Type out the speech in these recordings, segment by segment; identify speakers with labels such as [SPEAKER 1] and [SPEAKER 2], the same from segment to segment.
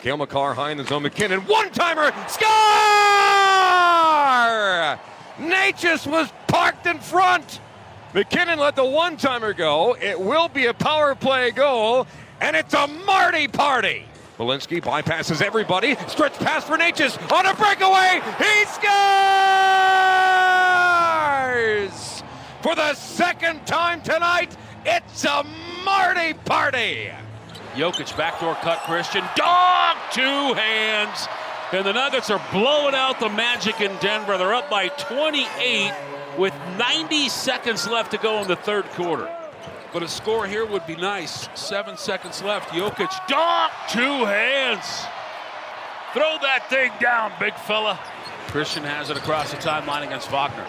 [SPEAKER 1] Cale Makar high in the zone. McKinnon, one-timer, score! Natchez was parked in front. McKinnon let the one-timer go. It will be a power play goal, and it's a Marty party. Walensky bypasses everybody. Stretch pass for Natchez on a breakaway. He scores! For the second time tonight, it's a Marty party.
[SPEAKER 2] Jokic backdoor cut, Christian. Dog, two hands. And the Nuggets are blowing out the Magic in Denver. They're up by 28 with 90 seconds left to go in the third quarter.
[SPEAKER 3] But a score here would be nice. 7 seconds left. Jokic, dog, two hands.
[SPEAKER 2] Throw that thing down, big fella. Christian has it across the timeline against Wagner.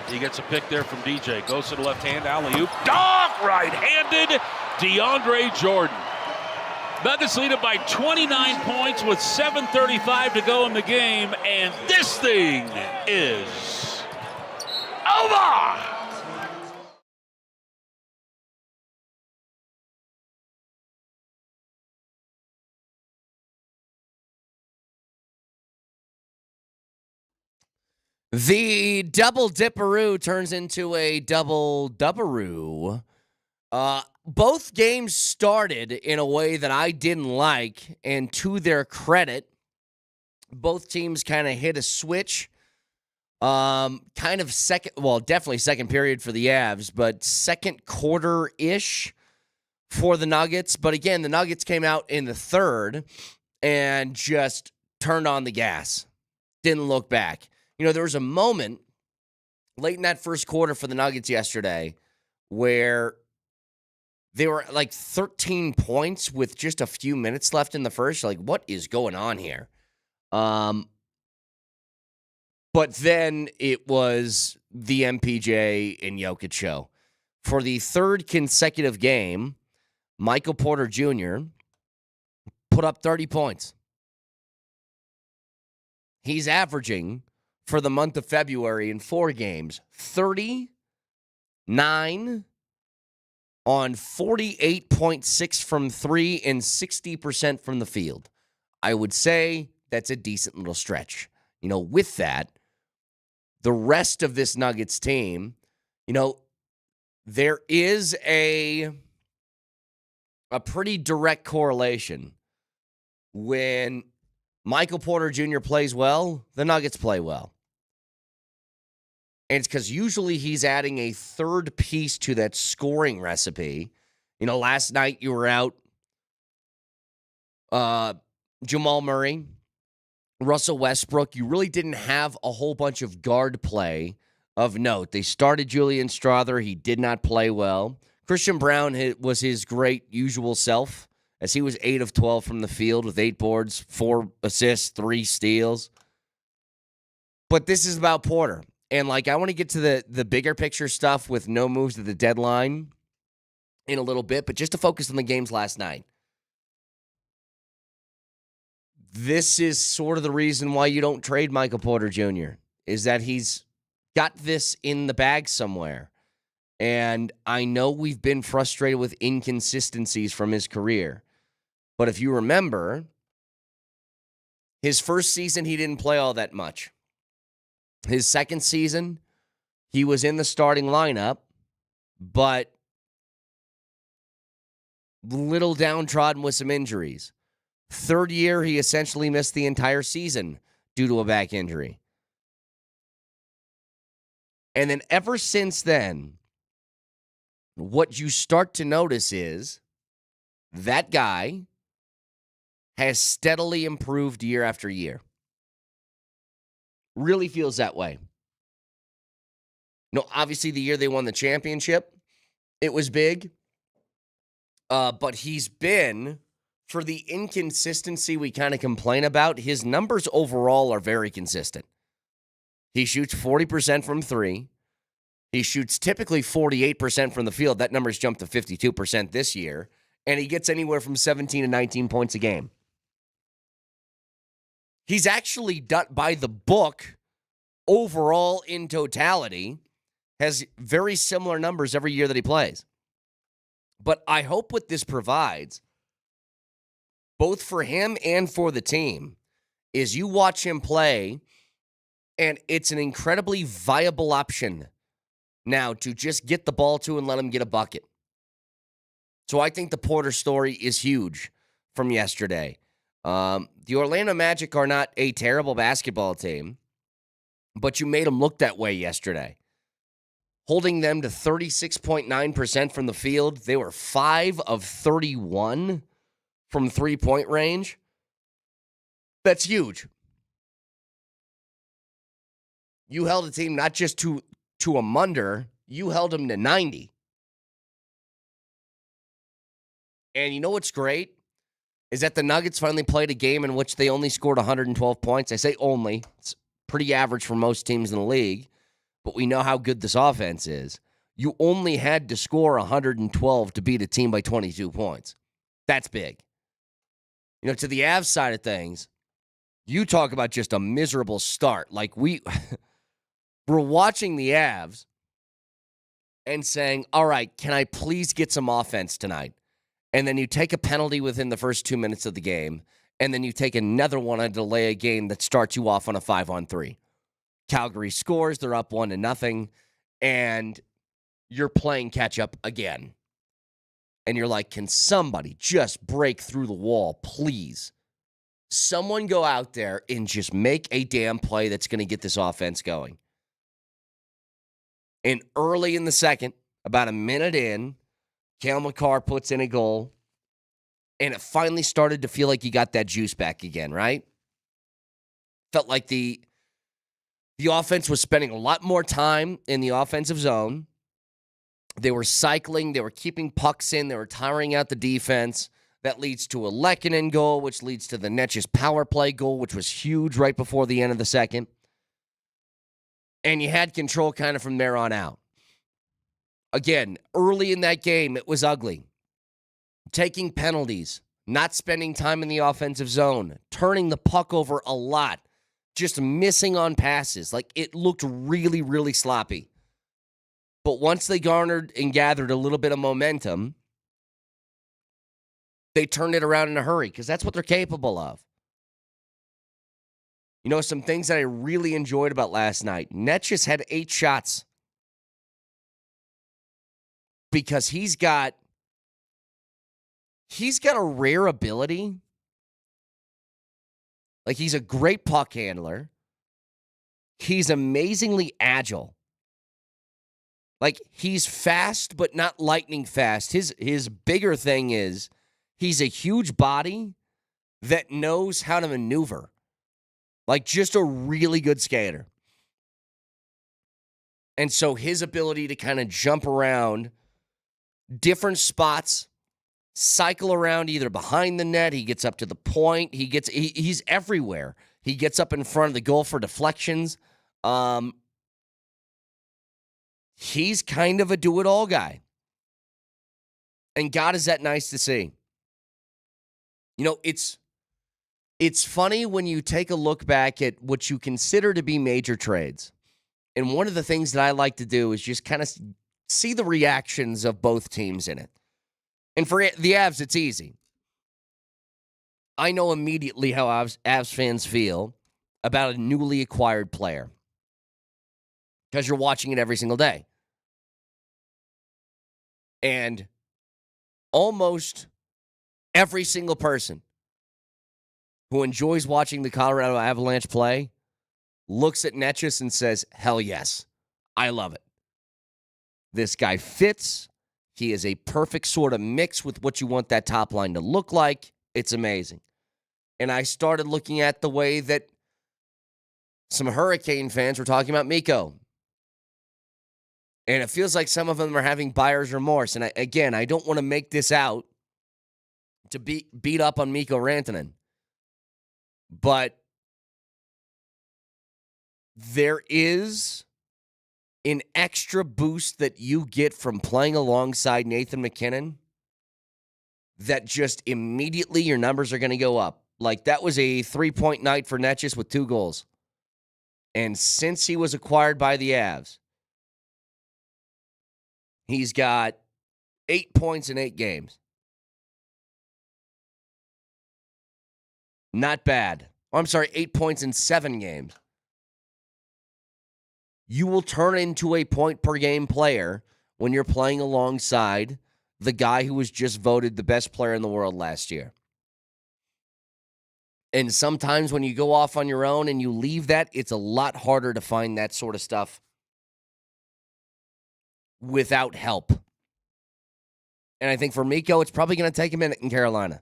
[SPEAKER 2] He gets a pick there from DJ. Goes to the left hand, alley-oop. Dog, right-handed, DeAndre Jordan. Nuggets lead it by 29 points with 7:35 to go in the game, and this thing is over!
[SPEAKER 4] The double DUBaroo turns into a double DUBaroo. Both games started in a way that I didn't like, and to their credit, both teams kind of hit a switch. Definitely second period for the Avs, but second quarter-ish for the Nuggets. But again, the Nuggets came out in the third and just turned on the gas. Didn't look back. You know, there was a moment late in that first quarter for the Nuggets yesterday where they were like 13 points with just a few minutes left in the first. Like, what is going on here? But then it was the MPJ and Jokic show. For the third consecutive game, Michael Porter Jr. put up 30 points. He's averaging, for the month of February in 4 games, 39 on 48.6 from 3 and 60% from the field. I would say that's a decent little stretch. You know, with that, the rest of this Nuggets team, you know, there is a pretty direct correlation. When Michael Porter Jr. plays well, the Nuggets play well. And it's because usually he's adding a third piece to that scoring recipe. You know, last night you were out Jamal Murray, Russell Westbrook. You really didn't have a whole bunch of guard play of note. They started Julian Strother. He did not play well. Christian Brown was his great usual self, as he was 8 of 12 from the field with 8 boards, 4 assists, 3 steals. But this is about Porter. And, like, I want to get to the bigger picture stuff with no moves at the deadline in a little bit, but just to focus on the games last night. This is sort of the reason why you don't trade Michael Porter Jr., is that he's got this in the bag somewhere. And I know we've been frustrated with inconsistencies from his career. But if you remember, his first season, he didn't play all that much. His second season, he was in the starting lineup, but little downtrodden with some injuries. Third year, he essentially missed the entire season due to a back injury. And then ever since then, what you start to notice is that guy has steadily improved year after year. Really feels that way. No, obviously the year they won the championship, it was big. But he's been, for the inconsistency we kind of complain about, his numbers overall are very consistent. He shoots 40% from 3. He shoots typically 48% from the field. That number's jumped to 52% this year. And he gets anywhere from 17 to 19 points a game. He's actually done by the book overall in totality, has very similar numbers every year that he plays. But I hope what this provides both for him and for the team, is you watch him play, and it's an incredibly viable option now to just get the ball to and let him get a bucket. So I think the Porter story is huge from yesterday. The Orlando Magic are not a terrible basketball team, but you made them look that way yesterday. Holding them to 36.9% from the field. They were 5 of 31 from three-point range. That's huge. You held a team not just to a munder, you held them to 90. And you know what's great? Is that the Nuggets finally played a game in which they only scored 112 points. I say only. It's pretty average for most teams in the league. But we know how good this offense is. You only had to score 112 to beat a team by 22 points. That's big. You know, to the Avs side of things, you talk about just a miserable start. Like, we're watching the Avs and saying, all right, can I please get some offense tonight? And then you take a penalty within the first 2 minutes of the game, and then you take another one on delay a game that starts you off on a 5-on-3. Calgary scores, they're up 1-0, and you're playing catch-up again. And you're like, can somebody just break through the wall, please? Someone go out there and just make a damn play that's going to get this offense going. And early in the second, about a minute in, Cale Makar puts in a goal, and it finally started to feel like you got that juice back again, right? Felt like the offense was spending a lot more time in the offensive zone. They were cycling. They were keeping pucks in. They were tiring out the defense. That leads to a Lehkonen goal, which leads to the Netsch's power play goal, which was huge right before the end of the second. And you had control kind of from there on out. Again, early in that game, it was ugly. Taking penalties, not spending time in the offensive zone, turning the puck over a lot, just missing on passes. Like, it looked really, really sloppy. But once they garnered and gathered a little bit of momentum, they turned it around in a hurry because that's what they're capable of. You know, some things that I really enjoyed about last night. Netsch's had 8 shots because he's got a rare ability. Like, he's a great puck handler. He's amazingly agile. Like, he's fast, but not lightning fast. His bigger thing is he's a huge body that knows how to maneuver. Like, just a really good skater. And so his ability to kind of jump around different spots, cycle around either behind the net, he gets up to the point, he's everywhere. He gets up in front of the goal for deflections. He's kind of a do-it-all guy. And God, is that nice to see. You know, it's funny when you take a look back at what you consider to be major trades. And one of the things that I like to do is just kind of see the reactions of both teams in it. And for the Avs, it's easy. I know immediately how Avs fans feel about a newly acquired player because you're watching it every single day. And almost every single person who enjoys watching the Colorado Avalanche play looks at Netsch's and says, hell yes, I love it. This guy fits. He is a perfect sort of mix with what you want that top line to look like. It's amazing. And I started looking at the way that some Hurricane fans were talking about Mikko. And it feels like some of them are having buyer's remorse. And I don't want to make this out to beat up on Mikko Rantanen. But there is an extra boost that you get from playing alongside Nathan MacKinnon that just immediately your numbers are going to go up. Like, that was a 3-point night for Netsch's with 2 goals. And since he was acquired by the Avs, he's got 8 points in 8 games. Not bad. Oh, I'm sorry, 8 points in 7 games. You will turn into a point-per-game player when you're playing alongside the guy who was just voted the best player in the world last year. And sometimes when you go off on your own and you leave that, it's a lot harder to find that sort of stuff without help. And I think for Mikko, it's probably going to take a minute in Carolina.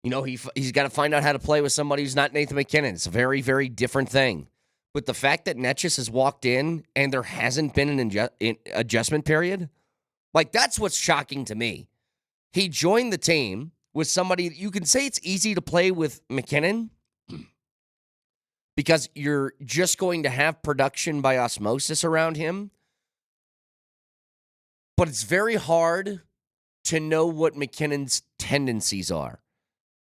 [SPEAKER 4] You know, he's got to find out how to play with somebody who's not Nathan McKinnon. It's a very, very different thing. But the fact that Netchus has walked in and there hasn't been an adjustment period, like, that's what's shocking to me. He joined the team with somebody, you can say it's easy to play with McKinnon because you're just going to have production by osmosis around him. But it's very hard to know what McKinnon's tendencies are.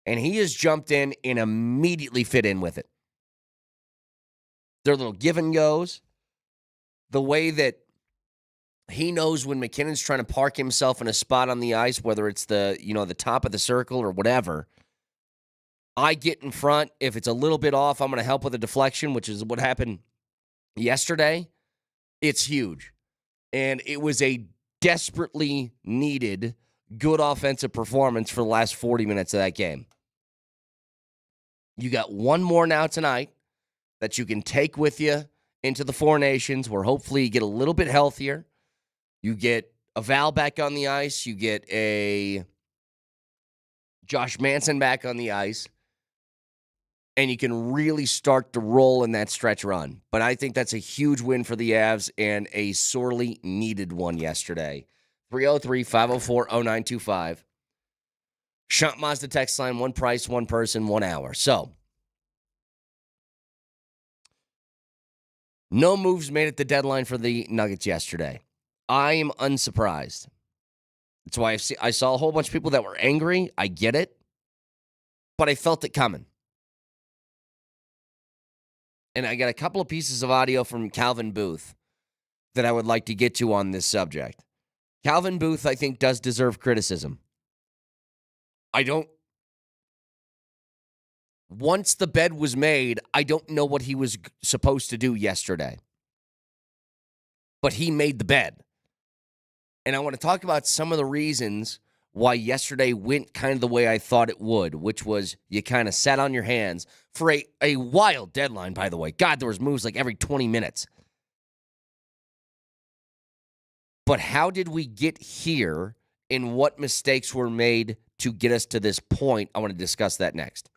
[SPEAKER 4] And he has jumped in and immediately fit in with it. Their little give and goes. The way that he knows when McKinnon's trying to park himself in a spot on the ice, whether it's the top of the circle or whatever. I get in front. If it's a little bit off, I'm going to help with a deflection, which is what happened yesterday. It's huge. And it was a desperately needed good offensive performance for the last 40 minutes of that game. You got one more now tonight that you can take with you into the Four Nations, where hopefully you get a little bit healthier. You get a Val back on the ice. You get a Josh Manson back on the ice. And you can really start to roll in that stretch run. But I think that's a huge win for the Avs and a sorely needed one yesterday. 303-504-0925. Shunt Mazda text line, one price, one person, 1 hour. So, no moves made at the deadline for the Nuggets yesterday. I am unsurprised. That's why I saw a whole bunch of people that were angry. I get it. But I felt it coming. And I got a couple of pieces of audio from Calvin Booth that I would like to get to on this subject. Calvin Booth, I think, does deserve criticism. Once the bed was made, I don't know what he was supposed to do yesterday. But he made the bed. And I want to talk about some of the reasons why yesterday went kind of the way I thought it would, which was you kind of sat on your hands for a wild deadline, by the way. God, there was moves like every 20 minutes. But how did we get here and what mistakes were made to get us to this point? I want to discuss that next.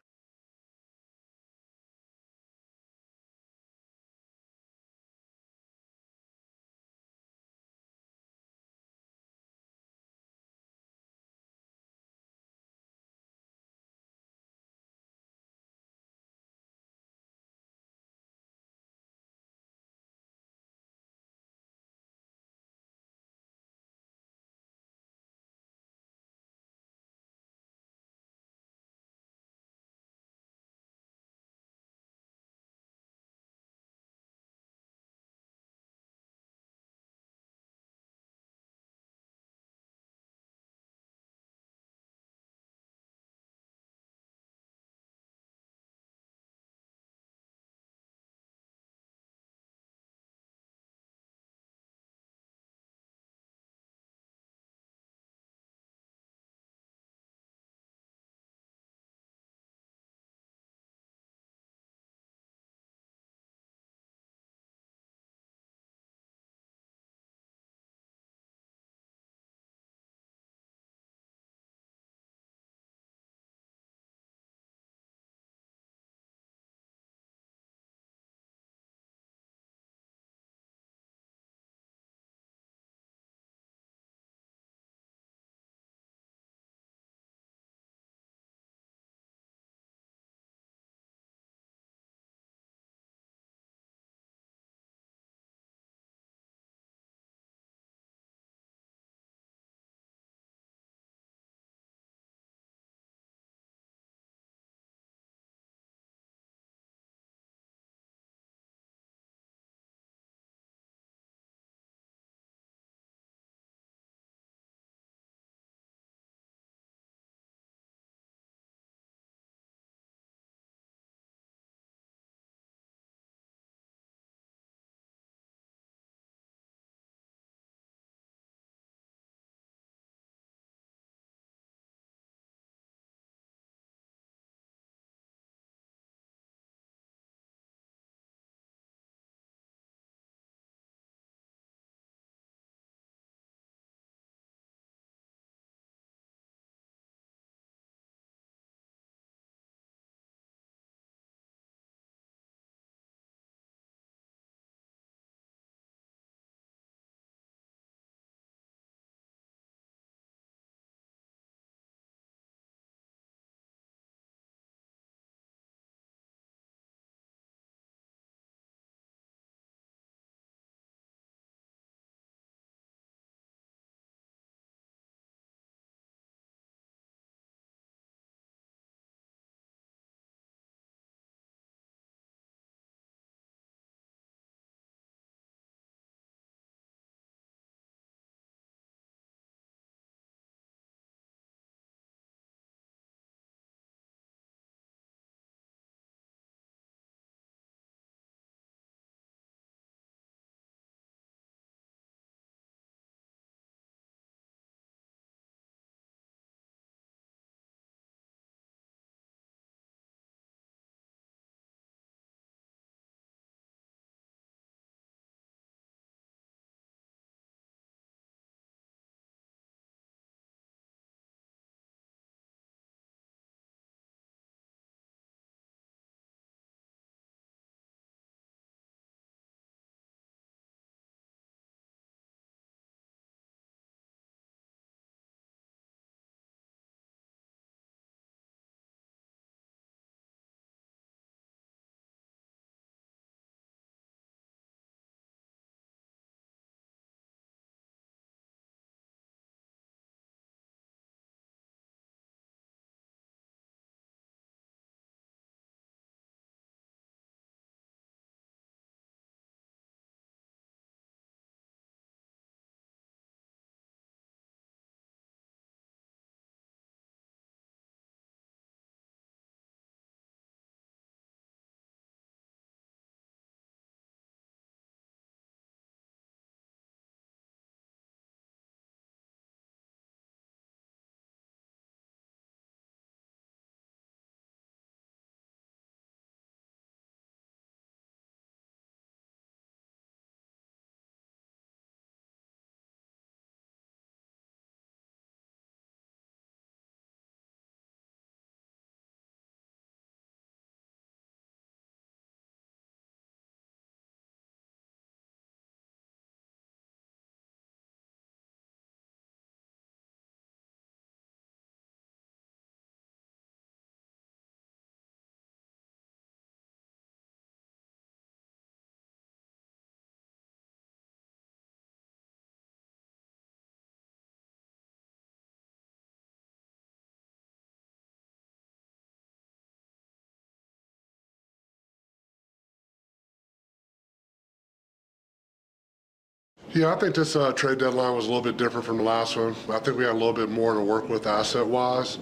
[SPEAKER 5] Yeah, I think this trade deadline was a little bit different from the last one. I think we had a little bit more to work with asset-wise.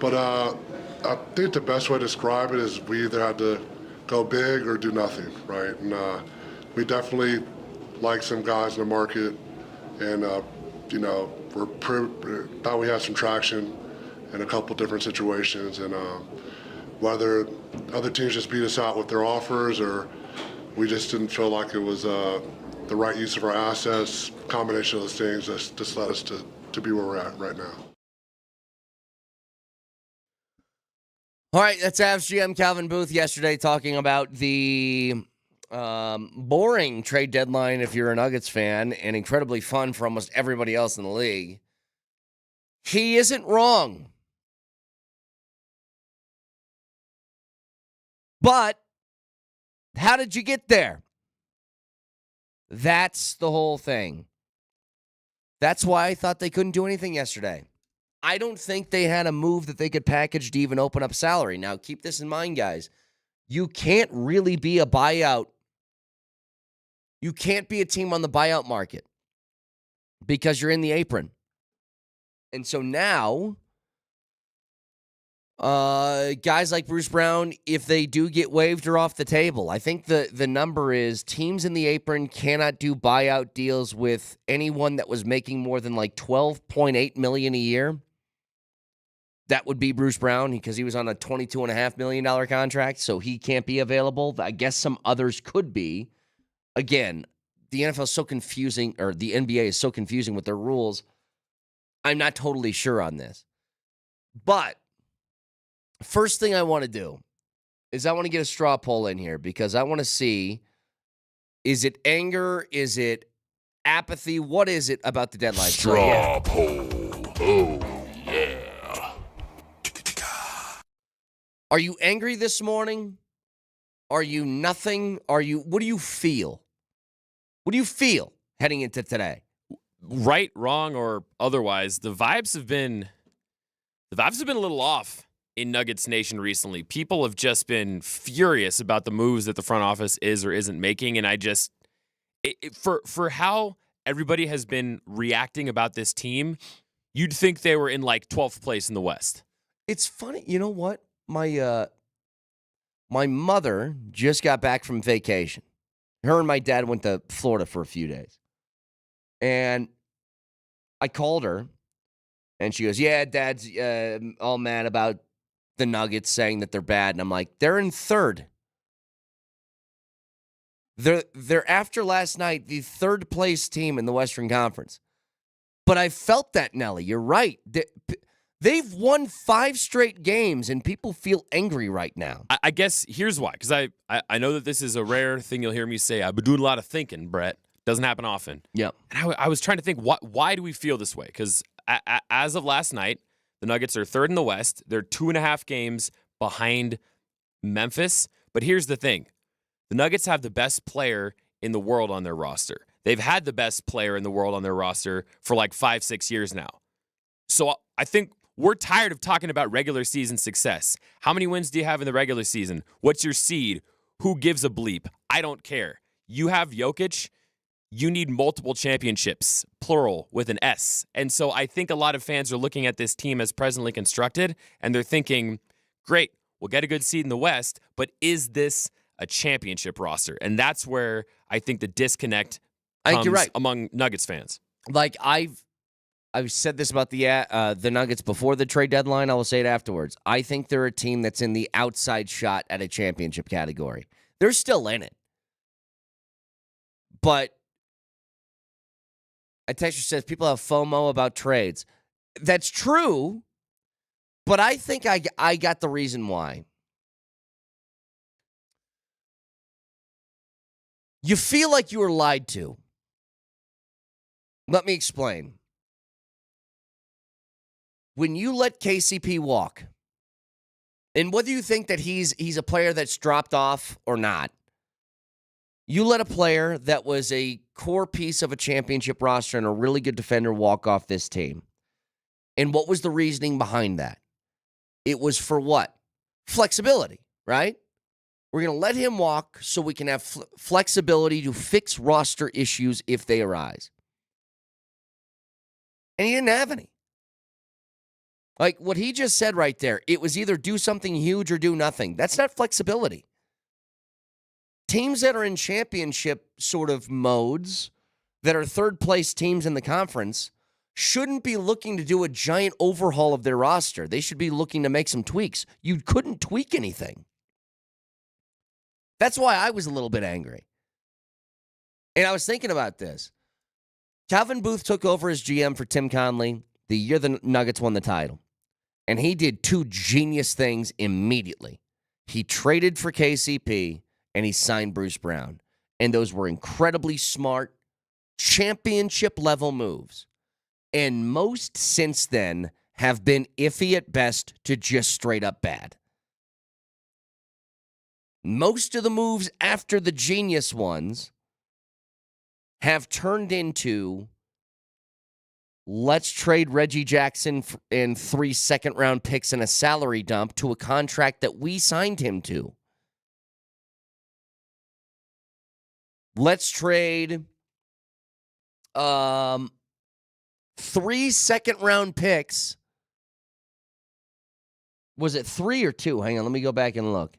[SPEAKER 5] But I think the best way to describe it is we either had to go big or do nothing, right? And we definitely like some guys in the market, and thought we had some traction in a couple different situations. And whether other teams just beat us out with their offers or we just didn't feel like it was the right use of our assets, combination of those things just led us to be where we're at right now.
[SPEAKER 4] All right, that's Avs GM Calvin Booth yesterday talking about the boring trade deadline if you're a Nuggets fan and incredibly fun for almost everybody else in the league. He isn't wrong. But how did you get there? That's the whole thing. That's why I thought they couldn't do anything yesterday. I don't think they had a move that they could package to even open up salary. Now, keep this in mind, guys. You can't really be a buyout. You can't be a team on the buyout market because you're in the apron. And so now, guys like Bruce Brown, if they do get waived, are off the table. I think the number is teams in the apron cannot do buyout deals with anyone that was making more than like $12.8 million a year. That would be Bruce Brown because he was on a $22.5 million contract, so he can't be available. I guess some others could be. Again, the NFL is so confusing, or the NBA is so confusing with their rules. I'm not totally sure on this. But first thing I want to do is I want to get a straw poll in here because I want to see, is it anger? Is it apathy? What is it about the deadline?
[SPEAKER 3] Straw poll. Oh, yeah.
[SPEAKER 4] Are you angry this morning? Are you nothing? What do you feel? What do you feel heading into today?
[SPEAKER 6] Right, wrong, or otherwise, the vibes have been a little off in Nuggets Nation recently. People have just been furious about the moves that the front office is or isn't making, and I just for how everybody has been reacting about this team, you'd think they were in like 12th place in the West.
[SPEAKER 4] It's funny, you know what? My mother just got back from vacation. Her and my dad went to Florida for a few days. And I called her, and she goes, yeah, Dad's all mad about the Nuggets saying that they're bad. And I'm like, they're in third. They're after last night, the third place team in the Western Conference. But I felt that, Nelly. You're right. They've won 5 straight games, and people feel angry right now.
[SPEAKER 6] I guess here's why, because I know that this is a rare thing you'll hear me say. I've been doing a lot of thinking, Brett. Doesn't happen often.
[SPEAKER 4] Yeah.
[SPEAKER 6] And I was trying to think, why do we feel this way? Because as of last night, the Nuggets are third in the West. They're 2.5 games behind Memphis. But here's the thing. The Nuggets have the best player in the world on their roster. They've had the best player in the world on their roster for like 5-6 years now. So I think we're tired of talking about regular season success. How many wins do you have in the regular season? What's your seed? Who gives a bleep? I don't care. You have Jokic. You need multiple championships, plural, with an S. And so I think a lot of fans are looking at this team as presently constructed, and they're thinking, great, we'll get a good seed in the West, but is this a championship roster? And that's where I think the disconnect comes among Nuggets fans.
[SPEAKER 4] Like, I've said this about the Nuggets before the trade deadline. I will say it afterwards. I think they're a team that's in the outside shot at a championship category. They're still in it. But a texter says people have FOMO about trades. That's true, but I think I got the reason why. You feel like you were lied to. Let me explain. When you let KCP walk, and whether you think that he's a player that's dropped off or not, you let a player that was a core piece of a championship roster and a really good defender walk off this team. And what was the reasoning behind that? It was for what? Flexibility, right? We're going to let him walk so we can have flexibility to fix roster issues if they arise. And he didn't have any. Like what he just said right there, it was either do something huge or do nothing. That's not flexibility. Teams that are in championship sort of modes, that are third-place teams in the conference, shouldn't be looking to do a giant overhaul of their roster. They should be looking to make some tweaks. You couldn't tweak anything. That's why I was a little bit angry. And I was thinking about this. Calvin Booth took over as GM for Tim Conley the year the Nuggets won the title. And he did two genius things immediately. He traded for KCP, and he signed Bruce Brown. And those were incredibly smart, championship-level moves. And most since then have been iffy at best to just straight up bad. Most of the moves after the genius ones have turned into, let's trade Reggie Jackson and 3 second-round picks and a salary dump to a contract that we signed him to. Let's trade 3 second-round picks. Was it 3 or 2? Hang on, let me go back and look.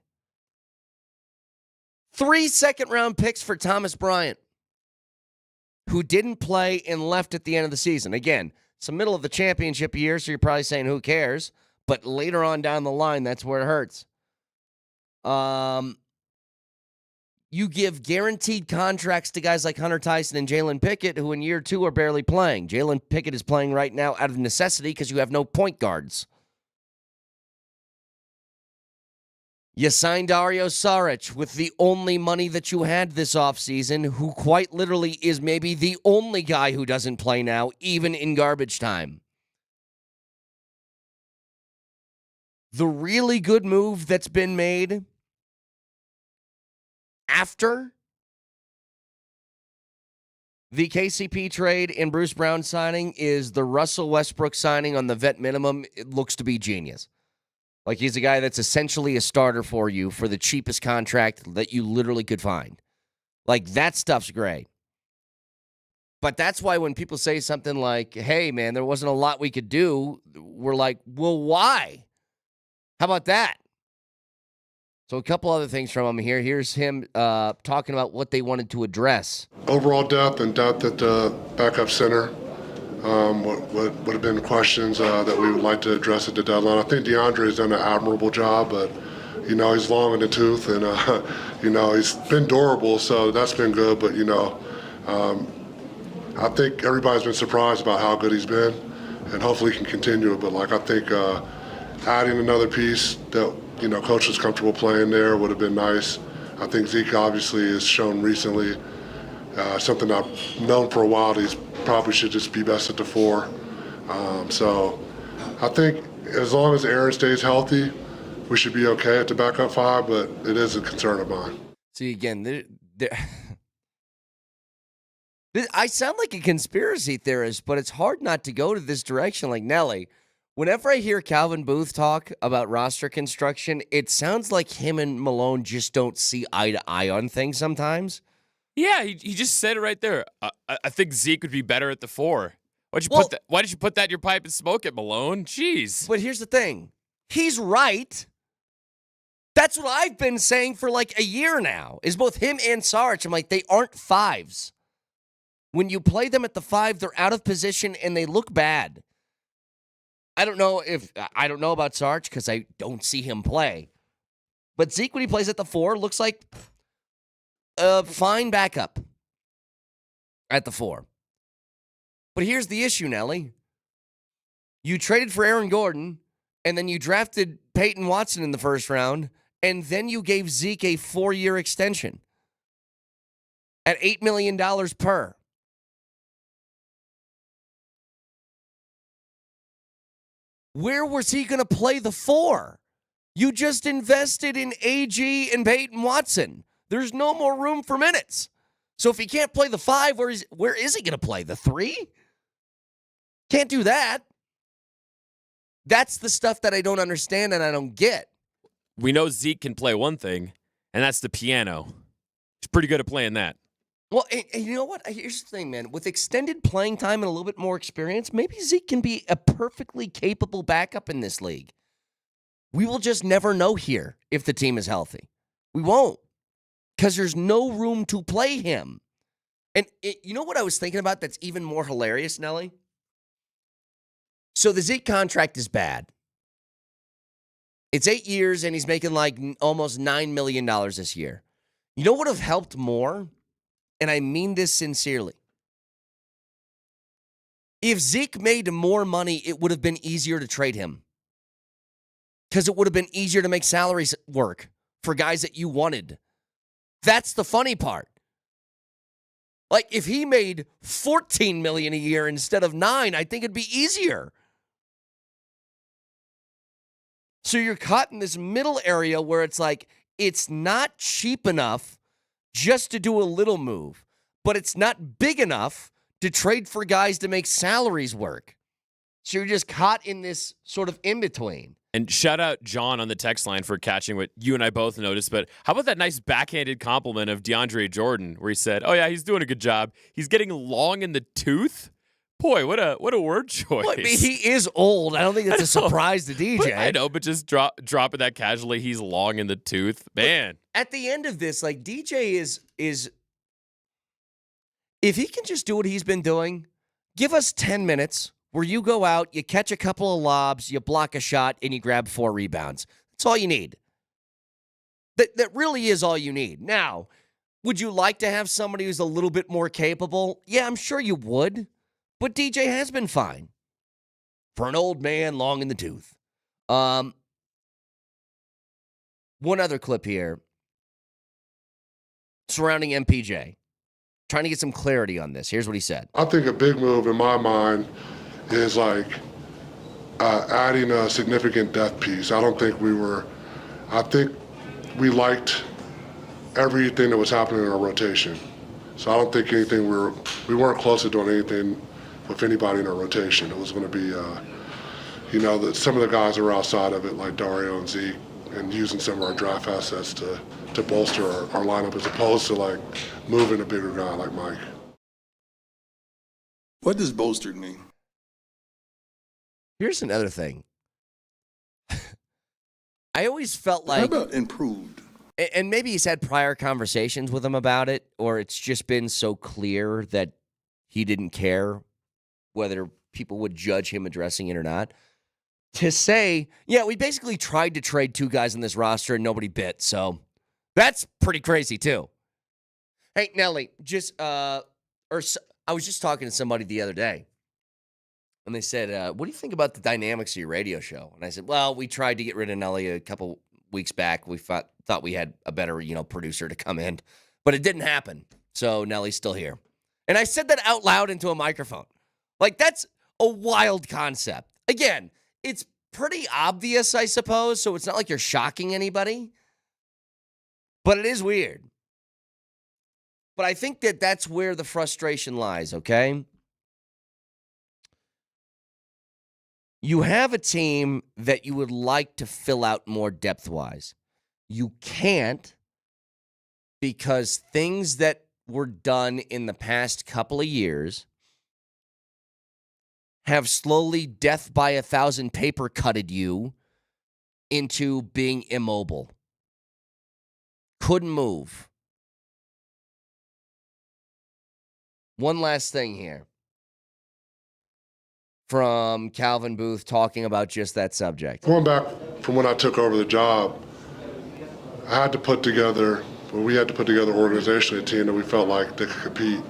[SPEAKER 4] 3 second-round picks for Thomas Bryant, who didn't play and left at the end of the season. Again, it's the middle of the championship year, so you're probably saying, who cares? But later on down the line, that's where it hurts. You give guaranteed contracts to guys like Hunter Tyson and Jalen Pickett, who in year 2 are barely playing. Jalen Pickett is playing right now out of necessity because you have no point guards. You signed Dario Saric with the only money that you had this offseason, who quite literally is maybe the only guy who doesn't play now, even in garbage time. The really good move that's been made after the KCP trade and Bruce Brown signing is the Russell Westbrook signing on the vet minimum. It looks to be genius. Like, he's a guy that's essentially a starter for you for the cheapest contract that you literally could find. Like, that stuff's great. But that's why when people say something like, hey, man, there wasn't a lot we could do, we're like, well, why? How about that? So a couple other things from him here. Here's him talking about what they wanted to address.
[SPEAKER 5] Overall depth and depth at the backup center would have been questions that we would like to address at the deadline. I think DeAndre has done an admirable job, but, you know, he's long in the tooth and, you know, he's been durable, so that's been good. But, you know, I think everybody's been surprised about how good he's been, and hopefully he can continue it. But, like, I think adding another piece that, you know, coach was comfortable playing there would have been nice. I think Zeke obviously has shown recently something I've known for a while that he's probably should just be best at the 4. So I think as long as Aaron stays healthy, we should be okay at the backup 5, but it is a concern of mine.
[SPEAKER 4] See, again, I sound like a conspiracy theorist, but it's hard not to go to this direction. Like, Nelly, whenever I hear Calvin Booth talk about roster construction, it sounds like him and Malone just don't see eye to eye on things sometimes.
[SPEAKER 6] Yeah, he just said it right there. I think Zeke would be better at the 4. Why did you put that in your pipe and smoke it, Malone? Jeez.
[SPEAKER 4] But here's the thing. He's right. That's what I've been saying for like a year now, is both him and Sarge. I'm like, they aren't 5s. When you play them at the 5, they're out of position and they look bad. I don't know about Sarge because I don't see him play. But Zeke, when he plays at the 4, looks like a fine backup at the 4. But here's the issue, Nelly. You traded for Aaron Gordon, and then you drafted Peyton Watson in the first round, and then you gave Zeke a 4-year extension at $8 million per. Where was he going to play the 4? You just invested in AG and Peyton Watson. There's no more room for minutes. So if he can't play the 5, where is he going to play? The 3? Can't do that. That's the stuff that I don't understand and I don't get.
[SPEAKER 6] We know Zeke can play one thing, and that's the piano. He's pretty good at playing that.
[SPEAKER 4] Well, and you know what? Here's the thing, man. With extended playing time and a little bit more experience, maybe Zeke can be a perfectly capable backup in this league. We will just never know here if the team is healthy. We won't, because there's no room to play him. And you know what I was thinking about that's even more hilarious, Nelly? So the Zeke contract is bad. It's 8 years, and he's making like almost $9 million this year. You know what would have helped more? And I mean this sincerely. If Zeke made more money, it would have been easier to trade him. Because it would have been easier to make salaries work for guys that you wanted. That's the funny part. Like, if he made $14 million a year instead of $9 million, I think it'd be easier. So you're caught in this middle area where it's like, it's not cheap enough just to do a little move, but it's not big enough to trade for guys to make salaries work. So you're just caught in this sort of in-between.
[SPEAKER 6] And shout out John on the text line for catching what you and I both noticed. But how about that nice backhanded compliment of DeAndre Jordan where he said, oh, yeah, he's doing a good job. He's getting long in the tooth. Boy, what a word choice.
[SPEAKER 4] Well, I mean, he is old. I don't think it's a surprise to DJ.
[SPEAKER 6] I know, but just dropping that casually, he's long in the tooth. Man.
[SPEAKER 4] But at the end of this, like, DJ is if he can just do what he's been doing, give us 10 minutes where you go out, you catch a couple of lobs, you block a shot, and you grab 4 rebounds. That's all you need. That really is all you need. Now, would you like to have somebody who's a little bit more capable? Yeah, I'm sure you would. But DJ has been fine for an old man long in the tooth. One other clip here surrounding MPJ. Trying to get some clarity on this. Here's what he said.
[SPEAKER 5] I think a big move in my mind is like adding a significant depth piece. I think we liked everything that was happening in our rotation. So I don't think we weren't close to doing anything with anybody in our rotation. It was going to be, some of the guys that were outside of it, like Dario and Zeke, and using some of our draft assets to bolster our lineup as opposed to like moving a bigger guy like Mike.
[SPEAKER 7] What does bolstered mean?
[SPEAKER 4] Here's another thing. I always felt like...
[SPEAKER 7] How about improved?
[SPEAKER 4] And maybe he's had prior conversations with him about it, or it's just been so clear that he didn't care whether people would judge him addressing it or not. To say, yeah, we basically tried to trade 2 guys on this roster and nobody bit, so that's pretty crazy too. Hey, Nelly, I was just talking to somebody the other day, and they said, what do you think about the dynamics of your radio show? And I said, well, we tried to get rid of Nelly a couple weeks back. We thought we had a better, producer to come in, but it didn't happen. So Nelly's still here. And I said that out loud into a microphone. Like, that's a wild concept. Again, it's pretty obvious, I suppose, so it's not like you're shocking anybody. But it is weird. But I think that's where the frustration lies, okay? You have a team that you would like to fill out more depth-wise. You can't because things that were done in the past couple of years have slowly death by 1,000 paper cutted you into being immobile. Couldn't move. One last thing here from Calvin Booth talking about just that subject.
[SPEAKER 5] Going back from when I took over the job, we had to put together organizationally a team that we felt like they could compete.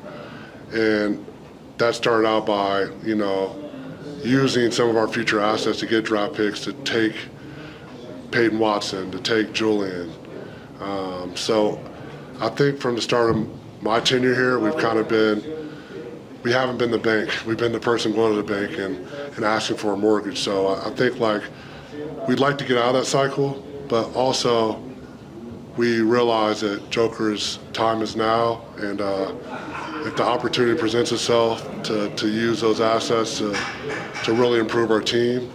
[SPEAKER 5] And that started out by, using some of our future assets to get draft picks, to take Peyton Watson, to take Julian. So I think from the start of my tenure here, we haven't been the bank. We've been the person going to the bank and asking for a mortgage. So I think we'd like to get out of that cycle, but also we realize that Joker's time is now, and if the opportunity presents itself to use those assets to really improve our team,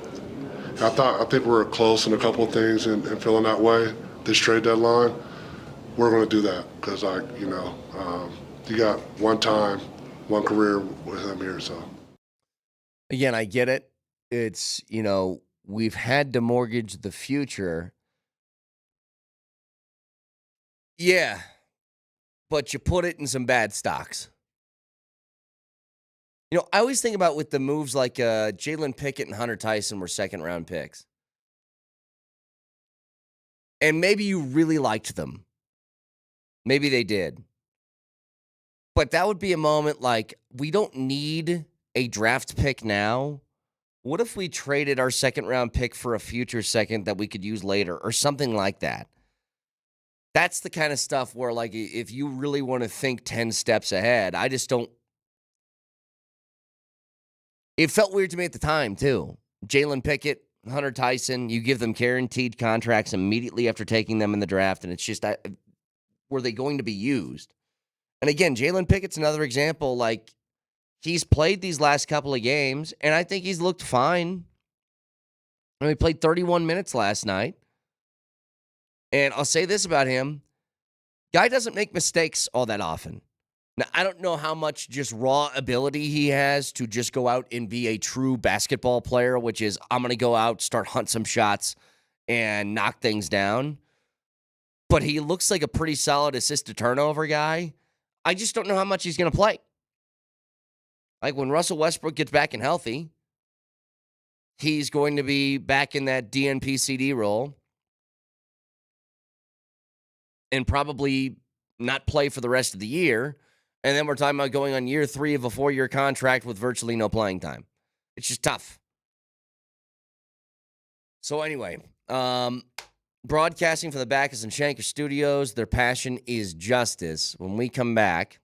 [SPEAKER 5] I think we're close in a couple of things and feeling that way this trade deadline. we're going to do that because you got one time, one career with him here. So
[SPEAKER 4] Again, I get it. It's, we've had to mortgage the future. Yeah, but you put it in some bad stocks. I always think about with the moves like Jalen Pickett and Hunter Tyson were second-round picks. And maybe you really liked them. Maybe they did. But that would be a moment like, we don't need a draft pick now. What if we traded our second-round pick for a future second that we could use later or something like that? That's the kind of stuff where, like, if you really want to think 10 steps ahead, I just don't. It felt weird to me at the time, too. Jalen Pickett, Hunter Tyson, you give them guaranteed contracts immediately after taking them in the draft, and it's just, were they going to be used? And again, Jalen Pickett's another example. Like, he's played these last couple of games, and I think he's looked fine. And he played 31 minutes last night. And I'll say this about him. Guy doesn't make mistakes all that often. Now, I don't know how much just raw ability he has to just go out and be a true basketball player, which is, I'm going to go out, start hunt some shots, and knock things down. But he looks like a pretty solid assist-to-turnover guy. I just don't know how much he's going to play. Like, when Russell Westbrook gets back and healthy, he's going to be back in that DNP-CD role and probably not play for the rest of the year. And then we're talking about going on year 3 of a 4-year contract with virtually no playing time. It's just tough. So anyway, broadcasting from the Backus and Shanker Studios, their passion is justice. When we come back,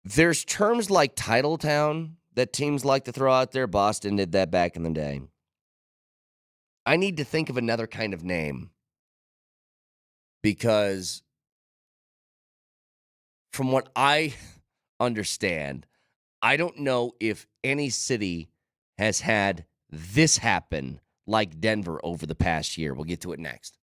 [SPEAKER 4] there's terms like Titletown that teams like to throw out there. Boston did that back in the day. I need to think of another kind of name because from what I understand, I don't know if any city has had this happen like Denver over the past year. We'll get to it next.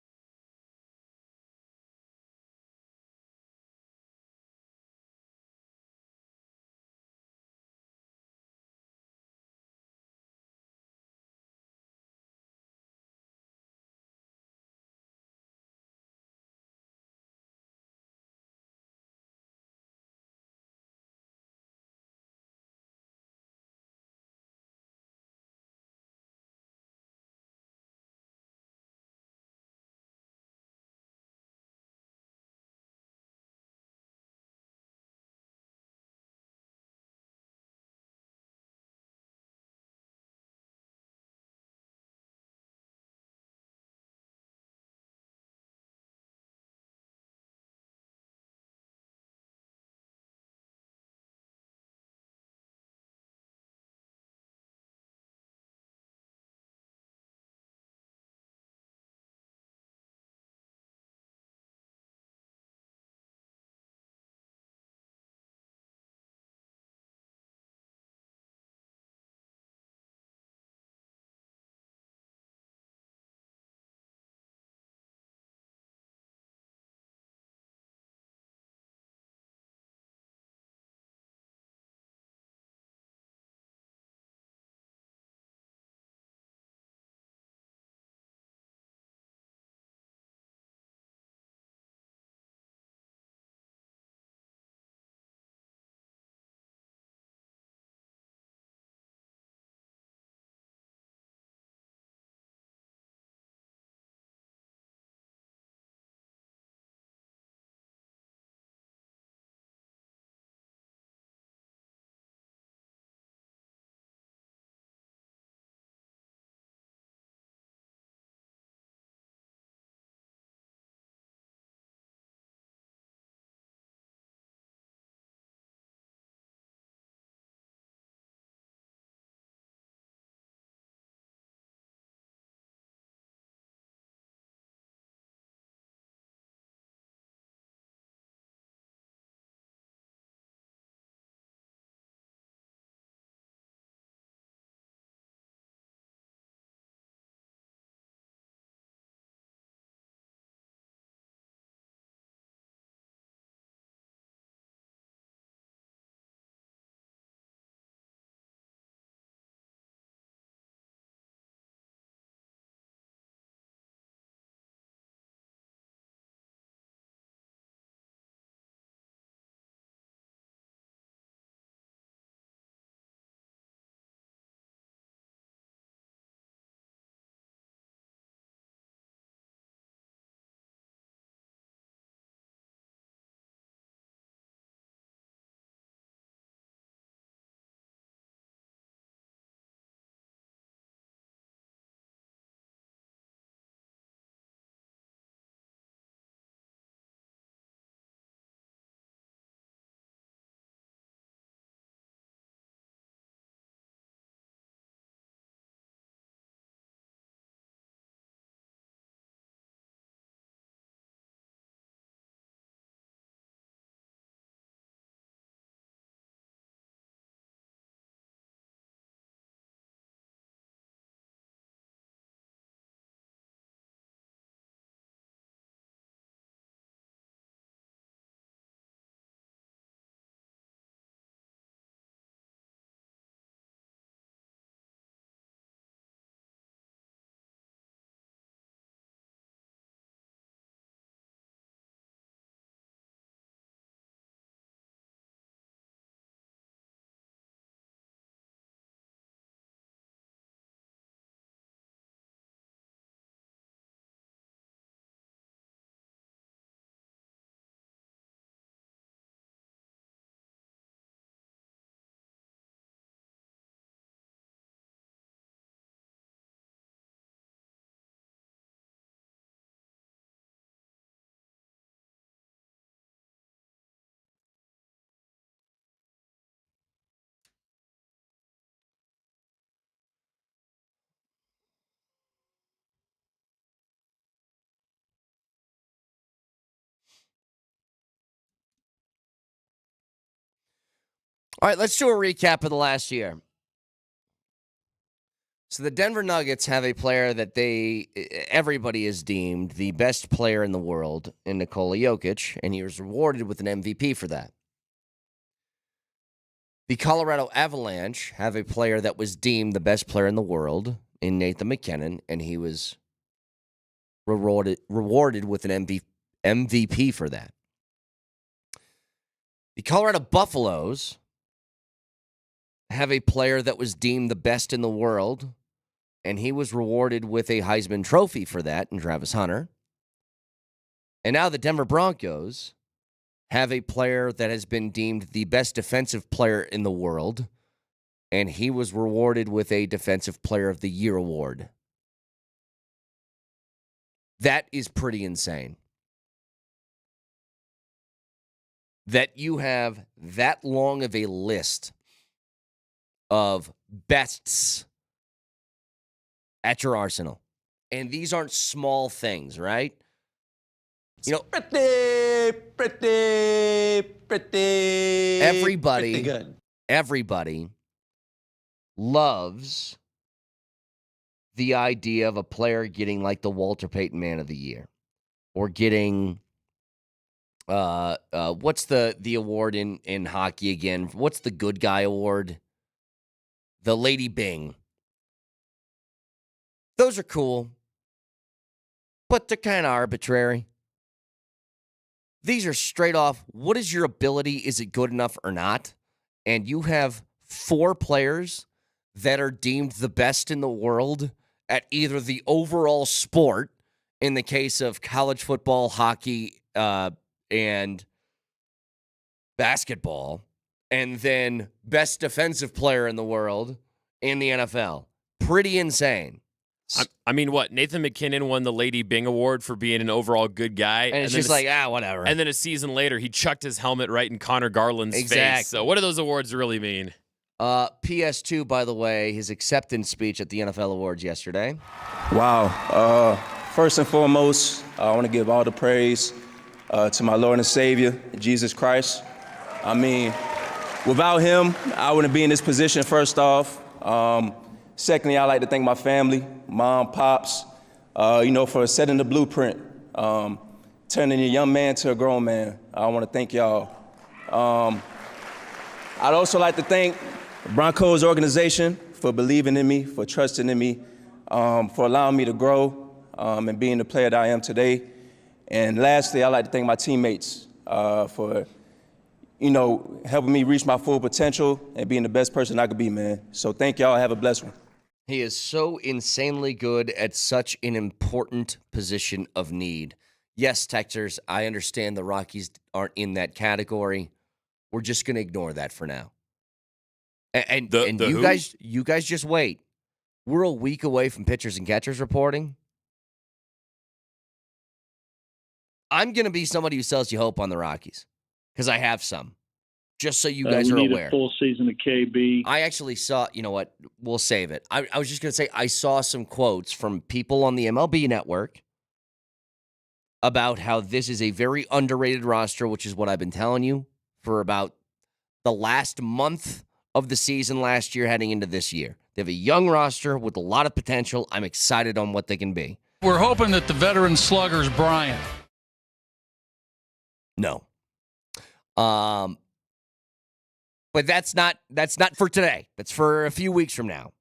[SPEAKER 4] All right, let's do a recap of the last year. So the Denver Nuggets have a player that everybody has deemed the best player in the world in Nikola Jokic, and he was rewarded with an MVP for that. The Colorado Avalanche have a player that was deemed the best player in the world in Nathan McKinnon, and he was rewarded with an MVP for that. The Colorado Buffaloes have a player that was deemed the best in the world, and he was rewarded with a Heisman Trophy for that in Travis Hunter. And now the Denver Broncos have a player that has been deemed the best defensive player in the world, and he was rewarded with a Defensive Player of the Year award. That is pretty insane. That you have that long of a list of bests at your arsenal. And these aren't small things, right? You know,
[SPEAKER 8] pretty
[SPEAKER 4] everybody, everybody loves the idea of a player getting like the Walter Payton Man of the Year, or getting what's the award in hockey again? What's the good guy award? The Lady Bing. Those are cool, but they're kind of arbitrary. These are straight off, what is your ability? Is it good enough or not? And you have 4 players that are deemed the best in the world at either the overall sport, in the case of college football, hockey, and basketball, and then best defensive player in the world in the NFL. Pretty insane.
[SPEAKER 6] I mean, what? Nathan McKinnon won the Lady Bing Award for being an overall good guy.
[SPEAKER 4] And it's just like, whatever.
[SPEAKER 6] And then a season later, he chucked his helmet right in Connor Garland's face. So what do those awards really mean?
[SPEAKER 4] PS2, by the way, his acceptance speech at the NFL Awards yesterday.
[SPEAKER 9] Wow. First and foremost, I want to give all the praise to my Lord and Savior, Jesus Christ. I mean, without him, I wouldn't be in this position, first off. Secondly, I'd like to thank my family, mom, pops, for setting the blueprint, turning a young man to a grown man. I want to thank y'all. I'd also like to thank the Broncos organization for believing in me, for trusting in me, for allowing me to grow and being the player that I am today. And lastly, I'd like to thank my teammates for, helping me reach my full potential and being the best person I could be, man. So thank y'all. Have a blessed one.
[SPEAKER 4] He is so insanely good at such an important position of need. Yes, Texers, I understand the Rockies aren't in that category. We're just going to ignore that for now. And you guys just wait. We're a week away from pitchers and catchers reporting. I'm going to be somebody who sells you hope on the Rockies, because I have some. Just so you guys are aware.
[SPEAKER 10] We need a full season of KB.
[SPEAKER 4] I actually saw, you know what, we'll save it. I was just going to say, I saw some quotes from people on the MLB network about how this is a very underrated roster, which is what I've been telling you for about the last month of the season last year heading into this year. They have a young roster with a lot of potential. I'm excited on what they can be.
[SPEAKER 11] We're hoping that the veteran slugger's Brian.
[SPEAKER 4] No. But that's not for today. That's for a few weeks from now.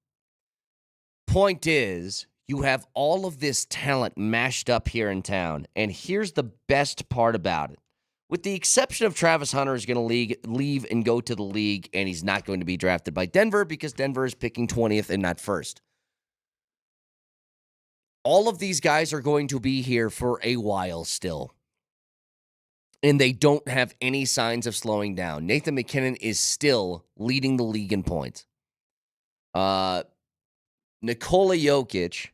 [SPEAKER 4] Point is, you have all of this talent mashed up here in town, and here's the best part about it. With the exception of Travis Hunter is going to leave and go to the league, and he's not going to be drafted by Denver because Denver is picking 20th and not first. All of these guys are going to be here for a while still. And they don't have any signs of slowing down. Nathan McKinnon is still leading the league in points. Nikola Jokic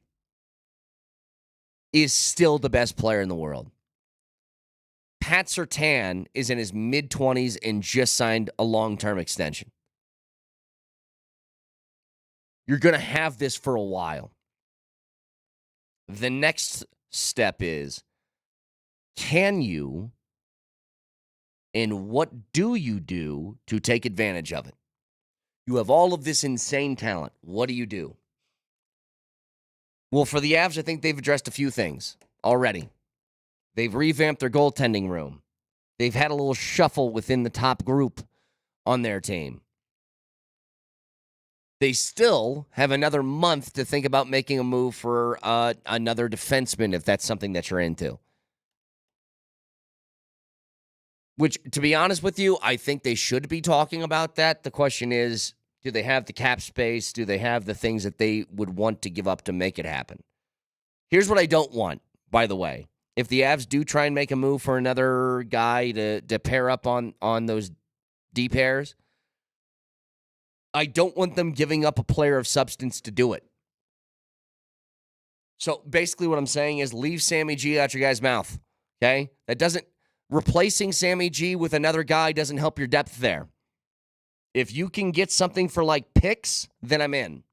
[SPEAKER 4] is still the best player in the world. Pat Surtain is in his mid-20s and just signed a long-term extension. You're going to have this for a while. The next step is, can you And what do you do to take advantage of it? You have all of this insane talent. What do you do? Well, for the Avs, I think they've addressed a few things already. They've revamped their goaltending room. They've had a little shuffle within the top group on their team. They still have another month to think about making a move for another defenseman, if that's something that you're into. Which, to be honest with you, I think they should be talking about that. The question is, do they have the cap space? Do they have the things that they would want to give up to make it happen? Here's what I don't want, by the way. If the Avs do try and make a move for another guy to pair up on those D pairs, I don't want them giving up a player of substance to do it. So basically what I'm saying is leave Sammy G out your guy's mouth, okay? Replacing Sammy G with another guy doesn't help your depth there. If you can get something for like picks, then I'm in.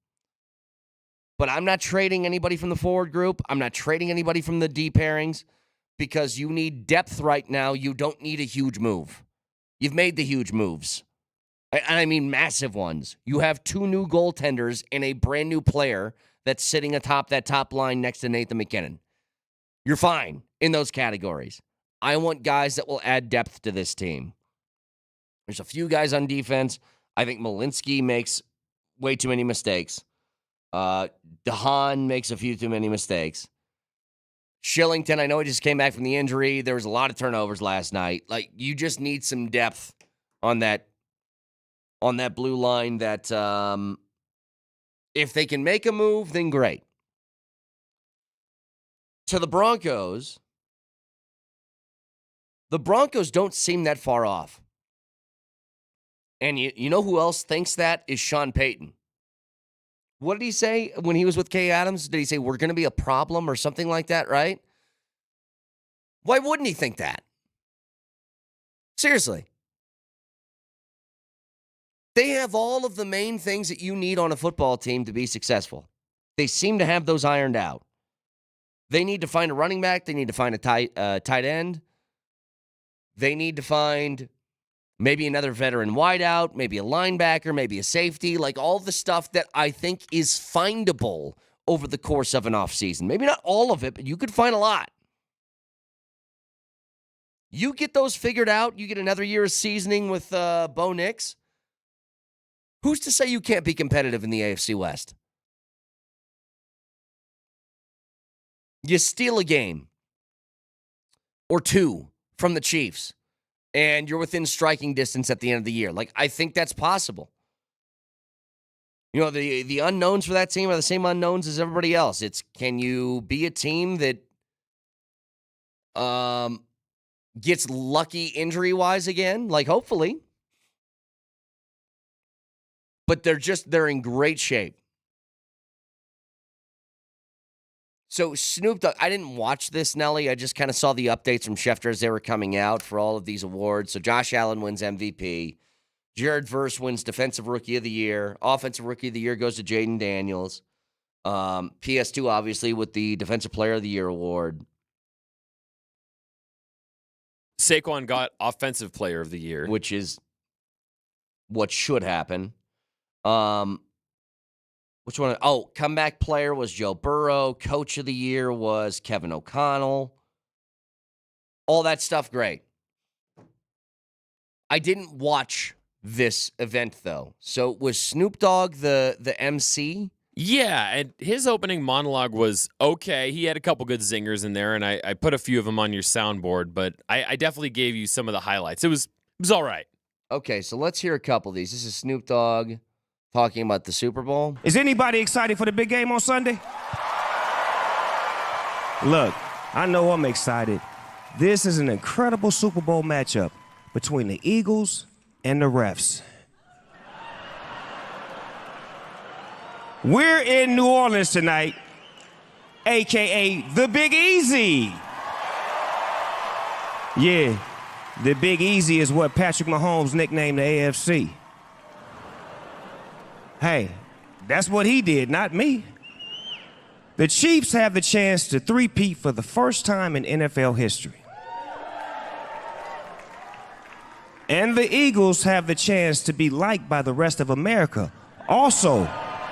[SPEAKER 4] But I'm not trading anybody from the forward group. I'm not trading anybody from the D pairings because you need depth right now. You don't need a huge move. You've made the huge moves. And I mean massive ones. You have 2 new goaltenders and a brand new player that's sitting atop that top line next to Nathan MacKinnon. You're fine in those categories. I want guys that will add depth to this team. There's a few guys on defense. I think Malinsky makes way too many mistakes. DeHaan makes a few too many mistakes. Shillington, I know he just came back from the injury. There was a lot of turnovers last night. Like, you just need some depth on that blue line that if they can make a move, then great. To the Broncos don't seem that far off. And you know who else thinks that is Sean Payton. What did he say when he was with Kay Adams? Did he say, we're going to be a problem or something like that, right? Why wouldn't he think that? Seriously. They have all of the main things that you need on a football team to be successful. They seem to have those ironed out. They need to find a running back. They need to find a tight end. They need to find maybe another veteran wideout, maybe a linebacker, maybe a safety, like all the stuff that I think is findable over the course of an offseason. Maybe not all of it, but you could find a lot. You get those figured out, you get another year of seasoning with Bo Nix. Who's to say you can't be competitive in the AFC West? You steal a game or 2 from the Chiefs, and you're within striking distance at the end of the year. Like, I think that's possible. You know, the unknowns for that team are the same unknowns as everybody else. It's, can you be a team that gets lucky injury-wise again? Like, hopefully. But they're in great shape. So Snoop Dogg, I didn't watch this, Nelly. I just kind of saw the updates from Schefter as they were coming out for all of these awards. So Josh Allen wins MVP. Jared Verse wins Defensive Rookie of the Year. Offensive Rookie of the Year goes to Jaden Daniels. PS2, obviously, with the Defensive Player of the Year award.
[SPEAKER 6] Saquon got Offensive Player of the Year.
[SPEAKER 4] Which is what should happen. Which one? Oh, comeback player was Joe Burrow. Coach of the year was Kevin O'Connell. All that stuff, great. I didn't watch this event, though. So was Snoop Dogg the MC?
[SPEAKER 6] Yeah, and his opening monologue was okay. He had a couple good zingers in there, and I put a few of them on your soundboard, but I definitely gave you some of the highlights. It was all right.
[SPEAKER 4] Okay, so let's hear a couple of these. This is Snoop Dogg talking about the Super Bowl.
[SPEAKER 12] Is anybody excited for the big game on Sunday? Look, I know I'm excited. This is an incredible Super Bowl matchup between the Eagles and the refs. We're in New Orleans tonight, a.k.a. the Big Easy. Yeah, the Big Easy is what Patrick Mahomes nicknamed the AFC. Hey, that's what he did, not me. The Chiefs have the chance to three-peat for the first time in NFL history. and the Eagles have the chance to be liked by the rest of America, also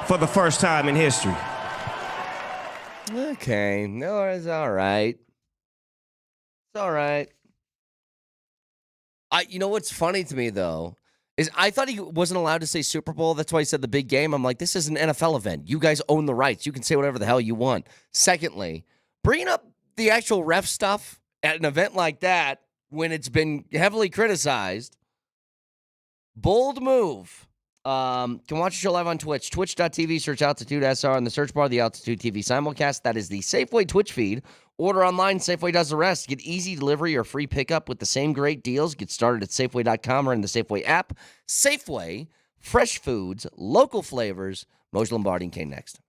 [SPEAKER 12] for the first time in history.
[SPEAKER 4] Okay, no, it's all right. It's all right. You know what's funny to me though is I thought he wasn't allowed to say Super Bowl. That's why he said the big game. I'm like, this is an NFL event. You guys own the rights. You can say whatever the hell you want. Secondly, bringing up the actual ref stuff at an event like that when it's been heavily criticized, bold move. Can watch the show live on Twitch. Twitch.tv, search Altitude SR in the search bar, the Altitude TV simulcast. That is the Safeway Twitch feed. Order online, Safeway does the rest. Get easy delivery or free pickup with the same great deals. Get started at Safeway.com or in the Safeway app. Safeway, fresh foods, local flavors. Moser, Lombardi, and Kane next.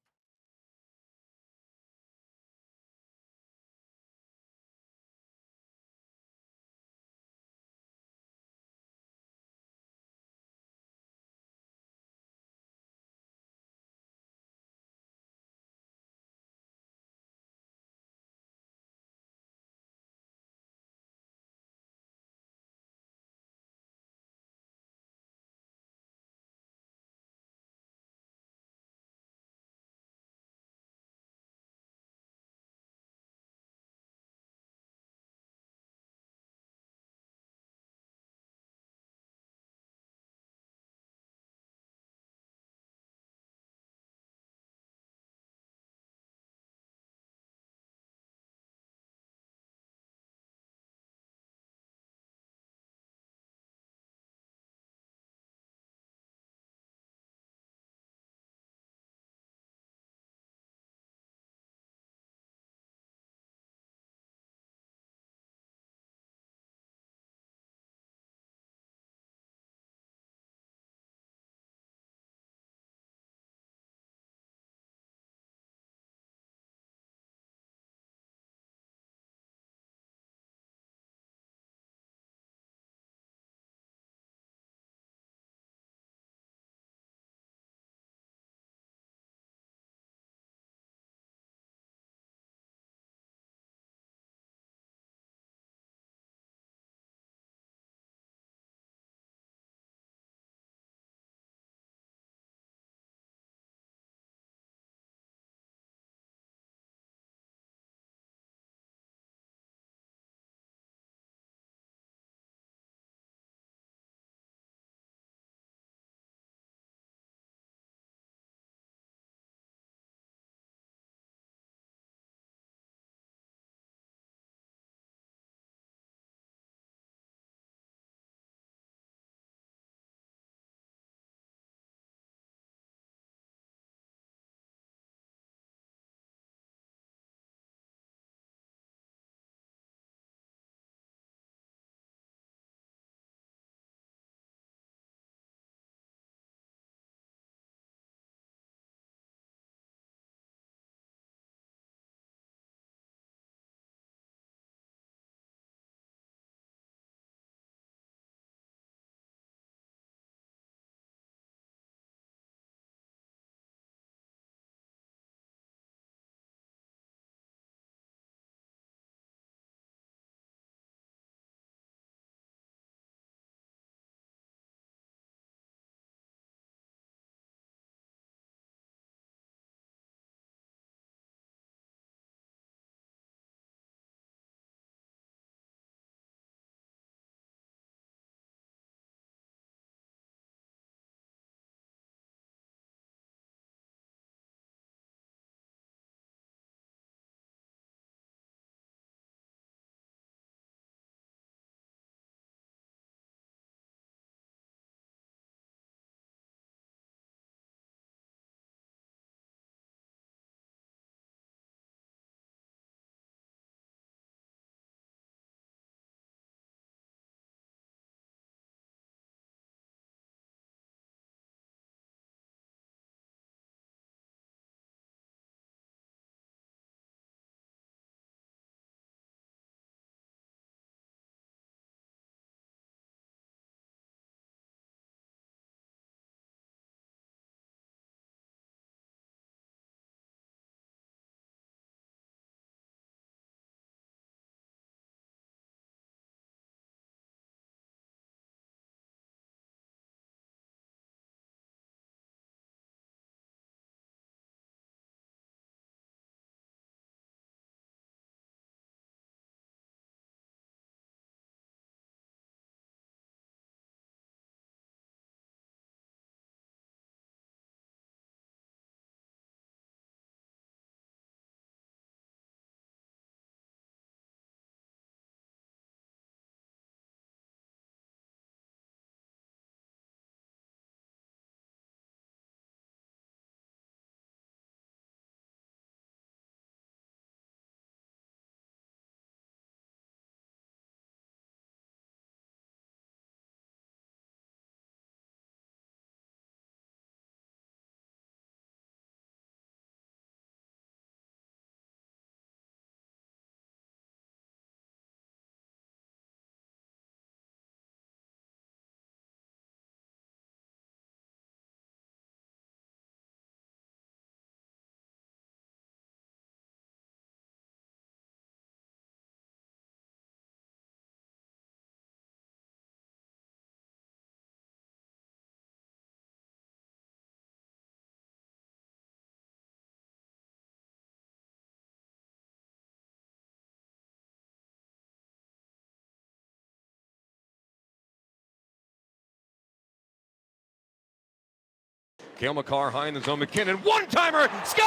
[SPEAKER 1] Cale Makar high in the zone. McKinnon, one-timer, score!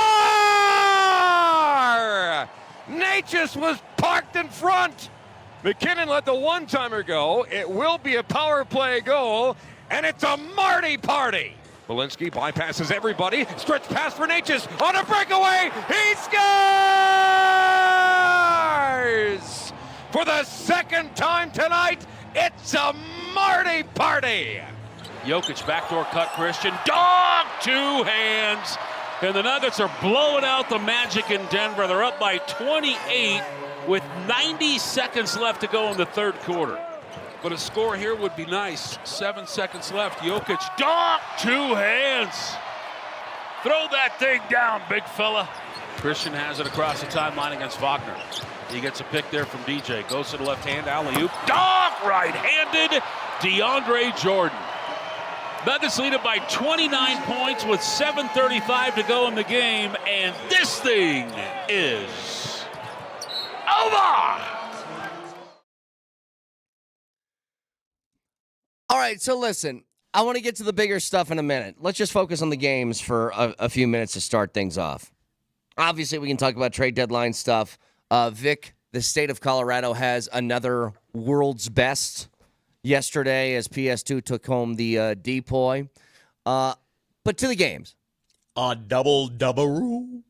[SPEAKER 1] Natchez was parked in front. McKinnon let the one-timer go. It will be a power play goal, and it's a Marty party. Walensky bypasses everybody. Stretch pass for Natchez on a breakaway. He scores! For the second time tonight, it's a Marty party.
[SPEAKER 2] Jokic backdoor cut Christian. Dog! Two hands. And the Nuggets are blowing out the Magic in Denver. They're up by 28 with 90 seconds left to go in the third quarter.
[SPEAKER 3] But a score here would be nice. 7 seconds left. Jokic. Dog!
[SPEAKER 2] Two hands. Throw that thing down, big fella. Christian has it across the timeline against Wagner. He gets a pick there from DJ. Goes to the left hand. Alley-oop. Dog! Right-handed. DeAndre Jordan. Nuggets lead it by 29 points with 7:35 to go in the game, and this thing is over.
[SPEAKER 4] All right, so listen, I want to get to the bigger stuff in a minute. Let's just focus on the games for a few minutes to start things off. Obviously, we can talk about trade deadline stuff. Vic, the state of Colorado has another world's best yesterday as PS2 took home the DPOY. But to the games.
[SPEAKER 13] Double DUBaroo.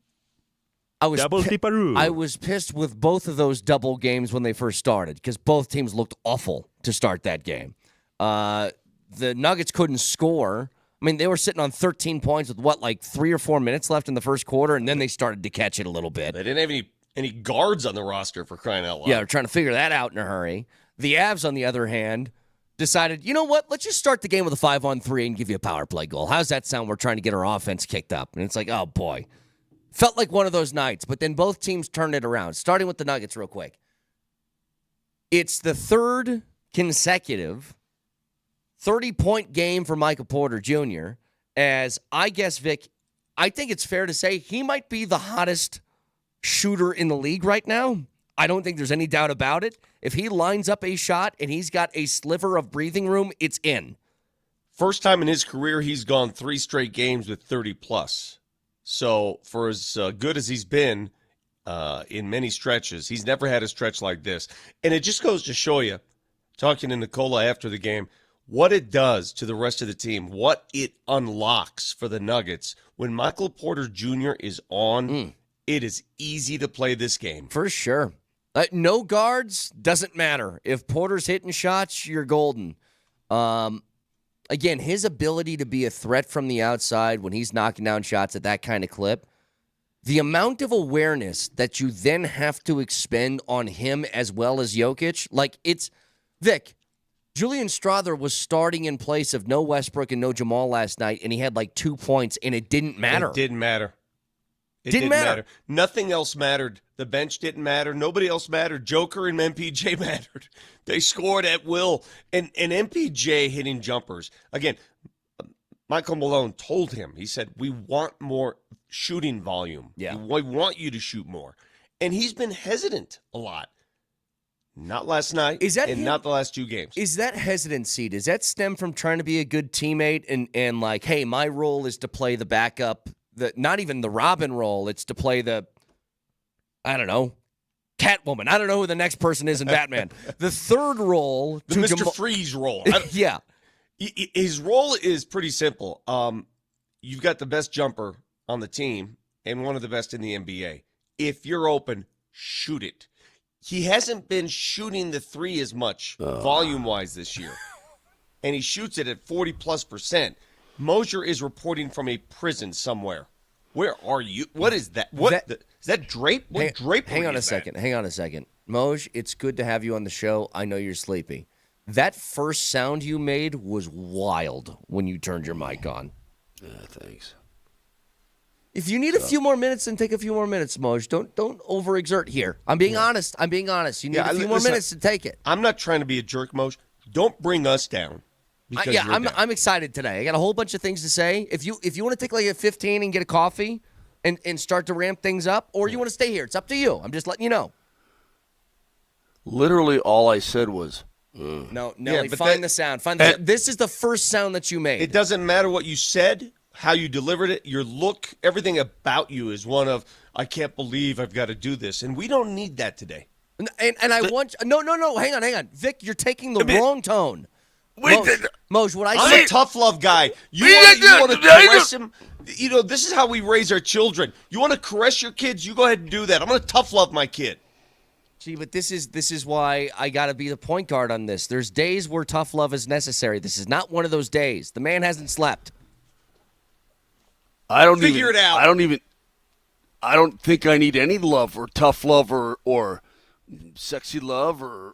[SPEAKER 4] I was
[SPEAKER 13] Double DUBaroo.
[SPEAKER 4] I was pissed with both of those double games when they first started because both teams looked awful to start that game. The Nuggets couldn't score. I mean, they were sitting on 13 points with, like 3 or 4 minutes left in the first quarter, and then they started to catch it a little bit.
[SPEAKER 13] They didn't have any guards on the roster, for crying out loud.
[SPEAKER 4] Yeah, they're trying to figure that out in a hurry. The Avs, on the other hand, decided, you know what, let's just start the game with a 5-on-3 and give you a power play goal. How's that sound? We're trying to get our offense kicked up. And it's like, oh, boy. Felt like one of those nights, but then both teams turned it around. Starting with the Nuggets real quick. It's the third consecutive 30-point game for Michael Porter Jr., as I guess, Vic, I think it's fair to say he might be the hottest shooter in the league right now. I don't think there's any doubt about it. If he lines up a shot and he's got a sliver of breathing room, it's in.
[SPEAKER 13] First time in his career he's gone 3 straight games with 30-plus. So for as good as he's been in many stretches, he's never had a stretch like this. And it just goes to show you, talking to Nicola after the game, what it does to the rest of the team, what it unlocks for the Nuggets. When Michael Porter Jr. is on, it is easy to play this game.
[SPEAKER 4] For sure. No guards, doesn't matter. If Porter's hitting shots, you're golden. Again, his ability to be a threat from the outside when he's knocking down shots at that kind of clip, the amount of awareness that you then have to expend on him as well as Jokic, like it's, Vic, Julian Strawther was starting in place of no Westbrook and no Jamal last night, and he had like 2 points, and it didn't matter.
[SPEAKER 13] It didn't matter. It
[SPEAKER 4] didn't matter.
[SPEAKER 13] Nothing else mattered. The bench didn't matter. Nobody else mattered. Joker and MPJ mattered. They scored at will. And MPJ hitting jumpers. Again, Michael Malone told him, he said, we want more shooting volume.
[SPEAKER 4] Yeah.
[SPEAKER 13] We want you to shoot more. And he's been hesitant a lot. Not last night, not the last 2 games.
[SPEAKER 4] Is that hesitancy, does that stem from trying to be a good teammate and like, hey, my role is to play the backup, not even the Robin role, it's to play the, I don't know, Catwoman. I don't know who the next person is in Batman. The third role.
[SPEAKER 13] The Mr. Freeze role.
[SPEAKER 4] Yeah.
[SPEAKER 13] His role is pretty simple. You've got the best jumper on the team and one of the best in the NBA. If you're open, shoot it. He hasn't been shooting the 3 as much volume-wise this year, and he shoots it at 40+%. Moser is reporting from a prison somewhere. Where are you? What is that? Is that drape? What drapery
[SPEAKER 4] Hang on a
[SPEAKER 13] is
[SPEAKER 4] second.
[SPEAKER 13] that?
[SPEAKER 4] Hang on a second. Moj, it's good to have you on the show. I know you're sleepy. That first sound you made was wild when you turned your mic on.
[SPEAKER 8] Thanks.
[SPEAKER 4] If you need a few more minutes, then take a few more minutes, Moj. Don't overexert here. I'm being honest. You need a few more minutes to take it.
[SPEAKER 13] I'm not trying to be a jerk, Moj. Don't bring us down.
[SPEAKER 4] I'm excited today. I got a whole bunch of things to say. If you want to take like a 15 and get a coffee and start to ramp things up, or you want to stay here, it's up to you. I'm just letting you know.
[SPEAKER 8] Literally all I said was,
[SPEAKER 4] No, Nelly, find the sound. This is the first sound that you made.
[SPEAKER 13] It doesn't matter what you said, how you delivered it, your look, everything about you is one of, I can't believe I've got to do this. And we don't need that today.
[SPEAKER 4] And I want no, hang on, Vic, you're taking the wrong tone. Moj, what
[SPEAKER 13] I'm a tough love guy. You want to caress him? You know, this is how we raise our children. You want to caress your kids? You go ahead and do that. I'm going to tough love my kid.
[SPEAKER 4] Gee, but this is why I got to be the point guard on this. There's days where tough love is necessary. This is not one of those days. The man hasn't slept.
[SPEAKER 13] Figure it out.
[SPEAKER 8] I don't think I need any love or tough love or sexy love or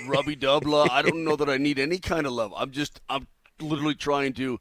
[SPEAKER 8] rubby dub love. I don't know that I need any kind of love. I'm literally trying to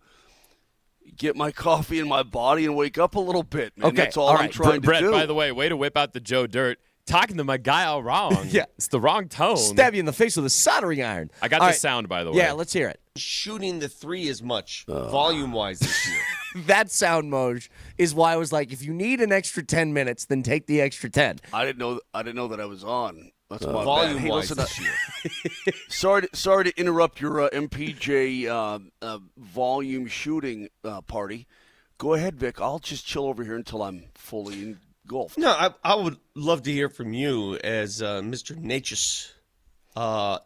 [SPEAKER 8] get my coffee in my body and wake up a little bit, man.
[SPEAKER 4] Okay,
[SPEAKER 8] That's all I'm trying to
[SPEAKER 6] Brett,
[SPEAKER 8] do.
[SPEAKER 6] by the way, way to whip out the Joe Dirt. Talking to my guy all wrong.
[SPEAKER 4] Yeah.
[SPEAKER 6] It's the wrong tone.
[SPEAKER 4] Stab you in the face with a soldering iron.
[SPEAKER 6] I got the sound, by the way.
[SPEAKER 4] Yeah, let's hear it.
[SPEAKER 13] Shooting the three as much volume-wise this year.
[SPEAKER 4] That sound, Moj, is why I was like, if you need an extra 10 minutes, then take the extra 10.
[SPEAKER 8] I didn't know that I was on. That's my
[SPEAKER 13] volume-wise
[SPEAKER 8] bad.
[SPEAKER 13] this year.
[SPEAKER 8] Sorry to interrupt your MPJ volume shooting party. Go ahead, Vic. I'll just chill over here until I'm fully engulfed.
[SPEAKER 13] No, I would love to hear from you as Mr. Natchez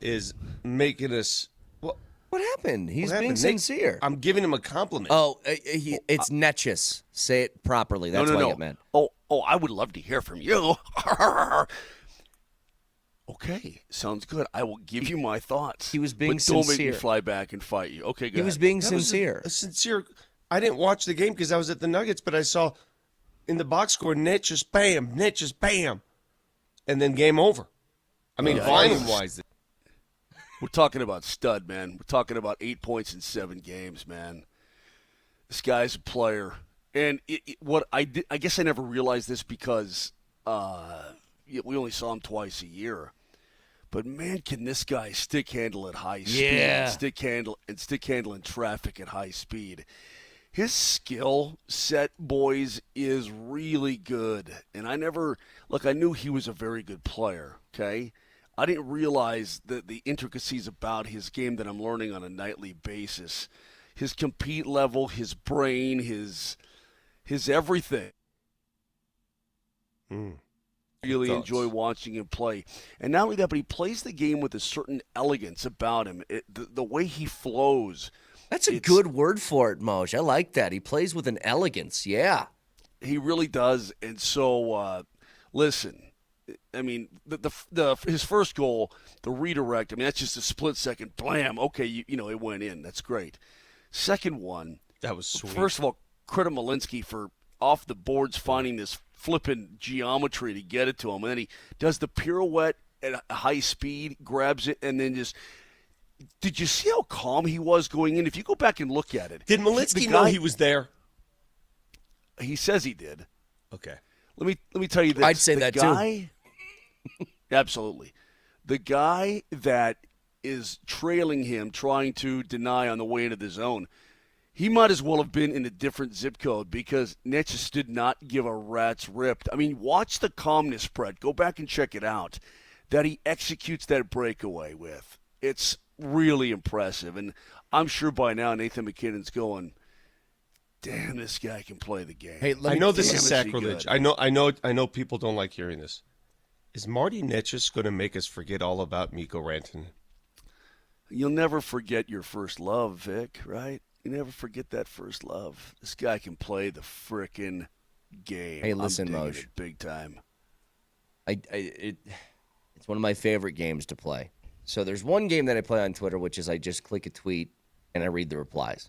[SPEAKER 13] is making us.
[SPEAKER 4] What happened? He's being sincere.
[SPEAKER 13] I'm giving him a compliment.
[SPEAKER 4] Oh, it's Natchez. Say it properly. That's what it meant.
[SPEAKER 8] Oh, I would love to hear from you. Okay, sounds good. I will give you my thoughts.
[SPEAKER 4] He was being
[SPEAKER 8] but don't
[SPEAKER 4] sincere.
[SPEAKER 8] make me fly back and fight you. Okay, go ahead.
[SPEAKER 4] He was being
[SPEAKER 13] That
[SPEAKER 4] sincere.
[SPEAKER 13] was a sincere. I didn't watch the game because I was at the Nuggets, but I saw in the box score, Natchez, bam, and then game over. I mean, volume-wise.
[SPEAKER 8] We're talking about stud, man. We're talking about 8 points in 7 games, man. This guy's a player. And I guess I never realized this because we only saw him twice a year. But, man, can this guy stick handle at high speed?
[SPEAKER 4] Yeah.
[SPEAKER 8] Stick handle in traffic at high speed. His skill set, boys, is really good. And I knew he was a very good player, okay? I didn't realize the intricacies about his game that I'm learning on a nightly basis. His compete level, his brain, his everything. Really enjoy watching him play. And not only that, but he plays the game with a certain elegance about him. The way he flows.
[SPEAKER 4] That's a good word for it, Moj. I like that. He plays with an elegance. Yeah.
[SPEAKER 8] He really does. And so, listen, I mean, his first goal, the redirect, I mean, that's just a split second, blam, okay, you know, it went in. That's great. Second one.
[SPEAKER 13] That was sweet.
[SPEAKER 8] First of all, credit Malinsky for off the boards finding this flipping geometry to get it to him. And then he does the pirouette at high speed, grabs it, and then just – did you see how calm he was going in? If you go back and look at it.
[SPEAKER 13] Did Malinsky know he was there?
[SPEAKER 8] He says he did.
[SPEAKER 13] Okay.
[SPEAKER 8] Let me tell you this.
[SPEAKER 4] I'd say that too.
[SPEAKER 8] Absolutely. The guy that is trailing him, trying to deny on the way into the zone, he might as well have been in a different zip code because Natchez did not give a rat's rip. I mean, watch the calmness, Brett. Go back and check it out, that he executes that breakaway with. It's really impressive. And I'm sure by now Nathan McKinnon's going, damn, this guy can play the game.
[SPEAKER 13] Hey, I know this is sacrilege. I know people don't like hearing this. Is Marty Nys going to make us forget all about Mikko Rantanen?
[SPEAKER 8] You'll never forget your first love, Vic, right? You never forget that first love. This guy can play the frickin' game.
[SPEAKER 4] Hey, listen,
[SPEAKER 8] Moj. Big time.
[SPEAKER 4] It's one of my favorite games to play. So there's one game that I play on Twitter, which is I just click a tweet and I read the replies.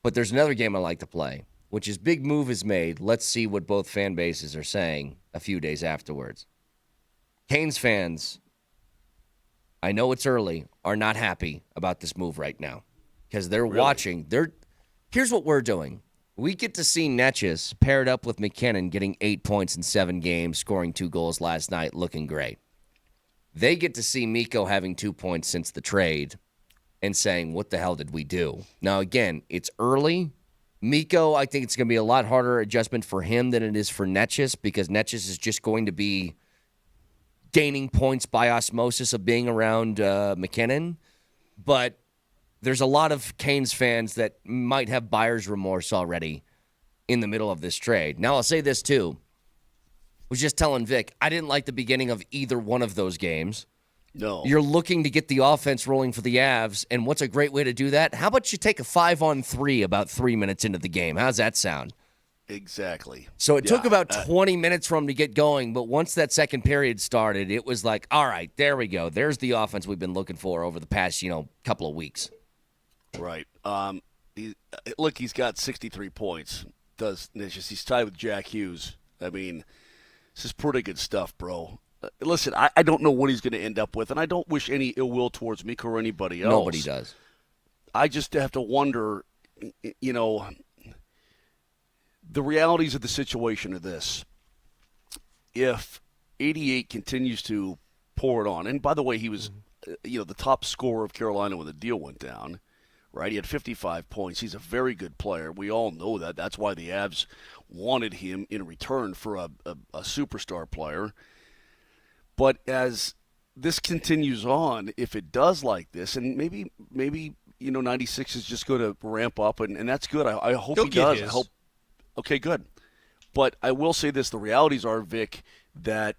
[SPEAKER 4] But there's another game I like to play, which is big move is made. Let's see what both fan bases are saying a few days afterwards. Canes fans, I know it's early, are not happy about this move right now because they're watching. Here's what we're doing. We get to see Natchez paired up with McKinnon getting 8 points in 7 games, scoring 2 goals last night, looking great. They get to see Mikko having 2 points since the trade and saying, what the hell did we do? Now, again, it's early. Mikko, I think it's going to be a lot harder adjustment for him than it is for Natchez because Natchez is just going to be gaining points by osmosis of being around McKinnon. But there's a lot of Canes fans that might have buyer's remorse already in the middle of this trade. Now, I'll say this, too. I was just telling Vic, I didn't like the beginning of either one of those games.
[SPEAKER 8] No.
[SPEAKER 4] You're looking to get the offense rolling for the Avs, and what's a great way to do that? How about you take a 5-on-3 about 3 minutes into the game? How's that sound?
[SPEAKER 8] Exactly.
[SPEAKER 4] So it took about 20 minutes for him to get going, but once that second period started, it was like, all right, there we go. There's the offense we've been looking for over the past, couple of weeks.
[SPEAKER 8] Right. Look, he's got 63 points. He's tied with Jack Hughes. I mean, this is pretty good stuff, bro. Listen, I don't know what he's going to end up with, and I don't wish any ill will towards Mika or anybody else.
[SPEAKER 4] Nobody does.
[SPEAKER 8] I just have to wonder, the realities of the situation are this. If 88 continues to pour it on, and by the way, he was, the top scorer of Carolina when the deal went down, right? He had 55 points. He's a very good player. We all know that. That's why the Avs wanted him in return for a superstar player. But as this continues on, if it does like this, and maybe 96 is just going to ramp up, and that's good. I hope he does. I hope. Okay, good. But I will say this: the realities are, Vic, that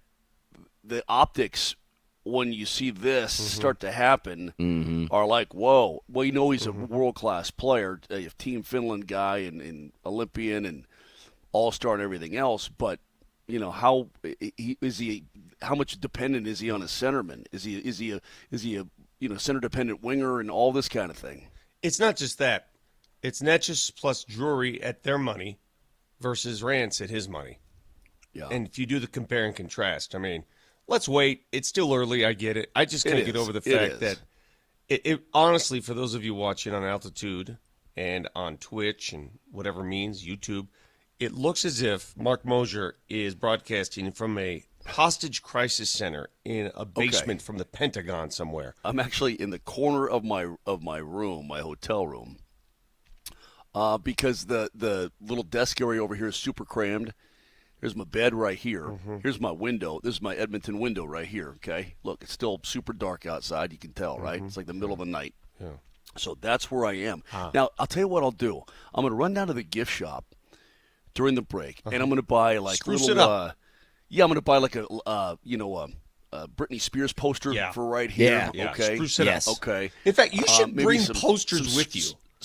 [SPEAKER 8] the optics when you see this start to happen are like, whoa. Well, he's a world-class player, a Team Finland guy, and Olympian, and all-star, and everything else. But how much dependent is he on a centerman? Is he a center dependent winger and all this kind of thing?
[SPEAKER 13] It's not just that. It's Netchus plus Drury at their money versus Rance at his money.
[SPEAKER 8] Yeah.
[SPEAKER 13] And if you do the compare and contrast, I mean, let's wait. It's still early. I get it. I just can't get over the fact that it honestly, for those of you watching on Altitude and on Twitch and whatever means, YouTube, it looks as if Mark Moser is broadcasting from a hostage crisis center in a basement from the Pentagon somewhere.
[SPEAKER 8] I'm actually in the corner of my room, my hotel room, because the little desk area over here is super crammed. Here's my bed right here. Here's my window. This is my Edmonton window right here, okay? Look, it's still super dark outside. You can tell, right? It's like the middle of the night.
[SPEAKER 13] Yeah.
[SPEAKER 8] So that's where I am. Now, I'll tell you what I'll do. I'm going to run down to the gift shop during the break, and I'm going to buy like
[SPEAKER 13] Spruce
[SPEAKER 8] little,
[SPEAKER 13] it up.
[SPEAKER 8] I'm going to buy like a Britney Spears poster for right here.
[SPEAKER 13] Yeah.
[SPEAKER 8] Okay.
[SPEAKER 13] Spruce it up.
[SPEAKER 8] Okay.
[SPEAKER 13] In fact, you should
[SPEAKER 8] maybe
[SPEAKER 13] bring
[SPEAKER 8] some
[SPEAKER 13] posters with you.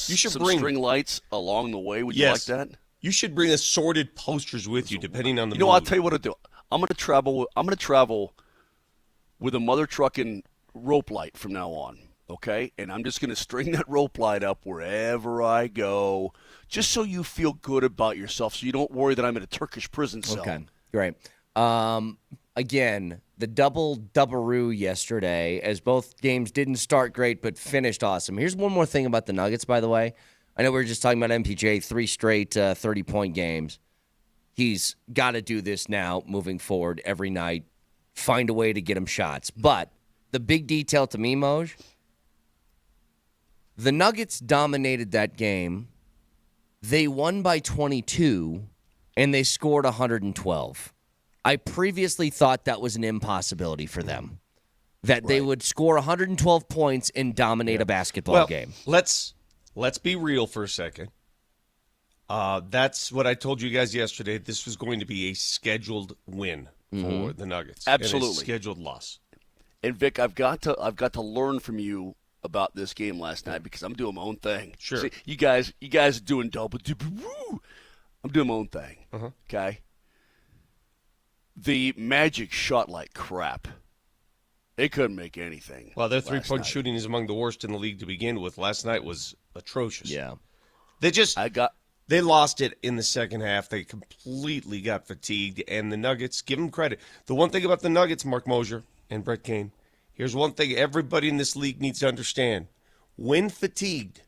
[SPEAKER 13] You should bring
[SPEAKER 8] string lights along the way. Would you like that?
[SPEAKER 13] You should bring assorted posters with you, depending on the mood.
[SPEAKER 8] I'll tell you what I'll do. I'm going to travel with a mother trucking rope light from now on. Okay, and I'm just going to string that rope light up wherever I go, just so you feel good about yourself, so you don't worry that I'm in a Turkish prison cell.
[SPEAKER 4] Okay, great. Again, the double DUBaroo yesterday, as both games didn't start great but finished awesome. Here's one more thing about the Nuggets, by the way. I know we were just talking about MPJ, 3 straight 30-point games. He's got to do this now moving forward every night, find a way to get him shots. But the big detail to me, Moj, the Nuggets dominated that game. They won by 22, and they scored 112. I previously thought that was an impossibility for them, that they would score 112 points and dominate a basketball game.
[SPEAKER 13] Let's be real for a second. That's what I told you guys yesterday. This was going to be a scheduled win for the Nuggets.
[SPEAKER 8] Absolutely.
[SPEAKER 13] And a scheduled loss.
[SPEAKER 8] And Vic, I've got to learn from you about this game last night because I'm doing my own thing.
[SPEAKER 13] Sure.
[SPEAKER 8] See, you guys are doing double DUBaroo. I'm doing my own thing. Okay. The Magic shot like crap. They couldn't make anything.
[SPEAKER 13] Well, their three-point shooting is among the worst in the league to begin with. Last night was atrocious.
[SPEAKER 4] Yeah.
[SPEAKER 13] They lost it in the second half. They completely got fatigued, and the Nuggets, give them credit. The one thing about the Nuggets, Mark Moser and Brett Kane, here's one thing everybody in this league needs to understand. When fatigued,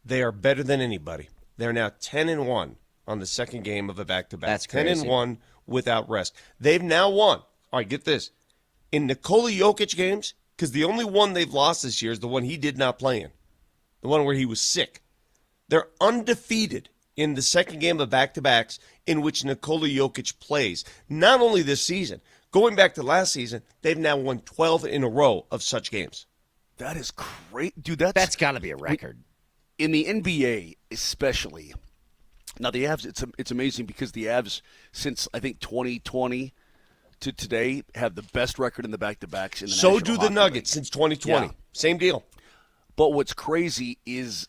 [SPEAKER 13] they are better than anybody. They're now 10-1 on the second game of a back-to-back.
[SPEAKER 4] That's crazy.
[SPEAKER 13] 10-1 without rest. They've now won. All right, get this. In Nikola Jokic games, because the only one they've lost this year is the one he did not play in, the one where he was sick. They're undefeated in the second game of back-to-backs in which Nikola Jokic plays. Not only this season, going back to last season, they've now won 12 in a row of such games.
[SPEAKER 8] That is great. Dude, that's
[SPEAKER 4] got to be a record.
[SPEAKER 8] In the NBA, especially. Now, the Avs, it's amazing because the Avs, since I think 2020 to today, have the best record in the back-to-backs. In the
[SPEAKER 13] So
[SPEAKER 8] National
[SPEAKER 13] do the
[SPEAKER 8] Hockey
[SPEAKER 13] Nuggets
[SPEAKER 8] League.
[SPEAKER 13] since 2020.
[SPEAKER 8] Yeah.
[SPEAKER 13] Same deal.
[SPEAKER 8] But what's crazy is,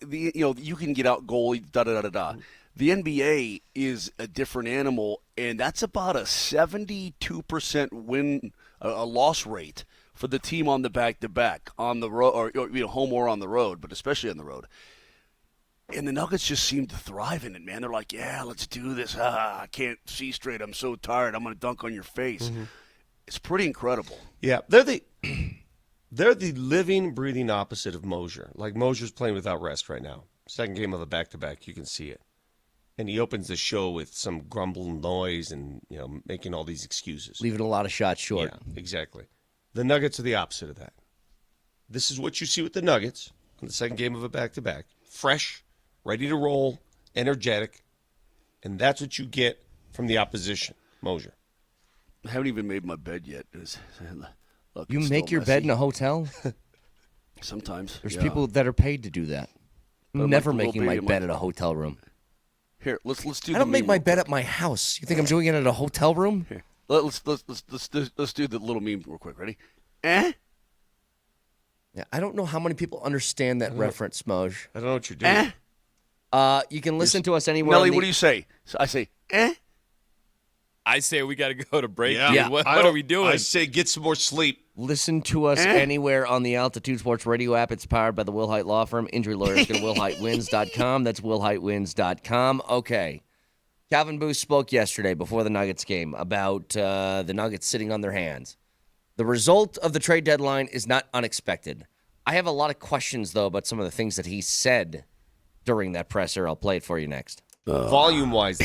[SPEAKER 8] you can get out goalie, da-da-da-da-da. The NBA is a different animal, and that's about a 72% win, a loss rate for the team on the back-to-back, on the road, or home or on the road, but especially on the road. And the Nuggets just seem to thrive in it, man. They're like, yeah, let's do this. I can't see straight. I'm so tired. I'm going to dunk on your face.
[SPEAKER 13] Mm-hmm.
[SPEAKER 8] It's pretty incredible.
[SPEAKER 13] Yeah, they're the living, breathing opposite of Moser. Like Moser's playing without rest right now. Second game of a back-to-back, you can see it. And he opens the show with some grumbling noise and, making all these excuses.
[SPEAKER 4] Leaving a lot of shots short.
[SPEAKER 13] Yeah, exactly. The Nuggets are the opposite of that. This is what you see with the Nuggets on the second game of a back-to-back. Fresh, ready to roll, energetic, and that's what you get from the opposition, Moser.
[SPEAKER 8] I haven't even made my bed yet. Look,
[SPEAKER 4] You
[SPEAKER 8] it's
[SPEAKER 4] make
[SPEAKER 8] still
[SPEAKER 4] your
[SPEAKER 8] messy.
[SPEAKER 4] bed in a hotel?
[SPEAKER 8] Sometimes.
[SPEAKER 4] There's
[SPEAKER 8] yeah.
[SPEAKER 4] people that are paid to do that.
[SPEAKER 8] But
[SPEAKER 4] I'm
[SPEAKER 8] I'm
[SPEAKER 4] never
[SPEAKER 8] like a little
[SPEAKER 4] making my
[SPEAKER 8] baby,
[SPEAKER 4] bed at a hotel room.
[SPEAKER 8] Here, let's do.
[SPEAKER 4] I don't make my bed at my house. You think I'm doing it at a hotel room?
[SPEAKER 8] Here, let's do the little meme real quick. Ready? Eh?
[SPEAKER 4] Yeah, I don't know how many people understand that reference, Moj.
[SPEAKER 13] I don't know what you're doing.
[SPEAKER 4] You can listen to us anywhere.
[SPEAKER 8] Nelly, what do you say? So I say, eh?
[SPEAKER 6] I say we got to go to break.
[SPEAKER 13] Yeah.
[SPEAKER 6] Dude.
[SPEAKER 4] Yeah.
[SPEAKER 6] What are we doing?
[SPEAKER 13] I say get some more sleep.
[SPEAKER 4] Listen to us anywhere on the Altitude Sports Radio app. It's powered by the Will Height Law Firm. Injury lawyers go to willheightwins.com. That's willheightwins.com. Okay. Calvin Booth spoke yesterday before the Nuggets game about the Nuggets sitting on their hands. The result of the trade deadline is not unexpected. I have a lot of questions, though, about some of the things that he said during that presser. I'll play it for you next.
[SPEAKER 13] Volume-wise.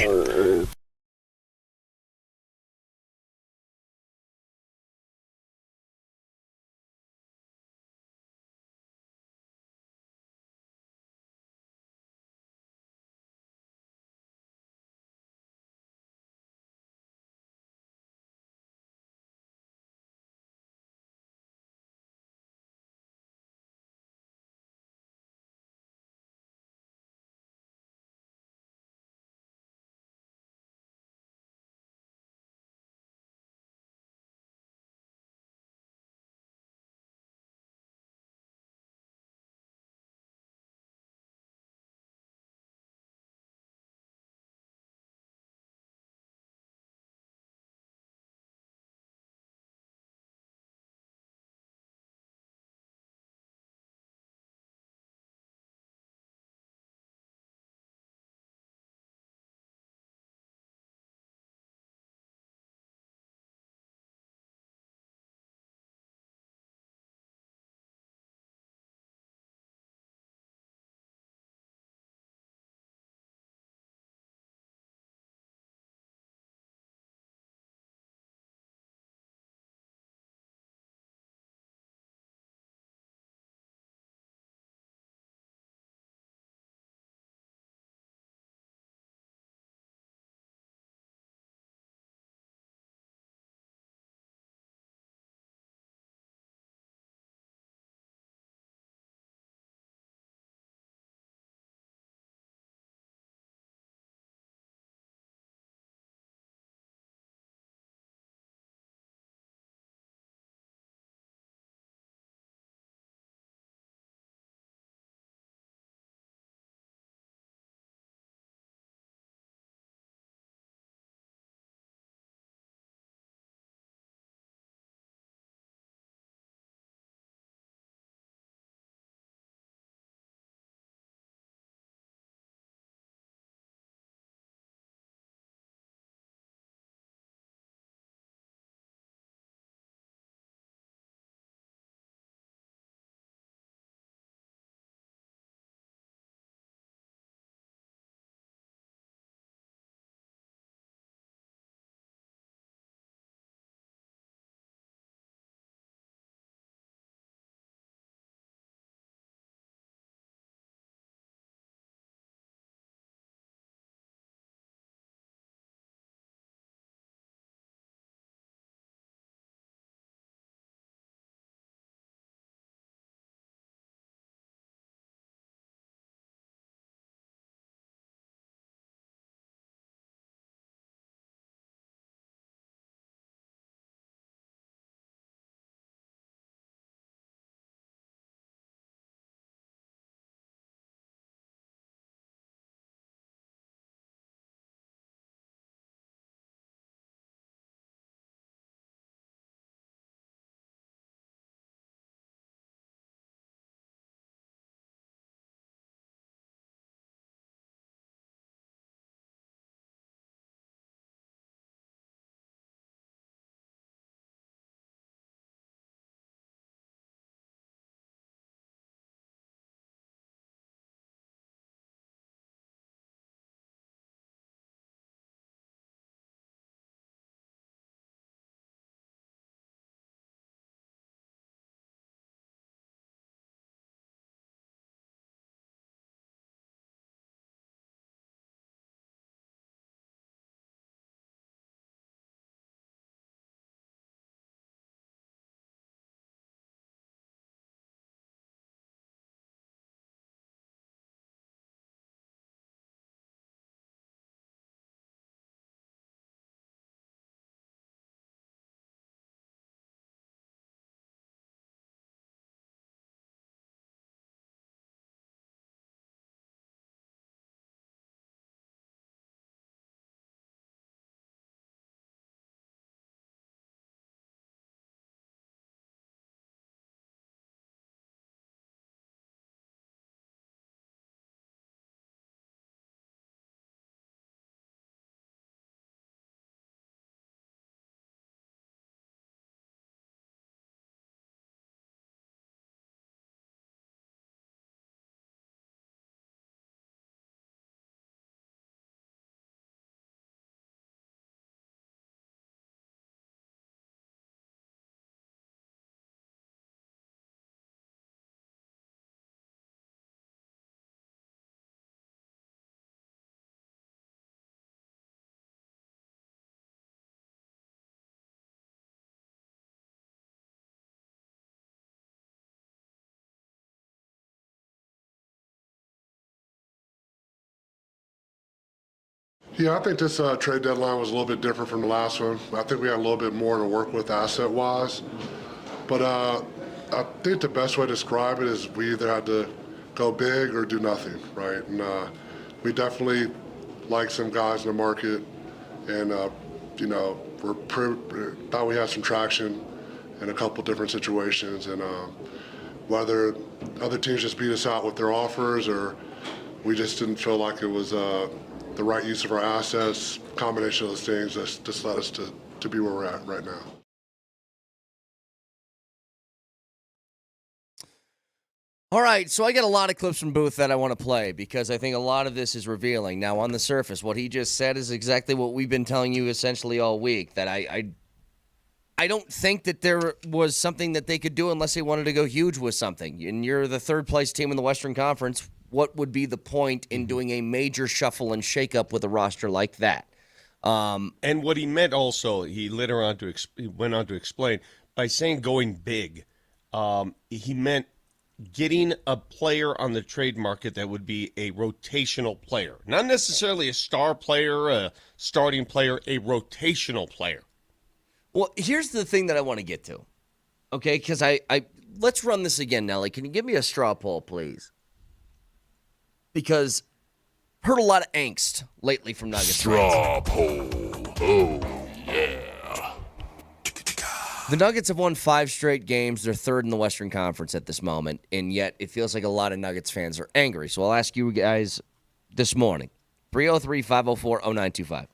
[SPEAKER 5] Yeah, I think this trade deadline was a little bit different from the last one. I think we had a little bit more to work with asset-wise. But I think the best way to describe it is we either had to go big or do nothing, right? And we definitely like some guys in the market, and thought we had some traction in a couple different situations. And whether other teams just beat us out with their offers or we just didn't feel like it was the right use of our assets, combination of those things just led us to be where we're at right now.
[SPEAKER 4] All right, so I get a lot of clips from Booth that I want to play because I think a lot of this is revealing. Now, on the surface, what he just said is exactly what we've been telling you essentially all week, that I don't think that there was something that they could do unless they wanted to go huge with something. And you're the third-place team in the Western Conference. What would be the point in doing a major shuffle and shakeup with a roster like that?
[SPEAKER 13] And what he meant also, he later on he went on to explain, by saying going big, he meant getting a player on the trade market that would be a rotational player. Not necessarily a star player, a starting player, a rotational player.
[SPEAKER 4] Well, here's the thing that I want to get to, okay? Because let's run this again, Nelly. Can you give me a straw poll, please? Because heard a lot of angst lately from Nuggets
[SPEAKER 14] straw poll. Oh, yeah.
[SPEAKER 4] The Nuggets have won 5 straight games. They're third in the Western Conference at this moment, and yet it feels like a lot of Nuggets fans are angry. So I'll ask you guys this morning, 303-504-0925.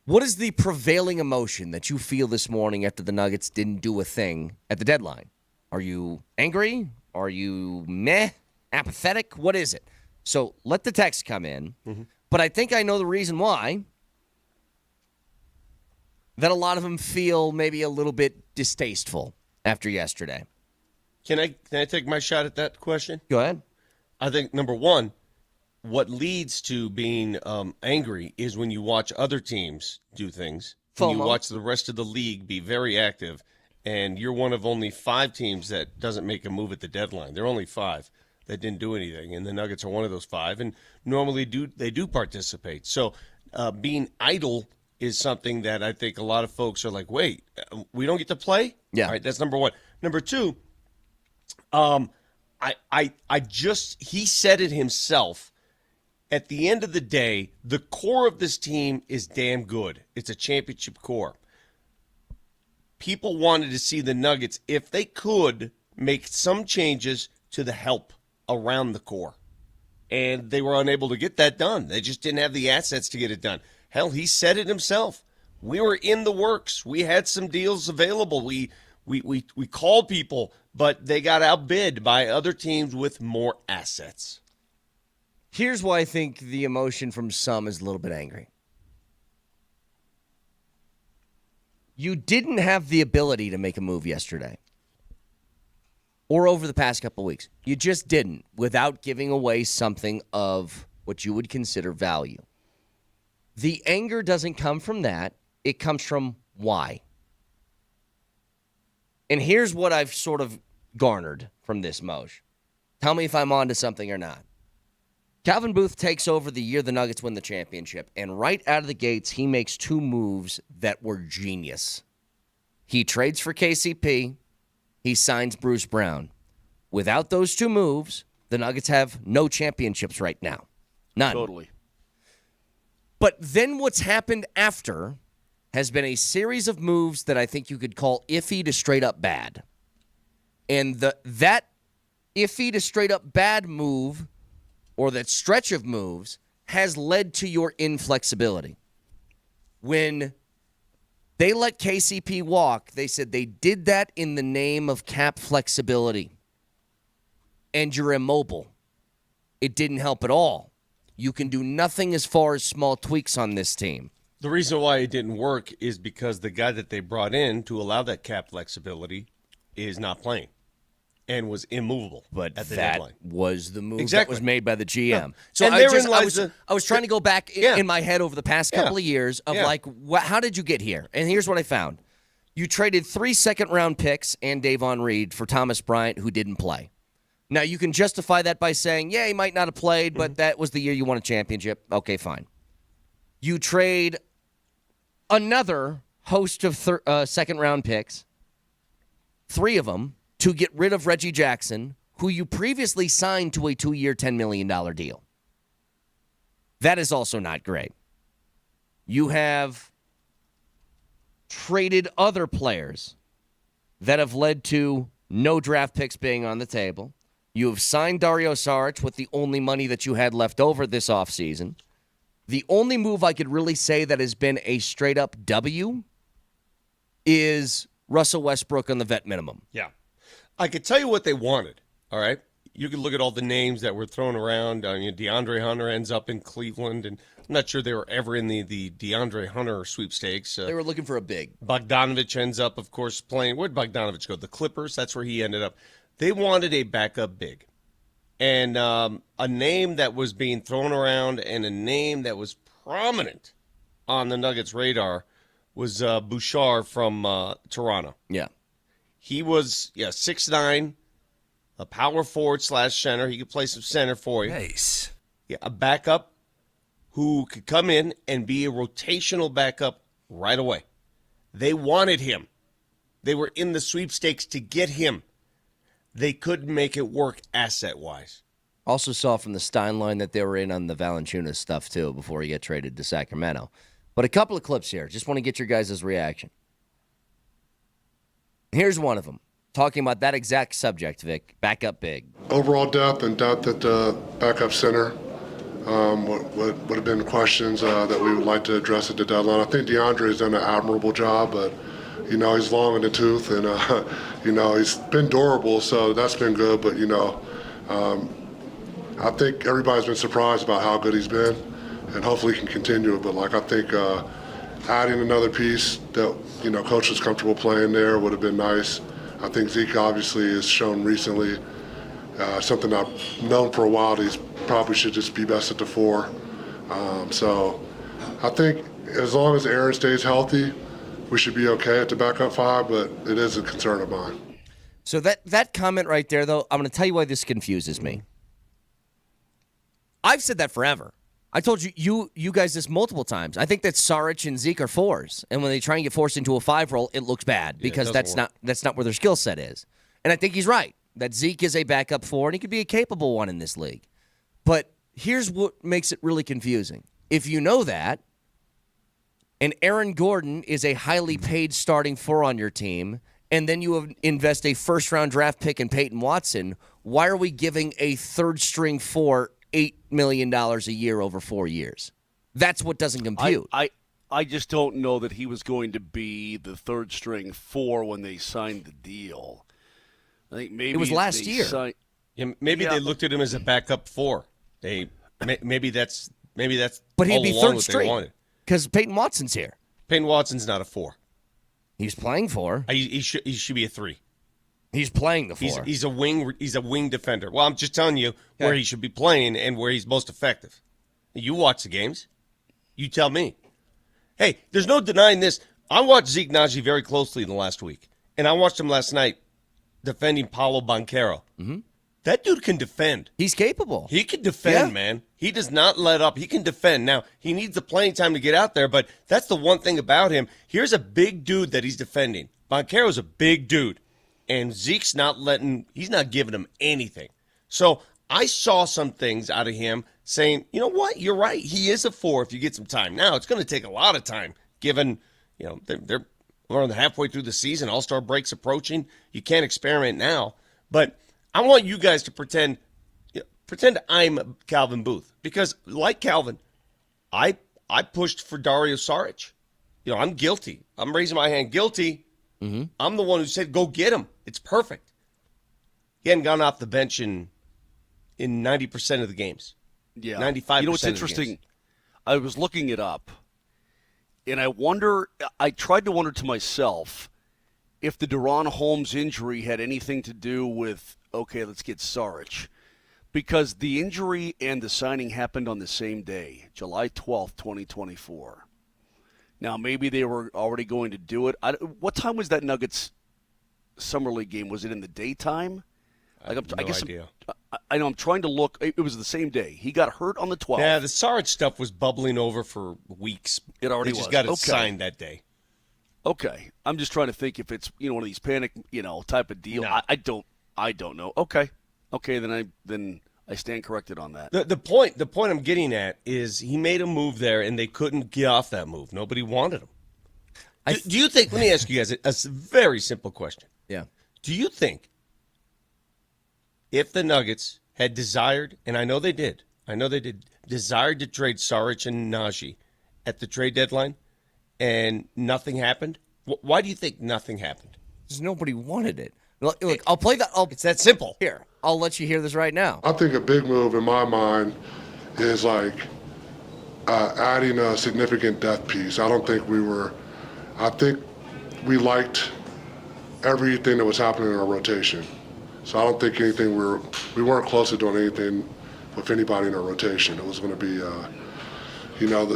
[SPEAKER 4] What is the prevailing emotion that you feel this morning after the Nuggets didn't do a thing at the deadline? Are you angry? Are you meh? Apathetic? What is it? So let the text come in, but I think I know the reason why. That a lot of them feel maybe a little bit distasteful after yesterday.
[SPEAKER 13] Can I take my shot at that question?
[SPEAKER 4] Go ahead.
[SPEAKER 13] I think, number one, what leads to being angry is when you watch other teams do things. When you watch the rest of the league be very active, and you're one of only 5 teams that doesn't make a move at the deadline. There are only 5 that didn't do anything, and the Nuggets are one of those 5, and normally they do participate. So being idle is something that I think a lot of folks are like, wait, we don't get to play?
[SPEAKER 4] Yeah.
[SPEAKER 13] All right, that's number one. Number two, he said it himself. At the end of the day, the core of this team is damn good. It's a championship core. People wanted to see the Nuggets, if they could, make some changes to the help around the core. And they were unable to get that done. They just didn't have the assets to get it done. Hell, he said it himself. We were in the works. We had some deals available. We called people, but they got outbid by other teams with more assets.
[SPEAKER 4] Here's why I think the emotion from some is a little bit angry. You didn't have the ability to make a move yesterday or over the past couple of weeks. You just didn't, without giving away something of what you would consider value. The anger doesn't come from that. It comes from why. And here's what I've sort of garnered from this, Moj. Tell me if I'm onto something or not. Calvin Booth takes over the year the Nuggets win the championship, and right out of the gates, he makes 2 moves that were genius. He trades for KCP. He signs Bruce Brown. Without those 2 moves, the Nuggets have no championships right now. None.
[SPEAKER 8] Totally.
[SPEAKER 4] But then what's happened after has been a series of moves that I think you could call iffy to straight up bad. And that iffy to straight up bad move, or that stretch of moves, has led to your inflexibility. When they let KCP walk, they said they did that in the name of cap flexibility. And you're immobile. It didn't help at all. You can do nothing as far as small tweaks on this team.
[SPEAKER 13] The reason why it didn't work is because the guy that they brought in to allow that cap flexibility is not playing and was immovable.
[SPEAKER 4] But
[SPEAKER 13] at the
[SPEAKER 4] that
[SPEAKER 13] deadline.
[SPEAKER 4] was the move
[SPEAKER 13] Exactly.
[SPEAKER 4] that was made by the GM.
[SPEAKER 13] Yeah.
[SPEAKER 4] So
[SPEAKER 13] And
[SPEAKER 4] I was trying to go back in my head over the past couple of years of how did you get here? And here's what I found. You traded 3 second-round picks and Davon Reed for Thomas Bryant, who didn't play. Now, you can justify that by saying, yeah, he might not have played, but that was the year you won a championship. Okay, fine. You trade another host of second-round picks, 3 of them, to get rid of Reggie Jackson, who you previously signed to a 2-year, $10 million deal. That is also not great. You have traded other players that have led to no draft picks being on the table. You have signed Dario Saric with the only money that you had left over this offseason. The only move I could really say that has been a straight-up W is Russell Westbrook on the vet minimum.
[SPEAKER 13] Yeah. I could tell you what they wanted, all right? You could look at all the names that were thrown around. DeAndre Hunter ends up in Cleveland, and I'm not sure they were ever in the DeAndre Hunter sweepstakes.
[SPEAKER 4] They were looking for a big.
[SPEAKER 13] Bogdanovich ends up, of course, playing. Where'd Bogdanovich go? The Clippers. That's where he ended up. They wanted a backup big. And a name that was being thrown around and a name that was prominent on the Nuggets' radar was Bouchard from Toronto.
[SPEAKER 4] Yeah.
[SPEAKER 13] He was 6'9", a power forward / center. He could play some center for you.
[SPEAKER 6] Nice.
[SPEAKER 13] Yeah, a backup who could come in and be a rotational backup right away. They wanted him. They were in the sweepstakes to get him. They couldn't make it work asset-wise.
[SPEAKER 4] Also saw from the Stein line that they were in on the Valanciunas stuff, too, before he got traded to Sacramento. But a couple of clips here. Just want to get your guys' reaction. Here's one of them, talking about that exact subject, Vic. Backup big.
[SPEAKER 5] Overall depth and depth at the backup center would have been questions that we would like to address at the deadline. I think DeAndre has done an admirable job, but, he's long in the tooth, and, he's been durable, so that's been good. But, I think everybody's been surprised about how good he's been, and hopefully he can continue it. But, I think adding another piece that, coach was comfortable playing there would have been nice. I think Zeke obviously has shown recently something I've known for a while that he probably should just be best at the 4. So I think as long as Aaron stays healthy, we should be okay at the backup 5, but it is a concern of mine.
[SPEAKER 4] So that comment right there, though, I'm going to tell you why this confuses me. I've said that forever. I told you guys this multiple times. I think that Saric and Zeke are 4s, and when they try and get forced into a 5 role, it looks bad because that's not where their skill set is. And I think he's right that Zeke is a backup 4, and he could be a capable one in this league. But here's what makes it really confusing. If you know that, and Aaron Gordon is a highly paid starting 4 on your team, and then you invest a first-round draft pick in Peyton Watson, why are we giving a third-string 4 $8 million a year over 4 years? That's what doesn't compute.
[SPEAKER 8] I just don't know that he was going to be the third-string 4 when they signed the deal. I think maybe
[SPEAKER 4] it was last year.
[SPEAKER 13] Maybe they looked at him as a backup 4. Maybe that's
[SPEAKER 4] but he'd be third string because Peyton Watson's here.
[SPEAKER 13] Peyton Watson's not a 4.
[SPEAKER 4] He's playing 4.
[SPEAKER 13] He should be a 3.
[SPEAKER 4] He's playing the 4.
[SPEAKER 13] He's a wing defender. Well, I'm just telling you where he should be playing and where he's most effective. You watch the games. You tell me. Hey, there's no denying this. I watched Zeke Naji very closely in the last week, and I watched him last night defending Paolo Banchero.
[SPEAKER 4] Mm-hmm.
[SPEAKER 13] That dude can defend.
[SPEAKER 4] He's capable.
[SPEAKER 13] He can defend, man. He does not let up. He can defend. Now, he needs the playing time to get out there, but that's the one thing about him. Here's a big dude that he's defending. Banchero's a big dude. And Zeke's he's not giving him anything. So I saw some things out of him saying, you know what, you're right. He is a 4 if you get some time. Now, it's going to take a lot of time given, they're around halfway through the season. All-Star break's approaching. You can't experiment now. But I want you guys to pretend I'm Calvin Booth. Because like Calvin, I pushed for Dario Saric. I'm guilty. I'm raising my hand guilty.
[SPEAKER 4] Mm-hmm.
[SPEAKER 13] I'm the one who said, go get him. It's perfect. He hadn't gone off the bench in 90% of the games.
[SPEAKER 8] Yeah.
[SPEAKER 13] 95%.
[SPEAKER 8] You know what's interesting? I was looking it up, and I tried to wonder to myself if the Deron Holmes injury had anything to do with, okay, let's get Saric. Because the injury and the signing happened on the same day, July 12th, 2024. Now, maybe they were already going to do it. What time was that Nuggets Summer League game? Was it in the daytime? Like I guess
[SPEAKER 13] idea.
[SPEAKER 8] I know. I'm trying to look. It was the same day. He got hurt on the 12th.
[SPEAKER 13] Yeah, the Sarge stuff was bubbling over for weeks.
[SPEAKER 8] It already
[SPEAKER 13] they just
[SPEAKER 8] was.
[SPEAKER 13] got it
[SPEAKER 8] Okay.
[SPEAKER 13] signed that day.
[SPEAKER 8] Okay, I'm just trying to think if it's one of these panic type of deal.
[SPEAKER 13] No.
[SPEAKER 8] I don't know. Okay, then I stand corrected on that.
[SPEAKER 13] The point I'm getting at is he made a move there and they couldn't get off that move. Nobody wanted him. Do you think? Let me ask you guys a very simple question.
[SPEAKER 4] Yeah.
[SPEAKER 13] Do you think if the Nuggets had desired, and I know they did, desired to trade Saric and Najee at the trade deadline, and nothing happened? Why do you think nothing happened?
[SPEAKER 4] Because nobody wanted it. Look, I'll play that.
[SPEAKER 13] It's that simple.
[SPEAKER 4] Here, I'll let you hear this right now.
[SPEAKER 5] I think a big move in my mind is like adding a significant depth piece. I think we liked everything that was happening in our rotation. So I don't think we weren't close to doing anything with anybody in our rotation. It was going to be,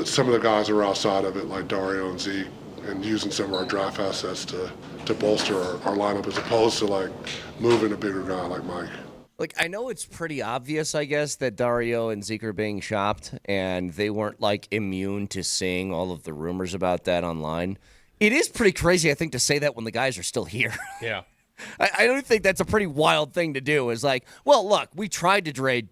[SPEAKER 5] some of the guys were outside of it, like Dario and Zeke, and using some of our draft assets to bolster our lineup as opposed to like moving a bigger guy like Mike.
[SPEAKER 4] Like, I know it's pretty obvious, I guess, that Dario and Zeke are being shopped, and they weren't like immune to seeing all of the rumors about that online. It is pretty crazy, I think, to say that when the guys are still here.
[SPEAKER 13] Yeah.
[SPEAKER 4] I don't think that's a pretty wild thing to do. It's like, well, look, we tried to trade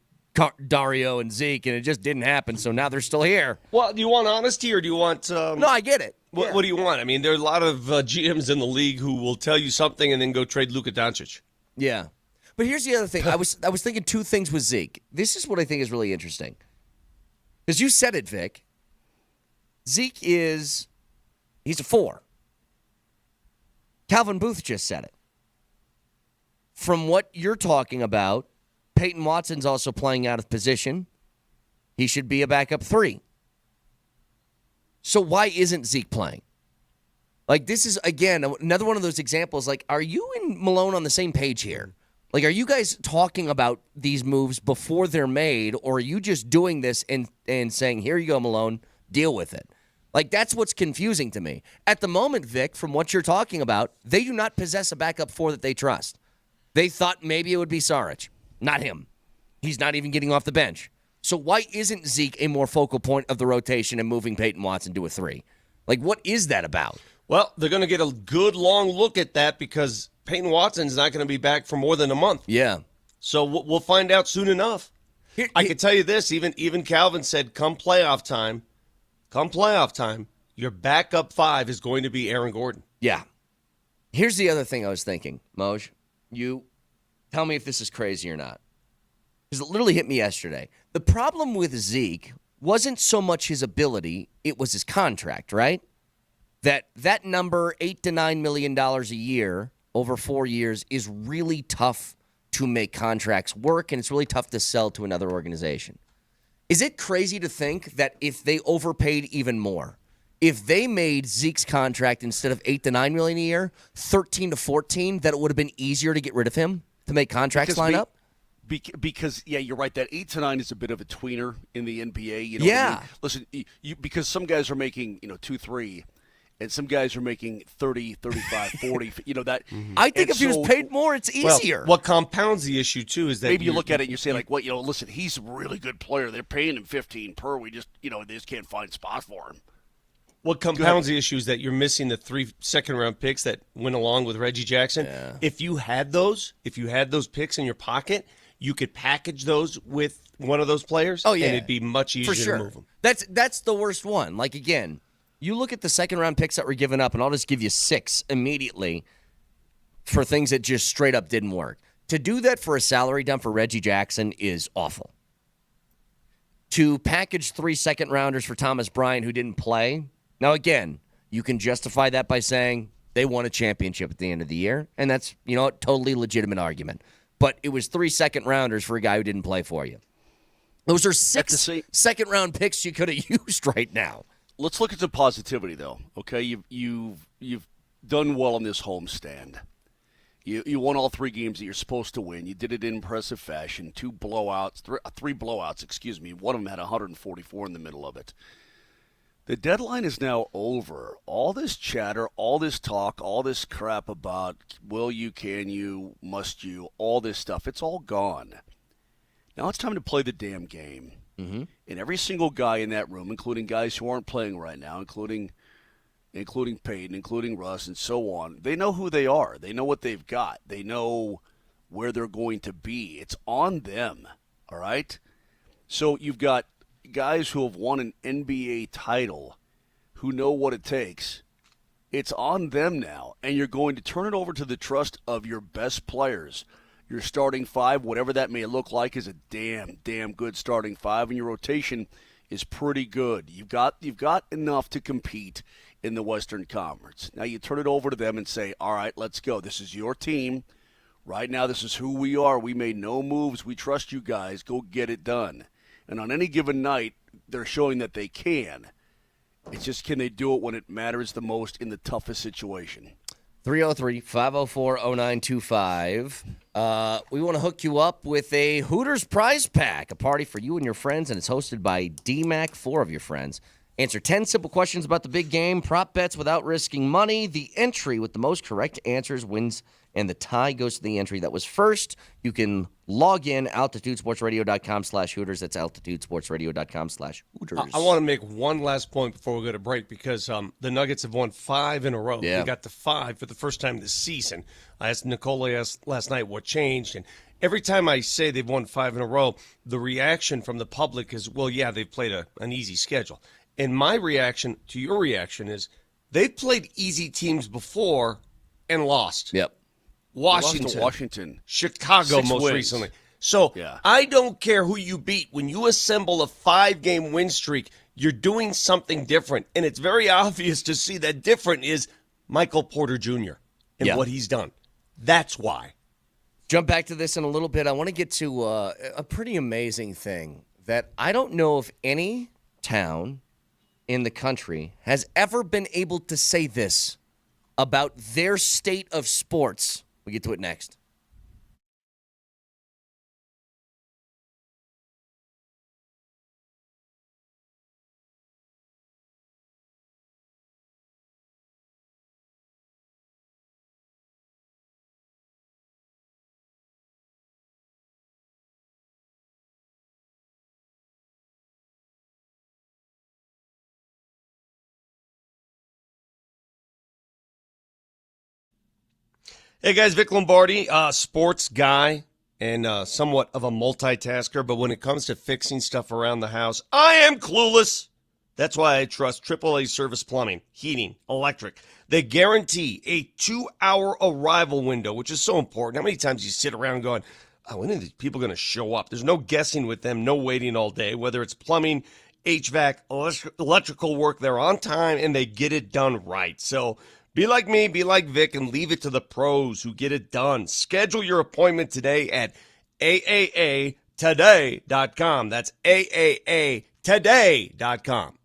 [SPEAKER 4] Dario and Zeke, and it just didn't happen, so now they're still here.
[SPEAKER 13] Well, do you want honesty or do you want...
[SPEAKER 4] No, I get it.
[SPEAKER 13] What do you want? I mean, there are a lot of GMs in the league who will tell you something and then go trade Luka Doncic.
[SPEAKER 4] Yeah. But here's the other thing. I was thinking two things with Zeke. This is what I think is really interesting. Because you said it, Vic. Zeke he's a 4. Calvin Booth just said it. From what you're talking about, Peyton Watson's also playing out of position. He should be a backup 3. So why isn't Zeke playing? Like, this is, again, another one of those examples. Like, are you and Malone on the same page here? Like, are you guys talking about these moves before they're made, or are you just doing this and saying, here you go, Malone, deal with it? Like, that's what's confusing to me. At the moment, Vic, from what you're talking about, they do not possess a backup 4 that they trust. They thought maybe it would be Saric. Not him. He's not even getting off the bench. So why isn't Zeke a more focal point of the rotation and moving Peyton Watson to a 3? Like, what is that about?
[SPEAKER 13] Well, they're going to get a good long look at that because Peyton Watson's not going to be back for more than a month.
[SPEAKER 4] Yeah.
[SPEAKER 13] So we'll find out soon enough. I can tell you this, even Calvin said come playoff time, your backup 5 is going to be Aaron Gordon.
[SPEAKER 4] Yeah. Here's the other thing I was thinking, Moj. You tell me if this is crazy or not. Because it literally hit me yesterday. The problem with Zeke wasn't so much his ability, it was his contract, right? That number, $8 to $9 million a year over 4 years, is really tough to make contracts work, and it's really tough to sell to another organization. Is it crazy to think that if they overpaid even more, if they made Zeke's contract instead of $8 to $9 million a year, 13 to 14, that it would have been easier to get rid of him to make contracts line up?
[SPEAKER 8] Because you're right. That 8 to 9 is a bit of a tweener in the NBA. You know
[SPEAKER 4] yeah.
[SPEAKER 8] What I mean? Listen, because some guys are making 2-3, and some guys are making 30, 35, 40. That.
[SPEAKER 4] I think if he was paid more, it's easier.
[SPEAKER 13] Well, what compounds the issue too is that
[SPEAKER 8] maybe you look at it and you say like, listen, he's a really good player. They're paying him 15 per. We just they just can't find spots for him.
[SPEAKER 13] What compounds the issue is that you're missing the 3 second-round picks that went along with Reggie Jackson.
[SPEAKER 4] Yeah.
[SPEAKER 13] If you had those picks in your pocket, you could package those with one of those players.
[SPEAKER 4] Oh yeah,
[SPEAKER 13] and it'd be much easier
[SPEAKER 4] for sure.
[SPEAKER 13] to move them.
[SPEAKER 4] That's the worst one. Like again, you look at the second-round picks that were given up, and I'll just give you 6 immediately for things that just straight up didn't work. To do that for a salary dump for Reggie Jackson is awful. To package 3 second-rounders for Thomas Bryant who didn't play. Now, again, you can justify that by saying they won a championship at the end of the year, and that's, a totally legitimate argument. But it was 3 second-rounders for a guy who didn't play for you. Those are 6 second-round picks you could have used right now.
[SPEAKER 8] Let's look at the positivity, though. Okay, you've done well in this homestand. You won all 3 games that you're supposed to win. You did it in impressive fashion. 2 blowouts, 3 blowouts. Excuse me. One of them had 144 in the middle of it. The deadline is now over. All this chatter, all this talk, all this crap about will you, can you, must you, all this stuff, it's all gone. Now it's time to play the damn game.
[SPEAKER 4] Mm-hmm.
[SPEAKER 8] And every single guy in that room, including guys who aren't playing right now, including Peyton, including Russ, and so on, they know who they are. They know what they've got. They know where they're going to be. It's on them, all right? So you've got guys who have won an NBA title who know what it takes. It's on them now, and you're going to turn it over to the trust of your best players. Your starting five, whatever that may look like, is a damn good starting five, and your rotation is pretty good. You've got enough to compete in the Western Conference. Now you turn it over to them and say, all right, let's go. This is your team. Right now, this is who we are. We made no moves. We trust you guys. Go get it done. And on any given night, they're showing that they can. It's just, can they do it when it matters the most in the toughest situation?
[SPEAKER 4] 303-504-0925. We want to hook you up with a Hooters prize pack, a party for you and your friends, and it's hosted by DMac, 4 of your friends. Answer 10 simple questions about the big game, prop bets without risking money. The entry with the most correct answers wins, and the tie goes to the entry that was first. You can log in, altitudesportsradio.com/Hooters. That's altitudesportsradio.com/Hooters.
[SPEAKER 13] I want to make one last point before we go to break because the Nuggets have won 5 in a row.
[SPEAKER 4] Yeah.
[SPEAKER 13] They got to 5 for the first time this season. I asked Nicola last night what changed, and every time I say they've won 5 in a row, the reaction from the public is, well, yeah, they've played an easy schedule. And my reaction to your reaction is they've played easy teams before and lost.
[SPEAKER 4] Yep.
[SPEAKER 8] Washington.
[SPEAKER 13] Chicago
[SPEAKER 8] 6
[SPEAKER 13] most
[SPEAKER 8] wins.
[SPEAKER 13] recently. So
[SPEAKER 8] Yeah.
[SPEAKER 13] I don't care who you beat. When you assemble a 5-game win streak, you're doing something different. And it's very obvious to see that different is Michael Porter Jr. and what he's done. That's why.
[SPEAKER 4] Jump back to this in a little bit. I want to get to a pretty amazing thing that I don't know if any town in the country has ever been able to say this about their state of sports. We get to it next.
[SPEAKER 13] Hey, guys, Vic Lombardi, sports guy and somewhat of a multitasker, but when it comes to fixing stuff around the house, I am clueless. That's why I trust AAA Service Plumbing, Heating, Electric. They guarantee a 2-hour arrival window, which is so important. How many times you sit around going, oh, when are these people going to show up? There's no guessing with them, no waiting all day, whether it's plumbing, HVAC, electrical work. They're on time, and they get it done right. So be like me, be like Vic, and leave it to the pros who get it done. Schedule your appointment today at AAAtoday.com. That's AAAtoday.com.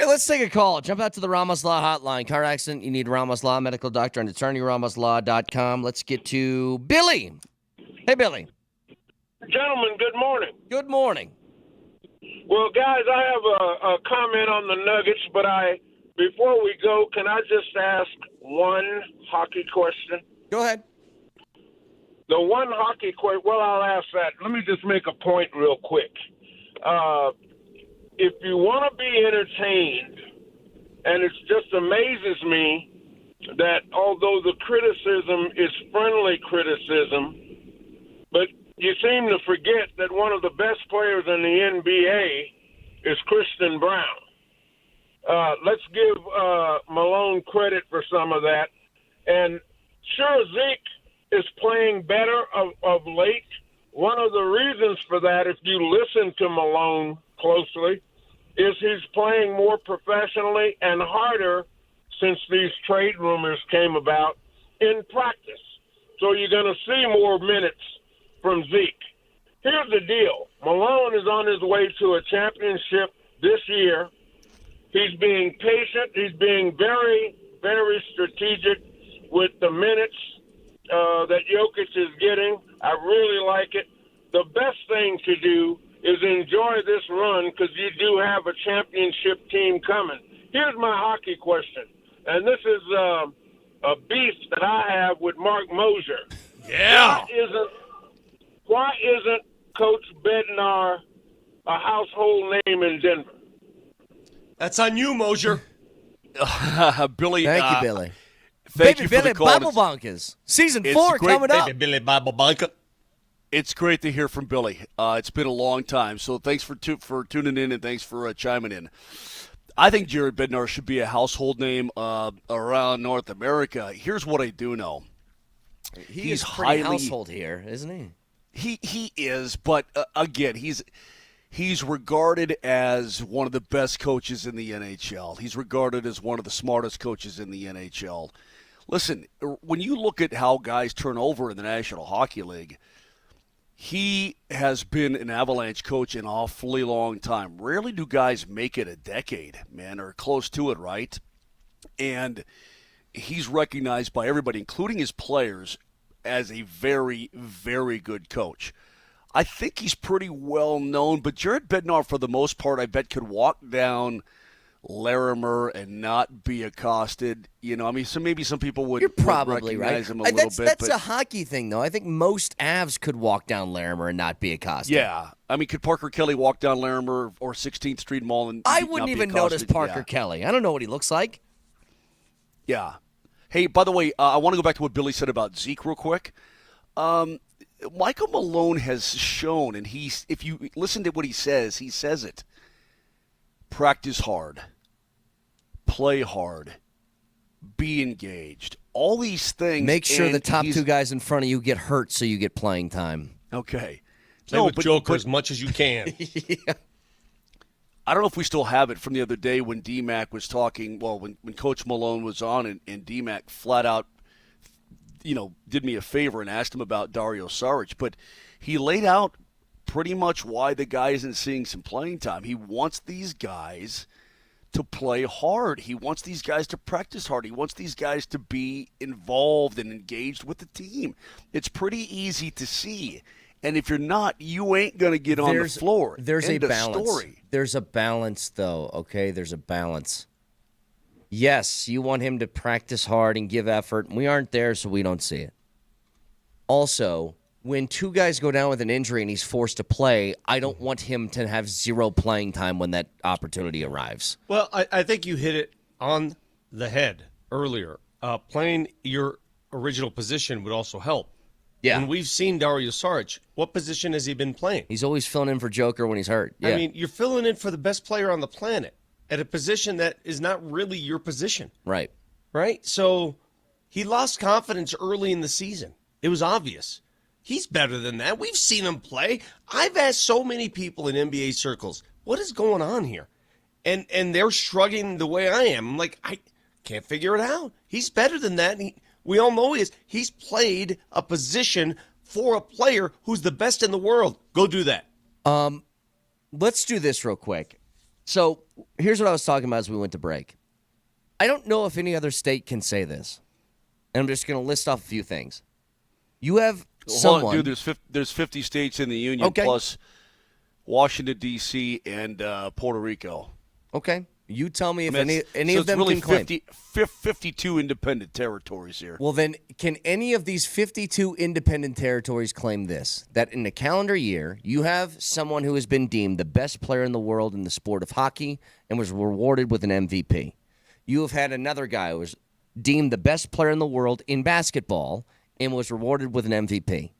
[SPEAKER 4] Hey, let's take a call. Jump out to the Ramos Law hotline. Car accident, you need Ramos Law, medical doctor, and attorney, ramoslaw.com. Let's get to Billy. Hey, Billy.
[SPEAKER 15] Gentlemen, good morning.
[SPEAKER 4] Good morning.
[SPEAKER 15] Well, guys, I have a comment on the Nuggets, but before we go, can I just ask one hockey question?
[SPEAKER 4] Go ahead.
[SPEAKER 15] The one hockey question, well, I'll ask that. Let me just make a point real quick. If you want to be entertained, and it just amazes me that although the criticism is friendly criticism, but you seem to forget that one of the best players in the NBA is Christian Brown. Let's give Malone credit for some of that. And sure, Zeke is playing better of late. One of the reasons for that, if you listen to Malone closely, is he's playing more professionally and harder since these trade rumors came about in practice. So you're going to see more minutes from Zeke. Here's the deal. Malone is on his way to a championship this year. He's being patient. He's being very, very strategic with the minutes that Jokic is getting. I really like it. The best thing to do is enjoy this run because you do have a championship team coming. Here's my hockey question, and this is a beef that I have with Mark Moser.
[SPEAKER 2] Yeah.
[SPEAKER 15] Why isn't Coach Bednar a household name in Denver?
[SPEAKER 13] That's on you, Moser.
[SPEAKER 8] Billy.
[SPEAKER 4] Thank you, Billy.
[SPEAKER 8] Thank
[SPEAKER 4] Baby
[SPEAKER 8] you
[SPEAKER 4] Billy
[SPEAKER 8] for the call.
[SPEAKER 4] Bible Bunkers. Season 4
[SPEAKER 8] great,
[SPEAKER 4] coming up.
[SPEAKER 13] Baby Billy Bible Bunker.
[SPEAKER 8] It's great to hear from Billy. It's been a long time, so thanks for tuning in and thanks for chiming in. I think Jared Bednar should be a household name around North America. Here's what I do know.
[SPEAKER 4] He's pretty household here, isn't he?
[SPEAKER 8] He is, but again, he's regarded as one of the best coaches in the NHL. He's regarded as one of the smartest coaches in the NHL. Listen, when you look at how guys turn over in the National Hockey League, he has been an Avalanche coach an awfully long time. Rarely do guys make it a decade, man, or close to it, right? And he's recognized by everybody, including his players, as a very, very good coach. I think he's pretty well known, but Jared Bednar, for the most part, I bet could walk down Larimer and not be accosted. You know, I mean, so maybe some people would,
[SPEAKER 4] You're probably
[SPEAKER 8] recognize
[SPEAKER 4] right.
[SPEAKER 8] him a little bit.
[SPEAKER 4] That's a hockey thing, though. I think most Avs could walk down Larimer and not be accosted.
[SPEAKER 8] Yeah. I mean, could Parker Kelly walk down Larimer or 16th Street Mall and
[SPEAKER 4] I
[SPEAKER 8] not
[SPEAKER 4] wouldn't
[SPEAKER 8] be
[SPEAKER 4] even
[SPEAKER 8] accosted?
[SPEAKER 4] notice Parker
[SPEAKER 8] Yeah.
[SPEAKER 4] Kelly. I don't know what he looks like.
[SPEAKER 8] Yeah. Hey, by the way, I want to go back to what Billy said about Zeke real quick. Michael Malone has shown, and if you listen to what he says it. Practice hard. Play hard. Be engaged. All these things.
[SPEAKER 4] Make sure the top two guys in front of you get hurt so you get playing time.
[SPEAKER 8] Okay.
[SPEAKER 13] Play with Joker as much as you can.
[SPEAKER 4] Yeah.
[SPEAKER 8] I don't know if we still have it from the other day when DMac was talking. Well, when Coach Malone was on and DMac flat out, did me a favor and asked him about Dario Saric. But he laid out pretty much why the guy isn't seeing some playing time. He wants these guys to play hard. He wants these guys to practice hard. He wants these guys to be involved and engaged with the team. It's pretty easy to see. And if you're not, you ain't going to get on the floor.
[SPEAKER 4] There's
[SPEAKER 8] End
[SPEAKER 4] a
[SPEAKER 8] of
[SPEAKER 4] balance.
[SPEAKER 8] Story.
[SPEAKER 4] There's a balance, though, okay? There's a balance. Yes, you want him to practice hard and give effort. We aren't there, so we don't see it. Also, when two guys go down with an injury and he's forced to play, I don't want him to have zero playing time when that opportunity arrives.
[SPEAKER 13] Well, I think you hit it on the head earlier. Playing your original position would also help.
[SPEAKER 4] Yeah.
[SPEAKER 13] And we've seen Dario Saric. What position has he been playing?
[SPEAKER 4] He's always filling in for Joker when he's hurt. Yeah.
[SPEAKER 13] I mean, you're filling in for the best player on the planet at a position that is not really your position.
[SPEAKER 4] Right.
[SPEAKER 13] Right? So he lost confidence early in the season. It was obvious. He's better than that. We've seen him play. I've asked so many people in NBA circles, what is going on here? And they're shrugging the way I am. I'm like, I can't figure it out. He's better than that. We all know he is. He's played a position for a player who's the best in the world. Go do that.
[SPEAKER 4] Let's do this real quick. So here's what I was talking about as we went to break. I don't know if any other state can say this. And I'm just going to list off a few things. You have someone.
[SPEAKER 8] Dude, there's 50 states in the union plus Washington, D.C., and Puerto Rico.
[SPEAKER 4] Okay. You tell me if any
[SPEAKER 8] so
[SPEAKER 4] of them
[SPEAKER 8] really
[SPEAKER 4] can claim.
[SPEAKER 8] 52 independent territories here.
[SPEAKER 4] Well, then, can any of these 52 independent territories claim this? That in a calendar year, you have someone who has been deemed the best player in the world in the sport of hockey and was rewarded with an MVP. You have had another guy who was deemed the best player in the world in basketball and was rewarded with an MVP.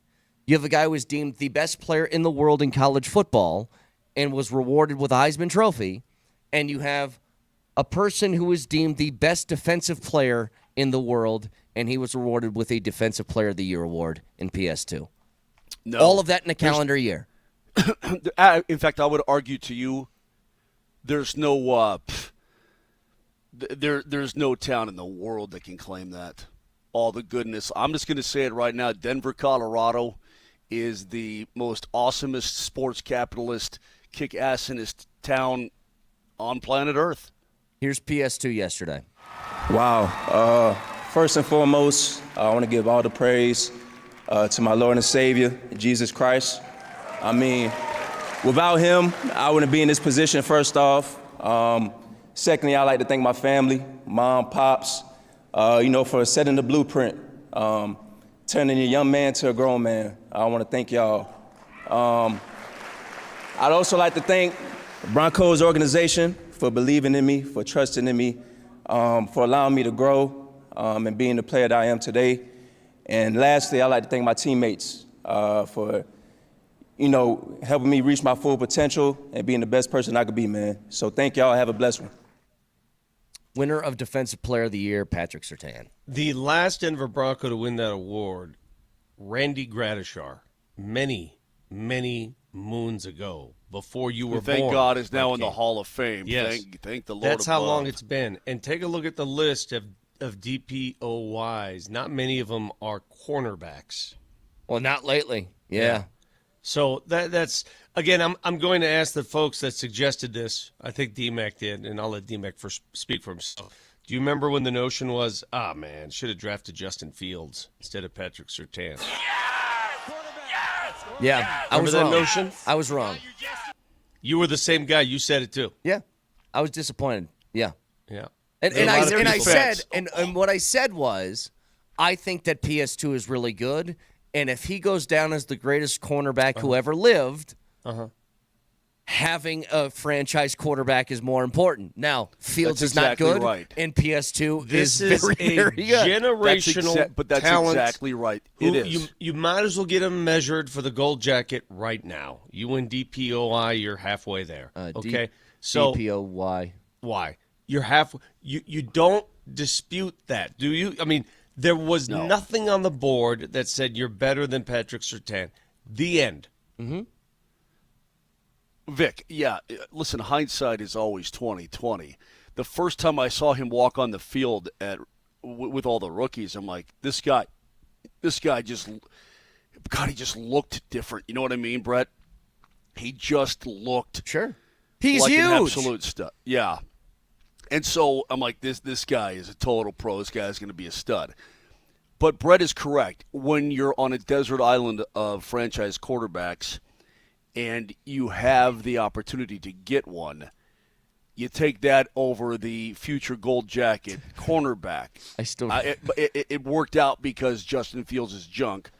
[SPEAKER 4] You have a guy who was deemed the best player in the world in college football and was rewarded with a Heisman Trophy. And you have a person who was deemed the best defensive player in the world, and he was rewarded with a Defensive Player of the Year award in PS2.
[SPEAKER 8] No.
[SPEAKER 4] All of that in a calendar year.
[SPEAKER 8] In fact, I would argue to you, there's no there's no town in the world that can claim that. All the goodness. I'm just going to say it right now. Denver, Colorado is the most awesomest sports capitalist, kick-assinest town on planet Earth.
[SPEAKER 4] Here's PS2 yesterday.
[SPEAKER 9] Wow. First and foremost, I want to give all the praise to my Lord and Savior, Jesus Christ. I mean, without him, I wouldn't be in this position, first off. Secondly, I'd like to thank my family, mom, pops, for setting the blueprint, turning a young man to a grown man. I want to thank y'all. I'd also like to thank the Broncos organization for believing in me, for trusting in me, for allowing me to grow and being the player that I am today. And lastly, I'd like to thank my teammates for, helping me reach my full potential and being the best person I could be, man. So thank y'all. Have a blessed one.
[SPEAKER 4] Winner of Defensive Player of the Year, Patrick Surtain.
[SPEAKER 13] The last Denver Bronco to win that award, Randy Gradishar, many, many moons ago, before you were born.
[SPEAKER 8] Thank God is now in the Hall of Fame.
[SPEAKER 13] Yes.
[SPEAKER 8] Thank the Lord.
[SPEAKER 13] That's how
[SPEAKER 8] above.
[SPEAKER 13] long it's been. And take a look at the list of DPOYs. Not many of them are cornerbacks.
[SPEAKER 4] Well, not lately. Yeah.
[SPEAKER 13] So that's again. I'm going to ask the folks that suggested this. I think DMac did, and I'll let DMac speak for himself. Do you remember when the notion was, should have drafted Justin Fields instead of Patrick Surtain?
[SPEAKER 4] Yeah, I was
[SPEAKER 13] that
[SPEAKER 4] wrong.
[SPEAKER 13] notion?
[SPEAKER 4] I was wrong.
[SPEAKER 13] You were the same guy. You said it too.
[SPEAKER 4] Yeah, I was disappointed. Yeah,
[SPEAKER 13] yeah.
[SPEAKER 4] And what I said was, I think that PS2 is really good, and if he goes down as the greatest cornerback who ever lived, having a franchise quarterback is more important. Now, Fields is not good, and PS2 is very, very good.
[SPEAKER 13] Generational
[SPEAKER 8] but that's
[SPEAKER 13] talent.
[SPEAKER 8] Exactly right. It is.
[SPEAKER 13] You might as well get him measured for the gold jacket right now. You win DPOI, you're halfway there. Okay, so
[SPEAKER 4] DPOY.
[SPEAKER 13] Why? You're half. You don't dispute that, do you? I mean, there was nothing on the board that said you're better than Patrick Surtain. The end.
[SPEAKER 4] Mm-hmm.
[SPEAKER 8] Vic, listen, hindsight is always 20/20. The first time I saw him walk on the field with all the rookies, I'm like, this guy just looked different. You know what I mean, Brett? He just looked
[SPEAKER 4] He's
[SPEAKER 8] like
[SPEAKER 4] huge.
[SPEAKER 8] An absolute stud. Yeah. And so I'm like, this guy is a total pro. This guy's going to be a stud. But Brett is correct. When you're on a desert island of franchise quarterbacks and you have the opportunity to get one, you take that over the future gold jacket cornerback. It worked out because Justin Fields is junk.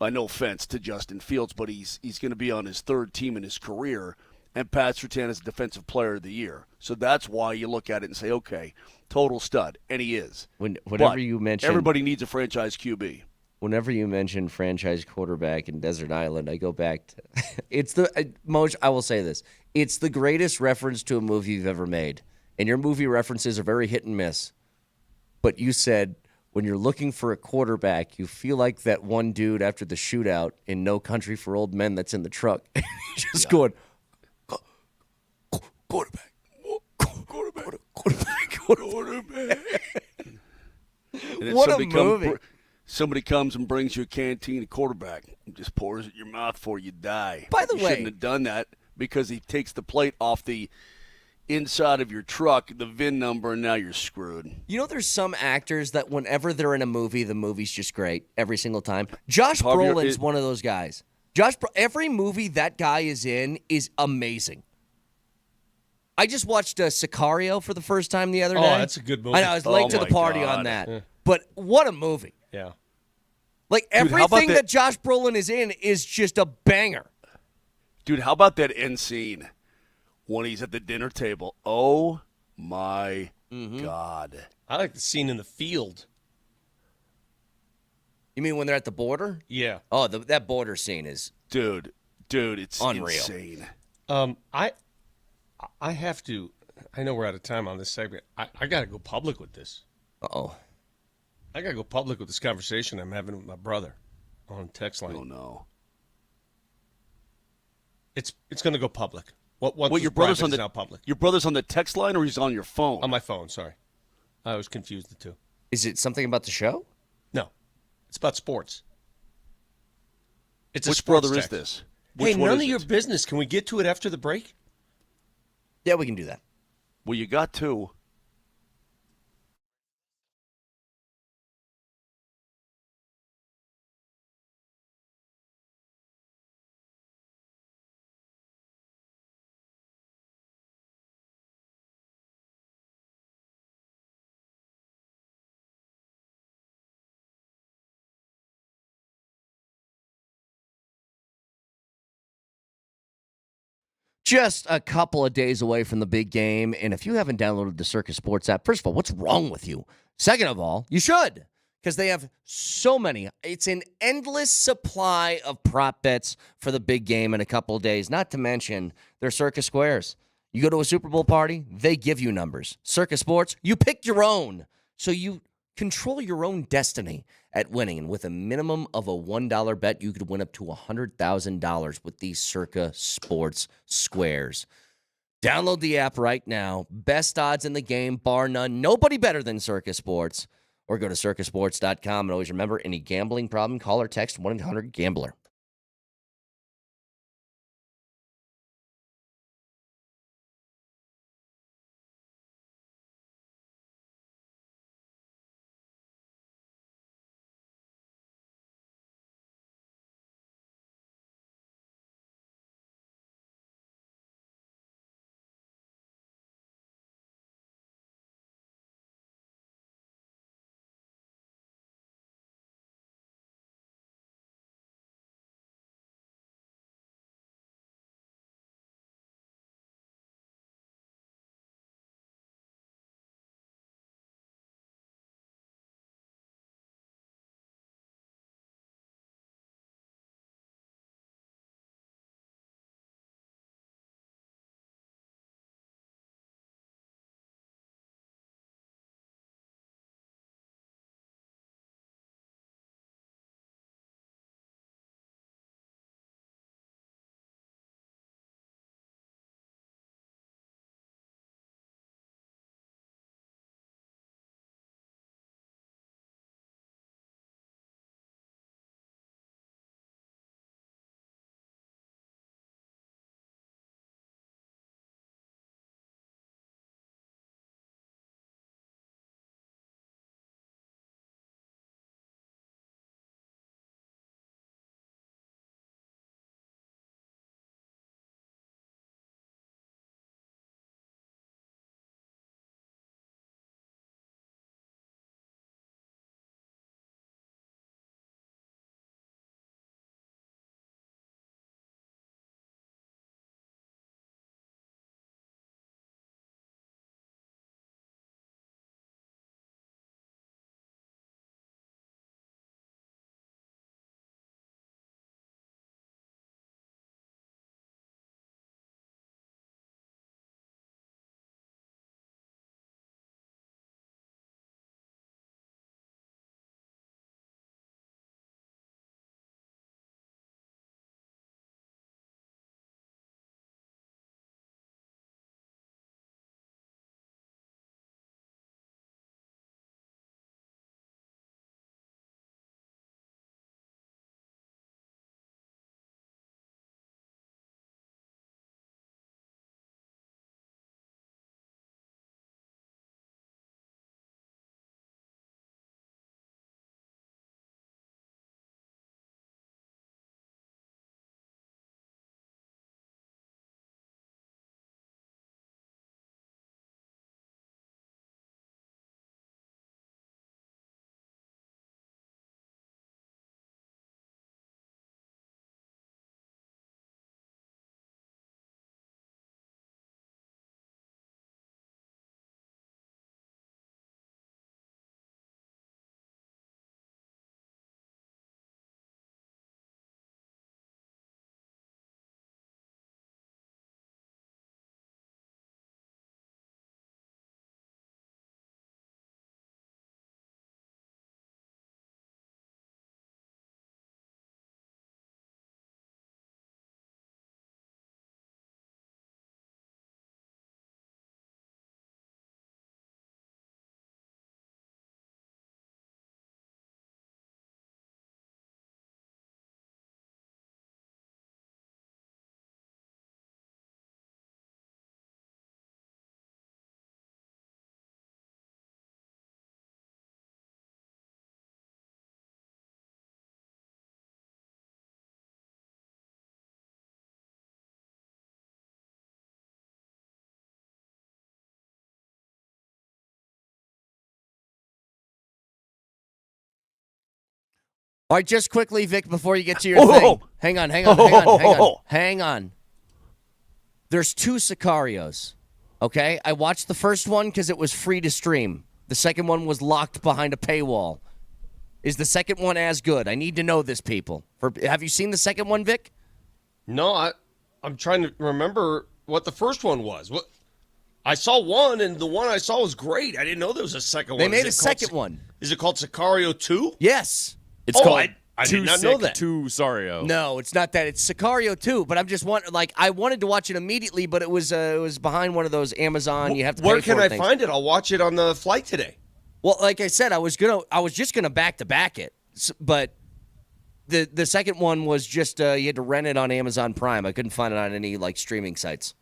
[SPEAKER 8] No offense to Justin Fields, but he's going to be on his third team in his career, and Pat Surtain is Defensive Player of the Year. So that's why you look at it and say, okay, total stud, and he is.
[SPEAKER 4] Whenever you mention
[SPEAKER 8] everybody needs a franchise QB.
[SPEAKER 4] Whenever you mention franchise quarterback in Desert Island, I go back to it's the Moj. I will say this: it's the greatest reference to a movie you've ever made, and your movie references are very hit and miss. But you said when you're looking for a quarterback, you feel like that one dude after the shootout in No Country for Old Men that's in the truck, just going quarterback. What a movie!
[SPEAKER 8] Somebody comes and brings you a canteen of quarterback and just pours it in your mouth before you die.
[SPEAKER 4] By the way,
[SPEAKER 8] shouldn't have done that because he takes the plate off the inside of your truck, the VIN number, and now you're screwed.
[SPEAKER 4] You know, there's some actors that whenever they're in a movie, the movie's just great every single time. Josh Brolin's one of those guys. Every movie that guy is in is amazing. I just watched Sicario for the first time the other day.
[SPEAKER 13] Oh, that's a good movie.
[SPEAKER 4] I know, I was late to the party on that.
[SPEAKER 13] Yeah.
[SPEAKER 4] But what a movie.
[SPEAKER 13] Yeah.
[SPEAKER 4] Like, everything that Josh Brolin is in is just a banger.
[SPEAKER 8] Dude, how about that end scene when he's at the dinner table? Oh, my God.
[SPEAKER 13] I like the scene in the field.
[SPEAKER 4] You mean when they're at the border?
[SPEAKER 13] Yeah.
[SPEAKER 4] Oh, that border scene is...
[SPEAKER 8] Dude, it's
[SPEAKER 4] unreal.
[SPEAKER 8] Insane.
[SPEAKER 13] I have to... I know we're out of time on this segment. I got to go public with this.
[SPEAKER 4] Uh-oh.
[SPEAKER 13] I got to go public with this conversation I'm having with my brother on text line.
[SPEAKER 8] Oh, no.
[SPEAKER 13] It's going to go public. What
[SPEAKER 8] your brother's on
[SPEAKER 13] now public.
[SPEAKER 8] Your brother's on the text line, or he's on your phone?
[SPEAKER 13] On my phone, sorry. I was confused the two.
[SPEAKER 4] Is it something about the show?
[SPEAKER 13] No. It's about sports. It's
[SPEAKER 8] Which
[SPEAKER 13] a sports
[SPEAKER 8] brother
[SPEAKER 13] text.
[SPEAKER 8] is this?
[SPEAKER 13] Hey, none of your business. Can we get to it after the break?
[SPEAKER 4] Yeah, we can do that.
[SPEAKER 8] Well, you got two.
[SPEAKER 4] Just a couple of days away from the big game, and if you haven't downloaded the Circus Sports app, first of all, what's wrong with you? Second of all, you should, because they have so many. It's an endless supply of prop bets for the big game in a couple of days, not to mention their Circus Squares. You go to a Super Bowl party, they give you numbers. Circus Sports, you pick your own, so you control your own destiny at winning. And with a minimum of a $1 bet, you could win up to $100,000 with these Circa Sports Squares. Download the app right now. Best odds in the game, bar none. Nobody better than Circa Sports. Or go to circasports.com. And always remember, any gambling problem, call or text 1-800-GAMBLER. All right, just quickly, Vic, before you get to your thing. Hang on. There's 2 Sicarios, okay? I watched the first one because it was free to stream. The second one was locked behind a paywall. Is the second one as good? I need to know this, people. Have you seen the second one, Vic?
[SPEAKER 13] No, I'm trying to remember what the first one was. What I saw one, and the one I saw was great. I didn't know there was a second one.
[SPEAKER 4] They made a second one.
[SPEAKER 13] Is it called Sicario 2?
[SPEAKER 4] Yes.
[SPEAKER 6] It's called
[SPEAKER 13] I did not know that.
[SPEAKER 6] Too Sario.
[SPEAKER 4] No, it's not that. It's Sicario 2, but I'm just I wanted to watch it immediately, but it was behind one of those Amazon. You have to pay
[SPEAKER 13] Where
[SPEAKER 4] for
[SPEAKER 13] can I
[SPEAKER 4] things.
[SPEAKER 13] find it? I'll watch it on the flight today.
[SPEAKER 4] Well, like I said, I was just gonna back to back it, but the second one was just you had to rent it on Amazon Prime. I couldn't find it on any streaming sites,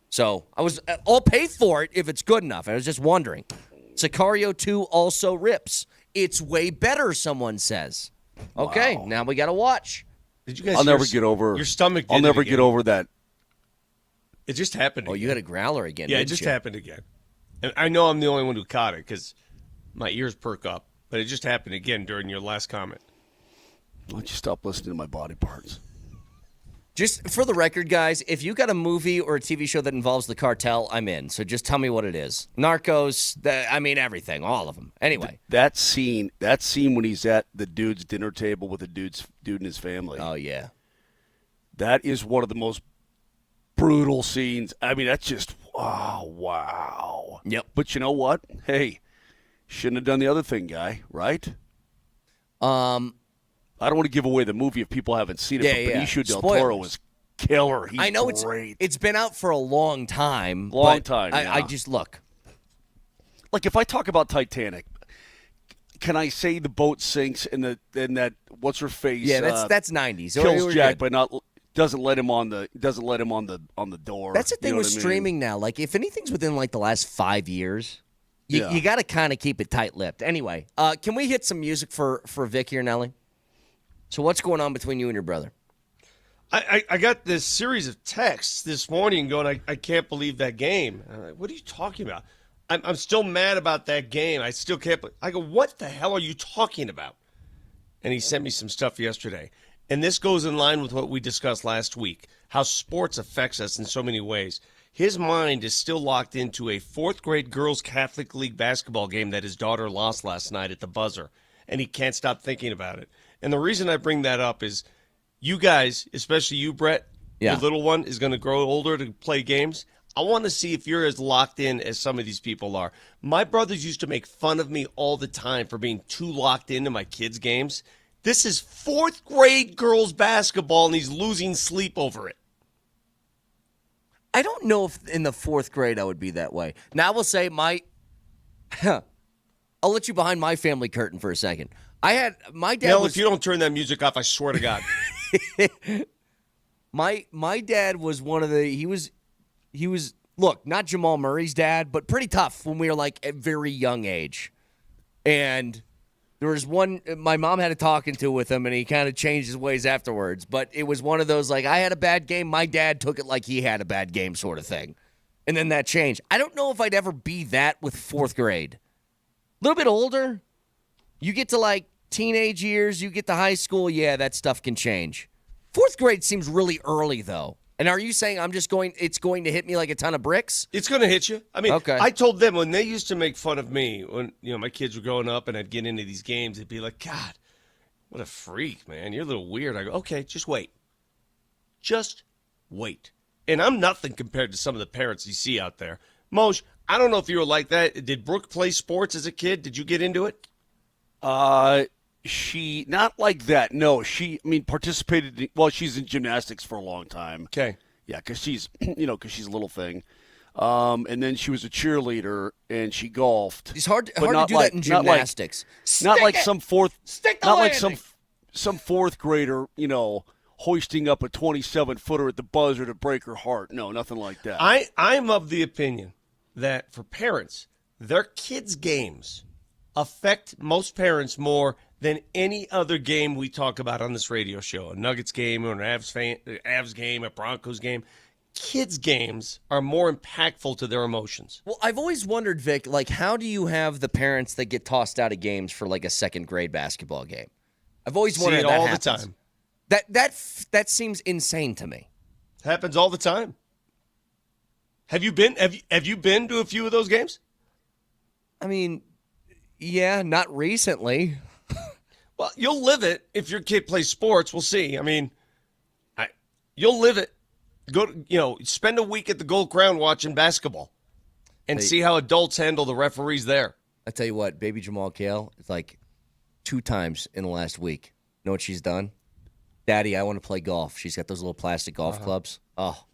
[SPEAKER 4] so I'll pay for it if it's good enough. I was just wondering. Sicario 2 also rips. It's way better, someone says. Okay, Now we got to watch.
[SPEAKER 13] Did you guys?
[SPEAKER 8] I'll never get over
[SPEAKER 13] your stomach.
[SPEAKER 8] I'll never get over that.
[SPEAKER 13] It just happened.
[SPEAKER 4] Oh, you had a growler again.
[SPEAKER 13] Yeah, it
[SPEAKER 4] didn't
[SPEAKER 13] just
[SPEAKER 4] you?
[SPEAKER 13] happened again. And I know I'm the only one who caught it because my ears perk up. But it just happened again during your last comment.
[SPEAKER 8] Why don't you stop listening to my body parts?
[SPEAKER 4] Just for the record, guys, if you got a movie or a TV show that involves the cartel, I'm in. So just tell me what it is. Narcos, everything, all of them. Anyway.
[SPEAKER 8] That scene when he's at the dude's dinner table with the dude and his family.
[SPEAKER 4] Oh, yeah.
[SPEAKER 8] That is one of the most brutal scenes. I mean, that's just, wow.
[SPEAKER 4] Yep.
[SPEAKER 8] But you know what? Hey, shouldn't have done the other thing, guy, right? I don't want to give away the movie if people haven't seen it, but Benicio del Toro is killer. He's
[SPEAKER 4] I know
[SPEAKER 8] great.
[SPEAKER 4] it's been out for a long time. I just look.
[SPEAKER 8] Like if I talk about Titanic, can I say the boat sinks and that what's her face?
[SPEAKER 4] Yeah, that's 90s.
[SPEAKER 8] Kills Jack, but doesn't let him on the door.
[SPEAKER 4] That's the thing with
[SPEAKER 8] what I mean?
[SPEAKER 4] streaming now. Like if anything's within the last 5 years, you got to kind of keep it tight-lipped. Anyway, can we hit some music for Vic here, Nelly? So what's going on between you and your brother?
[SPEAKER 13] I got this series of texts this morning going, I can't believe that game. I'm like, what are you talking about? I'm still mad about that game. I still can't. I go, what the hell are you talking about? And he sent me some stuff yesterday. And this goes in line with what we discussed last week, how sports affects us in so many ways. His mind is still locked into a 4th grade girls Catholic League basketball game that his daughter lost last night at the buzzer. And he can't stop thinking about it. And the reason I bring that up is you guys, especially you, Brett, your little one is going to grow older to play games. I want to see if you're as locked in as some of these people are. My brothers used to make fun of me all the time for being too locked into my kids' games. This is 4th grade girls basketball, and he's losing sleep over it.
[SPEAKER 4] I don't know if in the 4th grade I would be that way. Now I will say I'll let you behind my family curtain for a second. My dad.
[SPEAKER 13] Nell, if you don't turn that music off, I swear to God.
[SPEAKER 4] My dad was one of the. He was look, not Jamal Murray's dad, but pretty tough when we were at very young age. And there was one. My mom had a talking to with him, and he kind of changed his ways afterwards. But it was one of those I had a bad game. My dad took it like he had a bad game, sort of thing. And then that changed. I don't know if I'd ever be that with 4th grade. A little bit older. You get to teenage years, you get to high school, that stuff can change. 4th grade seems really early though. And are you saying it's going to hit me like a ton of bricks?
[SPEAKER 13] It's going to hit you. I mean,
[SPEAKER 4] okay.
[SPEAKER 13] I told them when they used to make fun of me when my kids were growing up and I'd get into these games, they'd be like, God, what a freak, man. You're a little weird. I go, okay, just wait. Just wait. And I'm nothing compared to some of the parents you see out there. Moj, I don't know if you were like that. Did Brooke play sports as a kid? Did you get into it?
[SPEAKER 8] She not like that. No, participated. She's in gymnastics for a long time.
[SPEAKER 13] Okay.
[SPEAKER 8] Yeah, because she's a little thing. And then she was a cheerleader and she golfed.
[SPEAKER 4] It's hard to do that in gymnastics.
[SPEAKER 8] Not like some 4th grader, hoisting up a 27-footer at the buzzer to break her heart. No, nothing like that.
[SPEAKER 13] I'm of the opinion that for parents, their kids' games affect most parents more than any other game we talk about on this radio show. A Nuggets game or an Avs game, a Broncos game. Kids' games are more impactful to their emotions.
[SPEAKER 4] Well, I've always wondered, Vic, how do you have the parents that get tossed out of games for a 2nd grade basketball game? I've always
[SPEAKER 13] See
[SPEAKER 4] wondered
[SPEAKER 13] it
[SPEAKER 4] if that
[SPEAKER 13] all
[SPEAKER 4] happens.
[SPEAKER 13] the time.
[SPEAKER 4] That seems insane to me.
[SPEAKER 13] Happens all the time. Have you been to a few of those games?
[SPEAKER 4] I mean, yeah, not recently.
[SPEAKER 13] Well, you'll live it if your kid plays sports. We'll see. I mean, you'll live it. Spend a week at the Gold Crown watching basketball and see how adults handle the referees there.
[SPEAKER 4] I tell you what, baby Jamal Kale, it's like 2 times in the last week. Know what she's done? Daddy, I want to play golf. She's got those little plastic golf clubs. Oh,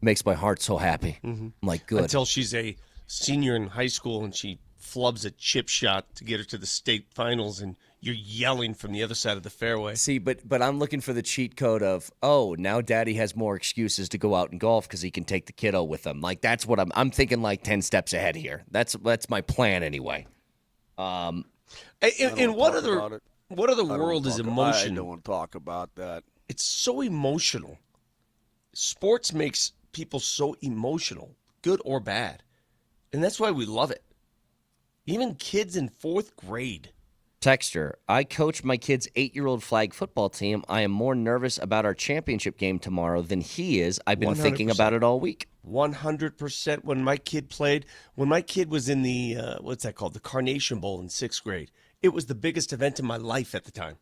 [SPEAKER 4] makes my heart so happy. I'm like, good.
[SPEAKER 13] Until she's a senior in high school and she flubs a chip shot to get her to the state finals, and you're yelling from the other side of the fairway.
[SPEAKER 4] See, but I'm looking for the cheat code of, now Daddy has more excuses to go out and golf because he can take the kiddo with him. Like, that's what I'm thinking, like 10 steps ahead here. That's my plan anyway.
[SPEAKER 13] And what other world is emotion?
[SPEAKER 8] I don't want to talk about that.
[SPEAKER 13] It's so emotional. Sports makes people so emotional, good or bad. And that's why we love it. Even kids in 4th grade.
[SPEAKER 4] Texter, I coach my kid's 8-year-old flag football team. I am more nervous about our championship game tomorrow than he is. I've been
[SPEAKER 13] 100%.
[SPEAKER 4] thinking about it all week.
[SPEAKER 13] 100%. When my kid was in the, what's that called? The Carnation Bowl in 6th grade. It was the biggest event in my life at the time.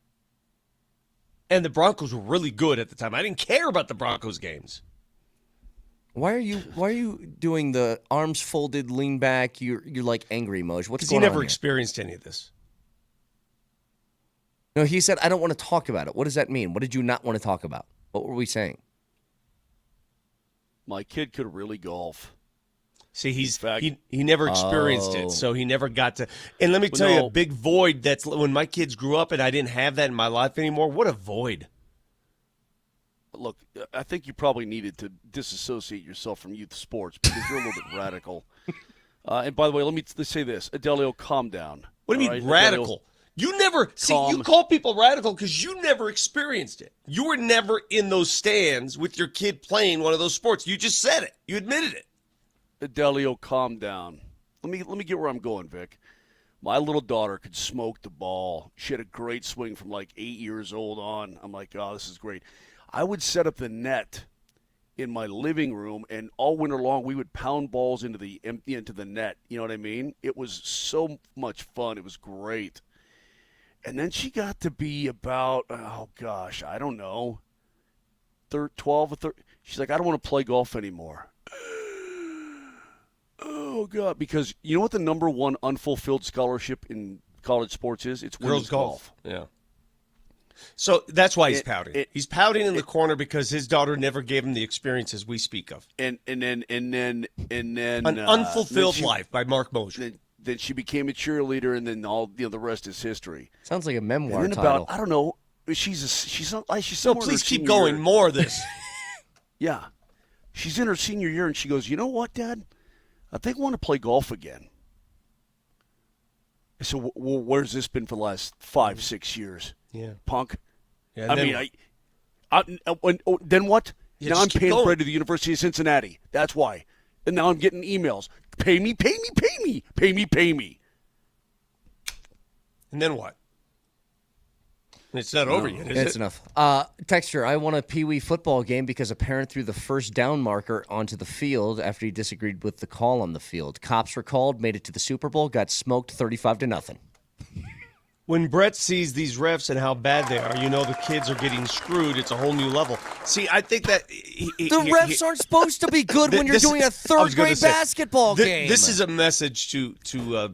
[SPEAKER 13] And the Broncos were really good at the time. I didn't care about the Broncos games.
[SPEAKER 4] Why are you doing the arms folded, lean back? You're like angry, Moj. What's
[SPEAKER 13] Because
[SPEAKER 4] going
[SPEAKER 13] he
[SPEAKER 4] on
[SPEAKER 13] never
[SPEAKER 4] here?
[SPEAKER 13] experienced any of this.
[SPEAKER 4] No, he said, I don't want to talk about it. What does that mean? What did you not want to talk about? What were we saying?
[SPEAKER 8] My kid could really golf.
[SPEAKER 13] See, he never experienced it, so he never got to. And let me tell you, a big void. That's when my kids grew up, and I didn't have that in my life anymore. What a void!
[SPEAKER 8] Look, I think you probably needed to disassociate yourself from youth sports because you're a little bit radical. And by the way, let's say this, Adelio, calm down.
[SPEAKER 13] What do you mean radical? You never you call people radical because you never experienced it. You were never in those stands with your kid playing one of those sports. You just said it. You admitted it.
[SPEAKER 8] Adelio, calm down. Let me get where I'm going, Vic. My little daughter could smoke the ball. She had a great swing from like 8 years old on. I'm like, oh, this is great. I would set up the net in my living room, and all winter long we would pound balls into the net. You know what I mean? It was so much fun. It was great. And then she got to be about, I don't know, 12 or 13. She's like, I don't want to play golf anymore. Oh, God. Because you know what the number one unfulfilled scholarship in college sports is? It's
[SPEAKER 13] girls golf. Yeah. So that's why he's pouting. He's pouting in the corner because his daughter never gave him the experiences we speak of.
[SPEAKER 8] And then an
[SPEAKER 13] unfulfilled life by Mark Moser.
[SPEAKER 8] Then she became a cheerleader, and then all the rest is history.
[SPEAKER 4] Sounds like a memoir
[SPEAKER 8] and then
[SPEAKER 4] title.
[SPEAKER 8] I don't know. She's somewhere.
[SPEAKER 13] Please keep going.
[SPEAKER 8] Year.
[SPEAKER 13] More of this.
[SPEAKER 8] Yeah, she's in her senior year, and she goes, "You know what, Dad? I think I want to play golf again." I said, "Well, where's this been for the last 5-6 years?"
[SPEAKER 13] Yeah,
[SPEAKER 8] punk.
[SPEAKER 13] Yeah,
[SPEAKER 8] then what?
[SPEAKER 13] Yeah,
[SPEAKER 8] now I'm paying
[SPEAKER 13] going.
[SPEAKER 8] bread to the University of Cincinnati. That's why. And now I'm getting emails. Pay me, pay me, pay me, pay me, pay me.
[SPEAKER 13] And then what? It's not over yet, is it?
[SPEAKER 4] It's enough. Texture, I won a Pee Wee football game because a parent threw the first down marker onto the field after he disagreed with the call on the field. Cops were called, made it to the Super Bowl, got smoked 35-0.
[SPEAKER 13] When Brett sees these refs and how bad they are, you know the kids are getting screwed. It's a whole new level. See, I think that
[SPEAKER 4] the refs aren't supposed to be good when you're doing a third-grade basketball game.
[SPEAKER 13] This is a message to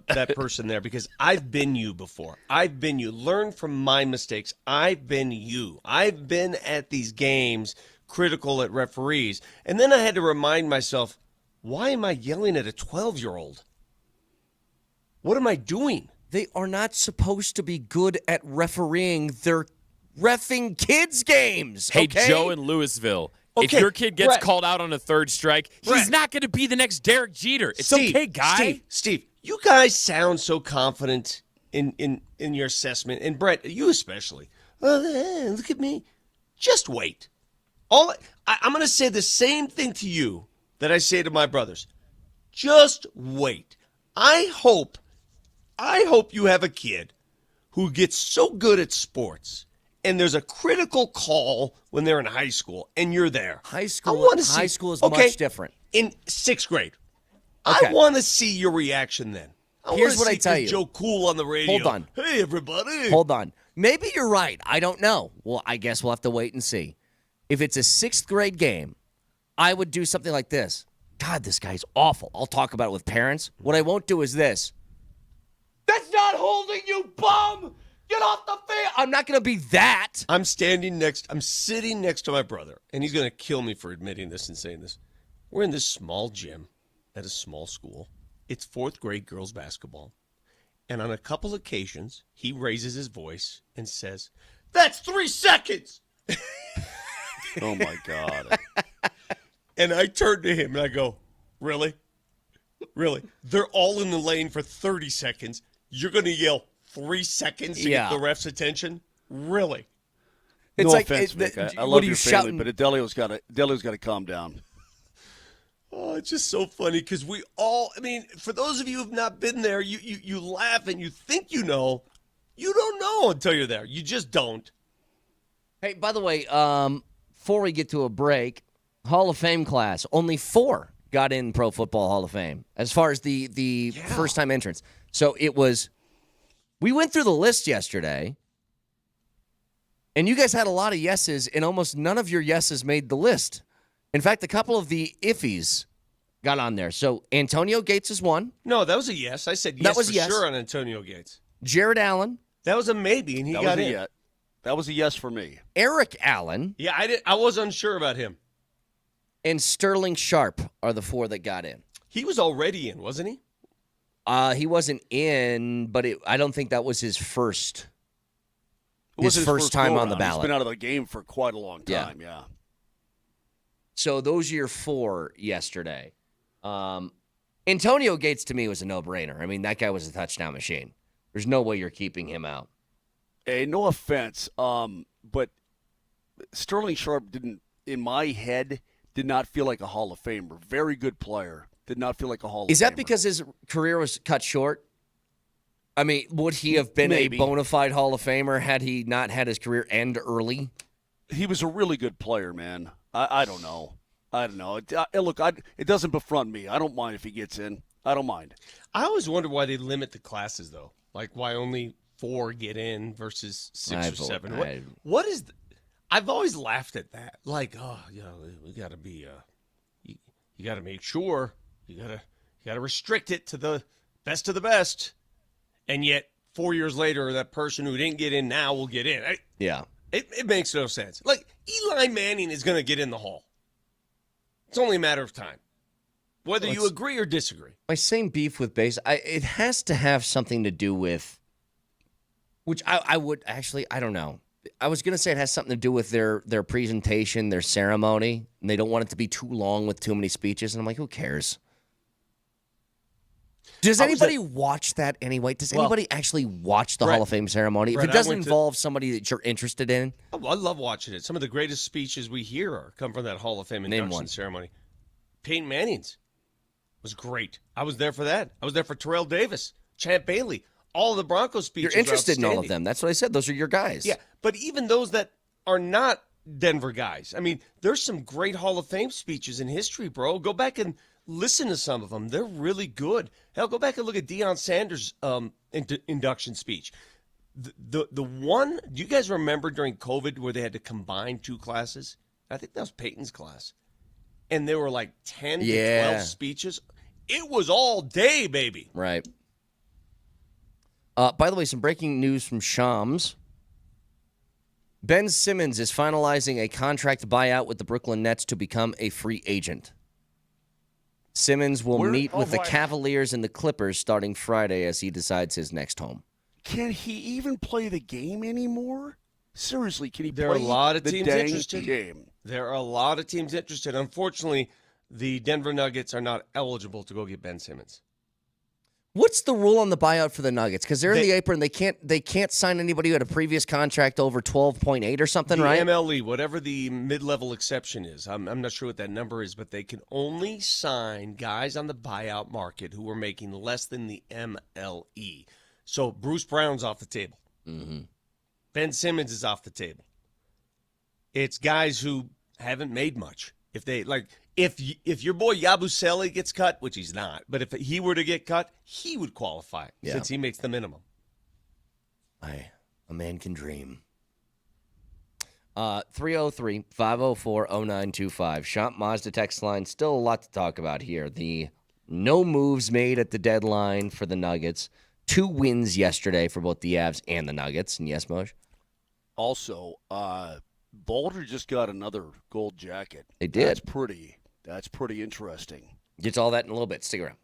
[SPEAKER 13] that person there because I've been you before. I've been you. Learn from my mistakes. I've been you. I've been at these games critical at referees. And then I had to remind myself, why am I yelling at a 12-year-old? What am I doing?
[SPEAKER 4] They are not supposed to be good at refereeing their reffing kids' games.
[SPEAKER 6] Hey,
[SPEAKER 4] okay?
[SPEAKER 6] Joe in Louisville, if
[SPEAKER 13] Okay,
[SPEAKER 6] your kid gets
[SPEAKER 13] Brett.
[SPEAKER 6] called out on a third strike, he's not going to be the next Derek Jeter. It's okay, guy.
[SPEAKER 13] Steve, you guys sound so confident in your assessment, and Brett, you especially. Look at me. Just wait. I'm going to say the same thing to you that I say to my brothers. Just wait. I hope you have a kid who gets so good at sports, and there's a critical call when they're in high school, and you're there.
[SPEAKER 4] High school is much different.
[SPEAKER 13] In 6th grade.
[SPEAKER 4] Okay.
[SPEAKER 13] I want to see your reaction then.
[SPEAKER 4] Here's what I tell you.
[SPEAKER 13] Joe Cool on the radio.
[SPEAKER 4] Hold on.
[SPEAKER 13] Hey, everybody.
[SPEAKER 4] Hold on. Maybe you're right. I don't know. Well, I guess we'll have to wait and see. If it's a 6th grade game, I would do something like this. God, this guy's awful. I'll talk about it with parents. What I won't do is this. That's not holding you, bum! Get off the field! I'm not going to be that.
[SPEAKER 13] I'm sitting next to my brother, and he's going to kill me for admitting this and saying this. We're in this small gym at a small school. It's 4th grade girls basketball. And on a couple occasions, he raises his voice and says, "That's 3 seconds!"
[SPEAKER 8] Oh, my God.
[SPEAKER 13] And I turn to him and I go, "Really? Really? They're all in the lane for 30 seconds. You're going to yell 3 seconds to get the ref's attention? Really?"
[SPEAKER 8] It's no offense, Vic. I love your family, but Adelio's got to calm down.
[SPEAKER 13] Oh, it's just so funny because we all, I mean, for those of you who have not been there, you laugh and you think you know. You don't know until you're there. You just don't.
[SPEAKER 4] Hey, by the way, before we get to a break, Hall of Fame class, only 4 got in Pro Football Hall of Fame as far as the first-time entrance. So it was, we went through the list yesterday, and you guys had a lot of yeses, and almost none of your yeses made the list. In fact, a couple of the iffies got on there. So Antonio Gates is one.
[SPEAKER 13] No, that was a yes. I said yes sure on Antonio Gates.
[SPEAKER 4] Jared Allen.
[SPEAKER 13] That was a maybe, and he got in.
[SPEAKER 8] Yes. That was a yes for me.
[SPEAKER 4] Eric Allen.
[SPEAKER 13] Yeah, I was unsure about him.
[SPEAKER 4] And Sterling Sharp are the 4 that got in.
[SPEAKER 13] He was already in, wasn't he?
[SPEAKER 4] He wasn't in, but I don't think that was his first.
[SPEAKER 8] His
[SPEAKER 4] first time on the ballot.
[SPEAKER 8] He's been out of the game for quite a long time. Yeah.
[SPEAKER 4] So those are your 4 yesterday. Antonio Gates to me was a no-brainer. I mean, that guy was a touchdown machine. There's no way you're keeping him out.
[SPEAKER 8] Hey, no offense, but Sterling Sharp didn't, in my head, did not feel like a Hall of Famer. Very good player. Did not feel like a Hall of Famer.
[SPEAKER 4] Is that because his career was cut short? I mean, would he have been a bona fide Hall of Famer had he not had his career end early?
[SPEAKER 8] He was a really good player, man. I don't know. Look, it doesn't befront me. I don't mind if he gets in. I don't mind.
[SPEAKER 13] I always wonder why they limit the classes, though. Like, why only 4 get in versus 6 or 7? What is I've always laughed at that. Like, we got to be you got to make sure you got to restrict it to the best of the best. And yet 4 years later, that person who didn't get in now will get in. It makes no sense. Like, Eli Manning is going to get in the Hall. It's only a matter of time, whether you agree or disagree.
[SPEAKER 4] My same beef with base, it has to have something to do with, which I would actually, I don't know. I was going to say it has something to do with their presentation, their ceremony, and they don't want it to be too long with too many speeches. And I'm like, who cares? Does anybody watch that anyway? Does anybody actually watch the Hall of Fame ceremony? If it doesn't involve somebody that you're interested in?
[SPEAKER 13] I love watching it. Some of the greatest speeches we hear come from that Hall of Fame induction ceremony. Peyton Manning's was great. I was there for that. I was there for Terrell Davis, Champ Bailey, all of the Broncos speeches.
[SPEAKER 4] You're interested in all of them. That's what I said. Those are your guys.
[SPEAKER 13] Yeah, but even those that are not Denver guys. I mean, there's some great Hall of Fame speeches in history, bro. Go back and listen to some of them. They're really good. Hell, go back and look at Deion Sanders' induction speech. The one, do you guys remember during COVID where they had to combine 2 classes? I think that was Peyton's class. And there were like 10 to 12 speeches. It was all day, baby.
[SPEAKER 4] Right. By the way, some breaking news from Shams. Ben Simmons is finalizing a contract buyout with the Brooklyn Nets to become a free agent. Simmons will meet with the Cavaliers and the Clippers starting Friday as he decides his next home.
[SPEAKER 8] Can he even play the game anymore? Seriously, can he play the
[SPEAKER 13] There are a lot of teams interested.
[SPEAKER 8] Game?
[SPEAKER 13] There are a lot of teams interested. Unfortunately, the Denver Nuggets are not eligible to go get Ben Simmons.
[SPEAKER 4] What's the rule on the buyout for the Nuggets? Because they're in the apron, they can't sign anybody who had a previous contract over 12.8 or something, right?
[SPEAKER 13] The MLE, whatever the mid-level exception is, I'm not sure what that number is, but they can only sign guys on the buyout market who are making less than the MLE. So Bruce Brown's off the table.
[SPEAKER 4] Mm-hmm.
[SPEAKER 13] Ben Simmons is off the table. It's guys who haven't made much. If your boy Yabusele gets cut, which he's not, but if he were to get cut, he would qualify since he makes the minimum.
[SPEAKER 4] A man can dream. 303-504-0925. Shop Mazda text line. Still a lot to talk about here. The no moves made at the deadline for the Nuggets. 2 wins yesterday for both the Avs and the Nuggets. And yes, Moj?
[SPEAKER 8] Also, Boulder just got another gold jacket.
[SPEAKER 4] They did.
[SPEAKER 8] That's pretty interesting.
[SPEAKER 4] Get to all that in a little bit. Stick around.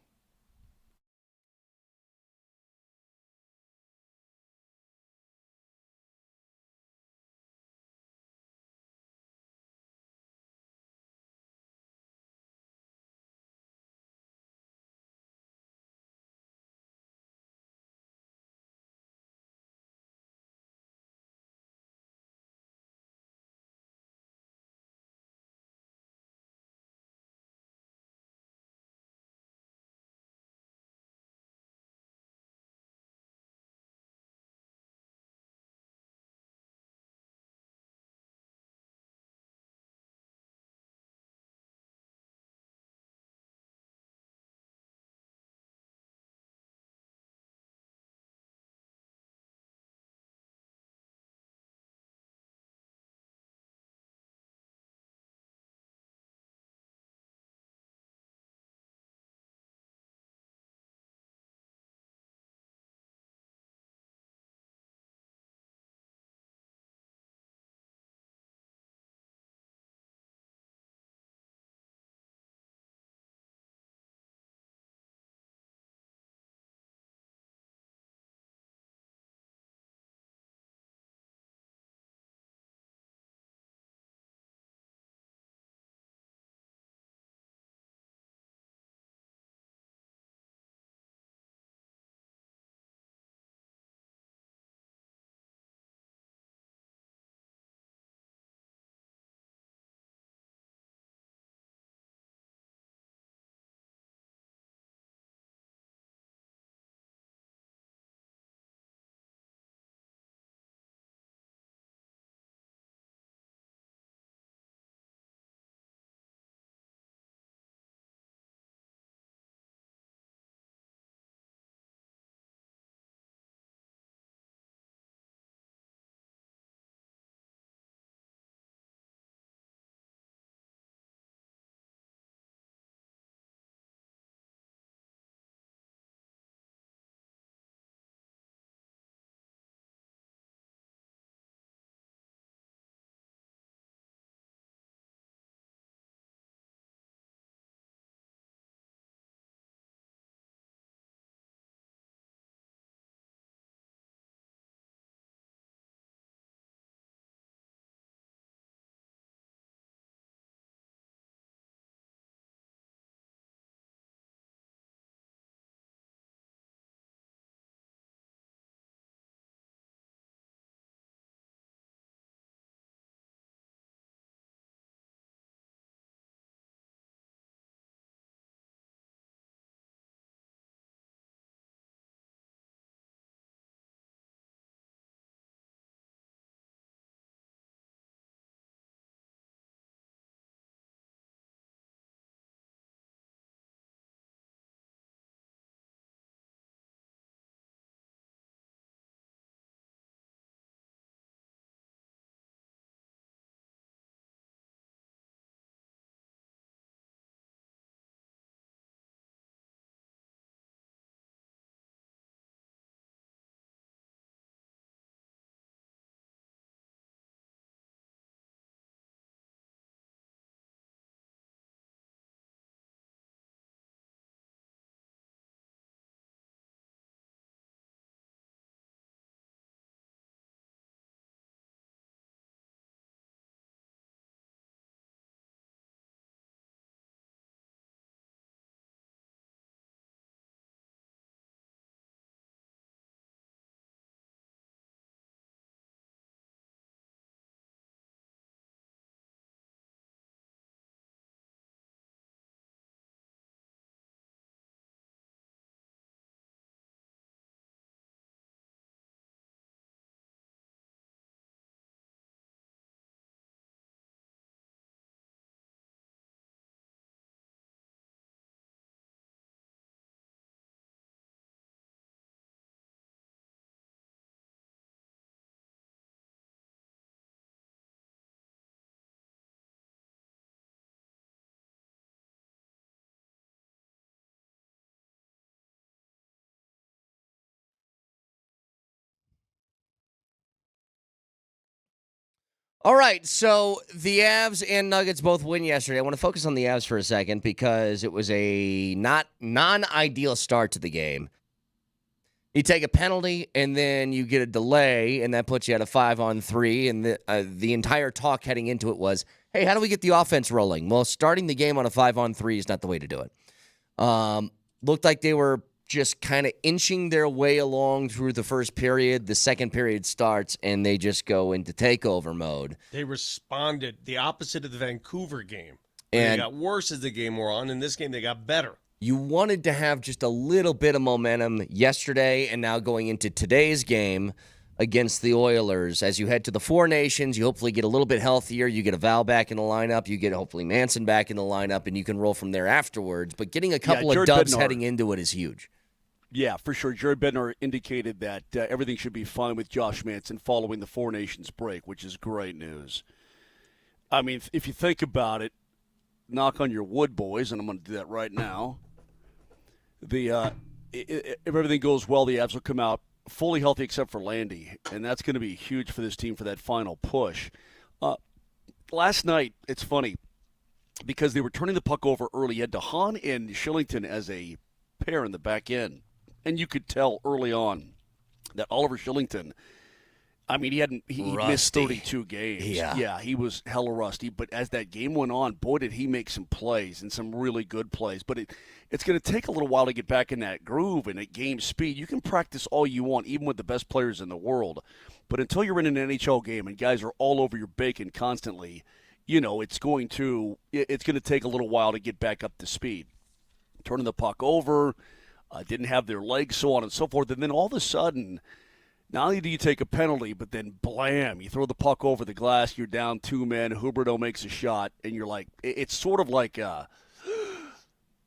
[SPEAKER 4] All right, so the Avs and Nuggets both win yesterday. I want to focus on the Avs for a second because it was a non-ideal start to the game. You take a penalty, and then you get a delay, and that puts you at a 5-on-3, and the entire talk heading into it was, hey, how do we get the offense rolling? Well, starting the game on a 5-on-3 is not the way to do it. Looked like they were just kind of inching their way along through the first period. The second period starts, and they just go into takeover mode.
[SPEAKER 13] They responded the opposite of the Vancouver game.
[SPEAKER 4] And
[SPEAKER 13] they got worse as the game wore on. In this game, they got better.
[SPEAKER 4] You wanted to have just a little bit of momentum yesterday and now going into today's game against the Oilers. As you head to the Four Nations, you hopefully get a little bit healthier. You get a Val back in the lineup. You get hopefully Manson back in the lineup, and you can roll from there afterwards. But getting a couple of dubs heading into it is huge.
[SPEAKER 8] Yeah, for sure. Jared Bednar indicated that everything should be fine with Josh Manson following the Four Nations break, which is great news. I mean, if you think about it, knock on your wood, boys, and I'm going to do that right now. If everything goes well, the Avs will come out fully healthy except for Landy, and that's going to be huge for this team for that final push. Last night, it's funny, because they were turning the puck over early. You had DeHaan and Shillington as a pair in the back end. And you could tell early on that Oliver Shillington, I mean, he missed 32 games. Yeah, he was hella rusty. But as that game went on, boy, did he make some plays and some really good plays. But it's going to take a little while to get back in that groove and at game speed. You can practice all you want, even with the best players in the world. But until you're in an NHL game and guys are all over your bacon constantly, it's going to take a little while to get back up to speed. Turning the puck over, didn't have their legs, so on and so forth. And then all of a sudden, not only do you take a penalty, but then blam, you throw the puck over the glass, you're down 2 men, Huberdeau makes a shot, and you're like, it's sort of like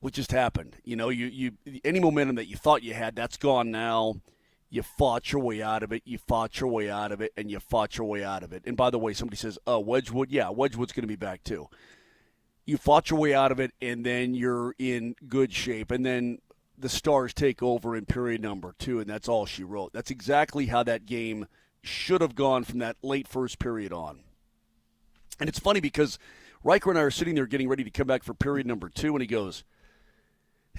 [SPEAKER 8] what just happened. You any momentum that you thought you had, that's gone now. You fought your way out of it, you fought your way out of it, and you fought your way out of it. And by the way, somebody says, Wedgwood. Yeah, Wedgwood's going to be back too. You fought your way out of it, and then you're in good shape. And then the Stars take over in period number 2, and that's all she wrote. That's exactly how that game should have gone from that late first period on. And it's funny because Riker and I are sitting there getting ready to come back for period number 2, and he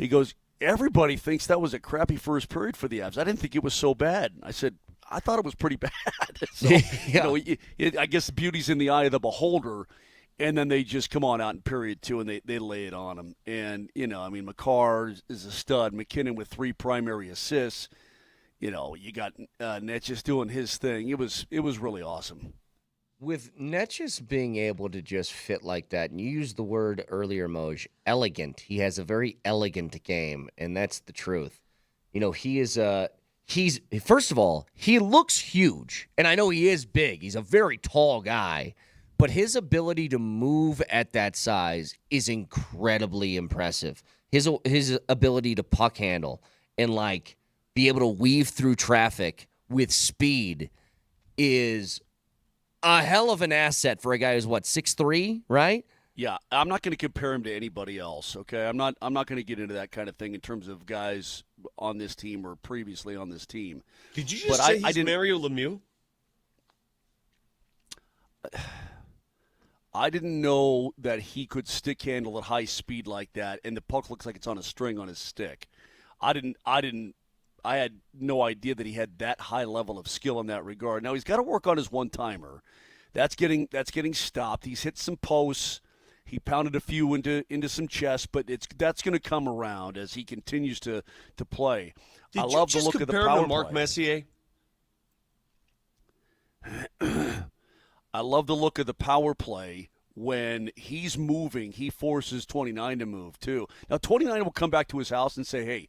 [SPEAKER 8] goes, everybody thinks that was a crappy first period for the Avs. I didn't think it was so bad. I said, I thought it was pretty bad. So, I guess the beauty's in the eye of the beholder. And then they just come on out in period 2 and they lay it on them. And, McCarr is a stud. McKinnon with 3 primary assists. You got Netjes doing his thing. It was really awesome.
[SPEAKER 4] With Netjes being able to just fit like that, and you used the word earlier, Moj, elegant. He has a very elegant game, and that's the truth. He is first of all, he looks huge. And I know he is big. He's a very tall guy. But his ability to move at that size is incredibly impressive. His ability to puck handle and be able to weave through traffic with speed is a hell of an asset for a guy who's 6'3", right?
[SPEAKER 8] Yeah, I'm not going to compare him to anybody else. Okay, I'm not going to get into that kind of thing in terms of guys on this team or previously on this team.
[SPEAKER 13] Did you just say he's Mario Lemieux?
[SPEAKER 8] I didn't know that he could stick handle at high speed like that, and the puck looks like it's on a string on his stick. I had no idea that he had that high level of skill in that regard. Now he's got to work on his one-timer. That's getting stopped. He's hit some posts. He pounded a few into some chests, but that's going to come around as he continues to play.
[SPEAKER 13] I love the look of the power to Mark Messier?
[SPEAKER 8] I love the look of the power play. When he's moving, he forces 29 to move too. Now 29 will come back to his house and say, "Hey,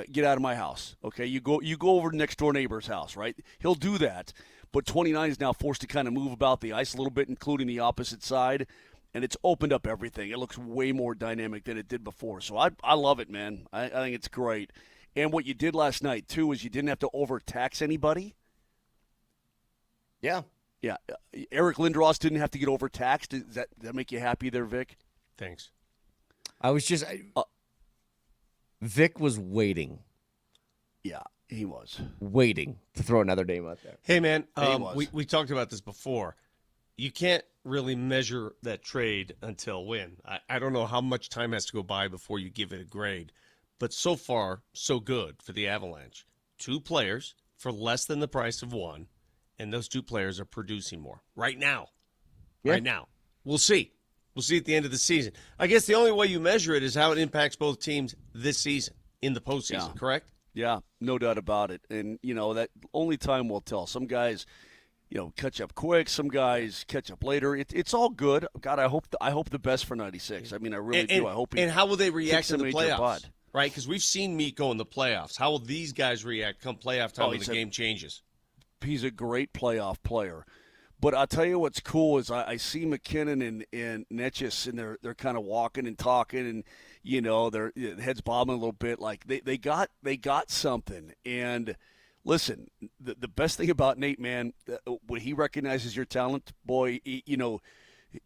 [SPEAKER 8] get out of my house." Okay, you go over to next door neighbor's house, right? He'll do that, but 29 is now forced to kind of move about the ice a little bit, including the opposite side, and it's opened up everything. It looks way more dynamic than it did before. So I love it, man. I think it's great. And what you did last night too is you didn't have to overtax anybody.
[SPEAKER 4] Yeah.
[SPEAKER 8] Yeah, Eric Lindros didn't have to get overtaxed. Does that make you happy there, Vic?
[SPEAKER 13] Thanks.
[SPEAKER 4] I was just Vic was waiting.
[SPEAKER 8] Yeah, he was
[SPEAKER 4] waiting to throw another name out there.
[SPEAKER 13] Hey, man,
[SPEAKER 8] he was.
[SPEAKER 13] we talked about this before. you can't really measure that trade until when. I don't know how much time has to go by before you give it a grade. But so far, so good for the Avalanche. 2 players for less than the price of one, and those 2 players are producing more right now.
[SPEAKER 4] Yeah.
[SPEAKER 13] Right now. We'll see. We'll see at the end of the season. I guess the only way you measure it is how it impacts both teams this season in the postseason, correct?
[SPEAKER 8] Yeah, no doubt about it. And, that only time will tell. Some guys, catch up quick. Some guys catch up later. It's all good. God, I hope the best for 96. I mean, I really do. I hope.
[SPEAKER 13] And how will they react in the playoffs?
[SPEAKER 8] Butt.
[SPEAKER 13] Right, because we've seen Meat go in the playoffs. How will these guys react come playoff time when the game changes?
[SPEAKER 8] He's a great playoff player. But I'll tell you what's cool is I see McKinnon and Netchis, and they're kind of walking and talking, and their heads bobbing a little bit. Like they got something. And listen, the best thing about Nate, man, when he recognizes your talent, boy,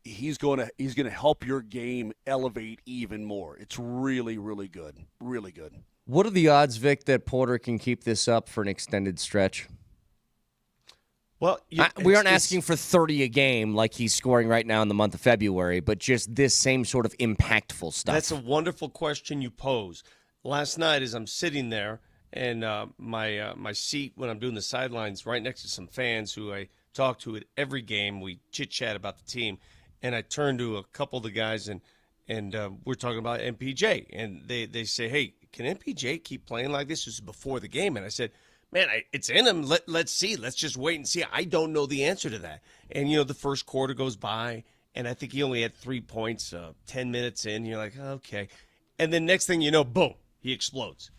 [SPEAKER 8] he's going to help your game elevate even more. It's really, really good, really good.
[SPEAKER 4] What are the odds, Vic, that Porter can keep this up for an extended stretch?
[SPEAKER 13] Well,
[SPEAKER 4] we aren't asking for 30 a game like he's scoring right now in the month of February, but just this same sort of impactful stuff.
[SPEAKER 13] That's a wonderful question you pose. Last night, as I'm sitting there, and my seat when I'm doing the sidelines, right next to some fans who I talk to at every game, we chit chat about the team, and I turn to a couple of the guys, and we're talking about MPJ, and they say, "Hey, can MPJ keep playing like this?" This is before the game, and I said, "Man, it's in him. Let's see. Let's just wait and see." I don't know the answer to that. And, the first quarter goes by, and I think he only had 3 points 10 minutes in. You're like, okay. And then next thing you know, boom, he explodes.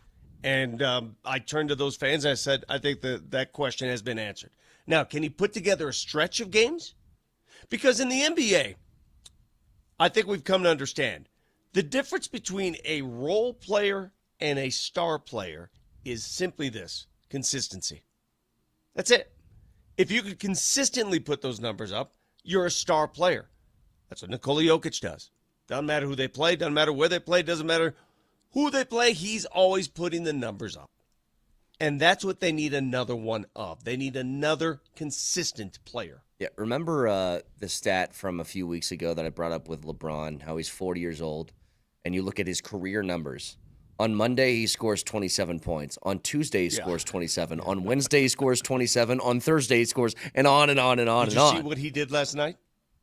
[SPEAKER 13] And I turned to those fans, and I said, I think that question has been answered. Now, can he put together a stretch of games? Because in the NBA, I think we've come to understand the difference between a role player and a star player is simply this. Consistency. That's it. If you could consistently put those numbers up, you're a star player. That's what Nikola Jokic does. Doesn't matter who they play, doesn't matter where they play, doesn't matter who they play, he's always putting the numbers up. And that's what they need another one of. They need another consistent player.
[SPEAKER 4] Yeah, remember the stat from a few weeks ago that I brought up with LeBron, how he's 40 years old, and you look at his career numbers. On Monday, he scores 27 points. On Tuesday, he scores 27. On Wednesday, he scores 27. On Thursday, he scores, and on and on and on
[SPEAKER 13] Did
[SPEAKER 4] and on.
[SPEAKER 13] you see what he did last night?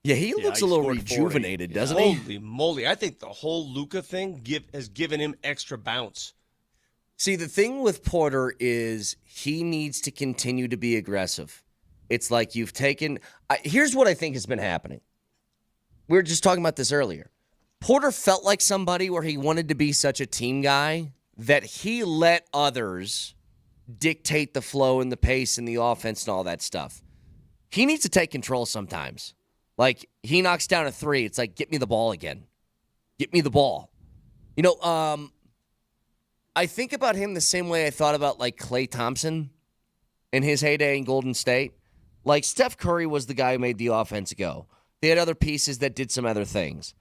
[SPEAKER 4] Yeah, he looks a little rejuvenated, doesn't he?
[SPEAKER 13] Holy moly. I think the whole Luka thing has given him extra bounce.
[SPEAKER 4] See, the thing with Porter is he needs to continue to be aggressive. It's like you've taken here's what I think has been happening. We were just talking about this earlier. Porter felt like somebody where he wanted to be such a team guy that he let others dictate the flow and the pace and the offense and all that stuff. He needs to take control sometimes. Like, he knocks down a 3. It's like, get me the ball again. Get me the ball. I think about him the same way I thought about, like, Klay Thompson in his heyday in Golden State. Like, Steph Curry was the guy who made the offense go. They had other pieces that did some other things.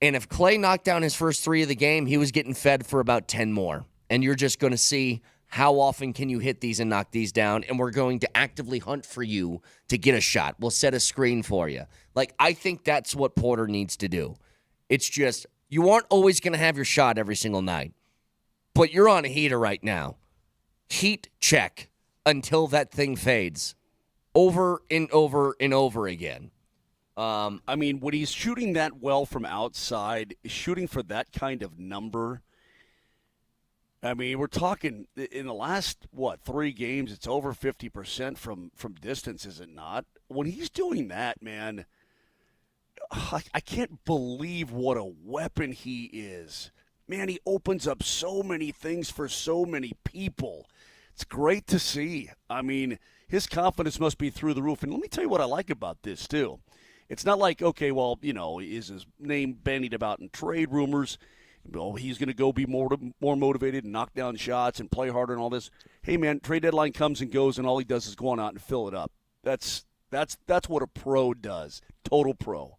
[SPEAKER 4] And if Klay knocked down his first 3 of the game, he was getting fed for about 10 more. And you're just going to see how often can you hit these and knock these down, and we're going to actively hunt for you to get a shot. We'll set a screen for you. Like, I think that's what Porter needs to do. It's just, you aren't always going to have your shot every single night. But you're on a heater right now. Heat check until that thing fades. Over and over and over again.
[SPEAKER 8] I mean, when he's shooting that well from outside, shooting for that kind of number, I mean, we're talking in the last, 3 games, it's over 50% from distance, is it not? When he's doing that, man, I can't believe what a weapon he is. Man, he opens up so many things for so many people. It's great to see. I mean, his confidence must be through the roof. And let me tell you what I like about this, too. It's not like, okay, well, is his name bandied about in trade rumors? Well, he's going to go be more motivated and knock down shots and play harder and all this. Hey, man, trade deadline comes and goes, and all he does is go on out and fill it up. That's what a pro does. Total pro.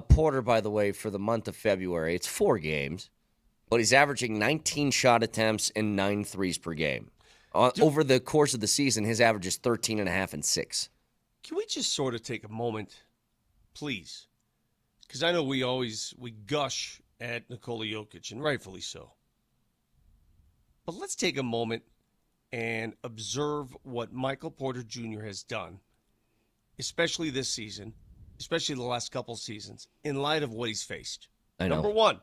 [SPEAKER 4] Porter, by the way, for the month of February, it's 4 games, but he's averaging 19 shot attempts and 9 threes per game. Over the course of the season, his average is 13.5 and 6.
[SPEAKER 13] can we just sort of take a moment, please? Because I know we gush at Nikola Jokic, and rightfully so. But let's take a moment and observe what Michael Porter Jr. has done, especially this season, especially the last couple seasons, in light of what he's faced.
[SPEAKER 4] I know.
[SPEAKER 13] Number one,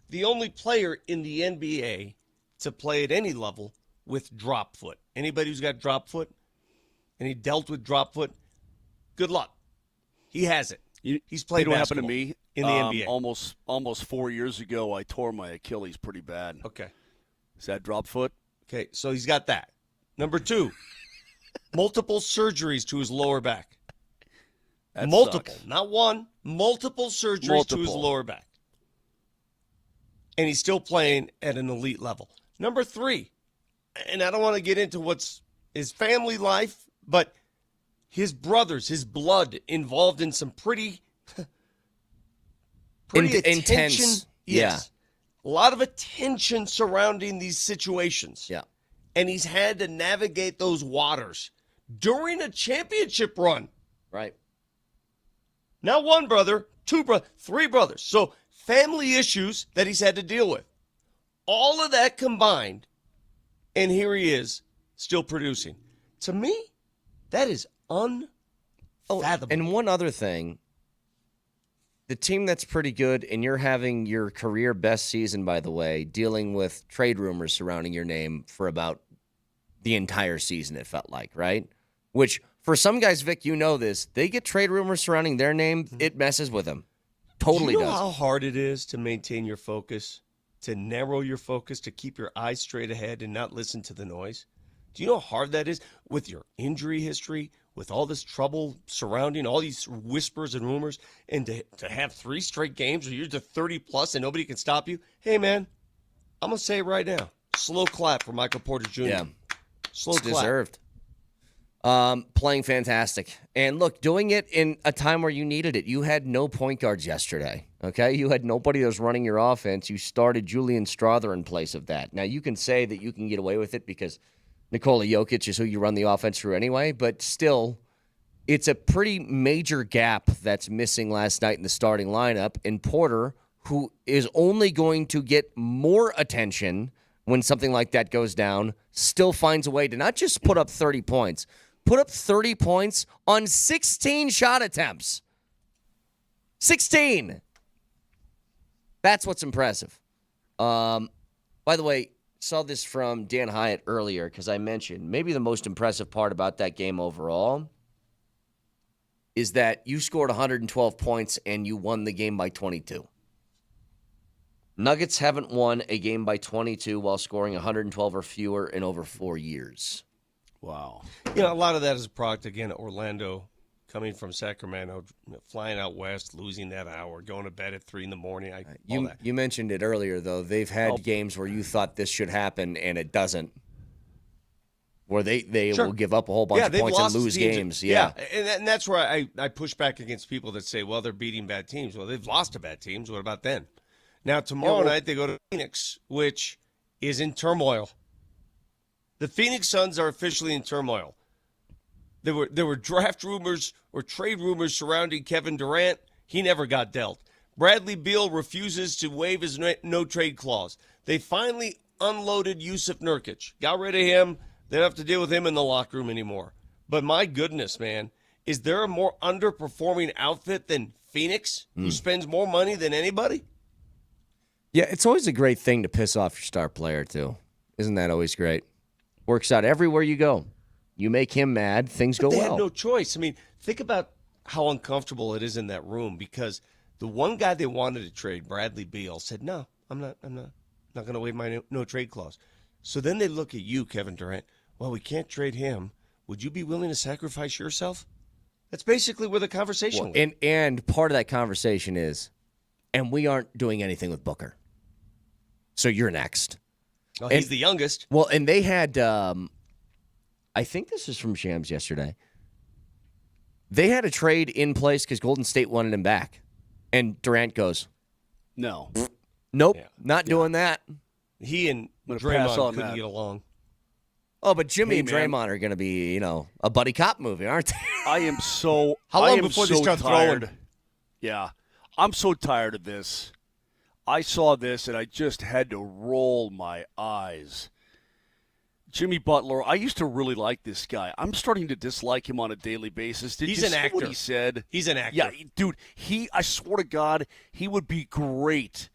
[SPEAKER 13] the only player in the NBA to play at any level with drop foot. Anybody who's got drop foot and he dealt with drop foot, good luck. He has it. He's played
[SPEAKER 8] what happened to
[SPEAKER 13] basketball
[SPEAKER 8] me
[SPEAKER 13] in the NBA.
[SPEAKER 8] Almost 4 years ago, I tore my Achilles pretty bad.
[SPEAKER 13] Okay.
[SPEAKER 8] Is that drop foot?
[SPEAKER 13] Okay, so he's got that. Number two, multiple surgeries to his lower back.
[SPEAKER 8] That
[SPEAKER 13] multiple,
[SPEAKER 8] sucks.
[SPEAKER 13] not one, multiple surgeries to his lower back. And he's still playing at an elite level. Number three, and I don't want to get into what's his family life, but his brothers, his blood involved in some pretty
[SPEAKER 4] intense.
[SPEAKER 13] Yes. A lot of attention surrounding these situations.
[SPEAKER 4] Yeah.
[SPEAKER 13] And he's had to navigate those waters during a championship run.
[SPEAKER 4] Right.
[SPEAKER 13] Not one brother, three brothers. So family issues that he's had to deal with. All of that combined, and here he is, still producing. To me, that is unfathomable.
[SPEAKER 4] And one other thing, the team that's pretty good, and you're having your career best season, by the way, dealing with trade rumors surrounding your name for about the entire season, it felt like, right? Which, for some guys, Vic, you know this, they get trade rumors surrounding their name, it messes with them. Totally
[SPEAKER 13] Do you know
[SPEAKER 4] does.
[SPEAKER 13] how hard it is to maintain your focus, to narrow your focus, to keep your eyes straight ahead and not listen to the noise? Do you know how hard that is with your injury history, with all this trouble surrounding all these whispers and rumors, and to have 3 straight games where you're to 30-plus and nobody can stop you? Hey, man, I'm going to say it right now. Slow clap for Michael Porter Jr.
[SPEAKER 4] Yeah.
[SPEAKER 13] Slow
[SPEAKER 4] It's
[SPEAKER 13] clap.
[SPEAKER 4] deserved. Playing fantastic. And look, doing it in a time where you needed it. You had no point guards yesterday, okay? You had nobody that was running your offense. You started Julian Strother in place of that. Now, you can say that you can get away with it because Nikola Jokic is who you run the offense through anyway, but still, it's a pretty major gap that's missing last night in the starting lineup. And Porter, who is only going to get more attention when something like that goes down, still finds a way to not just put up 30 points, put up 30 points on 16 shot attempts. 16. That's what's impressive. By the way, saw this from Dan Hyatt earlier because I mentioned maybe the most impressive part about that game overall is that you scored 112 points and you won the game by 22. Nuggets haven't won a game by 22 while scoring 112 or fewer in over 4 years.
[SPEAKER 8] Wow.
[SPEAKER 13] You know, a lot of that is a product, again, of Orlando coming from Sacramento, flying out west, losing that hour, going to bed at 3 in the morning.
[SPEAKER 4] You mentioned it earlier, though. They've had games where you thought this should happen, and it doesn't. Where they
[SPEAKER 13] Sure.
[SPEAKER 4] will give up a whole bunch of points and lose games. Yeah.
[SPEAKER 13] And that's where I push back against people that say, well, they're beating bad teams. Well, they've lost to bad teams. What about then? Now, tomorrow night, they go to Phoenix, which is in turmoil. The Phoenix Suns are officially in turmoil. There were draft rumors or trade rumors surrounding Kevin Durant. He never got dealt. Bradley Beal refuses to waive his no-trade clause. They finally unloaded Yusuf Nurkic. Got rid of him. They don't have to deal with him in the locker room anymore. But my goodness, man, is there a more underperforming outfit than Phoenix, who spends more money than anybody?
[SPEAKER 4] Yeah, it's always a great thing to piss off your star player, too. Isn't that always great? Works out everywhere you go. You make him mad, things go
[SPEAKER 13] They
[SPEAKER 4] well.
[SPEAKER 13] had no choice. I mean, think about how uncomfortable it is in that room because the one guy they wanted to trade, Bradley Beal, said, no, I'm not going to waive my no-trade clause. So then they look at you, Kevin Durant. Well, we can't trade him. Would you be willing to sacrifice yourself? That's basically where the conversation went.
[SPEAKER 4] And part of that conversation is, and we aren't doing anything with Booker. So you're next.
[SPEAKER 13] Well, he's the youngest.
[SPEAKER 4] Well, and they had, I think this is from Shams yesterday. They had a trade in place because Golden State wanted him back. And Durant goes,
[SPEAKER 8] No.
[SPEAKER 4] Nope, not doing that.
[SPEAKER 13] He and
[SPEAKER 8] gonna pass
[SPEAKER 13] Draymond
[SPEAKER 8] on
[SPEAKER 13] couldn't
[SPEAKER 8] that.
[SPEAKER 13] get along.
[SPEAKER 4] Oh, but Jimmy
[SPEAKER 8] Hey,
[SPEAKER 4] and
[SPEAKER 8] man.
[SPEAKER 4] Draymond are going to be, a buddy cop movie, aren't they?
[SPEAKER 8] I am so.
[SPEAKER 13] How
[SPEAKER 8] I
[SPEAKER 13] long
[SPEAKER 8] am
[SPEAKER 13] before
[SPEAKER 8] so
[SPEAKER 13] they start
[SPEAKER 8] tired.
[SPEAKER 13] throwing?
[SPEAKER 8] Yeah, I'm so tired of this. I saw this and I just had to roll my eyes. Jimmy Butler, I used to really like this guy. I'm starting to dislike him on a daily basis. Did
[SPEAKER 13] He's
[SPEAKER 8] you
[SPEAKER 13] an
[SPEAKER 8] see
[SPEAKER 13] actor.
[SPEAKER 8] what he said?
[SPEAKER 13] He's an actor.
[SPEAKER 8] Yeah, dude. I swear to God, he would be great,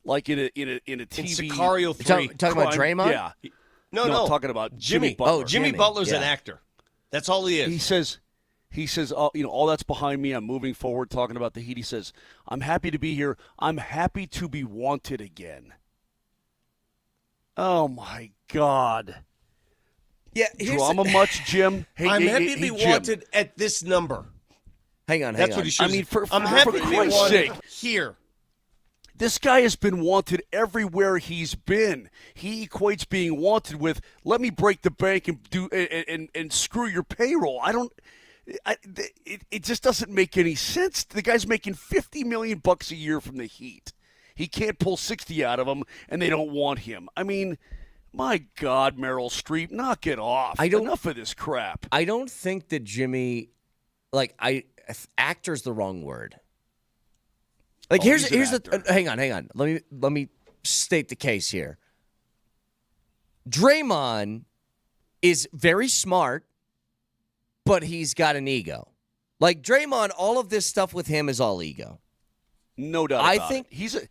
[SPEAKER 8] like in a TV.
[SPEAKER 13] In Sicario 3.
[SPEAKER 4] Talking about
[SPEAKER 8] crime.
[SPEAKER 4] Draymond?
[SPEAKER 8] Yeah.
[SPEAKER 13] No,
[SPEAKER 8] I'm talking about Jimmy Butler.
[SPEAKER 4] Oh,
[SPEAKER 13] Jimmy
[SPEAKER 4] Jimmy,
[SPEAKER 13] Butler's an
[SPEAKER 4] yeah.
[SPEAKER 13] actor. That's all he is.
[SPEAKER 8] He says, all that's behind me. I'm moving forward, talking about the Heat. He says, I'm happy to be here. I'm happy to be wanted again. Oh, my God.
[SPEAKER 4] Yeah,
[SPEAKER 8] Drama much, Jim? Hey,
[SPEAKER 13] I'm
[SPEAKER 8] hey,
[SPEAKER 13] happy
[SPEAKER 8] hey,
[SPEAKER 13] to be
[SPEAKER 8] Jim.
[SPEAKER 13] wanted at this number.
[SPEAKER 4] Hang on.
[SPEAKER 13] That's what he should.
[SPEAKER 8] I mean,
[SPEAKER 13] I'm happy to be
[SPEAKER 8] Christ's
[SPEAKER 13] wanted
[SPEAKER 8] sake.
[SPEAKER 13] here.
[SPEAKER 8] This guy has been wanted everywhere he's been. He equates being wanted with, let me break the bank and do and screw your payroll. It just doesn't make any sense. The guy's making $50 million a year from the Heat. He can't pull 60 out of them, and they don't want him. I mean, my God, Meryl Streep, knock it off. Enough of this crap.
[SPEAKER 4] I don't think that Jimmy, actor's the wrong word. Here's the hang on. Let me state the case here. Draymond is very smart, but he's got an ego. Like Draymond, all of this stuff with him is all ego.
[SPEAKER 8] No doubt.
[SPEAKER 4] I
[SPEAKER 8] about
[SPEAKER 4] think
[SPEAKER 8] it.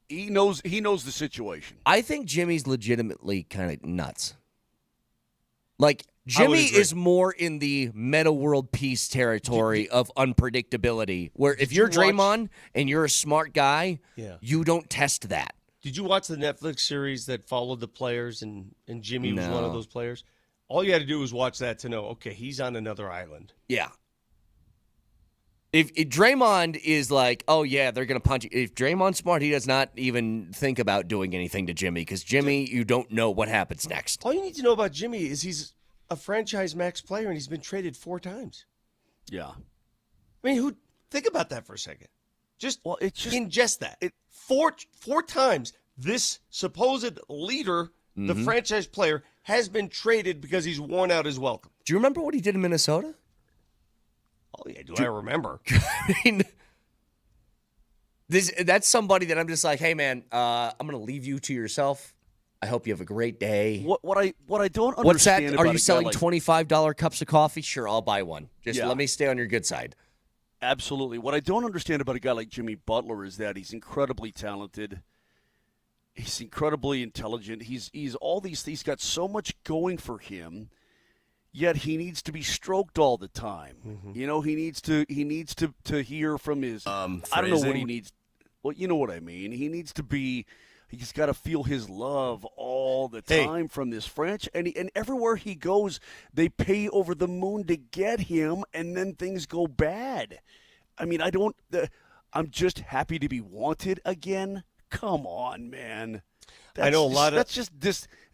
[SPEAKER 8] He knows the situation.
[SPEAKER 4] I think Jimmy's legitimately kind of nuts. Like Jimmy is more in the meta world peace territory of unpredictability, where if you're Draymond and you're a smart guy, you don't test that.
[SPEAKER 13] Did you watch the Netflix series that followed the players and Jimmy was one of
[SPEAKER 4] No.
[SPEAKER 13] those players? All you had to do was watch that to know, okay, he's on another island.
[SPEAKER 4] Yeah. If Draymond is like, oh, yeah, they're going to punch you. If Draymond's smart, he does not even think about doing anything to Jimmy because Jimmy, you don't know what happens next.
[SPEAKER 13] All you need to know about Jimmy is he's a franchise max player and he's been traded 4 times.
[SPEAKER 8] Yeah.
[SPEAKER 13] I mean, think about that for a second. Ingest that. 4 times this supposed leader, the franchise player, has been traded because he's worn out his welcome.
[SPEAKER 4] Do you remember what he did in Minnesota?
[SPEAKER 13] Oh, yeah, I remember?
[SPEAKER 4] I mean, that's somebody that I'm just like, hey, man, I'm going to leave you to yourself. I hope you have a great day.
[SPEAKER 8] What I don't understand
[SPEAKER 4] What's that?
[SPEAKER 8] about
[SPEAKER 4] Are
[SPEAKER 8] a
[SPEAKER 4] you
[SPEAKER 8] guy
[SPEAKER 4] selling
[SPEAKER 8] like-
[SPEAKER 4] $25 cups of coffee? Sure, I'll buy one. Just
[SPEAKER 8] Yeah.
[SPEAKER 4] let me stay on your good side.
[SPEAKER 8] Absolutely. What I don't understand about a guy like Jimmy Butler is that he's incredibly talented. He's incredibly intelligent. He's all these. He's got so much going for him, yet he needs to be stroked all the time. You know, he needs to hear from his. I don't know what he needs. Well, you know what I mean. He needs to be. He's got to feel his love all the time from this franchise, and everywhere he goes, they pay over the moon to get him, and then things go bad. I mean, I'm just happy to be wanted again. Come on, man.
[SPEAKER 13] I know it's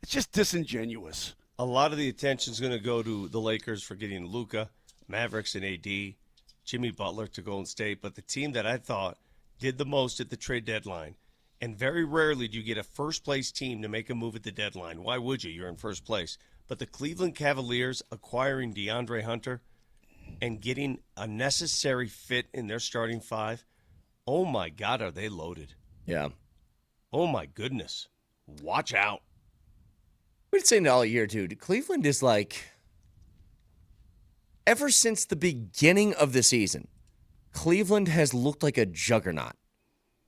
[SPEAKER 8] just disingenuous.
[SPEAKER 13] A lot of the attention is going to go to the Lakers for getting Luka, Mavericks and AD, Jimmy Butler to Golden State, but the team that I thought did the most at the trade deadline, and very rarely do you get a first-place team to make a move at the deadline. Why would you? You're in first place. But the Cleveland Cavaliers acquiring DeAndre Hunter and getting a necessary fit in their starting 5, oh, my God, are they loaded.
[SPEAKER 4] Yeah.
[SPEAKER 13] Oh, my goodness. Watch out.
[SPEAKER 4] We've been saying it all year, dude. Cleveland is like, ever since the beginning of the season, Cleveland has looked like a juggernaut.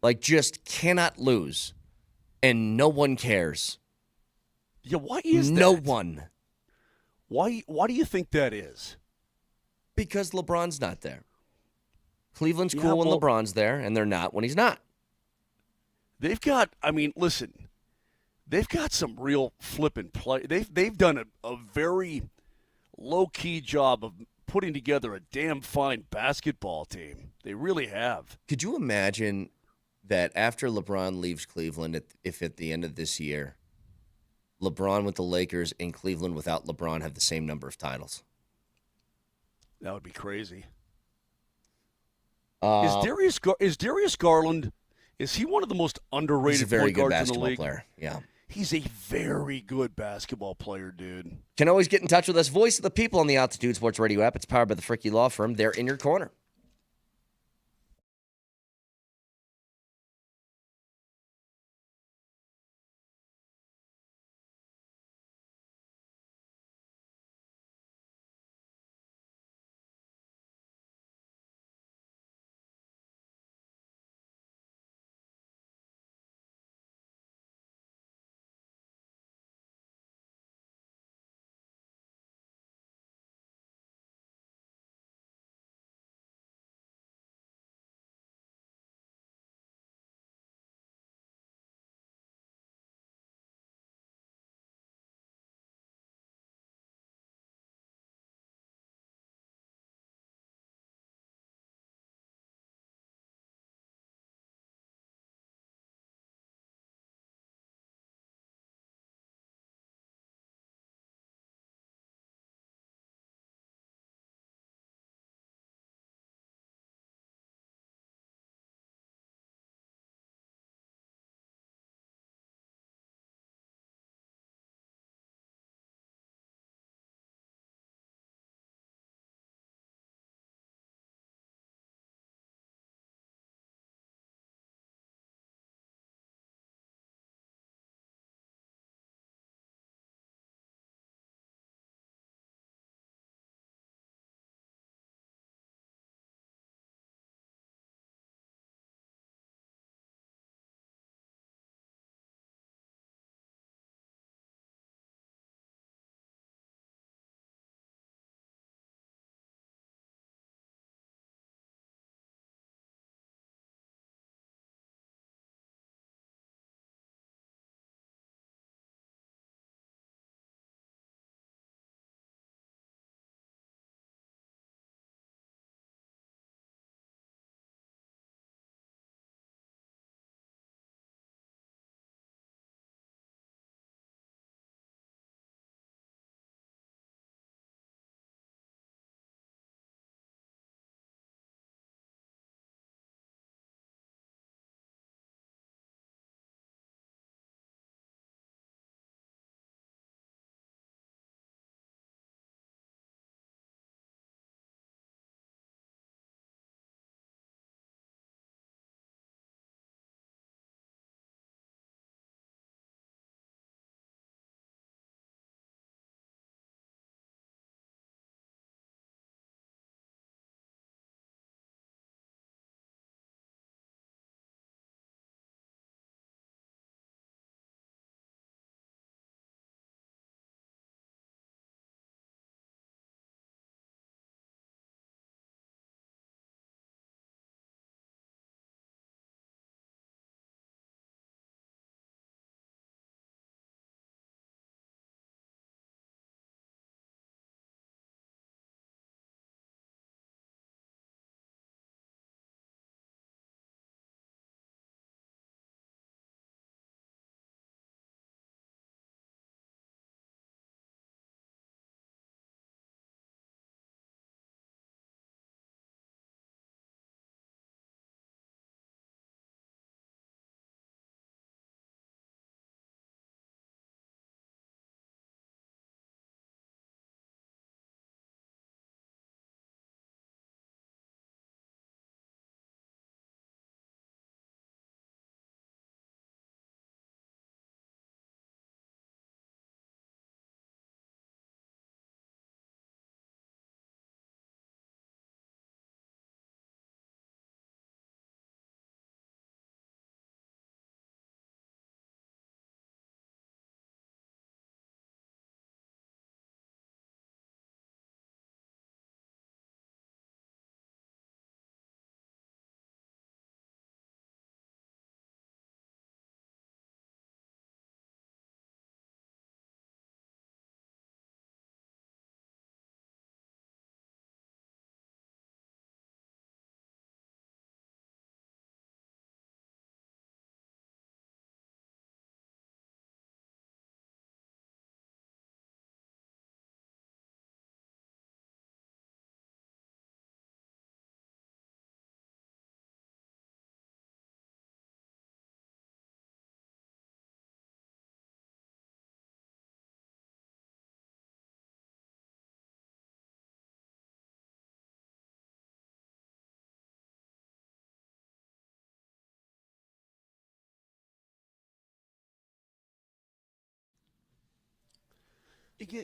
[SPEAKER 4] Like, just cannot lose. And no one cares.
[SPEAKER 8] Yeah, why is that?
[SPEAKER 4] No one.
[SPEAKER 8] Why do you think that is?
[SPEAKER 4] Because LeBron's not there. Cleveland's cool when LeBron's there, and they're not when he's not.
[SPEAKER 8] They've got, listen, they've got some real flippin' play. They've done a very low-key job of putting together a damn fine basketball team. They really have.
[SPEAKER 4] Could you imagine that after LeBron leaves Cleveland, if at the end of this year, LeBron with the Lakers and Cleveland without LeBron have the same number of titles?
[SPEAKER 8] That would be crazy. Is Darius Garland? Is he one of the most underrated
[SPEAKER 4] He's a very
[SPEAKER 8] point
[SPEAKER 4] good
[SPEAKER 8] guards in the
[SPEAKER 4] basketball
[SPEAKER 8] league?
[SPEAKER 4] player. Yeah.
[SPEAKER 8] He's a very good basketball player, dude.
[SPEAKER 4] Can always get in touch with us. Voice of the people on the Altitude Sports Radio app. It's powered by the Fricky Law Firm. They're in your corner.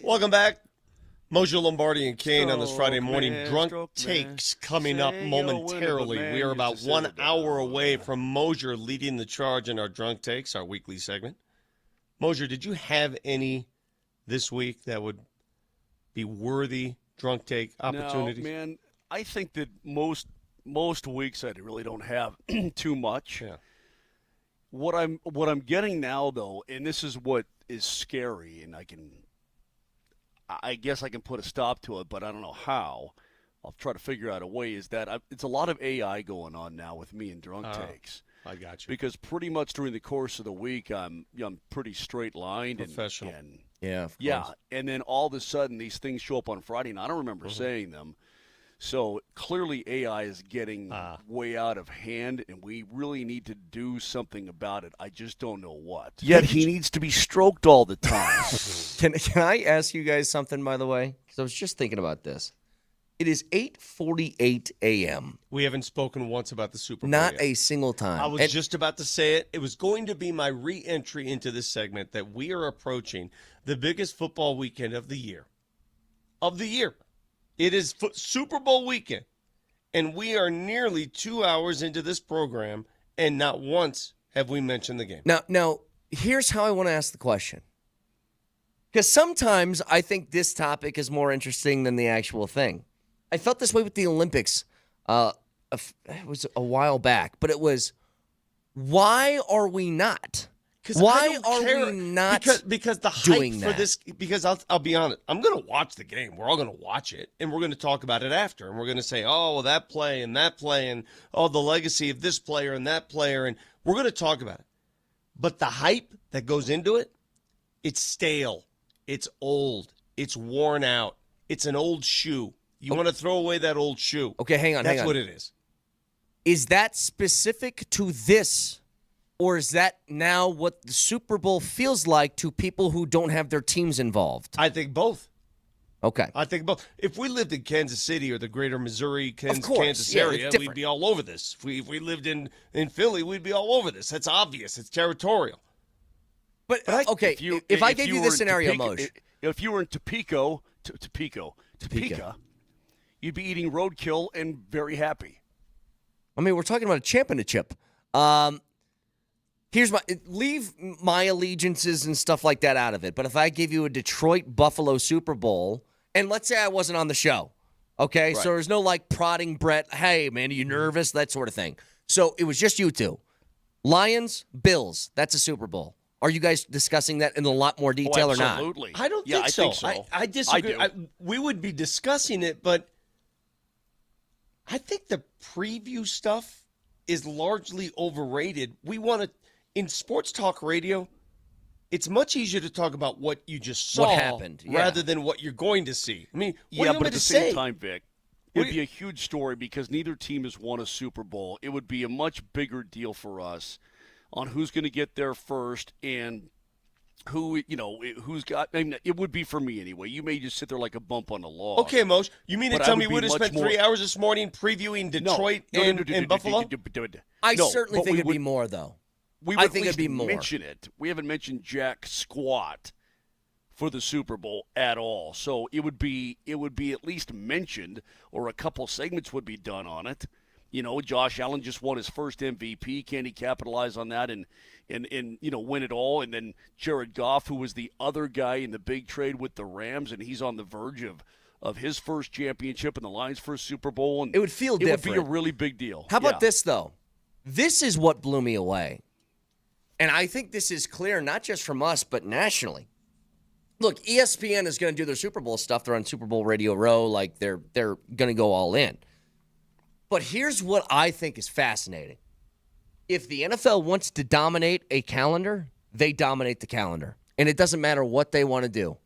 [SPEAKER 13] Welcome back. Moser, Lombardi, and Kane on this Friday morning. Drunk takes coming up momentarily. We are about 1 hour away from Moser leading the charge in our drunk takes, our weekly segment. Moser, did you have any this week that would be worthy drunk take opportunities?
[SPEAKER 8] No, man. I think that most weeks I really don't have too much.
[SPEAKER 13] Yeah.
[SPEAKER 8] What I'm getting now, though, and this is what is scary, and I guess I can put a stop to it, but I don't know how. I'll try to figure out a way, is that it's a lot of AI going on now with me and drunk takes.
[SPEAKER 13] I got you.
[SPEAKER 8] Because pretty much during the course of the week, I'm pretty straight-lined.
[SPEAKER 13] Professional.
[SPEAKER 4] Yeah, of
[SPEAKER 8] yeah,
[SPEAKER 4] course.
[SPEAKER 8] and then all of a sudden these things show up on Friday, and I don't remember saying them. So clearly AI is getting way out of hand, and we really need to do something about it. I just don't know what. Yet he needs to be stroked all the time.
[SPEAKER 4] Can I ask you guys something, by the way? Because I was just thinking about this. It is 8:48 a.m.
[SPEAKER 13] We haven't spoken once about the Super Bowl
[SPEAKER 4] Not
[SPEAKER 13] yet.
[SPEAKER 4] a single time.
[SPEAKER 13] I was just about to say it. It was going to be my re-entry into this segment that we are approaching the biggest football weekend of the year. It is Super Bowl weekend, and we are nearly 2 hours into this program, and not once have we mentioned the game.
[SPEAKER 4] Now, here's how I want to ask the question. Because sometimes I think this topic is more interesting than the actual thing. I felt this way with the Olympics. It was a while back, but it was, why are we not? Why are we not
[SPEAKER 13] because the
[SPEAKER 4] doing
[SPEAKER 13] hype
[SPEAKER 4] that?
[SPEAKER 13] for this? Because I'll be honest, I'm going to watch the game. We're all going to watch it, and we're going to talk about it after, and we're going to say, oh, well, that play, and oh, the legacy of this player and that player, and we're going to talk about it. But the hype that goes into it, it's stale, it's old, it's worn out, it's an old shoe. You want to throw away that old shoe.
[SPEAKER 4] Okay, hang on.
[SPEAKER 13] That's what it is.
[SPEAKER 4] Is that specific to this? Or is that now what the Super Bowl feels like to people who don't have their teams involved?
[SPEAKER 13] I think both.
[SPEAKER 4] Okay.
[SPEAKER 13] I think both. If we lived in Kansas City or the greater Missouri, Kansas
[SPEAKER 4] Yeah,
[SPEAKER 13] area, we'd be all over this. If we lived in Philly, we'd be all over this. That's obvious. It's territorial.
[SPEAKER 4] But okay, if I gave you this scenario, Moj.
[SPEAKER 8] If you were in Topeka, you'd be eating roadkill and very happy.
[SPEAKER 4] I mean, we're talking about a championship. Leave my allegiances and stuff like that out of it. But if I give you a Detroit-Buffalo Super Bowl, and let's say I wasn't on the show, okay? Right. So there's no, like, prodding Brett, hey, man, are you nervous? That sort of thing. So it was just you two. Lions, Bills, that's a Super Bowl. Are you guys discussing that in a lot more detail or not?
[SPEAKER 8] Absolutely.
[SPEAKER 13] I don't think so.
[SPEAKER 8] Think so.
[SPEAKER 13] I disagree. We would be discussing it, but I think the preview stuff is largely overrated. We want to, in sports talk radio, it's much easier to talk about what you just saw
[SPEAKER 4] what happened,
[SPEAKER 13] rather than what you're going to see. I mean, what
[SPEAKER 8] yeah,
[SPEAKER 13] do you
[SPEAKER 8] but
[SPEAKER 13] want
[SPEAKER 8] at
[SPEAKER 13] me
[SPEAKER 8] the
[SPEAKER 13] to
[SPEAKER 8] same
[SPEAKER 13] say?
[SPEAKER 8] time, Vic, it would be a huge story because neither team has won a Super Bowl. It would be a much bigger deal for us on who's going to get there first and who's got. I mean, it would be for me anyway. You may just sit there like a bump on a log.
[SPEAKER 13] Okay, Moshe, you mean to tell me we would have spent 3 hours this morning previewing Detroit and Buffalo?
[SPEAKER 4] I certainly think it'd be more, though.
[SPEAKER 8] I
[SPEAKER 4] think it'd be more.
[SPEAKER 8] Mention it. We haven't mentioned jack squat for the Super Bowl at all. So it would be at least mentioned, or a couple segments would be done on it. You know, Josh Allen just won his first MVP. Can he capitalize on that and win it all? And then Jared Goff, who was the other guy in the big trade with the Rams, and he's on the verge of his first championship and the Lions' first Super Bowl. And
[SPEAKER 4] it would feel different.
[SPEAKER 8] It would be a really big deal.
[SPEAKER 4] How about this, though? This is what blew me away. And I think this is clear not just from us, but nationally. Look, ESPN is going to do their Super Bowl stuff. They're on Super Bowl Radio Row. Like, they're going to go all in. But here's what I think is fascinating. If the NFL wants to dominate a calendar, they dominate the calendar. And it doesn't matter what they want to do.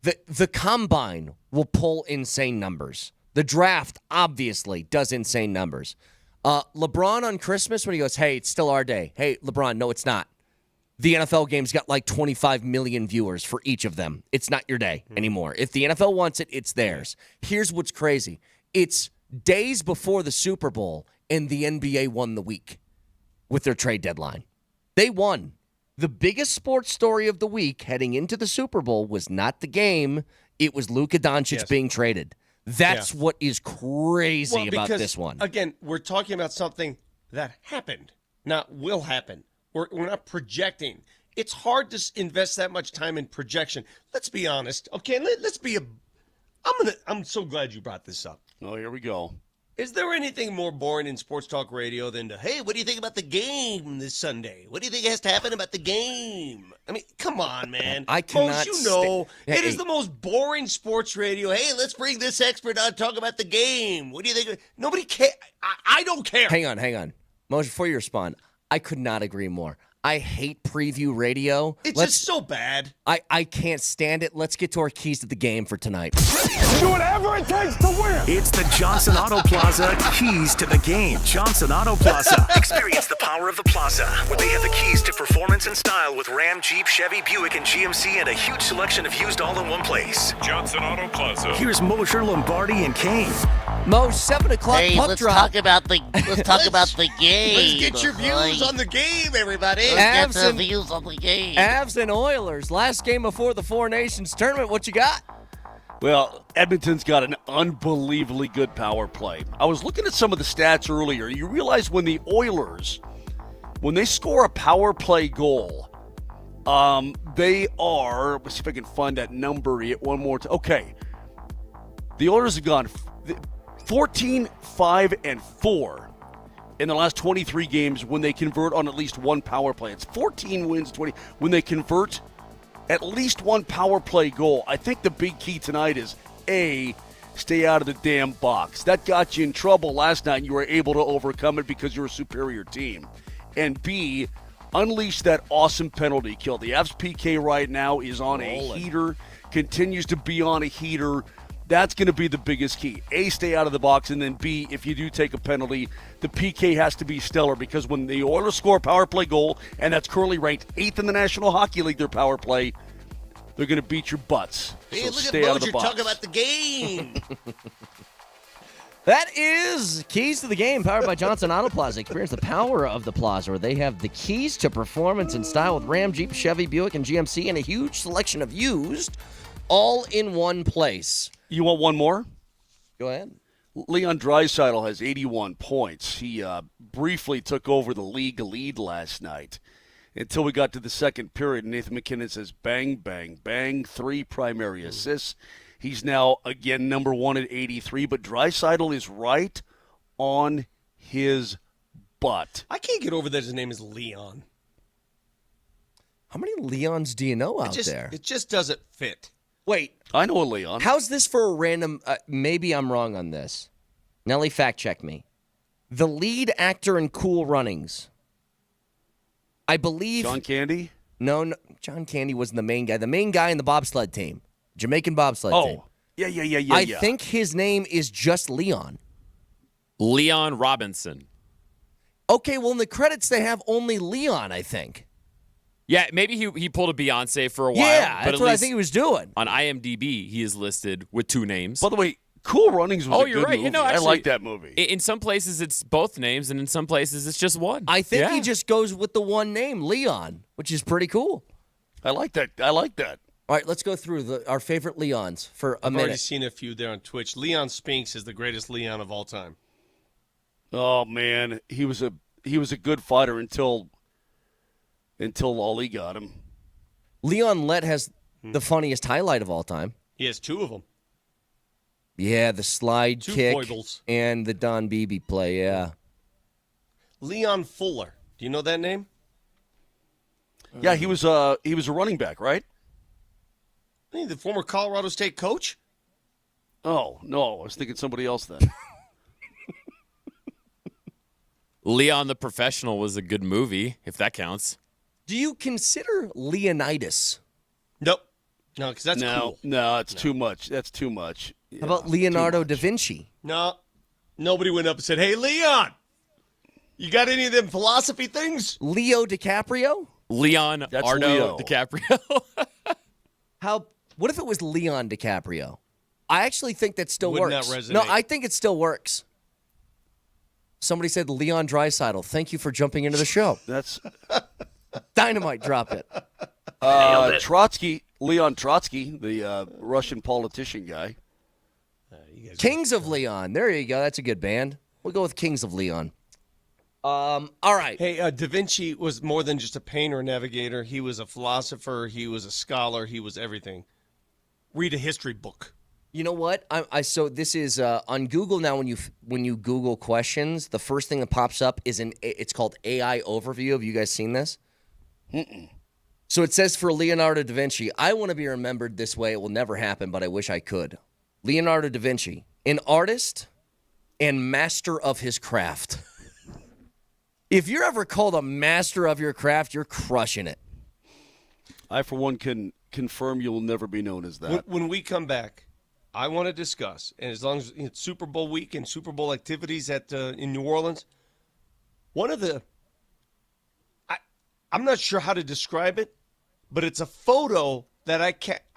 [SPEAKER 4] The combine will pull insane numbers. The draft, obviously, does insane numbers. LeBron on Christmas, when he goes, hey, it's still our day. Hey, LeBron, no, it's not. The NFL game's got like 25 million viewers for each of them. It's not your day anymore. If the NFL wants it, it's theirs. Here's what's crazy. It's days before the Super Bowl, and the NBA won the week with their trade deadline. They won. The biggest sports story of the week heading into the Super Bowl was not the game. It was Luka Doncic being traded. That's what is crazy about this one.
[SPEAKER 13] Again, we're talking about something that happened, not will happen. We're not projecting. It's hard to invest that much time in projection. Let's be honest. Okay, let's be I'm so glad you brought this up.
[SPEAKER 8] Oh, here we go.
[SPEAKER 13] Is there anything more boring in sports talk radio than hey, what do you think about the game this Sunday? What do you think has to happen about the game? I mean, come on, man.
[SPEAKER 4] I cannot
[SPEAKER 13] it is the most boring sports radio. Hey, let's bring this expert on to talk about the game. What do you think? Nobody cares. I don't care.
[SPEAKER 4] Hang on. Moser, before you respond, I could not agree more. I hate preview radio.
[SPEAKER 13] It's just so bad.
[SPEAKER 4] I can't stand it. Let's get to our keys to the game for tonight.
[SPEAKER 16] Do whatever it takes to win. It's the Johnson Auto Plaza keys to the game. Johnson Auto Plaza. Experience the power of the plaza, where they have the keys to performance and style with Ram, Jeep, Chevy, Buick, and GMC, and a huge selection of used all in one place.
[SPEAKER 14] Johnson Auto Plaza.
[SPEAKER 16] Here's Moser, Lombardi, and Kane.
[SPEAKER 4] Mo, 7 o'clock puck drop.
[SPEAKER 17] Talk about the game.
[SPEAKER 13] Let's get your views on the game, everybody.
[SPEAKER 17] Let's get the views on the game.
[SPEAKER 4] Avs and Oilers. Last game before the Four Nations tournament. What you got?
[SPEAKER 8] Well, Edmonton's got an unbelievably good power play. I was looking at some of the stats earlier. You realize when the Oilers, when they score a power play goal, they are, let's see if I can find that number one more time. Okay. The Oilers have gone 14, 5, and 4 in the last 23 games when they convert on at least one power play. It's 14 wins, 20 when they convert at least one power play goal. I think the big key tonight is, A, stay out of the damn box. That got you in trouble last night, and you were able to overcome it because you're a superior team. And B, unleash that awesome penalty kill. The Avs PK right now is on a heater, continues to be on a heater. That's going to be the biggest key. A, stay out of the box, and then B, if you do take a penalty, the PK has to be stellar, because when the Oilers score a power play goal, and that's currently ranked 8th in the National Hockey League, their power play, they're going to beat your butts.
[SPEAKER 13] Hey,
[SPEAKER 8] so
[SPEAKER 13] look
[SPEAKER 8] stay
[SPEAKER 13] at
[SPEAKER 8] out of the
[SPEAKER 13] Moser
[SPEAKER 8] box.
[SPEAKER 13] talking about the game.
[SPEAKER 4] That is Keys to the Game, powered by Johnson Auto Plaza. Experience the power of the plaza, where they have the keys to performance and style with Ram, Jeep, Chevy, Buick, and GMC, and a huge selection of used, all in one place.
[SPEAKER 8] You want one more?
[SPEAKER 4] Go ahead.
[SPEAKER 8] Leon Draisaitl has 81 points. He briefly took over the league lead last night until we got to the second period. Nathan McKinnon says, bang, bang, bang, 3 primary assists. He's now, again, number 1 at 83, but Draisaitl is right on his butt.
[SPEAKER 13] I can't get over that his name is Leon.
[SPEAKER 4] How many Leons do you know out there?
[SPEAKER 13] It just doesn't fit.
[SPEAKER 4] Wait.
[SPEAKER 8] I know a Leon.
[SPEAKER 4] How's this for a random, maybe I'm wrong on this. Nelly, fact check me. The lead actor in Cool Runnings, I believe.
[SPEAKER 8] John Candy?
[SPEAKER 4] No, John Candy wasn't the main guy. The main guy in the bobsled team, Jamaican bobsled team.
[SPEAKER 8] Yeah.
[SPEAKER 4] I think his name is just Leon.
[SPEAKER 6] Leon Robinson.
[SPEAKER 4] Okay, well, in the credits, they have only Leon, I think.
[SPEAKER 6] Yeah, maybe he pulled a Beyonce for a while.
[SPEAKER 4] Yeah,
[SPEAKER 6] but
[SPEAKER 4] that's what I think he was doing.
[SPEAKER 6] On IMDb, he is listed with 2 names.
[SPEAKER 8] By the way, Cool Runnings was a good movie.
[SPEAKER 6] You know, actually,
[SPEAKER 8] I like that movie.
[SPEAKER 6] In some places, it's both names, and in some places, it's just one.
[SPEAKER 4] I think he just goes with the one name, Leon, which is pretty cool.
[SPEAKER 8] I like that.
[SPEAKER 4] All right, let's go through our favorite Leons for a
[SPEAKER 13] I've
[SPEAKER 4] minute.
[SPEAKER 13] already seen a few there on Twitch. Leon Spinks is the greatest Leon of all time.
[SPEAKER 8] Oh man, he was a good fighter until Ali got him.
[SPEAKER 4] Leon Lett has the funniest highlight of all time.
[SPEAKER 13] He has 2 of them.
[SPEAKER 4] Yeah, the slide
[SPEAKER 13] 2
[SPEAKER 4] kick
[SPEAKER 13] foibles.
[SPEAKER 4] and the Don Beebe play, yeah.
[SPEAKER 13] Leon Fuller. Do you know that name?
[SPEAKER 8] Yeah, he was a running back, right?
[SPEAKER 13] Hey, the former Colorado State coach?
[SPEAKER 8] Oh, no, I was thinking somebody else then.
[SPEAKER 6] Leon the Professional was a good movie, if that counts.
[SPEAKER 4] Do you consider Leonidas?
[SPEAKER 13] Nope. No, because that's cool.
[SPEAKER 8] No, it's too much. That's too much. Yeah,
[SPEAKER 4] How about Leonardo da Vinci?
[SPEAKER 13] No. Nobody went up and said, hey, Leon, you got any of them philosophy things?
[SPEAKER 4] Leo DiCaprio?
[SPEAKER 6] Leonardo DiCaprio.
[SPEAKER 4] What if it was Leon DiCaprio? I actually think that still
[SPEAKER 13] Wouldn't
[SPEAKER 4] works.
[SPEAKER 13] that resonate?
[SPEAKER 4] No, I think it still works. Somebody said Leon Draisaitl. Thank you for jumping into the show.
[SPEAKER 8] That's
[SPEAKER 4] Dynamite, drop it.
[SPEAKER 8] Leon Trotsky, the Russian politician guy.
[SPEAKER 4] Kings of Leon. There you go. That's a good band. We'll go with Kings of Leon. All right.
[SPEAKER 13] Hey, Da Vinci was more than just a painter and navigator. He was a philosopher. He was a scholar. He was everything. Read a history book.
[SPEAKER 4] You know what? So this is on Google now. When you Google questions, the first thing that pops up is it's called AI overview. Have you guys seen this?
[SPEAKER 8] Mm-mm.
[SPEAKER 4] So it says for Leonardo da Vinci, I want to be remembered this way. It will never happen, but I wish I could. Leonardo da Vinci, an artist and master of his craft. If you're ever called a master of your craft, you're crushing it.
[SPEAKER 8] I, for one, can confirm you will never be known as that.
[SPEAKER 13] When we come back, I want to discuss, and as long as it's Super Bowl week and Super Bowl activities in New Orleans, one of the I'm not sure how to describe it, but it's a photo that I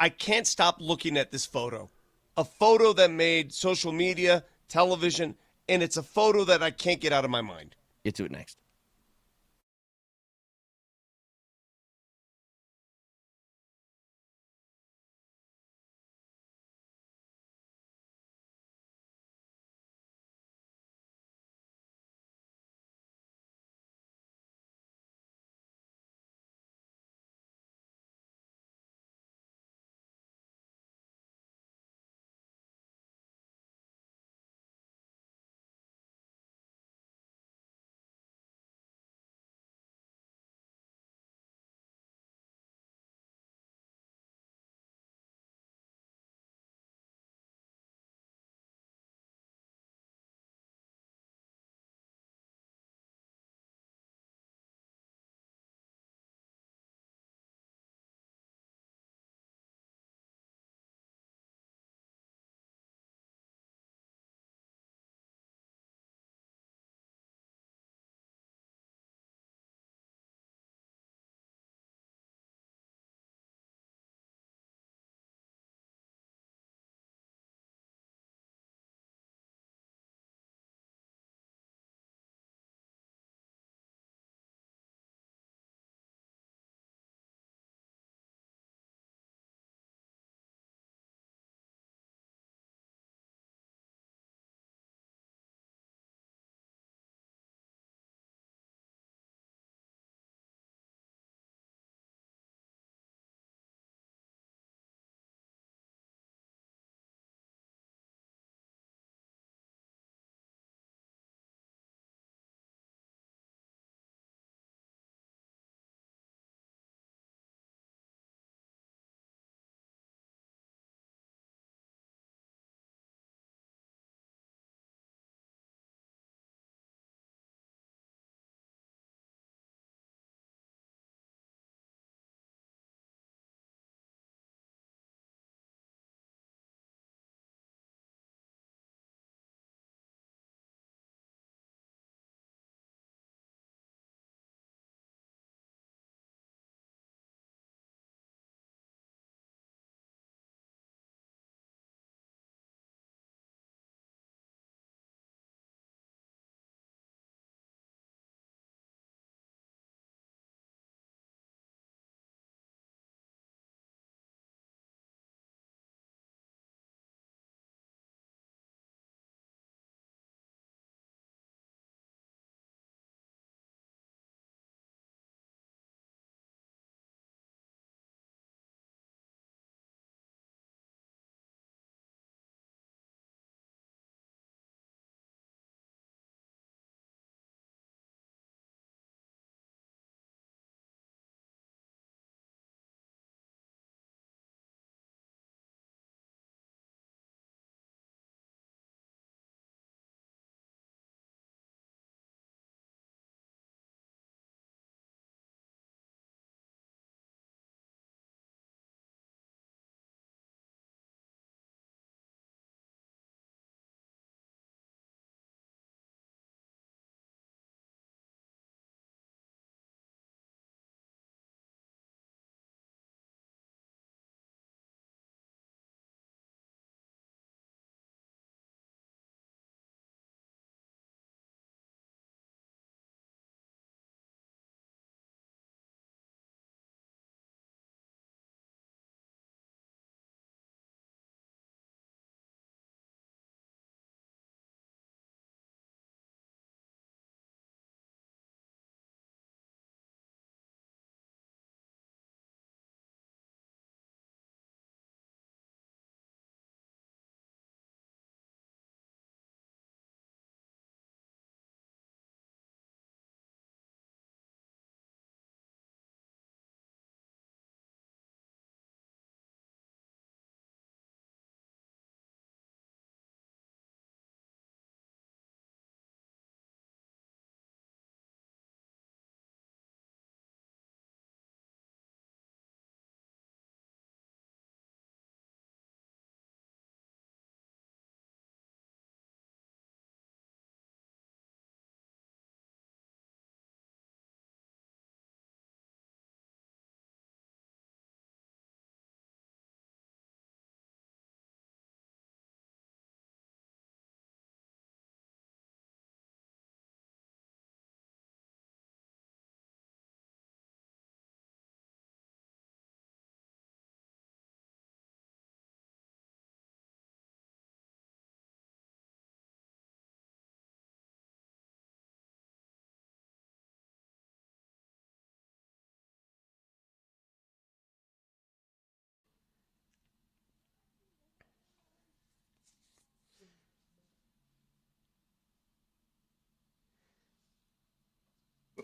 [SPEAKER 13] can't stop looking at this photo. A photo that made social media, television, and it's a photo that I can't get out of my mind.
[SPEAKER 4] Get to it next.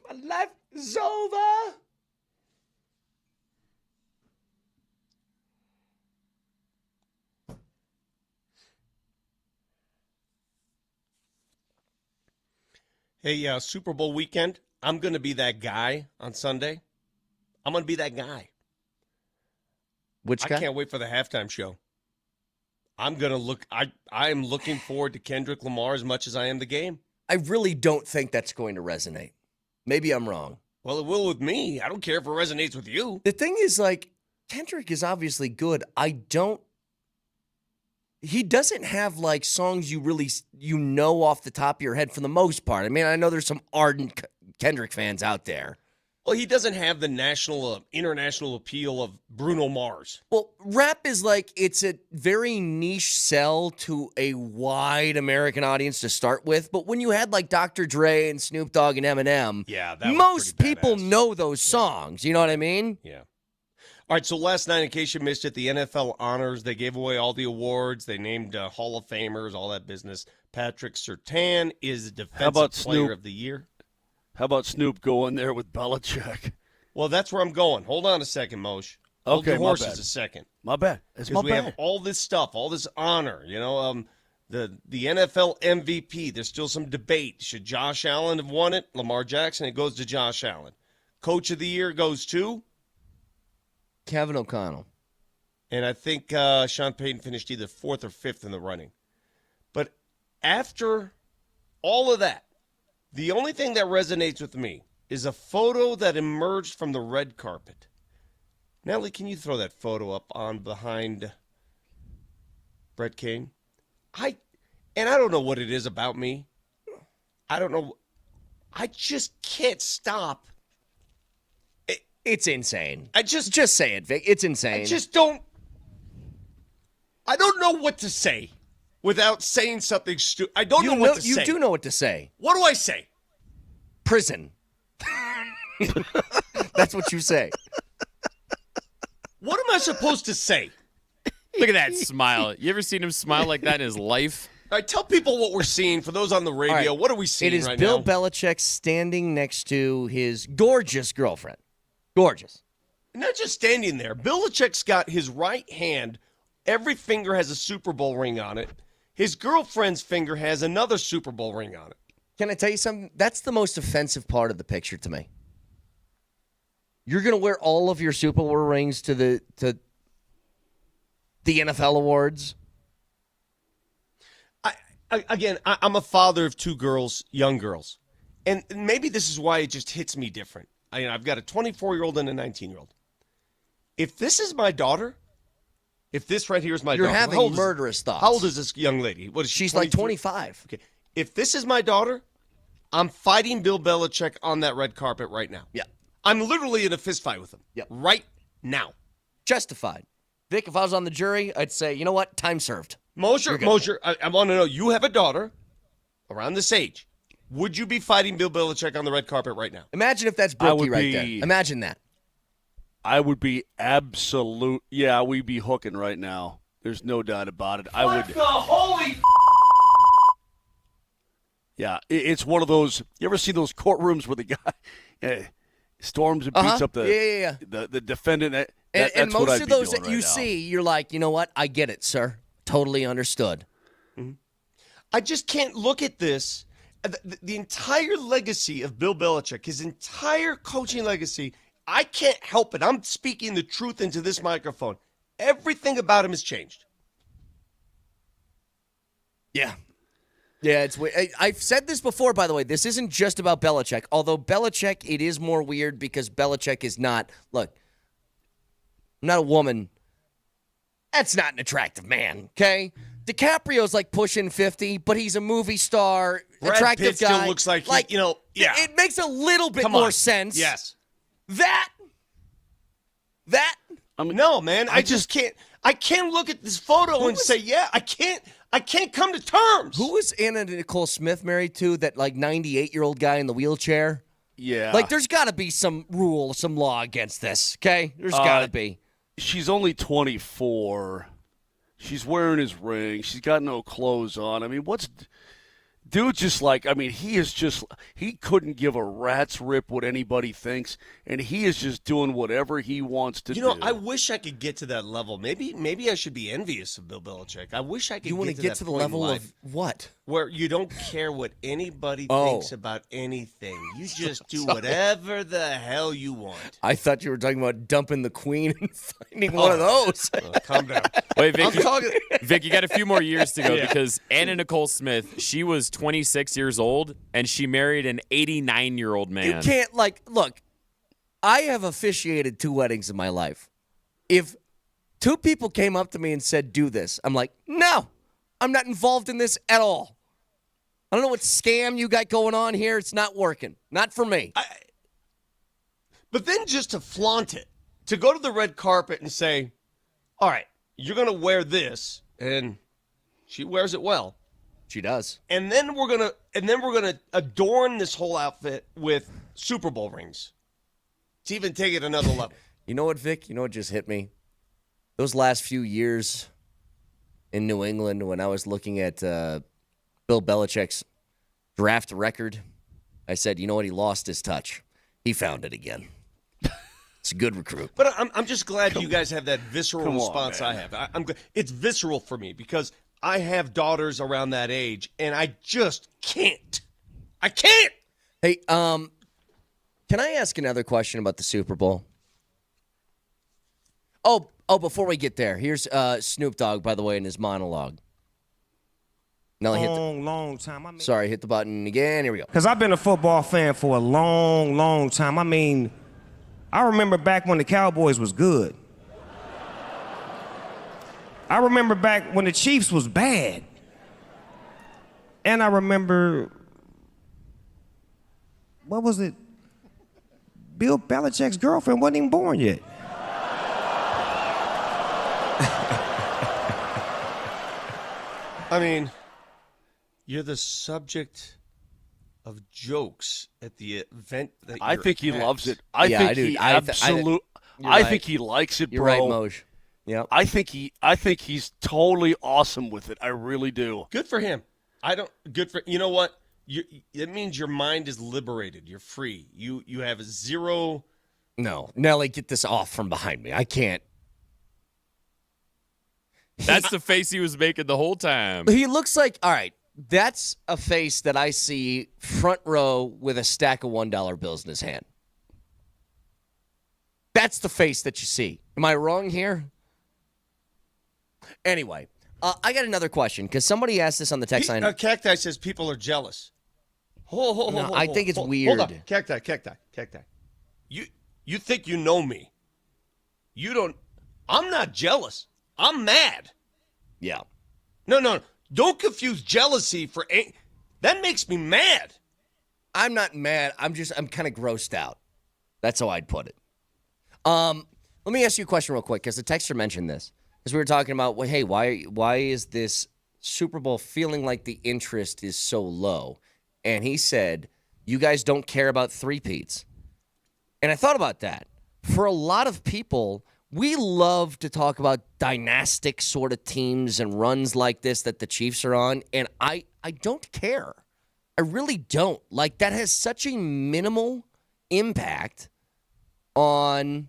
[SPEAKER 4] My life is over.
[SPEAKER 13] Hey, Super Bowl weekend, I'm going to be that guy on Sunday. I'm going to be that guy.
[SPEAKER 4] Which guy?
[SPEAKER 13] I can't wait for the halftime show. I'm going to look. I am looking forward to Kendrick Lamar as much as I am the game.
[SPEAKER 4] I really don't think that's going to resonate. Maybe I'm wrong.
[SPEAKER 13] Well, it will with me. I don't care if it resonates with you.
[SPEAKER 4] The thing is, like, Kendrick is obviously good. He doesn't have, like, songs you really, off the top of your head for the most part. I mean, I know there's some ardent Kendrick fans out there.
[SPEAKER 13] Well, he doesn't have the national, international appeal of Bruno Mars.
[SPEAKER 4] Well, rap is like, it's a very niche sell to a wide American audience to start with. But when you had like Dr. Dre and Snoop Dogg and Eminem, most people know those songs. You know what I mean?
[SPEAKER 13] Yeah. All right, so last night, in case you missed it, the NFL honors, they gave away all the awards. They named Hall of Famers, all that business. Patrick Surtain is the Defensive Player of the Year.
[SPEAKER 8] How about Snoop going there with Belichick?
[SPEAKER 13] Well, that's where I'm going. Hold on a second, Moshe. Hold your horses a second.
[SPEAKER 8] My bad. It's my
[SPEAKER 13] bad. We have all this stuff, all this honor. You know, the NFL MVP. There's still some debate. Should Josh Allen have won it? Lamar Jackson. It goes to Josh Allen. Coach of the Year goes to
[SPEAKER 4] Kevin O'Connell.
[SPEAKER 13] And I think Sean Payton finished either 4th or 5th in the running. But after all of that, the only thing that resonates with me is a photo that emerged from the red carpet. Natalie, can you throw that photo up on behind Brett Kane? I don't know what it is about me. I don't know. I just can't stop.
[SPEAKER 4] It's insane. Just say it, Vic. It's insane.
[SPEAKER 13] I don't know what to say without saying something stupid. I don't know what to say.
[SPEAKER 4] You do know what to say.
[SPEAKER 13] What do I say?
[SPEAKER 4] Prison. That's what you say.
[SPEAKER 13] What am I supposed to say?
[SPEAKER 6] Look at that smile. You ever seen him smile like that in his life?
[SPEAKER 13] All right, tell people what we're seeing. For those on the radio, right. What are we seeing right now?
[SPEAKER 4] It is Bill Belichick standing next to his gorgeous girlfriend. Gorgeous.
[SPEAKER 13] Not just standing there. Belichick's got his right hand. Every finger has a Super Bowl ring on it. His girlfriend's finger has another Super Bowl ring on it.
[SPEAKER 4] Can I tell you something? That's the most offensive part of the picture to me. You're going to wear all of your Super Bowl rings to the NFL awards?
[SPEAKER 13] I'm a father of 2 girls, young girls. And maybe this is why it just hits me different. I've got a 24-year-old and a 19-year-old. If this is my daughter, if this right here is my daughter.
[SPEAKER 4] You're having murderous thoughts.
[SPEAKER 13] How old is this young lady? What is she?
[SPEAKER 4] She's 23? Like 25.
[SPEAKER 13] Okay. If this is my daughter, I'm fighting Bill Belichick on that red carpet right now.
[SPEAKER 4] Yeah.
[SPEAKER 13] I'm literally in a fist fight with him.
[SPEAKER 4] Yep.
[SPEAKER 13] Right now.
[SPEAKER 4] Justified. Vic, if I was on the jury, I'd say, you know what? Time served.
[SPEAKER 13] Moser, I want to know, you have a daughter around this age. Would you be fighting Bill Belichick on the red carpet right now?
[SPEAKER 4] Imagine if that's Brookie right there. Imagine that.
[SPEAKER 8] I would be absolute. Yeah, we'd be hooking right now. There's no doubt about it. I would.
[SPEAKER 13] The holy.
[SPEAKER 8] Yeah, it's one of those. You ever see those courtrooms where the guy storms and beats up the defendant?
[SPEAKER 4] And most of those that you see, you're like, you know what? I get it, sir. Totally understood.
[SPEAKER 13] Mm-hmm. I just can't look at this. The entire legacy of Bill Belichick, his entire coaching legacy, I can't help it. I'm speaking the truth into this microphone. Everything about him has changed.
[SPEAKER 4] Yeah. Yeah, I've said this before, by the way. This isn't just about Belichick. Although Belichick, it is more weird because Belichick is not, look, I'm not a woman. That's not an attractive man, okay? DiCaprio's like pushing 50, but he's a movie star,
[SPEAKER 13] Brad
[SPEAKER 4] attractive
[SPEAKER 13] Pitt
[SPEAKER 4] guy.
[SPEAKER 13] Still looks like yeah.
[SPEAKER 4] It makes a little bit more sense.
[SPEAKER 13] Yes.
[SPEAKER 4] That.
[SPEAKER 13] No, man. I just can't. I can't look at this photo and say, yeah, I can't come to terms.
[SPEAKER 4] Who was Anna Nicole Smith married to? That like 98-year-old guy in the wheelchair?
[SPEAKER 8] Yeah.
[SPEAKER 4] Like there's got to be some rule, some law against this, okay? There's got to be.
[SPEAKER 8] She's only 24. She's wearing his ring. She's got no clothes on. I mean, Dude, he couldn't give a rat's rip what anybody thinks, and he is just doing whatever he wants to do.
[SPEAKER 13] You know, I wish I could get to that level. Maybe I should be envious of Bill Belichick. I wish I could
[SPEAKER 4] You want to get to the level of what?
[SPEAKER 13] Where you don't care what anybody thinks about anything. You just do whatever the hell you want.
[SPEAKER 4] I thought you were talking about dumping the queen and finding one of those.
[SPEAKER 13] Calm down.
[SPEAKER 6] Wait, Vic, you got a few more years to go because Anna Nicole Smith, she was 26 years old, and she married an 89-year-old man.
[SPEAKER 4] You can't, look, I have officiated 2 weddings in my life. If 2 people came up to me and said, do this, I'm like, no, I'm not involved in this at all. I don't know what scam you got going on here. It's not working. Not for me.
[SPEAKER 13] But then just to flaunt it, to go to the red carpet and say, all right, you're going to wear this, and she wears it well.
[SPEAKER 4] She does.
[SPEAKER 13] And then we're gonna adorn this whole outfit with Super Bowl rings to even take it another level.
[SPEAKER 4] You know what, Vic? You know what just hit me? Those last few years in New England when I was looking at Bill Belichick's draft record, I said, you know what? He lost his touch. He found it again. It's a good recruit.
[SPEAKER 13] But I'm just glad you guys have that visceral response I have. I'm it's visceral for me because I have daughters around that age, and I just can't. I can't.
[SPEAKER 4] Hey, can I ask another question about the Super Bowl? Oh, before we get there, here's Snoop Dogg, by the way, in his monologue.
[SPEAKER 12] Long time.
[SPEAKER 4] Sorry, hit the button again. Here we go.
[SPEAKER 12] Because I've been a football fan for a long time. I mean, I remember back when the Cowboys was good. I remember back when the Chiefs was bad. And I remember, what was it? Bill Belichick's girlfriend wasn't even born yet.
[SPEAKER 13] I mean, you're the subject of jokes at the event that
[SPEAKER 8] I
[SPEAKER 13] you're
[SPEAKER 8] think he
[SPEAKER 13] at.
[SPEAKER 8] loves it. I think he likes it, bro.
[SPEAKER 4] You're right, Moj. Yep.
[SPEAKER 8] I think he's totally awesome with it. I really do.
[SPEAKER 13] Good for him. You know what? It means your mind is liberated. You're free. You have zero.
[SPEAKER 4] No, Nelly, get this off from behind me. I can't.
[SPEAKER 6] That's the face he was making the whole time.
[SPEAKER 4] He looks like, all right, that's a face that I see front row with a stack of $1 bills in his hand. That's the face that you see. Am I wrong here? Anyway, I got another question because somebody asked this on the text line.
[SPEAKER 13] Cacti says people are jealous.
[SPEAKER 4] I think it's weird.
[SPEAKER 13] Hold on. Cacti. You think you know me. You don't. I'm not jealous. I'm mad.
[SPEAKER 4] Yeah.
[SPEAKER 13] No. Don't confuse jealousy for. That makes me mad.
[SPEAKER 4] I'm not mad. I'm kind of grossed out. That's how I'd put it. Let me ask you a question real quick because the texter mentioned this. Because we were talking about, well, hey, why is this Super Bowl feeling like the interest is so low? And he said, you guys don't care about three-peats. And I thought about that. For a lot of people, we love to talk about dynastic sort of teams and runs like this that the Chiefs are on, and I don't care. I really don't. Like, that has such a minimal impact on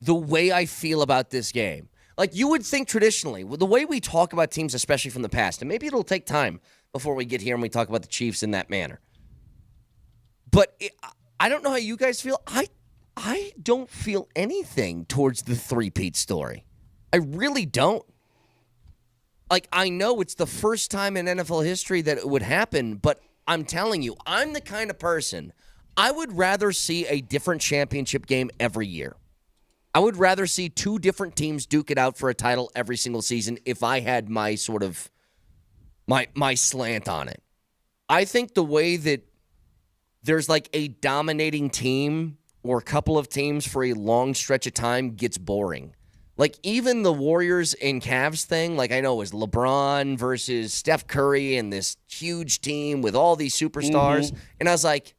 [SPEAKER 4] the way I feel about this game. Like, you would think traditionally, the way we talk about teams, especially from the past, and maybe it'll take time before we get here and we talk about the Chiefs in that manner. But I don't know how you guys feel. I don't feel anything towards the three-peat story. I really don't. Like, I know it's the first time in NFL history that it would happen, but I'm telling you, I'm the kind of person, I would rather see a different championship game every year. I would rather see 2 different teams duke it out for a title every single season if I had my sort of my slant on it. I think the way that there's like a dominating team or a couple of teams for a long stretch of time gets boring. Like, even the Warriors and Cavs thing, like, I know it was LeBron versus Steph Curry and this huge team with all these superstars. Mm-hmm. And I was like,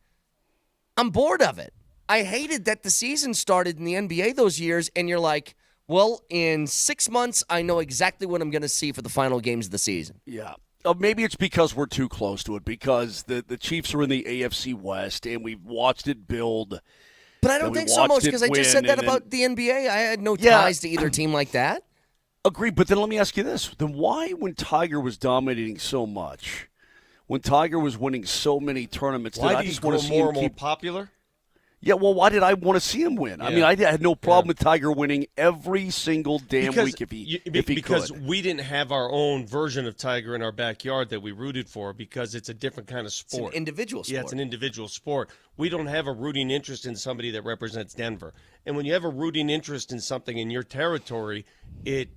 [SPEAKER 4] I'm bored of it. I hated that the season started in the NBA those years, and you're like, well, in 6 months, I know exactly what I'm going to see for the final games of the season.
[SPEAKER 8] Yeah. Maybe it's because we're too close to it, because the Chiefs are in the AFC West, and we've watched it build.
[SPEAKER 4] But I don't think so much, because I just said that about the NBA. I had no ties to either team like that.
[SPEAKER 8] Agreed, but then let me ask you this. Then why, when Tiger was dominating so much, when Tiger was winning so many tournaments,
[SPEAKER 13] why
[SPEAKER 8] did I
[SPEAKER 13] did
[SPEAKER 8] just
[SPEAKER 13] he
[SPEAKER 8] want
[SPEAKER 13] grow
[SPEAKER 8] to see
[SPEAKER 13] more
[SPEAKER 8] him
[SPEAKER 13] and more
[SPEAKER 8] keep
[SPEAKER 13] popular?
[SPEAKER 8] Yeah, well, why did I want to see him win? I mean, I had no problem with Tiger winning every single damn week if he
[SPEAKER 13] because
[SPEAKER 8] could.
[SPEAKER 13] we didn't have our own version of Tiger in our backyard that we rooted for, because it's a different kind of sport.
[SPEAKER 4] It's an individual sport.
[SPEAKER 13] Yeah, it's an individual sport. We don't have a rooting interest in somebody that represents Denver. And when you have a rooting interest in something in your territory, it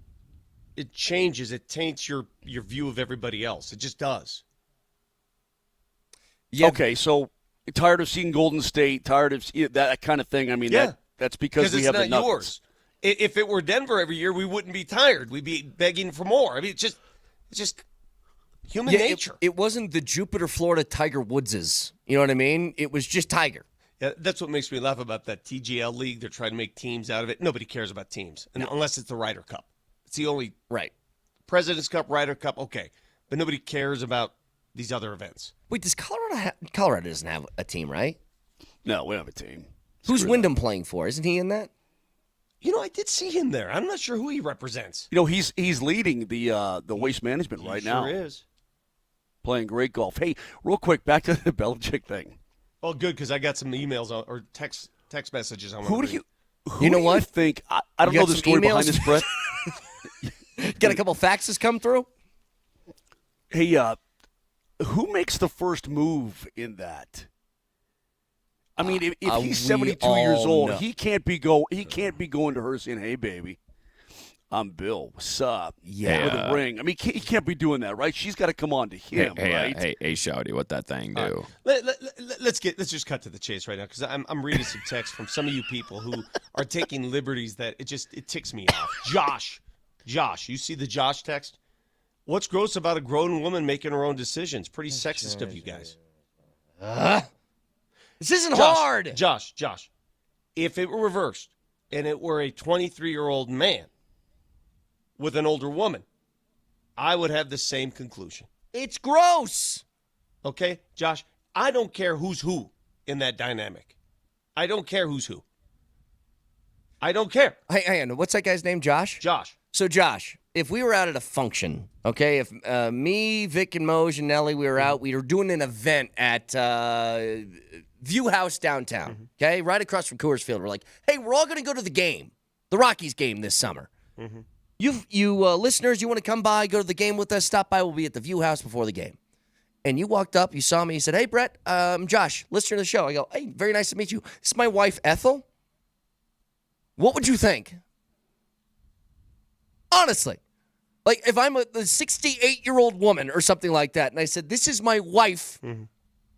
[SPEAKER 13] changes. It taints your view of everybody else. It just does.
[SPEAKER 8] Yeah. Okay, so tired of seeing Golden State, tired of that kind of thing. I mean, that's because we have the Nuggets.
[SPEAKER 13] It's not yours. If it were Denver every year, we wouldn't be tired. We'd be begging for more. I mean, it's just human nature.
[SPEAKER 4] It wasn't the Jupiter, Florida Tiger Woodses. You know what I mean? It was just Tiger.
[SPEAKER 13] Yeah, that's what makes me laugh about that TGL league. They're trying to make teams out of it. Nobody cares about teams unless it's the Ryder Cup. It's the only President's Cup, Ryder Cup. Okay, but nobody cares about these other events.
[SPEAKER 4] Wait, does Colorado doesn't have a team, right?
[SPEAKER 8] No, we don't have a team.
[SPEAKER 4] Who's Wyndham playing for? Isn't he in that?
[SPEAKER 13] You know, I did see him there. I'm not sure who he represents.
[SPEAKER 8] You know, he's leading the Waste Management right now.
[SPEAKER 13] Sure is.
[SPEAKER 8] Playing great golf. Hey, real quick, back to the Belichick thing.
[SPEAKER 13] Oh, good, because I got some emails or text messages on.
[SPEAKER 8] Who do you think? I don't
[SPEAKER 4] You
[SPEAKER 8] know
[SPEAKER 4] got
[SPEAKER 8] the
[SPEAKER 4] some
[SPEAKER 8] story behind
[SPEAKER 4] emails?
[SPEAKER 8] this, Brett.
[SPEAKER 4] Got a couple faxes come through?
[SPEAKER 8] Hey, who makes the first move in that? I mean, if he's 72 years old, he can't be going to her saying, "Hey, baby, I'm Bill. What's up?"
[SPEAKER 4] Yeah,
[SPEAKER 8] with a ring. I mean, he can't be doing that, right? She's got to come on to him, right?
[SPEAKER 6] Hey, Shouty, what that thing do?
[SPEAKER 13] Let's just cut to the chase right now, because I'm reading some text from some of you people who are taking liberties that it ticks me off. Josh, you see the Josh text? What's gross about a grown woman making her own decisions? Pretty sexist of you guys.
[SPEAKER 4] This isn't hard.
[SPEAKER 13] Josh, if it were reversed and it were a 23-year-old man with an older woman, I would have the same conclusion.
[SPEAKER 4] It's gross.
[SPEAKER 13] Okay, Josh, I don't care who's who in that dynamic. I don't care who's who. I don't care.
[SPEAKER 4] Hey, what's that guy's name, Josh?
[SPEAKER 13] Josh.
[SPEAKER 4] So, Josh, if we were out at a function, okay, if me, Vic, and Moj and Nelly, we were out, we were doing an event at View House downtown, okay, right across from Coors Field. We're like, hey, we're all going to go to the game, the Rockies game this summer. You listeners, you want to come by, go to the game with us, stop by, we'll be at the View House before the game. And you walked up, you saw me, you said, hey, Brett, I'm Josh, listener to the show. I go, hey, very nice to meet you. This is my wife, Ethel. What would you think? Honestly. Like, if I'm a 68-year-old woman or something like that, and I said, this is my wife,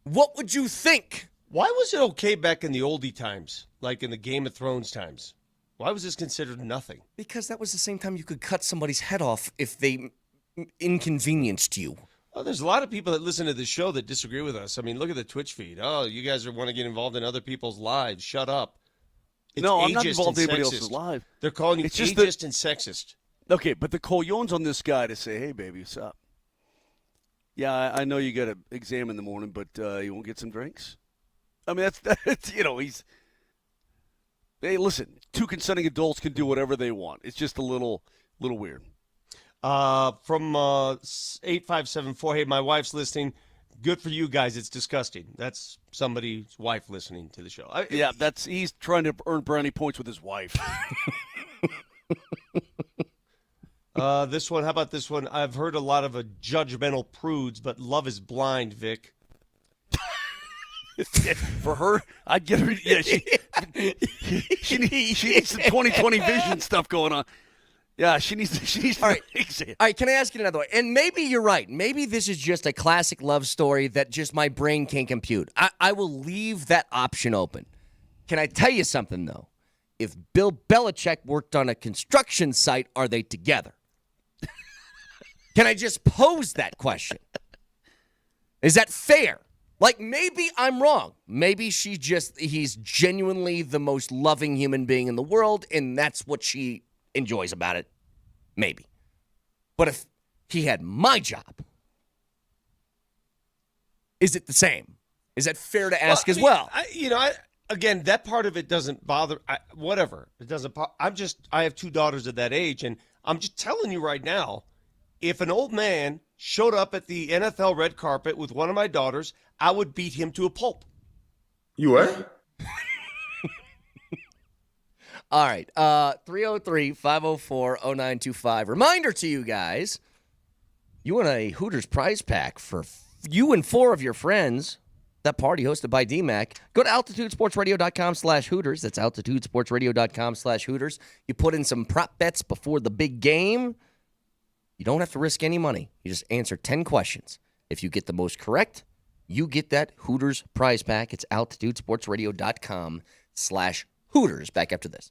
[SPEAKER 4] what would you think?
[SPEAKER 13] Why was it okay back in the oldie times, like in the Game of Thrones times? Why was this considered nothing?
[SPEAKER 4] Because that was the same time you could cut somebody's head off if they inconvenienced you.
[SPEAKER 13] Oh, there's a lot of people that listen to this show that disagree with us. I mean, look at the Twitch feed. Oh, you guys want to get involved in other people's lives. Shut up. It's
[SPEAKER 8] no, I'm not
[SPEAKER 13] ageist
[SPEAKER 8] involved in
[SPEAKER 13] and
[SPEAKER 8] anybody
[SPEAKER 13] sexist.
[SPEAKER 8] else's life.
[SPEAKER 13] They're calling you
[SPEAKER 8] It's just
[SPEAKER 13] ageist and sexist.
[SPEAKER 8] Okay, but the Cologne's on this guy to say, hey, baby, what's up? Yeah, I know you got an exam in the morning, but you won't get some drinks? I mean, that's he's – hey, listen, two consenting adults can do whatever they want. It's just a little weird.
[SPEAKER 13] From 8574, hey, my wife's listening. Good for you guys. It's disgusting. That's somebody's wife listening to the show.
[SPEAKER 8] He's trying to earn brownie points with his wife.
[SPEAKER 13] This one, how about this one? I've heard a lot of judgmental prudes, but love is blind, Vic.
[SPEAKER 8] For her, I'd get her. Yeah, she needs some 20/20 vision stuff going on. Yeah, she needs.
[SPEAKER 4] All right, can I ask you another way? And maybe you're right. Maybe this is just a classic love story that just my brain can't compute. I will leave that option open. Can I tell you something, though? If Bill Belichick worked on a construction site, are they together? Can I just pose that question? Is that fair? Like, maybe I'm wrong. Maybe he's genuinely the most loving human being in the world, and that's what she enjoys about it. Maybe. But if he had my job, Is it the same? Is that fair to ask as well?
[SPEAKER 13] Again, that part of it doesn't bother. Whatever, it doesn't. I have two daughters at that age, and I'm just telling you right now, if an old man showed up at the NFL red carpet with one of my daughters, I would beat him to a pulp.
[SPEAKER 7] You what?
[SPEAKER 4] All right. 303-504-0925. Reminder to you guys, you want a Hooters prize pack for you and 4 of your friends. That party hosted by DMac. Go to altitudesportsradio.com/Hooters. That's altitudesportsradio.com/Hooters. You put in some prop bets before the big game. You don't have to risk any money. You just answer 10 questions. If you get the most correct, you get that Hooters prize pack. It's altitudesportsradio.com/Hooters. Back after this.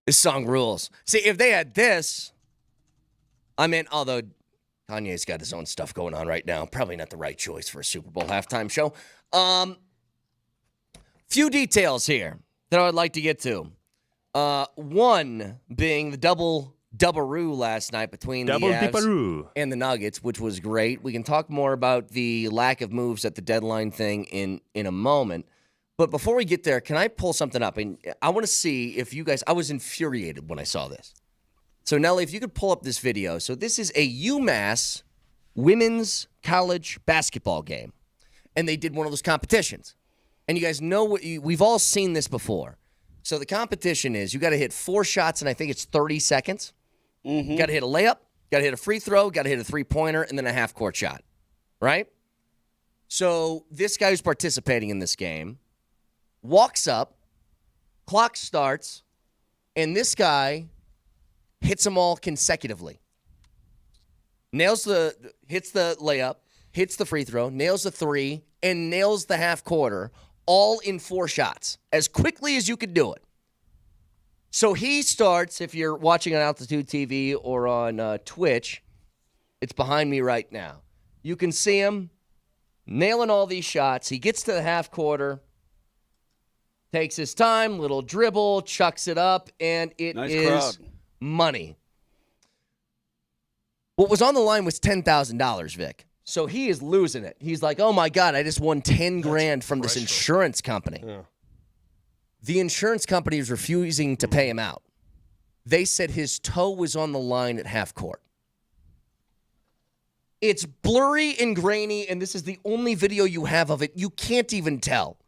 [SPEAKER 4] This song rules. See, if they had this, although Kanye's got his own stuff going on right now, probably not the right choice for a Super Bowl halftime show. Few details here that I would like to get to. One being the double DUBaroo last night between the Avs and the Nuggets, which was great. We can talk more about the lack of moves at the deadline thing in a moment. But before we get there, can I pull something up? And I want to see if you guys, I was infuriated when I saw this. So, Nelly, if you could pull up this video. So this is a UMass women's college basketball game. And they did one of those competitions. And you guys know, we've all seen this before. So the competition is you got to hit 4 shots, and I think it's 30 seconds. You got to hit a layup, got to hit a free throw, got to hit a three-pointer, and then a half-court shot, right? So this guy who's participating in this game walks up, clock starts, and this guy hits them all consecutively. Hits the layup, hits the free throw, nails the three, and nails the half-quarter, all in 4 shots, as quickly as you could do it. So he starts, if you're watching on Altitude TV or on Twitch, it's behind me right now. You can see him nailing all these shots. He gets to the half-quarter, takes his time, little dribble, chucks it up, and it is money. What was on the line was $10,000, Vic. So he is losing it. He's like, oh, my God, I just won $10,000 from this insurance company. Yeah. The insurance company is refusing to pay him out. They said his toe was on the line at half court. It's blurry and grainy, and this is the only video you have of it. You can't even tell.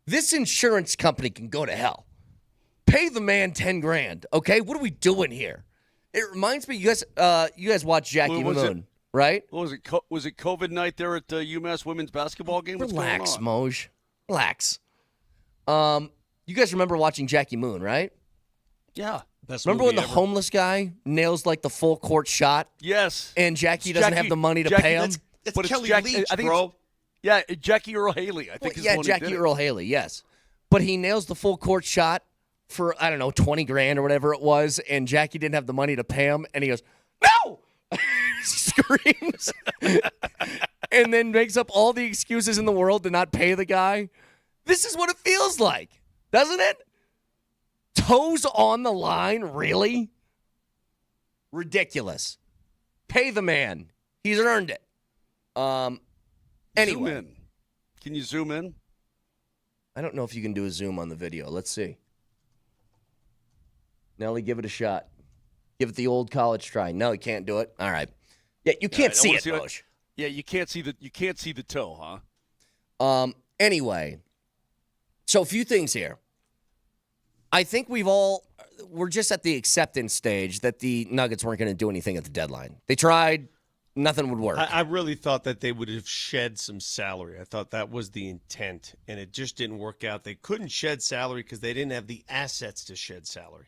[SPEAKER 4] This insurance company can go to hell. Pay the man $10,000, okay? What are we doing here? It reminds me, you guys watch Jackie Moon. Right?
[SPEAKER 8] What was it COVID night there at the UMass women's basketball game?
[SPEAKER 4] Relax, Moj. Relax. You guys remember watching Jackie Moon, right?
[SPEAKER 8] Yeah.
[SPEAKER 4] Remember when the homeless guy nails like the full court shot?
[SPEAKER 8] Yes.
[SPEAKER 4] And Jackie doesn't have the money to pay him?
[SPEAKER 13] That's Kelly Leach, bro.
[SPEAKER 8] Yeah, Jackie Earl Haley, I think.
[SPEAKER 4] Jackie Earl Haley, yes. But he nails the full court shot for, I don't know, $20,000 or whatever it was, and Jackie didn't have the money to pay him, and he goes, no! Screams and then makes up all the excuses in the world to not pay the guy. This is what it feels like, doesn't it? Toes on the line, really? Ridiculous. Pay the man. He's earned it. Anyway.
[SPEAKER 8] Zoom in. Can you zoom in?
[SPEAKER 4] I don't know if you can do a zoom on the video. Let's see. Nelly, give it a shot. Give it the old college try. No, you can't do it. All right. Yeah, you can't see it, Moj.
[SPEAKER 8] Yeah, you can't see the toe, huh?
[SPEAKER 4] Anyway, so a few things here. I think we're just at the acceptance stage that the Nuggets weren't going to do anything at the deadline. They tried, nothing would work.
[SPEAKER 13] I really thought that they would have shed some salary. I thought that was the intent, and it just didn't work out. They couldn't shed salary because they didn't have the assets to shed salary.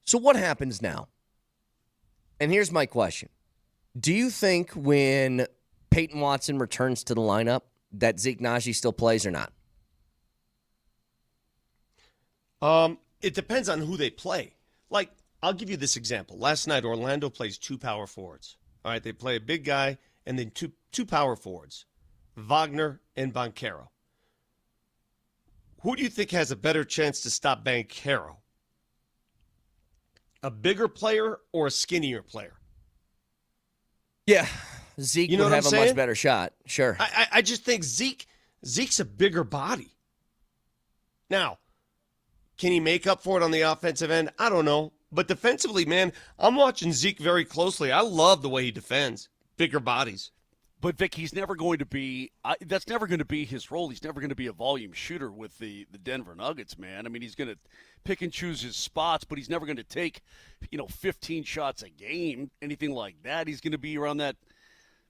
[SPEAKER 4] So what happens now? And here's my question. Do you think when Peyton Watson returns to the lineup that Zeke Nnaji still plays or not?
[SPEAKER 13] It depends on who they play. Like, I'll give you this example. Last night, Orlando plays 2 power forwards. All right, they play a big guy and then two power forwards, Wagner and Banchero. Who do you think has a better chance to stop Banchero? A bigger player or a skinnier player?
[SPEAKER 4] Yeah, Zeke would have a much better shot. Sure.
[SPEAKER 13] I just think Zeke's a bigger body. Now, can he make up for it on the offensive end? I don't know. But defensively, man, I'm watching Zeke very closely. I love the way he defends. Bigger bodies.
[SPEAKER 8] But, Vic, he's never going to be that's never going to be his role. He's never going to be a volume shooter with the Denver Nuggets, man. I mean, he's going to pick and choose his spots, but he's never going to take, 15 shots a game, anything like that. He's going to be around that,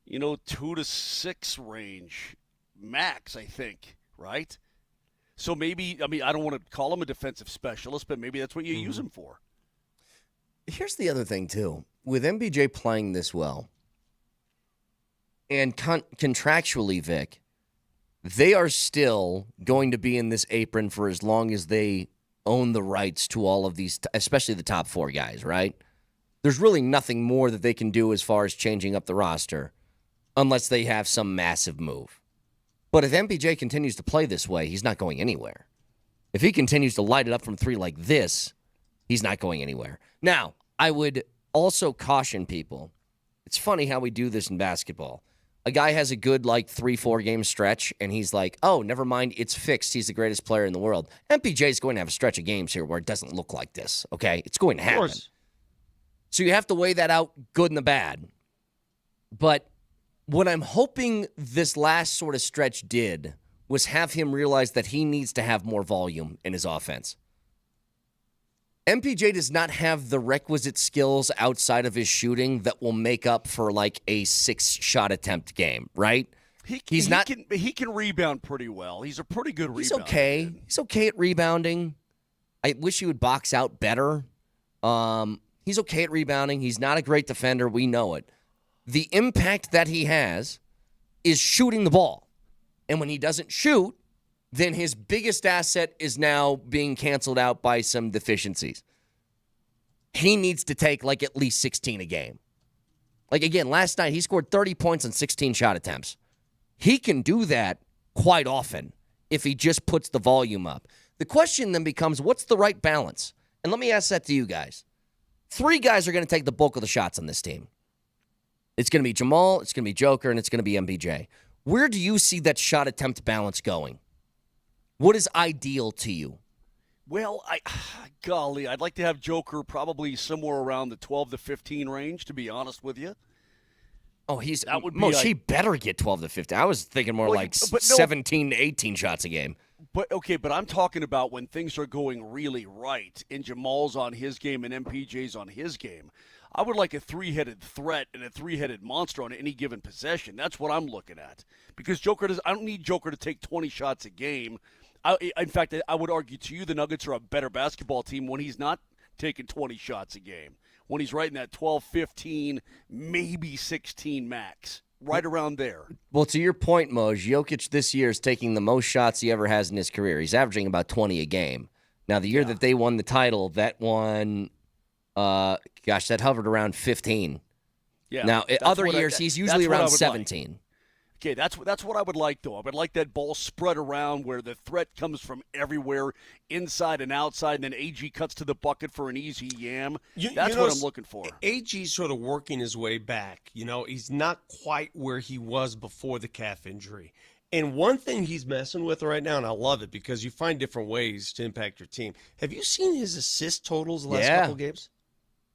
[SPEAKER 8] 2 to 6 range max, I think, right? So maybe, I don't want to call him a defensive specialist, but maybe that's what you use him for.
[SPEAKER 4] Here's the other thing, too. With MBJ playing this well, and contractually, Vic, they are still going to be in this apron for as long as they own the rights to all of these, especially the top 4 guys, right? There's really nothing more that they can do as far as changing up the roster unless they have some massive move. But if MPJ continues to play this way, he's not going anywhere. If he continues to light it up from 3 like this, he's not going anywhere. Now, I would also caution people. It's funny how we do this in basketball. A guy has a good, 3-4 game stretch, and he's like, oh, never mind, it's fixed. He's the greatest player in the world. MPJ is going to have a stretch of games here where it doesn't look like this, okay? It's going to happen. Of course. So you have to weigh that out, good and the bad. But what I'm hoping this last sort of stretch did was have him realize that he needs to have more volume in his offense. MPJ does not have the requisite skills outside of his shooting that will make up for a 6-shot attempt game, right?
[SPEAKER 8] He can rebound pretty well. He's a pretty good rebounder.
[SPEAKER 4] He's okay. He's okay at rebounding. I wish he would box out better. He's okay at rebounding. He's not a great defender. We know it. The impact that he has is shooting the ball. And when he doesn't shoot, then his biggest asset is now being canceled out by some deficiencies. He needs to take at least 16 a game. Again, last night he scored 30 points on 16 shot attempts. He can do that quite often if he just puts the volume up. The question then becomes, what's the right balance? And let me ask that to you guys. 3 guys are going to take the bulk of the shots on this team. It's going to be Jamal, it's going to be Joker, and it's going to be MPJ. Where do you see that shot attempt balance going? What is ideal to you?
[SPEAKER 8] Well, I'd like to have Joker probably somewhere around the 12 to 15 range, to be honest with you.
[SPEAKER 4] Oh, he better get 12 to 15. I was thinking more 17 to 18 shots a game.
[SPEAKER 8] But I'm talking about when things are going really right and Jamal's on his game and MPJ's on his game. I would like a 3-headed threat and a 3-headed monster on any given possession. That's what I'm looking at. Because I don't need Joker to take 20 shots a game. In fact, I would argue to you the Nuggets are a better basketball team when he's not taking 20 shots a game. When he's right in that 12, 15, maybe 16 max. Right around there.
[SPEAKER 4] Well, to your point, Moj, Jokic this year is taking the most shots he ever has in his career. He's averaging about 20 a game. Now, the year that they won the title, that won, that hovered around 15.
[SPEAKER 8] Yeah.
[SPEAKER 4] Now, other years, he's usually around 17.
[SPEAKER 8] Like. Okay, that's what I would like, though. I would like that ball spread around where the threat comes from everywhere, inside and outside, and then AG cuts to the bucket for an easy yam. That's what I'm looking for.
[SPEAKER 13] AG's sort of working his way back. He's not quite where he was before the calf injury. And one thing he's messing with right now, and I love it because you find different ways to impact your team. Have you seen his assist totals the last couple games?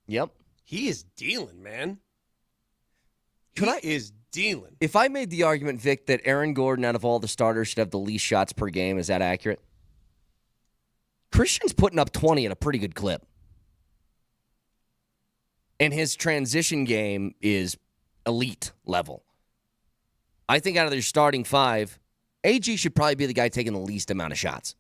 [SPEAKER 4] Yep.
[SPEAKER 13] He is dealing, man. Is dealing.
[SPEAKER 4] If I made the argument, Vic, that Aaron Gordon out of all the starters should have the least shots per game, is that accurate? Christian's putting up 20 at a pretty good clip. And his transition game is elite level. I think out of their starting 5, AG should probably be the guy taking the least amount of shots.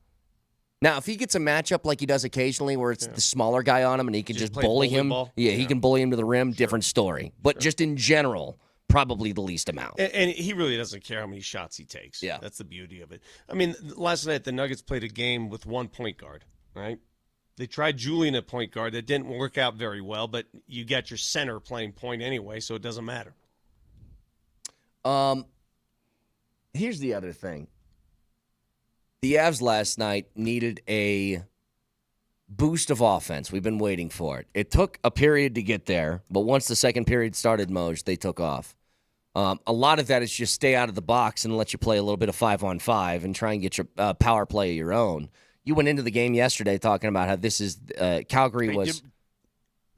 [SPEAKER 4] Now, if he gets a matchup like he does occasionally where it's the smaller guy on him and he can just bully him, he can bully him to the rim, different story. But just in general, probably the least amount.
[SPEAKER 13] And he really doesn't care how many shots he takes.
[SPEAKER 4] Yeah.
[SPEAKER 13] That's the beauty of it. I mean, last night the Nuggets played a game with one point guard, right? They tried Julian at point guard. That didn't work out very well, but you got your center playing point anyway, so it doesn't matter.
[SPEAKER 4] Here's the other thing. The Avs last night needed a boost of offense. We've been waiting for it. It took a period to get there, but once the second period started, Moj, they took off. A lot of that is just stay out of the box and let you play a little bit of 5-on-5 and try and get your power play of your own. You went into the game yesterday talking about how this is Calgary was.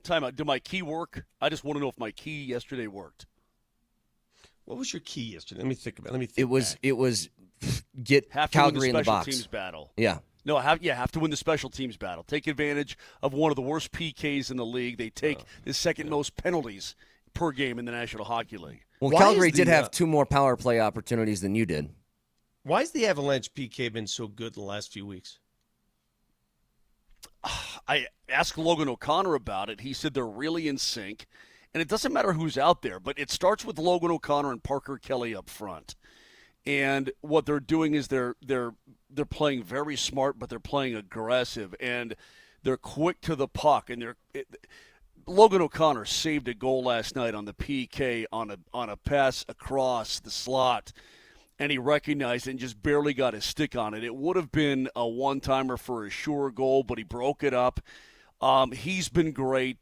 [SPEAKER 8] Time out. Did my key work? I just want to know if my key yesterday worked.
[SPEAKER 13] What was your key yesterday? Let me think about it.
[SPEAKER 4] It was get Calgary in the box.
[SPEAKER 8] Teams battle.
[SPEAKER 4] Yeah.
[SPEAKER 8] No, have to win the special teams battle. Take advantage of one of the worst PKs in the league. They take the second most penalties per game in the National Hockey League.
[SPEAKER 4] Well, Calgary did have 2 more power play opportunities than you did.
[SPEAKER 13] Why has the Avalanche PK been so good the last few weeks?
[SPEAKER 8] I asked Logan O'Connor about it. He said they're really in sync. And it doesn't matter who's out there, but it starts with Logan O'Connor and Parker Kelly up front. And what they're doing is they're playing very smart, but they're playing aggressive, and they're quick to the puck. And Logan O'Connor saved a goal last night on the PK on a pass across the slot, and he recognized it and just barely got his stick on it. It would have been a one-timer for a sure goal, but he broke it up. He's been great.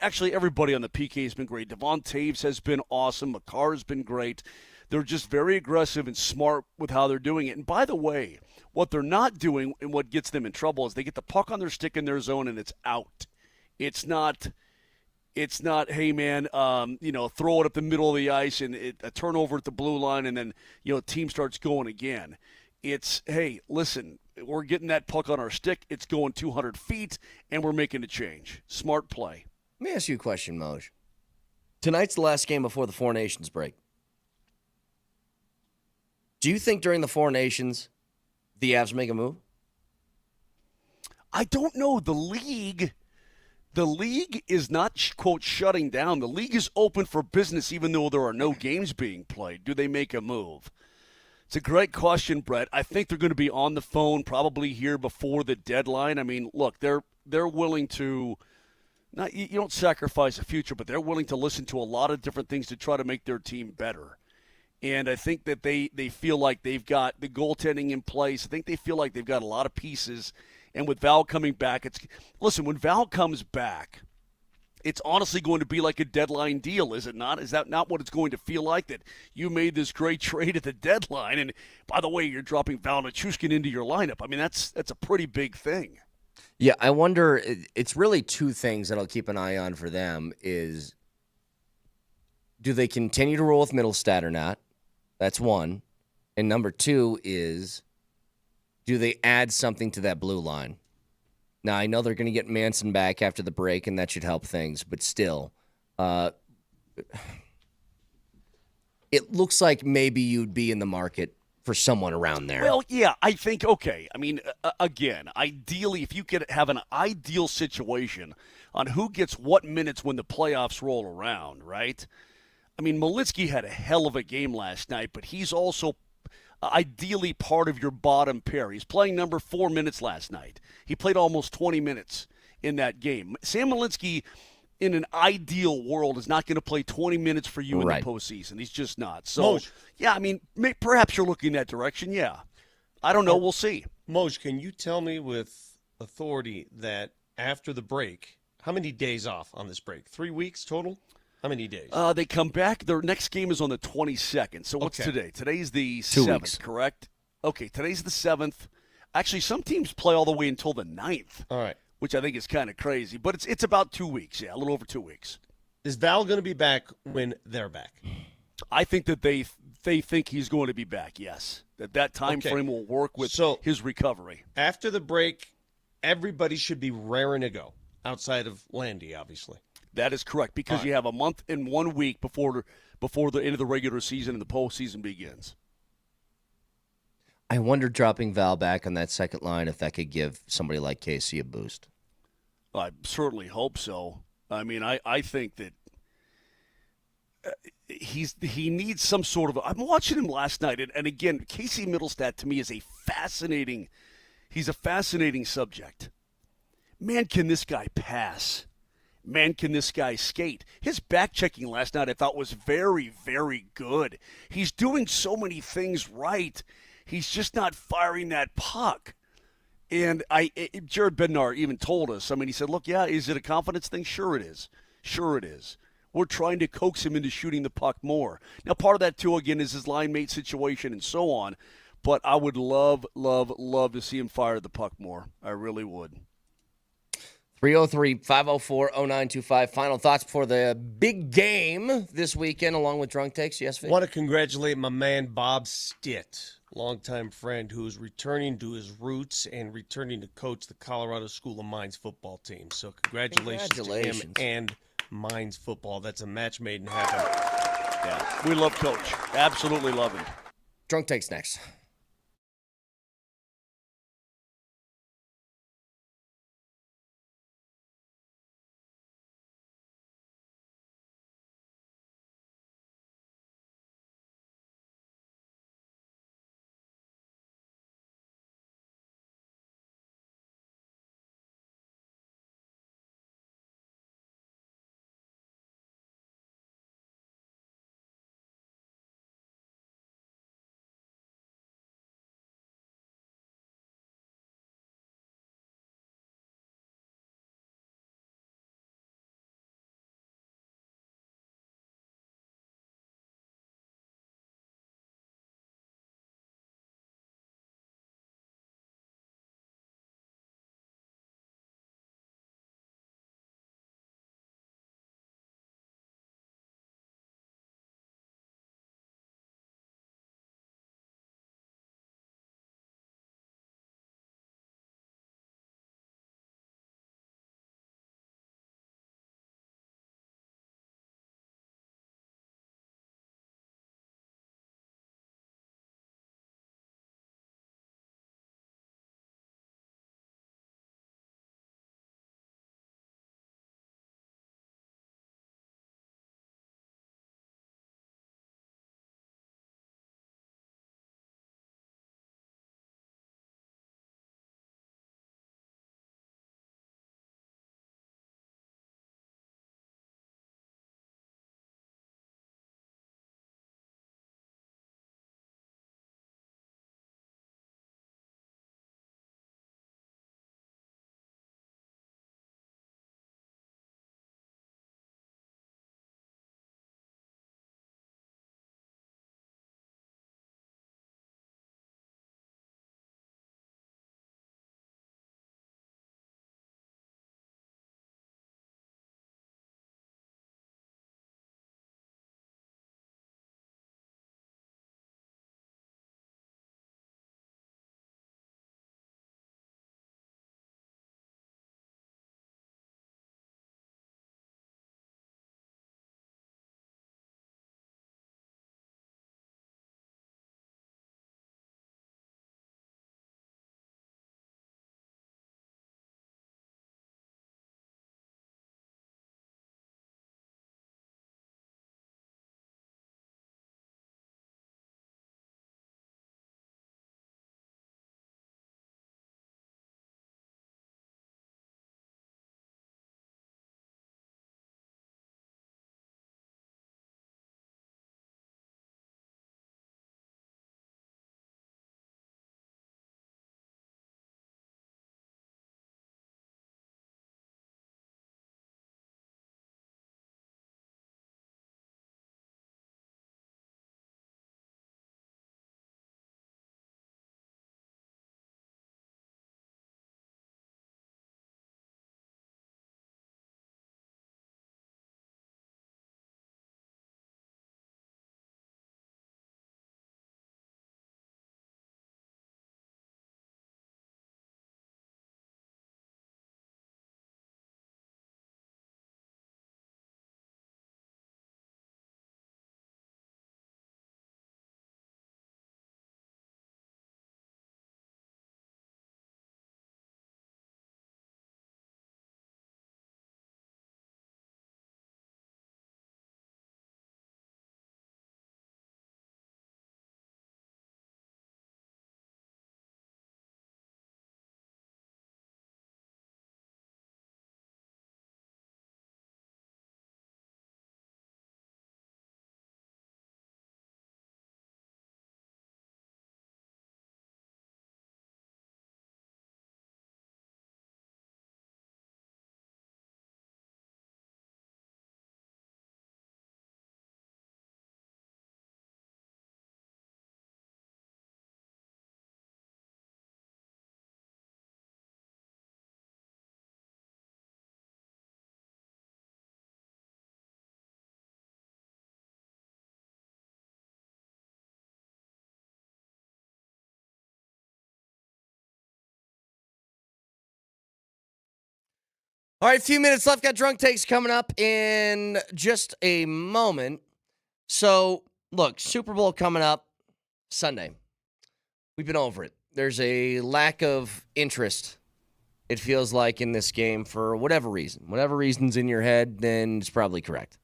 [SPEAKER 8] Actually, everybody on the PK has been great. Devon Taves has been awesome. Makar's been great. They're just very aggressive and smart with how they're doing it. And by the way, what they're not doing and what gets them in trouble is they get the puck on their stick in their zone and it's out. It's not, hey, man, throw it up the middle of the ice and a turnover at the blue line and then, team starts going again. It's, hey, listen, we're getting that puck on our stick. It's going 200 feet, and we're making a change. Smart play.
[SPEAKER 4] Let me ask you a question, Moj. Tonight's the last game before the Four Nations break. Do you think during the Four Nations the Avs make a move?
[SPEAKER 8] I don't know. The league is not, quote, shutting down. The league is open for business even though there are no games being played. Do they make a move? It's a great question, Brett. I think they're going to be on the phone probably here before the deadline. I mean, look, they're willing to – you don't sacrifice a future, but they're willing to listen to a lot of different things to try to make their team better. And I think that they feel like they've got the goaltending in place. I think they feel like they've got a lot of pieces. And with Val coming back, when Val comes back, it's honestly going to be like a deadline deal, is it not? Is that not what it's going to feel like, that you made this great trade at the deadline? And by the way, you're dropping Val Nichushkin into your lineup. I mean, that's a pretty big thing.
[SPEAKER 4] Yeah, I wonder, it's really two things that I'll keep an eye on for them is, do they continue to roll with Middlestad or not? That's one. And number two is, do they add something to that blue line? Now, I know they're going to get Manson back after the break, and that should help things, but still, it looks like maybe you'd be in the market for someone around there.
[SPEAKER 8] Well, yeah, I think, okay. I mean, again, ideally, if you could have an ideal situation on who gets what minutes when the playoffs roll around, right? I mean, Malitsky had a hell of a game last night, but he's also ideally part of your bottom pair. He's playing number 4 minutes last night. He played almost 20 minutes in that game. Sam Malitsky, in an ideal world, is not going to play 20 minutes for you in the postseason. He's just not. So, yeah, I mean, perhaps you're looking that direction. Yeah. I don't know. We'll see.
[SPEAKER 13] Moj, can you tell me with authority that after the break, how many days off on this break? 3 weeks total? How many days?
[SPEAKER 8] They come back. Their next game is on the 22nd. So what's today? Today's the 7th, correct? Okay, today's the 7th. Actually, some teams play all the way until the 9th.
[SPEAKER 13] All right.
[SPEAKER 8] Which I think is kind of crazy. But it's about 2 weeks, yeah, a little over 2 weeks.
[SPEAKER 13] Is Val going to be back when they're back?
[SPEAKER 8] I think that they think he's going to be back, yes. That time frame will work with his recovery.
[SPEAKER 13] After the break, everybody should be raring to go, outside of Landy, obviously.
[SPEAKER 8] That is correct, because you have a month and 1 week before the end of the regular season and the postseason begins.
[SPEAKER 4] I wonder, dropping Val back on that second line, if that could give somebody like Casey a boost.
[SPEAKER 8] I certainly hope so. I mean, I think that he needs some sort of – I'm watching him last night, and again, Casey Middlestad to me is a fascinating subject. Man, can this guy pass? Man, can this guy skate? His back-checking last night I thought was very, very good. He's doing so many things right. He's just not firing that puck. And Jared Bednar even told us, I mean, he said, look, yeah, is it a confidence thing? Sure it is. Sure it is. We're trying to coax him into shooting the puck more. Now, part of that, too, again, is his line mate situation and so on. But I would love, love, love to see him fire the puck more. I really would.
[SPEAKER 4] 303-504-0925. Final thoughts before the big game this weekend, along with Drunk Takes. Yes, Vic?
[SPEAKER 13] I want to congratulate my man Bob Stitt, longtime friend who's returning to his roots and returning to coach the Colorado School of Mines football team. So congratulations to him and Mines football. That's a match made in heaven.
[SPEAKER 8] Yeah, we love Coach. Absolutely love him.
[SPEAKER 4] Drunk Takes next. All right, a few minutes left. Got drunk takes coming up in just a moment. So, look, Super Bowl coming up Sunday. We've been over it. There's a lack of interest, it feels like, in this game for whatever reason. Whatever reason's in your head, then it's probably correct.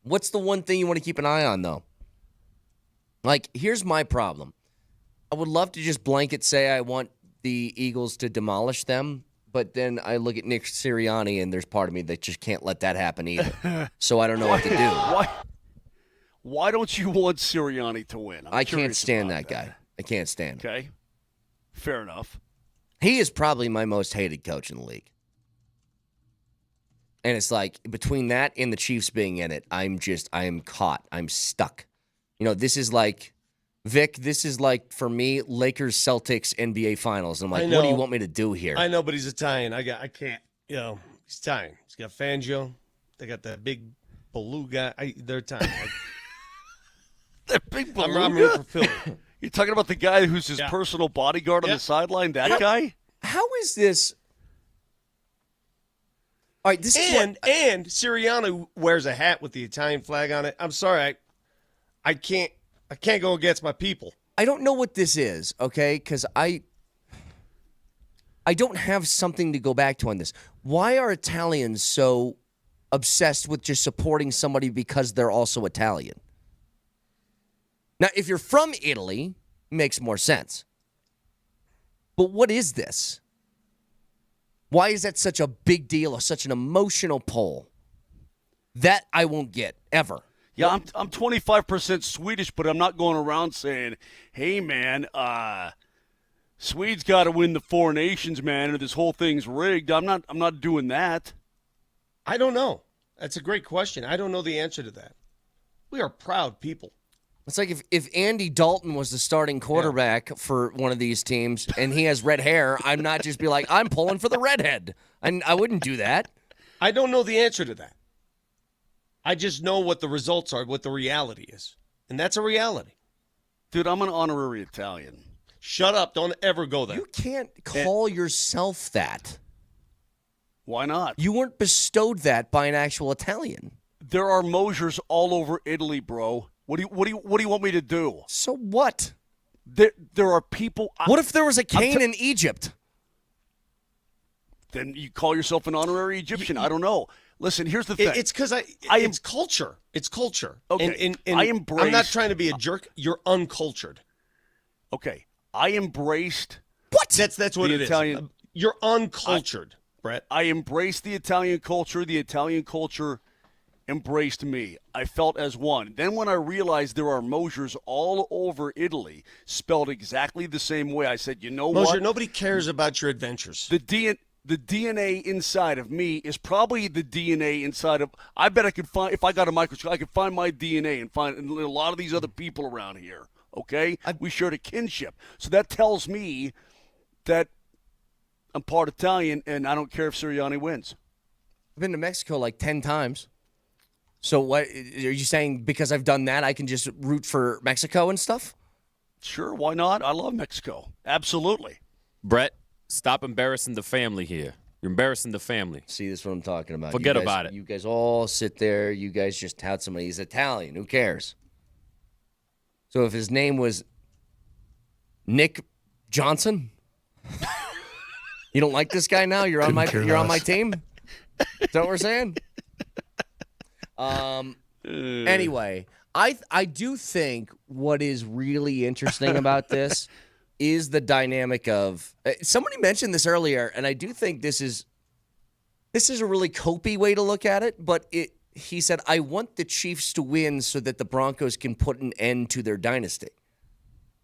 [SPEAKER 4] What's the one thing you want to keep an eye on, though? Like, here's my problem. I would love to just blanket say I want the Eagles to demolish them, but then I look at Nick Sirianni, and there's part of me that just can't let that happen either. So I don't know what to do.
[SPEAKER 8] Why don't you want Sirianni to win?
[SPEAKER 4] I can't stand that guy. I can't stand him.
[SPEAKER 8] Okay, fair enough.
[SPEAKER 4] He is probably my most hated coach in the league. And it's like, between that and the Chiefs being in it, I am caught. I'm stuck. You know, this is like, Vic, this is like, for me, Lakers, Celtics, NBA Finals. I'm like, what do you want me to do here?
[SPEAKER 13] I know, but he's Italian. I can't. You know, he's Italian. He's got Fangio. They got that big beluga. They're Italian.
[SPEAKER 8] That big beluga?
[SPEAKER 13] I'm rooting for Philly.
[SPEAKER 8] You're talking about the guy who's his personal bodyguard on the sideline? That guy?
[SPEAKER 4] How is this? All right, this is
[SPEAKER 13] and Sirianni wears a hat with the Italian flag on it. I'm sorry, I can't go against my people.
[SPEAKER 4] I don't know what this is, okay? Because I don't have something to go back to on this. Why are Italians so obsessed with just supporting somebody because they're also Italian? Now, if you're from Italy, it makes more sense. But what is this? Why is that such a big deal or such an emotional pull? That I won't get, ever.
[SPEAKER 8] Yeah, I'm 25% Swedish, but I'm not going around saying, hey, man, Swedes got to win the Four Nations, man, or this whole thing's rigged. I'm not doing that.
[SPEAKER 13] I don't know. That's a great question. I don't know the answer to that. We are proud people.
[SPEAKER 4] It's like if Andy Dalton was the starting quarterback for one of these teams and he has red hair, I'm not just be like, I'm pulling for the redhead. I wouldn't do that.
[SPEAKER 13] I don't know the answer to that. I just know what the results are, what the reality is. And that's a reality.
[SPEAKER 8] Dude, I'm an honorary Italian.
[SPEAKER 13] Shut up. Don't ever go there.
[SPEAKER 4] You can't call yourself that.
[SPEAKER 8] Why not?
[SPEAKER 4] You weren't bestowed that by an actual Italian.
[SPEAKER 8] There are Mosers all over Italy, bro. What do you want me to do?
[SPEAKER 4] So what?
[SPEAKER 8] There are people.
[SPEAKER 4] What if there was a Kane in Egypt?
[SPEAKER 8] Then you call yourself an honorary Egyptian. I don't know. Listen, here's the thing.
[SPEAKER 13] It's because it's culture. It's culture.
[SPEAKER 8] Okay.
[SPEAKER 13] And
[SPEAKER 8] I embrace.
[SPEAKER 13] I'm not trying to be a jerk. You're uncultured.
[SPEAKER 8] Okay. I embraced.
[SPEAKER 13] What? That's what
[SPEAKER 8] the
[SPEAKER 13] it
[SPEAKER 8] Italian,
[SPEAKER 13] is. You're uncultured, Brett.
[SPEAKER 8] I embraced the Italian culture. The Italian culture embraced me. I felt as one. Then when I realized there are Mosers all over Italy, spelled exactly the same way, I said, you know
[SPEAKER 13] Moser,
[SPEAKER 8] what?
[SPEAKER 13] nobody cares about your adventures.
[SPEAKER 8] The DNA inside of me is probably the DNA inside of. I bet I could find, if I got a microscope, I could find my DNA and find a lot of these other people around here. Okay? We shared a kinship. So that tells me that I'm part Italian, and I don't care if Sirianni wins.
[SPEAKER 4] I've been to Mexico like 10 times. So what are you saying? Because I've done that, I can just root for Mexico and stuff?
[SPEAKER 8] Sure, why not? I love Mexico. Absolutely.
[SPEAKER 6] Brett, stop embarrassing the family here. You're embarrassing the family.
[SPEAKER 4] See, this is what I'm talking about.
[SPEAKER 6] Forget about it.
[SPEAKER 4] You guys all sit there. You guys just tout somebody. He's Italian. Who cares? So if his name was Nick Johnson, you don't like this guy now? You're on my team? Is that what we're saying? Anyway, I do think what is really interesting about this is the dynamic of somebody mentioned this earlier, and I do think this is a really copy way to look at it, but he said, I want the Chiefs to win so that the Broncos can put an end to their dynasty.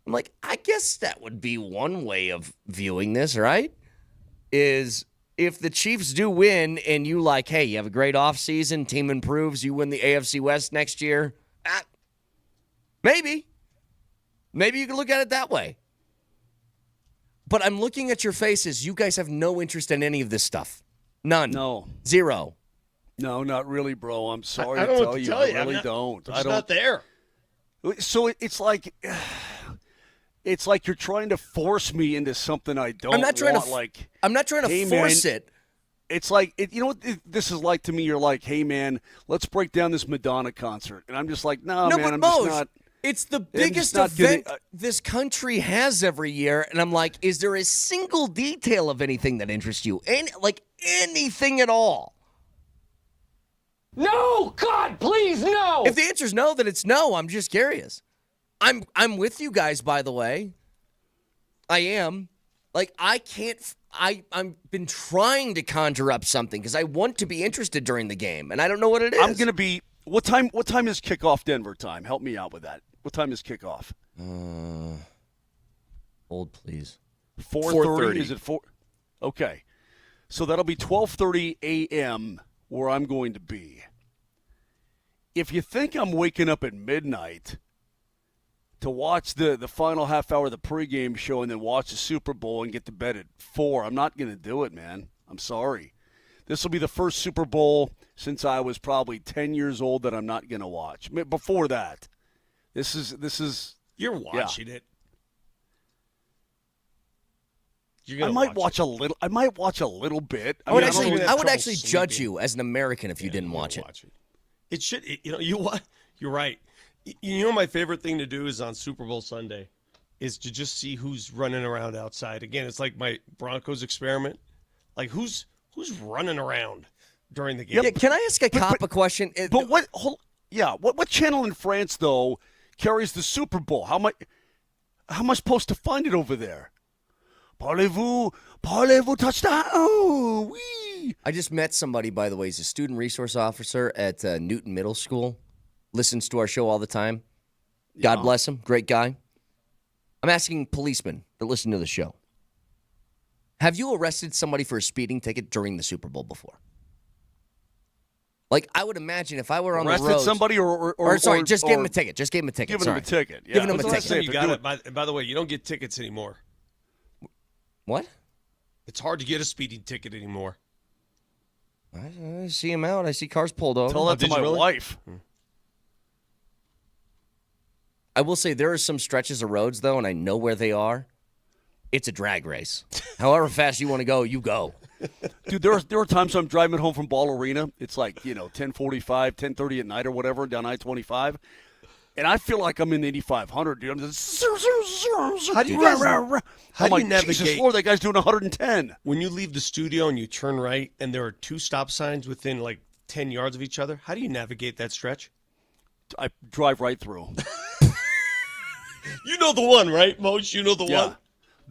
[SPEAKER 4] I'm like, I guess that would be one way of viewing this, right? Is if the Chiefs do win and you like, hey, you have a great offseason, team improves, you win the AFC West next year, maybe. Maybe you can look at it that way. But I'm looking at your faces. You guys have no interest in any of this stuff. None.
[SPEAKER 8] No.
[SPEAKER 4] Zero.
[SPEAKER 8] No, not really, bro. I'm sorry
[SPEAKER 13] I
[SPEAKER 8] to
[SPEAKER 13] don't know
[SPEAKER 8] tell
[SPEAKER 13] what to
[SPEAKER 8] you.
[SPEAKER 13] tell
[SPEAKER 8] I
[SPEAKER 13] you.
[SPEAKER 8] really don't.
[SPEAKER 13] I'm just not there.
[SPEAKER 8] So it's like It's like you're trying to force me into something I don't
[SPEAKER 4] I'm not trying
[SPEAKER 8] want.
[SPEAKER 4] I'm not trying to
[SPEAKER 8] hey,
[SPEAKER 4] force
[SPEAKER 8] man,
[SPEAKER 4] it.
[SPEAKER 8] It's like, you know what this is like to me? You're like, hey, man, let's break down this Madonna concert. And I'm just like, no, man,
[SPEAKER 4] but
[SPEAKER 8] I'm
[SPEAKER 4] Moj,
[SPEAKER 8] just not.
[SPEAKER 4] It's the biggest event this country has every year. And I'm like, is there a single detail of anything that interests you? Anything at all?
[SPEAKER 18] No! God, please, no!
[SPEAKER 4] If the answer is no, then it's no. I'm just curious. I'm with you guys, by the way. I am. Like, I can't... I've been trying to conjure up something because I want to be interested during the game, and I don't know what it is.
[SPEAKER 8] I'm going to be... What time is kickoff Denver time? Help me out with that. What time is kickoff?
[SPEAKER 4] Hold, please.
[SPEAKER 8] 4:30. Is it 4? Okay. So that'll be 12:30 a.m. where I'm going to be. If you think I'm waking up at midnight to watch the final half hour of the pregame show and then watch the Super Bowl and get to bed at 4, I'm not going to do it, man. I'm sorry. This will be the first Super Bowl since I was probably 10 years old that I'm not going to watch. Before that, this is.
[SPEAKER 13] You're watching it.
[SPEAKER 8] I might watch a little. I might watch a little bit.
[SPEAKER 4] I would actually judge you as an American if you didn't watch it.
[SPEAKER 13] It should. You're right. You know, my favorite thing to do is on Super Bowl Sunday is to just see who's running around outside. Again, it's like my Broncos experiment. Like who's running around during the game.
[SPEAKER 4] Yeah, can I ask a cop a question?
[SPEAKER 8] But what? What channel in France though carries the Super Bowl? How am I supposed to find it over there? Parlez-vous, touchdown! Oh, wee!
[SPEAKER 4] I just met somebody, by the way. He's a student resource officer at Newton Middle School. Listens to our show all the time. God bless him. Great guy. I'm asking policemen that listen to the show. Have you arrested somebody for a speeding ticket during the Super Bowl before? Like, I would imagine if I were on the road.
[SPEAKER 8] Arrested somebody or
[SPEAKER 4] just gave him a ticket. Just gave him a ticket.
[SPEAKER 8] Giving him a ticket. Yeah.
[SPEAKER 4] Giving him a
[SPEAKER 13] When's the last time
[SPEAKER 4] ticket.
[SPEAKER 13] you got it? By the way, you don't get tickets anymore.
[SPEAKER 4] What?
[SPEAKER 13] It's hard to get a speeding ticket anymore.
[SPEAKER 4] I see him out. I see cars pulled over.
[SPEAKER 8] Tell that to my wife.
[SPEAKER 4] I will say there are some stretches of roads, though, and I know where they are. It's a drag race. However fast you want to go, you go.
[SPEAKER 8] Dude, there are times I'm driving home from Ball Arena. It's like, 10:45, 10:30 at night or whatever down I-25. And I feel like I'm in the 8500, dude. I'm just...
[SPEAKER 13] How do you navigate?
[SPEAKER 8] Jesus Lord, that guy's doing 110.
[SPEAKER 13] When you leave the studio and you turn right and there are 2 stop signs within like 10 yards of each other, how do you navigate that stretch?
[SPEAKER 8] I drive right through.
[SPEAKER 13] You know the one, right, Moj? You know the one?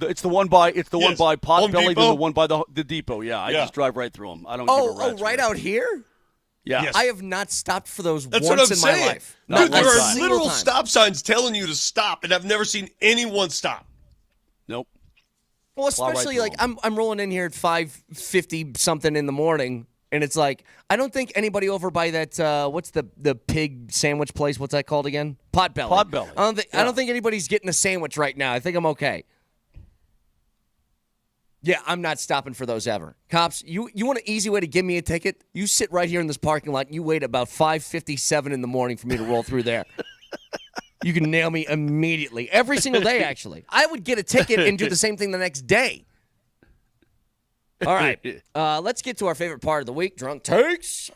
[SPEAKER 8] It's the one by Potbelly, then the one by the depot. Yeah, I just drive right through them. I don't give a rat's
[SPEAKER 4] right out here?
[SPEAKER 8] Yeah.
[SPEAKER 13] Yes.
[SPEAKER 4] I have not stopped for those
[SPEAKER 13] That's
[SPEAKER 4] once
[SPEAKER 13] what I'm
[SPEAKER 4] in
[SPEAKER 13] saying.
[SPEAKER 4] my life.
[SPEAKER 13] Dude, there are
[SPEAKER 4] single
[SPEAKER 13] literal
[SPEAKER 4] time.
[SPEAKER 13] stop signs telling you to stop, and I've never seen anyone stop.
[SPEAKER 8] Nope.
[SPEAKER 4] Well, especially
[SPEAKER 8] right
[SPEAKER 4] I'm rolling in here at 5:50 something in the morning, and it's like I don't think anybody over by that what's the pig sandwich place? What's that called again? Potbelly.
[SPEAKER 8] Potbelly.
[SPEAKER 4] I don't think anybody's getting a sandwich right now. I think I'm okay. Yeah, I'm not stopping for those ever. Cops, you want an easy way to give me a ticket? You sit right here in this parking lot and you wait about 5:57 in the morning for me to roll through there. You can nail me immediately. Every single day, actually. I would get a ticket and do the same thing the next day. All right. Let's get to our favorite part of the week, Drunk Takes.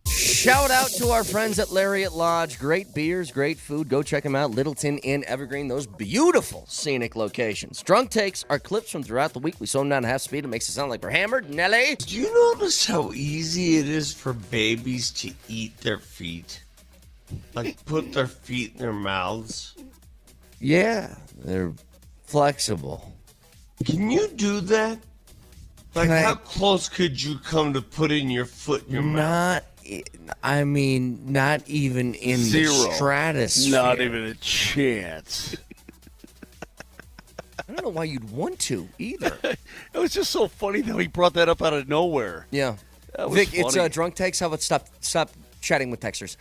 [SPEAKER 4] Shout out to our friends at Lariat Lodge. Great beers, great food. Go check them out. Littleton and Evergreen, those beautiful scenic locations. Drunk Takes are clips from throughout the week. We slow them down to half speed. It makes it sound like we're hammered. Nelly?
[SPEAKER 13] Do you notice how easy it is for babies to eat their feet? Like put their feet in their mouths?
[SPEAKER 4] Yeah, they're flexible.
[SPEAKER 13] Can you do that? Like how close could you come to putting your foot in your mouth?
[SPEAKER 4] Not even in
[SPEAKER 8] Zero.
[SPEAKER 4] the stratosphere.
[SPEAKER 8] Not even a chance.
[SPEAKER 4] I don't know why you'd want to either.
[SPEAKER 8] It was just so funny that he brought that up out of nowhere.
[SPEAKER 4] Yeah.
[SPEAKER 8] That was
[SPEAKER 4] Vic,
[SPEAKER 8] funny.
[SPEAKER 4] it's Drunk Takes. How about stop chatting with texters?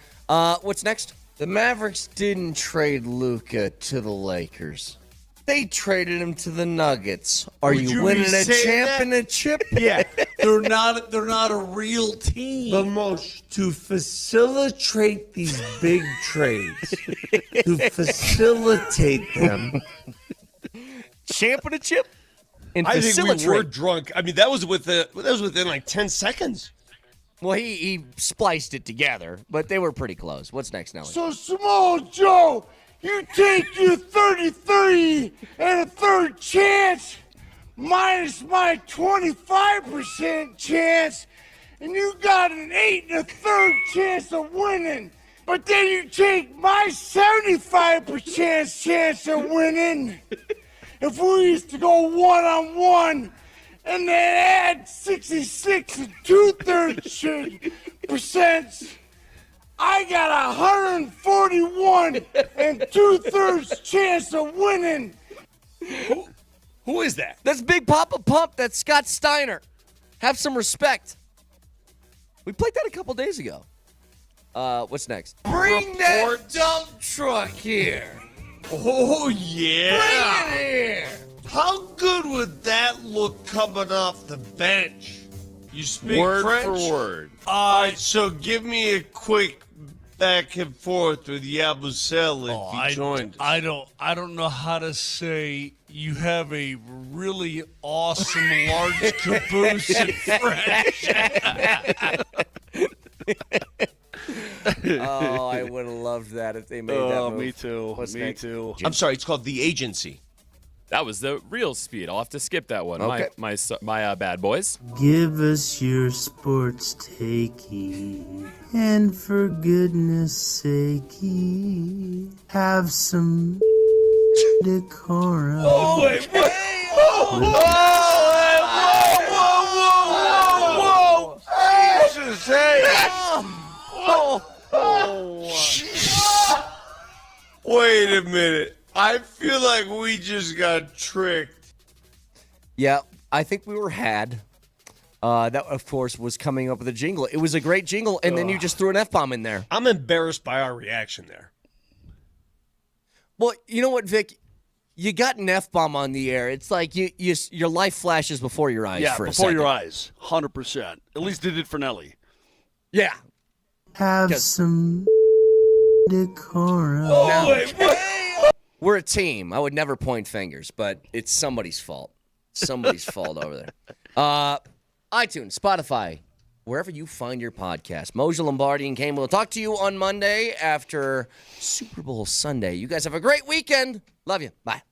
[SPEAKER 4] What's next? The Mavericks didn't trade Luka to the Lakers. They traded him to the Nuggets. Are you winning a championship?
[SPEAKER 19] Yeah, they're not a real team.
[SPEAKER 13] The most
[SPEAKER 19] to facilitate these big trades, to facilitate them.
[SPEAKER 4] Championship and
[SPEAKER 13] I think we were
[SPEAKER 4] facilitate.
[SPEAKER 13] drunk. I mean, that was within like 10 seconds.
[SPEAKER 4] Well, he spliced it together, but they were pretty close. What's next, Nelly?
[SPEAKER 19] So, Small Joe, you take your 33 and a third chance minus my 25% chance, and you got an 8 and a third chance of winning. But then you take my 75% chance of winning. If we used to go one-on-one and then add 66 and 2/3%, I got 141 and 2/3 chance of winning.
[SPEAKER 13] Who is that?
[SPEAKER 4] That's Big Papa Pump. That's Scott Steiner. Have some respect. We played that a couple days ago. What's next?
[SPEAKER 19] Bring that dump truck here.
[SPEAKER 13] Oh, yeah.
[SPEAKER 19] Bring it here.
[SPEAKER 13] How good would that look coming off the bench? You speak
[SPEAKER 3] Word
[SPEAKER 13] French?
[SPEAKER 3] for word.
[SPEAKER 13] All right, so give me a quick back and forth with Yabusel if he joined.
[SPEAKER 19] I don't know how to say you have a really awesome large caboose in French.
[SPEAKER 4] Oh, I would have loved that if they made that move.
[SPEAKER 8] Me too.
[SPEAKER 4] What's
[SPEAKER 8] Me
[SPEAKER 4] next?
[SPEAKER 8] too.
[SPEAKER 13] I'm sorry, it's called The Agency.
[SPEAKER 6] That was the real speed. I'll have to skip that one.
[SPEAKER 4] Okay.
[SPEAKER 6] My bad boys.
[SPEAKER 19] Give us your sports takey, and for goodness sakey, have some decorum.
[SPEAKER 13] Oh, wait, wait. Whoa. Jesus, hey. Wait a minute. I feel like we just got tricked.
[SPEAKER 4] Yeah, I think we were had. That, of course, was coming up with a jingle. It was a great jingle, and then you just threw an F-bomb in there.
[SPEAKER 13] I'm embarrassed by our reaction there.
[SPEAKER 4] Well, you know what, Vic? You got an F-bomb on the air. It's like your life flashes before your eyes for a
[SPEAKER 8] before
[SPEAKER 4] second.
[SPEAKER 8] your eyes, 100%. At least it did for Nelly.
[SPEAKER 4] Yeah.
[SPEAKER 19] Have some decorum.
[SPEAKER 4] We're a team. I would never point fingers, but it's somebody's fault. Somebody's fault over there. iTunes, Spotify, wherever you find your podcast. Moser, Lombardi, and Kane will talk to you on Monday after Super Bowl Sunday. You guys have a great weekend. Love you. Bye.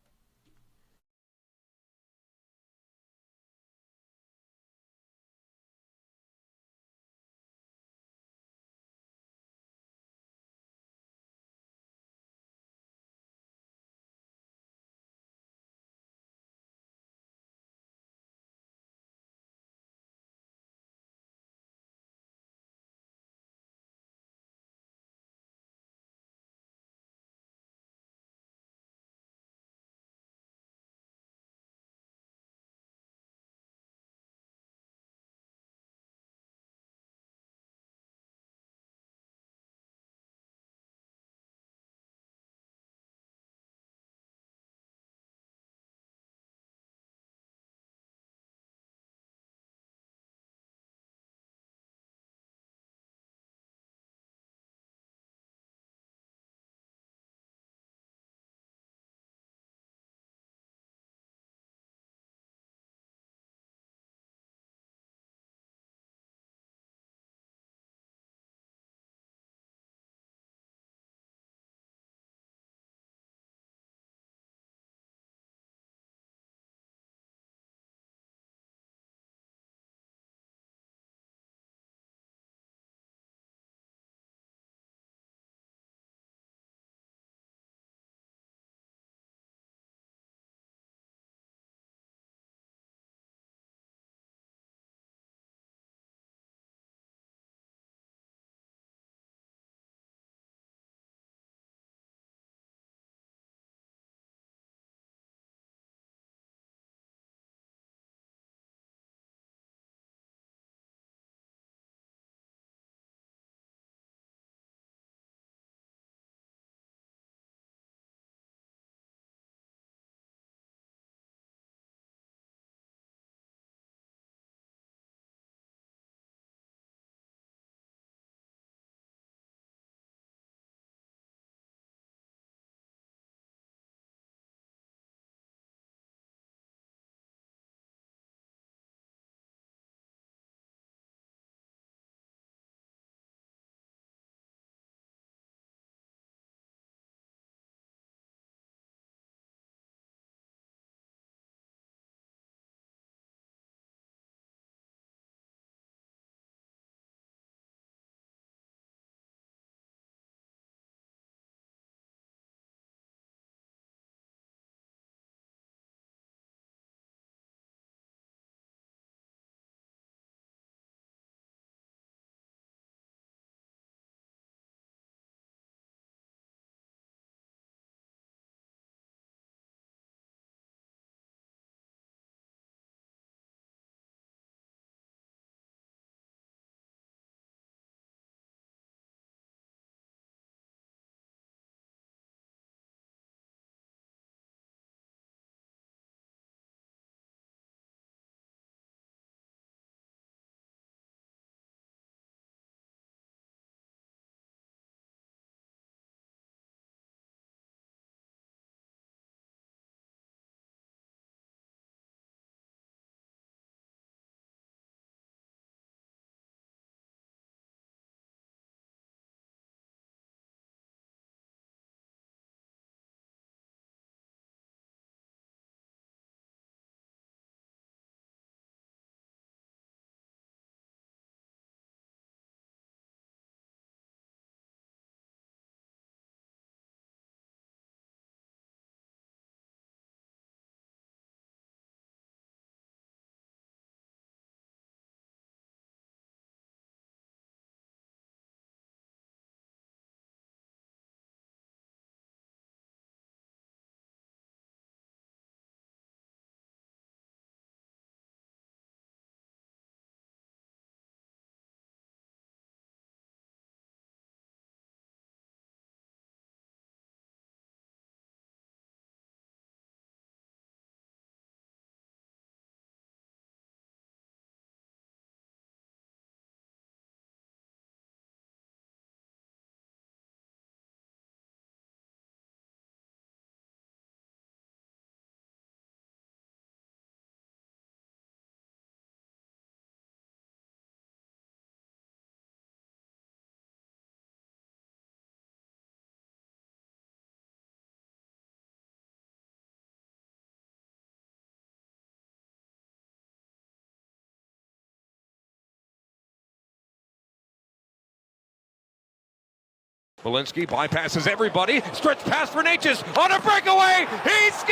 [SPEAKER 1] Walensky bypasses everybody. Stretch pass for Natchez on a breakaway. He scores!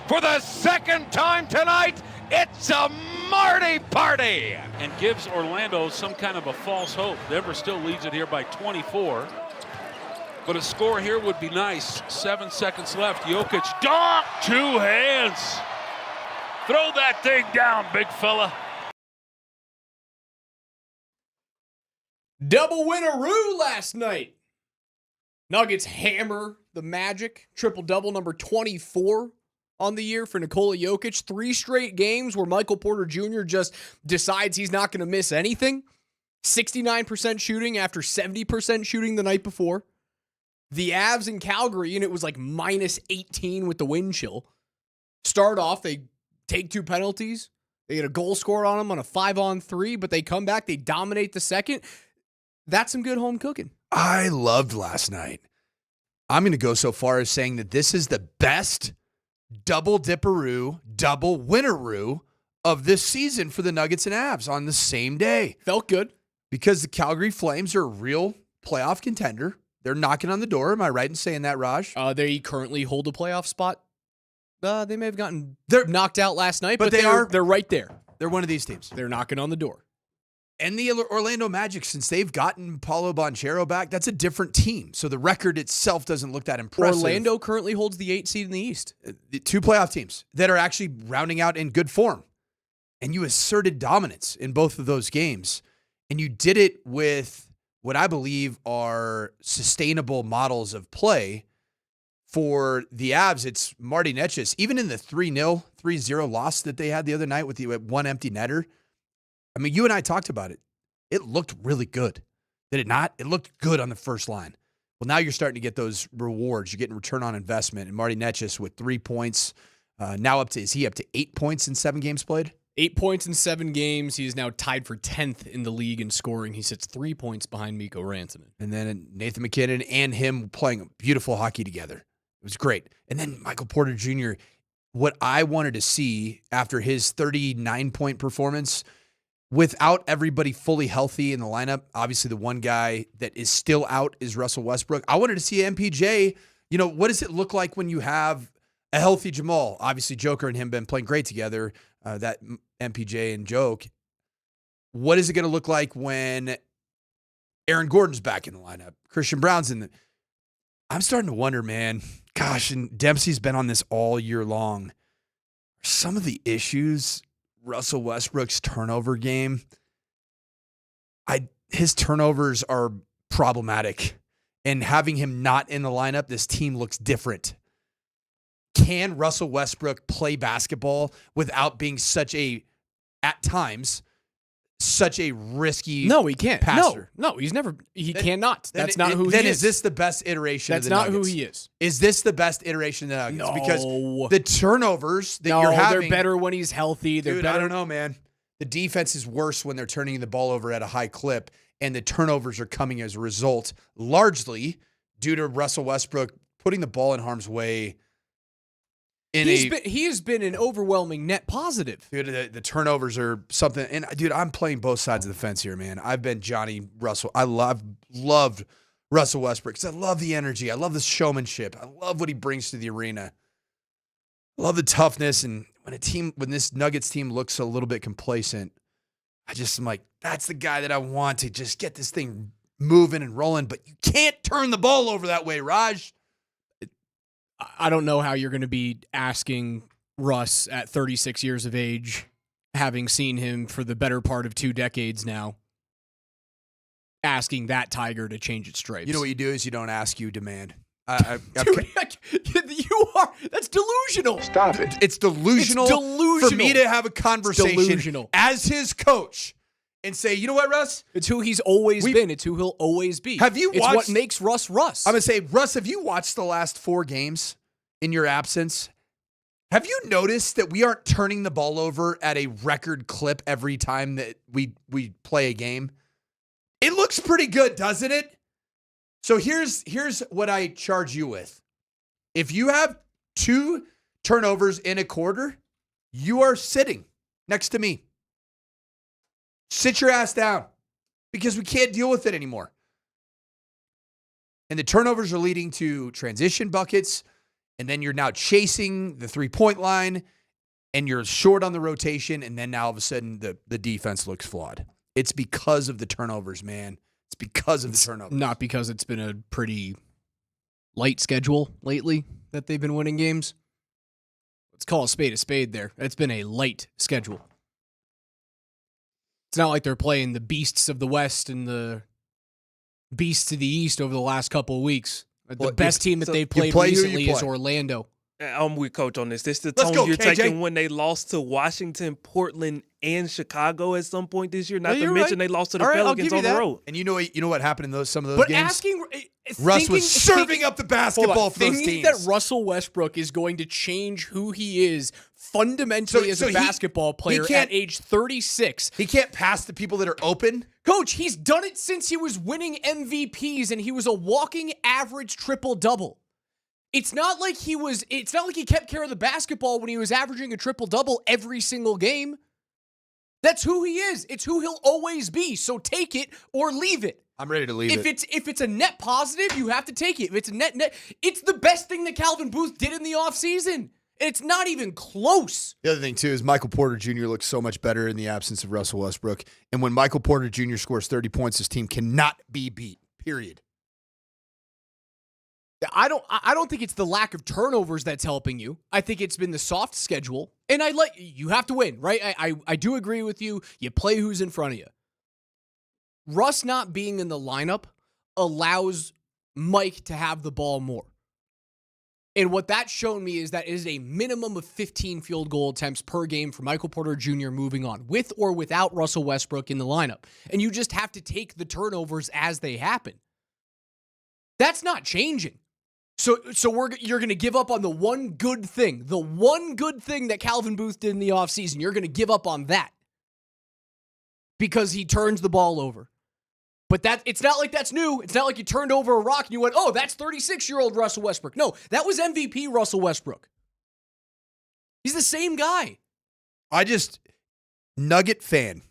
[SPEAKER 1] For the second time tonight, it's a Marty party!
[SPEAKER 3] And gives Orlando some kind of a false hope. Denver still leads it here by 24. But a score here would be nice. 7 seconds left. Jokic, dunk, 2 hands. Throw that thing down, big fella.
[SPEAKER 20] Double winneroo last night. Nuggets hammer the Magic. Triple-double number 24 on the year for Nikola Jokic. 3 straight games where Michael Porter Jr. just decides he's not going to miss anything. 69% shooting after 70% shooting the night before. The Avs in Calgary, and it was like minus 18 with the wind chill. Start off, they take 2 penalties. They get a goal scored on them on a 5-on-3, but they come back, they dominate the second. That's some good home cooking.
[SPEAKER 21] I loved last night. I'm going to go so far as saying that this is the best double DUBaroo, double winneroo of this season for the Nuggets and Avs on the same day.
[SPEAKER 20] Felt good.
[SPEAKER 21] Because the Calgary Flames are a real playoff contender. They're knocking on the door. Am I right in saying that, Raj?
[SPEAKER 20] They currently hold a playoff spot. They may have gotten knocked out last night, but they're right there.
[SPEAKER 21] They're one of these teams.
[SPEAKER 20] They're knocking on the door.
[SPEAKER 21] And the Orlando Magic, since they've gotten Paulo Banchero back, that's a different team. So the record itself doesn't look that impressive.
[SPEAKER 20] Orlando currently holds the 8th seed in the East.
[SPEAKER 21] 2 playoff teams that are actually rounding out in good form. And you asserted dominance in both of those games. And you did it with what I believe are sustainable models of play. For the Avs, it's Marty Nys. Even in the 3-0, 3-0 loss that they had the other night with the 1 empty netter, I mean, you and I talked about it. It looked really good. Did it not? It looked good on the first line. Well, now you're starting to get those rewards. You're getting return on investment. And Marty Nys with 3 points. Now is he up to 8 points in 7 games played?
[SPEAKER 20] 8 points in 7 games. He is now tied for 10th in the league in scoring. He sits 3 points behind Mikko Rantanen.
[SPEAKER 21] And then Nathan MacKinnon and him playing beautiful hockey together. It was great. And then Michael Porter Jr., what I wanted to see after his 39-point performance, without everybody fully healthy in the lineup, obviously the one guy that is still out is Russell Westbrook. I wanted to see MPJ. You know, what does it look like when you have a healthy Jamal? Obviously, Joker and him been playing great together, that MPJ and Joke. What is it going to look like when Aaron Gordon's back in the lineup? Christian Brown's in the... I'm starting to wonder, man. Gosh, and Dempsey's been on this all year long. Some of the issues... Russell Westbrook's turnover game, his turnovers are problematic. And having him not in the lineup, this team looks different. Can Russell Westbrook play basketball without being at times, such a risky
[SPEAKER 20] No, he can't.
[SPEAKER 21] passer?
[SPEAKER 20] No, he's never. He cannot. That's not who he is.
[SPEAKER 21] Then is this the best iteration of the Nuggets?
[SPEAKER 20] That's not who he is.
[SPEAKER 21] Is this the best iteration of the Nuggets?
[SPEAKER 20] No.
[SPEAKER 21] Because the turnovers that you're having...
[SPEAKER 20] they're better when he's healthy. They're
[SPEAKER 21] Dude,
[SPEAKER 20] better.
[SPEAKER 21] I don't know, man. The defense is worse when they're turning the ball over at a high clip, and the turnovers are coming as a result, largely due to Russell Westbrook putting the ball in harm's way.
[SPEAKER 20] He has been an overwhelming net positive.
[SPEAKER 21] Dude, the turnovers are something. And, dude, I'm playing both sides of the fence here, man. I've been Johnny Russell. I loved Russell Westbrook because I love the energy. I love the showmanship. I love what he brings to the arena. I love the toughness. And when this Nuggets team looks a little bit complacent, I'm like, that's the guy that I want to just get this thing moving and rolling. But you can't turn the ball over that way, Raj.
[SPEAKER 20] I don't know how you're going to be asking Russ at 36 years of age, having seen him for the better part of 2 decades now, asking that tiger to change its stripes.
[SPEAKER 21] You know what you do is you don't ask, you demand.
[SPEAKER 20] Dude, you are. That's delusional.
[SPEAKER 21] Stop it. It's delusional, for me to have a conversation as his coach and say, you know what, Russ?
[SPEAKER 20] It's who he's always been. It's who he'll always be.
[SPEAKER 21] Have you watched?
[SPEAKER 20] It's what makes Russ Russ.
[SPEAKER 21] I'm going to say, Russ, have you watched the last 4 games in your absence? Have you noticed that we aren't turning the ball over at a record clip every time that we play a game? It looks pretty good, doesn't it? So here's what I charge you with. If you have 2 turnovers in a quarter, you are sitting next to me. Sit your ass down. because we can't deal with it anymore. And the turnovers are leading to transition buckets, and then you're now chasing the three-point line, and you're short on the rotation, and then now all of a sudden the defense looks flawed. It's because of the turnovers, man. It's because of the turnovers.
[SPEAKER 20] Not because it's been a pretty light schedule lately that they've been winning games. Let's call a spade there. It's been a light schedule. It's not like they're playing the beasts of the West and the beasts of the East over the last couple of weeks. The best team that they've played recently is Orlando.
[SPEAKER 10] I'm with Coach on this. This is the
[SPEAKER 21] Let's
[SPEAKER 10] tone
[SPEAKER 21] go,
[SPEAKER 10] you're
[SPEAKER 21] KJ.
[SPEAKER 10] taking when they lost to Washington, Portland, and Chicago at some point this year. Not
[SPEAKER 21] Yeah,
[SPEAKER 10] to mention they lost to the Pelicans on the road.
[SPEAKER 21] And you know what happened in some of those
[SPEAKER 20] But
[SPEAKER 21] games? Russ was serving up the basketball for those
[SPEAKER 20] thinking
[SPEAKER 21] teams.
[SPEAKER 20] that Russell Westbrook is going to change who he is fundamentally as a basketball player at age 36.
[SPEAKER 21] He can't pass the people that are open.
[SPEAKER 20] Coach, he's done it since he was winning MVPs and he was a walking average triple-double. It's not like he kept care of the basketball when he was averaging a triple-double every single game. That's who he is. It's who he'll always be. So take it or leave it.
[SPEAKER 21] I'm ready to leave it.
[SPEAKER 20] If it's a net positive, you have to take it. If it's a net, it's the best thing that Calvin Booth did in the offseason. It's not even close.
[SPEAKER 21] The other thing, too, is Michael Porter Jr. looks so much better in the absence of Russell Westbrook. And when Michael Porter Jr. scores 30 points, his team cannot be beat, period.
[SPEAKER 20] I don't think it's the lack of turnovers that's helping you. I think it's been the soft schedule. And you have to win, right? I do agree with you. You play who's in front of you. Russ not being in the lineup allows Mike to have the ball more. And what that's shown me is that it is a minimum of 15 field goal attempts per game for Michael Porter Jr. moving on, with or without Russell Westbrook in the lineup. And you just have to take the turnovers as they happen. That's not changing. So you're going to give up on the one good thing that Calvin Booth did in the offseason. You're going to give up on that because he turns the ball over. But it's not like that's new. It's not like you turned over a rock and you went, oh, that's 36-year-old Russell Westbrook. No, that was MVP Russell Westbrook. He's the same guy.
[SPEAKER 21] Nugget fan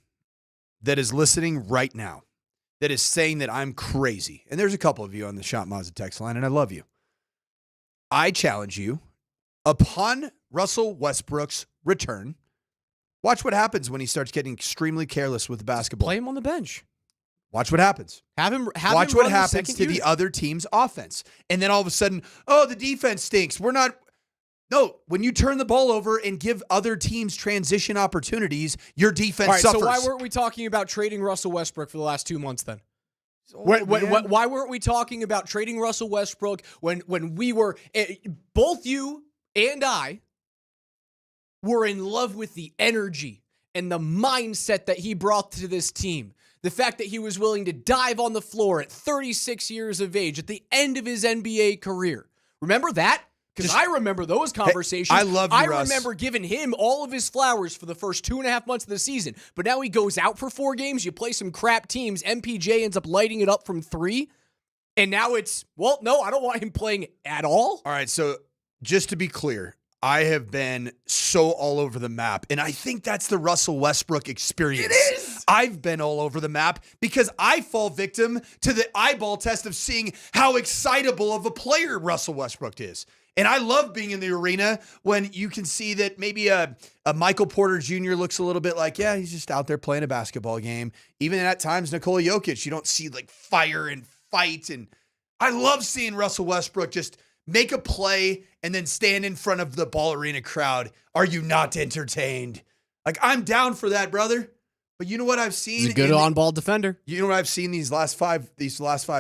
[SPEAKER 21] that is listening right now, that is saying that I'm crazy, and there's a couple of you on the Shot Mazda text line, and I love you. I challenge you, upon Russell Westbrook's return, watch what happens when he starts getting extremely careless with the basketball.
[SPEAKER 20] Play him on the bench.
[SPEAKER 21] Watch what happens. Watch what happens to the other team's offense. And then all of a sudden, oh, the defense stinks. No, when you turn the ball over and give other teams transition opportunities, your defense suffers.
[SPEAKER 20] So why weren't we talking about trading Russell Westbrook for the last 2 months then? Why weren't we talking about trading Russell Westbrook when we were, both you and I were in love with the energy and the mindset that he brought to this team? The fact that he was willing to dive on the floor at 36 years of age at the end of his NBA career. Remember that? Because I remember those conversations.
[SPEAKER 21] Hey, I love you, Russ.
[SPEAKER 20] remember giving him all of his flowers for the first 2.5 months of the season. But now he goes out for 4 games. You play some crap teams. MPJ ends up lighting it up from 3. And now it's, well, no, I don't want him playing at all.
[SPEAKER 21] All right, so just to be clear, I have been so all over the map, and I think that's the Russell Westbrook experience. It is. I've been all over the map because I fall victim to the eyeball test of seeing how excitable of a player Russell Westbrook is. And I love being in the arena when you can see that maybe a Michael Porter Jr. looks a little bit like, yeah, he's just out there playing a basketball game. Even at times, Nikola Jokic, you don't see like fire and fight. And I love seeing Russell Westbrook just make a play and then stand in front of the Ball Arena crowd. Are you not entertained? Like, I'm down for that, brother. But you know what I've seen?
[SPEAKER 20] He's a good on-ball defender.
[SPEAKER 21] You know what I've seen these last five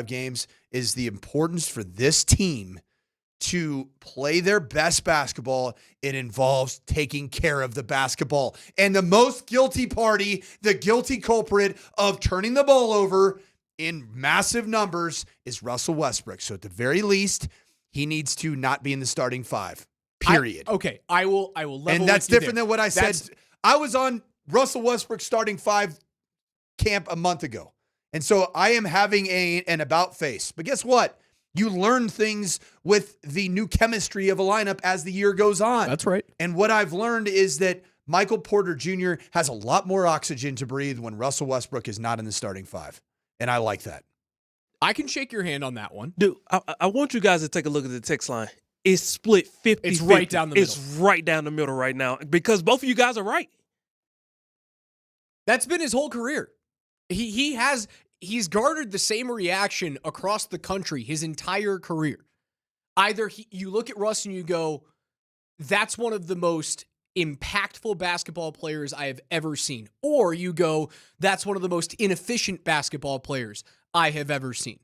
[SPEAKER 21] games is the importance for this team to play their best basketball. It involves taking care of the basketball. And the most guilty party, the guilty culprit of turning the ball over in massive numbers is Russell Westbrook. So at the very least, he needs to not be in the starting 5. Period.
[SPEAKER 20] I will level.
[SPEAKER 21] And that's
[SPEAKER 20] with you
[SPEAKER 21] different
[SPEAKER 20] there.
[SPEAKER 21] than what I said. I was on Russell Westbrook starting 5 camp a month ago. And so I am having an about face. But guess what? You learn things with the new chemistry of a lineup as the year goes on.
[SPEAKER 20] That's right.
[SPEAKER 21] And what I've learned is that Michael Porter Jr. has a lot more oxygen to breathe when Russell Westbrook is not in the starting 5. And I like that.
[SPEAKER 20] I can shake your hand on that one.
[SPEAKER 10] Dude, I want you guys to take a look at the text line. It's split 50-50.
[SPEAKER 20] It's right down the middle.
[SPEAKER 10] It's right down the middle right now because both of you guys are right.
[SPEAKER 20] That's been his whole career. He's garnered the same reaction across the country his entire career. Either you look at Russ and you go, that's one of the most impactful basketball players I have ever seen. Or you go, that's one of the most inefficient basketball players I have ever seen.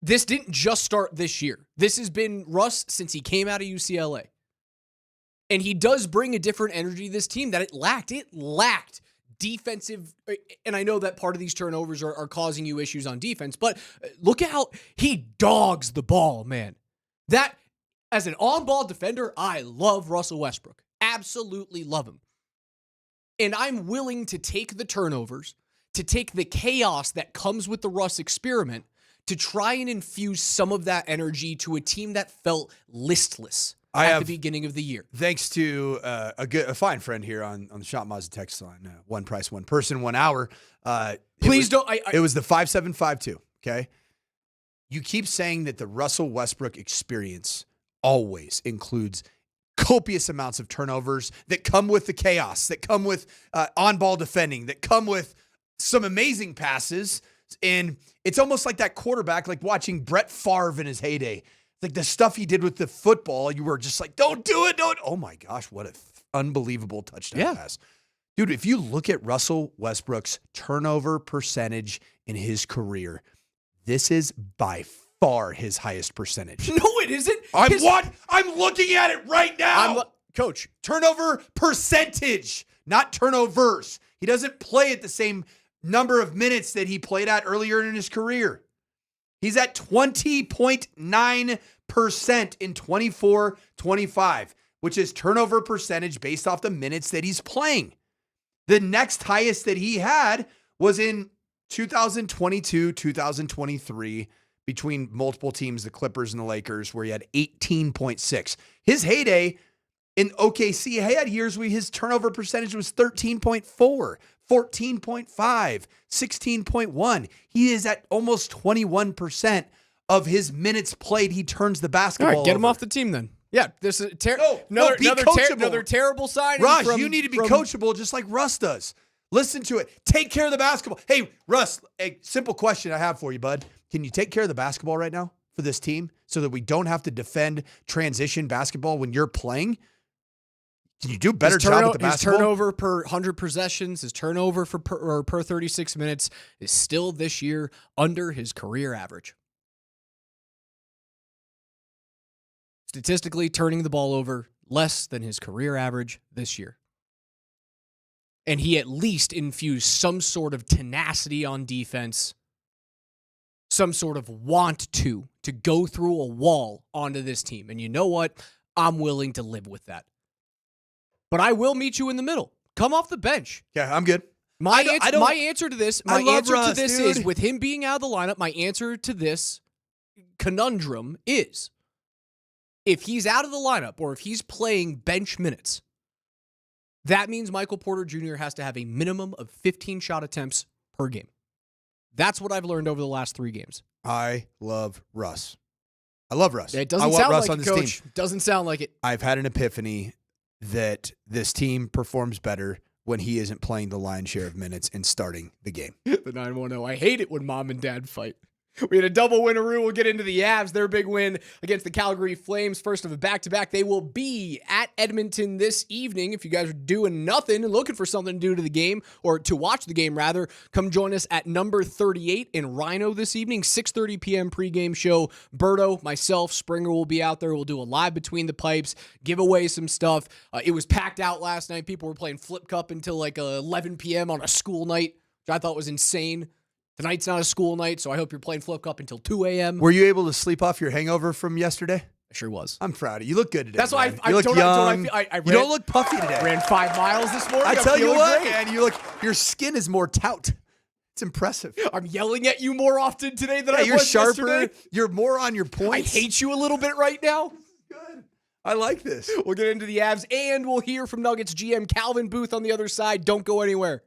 [SPEAKER 20] This didn't just start this year. This has been Russ since he came out of UCLA. And he does bring a different energy to this team that it lacked. It lacked defensive, and I know that part of these turnovers are causing you issues on defense, but look at how he dogs the ball, man. That, as an on-ball defender, I love Russell Westbrook. Absolutely love him. And I'm willing to take the turnovers, to take the chaos that comes with the Russ experiment, to try and infuse some of that energy to a team that felt listless at the beginning of the year.
[SPEAKER 21] Thanks to a fine friend here on the Shot Mazda text line. One price, one person, 1 hour. It was the 5752, okay? You keep saying that the Russell Westbrook experience always includes copious amounts of turnovers that come with the chaos, that come with on-ball defending, that come with some amazing passes. And it's almost like that quarterback, like watching Brett Favre in his heyday. Like the stuff he did with the football, you were just like, don't do it, don't. Oh my gosh, what an unbelievable touchdown pass. Dude, if you look at Russell Westbrook's turnover percentage in his career, this is by far his highest percentage.
[SPEAKER 20] No, it isn't.
[SPEAKER 21] I'm looking at it right now.
[SPEAKER 20] Coach.
[SPEAKER 21] Turnover percentage, not turnovers. He doesn't play at the same number of minutes that he played at earlier in his career. He's at 20.9% in 24-25, which is turnover percentage based off the minutes that he's playing. The next highest that he had was in 2022-2023 between multiple teams, the Clippers and the Lakers, where he had 18.6. His heyday in OKC, he had years where his turnover percentage was 13.4, 14.5, 16.1. He is at almost 21% of his minutes played. He turns the basketball
[SPEAKER 20] All right, get him
[SPEAKER 21] over.
[SPEAKER 20] off the team then. Yeah, this is another terrible signing.
[SPEAKER 21] Raj, you need to be coachable just like Russ does. Listen to it. Take care of the basketball. Hey, Russ, a simple question I have for you, bud. Can you take care of the basketball right now for this team so that we don't have to defend transition basketball when you're playing? Can you do a better job with the basketball?
[SPEAKER 20] His turnover per 100 possessions, his turnover per 36 minutes is still this year under his career average. Statistically, turning the ball over less than his career average this year. And he at least infused some sort of tenacity on defense, some sort of want to go through a wall onto this team. And you know what? I'm willing to live with that. But I will meet you in the middle. Come off the bench.
[SPEAKER 21] Yeah, I'm good.
[SPEAKER 20] My answer to this is, with him being out of the lineup, my answer to this conundrum is, if he's out of the lineup or if he's playing bench minutes, that means Michael Porter Jr. has to have a minimum of 15 shot attempts per game. That's what I've learned over the last 3 games.
[SPEAKER 21] I love Russ. I love Russ.
[SPEAKER 20] It doesn't sound like it, Coach. Doesn't sound like it.
[SPEAKER 21] I've had an epiphany that this team performs better when he isn't playing the lion's share of minutes and starting the game.
[SPEAKER 20] The 910. I hate it when mom and dad fight. We had a double winneroo. We'll get into the Avs. Their big win against the Calgary Flames. First of a back-to-back. They will be at Edmonton this evening. If you guys are doing nothing and looking for something to do to the game, or to watch the game rather, come join us at number 38 in Rhino this evening. 6:30 p.m. pregame show. Berto, myself, Springer will be out there. We'll do a live Between the Pipes, give away some stuff. It was packed out last night. People were playing Flip Cup until like 11 p.m. on a school night, which I thought was insane. Tonight's not a school night, so I hope you're playing Flip Cup until 2 a.m.
[SPEAKER 21] Were you able to sleep off your hangover from yesterday?
[SPEAKER 20] I sure was.
[SPEAKER 21] I'm proud of you. You look good today.
[SPEAKER 20] That's why
[SPEAKER 21] you look young. You don't look puffy today.
[SPEAKER 20] I ran 5 miles this morning.
[SPEAKER 21] I tell you what,
[SPEAKER 20] great.
[SPEAKER 21] man, your skin is more taut. It's impressive.
[SPEAKER 20] I'm yelling at you more often today than I was
[SPEAKER 21] you're sharper.
[SPEAKER 20] Yesterday.
[SPEAKER 21] You're more on your points.
[SPEAKER 20] I hate you a little bit right now.
[SPEAKER 21] Good. I like this.
[SPEAKER 20] We'll get into the Avs, and we'll hear from Nuggets GM Calvin Booth on the other side. Don't go anywhere.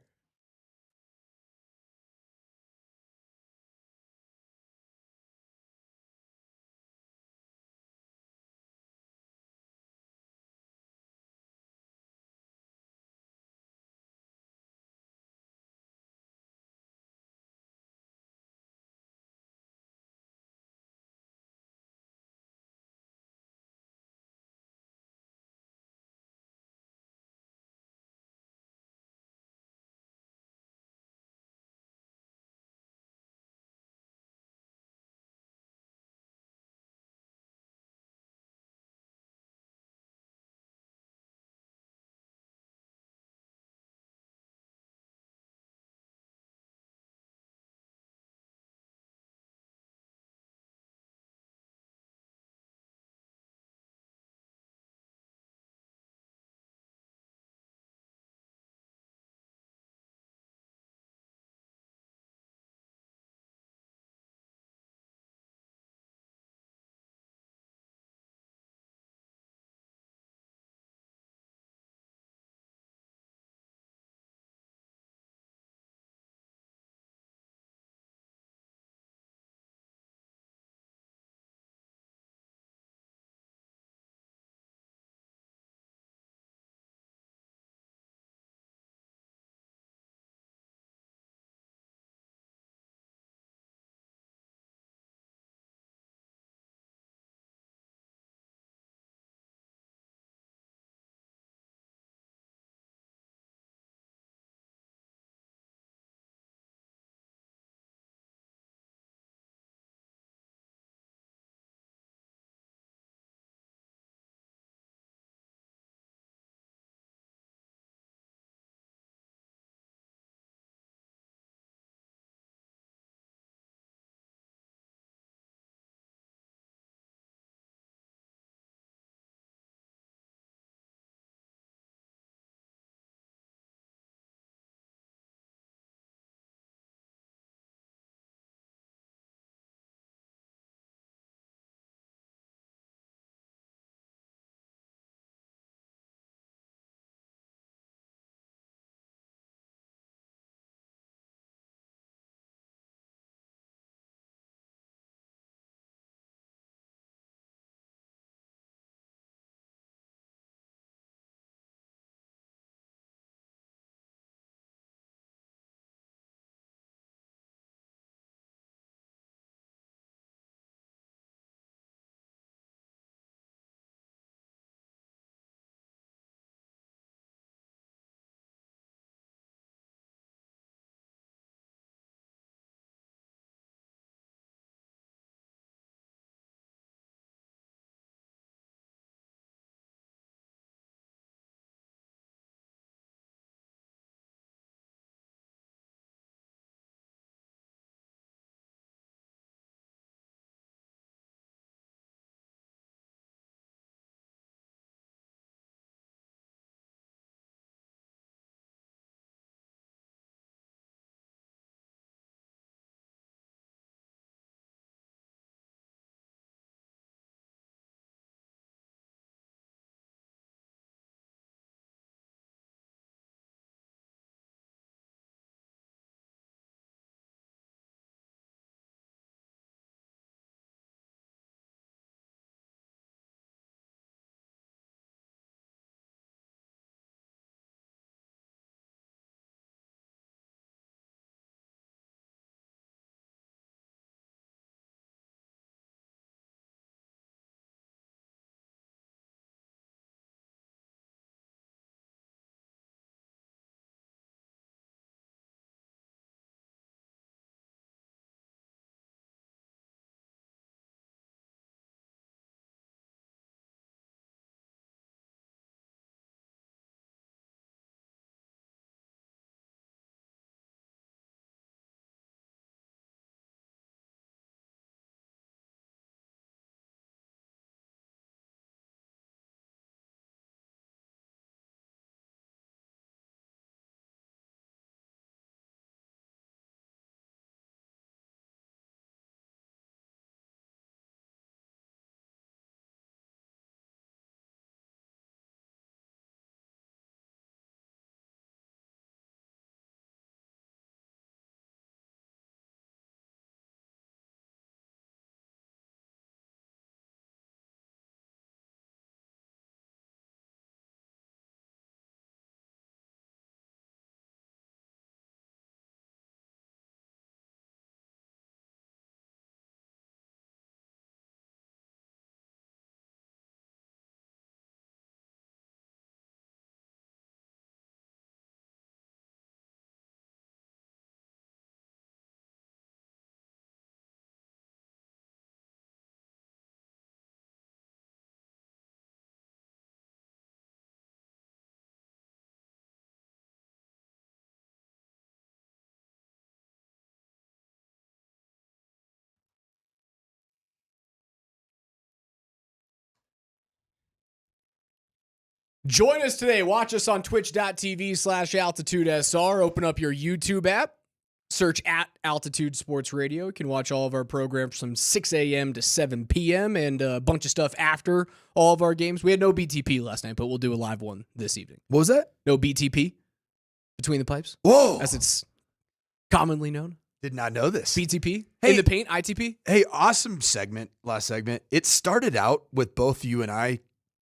[SPEAKER 20] Join us today. Watch us on twitch.tv/AltitudeSR. Open up your YouTube app. Search at Altitude Sports Radio. You can watch all of our programs from 6 a.m. to 7 p.m. and a bunch of stuff after all of our games. We had no BTP last night, but we'll do a live one this evening.
[SPEAKER 21] What was that?
[SPEAKER 20] No BTP. Between the Pipes.
[SPEAKER 21] Whoa.
[SPEAKER 20] As it's commonly known.
[SPEAKER 21] Did not know this.
[SPEAKER 20] BTP.
[SPEAKER 21] Hey,
[SPEAKER 20] in the paint, ITP.
[SPEAKER 21] Hey, awesome segment, last segment. It started out with both you and I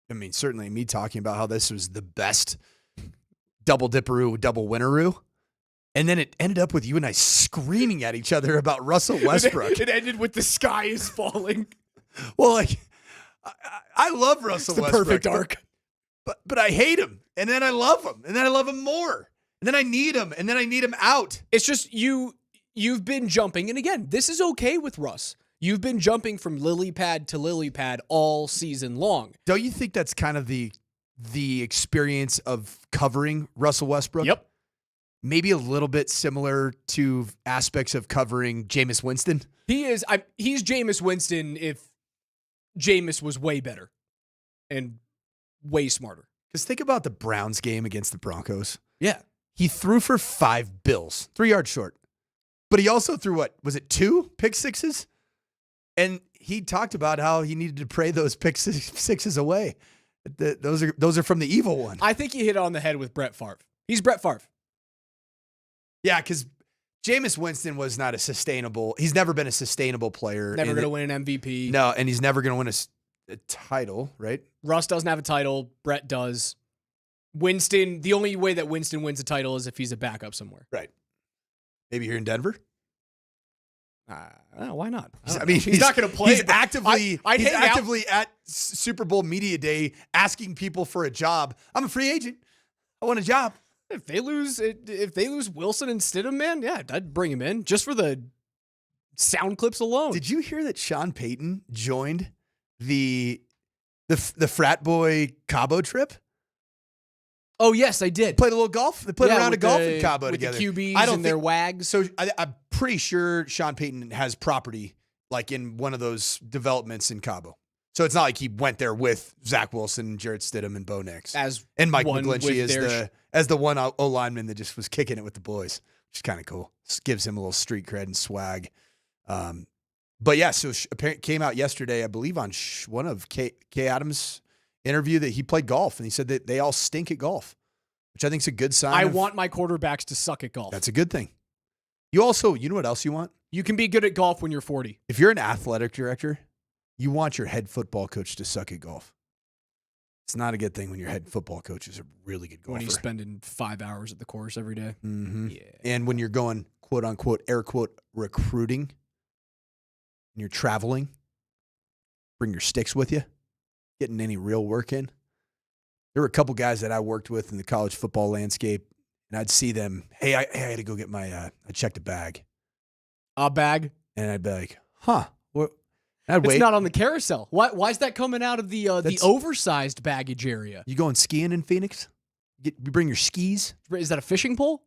[SPEAKER 21] mean, certainly me talking about how this was the best double dipperoo, double winneroo. And then it ended up with you and I screaming at each other about Russell Westbrook.
[SPEAKER 20] It ended with the sky is falling.
[SPEAKER 21] Well, like, I love Russell
[SPEAKER 20] It's the
[SPEAKER 21] Westbrook.
[SPEAKER 20] perfect arc.
[SPEAKER 21] But I hate him. And then I love him. And then I love him more. And then I need him. And then I need him out.
[SPEAKER 20] It's just you've been jumping. And again, this is okay with Russ. You've been jumping from lily pad to lily pad all season long.
[SPEAKER 21] Don't you think that's kind of the experience of covering Russell Westbrook?
[SPEAKER 20] Yep.
[SPEAKER 21] Maybe a little bit similar to aspects of covering Jameis Winston.
[SPEAKER 20] He's Jameis Winston if Jameis was way better and way smarter.
[SPEAKER 21] Because think about the Browns game against the Broncos.
[SPEAKER 20] Yeah.
[SPEAKER 21] He threw for 5 bills, 3 yards short. But he also threw, what, was it 2 pick sixes? And he talked about how he needed to pray those pick sixes away. Those are from the evil one.
[SPEAKER 20] I think he hit on the head with Brett Favre. He's Brett Favre.
[SPEAKER 21] Yeah, because Jameis Winston was not a sustainable. He's never been a sustainable player.
[SPEAKER 20] Never going to win an MVP.
[SPEAKER 21] No, and he's never going to win a title, right?
[SPEAKER 20] Russ doesn't have a title. Brett does. Winston, the only way that Winston wins a title is if he's a backup somewhere.
[SPEAKER 21] Right. Maybe here in Denver?
[SPEAKER 20] Why not?
[SPEAKER 21] I mean,
[SPEAKER 20] he's not going to play.
[SPEAKER 21] He's actively
[SPEAKER 20] I'd
[SPEAKER 21] at Super Bowl Media Day asking people for a job. I'm a free agent. I want a job.
[SPEAKER 20] If they lose Wilson and Stidham, man, yeah, I'd bring him in just for the sound clips alone.
[SPEAKER 21] Did you hear that Sean Payton joined the frat boy Cabo trip?
[SPEAKER 20] Oh yes, I did.
[SPEAKER 21] Played a little golf. They played a round of golf in Cabo
[SPEAKER 20] with
[SPEAKER 21] together.
[SPEAKER 20] The QBs and their wags.
[SPEAKER 21] So I'm pretty sure Sean Payton has property like in one of those developments in Cabo. So it's not like he went there with Zach Wilson, Jarrett Stidham, and Bo Nix.
[SPEAKER 20] And
[SPEAKER 21] Mike McGlinchey as the one O lineman that just was kicking it with the boys, which is kind of cool. Just gives him a little street cred and swag. But yeah, so apparently came out yesterday, I believe, on one of Kay Adams' interview that he played golf, and he said that they all stink at golf, which I think is a good sign.
[SPEAKER 20] I want my quarterbacks to suck at golf.
[SPEAKER 21] That's a good thing. You know what else you want?
[SPEAKER 20] You can be good at golf when you're 40.
[SPEAKER 21] If you're an athletic director, you want your head football coach to suck at golf. It's not a good thing when your head football coach is a really good golfer.
[SPEAKER 20] When he's spending 5 hours at the course every day.
[SPEAKER 21] Mm-hmm.
[SPEAKER 20] Yeah.
[SPEAKER 21] And when you're going, quote unquote, air quote, recruiting, and you're traveling, bring your sticks with you, getting any real work in. There were a couple guys that I worked with in the college football landscape, and I'd see them, hey, I had to go get my, I checked a bag.
[SPEAKER 20] A bag?
[SPEAKER 21] And I'd be like, huh, what?
[SPEAKER 20] It's not on the carousel. Why is that coming out of the oversized baggage area?
[SPEAKER 21] You going skiing in Phoenix? You bring your skis?
[SPEAKER 20] Is that a fishing pole?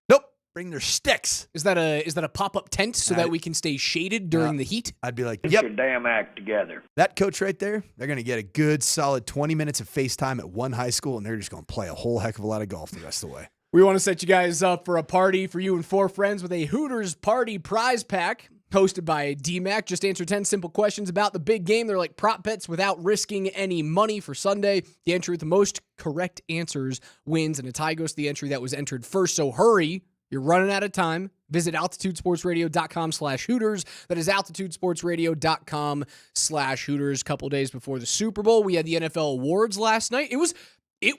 [SPEAKER 21] Nope. Bring their sticks.
[SPEAKER 20] Is that a pop-up tent so that we can stay shaded during the heat?
[SPEAKER 21] I'd be like,
[SPEAKER 11] Get
[SPEAKER 21] yep.
[SPEAKER 11] your damn act together.
[SPEAKER 21] That coach right there, they're going to get a good solid 20 minutes of FaceTime at one high school, and they're just going to play a whole heck of a lot of golf the rest of the way.
[SPEAKER 20] We want to set you guys up for a party for you and 4 friends with a Hooters Party prize pack. Hosted by DMac. Just answer 10 simple questions about the big game. They're like prop bets without risking any money for Sunday. The entry with the most correct answers wins, and a tie goes to the entry that was entered first. So hurry. You're running out of time. Visit altitudesportsradio.com/Hooters. That is altitudesportsradio.com/Hooters. A couple days before the Super Bowl, we had the NFL awards last night. It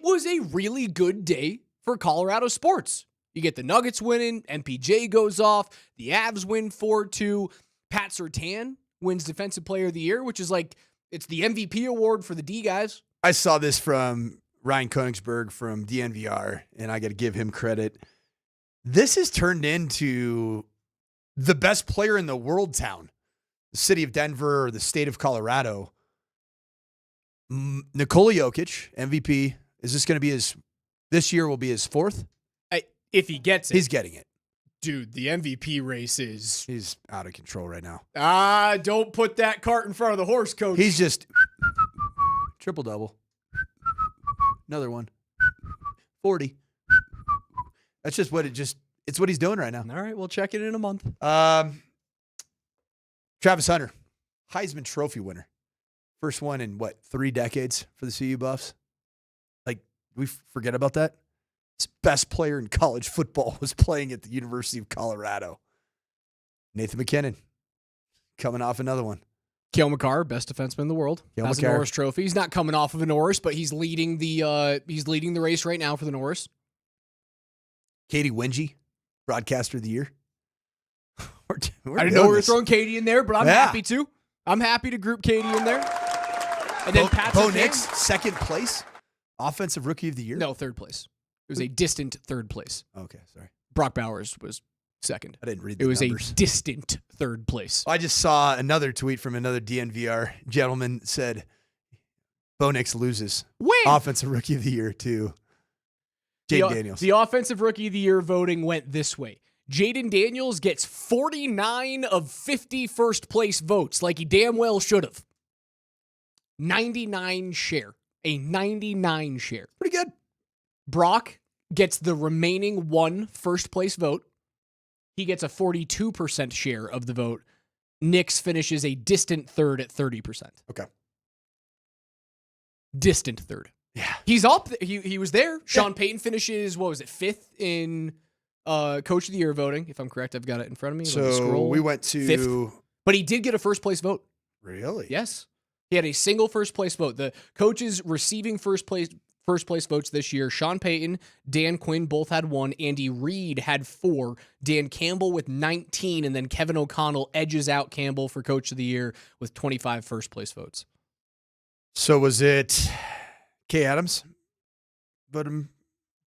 [SPEAKER 20] was a really good day for Colorado sports. You get the Nuggets winning, MPJ goes off, the Avs win 4-2, Pat Surtain wins Defensive Player of the Year, which is like, it's the MVP award for the D guys.
[SPEAKER 21] I saw this from Ryan Koenigsberg from DNVR, and I got to give him credit. This has turned into the best player in the world town, the city of Denver or the state of Colorado. Nikola Jokic, MVP, is this going to be this year will be his 4th?
[SPEAKER 20] If he gets it.
[SPEAKER 21] He's getting it.
[SPEAKER 20] Dude, the MVP race is...
[SPEAKER 21] He's out of control right now.
[SPEAKER 20] Don't put that cart in front of the horse, coach.
[SPEAKER 21] He's just triple-double. Another one. 40. That's just it's what he's doing right now.
[SPEAKER 20] All right, we'll check it in a month.
[SPEAKER 21] Travis Hunter, Heisman Trophy winner. First one in, 3 decades for the CU Buffs? Like, we forget about that? His best player in college football was playing at the University of Colorado. Nathan McKinnon, coming off another one.
[SPEAKER 20] Cale Makar, best defenseman in the world, has a Norris Trophy. He's not coming off of a Norris, but he's leading the race right now for the Norris.
[SPEAKER 21] Katie Wingy, broadcaster of the year.
[SPEAKER 20] I didn't know we were throwing Katie in there, but I'm happy to. I'm happy to group Katie in there. And then
[SPEAKER 21] Bo Nix, second place, offensive rookie of the year.
[SPEAKER 20] No, third place. It was a distant third place.
[SPEAKER 21] Okay, sorry.
[SPEAKER 20] Brock Bowers was second.
[SPEAKER 21] I didn't read the
[SPEAKER 20] numbers. It
[SPEAKER 21] numbers.
[SPEAKER 20] was a distant third place.
[SPEAKER 21] I just saw another tweet from another DNVR gentleman said, Bo Nix loses.
[SPEAKER 20] Win!
[SPEAKER 21] Offensive rookie of the year to Jaden Daniels.
[SPEAKER 20] The offensive rookie of the year voting went this way. Jaden Daniels gets 49 of 50 first place votes, like he damn well should have. 99 share. A 99 share.
[SPEAKER 21] Pretty good.
[SPEAKER 20] Brock gets the remaining 1 first place vote. He gets a 42% share of the vote. Nix finishes a distant third at 30%.
[SPEAKER 21] Okay.
[SPEAKER 20] Distant third.
[SPEAKER 21] Yeah.
[SPEAKER 20] He's up. He was there. Sean Payton finishes, 5th in Coach of the Year voting, if I'm correct. I've got it in front of me.
[SPEAKER 21] So we went to
[SPEAKER 20] 5th. But he did get a first place vote.
[SPEAKER 21] Really?
[SPEAKER 20] Yes. He had a single first place vote. The coaches receiving first place votes this year: Sean Payton, Dan Quinn both had 1. Andy Reid had 4. Dan Campbell with 19, and then Kevin O'Connell edges out Campbell for Coach of the Year with 25 first place votes.
[SPEAKER 21] So was it Kay Adams? But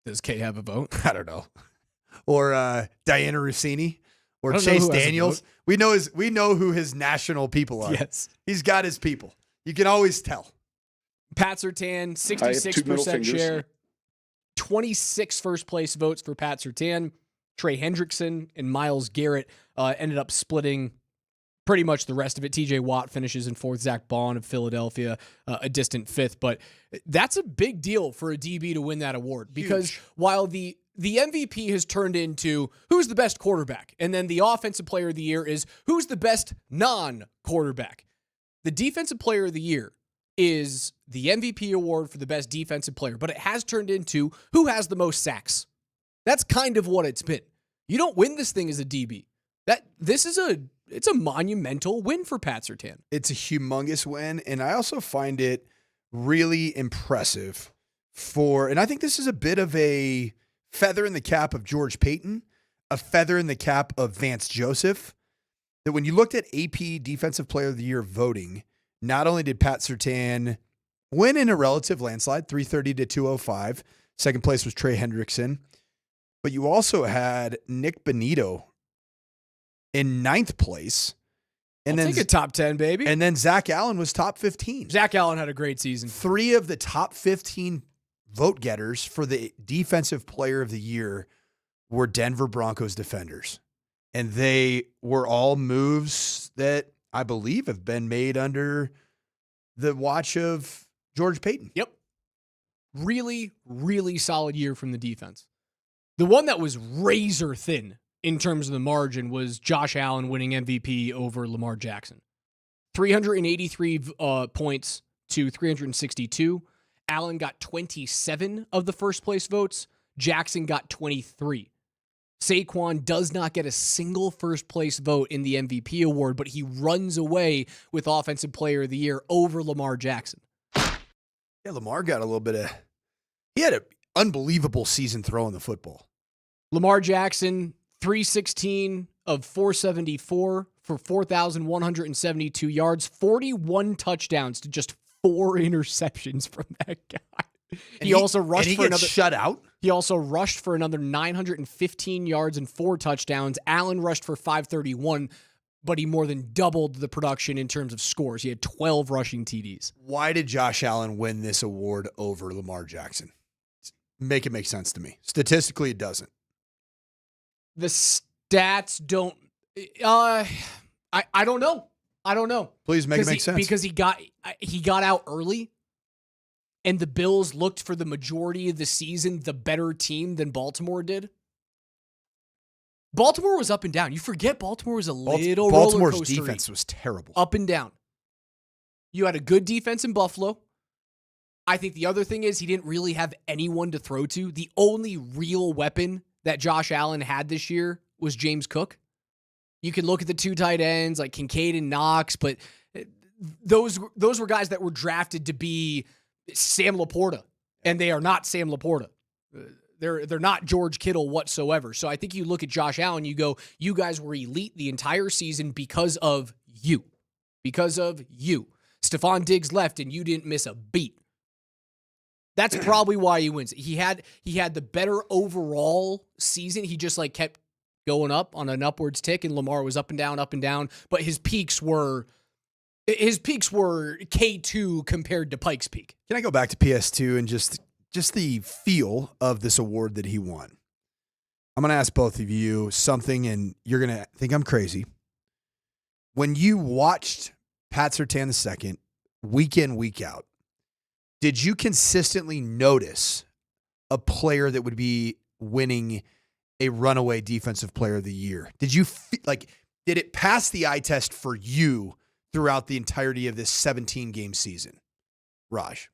[SPEAKER 20] does Kay have a vote?
[SPEAKER 21] I don't know. Or Diana Rossini or Chase Daniels. We know who his national people are.
[SPEAKER 20] Yes,
[SPEAKER 21] he's got his people. You can always tell.
[SPEAKER 20] Pat Surtain, 66% share. 26 first place votes for Pat Surtain. Trey Hendrickson and Myles Garrett ended up splitting pretty much the rest of it. TJ Watt finishes in 4th. Zach Bond of Philadelphia, a distant 5th. But that's a big deal for a DB to win that award because while the MVP has turned into who's the best quarterback, and then the offensive player of the year is who's the best non-quarterback. The defensive player of the year is the MVP award for the best defensive player, but it has turned into who has the most sacks. That's kind of what it's been. You don't win this thing as a DB. It's a monumental win for Pat Surtain.
[SPEAKER 21] It's a humongous win, and I also find it really impressive and I think this is a bit of a feather in the cap of George Payton, a feather in the cap of Vance Joseph, that when you looked at AP Defensive Player of the Year voting, not only did Pat Surtain win in a relative landslide, 330 to 205, second place was Trey Hendrickson, but you also had Nick Bonito in 9th place.
[SPEAKER 20] And I'll take a top 10, baby.
[SPEAKER 21] And then Zach Allen was top 15.
[SPEAKER 20] Zach Allen had a great season.
[SPEAKER 21] 3 of the top 15 vote getters for the Defensive Player of the Year were Denver Broncos defenders. And they were all moves that I believe have been made under the watch of George Payton.
[SPEAKER 20] Yep. Really, really solid year from the defense. The one that was razor thin in terms of the margin was Josh Allen winning MVP over Lamar Jackson. 383 points to 362. Allen got 27 of the first place votes. Jackson got 23. Saquon does not get a single first place vote in the MVP award, but he runs away with Offensive Player of the Year over Lamar Jackson.
[SPEAKER 21] Yeah, Lamar got a little bit of... He had an unbelievable season throwing the football.
[SPEAKER 20] Lamar Jackson, 316 of 474 for 4,172 yards, 41 touchdowns to just 4 interceptions from that guy. He also rushed for another
[SPEAKER 21] shut out.
[SPEAKER 20] He also rushed for another 915 yards and 4 touchdowns. Allen rushed for 531, but he more than doubled the production in terms of scores. He had 12 rushing TDs.
[SPEAKER 21] Why did Josh Allen win this award over Lamar Jackson? Make it make sense to me. Statistically, it doesn't.
[SPEAKER 20] The stats don't. I don't know. I don't know.
[SPEAKER 21] Please make it make sense.
[SPEAKER 20] Because he got out early. and the Bills looked for the majority of the season the better team than Baltimore did? Baltimore was up and down. You forget Baltimore was a little
[SPEAKER 21] Baltimore's
[SPEAKER 20] roller coaster-y.
[SPEAKER 21] defense was terrible.
[SPEAKER 20] Up and down. You had a good defense in Buffalo. I think the other thing is he didn't really have anyone to throw to. The only real weapon that Josh Allen had this year was James Cook. You can look at the two tight ends like Kincaid and Knox, but those were guys that were drafted to be Sam Laporta, and they are not Sam Laporta. They're not George Kittle whatsoever. So I think you look at Josh Allen, you go, you guys were elite the entire season because of you. Because of you. Stephon Diggs left and you didn't miss a beat. That's probably why he wins. He had the better overall season. He just kept going up on an upwards tick, and Lamar was up and down, but his peaks were K2 compared to Pike's peak.
[SPEAKER 21] Can I go back to PS2 and just the feel of this award that he won? I'm going to ask both of you something, and you're going to think I'm crazy. When you watched Pat Surtain II week in, week out, did you consistently notice a player that would be winning a runaway defensive player of the year? Did you did it pass the eye test for you throughout the entirety of this 17-game season? Raj?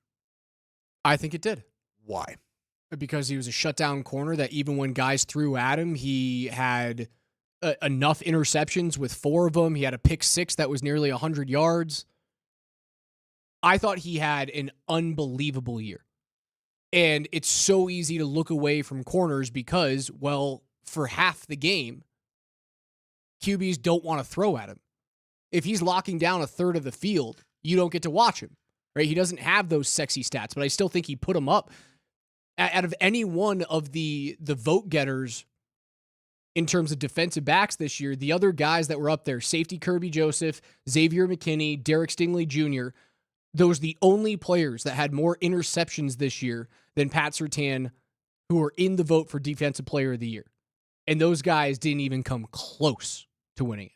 [SPEAKER 20] I think it did.
[SPEAKER 21] Why?
[SPEAKER 20] Because he was a shutdown corner that even when guys threw at him, he had enough interceptions with 4 of them. He had a pick 6 that was nearly 100 yards. I thought he had an unbelievable year. And it's so easy to look away from corners because, well, for half the game, QBs don't want to throw at him. If he's locking down a third of the field, you don't get to watch him, right? He doesn't have those sexy stats, but I still think he put them up. Out of any one of the vote getters in terms of defensive backs this year, the other guys that were up there, safety Kirby Joseph, Xavier McKinney, Derek Stingley Jr., those are the only players that had more interceptions this year than Pat Surtain who are in the vote for Defensive Player of the Year. And those guys didn't even come close to winning it.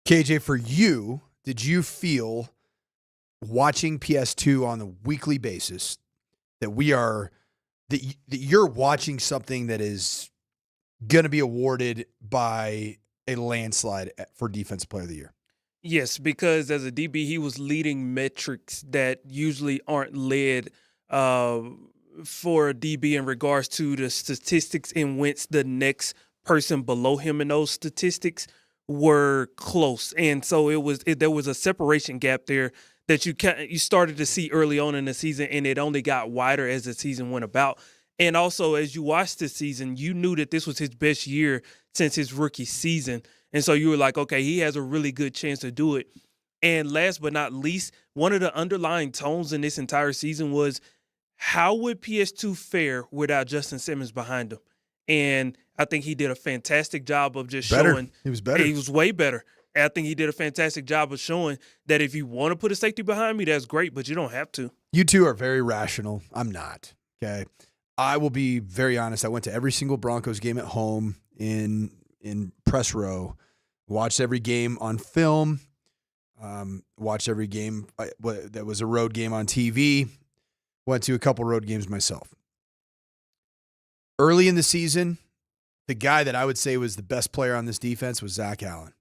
[SPEAKER 21] KJ, for you, did you feel watching PS2 on a weekly basis that you're watching something that is going to be awarded by a landslide for Defensive Player of the Year?
[SPEAKER 10] Yes, because as a DB, he was leading metrics that usually aren't led for a DB in regards to the statistics in which the next person below him in those statistics were close. And so there was a separation gap there that you started to see early on in the season, and it only got wider as the season went about. And also, as you watched this season, you knew that this was his best year since his rookie season. And so you were like, okay, he has a really good chance to do it. And last but not least, one of the underlying tones in this entire season was, how would PS2 fare without Justin Simmons behind him? And I think he did a fantastic job of just showing.
[SPEAKER 21] He was better.
[SPEAKER 10] He was way better. And I think he did a fantastic job of showing that if you want to put a safety behind me, that's great, but you don't have to.
[SPEAKER 21] You two are very rational. I'm not. Okay. I will be very honest. I went to every single Broncos game at home in press row, watched every game on film, watched every game that was a road game on TV, went to a couple road games myself. Early in the season, the guy that I would say was the best player on this defense was Zach Allen.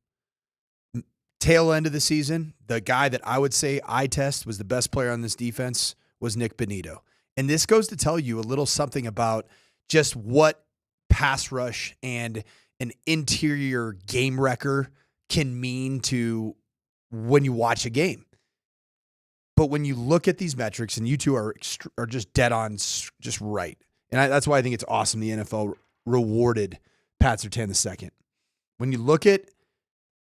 [SPEAKER 21] Tail end of the season, the guy that I would say eye test was the best player on this defense was Nick Bonito. And this goes to tell you a little something about just what pass rush and an interior game wrecker can mean to when you watch a game. But when you look at these metrics, and you two are just dead on, just right. And that's why I think it's awesome the NFL rewarded Pat Surtain II. When you look at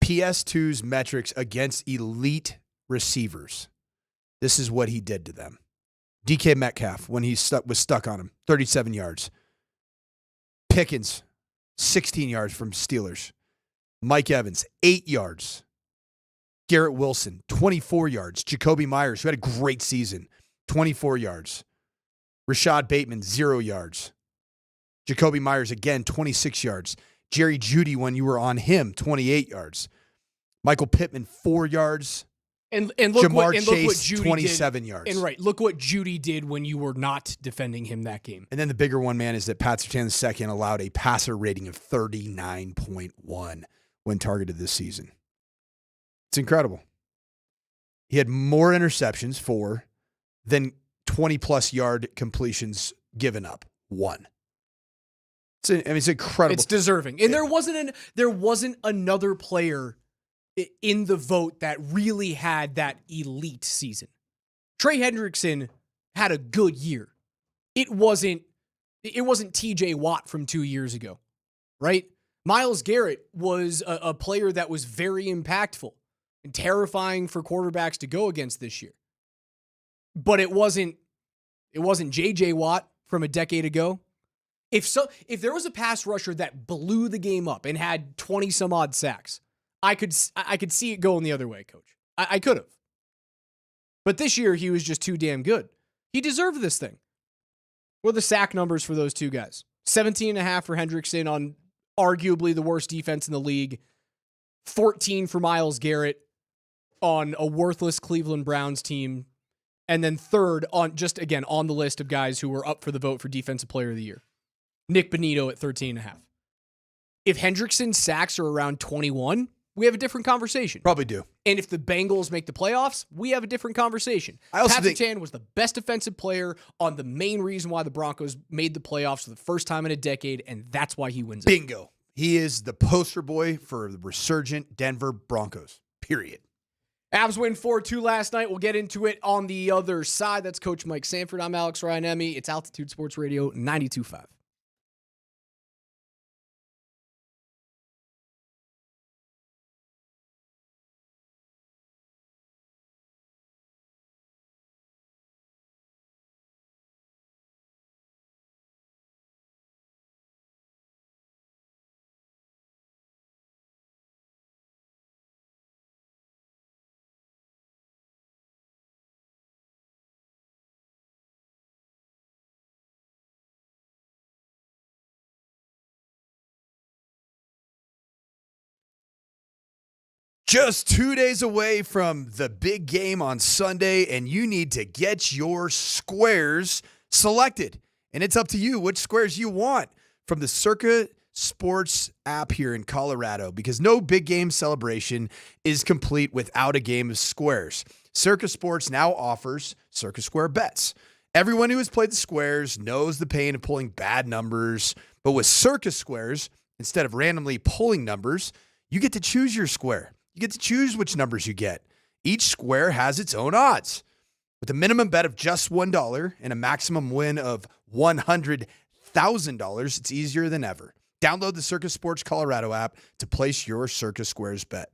[SPEAKER 21] PS2's metrics against elite receivers, this is what he did to them. DK Metcalf, when he was stuck on him, 37 yards. Pickens, 16 yards from Steelers. Mike Evans, 8 yards. Garrett Wilson, 24 yards. Jacoby Myers, who had a great season, 24 yards. Rashad Bateman, 0 yards. Jacoby Myers, again, 26 yards. Jerry Jeudy, when you were on him, 28 yards. Michael Pittman, 4 yards.
[SPEAKER 20] And
[SPEAKER 21] Jamar
[SPEAKER 20] look
[SPEAKER 21] Chase,
[SPEAKER 20] what Judy
[SPEAKER 21] 27
[SPEAKER 20] did.
[SPEAKER 21] yards.
[SPEAKER 20] And right, look what Judy did when you were not defending him that game.
[SPEAKER 21] And then the bigger one, man, is that Pat Surtain II allowed a passer rating of 39.1 when targeted this season. It's incredible. He had more interceptions, 4, than 20-plus yard completions given up, 1. It's incredible.
[SPEAKER 20] It's deserving. And there wasn't another player in the vote that really had that elite season. Trey Hendrickson had a good year. It wasn't TJ Watt from 2 years ago, right? Myles Garrett was a player that was very impactful and terrifying for quarterbacks to go against this year. But it wasn't JJ Watt from a decade ago. If there was a pass rusher that blew the game up and had 20 some odd sacks, I could see it going the other way, Coach. I could have. But this year, he was just too damn good. He deserved this thing. What are the sack numbers for those two guys? 17.5 for Hendrickson on arguably the worst defense in the league. 14 for Myles Garrett on a worthless Cleveland Browns team. And then third on the list of guys who were up for the vote for Defensive Player of the Year. Nick Bonito at 13.5. If Hendrickson's sacks are around 21, we have a different conversation.
[SPEAKER 21] Probably do.
[SPEAKER 20] And if the Bengals make the playoffs, we have a different conversation.
[SPEAKER 21] I also
[SPEAKER 20] Pat
[SPEAKER 21] think
[SPEAKER 20] Surtain was the best defensive player on the main reason why the Broncos made the playoffs for the first time in a decade, and that's why he wins it.
[SPEAKER 21] Bingo. He is the poster boy for the resurgent Denver Broncos, period.
[SPEAKER 20] Avs win 4-2 last night. We'll get into it on the other side. That's Coach Mike Sanford. I'm Alex Ryan-Emmy. It's Altitude Sports Radio 92.5.
[SPEAKER 21] Just 2 days away from the big game on Sunday, and you need to get your squares selected. And it's up to you which squares you want from the Circa Sports app here in Colorado, because no big game celebration is complete without a game of squares. Circa Sports now offers Circa Square Bets. Everyone who has played the squares knows the pain of pulling bad numbers, but with Circa Squares, instead of randomly pulling numbers, you get to choose your square. You get to choose which numbers you get. Each square has its own odds. With a minimum bet of just $1 and a maximum win of $100,000, it's easier than ever. Download the Circa Sports Colorado app to place your Circa Squares bet.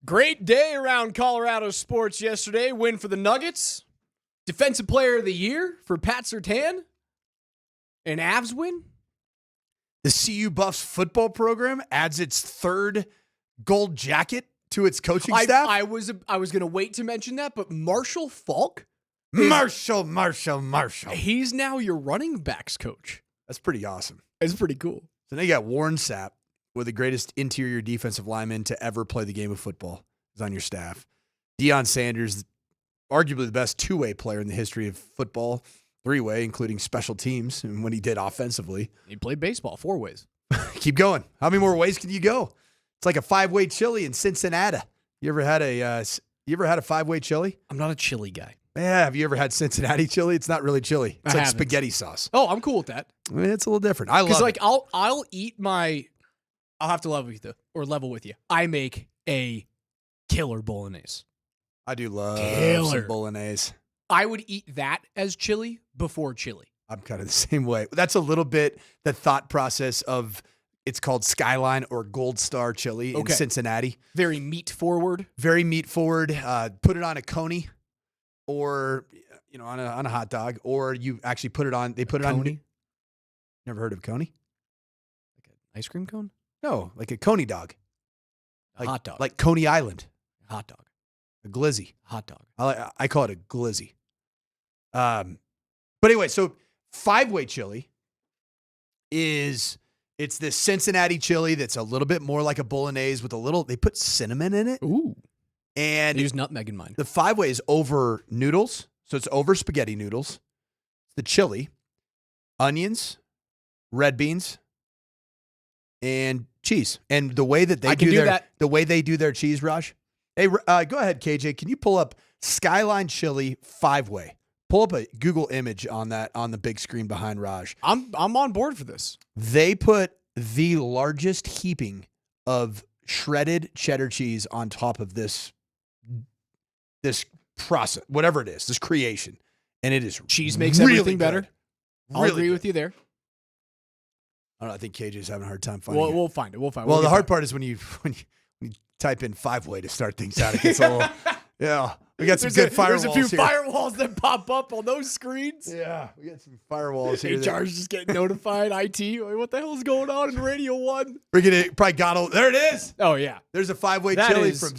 [SPEAKER 20] Great day around Colorado sports yesterday. Win for the Nuggets. Defensive Player of the Year for Pat Surtain. An Avs win.
[SPEAKER 21] The CU Buffs football program adds its third gold jacket to its coaching staff.
[SPEAKER 20] I was going to wait to mention that, but Marshall Falk.
[SPEAKER 21] Marshall.
[SPEAKER 20] He's now your running backs coach.
[SPEAKER 21] That's pretty awesome.
[SPEAKER 20] It's pretty cool.
[SPEAKER 21] So now you got Warren Sapp, one of the greatest interior defensive linemen to ever play the game of football, is on your staff. Deion Sanders, arguably the best two-way player in the history of football, three-way, including special teams, and when he did offensively.
[SPEAKER 20] He played baseball 4 ways.
[SPEAKER 21] Keep going. How many more ways can you go? It's like a 5-way chili in Cincinnati. You ever had a 5-way chili?
[SPEAKER 20] I'm not a chili guy.
[SPEAKER 21] Yeah, have you ever had Cincinnati chili? It's not really chili. It's like spaghetti sauce.
[SPEAKER 20] Oh, I'm cool with that.
[SPEAKER 21] I mean, it's a little different. I love it.
[SPEAKER 20] Like I'll eat my. I'll have to level with you. I make a killer bolognese.
[SPEAKER 21] I do love some bolognese.
[SPEAKER 20] I would eat that as chili before chili.
[SPEAKER 21] I'm kind of the same way. That's a little bit the thought process of it's called Skyline or Gold Star chili in Cincinnati.
[SPEAKER 20] Very meat forward.
[SPEAKER 21] Very meat forward. Put it on a coney or on a hot dog, or you actually put it on. They put it on.
[SPEAKER 20] Coney?
[SPEAKER 21] Never heard of coney?
[SPEAKER 20] Like an ice cream cone?
[SPEAKER 21] No, like a coney dog.
[SPEAKER 20] Like, hot dog.
[SPEAKER 21] Like Coney Island.
[SPEAKER 20] Hot dog.
[SPEAKER 21] A glizzy.
[SPEAKER 20] Hot dog.
[SPEAKER 21] I call it a glizzy. But anyway, so 5-way chili it's this Cincinnati chili that's a little bit more like a bolognese with they put cinnamon in it.
[SPEAKER 20] Ooh.
[SPEAKER 21] And
[SPEAKER 20] they use nutmeg in mine.
[SPEAKER 21] The 5-way is over noodles. So it's over spaghetti noodles. The chili, onions, red beans, and cheese. And the way that the way they do their cheese, Raj. Hey, go ahead, KJ. Can you pull up Skyline Chili 5-way? Pull up a Google image on that on the big screen behind Raj.
[SPEAKER 20] I'm on board for this.
[SPEAKER 21] They put the largest heaping of shredded cheddar cheese on top of this process, whatever it is, this creation, and it is
[SPEAKER 20] cheese makes
[SPEAKER 21] really
[SPEAKER 20] everything better.
[SPEAKER 21] Good.
[SPEAKER 20] I'll agree with you there.
[SPEAKER 21] I don't know. I think KJ's having a hard time finding it.
[SPEAKER 20] We'll find it.
[SPEAKER 21] Well, the hard part is when you type in 5-way to start things out. It gets a little, yeah. We got some good firewalls.
[SPEAKER 20] There's a few
[SPEAKER 21] here.
[SPEAKER 20] firewalls that pop up on those screens.
[SPEAKER 21] Yeah, we got some firewalls here.
[SPEAKER 20] HR's just getting notified. IT, what the hell is going on in Radio 1?
[SPEAKER 21] We're gonna probably there it is.
[SPEAKER 20] Oh yeah,
[SPEAKER 21] there's a 5-way chili from.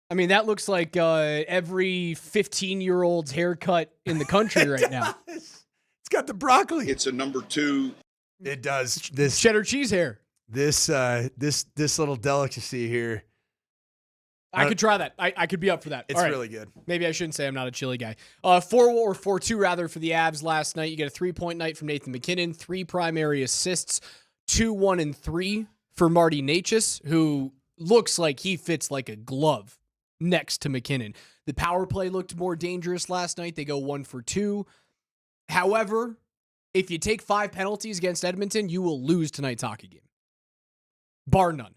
[SPEAKER 20] I mean, that looks like every 15-year-old's haircut in the country right now.
[SPEAKER 21] It's got the broccoli.
[SPEAKER 11] It's a number 2.
[SPEAKER 21] It does. This
[SPEAKER 20] cheddar cheese hair.
[SPEAKER 21] This little delicacy here.
[SPEAKER 20] I could try that. I could be up for that.
[SPEAKER 21] It's really good.
[SPEAKER 20] Maybe I shouldn't say I'm not a chili guy. 4-2 rather for the Avs last night. You get a 3-point night from Nathan McKinnon, 3 primary assists, 2, 1, and 3 for Marty Nys, who looks like he fits like a glove next to McKinnon. The power play looked more dangerous last night. They go 1 for 2. However, if you take 5 penalties against Edmonton, you will lose tonight's hockey game. Bar none.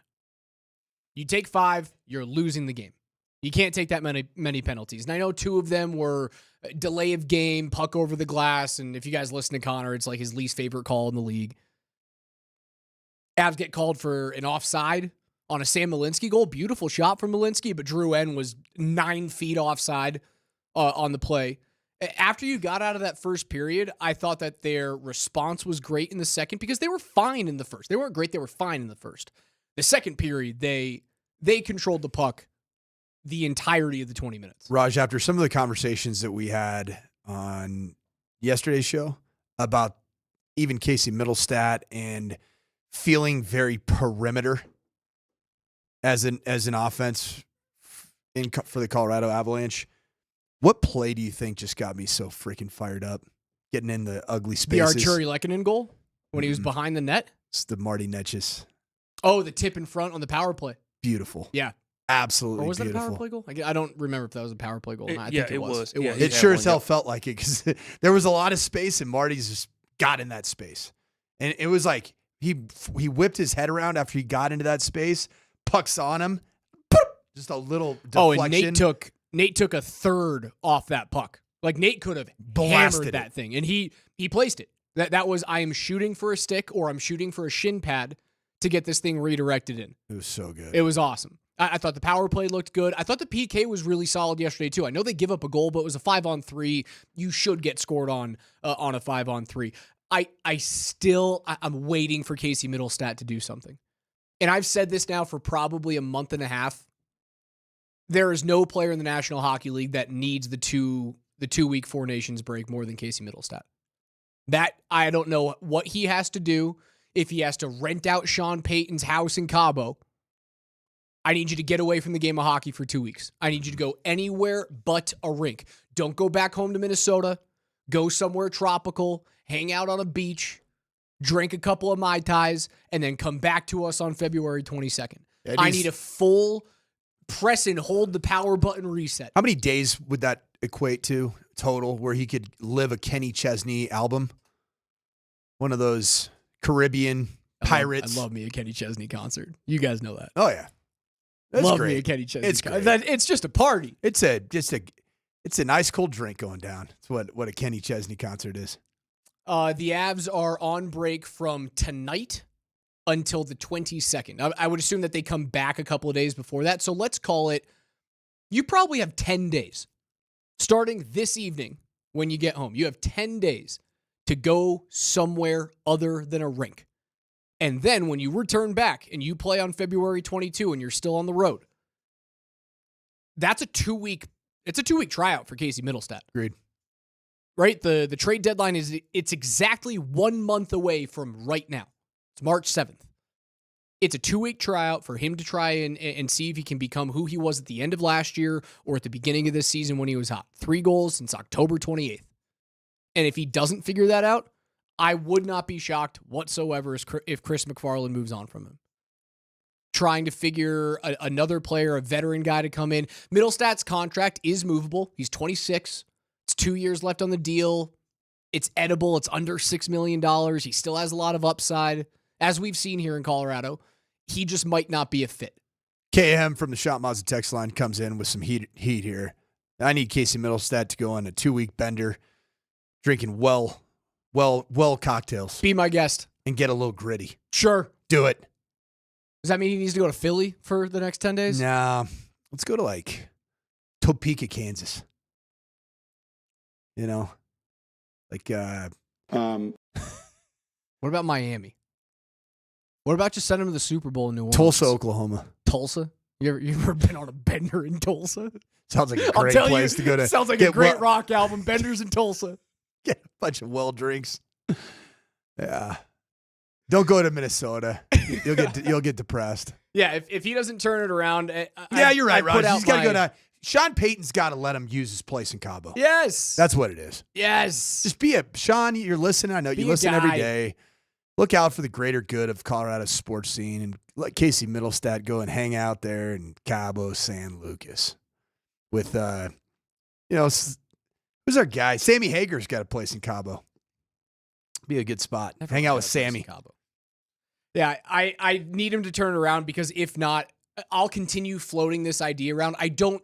[SPEAKER 20] You take 5, you're losing the game. You can't take that many penalties. And I know 2 of them were delay of game, puck over the glass, and if you guys listen to Connor, it's like his least favorite call in the league. Avs get called for an offside on a Sam Malinsky goal. Beautiful shot from Malinsky, but Drew N was 9 feet offside on the play. After you got out of that first period, I thought that their response was great in the second because they were fine in the first. They weren't great, they were fine in the first. The second period, they controlled the puck the entirety of the 20 minutes.
[SPEAKER 21] Raj, after some of the conversations that we had on yesterday's show about even Casey Middlestat and feeling very perimeter as an offense for the Colorado Avalanche, what play do you think just got me so freaking fired up? Getting in the ugly spaces.
[SPEAKER 20] The Arturi Lehkonen goal when he was behind the net?
[SPEAKER 21] It's the Marty Nys.
[SPEAKER 20] Oh, the tip in front on the power play.
[SPEAKER 21] Beautiful.
[SPEAKER 20] Yeah.
[SPEAKER 21] Absolutely
[SPEAKER 20] or was
[SPEAKER 21] beautiful.
[SPEAKER 20] that a power play goal? I don't remember if that was a power play goal. I
[SPEAKER 2] think
[SPEAKER 20] it was. It was.
[SPEAKER 21] It sure as hell felt like it because there was a lot of space and Marty's just got in that space. And it was like he whipped his head around after he got into that space, pucks on him, just a little deflection.
[SPEAKER 20] Oh, and Nate took a third off that puck. Like Nate could have hammered that thing, and he placed it. That was I am shooting for a stick or I'm shooting for a shin pad to get this thing redirected in.
[SPEAKER 21] It was so good.
[SPEAKER 20] It was awesome. I thought the power play looked good. I thought the PK was really solid yesterday, too. I know they give up a goal, but it was a 5-on-3. You should get scored on a 5-on-3. I'm waiting for Casey Middlestat to do something. And I've said this now for probably a month and a half. There is no player in the National Hockey League that needs the 2-week Four Nations break more than Casey Middlestat. That, I don't know what he has to do. If he has to rent out Sean Payton's house in Cabo, I need you to get away from the game of hockey for 2 weeks. I need you to go anywhere but a rink. Don't go back home to Minnesota. Go somewhere tropical, hang out on a beach, drink a couple of Mai Tais, and then come back to us on February 22nd. I need a full press and hold the power button reset.
[SPEAKER 21] How many days would that equate to total where he could live a Kenny Chesney album? One of those Caribbean pirates.
[SPEAKER 20] I love me a Kenny Chesney concert. You guys know that.
[SPEAKER 21] Oh, yeah. That's
[SPEAKER 20] love
[SPEAKER 21] great.
[SPEAKER 20] me a Kenny Chesney
[SPEAKER 21] It's
[SPEAKER 20] concert.
[SPEAKER 21] great.
[SPEAKER 20] It's just a party.
[SPEAKER 21] It's a nice cold drink going down. It's what a Kenny Chesney concert is.
[SPEAKER 20] The Avs are on break from tonight until the 22nd. I would assume that they come back a couple of days before that. So let's call it, you probably have 10 days. Starting this evening when you get home, you have 10 days to go somewhere other than a rink. And then when you return back and you play on February 22 and you're still on the road, that's a 2-week tryout for Casey Middlestat.
[SPEAKER 21] Agreed.
[SPEAKER 20] Right? The trade deadline it's exactly 1 month away from right now. It's March 7th. It's a 2-week tryout for him to try and see if he can become who he was at the end of last year or at the beginning of this season when he was hot. 3 goals since October 28th. And if he doesn't figure that out, I would not be shocked whatsoever if Chris McFarland moves on from him. Trying to figure another player, a veteran guy to come in. Middlestat's contract is movable. He's 26. It's 2 years left on the deal. It's edible. It's under $6 million. He still has a lot of upside. As we've seen here in Colorado, he just might not be a fit.
[SPEAKER 21] KM from the Shot Mazda text line comes in with some heat here. I need Casey Middlestat to go on a 2-week bender, drinking well cocktails.
[SPEAKER 20] Be my guest.
[SPEAKER 21] And get a little gritty.
[SPEAKER 20] Sure.
[SPEAKER 21] Do it.
[SPEAKER 20] Does that mean he needs to go to Philly for the next 10 days?
[SPEAKER 21] Nah. Let's go to like Topeka, Kansas. You know? Like
[SPEAKER 20] what about Miami? What about just send him to the Super Bowl in New Orleans?
[SPEAKER 21] Tulsa, Oklahoma.
[SPEAKER 20] Tulsa? You ever been on a bender in Tulsa?
[SPEAKER 21] Sounds like a great place to go to.
[SPEAKER 20] Sounds like a great rock album, Benders in Tulsa.
[SPEAKER 21] Get a bunch of well drinks. Yeah. Don't go to Minnesota. You'll get depressed.
[SPEAKER 20] Yeah, if he doesn't turn it around.
[SPEAKER 21] You're right, Raj. He's got to go to. Sean Payton's got to let him use his place in Cabo.
[SPEAKER 20] Yes.
[SPEAKER 21] That's what it is.
[SPEAKER 20] Yes.
[SPEAKER 21] Just Sean, you're listening. I know you listen every day. Look out for the greater good of Colorado's sports scene and let Casey Middlestat go and hang out there in Cabo San Lucas with, who's our guy? Sammy Hager's got a place in Cabo. Be a good spot. Hang out with Sammy.
[SPEAKER 20] Cabo. Yeah, I need him to turn around because if not, I'll continue floating this idea around. I don't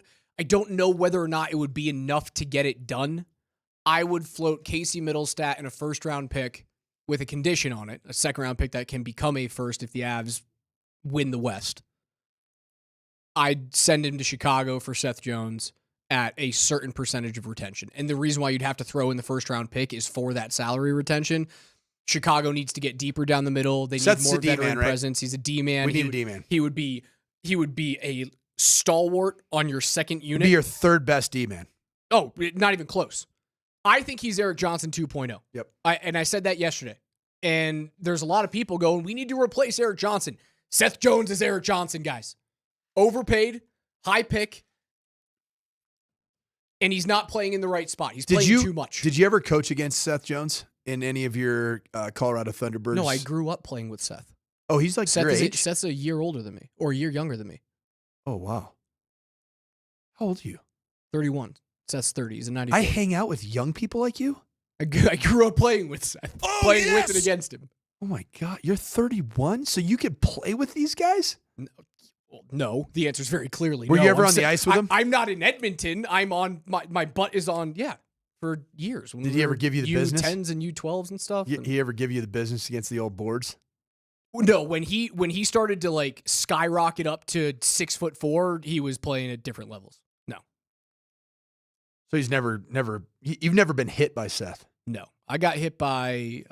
[SPEAKER 20] know whether or not it would be enough to get it done. I would float Casey Middlestat in a first-round pick with a condition on it, a second-round pick that can become a first if the Avs win the West. I'd send him to Chicago for Seth Jones at a certain percentage of retention. And the reason why you'd have to throw in the first-round pick is for that salary retention. Chicago needs to get deeper down the middle. They need more veteran presence. He's a D-man.
[SPEAKER 21] We need a D-man.
[SPEAKER 20] He would be a stalwart on your second unit.
[SPEAKER 21] Be your third best D-man.
[SPEAKER 20] Oh, not even close. I think he's Eric Johnson 2.0.
[SPEAKER 21] Yep.
[SPEAKER 20] I said that yesterday. And there's a lot of people going, we need to replace Eric Johnson. Seth Jones is Eric Johnson, guys. Overpaid, high pick, and he's not playing in the right spot. He's playing too much.
[SPEAKER 21] Did you ever coach against Seth Jones in any of your Colorado Thunderbirds?
[SPEAKER 20] No, I grew up playing with Seth.
[SPEAKER 21] Oh, he's like your age?
[SPEAKER 20] Seth's a year older than me, or a year younger than me.
[SPEAKER 21] Oh, wow. How old are you?
[SPEAKER 20] 31. Seth's 30. He's a 94.
[SPEAKER 21] I hang out with young people like you?
[SPEAKER 20] I grew up playing with Seth. Playing with and against him.
[SPEAKER 21] Oh, my God. You're 31? So you can play with these guys?
[SPEAKER 20] No. The answer is very clearly
[SPEAKER 21] no.
[SPEAKER 20] Were
[SPEAKER 21] you ever on the ice with him?
[SPEAKER 20] I'm not in Edmonton. I'm on, my butt is on, for years.
[SPEAKER 21] Did he ever give you the business?
[SPEAKER 20] U10s and U12s and stuff.
[SPEAKER 21] He ever give you the business against the old boards?
[SPEAKER 20] No, when he started to like skyrocket up to 6'4", he was playing at different levels. No.
[SPEAKER 21] So he's you've never been hit by Seth.
[SPEAKER 20] No. I got hit by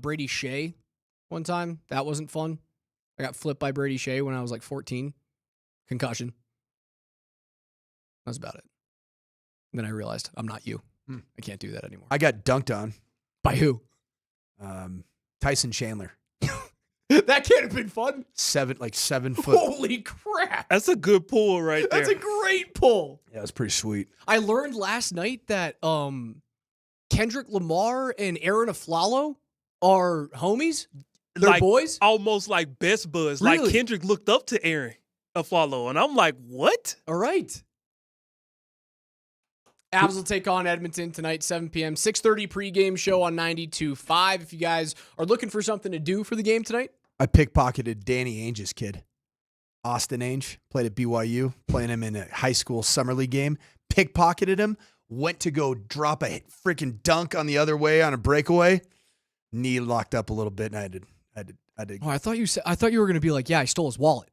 [SPEAKER 20] Brady Shea one time. That wasn't fun. I got flipped by Brady Shea when I was like 14. Concussion. That's about it. And then I realized I'm not you. I can't do that anymore.
[SPEAKER 21] I got dunked on.
[SPEAKER 20] By who?
[SPEAKER 21] Tyson Chandler.
[SPEAKER 20] That can't have been fun.
[SPEAKER 21] 7 foot.
[SPEAKER 20] Holy crap.
[SPEAKER 10] That's a good pull right there.
[SPEAKER 20] That's a great pull.
[SPEAKER 21] Yeah, it was pretty sweet.
[SPEAKER 20] I learned last night that Kendrick Lamar and Aaron Aflalo are homies. They're
[SPEAKER 10] like,
[SPEAKER 20] boys.
[SPEAKER 10] Almost like best buds.
[SPEAKER 20] Really?
[SPEAKER 10] Like Kendrick looked up to Aaron Aflalo, and I'm like, what?
[SPEAKER 20] All right. Avs will take on Edmonton tonight, 7 p.m. 6:30 pregame show on 92.5. If you guys are looking for something to do for the game tonight.
[SPEAKER 21] I pickpocketed Danny Ainge's kid. Austin Ainge played at BYU, playing him in a high school summer league game. Pickpocketed him, went to go drop a freaking dunk on the other way on a breakaway. Knee locked up a little bit, and I had to.
[SPEAKER 20] Oh, I thought you were going to be like, yeah, I stole his wallet.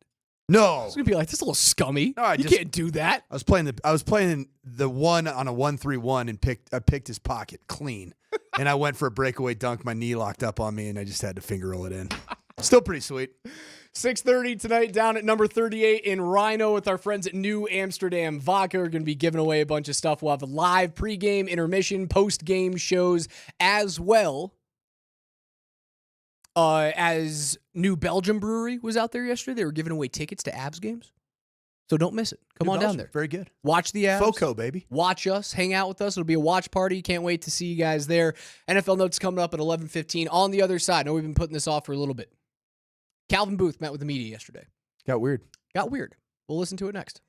[SPEAKER 21] No,
[SPEAKER 20] I was going to be like, this is a little scummy.
[SPEAKER 21] No,
[SPEAKER 20] you can't do that.
[SPEAKER 21] I was playing the one on a 1-3-1 and I picked his pocket clean, and I went for a breakaway dunk. My knee locked up on me, and I just had to finger roll it in. Still pretty sweet.
[SPEAKER 20] 6:30 tonight down at number 38 in Rhino with our friends at New Amsterdam Vodka. We're going to be giving away a bunch of stuff. We'll have a live pregame, intermission, post-game shows as well. As New Belgium Brewery was out there yesterday, they were giving away tickets to Avs games. So don't miss it. Come on down there.
[SPEAKER 21] Very good.
[SPEAKER 20] Watch the Avs.
[SPEAKER 21] FOCO, baby.
[SPEAKER 20] Watch us. Hang out with us. It'll be a watch party. Can't wait to see you guys there. NFL Notes coming up at 11:15 on the other side. I know we've been putting this off for a little bit. Calvin Booth met with the media yesterday.
[SPEAKER 21] Got weird.
[SPEAKER 20] We'll listen to it next.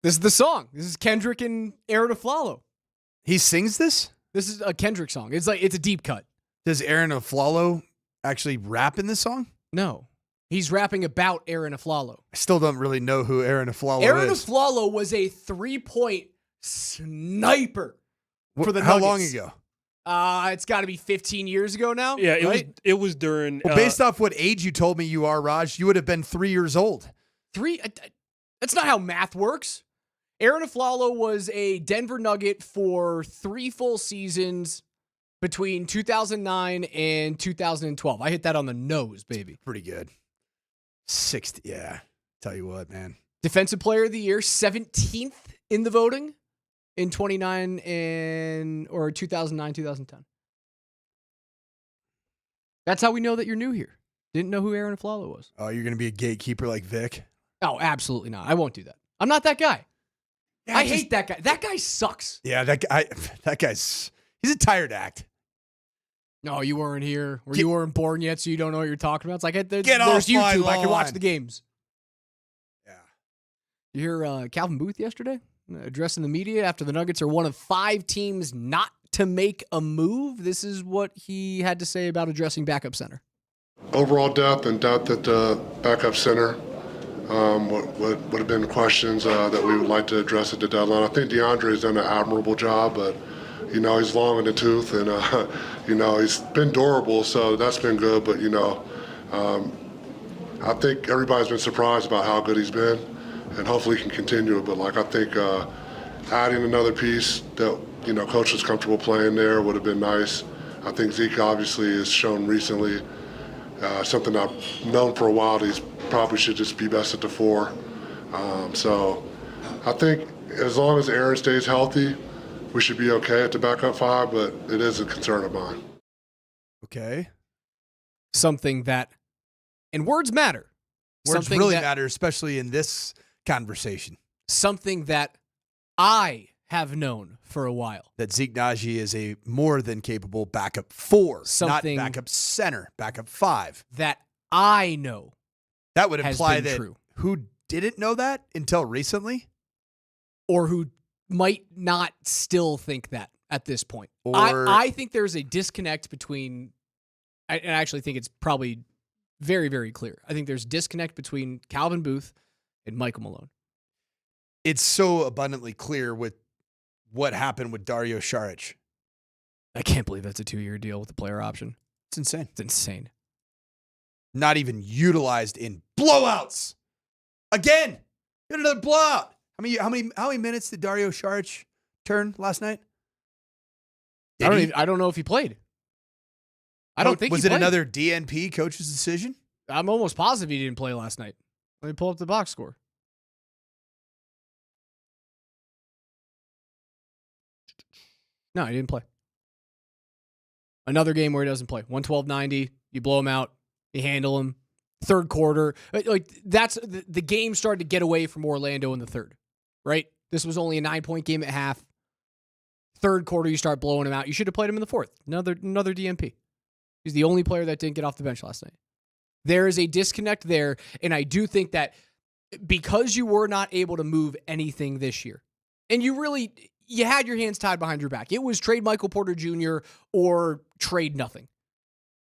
[SPEAKER 20] This is the song. This is Kendrick and Aaron Aflalo.
[SPEAKER 21] He sings this?
[SPEAKER 20] This is a Kendrick song. It's a deep cut.
[SPEAKER 21] Does Aaron Aflalo actually rap in this song?
[SPEAKER 20] No. He's rapping about Aaron Aflalo.
[SPEAKER 21] I still don't really know who Aaron Aflalo
[SPEAKER 20] Aaron
[SPEAKER 21] is.
[SPEAKER 20] Aflalo was a 3-point sniper for the
[SPEAKER 21] How
[SPEAKER 20] Nuggets.
[SPEAKER 21] long ago?
[SPEAKER 20] It's got to be 15 years ago now.
[SPEAKER 10] Yeah,
[SPEAKER 20] right?
[SPEAKER 10] it was during.
[SPEAKER 21] Well, based off what age you told me you are, Raj, you would have been 3 years old.
[SPEAKER 20] That's not how math works. Aaron Aflalo was a Denver Nugget for 3 full seasons between 2009 and 2012. I hit that on the nose, baby.
[SPEAKER 21] Pretty good. 60, yeah. Tell you what, man.
[SPEAKER 20] Defensive Player of the Year, 17th in the voting in 2009, 2010. That's how we know that you're new here. Didn't know who Aaron Aflalo was.
[SPEAKER 21] Oh, you're going to be a gatekeeper like Vic?
[SPEAKER 20] Oh, absolutely not. I won't do that. I'm not that guy.
[SPEAKER 21] Yeah,
[SPEAKER 20] I hate that guy. That guy sucks.
[SPEAKER 21] Yeah, that guy's he's a tired act.
[SPEAKER 20] No, you weren't here. Or you weren't born yet, so you don't know what you're talking about. It's like, there's
[SPEAKER 21] Get off
[SPEAKER 20] YouTube.
[SPEAKER 21] my
[SPEAKER 20] I can watch
[SPEAKER 21] lawn.
[SPEAKER 20] the games.
[SPEAKER 21] Yeah.
[SPEAKER 20] You hear Calvin Booth yesterday addressing the media after the Nuggets are one of 5 teams not to make a move? This is what he had to say about addressing backup center.
[SPEAKER 5] Overall depth and depth at the backup center would have been questions that we would like to address at the deadline. I think DeAndre's done an admirable job, but he's long in the tooth, and he's been durable, so that's been good. But I think everybody's been surprised about how good he's been, and hopefully he can continue it. But I think adding another piece that coach was comfortable playing there would have been nice. I think Zeke obviously has shown recently something I've known for a while. He's probably should just be best at the 4. So I think as long as Aaron stays healthy, we should be okay at the backup 5, but it is a concern of mine.
[SPEAKER 21] Okay.
[SPEAKER 20] Something that, and words matter.
[SPEAKER 21] Words
[SPEAKER 20] Something
[SPEAKER 21] really
[SPEAKER 20] that-
[SPEAKER 21] matter, especially in this conversation.
[SPEAKER 20] Something that I have known for a while.
[SPEAKER 21] That Zeke Naji is a more than capable backup 4,
[SPEAKER 20] Something
[SPEAKER 21] not backup center, backup 5.
[SPEAKER 20] That I know.
[SPEAKER 21] That would
[SPEAKER 20] has
[SPEAKER 21] imply
[SPEAKER 20] been
[SPEAKER 21] that
[SPEAKER 20] true.
[SPEAKER 21] who didn't know that until recently?
[SPEAKER 20] Or who might not still think that at this point.
[SPEAKER 21] Or-
[SPEAKER 20] I think there's a disconnect between, and I actually think it's probably very, very clear. I think there's a disconnect between Calvin Booth and Michael Malone.
[SPEAKER 21] It's so abundantly clear with what happened with Dario Saric.
[SPEAKER 20] I can't believe that's a 2-year deal with the player option.
[SPEAKER 21] It's insane.
[SPEAKER 20] It's insane.
[SPEAKER 21] Not even utilized in blowouts. Again, get another blowout. How many minutes did Dario Saric turn last night?
[SPEAKER 20] I don't know if he played. I don't think
[SPEAKER 21] was
[SPEAKER 20] he
[SPEAKER 21] it
[SPEAKER 20] played.
[SPEAKER 21] another DNP coach's decision?
[SPEAKER 20] I'm almost positive he didn't play last night. Let me pull up the box score. No, he didn't play. Another game where he doesn't play. 112-90. You blow him out. You handle him. Third quarter. That's the game started to get away from Orlando in the third, right? This was only a 9-point game at half. Third quarter, you start blowing him out. You should have played him in the fourth. Another DMP. He's the only player that didn't get off the bench last night. There is a disconnect there, and I do think that because you were not able to move anything this year, and you had your hands tied behind your back. It was trade Michael Porter Jr. or trade nothing.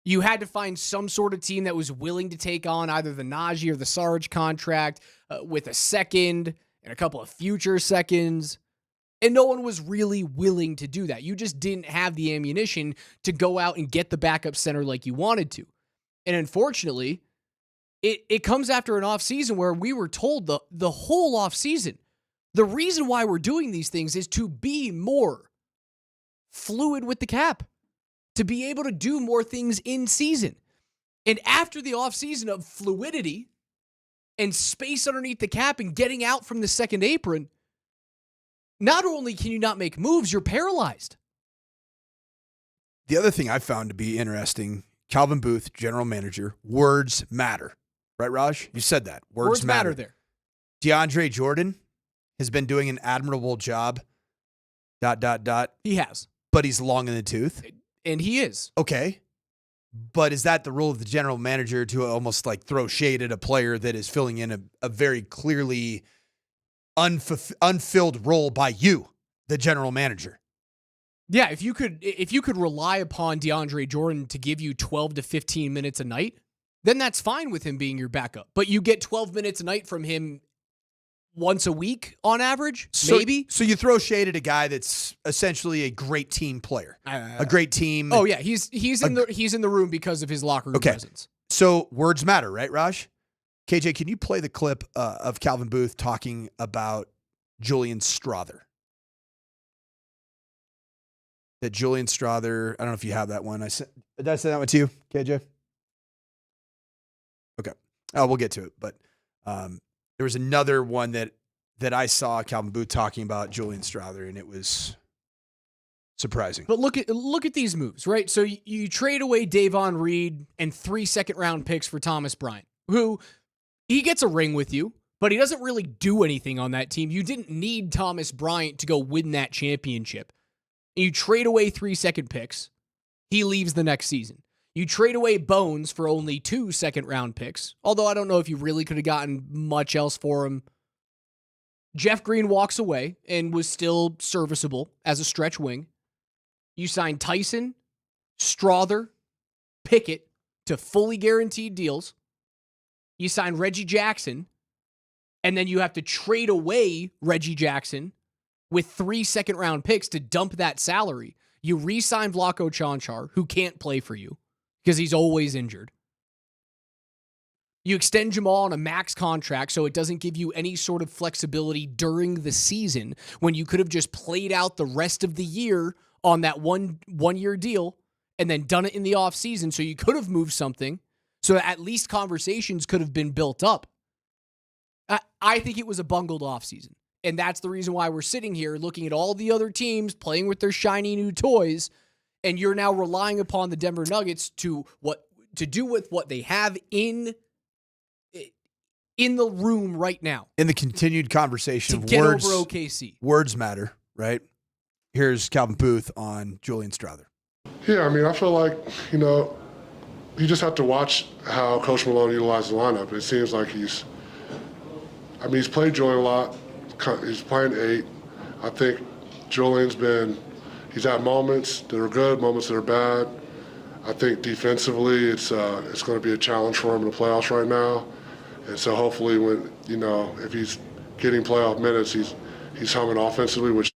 [SPEAKER 20] You had to find some sort of team that was willing to take on either the Najee or the Sarge contract with a second and a couple of future seconds. And no one was really willing to do that. You just didn't have the ammunition to go out and get the backup center like you wanted to. And unfortunately, it comes after an offseason where we were told the whole offseason, the reason why we're doing these things is to be more fluid with the cap, to be able to do more things in season. And after the offseason of fluidity and space underneath the cap and getting out from the second apron, not only can you not make moves, you're paralyzed.
[SPEAKER 21] The other thing I found to be interesting, Calvin Booth, general manager, words matter. Right, Raj? You said that. Words matter
[SPEAKER 20] there.
[SPEAKER 21] DeAndre Jordan has been doing an admirable job. ...
[SPEAKER 20] He has.
[SPEAKER 21] But he's long in the tooth.
[SPEAKER 20] And he is.
[SPEAKER 21] Okay. But is that the role of the general manager to almost like throw shade at a player that is filling in a very clearly unfilled role by you, the general manager.
[SPEAKER 20] Yeah, if you could rely upon DeAndre Jordan to give you 12 to 15 minutes a night, then that's fine with him being your backup. But you get 12 minutes a night from him once a week on average, maybe.
[SPEAKER 21] So you throw shade at a guy that's essentially a great team player, a great team.
[SPEAKER 20] Oh yeah, he's in the room because of his locker room presence.
[SPEAKER 21] So words matter, right, Raj? KJ, can you play the clip of Calvin Booth talking about Julian Strawther? That Julian Strawther, I don't know if you have that one. Did I send that one to you, KJ? Okay. Oh, we'll get to it. But there was another one that I saw Calvin Booth talking about Julian Strawther, and it was surprising.
[SPEAKER 20] But look at these moves, right? So you trade away Davon Reed and 3 second-round picks for Thomas Bryant, who he gets a ring with you, but he doesn't really do anything on that team. You didn't need Thomas Bryant to go win that championship. You trade away 3 second picks. He leaves the next season. You trade away Bones for only 2 second-round picks, although I don't know if you really could have gotten much else for him. Jeff Green walks away and was still serviceable as a stretch wing. You sign Tyson, Strawther, Pickett to fully guaranteed deals. You sign Reggie Jackson, and then you have to trade away Reggie Jackson with 3 second-round picks to dump that salary. You re-sign Vlaco Chanchar, who can't play for you because he's always injured. You extend Jamal on a max contract so it doesn't give you any sort of flexibility during the season when you could have just played out the rest of the year on that one-year deal and then done it in the offseason so you could have moved something so that at least conversations could have been built up. I think it was a bungled offseason. And that's the reason why we're sitting here looking at all the other teams playing with their shiny new toys, and you're now relying upon the Denver Nuggets to do with what they have in the room right now.
[SPEAKER 21] In the continued conversation
[SPEAKER 20] to
[SPEAKER 21] of words,
[SPEAKER 20] get over OKC.
[SPEAKER 21] Words matter, right? Here's Calvin Booth on Julian Strawther.
[SPEAKER 5] Yeah, I mean, I feel like, you just have to watch how Coach Malone utilizes the lineup. It seems like he's played Julian a lot. He's playing 8. I think he's had moments that are good, moments that are bad. I think defensively it's going to be a challenge for him in the playoffs right now. And so hopefully when, if he's getting playoff minutes, he's humming offensively, which.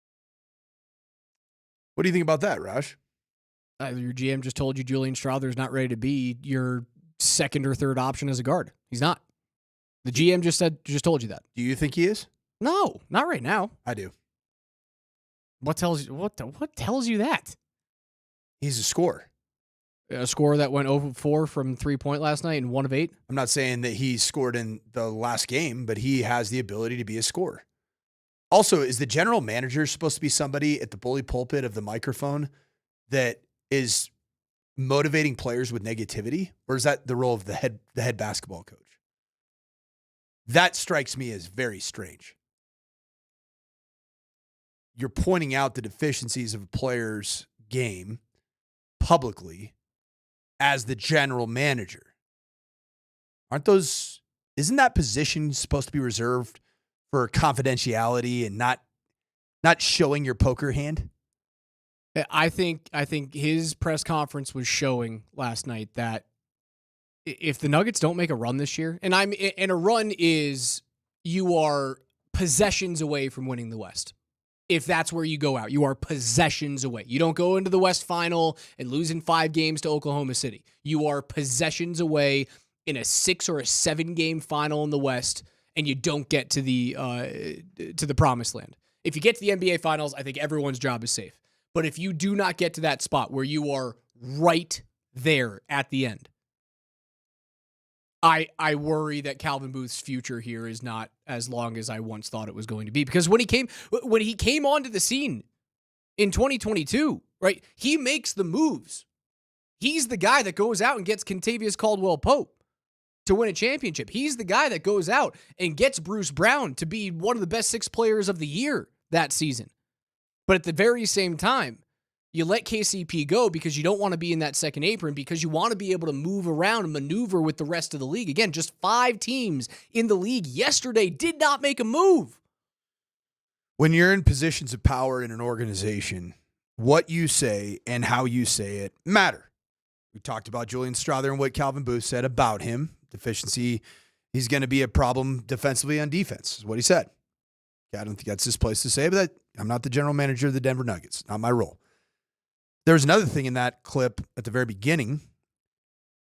[SPEAKER 21] What do you think about that, Raj?
[SPEAKER 20] Your GM just told you Julian Strawther is not ready to be your second or third option as a guard. He's not. The GM just told you that.
[SPEAKER 21] Do you think he is?
[SPEAKER 20] No, not right now.
[SPEAKER 21] I do.
[SPEAKER 20] What tells you that?
[SPEAKER 21] He's a scorer.
[SPEAKER 20] A scorer that went 0-4 from 3-point last night and 1 of 8.
[SPEAKER 21] I'm not saying that he scored in the last game, but he has the ability to be a scorer. Also, is the general manager supposed to be somebody at the bully pulpit of the microphone that is motivating players with negativity, or is that the role of the head basketball coach? That strikes me as very strange. You're pointing out the deficiencies of a player's game publicly as the general manager. Isn't that position supposed to be reserved for confidentiality and not showing your poker hand?
[SPEAKER 20] I think his press conference was showing last night that if the Nuggets don't make a run this year, and a run is you are possessions away from winning the West. If that's where you go out, you are possessions away. You don't go into the West Final and lose in 5 games to Oklahoma City. You are possessions away in a 6 or a 7 game final in the West, and you don't get to the promised land. If you get to the NBA Finals, I think everyone's job is safe. But if you do not get to that spot where you are right there at the end, I worry that Calvin Booth's future here is not as long as I once thought it was going to be. Because when he came onto the scene in 2022, right, he makes the moves. He's the guy that goes out and gets Kentavious Caldwell-Pope to win a championship. He's the guy that goes out and gets Bruce Brown to be one of the best 6 players of the year that season. But at the very same time, you let KCP go because you don't want to be in that second apron, because you want to be able to move around and maneuver with the rest of the league. Again, just 5 teams in the league yesterday did not make a move.
[SPEAKER 21] When you're in positions of power in an organization, what you say and how you say it matter. We talked about Julian Strother and what Calvin Booth said about him. Deficiency, he's going to be a problem defensively on defense, is what he said. I don't think that's his place to say, but I'm not the general manager of the Denver Nuggets. Not my role. There's another thing in that clip at the very beginning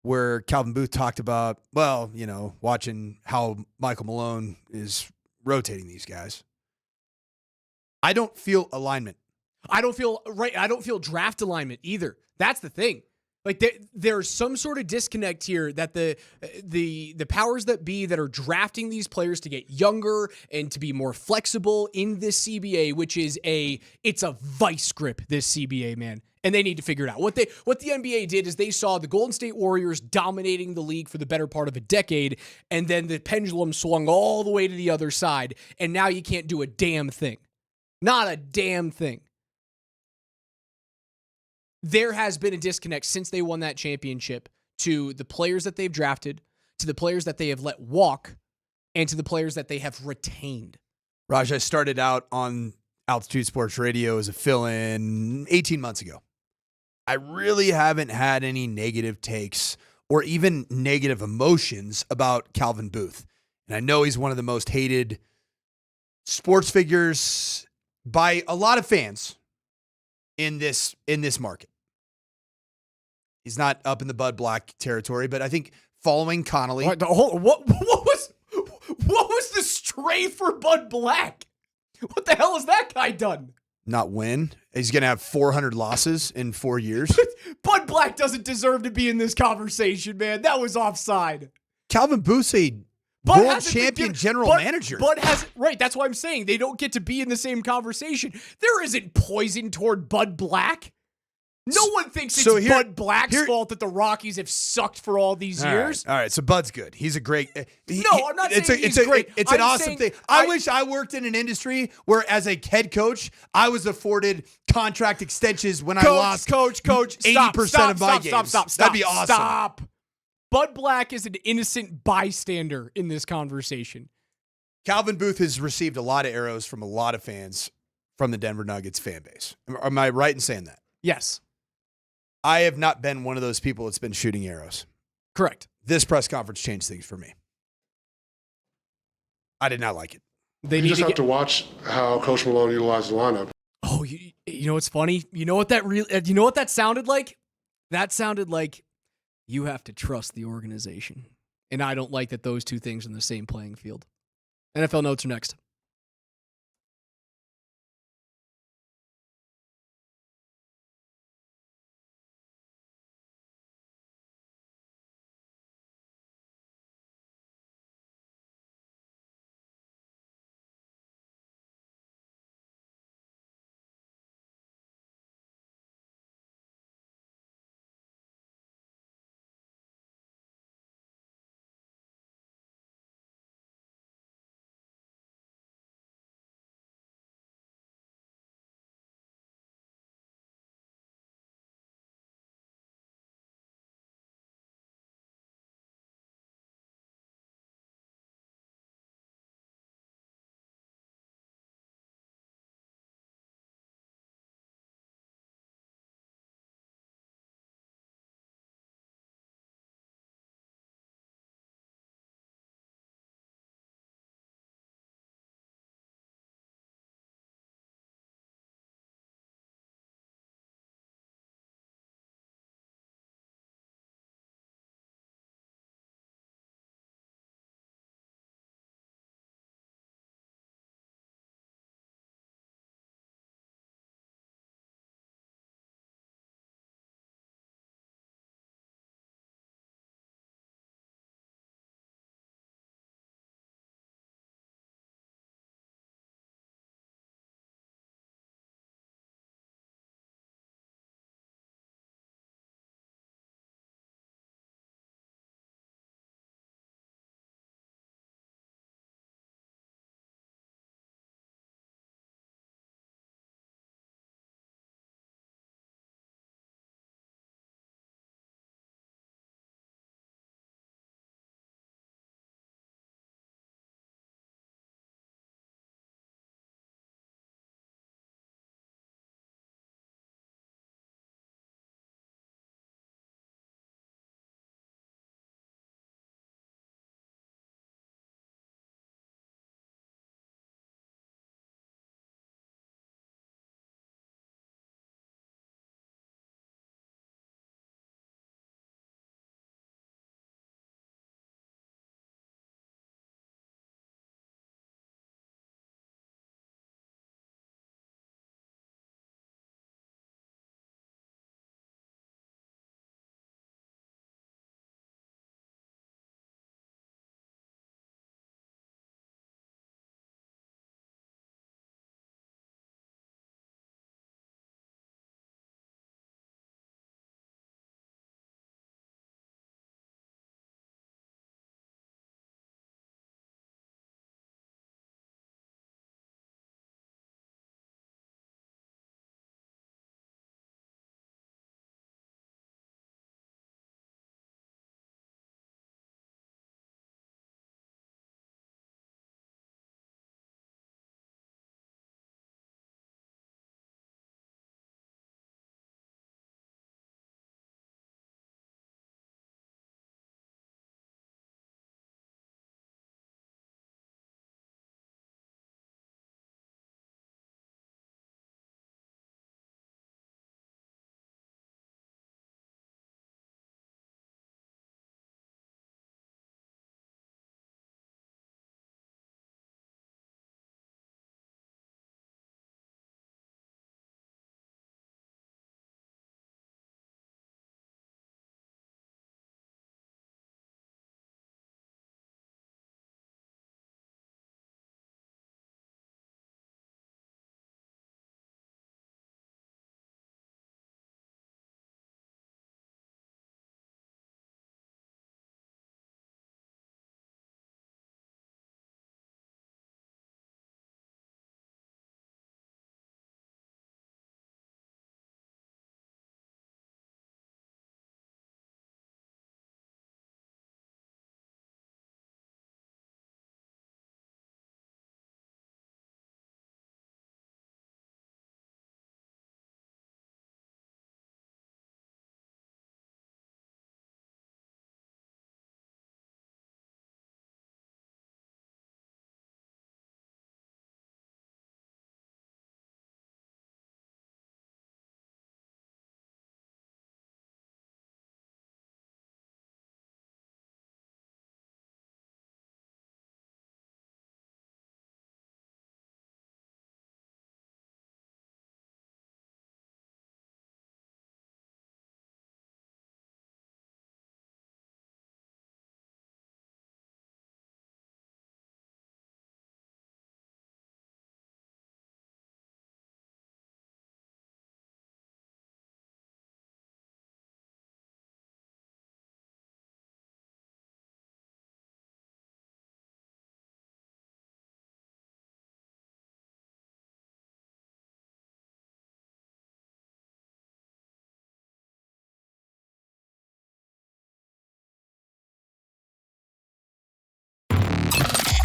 [SPEAKER 21] where Calvin Booth talked about, well, watching how Michael Malone is rotating these guys. I don't feel alignment.
[SPEAKER 20] I don't feel draft alignment either. That's the thing. Like there's some sort of disconnect here that the powers that be that are drafting these players to get younger and to be more flexible in this CBA, which is it's a vice grip, this CBA, man. And they need to figure it out. What the NBA did is they saw the Golden State Warriors dominating the league for the better part of a decade, and then the pendulum swung all the way to the other side, and now you can't do a damn thing. Not a damn thing. There has been a disconnect since they won that championship to the players that they've drafted, to the players that they have let walk, and to the players that they have retained.
[SPEAKER 21] Raj, I started out on Altitude Sports Radio as a fill-in 18 months ago. I really haven't had any negative takes or even negative emotions about Calvin Booth. And I know he's one of the most hated sports figures by a lot of fans in this market. He's not up in the Bud Black territory, but I think following Connolly.
[SPEAKER 20] What was the stray for Bud Black? What the hell has that guy done?
[SPEAKER 21] Not win. He's going to have 400 losses in 4 years.
[SPEAKER 20] Bud Black doesn't deserve to be in this conversation, man. That was offside.
[SPEAKER 21] Calvin Booth's a world champion general manager.
[SPEAKER 20] Bud hasn't. Right, that's why I'm saying they don't get to be in the same conversation. There isn't poison toward Bud Black. No one thinks it's Bud Black's fault that the Rockies have sucked for all these years.
[SPEAKER 21] All right, so Bud's good. He's a great.
[SPEAKER 20] I'm not saying he's great.
[SPEAKER 21] It's an awesome thing. I wish I worked in an industry where, as a head coach, I was afforded contract extensions when I lost 80% of my games.
[SPEAKER 20] Stop.
[SPEAKER 21] That'd be awesome.
[SPEAKER 20] Stop. Bud Black is an innocent bystander in this conversation.
[SPEAKER 21] Calvin Booth has received a lot of arrows from a lot of fans from the Denver Nuggets fan base. Am I right in saying that?
[SPEAKER 20] Yes.
[SPEAKER 21] I have not been one of those people that's been shooting arrows.
[SPEAKER 20] Correct.
[SPEAKER 21] This press conference changed things for me. I did not like it.
[SPEAKER 5] You just have to watch how Coach Malone utilized the lineup.
[SPEAKER 20] Oh, you know what's funny? You know what that sounded like? That sounded like you have to trust the organization. And I don't like that those two things are in the same playing field. NFL notes are next.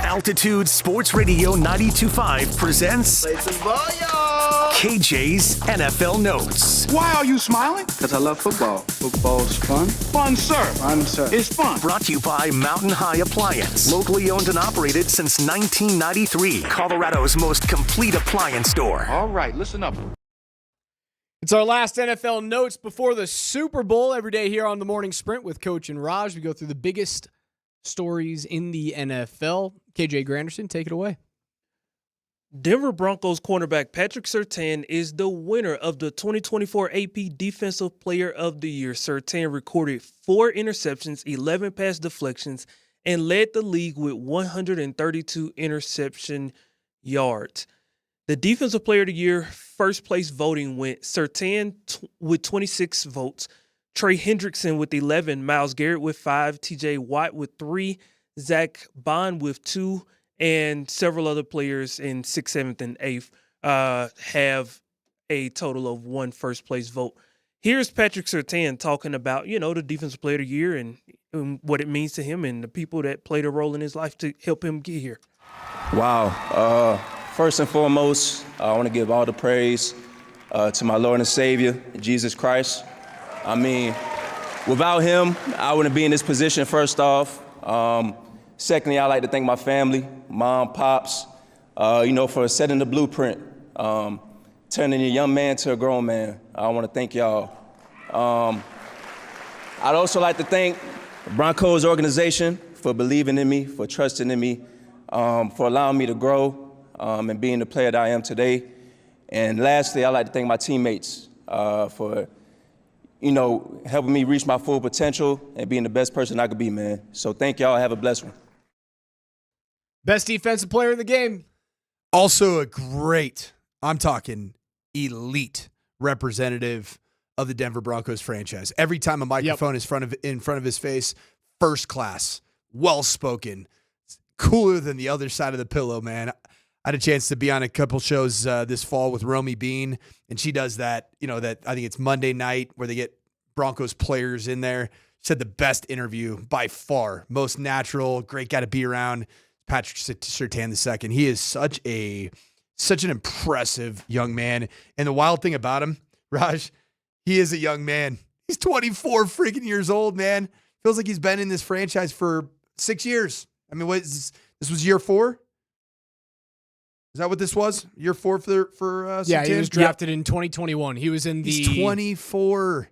[SPEAKER 16] Altitude Sports Radio 92.5 presents KJ's NFL Notes.
[SPEAKER 11] Why are you smiling? Because I love football. Football's fun. Fun, sir. Fun, sir. It's fun.
[SPEAKER 16] Brought to you by Mountain High Appliance. Locally owned and operated since 1993. Colorado's most complete appliance store.
[SPEAKER 11] All right, listen up.
[SPEAKER 20] It's our last NFL Notes before the Super Bowl. Every day here on the Morning Sprint with Coach and Raj. We go through the biggest stories in the NFL. KJ Granderson, take it away.
[SPEAKER 10] Denver Broncos cornerback Patrick Surtain is the winner of the 2024 AP Defensive Player of the Year. Surtain recorded 4 interceptions, 11 pass deflections, and led the league with 132 interception yards. The Defensive Player of the Year first place voting went Surtain with 26 votes, Trey Hendrickson with 11, Myles Garrett with 5, TJ Watt with 3, Zach Bond with 2, and several other players in 6th, 7th, and 8th have a total of 1 first place vote. Here's Patrick Surtain talking about, the Defensive Player of the Year and what it means to him and the people that played a role in his life to help him get here.
[SPEAKER 9] Wow. First and foremost, I want to give all the praise to my Lord and Savior, Jesus Christ. I mean, without him, I wouldn't be in this position, first off. Secondly, I'd like to thank my family, mom, pops, for setting the blueprint, turning a young man to a grown man. I want to thank y'all. I'd also like to thank the Broncos organization for believing in me, for trusting in me, for allowing me to grow and being the player that I am today. And lastly, I'd like to thank my teammates for helping me reach my full potential and being the best person I could be, man. So thank y'all. Have a blessed one.
[SPEAKER 20] Best defensive player in the game.
[SPEAKER 21] Also a great, I'm talking elite representative of the Denver Broncos franchise. Every time a microphone is in front of his face, first class, well-spoken, cooler than the other side of the pillow, man. I had a chance to be on a couple shows this fall with Romy Bean, and she does that, that I think it's Monday night where they get Broncos players in there. She said the best interview by far, most natural, great guy to be around, Patrick Surtain II. He is such an impressive young man. And the wild thing about him, Raj, he is a young man. He's 24 freaking years old, man. Feels like he's been in this franchise for 6 years. I mean, what is this was year 4? Is that what this was? Year 4 for
[SPEAKER 20] yeah, he was drafted in 2021. He was in the...
[SPEAKER 21] He's 24.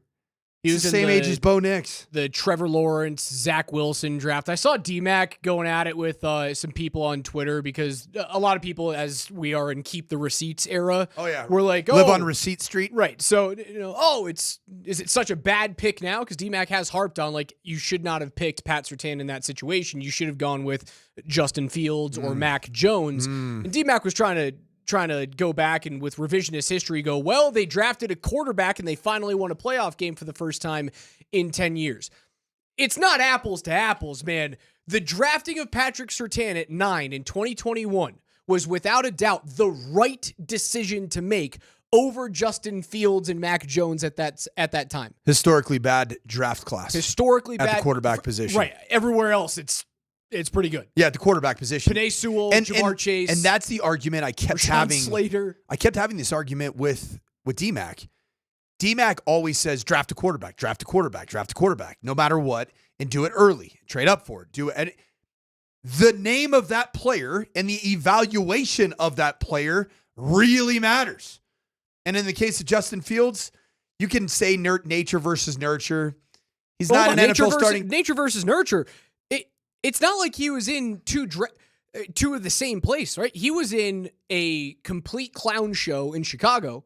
[SPEAKER 21] He's the same age as Bo Nix.
[SPEAKER 20] The Trevor Lawrence, Zach Wilson draft. I saw DMac going at it with some people on Twitter because a lot of people, as we are in Keep the Receipts era, we're like,
[SPEAKER 21] live on Receipt Street.
[SPEAKER 20] Right. So, is it such a bad pick now? Because DMac has harped on, you should not have picked Pat Surtain in that situation. You should have gone with Justin Fields or Mac Jones. And DMac was trying to go back and with revisionist history go, well, they drafted a quarterback and they finally won a playoff game for the first time in 10 years. It's not apples to apples, man. The drafting of Patrick Surtain at 9 in 2021 was without a doubt the right decision to make over Justin Fields and Mac Jones at that time.
[SPEAKER 21] Historically bad draft class.
[SPEAKER 20] Historically bad.
[SPEAKER 21] At the quarterback position.
[SPEAKER 20] Right. Everywhere else, it's pretty good.
[SPEAKER 21] Yeah, at the quarterback position.
[SPEAKER 20] Penei Sewell, Jamar Chase.
[SPEAKER 21] And that's the argument I kept having.
[SPEAKER 20] Slater.
[SPEAKER 21] I kept having this argument with DMac. DMac always says draft a quarterback, draft a quarterback, draft a quarterback, no matter what, and do it early. Trade up for it. Do it. And the name of that player and the evaluation of that player really matters. And in the case of Justin Fields, you can say nature versus nurture. He's not an NFL starting.
[SPEAKER 20] Nature versus nurture. It's not like he was in two of the same place, right? He was in a complete clown show in Chicago,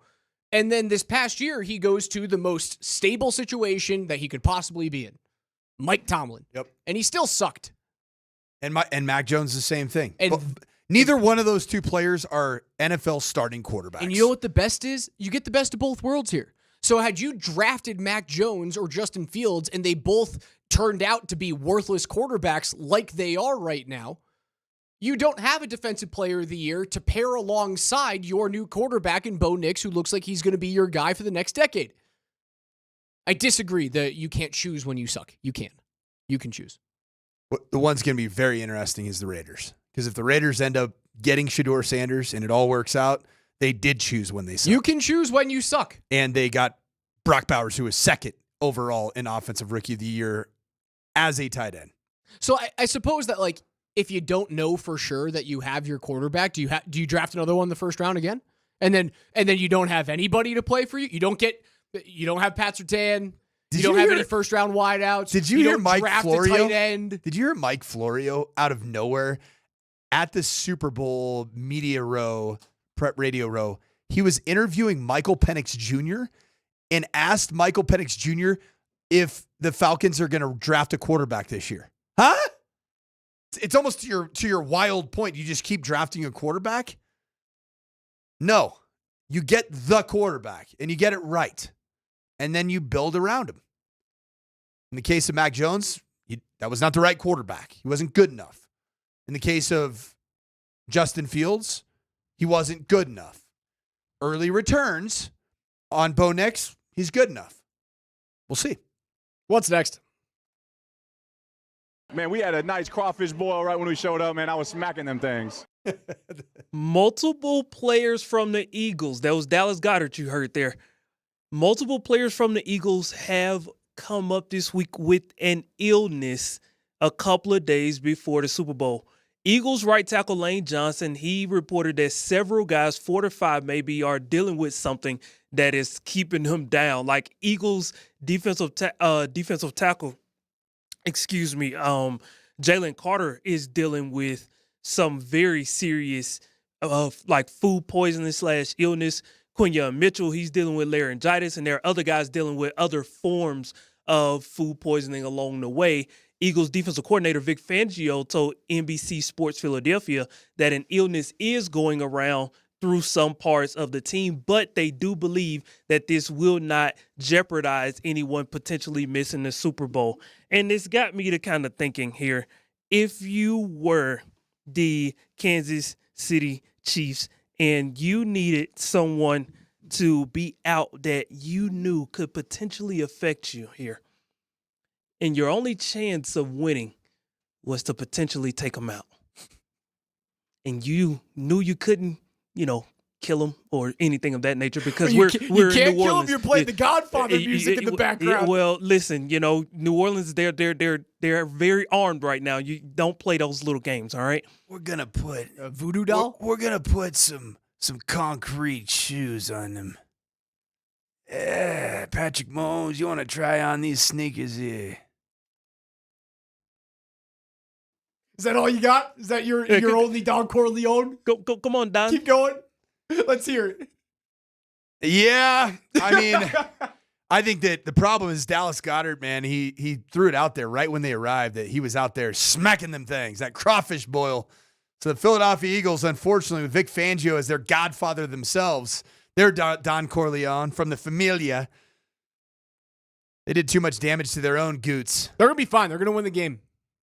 [SPEAKER 20] and then this past year, he goes to the most stable situation that he could possibly be in. Mike Tomlin.
[SPEAKER 21] Yep.
[SPEAKER 20] And he still sucked.
[SPEAKER 21] And Mac Jones, the same thing. And neither one of those two players are NFL starting quarterbacks.
[SPEAKER 20] And you know what the best is? You get the best of both worlds here. So had you drafted Mac Jones or Justin Fields and they both turned out to be worthless quarterbacks like they are right now, you don't have a defensive player of the year to pair alongside your new quarterback in Bo Nix, who looks like he's going to be your guy for the next decade. I disagree that you can't choose when you suck. You can. You can choose.
[SPEAKER 21] The one's going to be very interesting is the Raiders. Because if the Raiders end up getting Shedeur Sanders and it all works out, they did choose when they suck.
[SPEAKER 20] You can choose when you suck.
[SPEAKER 21] And they got Brock Bowers, who was second overall in Offensive Rookie of the Year as a tight end.
[SPEAKER 20] So I suppose that, like, if you don't know for sure that you have your quarterback, do you draft another one in the first round again? And then you don't have anybody to play for you? You don't have Pat Surtain. You don't have any first round wideouts.
[SPEAKER 21] Did you hear Mike Florio?
[SPEAKER 20] Tight end.
[SPEAKER 21] Did you hear Mike Florio out of nowhere at the Super Bowl media row, prep radio row? He was interviewing Michael Penix Jr. and asked Michael Penix Jr. if the Falcons are going to draft a quarterback this year. Huh? It's almost to your wild point. You just keep drafting a quarterback? No. You get the quarterback and you get it right. And then you build around him. In the case of Mac Jones, that was not the right quarterback. He wasn't good enough. In the case of Justin Fields, he wasn't good enough. Early returns on Bo Nix, he's good enough. We'll see.
[SPEAKER 20] What's next?
[SPEAKER 15] Man, we had a nice crawfish boil right when we showed up, man. I was smacking them things.
[SPEAKER 10] Multiple players from the Eagles. That was Dallas Goedert you heard there. Multiple players from the Eagles have come up this week with an illness a couple of days before the Super Bowl. Eagles right tackle Lane Johnson, he reported that several guys, 4 to 5 maybe, are dealing with something that is keeping them down. Like Eagles defensive tackle, Jalen Carter is dealing with some very serious like food poisoning / illness. Quinyon Mitchell, he's dealing with laryngitis, and there are other guys dealing with other forms of food poisoning along the way. Eagles defensive coordinator Vic Fangio told NBC Sports Philadelphia that an illness is going around through some parts of the team, but they do believe that this will not jeopardize anyone potentially missing the Super Bowl. And this got me to kind of thinking here, if you were the Kansas City Chiefs and you needed someone to be out that you knew could potentially affect you here, and your only chance of winning was to potentially take them out, and you knew you couldn't, kill them or anything of that nature because we're in New Orleans.
[SPEAKER 20] You can't kill them. You're playing the Godfather music in the background.
[SPEAKER 10] Well, listen, New Orleans, they're very armed right now. You don't play those little games, all right?
[SPEAKER 21] We're gonna put
[SPEAKER 20] a voodoo doll.
[SPEAKER 21] We're gonna put some concrete shoes on them. Yeah, Patrick Mahomes, you want to try on these sneakers here?
[SPEAKER 20] Is that all you got? Is that your only Don Corleone?
[SPEAKER 10] Go, come on, Don.
[SPEAKER 20] Keep going. Let's hear it.
[SPEAKER 21] Yeah, I mean, I think that the problem is Dallas Goedert, man. He threw it out there right when they arrived that he was out there smacking them things, that crawfish boil. So the Philadelphia Eagles, unfortunately, with Vic Fangio as their godfather themselves, they're Don Corleone from the Familia. They did too much damage to their own goots.
[SPEAKER 20] They're gonna be fine. They're gonna win the game.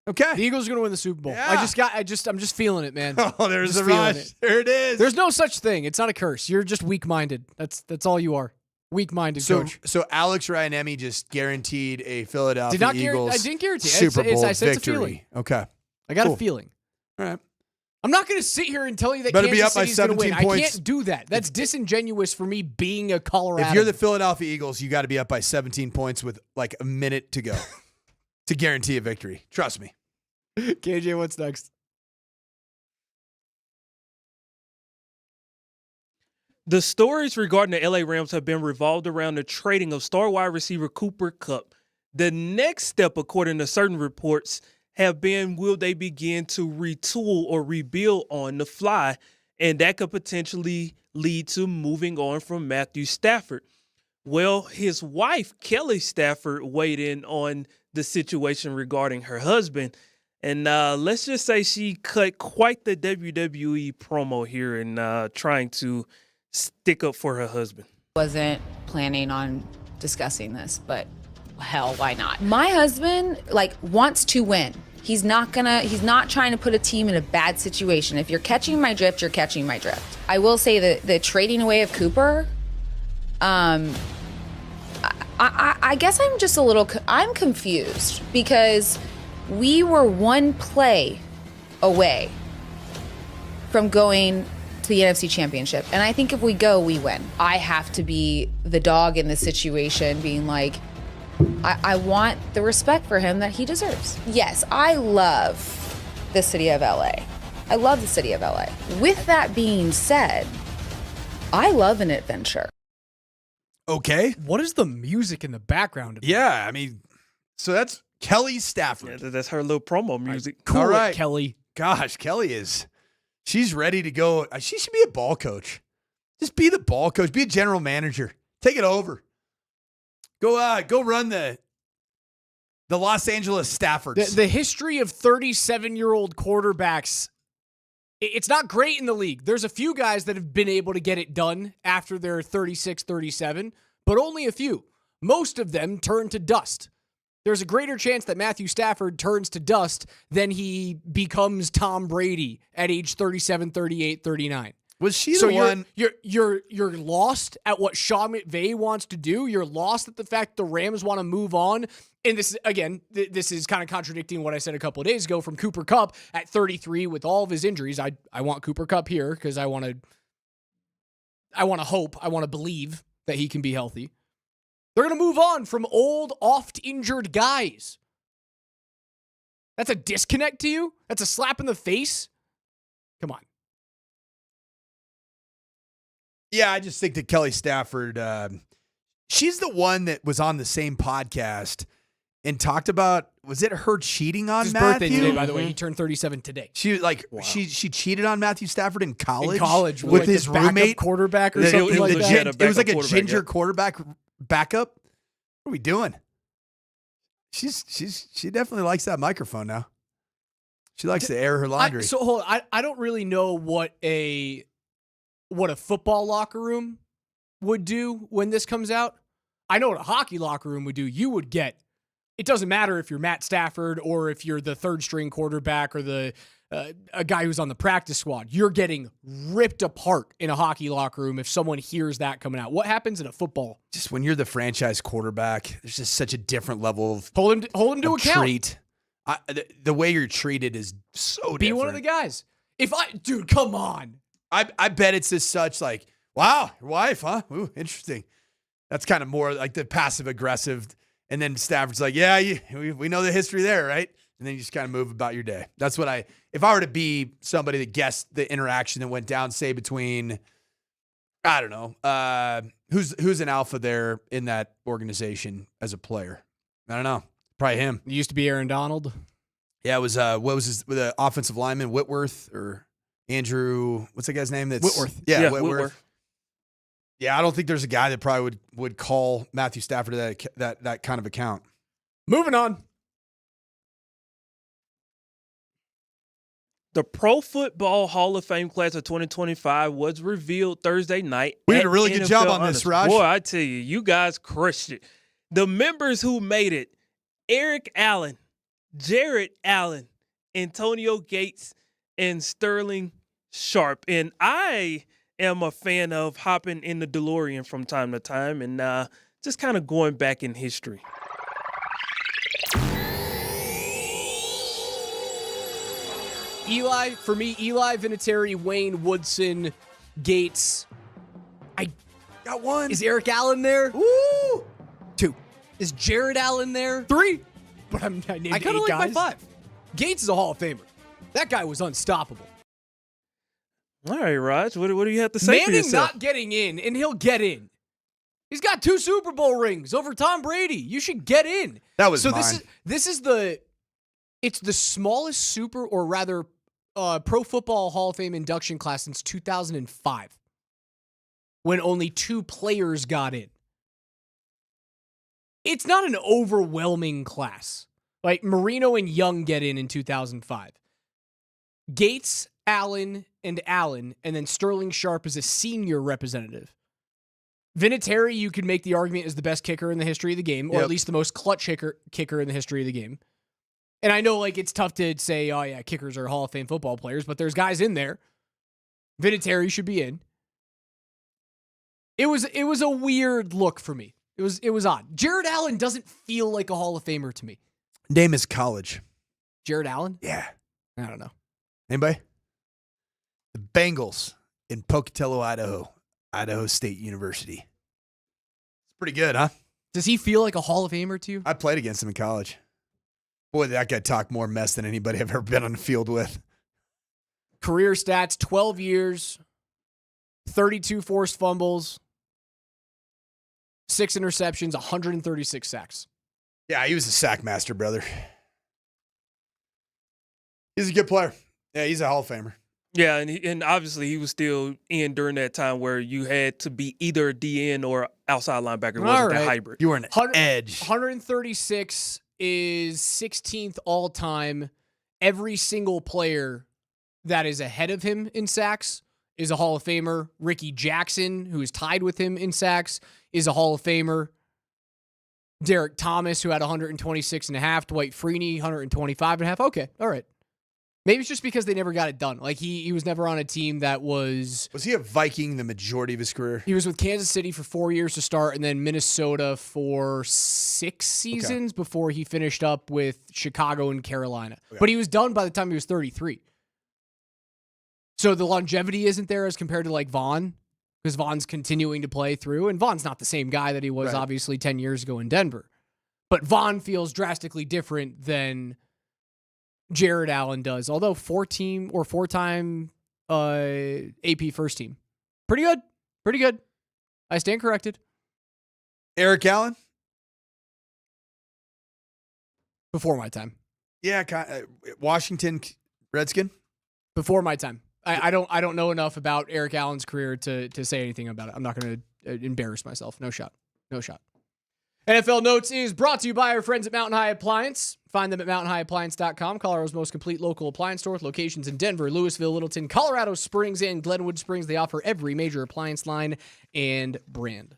[SPEAKER 21] Okay.
[SPEAKER 20] The Eagles are going to win the Super Bowl.
[SPEAKER 21] Yeah.
[SPEAKER 20] I'm just feeling it, man.
[SPEAKER 21] Oh, there's the rush. There it is.
[SPEAKER 20] There's no such thing. It's not a curse. You're just weak-minded. That's all you are. Weak-minded coach.
[SPEAKER 21] So Alex Ryan-Emy just guaranteed a Philadelphia Eagles
[SPEAKER 20] I didn't guarantee.
[SPEAKER 21] Super Bowl
[SPEAKER 20] I said
[SPEAKER 21] victory.
[SPEAKER 20] it's a feeling.
[SPEAKER 21] Okay.
[SPEAKER 20] I got a feeling.
[SPEAKER 21] All right.
[SPEAKER 20] I'm not going to sit here and tell you that
[SPEAKER 21] Better
[SPEAKER 20] Kansas
[SPEAKER 21] be up by
[SPEAKER 20] City's going to win.
[SPEAKER 21] 17 points.
[SPEAKER 20] I can't do that. That's disingenuous for me being a Colorado.
[SPEAKER 21] If you're the Philadelphia Eagles, you got to be up by 17 points with like a minute to go to guarantee a victory. Trust me.
[SPEAKER 20] KJ, what's next?
[SPEAKER 10] The stories regarding the LA Rams have been revolved around the trading of star wide receiver Cooper Kupp. The next step, according to certain reports, have been will they begin to retool or rebuild on the fly, and that could potentially lead to moving on from Matthew Stafford. Well, his wife, Kelly Stafford, weighed in on the situation regarding her husband. And let's just say she cut quite the WWE promo here in trying to stick up for her husband.
[SPEAKER 22] Wasn't planning on discussing this, but hell, why not? My husband, wants to win. He's not trying to put a team in a bad situation. If you're catching my drift, you're catching my drift. I will say that the trading away of Cooper, I guess I'm just I'm confused because we were one play away from going to the NFC Championship. And I think if we go, we win. I have to be the dog in this situation, being like, I want the respect for him that he deserves. Yes, I love the city of LA. I love the city of LA. With that being said, I love an adventure.
[SPEAKER 21] Okay.
[SPEAKER 20] What is the music in the background?
[SPEAKER 21] Yeah, I mean, so that's Kelly Stafford.
[SPEAKER 10] Yeah, that's her little promo music.
[SPEAKER 20] Cool
[SPEAKER 21] All right.
[SPEAKER 20] it, Kelly.
[SPEAKER 21] Gosh, Kelly she's ready to go. She should be a ball coach. Just be the ball coach. Be a general manager. Take it over. Go run the Los Angeles Staffords.
[SPEAKER 20] The history of 37-year-old quarterbacks, it's not great in the league. There's a few guys that have been able to get it done after they're 36, 37, but only a few. Most of them turn to dust. There's a greater chance that Matthew Stafford turns to dust than he becomes Tom Brady at age 37, 38, 39.
[SPEAKER 21] Was she the one?
[SPEAKER 20] You're lost at what Sean McVay wants to do. You're lost at the fact the Rams want to move on. And this, again, this is kind of contradicting what I said a couple of days ago from Cooper Kupp at 33 with all of his injuries. I want Cooper Kupp here because I want to hope, I want to believe that he can be healthy. They're going to move on from old, oft-injured guys. That's a disconnect to you? That's a slap in the face? Come on.
[SPEAKER 21] Yeah, I just think that Kelly Stafford, she's the one that was on the same podcast and talked about, was it her cheating on
[SPEAKER 20] His
[SPEAKER 21] Matthew?
[SPEAKER 20] birthday today, by the way. He turned 37 today.
[SPEAKER 21] She she cheated on Matthew Stafford in college.
[SPEAKER 20] In college
[SPEAKER 21] with
[SPEAKER 20] like
[SPEAKER 21] his roommate
[SPEAKER 20] quarterback or something like that.
[SPEAKER 21] It was like a ginger quarterback backup. What are we doing? She definitely likes that microphone now. She likes to air her laundry.
[SPEAKER 20] So hold on. I don't really know what a football locker room would do when this comes out. I know what a hockey locker room would do. You would get, it doesn't matter if you're Matt Stafford or if you're the third string quarterback or the a guy who's on the practice squad. You're getting ripped apart in a hockey locker room if someone hears that coming out. What happens in a football?
[SPEAKER 21] Just when you're the franchise quarterback, there's just such a different level of
[SPEAKER 20] hold him to account.
[SPEAKER 21] Treat. The way you're treated is so different.
[SPEAKER 20] Be one of the guys. Dude, come on.
[SPEAKER 21] I bet it's just such like, wow, your wife, huh? Ooh, interesting. That's kind of more like the passive aggressive. And then Stafford's like, yeah, we know the history there, right? And then you just kind of move about your day. That's what if I were to be somebody that guessed the interaction that went down, say between, I don't know, who's an alpha there in that organization as a player? I don't know. Probably him.
[SPEAKER 20] It used to be Aaron Donald.
[SPEAKER 21] Yeah, it was, what was the offensive lineman, Whitworth or Andrew, what's that guy's name? That's
[SPEAKER 20] Whitworth.
[SPEAKER 21] Yeah, Whitworth. Yeah, I don't think there's a guy that probably would call Matthew Stafford that kind of account.
[SPEAKER 20] Moving on.
[SPEAKER 10] The Pro Football Hall of Fame class of 2025 was revealed Thursday night.
[SPEAKER 21] We did a really good job on this, Raj.
[SPEAKER 10] Boy, I tell you guys crushed it. The members who made it: Eric Allen, Jared Allen, Antonio Gates, and Sterling Sharp. And I am a fan of hopping in the DeLorean from time to time and just kind of going back in history.
[SPEAKER 20] Eli, Vinatieri, Wayne, Woodson, Gates. I
[SPEAKER 21] got one.
[SPEAKER 20] Is Eric Allen there?
[SPEAKER 21] Ooh.
[SPEAKER 20] 2. Is Jared Allen there? 3. But I named 8 guys. I kind of like my 5. Gates is a Hall of Famer. That guy was unstoppable.
[SPEAKER 10] All right, Raj, what do you have to say for
[SPEAKER 20] Manning
[SPEAKER 10] yourself?
[SPEAKER 20] not getting in, and he'll get in. He's got 2 Super Bowl rings over Tom Brady. You should get in.
[SPEAKER 21] That was
[SPEAKER 20] so
[SPEAKER 21] mine.
[SPEAKER 20] This is the smallest Pro Football Hall of Fame induction class since 2005, when only 2 players got in. It's not an overwhelming class. Like Marino and Young get in 2005. Gates, Allen, and then Sterling Sharp is a senior representative. Vinatieri, you could make the argument, is the best kicker in the history of the game, or at least the most clutch kicker in the history of the game. And I know it's tough to say, oh yeah, kickers are Hall of Fame football players, but there's guys in there. Vinatieri should be in. It was a weird look for me. It was odd. Jared Allen doesn't feel like a Hall of Famer to me.
[SPEAKER 21] Name is college.
[SPEAKER 20] Jared Allen?
[SPEAKER 21] Yeah.
[SPEAKER 20] I don't know.
[SPEAKER 21] Anybody? The Bengals in Pocatello, Idaho. Idaho State University. It's pretty good, huh?
[SPEAKER 20] Does he feel like a Hall of Famer to you?
[SPEAKER 21] I played against him in college. Boy, that guy talked more mess than anybody I've ever been on the field with.
[SPEAKER 20] Career stats, 12 years, 32 forced fumbles, 6 interceptions, 136 sacks.
[SPEAKER 21] Yeah, he was a sack master, brother. He's a good player. Yeah, he's a Hall of Famer.
[SPEAKER 10] Yeah, and obviously he was still in during that time where you had to be either a DN or outside linebacker. It wasn't that hybrid.
[SPEAKER 21] You were an edge.
[SPEAKER 20] 136 is 16th all time. Every single player that is ahead of him in sacks is a Hall of Famer. Ricky Jackson, who is tied with him in sacks, is a Hall of Famer. Derek Thomas, who had 126.5. Dwight Freeney, 125.5. Okay, all right. Maybe it's just because they never got it done. Like, he was never on a team that was...
[SPEAKER 21] Was he a Viking the majority of his career?
[SPEAKER 20] He was with Kansas City for 4 years to start, and then Minnesota for 6 seasons before he finished up with Chicago and Carolina. Okay. But he was done by the time he was 33. So the longevity isn't there as compared to, like, Vaughn, because Vaughn's continuing to play through, and Vaughn's not the same guy that he was, obviously, 10 years ago in Denver. But Vaughn feels drastically different than Jared Allen does, although four-time AP first team. Pretty good. I stand corrected.
[SPEAKER 21] Eric Allen?
[SPEAKER 20] Before my time.
[SPEAKER 21] Yeah, Washington Redskin?
[SPEAKER 20] Before my time. I don't know enough about Eric Allen's career to say anything about it. I'm not going to embarrass myself. No shot. NFL Notes is brought to you by our friends at Mountain High Appliance. Find them at mountainhighappliance.com, Colorado's most complete local appliance store with locations in Denver, Louisville, Littleton, Colorado Springs, and Glenwood Springs. They offer every major appliance line and brand.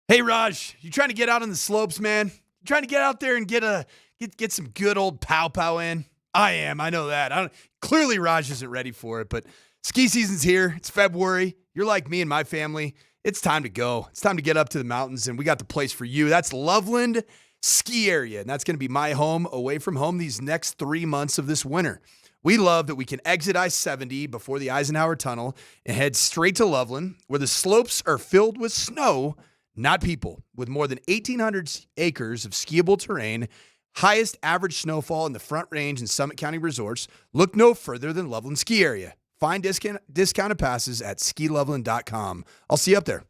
[SPEAKER 21] Hey, Raj, you trying to get out on the slopes, man? You trying to get out there and get some good old pow in? I am. I know that. Clearly, Raj isn't ready for it, but ski season's here. It's February. You're like me and my family. It's time to go. It's time to get up to the mountains, and we got the place for you. That's Loveland Ski Area, and that's going to be my home away from home these next 3 months of this winter. We love that we can exit I-70 before the Eisenhower Tunnel and head straight to Loveland, where the slopes are filled with snow, not people. With more than 1,800 acres of skiable terrain, highest average snowfall in the Front Range and Summit County resorts, look no further than Loveland Ski Area. Find discounted passes at skiloveland.com. I'll see you up there.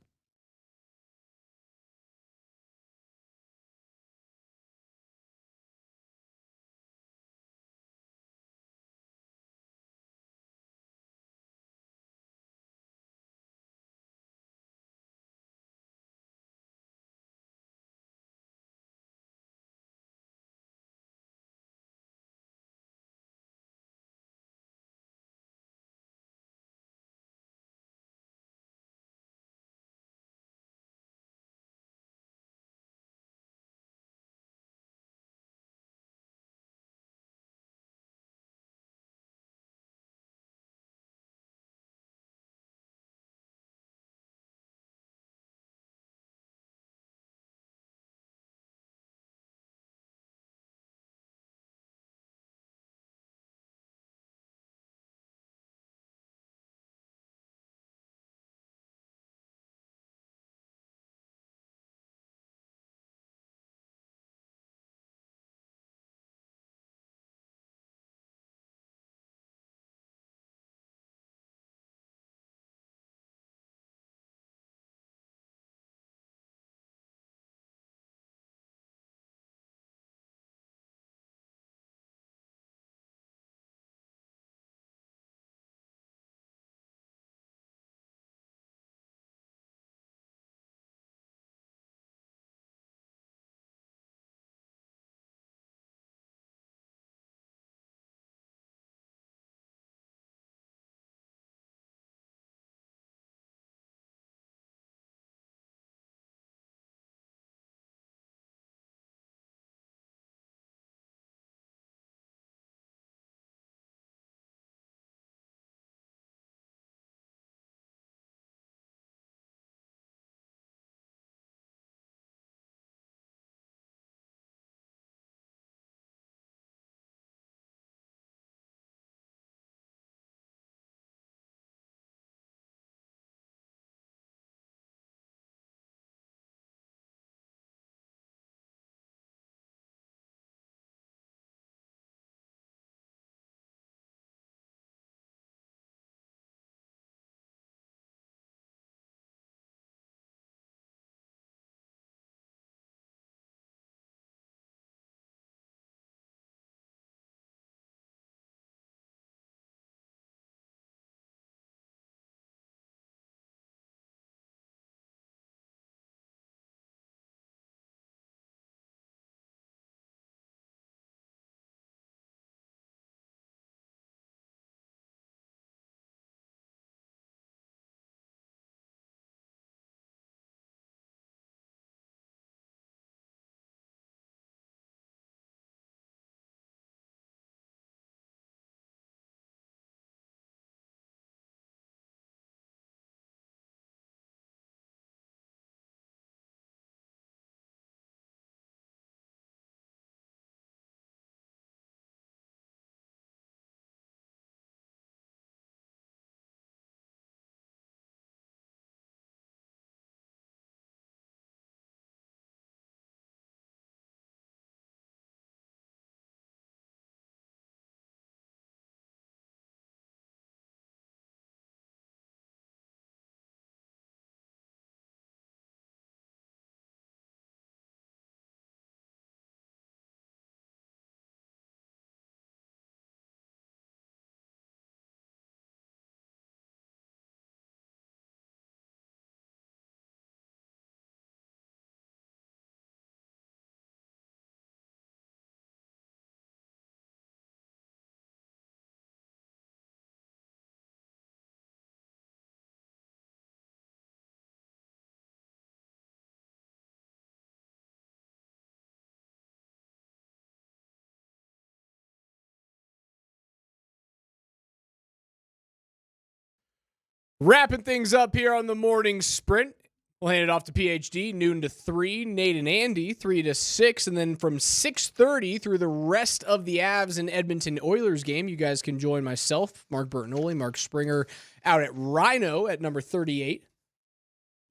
[SPEAKER 20] Wrapping things up here on the morning sprint. We'll hand it off to PhD, noon to 3, Nate and Andy, 3 to 6, and then from 6:30 through the rest of the Avs and Edmonton Oilers game, you guys can join myself, Mark Bertinoli, Mark Springer, out at Rhino at number 38.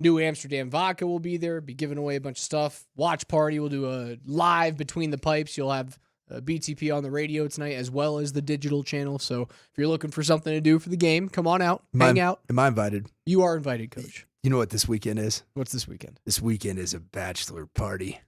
[SPEAKER 20] New Amsterdam Vodka will be there, be giving away a bunch of stuff. Watch party, we'll do a live Between the Pipes. You'll have BTP on the radio tonight as well as the digital channel. So if you're looking for something to do for the game, come on out, hang out.
[SPEAKER 21] Am I invited?
[SPEAKER 20] You are invited, Coach.
[SPEAKER 21] You know what this weekend is?
[SPEAKER 20] What's this weekend?
[SPEAKER 21] This weekend is a bachelor party.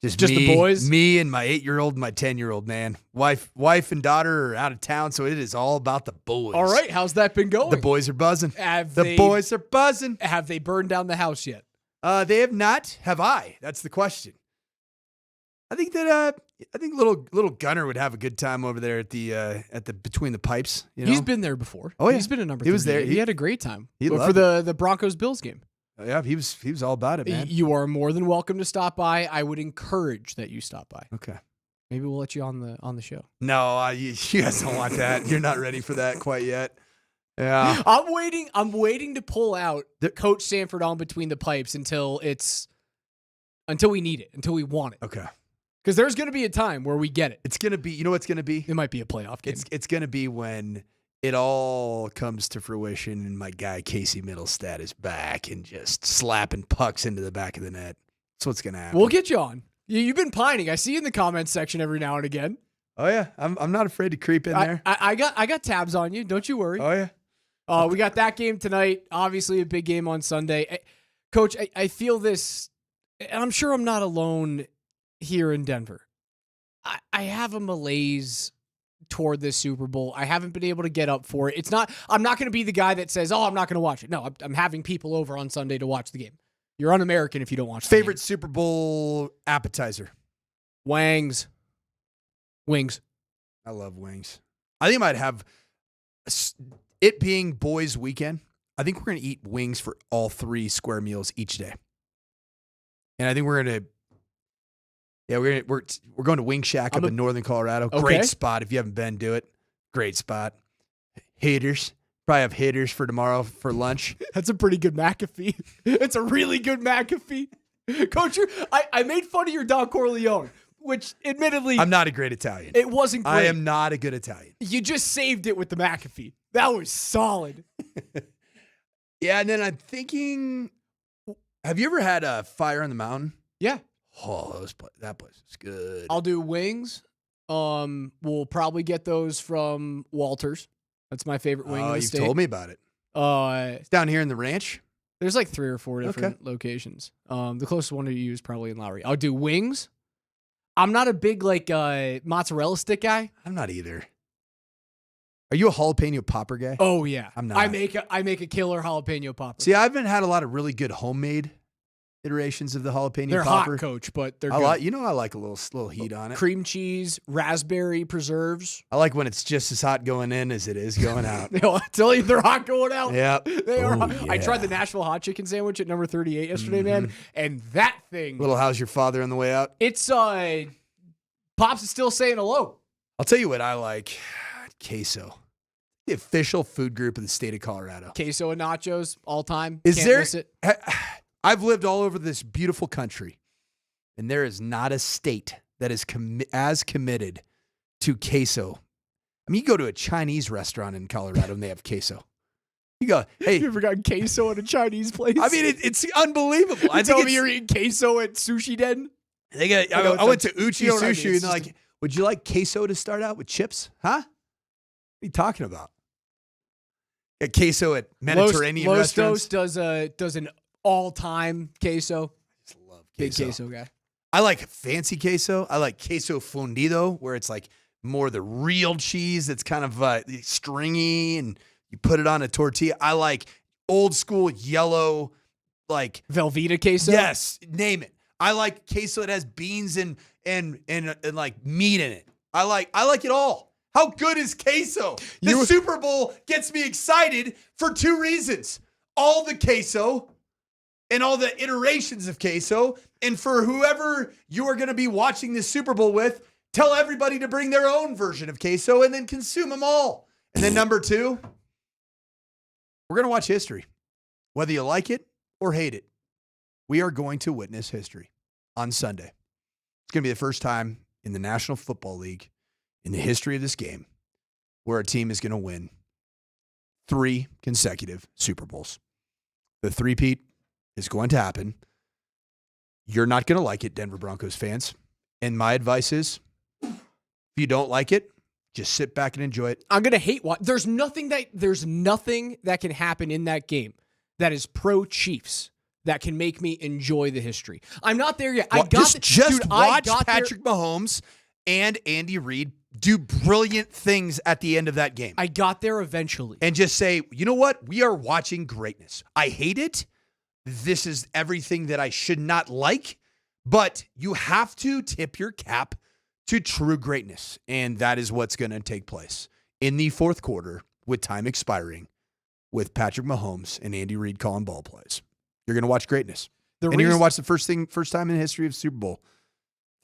[SPEAKER 21] Just
[SPEAKER 20] me, the boys?
[SPEAKER 21] Me and my 8-year-old and my 10-year-old, man. Wife and daughter are out of town, so it is all about the boys.
[SPEAKER 20] All right, how's that been going?
[SPEAKER 21] The boys are buzzing.
[SPEAKER 20] The
[SPEAKER 21] boys are buzzing.
[SPEAKER 20] Have they burned down the house yet?
[SPEAKER 21] They have not. Have I? That's the question. I think that little Gunner would have a good time over there at the Between the Pipes. You know?
[SPEAKER 20] He's been there before.
[SPEAKER 21] Oh yeah,
[SPEAKER 20] he's been a number.
[SPEAKER 21] He was there.
[SPEAKER 20] He had a great time.
[SPEAKER 21] He
[SPEAKER 20] for the Broncos Bills game.
[SPEAKER 21] Yeah, he was all about it, man.
[SPEAKER 20] You are more than welcome to stop by. I would encourage that you stop by.
[SPEAKER 21] Okay.
[SPEAKER 20] Maybe we'll let you on the show.
[SPEAKER 21] No, you guys don't want that. You're not ready for that quite yet. Yeah.
[SPEAKER 20] I'm waiting to pull out Coach Sanford on Between the Pipes until we need it, until we want it.
[SPEAKER 21] Okay.
[SPEAKER 20] Because there's going to be a time where we get it.
[SPEAKER 21] It's going to be, you know what it's going to be?
[SPEAKER 20] It might be a playoff game.
[SPEAKER 21] It's going to be when it all comes to fruition and my guy Casey Middlestad is back and just slapping pucks into the back of the net. That's what's going to happen.
[SPEAKER 20] We'll get you on. You've been pining. I see you in the comments section every now and again.
[SPEAKER 21] Oh, yeah. I'm not afraid to creep in there.
[SPEAKER 20] I got tabs on you. Don't you worry.
[SPEAKER 21] Oh, yeah.
[SPEAKER 20] We got that game tonight. Obviously, a big game on Sunday. Coach, I feel this, and I'm sure I'm not alone here in Denver. I have a malaise toward this Super Bowl. I haven't been able to get up for it. I'm not going to be the guy that says, I'm not going to watch it. No, I'm having people over on Sunday to watch the game. You're un-American if you don't watch the
[SPEAKER 21] Favorite
[SPEAKER 20] game.
[SPEAKER 21] Super Bowl appetizer?
[SPEAKER 20] Wings.
[SPEAKER 21] I love wings. I think I might have, it being boys weekend, I think we're going to eat wings for all 3 square meals each day. And I think we're going to, we're going to Wing Shack up in Northern Colorado.
[SPEAKER 20] Okay.
[SPEAKER 21] Great spot. If you haven't been, do it. Great spot. Haters. Probably have haters for tomorrow for lunch.
[SPEAKER 20] That's a pretty good McAfee. It's a really good McAfee. Coach, I made fun of your Don Corleone, which admittedly...
[SPEAKER 21] I'm not a great Italian.
[SPEAKER 20] It wasn't great.
[SPEAKER 21] I am not a good Italian.
[SPEAKER 20] You just saved it with the McAfee. That was solid.
[SPEAKER 21] Yeah, and then I'm thinking, have you ever had a Fire on the Mountain?
[SPEAKER 20] Yeah.
[SPEAKER 21] Oh, that place is good.
[SPEAKER 20] I'll do wings. We'll probably get those from Walter's. That's my favorite wing in the state.
[SPEAKER 21] You've told me about it. It's down here in the ranch.
[SPEAKER 20] There's like 3 or 4 different locations. The closest one to you is probably in Lowry. I'll do wings. I'm not a big mozzarella stick guy.
[SPEAKER 21] I'm not either. Are you a jalapeno popper guy?
[SPEAKER 20] Oh yeah,
[SPEAKER 21] I'm not.
[SPEAKER 20] I make a killer jalapeno popper.
[SPEAKER 21] See, I haven't had a lot of really good homemade iterations of the jalapeno
[SPEAKER 20] they're
[SPEAKER 21] popper.
[SPEAKER 20] Hot, Coach, but they're good.
[SPEAKER 21] I like a little heat on it.
[SPEAKER 20] Cream cheese, raspberry preserves.
[SPEAKER 21] I like when it's just as hot going in as it is going out.
[SPEAKER 20] I tell you, they're hot going out.
[SPEAKER 21] Yeah,
[SPEAKER 20] they are. Hot.
[SPEAKER 21] Yeah.
[SPEAKER 20] I tried the Nashville hot chicken sandwich at number 38 yesterday, man, and that thing.
[SPEAKER 21] Little how's your father on the way out?
[SPEAKER 20] It's Pops is still saying hello.
[SPEAKER 21] I'll tell you what I like. Queso. The official food group of the state of Colorado.
[SPEAKER 20] Queso and nachos all time.
[SPEAKER 21] Can't
[SPEAKER 20] miss it.
[SPEAKER 21] I've lived all over this beautiful country, and there is not a state that is as committed to queso. I mean, you go to a Chinese restaurant in Colorado and they have queso. You go, hey.
[SPEAKER 20] You ever got queso at a Chinese place?
[SPEAKER 21] I mean, it's unbelievable.
[SPEAKER 20] I tell me you're eating queso at Sushi Den?
[SPEAKER 21] I went to Uchi Sushi, and they're like, would you like queso to start out with chips? Huh? What are you talking about? Yeah, queso at Mediterranean restaurants.
[SPEAKER 20] does an all-time queso.
[SPEAKER 21] I just love queso.
[SPEAKER 20] Big queso guy.
[SPEAKER 21] I like fancy queso. I like queso fundido, where it's like more the real cheese that's kind of stringy, and you put it on a tortilla. I like old school yellow, like
[SPEAKER 20] Velveeta queso.
[SPEAKER 21] Yes, name it. I like queso that has beans and like meat in it. I like it all. How good is queso? The Super Bowl gets me excited for 2 reasons. All the queso and all the iterations of queso. And for whoever you are going to be watching this Super Bowl with, tell everybody to bring their own version of queso and then consume them all. And then number 2, We're going to watch history. Whether you like it or hate it, we are going to witness history on Sunday. It's going to be the first time in the National Football League in the history of this game where a team is going to win 3 consecutive Super Bowls. The three-peat is going to happen. You're not going to like it, Denver Broncos fans. And my advice is, if you don't like it, just sit back and enjoy it.
[SPEAKER 20] I'm going to hate what there's nothing that can happen in that game that is pro Chiefs that can make me enjoy the history. I'm not there yet.
[SPEAKER 21] Well, just watch Patrick Mahomes and Andy Reid do brilliant things at the end of that game.
[SPEAKER 20] I got there eventually.
[SPEAKER 21] And just say, you know what? We are watching greatness. I hate it. This is everything that I should not like, but you have to tip your cap to true greatness. And that is what's going to take place in the fourth quarter with time expiring with Patrick Mahomes and Andy Reid calling ball plays. You're going to watch greatness. You're going to watch the first time in the history of Super Bowl.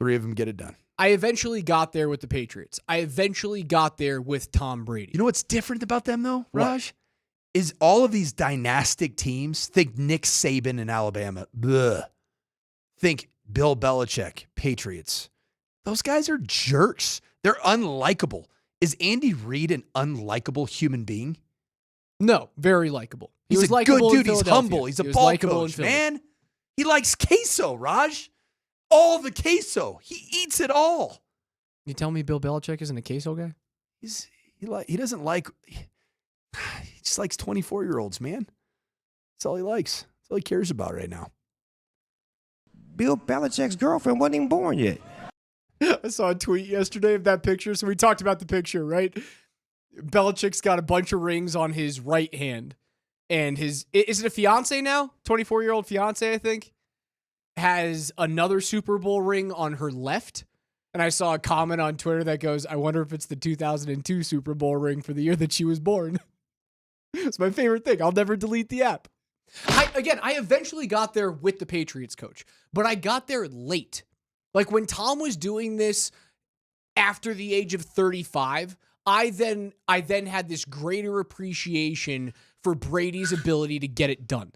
[SPEAKER 21] 3 of them get it done.
[SPEAKER 20] I eventually got there with the Patriots. I eventually got there with Tom Brady.
[SPEAKER 21] You know what's different about them, though, Raj? Is all of these dynastic teams, think Nick Saban in Alabama. Bleh. Think Bill Belichick, Patriots. Those guys are jerks. They're unlikable. Is Andy Reid an unlikable human being?
[SPEAKER 20] No, very likable.
[SPEAKER 21] He's a good dude. He's humble. He's a ball coach, man. He likes queso, Raj. All the queso. He eats it all.
[SPEAKER 20] You tell me Bill Belichick isn't a queso guy?
[SPEAKER 21] He doesn't like. He just likes 24-year-olds, man. That's all he likes. That's all he cares about right now.
[SPEAKER 12] Bill Belichick's girlfriend wasn't even born yet.
[SPEAKER 20] I saw a tweet yesterday of that picture. So we talked about the picture, right? Belichick's got a bunch of rings on his right hand. And is it a fiance now? 24-year-old fiance, I think. Has another Super Bowl ring on her left. And I saw a comment on Twitter that goes, I wonder if it's the 2002 Super Bowl ring for the year that she was born. It's my favorite thing. I'll never delete the app. I eventually got there with the Patriots coach, but I got there late. Like when Tom was doing this after the age of 35, I then had this greater appreciation for Brady's ability to get it done.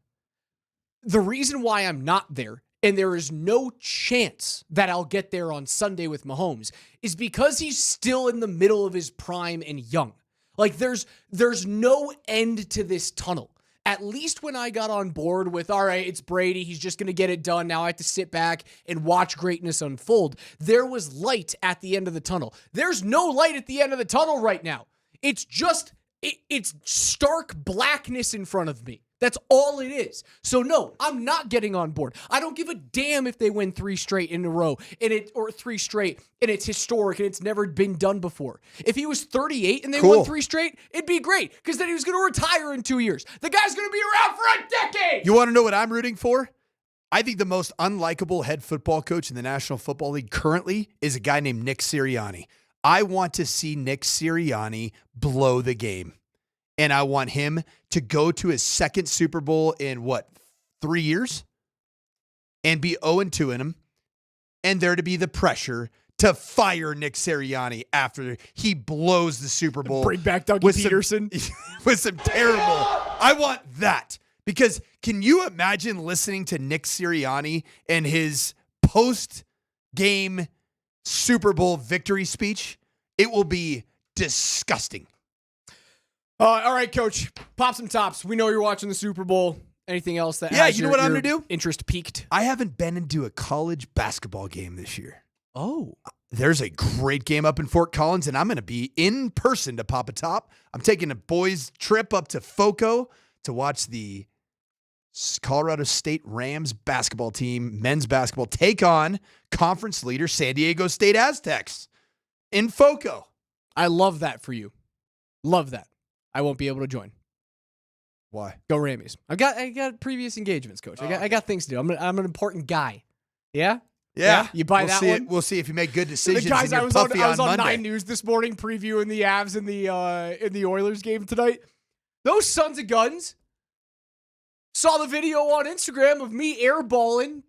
[SPEAKER 20] The reason why I'm not there, and there is no chance that I'll get there on Sunday with Mahomes, is because he's still in the middle of his prime and young. Like there's no end to this tunnel. At least when I got on board with, all right, it's Brady, he's just going to get it done. Now I have to sit back and watch greatness unfold. There was light at the end of the tunnel. There's no light at the end of the tunnel right now. It's just, it's stark blackness in front of me. That's all it is. So no, I'm not getting on board. I don't give a damn if they win 3 straight in a row or 3 straight and it's historic and it's never been done before. If he was 38 and they won 3 straight, it'd be great because then he was going to retire in 2 years. The guy's going to be around for a decade.
[SPEAKER 21] You want to know what I'm rooting for? I think the most unlikable head football coach in the National Football League currently is a guy named Nick Sirianni. I want to see Nick Sirianni blow the game. And I want him to go to his second Super Bowl in 3 years? And be 0-2 in him. And there to be the pressure to fire Nick Sirianni after he blows the Super Bowl.
[SPEAKER 20] Bring back Dougie Peterson.
[SPEAKER 21] With some terrible. I want that. Because can you imagine listening to Nick Sirianni and his post-game Super Bowl victory speech? It will be disgusting.
[SPEAKER 20] All right, Coach. Pop some tops. We know you're watching the Super Bowl. Anything else that has
[SPEAKER 21] you know what I'm going to do?
[SPEAKER 20] Interest peaked?
[SPEAKER 21] I haven't been into a college basketball game this year.
[SPEAKER 20] Oh.
[SPEAKER 21] There's a great game up in Fort Collins, and I'm going to be in person to pop a top. I'm taking a boys' trip up to FOCO to watch the Colorado State Rams basketball team, men's basketball, take on conference leader San Diego State Aztecs in FOCO.
[SPEAKER 20] I love that for you. Love that. I won't be able to join.
[SPEAKER 21] Why?
[SPEAKER 20] Go Rammies. I got previous engagements, Coach. I got things to do. I'm an important guy. Yeah?
[SPEAKER 21] Yeah.
[SPEAKER 20] You buy that one?
[SPEAKER 21] We'll see if you make good decisions.
[SPEAKER 20] The guys,
[SPEAKER 21] I was on
[SPEAKER 20] Monday. 9 News this morning previewing the Avs in the Oilers game tonight. Those sons of guns saw the video on Instagram of me airballing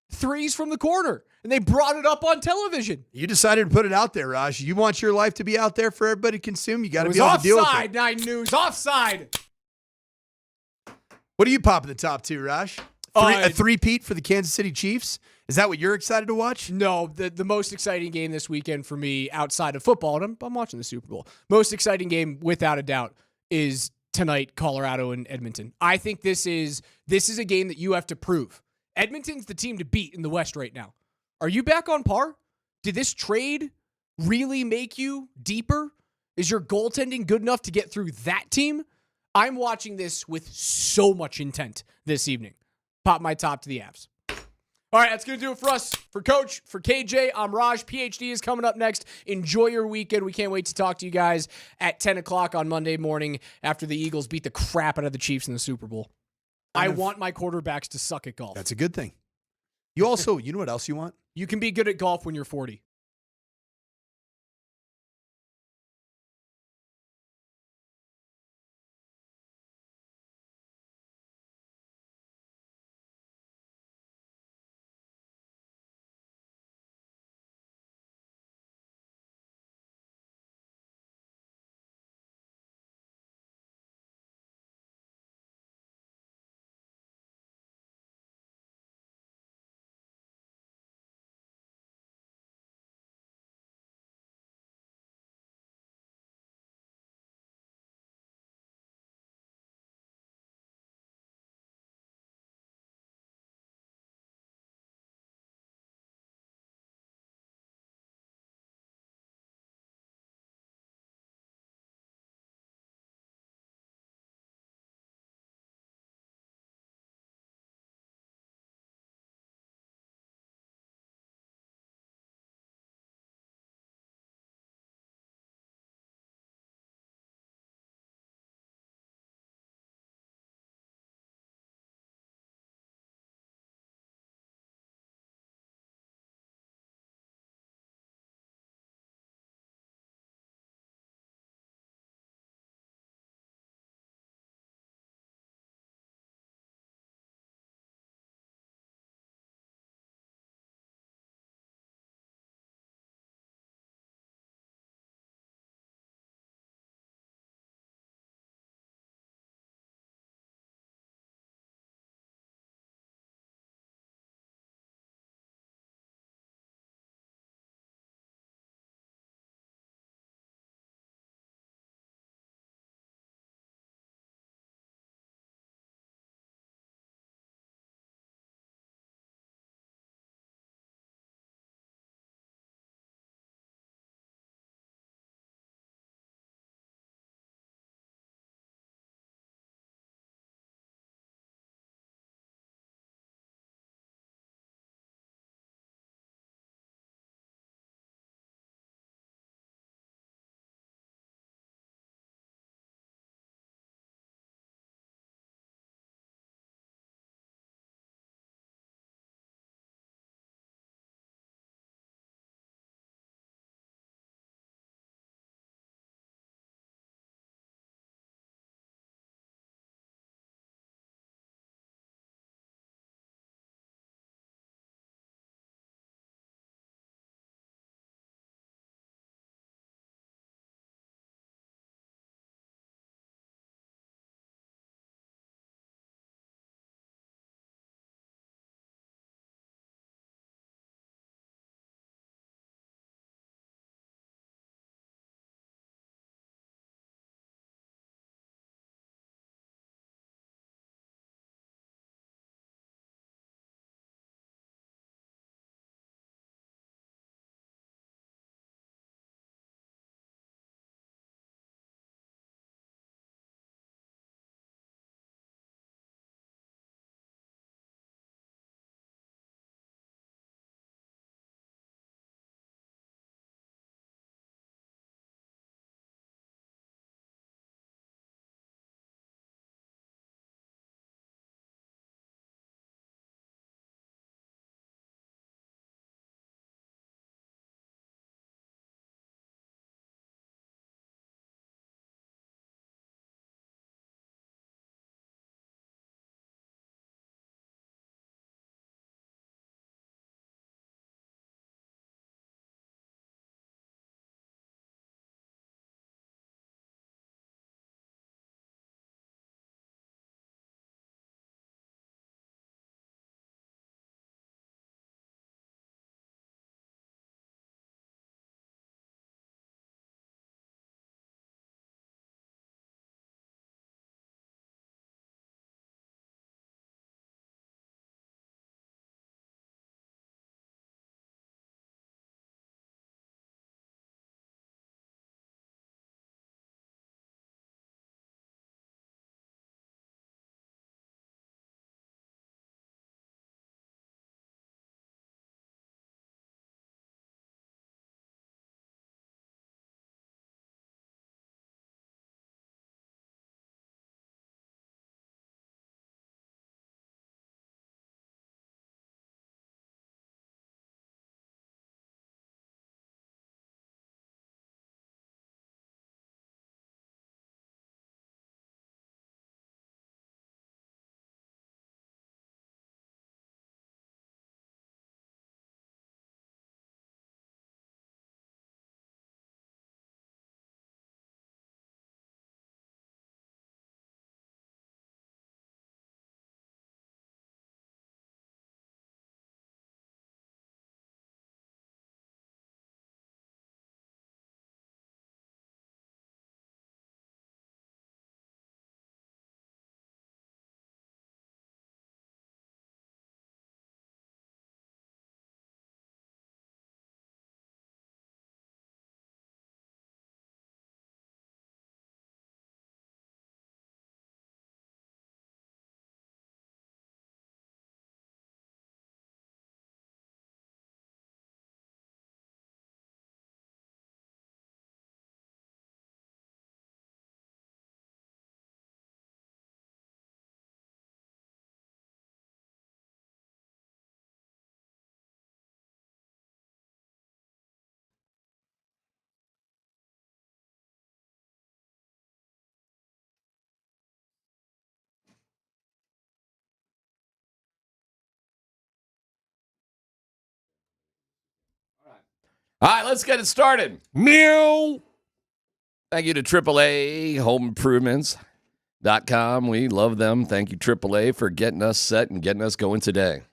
[SPEAKER 20] threes from the corner. And they brought it up on television.
[SPEAKER 21] You decided to put it out there, Raj. You want your life to be out there for everybody to consume. You got to be able to deal with it.
[SPEAKER 20] Offside, 9 News. Offside.
[SPEAKER 21] What are you popping the top to, Raj? A three-peat for the Kansas City Chiefs? Is that what you're excited to watch?
[SPEAKER 20] No, the most exciting game this weekend for me outside of football, and I'm watching the Super Bowl. Most exciting game, without a doubt, is tonight, Colorado and Edmonton. I think this is a game that you have to prove. Edmonton's the team to beat in the West right now. Are you back on par? Did this trade really make you deeper? Is your goaltending good enough to get through that team? I'm watching this with so much intent this evening. Pop my top to the Avs. All right, that's going to do it for us. For Coach, for KJ, I'm Raj. PhD is coming up next. Enjoy your weekend. We can't wait to talk to you guys at 10 o'clock on Monday morning after the Eagles beat the crap out of the Chiefs in the Super Bowl. I want my quarterbacks to suck at golf.
[SPEAKER 21] That's a good thing. You also, you know what else you want?
[SPEAKER 20] You can be good at golf when you're 40.
[SPEAKER 4] All right, let's get it started.
[SPEAKER 3] Meow.
[SPEAKER 4] Thank you to AAA Home Improvements.com. We love them. Thank you, AAA, for getting us set and getting us going today.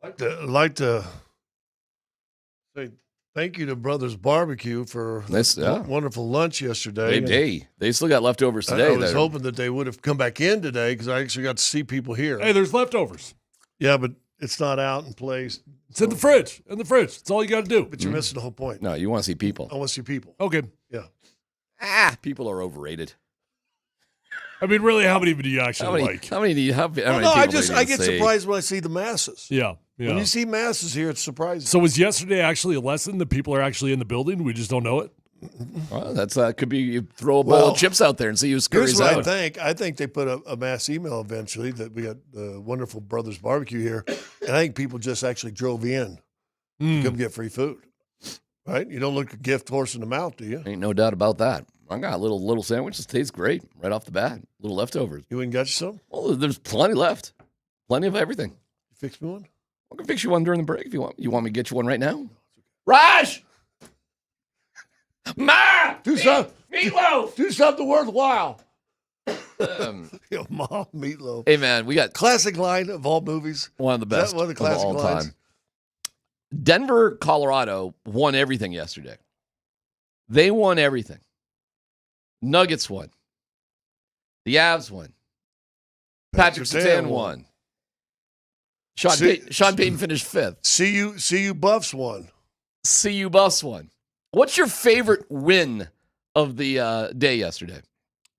[SPEAKER 14] I'd like to say thank you to Brothers Barbecue for
[SPEAKER 4] This,
[SPEAKER 14] wonderful lunch yesterday.
[SPEAKER 4] They still got leftovers today.
[SPEAKER 14] I was hoping that they would have come back in today because I actually got to see people here.
[SPEAKER 3] Hey, there's leftovers.
[SPEAKER 14] Yeah, but it's not out in place.
[SPEAKER 3] It's in the fridge. In the fridge. That's all you got to do.
[SPEAKER 14] But you're missing the whole point.
[SPEAKER 4] No, you want to see people.
[SPEAKER 14] I want to see people.
[SPEAKER 3] Okay.
[SPEAKER 14] Yeah.
[SPEAKER 4] People are overrated.
[SPEAKER 3] I mean, really, how many do you actually like?
[SPEAKER 4] How many do you have?
[SPEAKER 14] I get surprised when I see the masses.
[SPEAKER 3] Yeah.
[SPEAKER 14] When you see masses here, it's surprising.
[SPEAKER 3] So was yesterday actually a lesson that people are actually in the building? We just don't know it?
[SPEAKER 4] Well, that's could be you throw a bowl of chips out there and see who scurries
[SPEAKER 14] Here's what
[SPEAKER 4] out.
[SPEAKER 14] I think they put a mass email eventually that we got the wonderful Brothers Barbecue here, and I think people just actually drove in to come get free food. Right? You don't look a gift horse in the mouth, do you?
[SPEAKER 4] Ain't no doubt about that. I got a little sandwich that tastes great right off the bat. Little leftovers.
[SPEAKER 14] You went and got you some?
[SPEAKER 4] Well, there's plenty left. Plenty of everything.
[SPEAKER 14] You fix me one?
[SPEAKER 4] I can fix you one during the break if you want. You want me to get you one right now? Raj! Ma!
[SPEAKER 14] Do something.
[SPEAKER 4] Meatloaf!
[SPEAKER 14] Do something worthwhile.
[SPEAKER 4] Yo,
[SPEAKER 14] Mom, meatloaf.
[SPEAKER 4] Hey, man, we got
[SPEAKER 14] classic line of all movies.
[SPEAKER 4] One of the best
[SPEAKER 14] one of the classic
[SPEAKER 4] all
[SPEAKER 14] lines?
[SPEAKER 4] time. Denver, Colorado won everything yesterday. They won everything. Nuggets won. The Avs won. Patrick Surtain won. Sean Payton finished fifth.
[SPEAKER 14] CU Buffs won.
[SPEAKER 4] CU Buffs won. What's your favorite win of the day yesterday?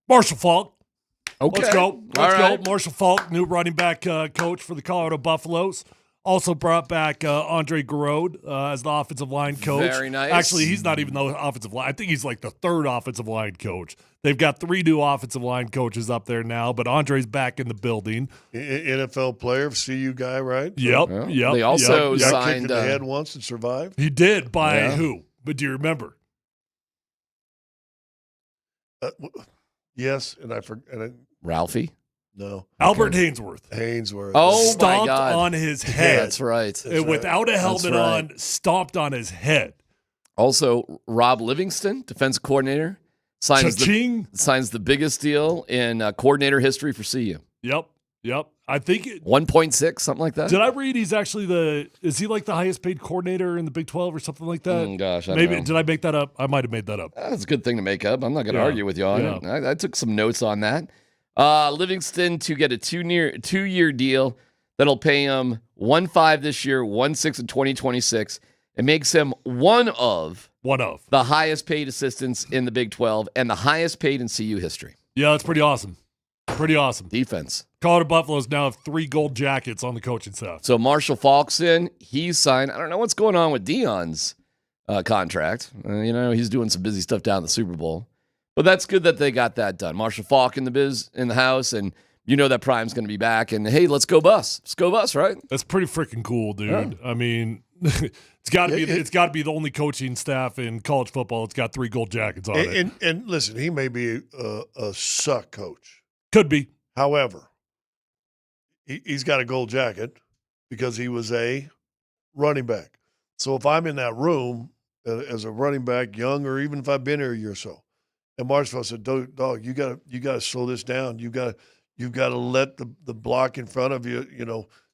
[SPEAKER 3] Marshall Faulk.
[SPEAKER 4] Okay.
[SPEAKER 3] Let's go.
[SPEAKER 4] All right.
[SPEAKER 3] Marshall Faulk, new running back coach for the Colorado Buffaloes. Also brought back Andre Garode as the offensive line coach.
[SPEAKER 4] Very nice.
[SPEAKER 3] Actually, he's not even the offensive line. I think he's like the third offensive line coach. They've got 3 new offensive line coaches up there now, but Andre's back in the building.
[SPEAKER 14] NFL player, CU guy, right?
[SPEAKER 3] Yep.
[SPEAKER 4] They also
[SPEAKER 14] Got
[SPEAKER 4] signed.
[SPEAKER 14] kicked in the head once and survived.
[SPEAKER 3] He did by who? But do you remember?
[SPEAKER 14] Yes, and I forgot.
[SPEAKER 4] Ralphie?
[SPEAKER 14] No.
[SPEAKER 3] Albert Hainsworth.
[SPEAKER 4] Oh,
[SPEAKER 3] stomped
[SPEAKER 4] my God.
[SPEAKER 3] on his head.
[SPEAKER 4] That's right.
[SPEAKER 3] And without a helmet on, stomped on his head.
[SPEAKER 4] Also, Rob Livingston, defense coordinator, signs the biggest deal in coordinator history for CU.
[SPEAKER 3] Yep. I think
[SPEAKER 4] 1.6, something like that.
[SPEAKER 3] Did I read he's actually is he like the highest paid coordinator in the Big 12 or something like that?
[SPEAKER 4] Gosh, I
[SPEAKER 3] maybe
[SPEAKER 4] don't know.
[SPEAKER 3] Did I make that up? I might have made that up.
[SPEAKER 4] That's a good thing to make up. I'm not going to argue with you on it. I took some notes on that. Livingston to get a 2-year deal that'll pay him 1.5 this year, 1.6 in 2026. It makes him one of the highest paid assistants in the Big 12 and the highest paid in CU history.
[SPEAKER 3] Yeah, that's pretty awesome. Pretty awesome.
[SPEAKER 4] Defense.
[SPEAKER 3] Colorado Buffaloes now have 3 gold jackets on the coaching staff.
[SPEAKER 4] So Marshall Faulk's in. He's signed. I don't know what's going on with Dion's contract. He's doing some busy stuff down in the Super Bowl. But that's good that they got that done. Marshall Faulk in the house, and you know that Prime's going to be back. And hey, let's go Bus. Let's go Bus, right?
[SPEAKER 3] That's pretty freaking cool, dude.
[SPEAKER 4] Yeah.
[SPEAKER 3] I mean, it's got to be the only coaching staff in college football that's got 3 gold jackets on it.
[SPEAKER 14] And listen, he may be a suck coach.
[SPEAKER 3] Could be.
[SPEAKER 14] However, he's got a gold jacket because he was a running back. So if I'm in that room as a running back, young, or even if I've been here a year or so, and Marshall said, "Dog, you got to slow this down. You've got to let the block in front of you,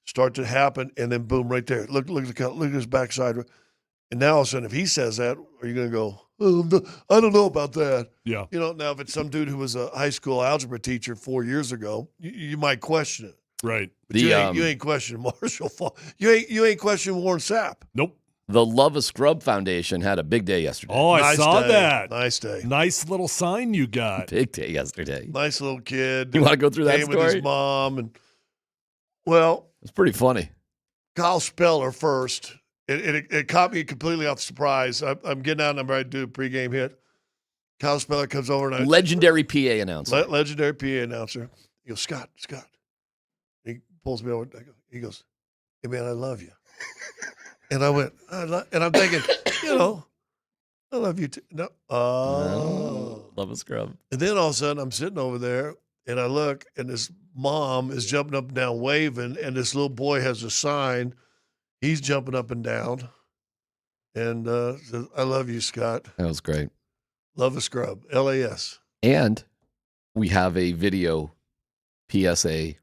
[SPEAKER 14] start to happen, and then boom, right there. Look at his backside." And now all of a sudden, if he says that, are you going to go, "Oh, I don't know about that"?
[SPEAKER 3] Yeah.
[SPEAKER 14] Now if it's some dude who was a high school algebra teacher 4 years ago, you might question it.
[SPEAKER 3] Right.
[SPEAKER 14] But you ain't questioning Marshall Faulk. You ain't questioning Warren Sapp.
[SPEAKER 3] Nope.
[SPEAKER 4] The Love a Scrub Foundation had a big day yesterday.
[SPEAKER 3] Oh, I saw that.
[SPEAKER 14] Nice day.
[SPEAKER 3] Nice little sign you got.
[SPEAKER 4] Big day yesterday.
[SPEAKER 14] Nice little kid.
[SPEAKER 4] You want to go through that
[SPEAKER 14] came
[SPEAKER 4] story?
[SPEAKER 14] with his mom. And, well.
[SPEAKER 4] It's pretty funny.
[SPEAKER 14] Kyle Speller first. It caught me completely off surprise. I'm getting out and I'm ready to do a pregame hit. Kyle Speller comes over and
[SPEAKER 4] legendary PA announcer.
[SPEAKER 14] Legendary PA announcer. He goes, Scott. He pulls me over. He goes, "Hey, man, I love you." And I went, and I'm thinking, I love you too. No.
[SPEAKER 4] Love a scrub.
[SPEAKER 14] And then all of a sudden I'm sitting over there and I look and this mom is jumping up and down waving and this little boy has a sign. He's jumping up and down. And says, I love you, Scott.
[SPEAKER 7] That was great.
[SPEAKER 14] Love a scrub. LAS.
[SPEAKER 7] And we have a video PSA.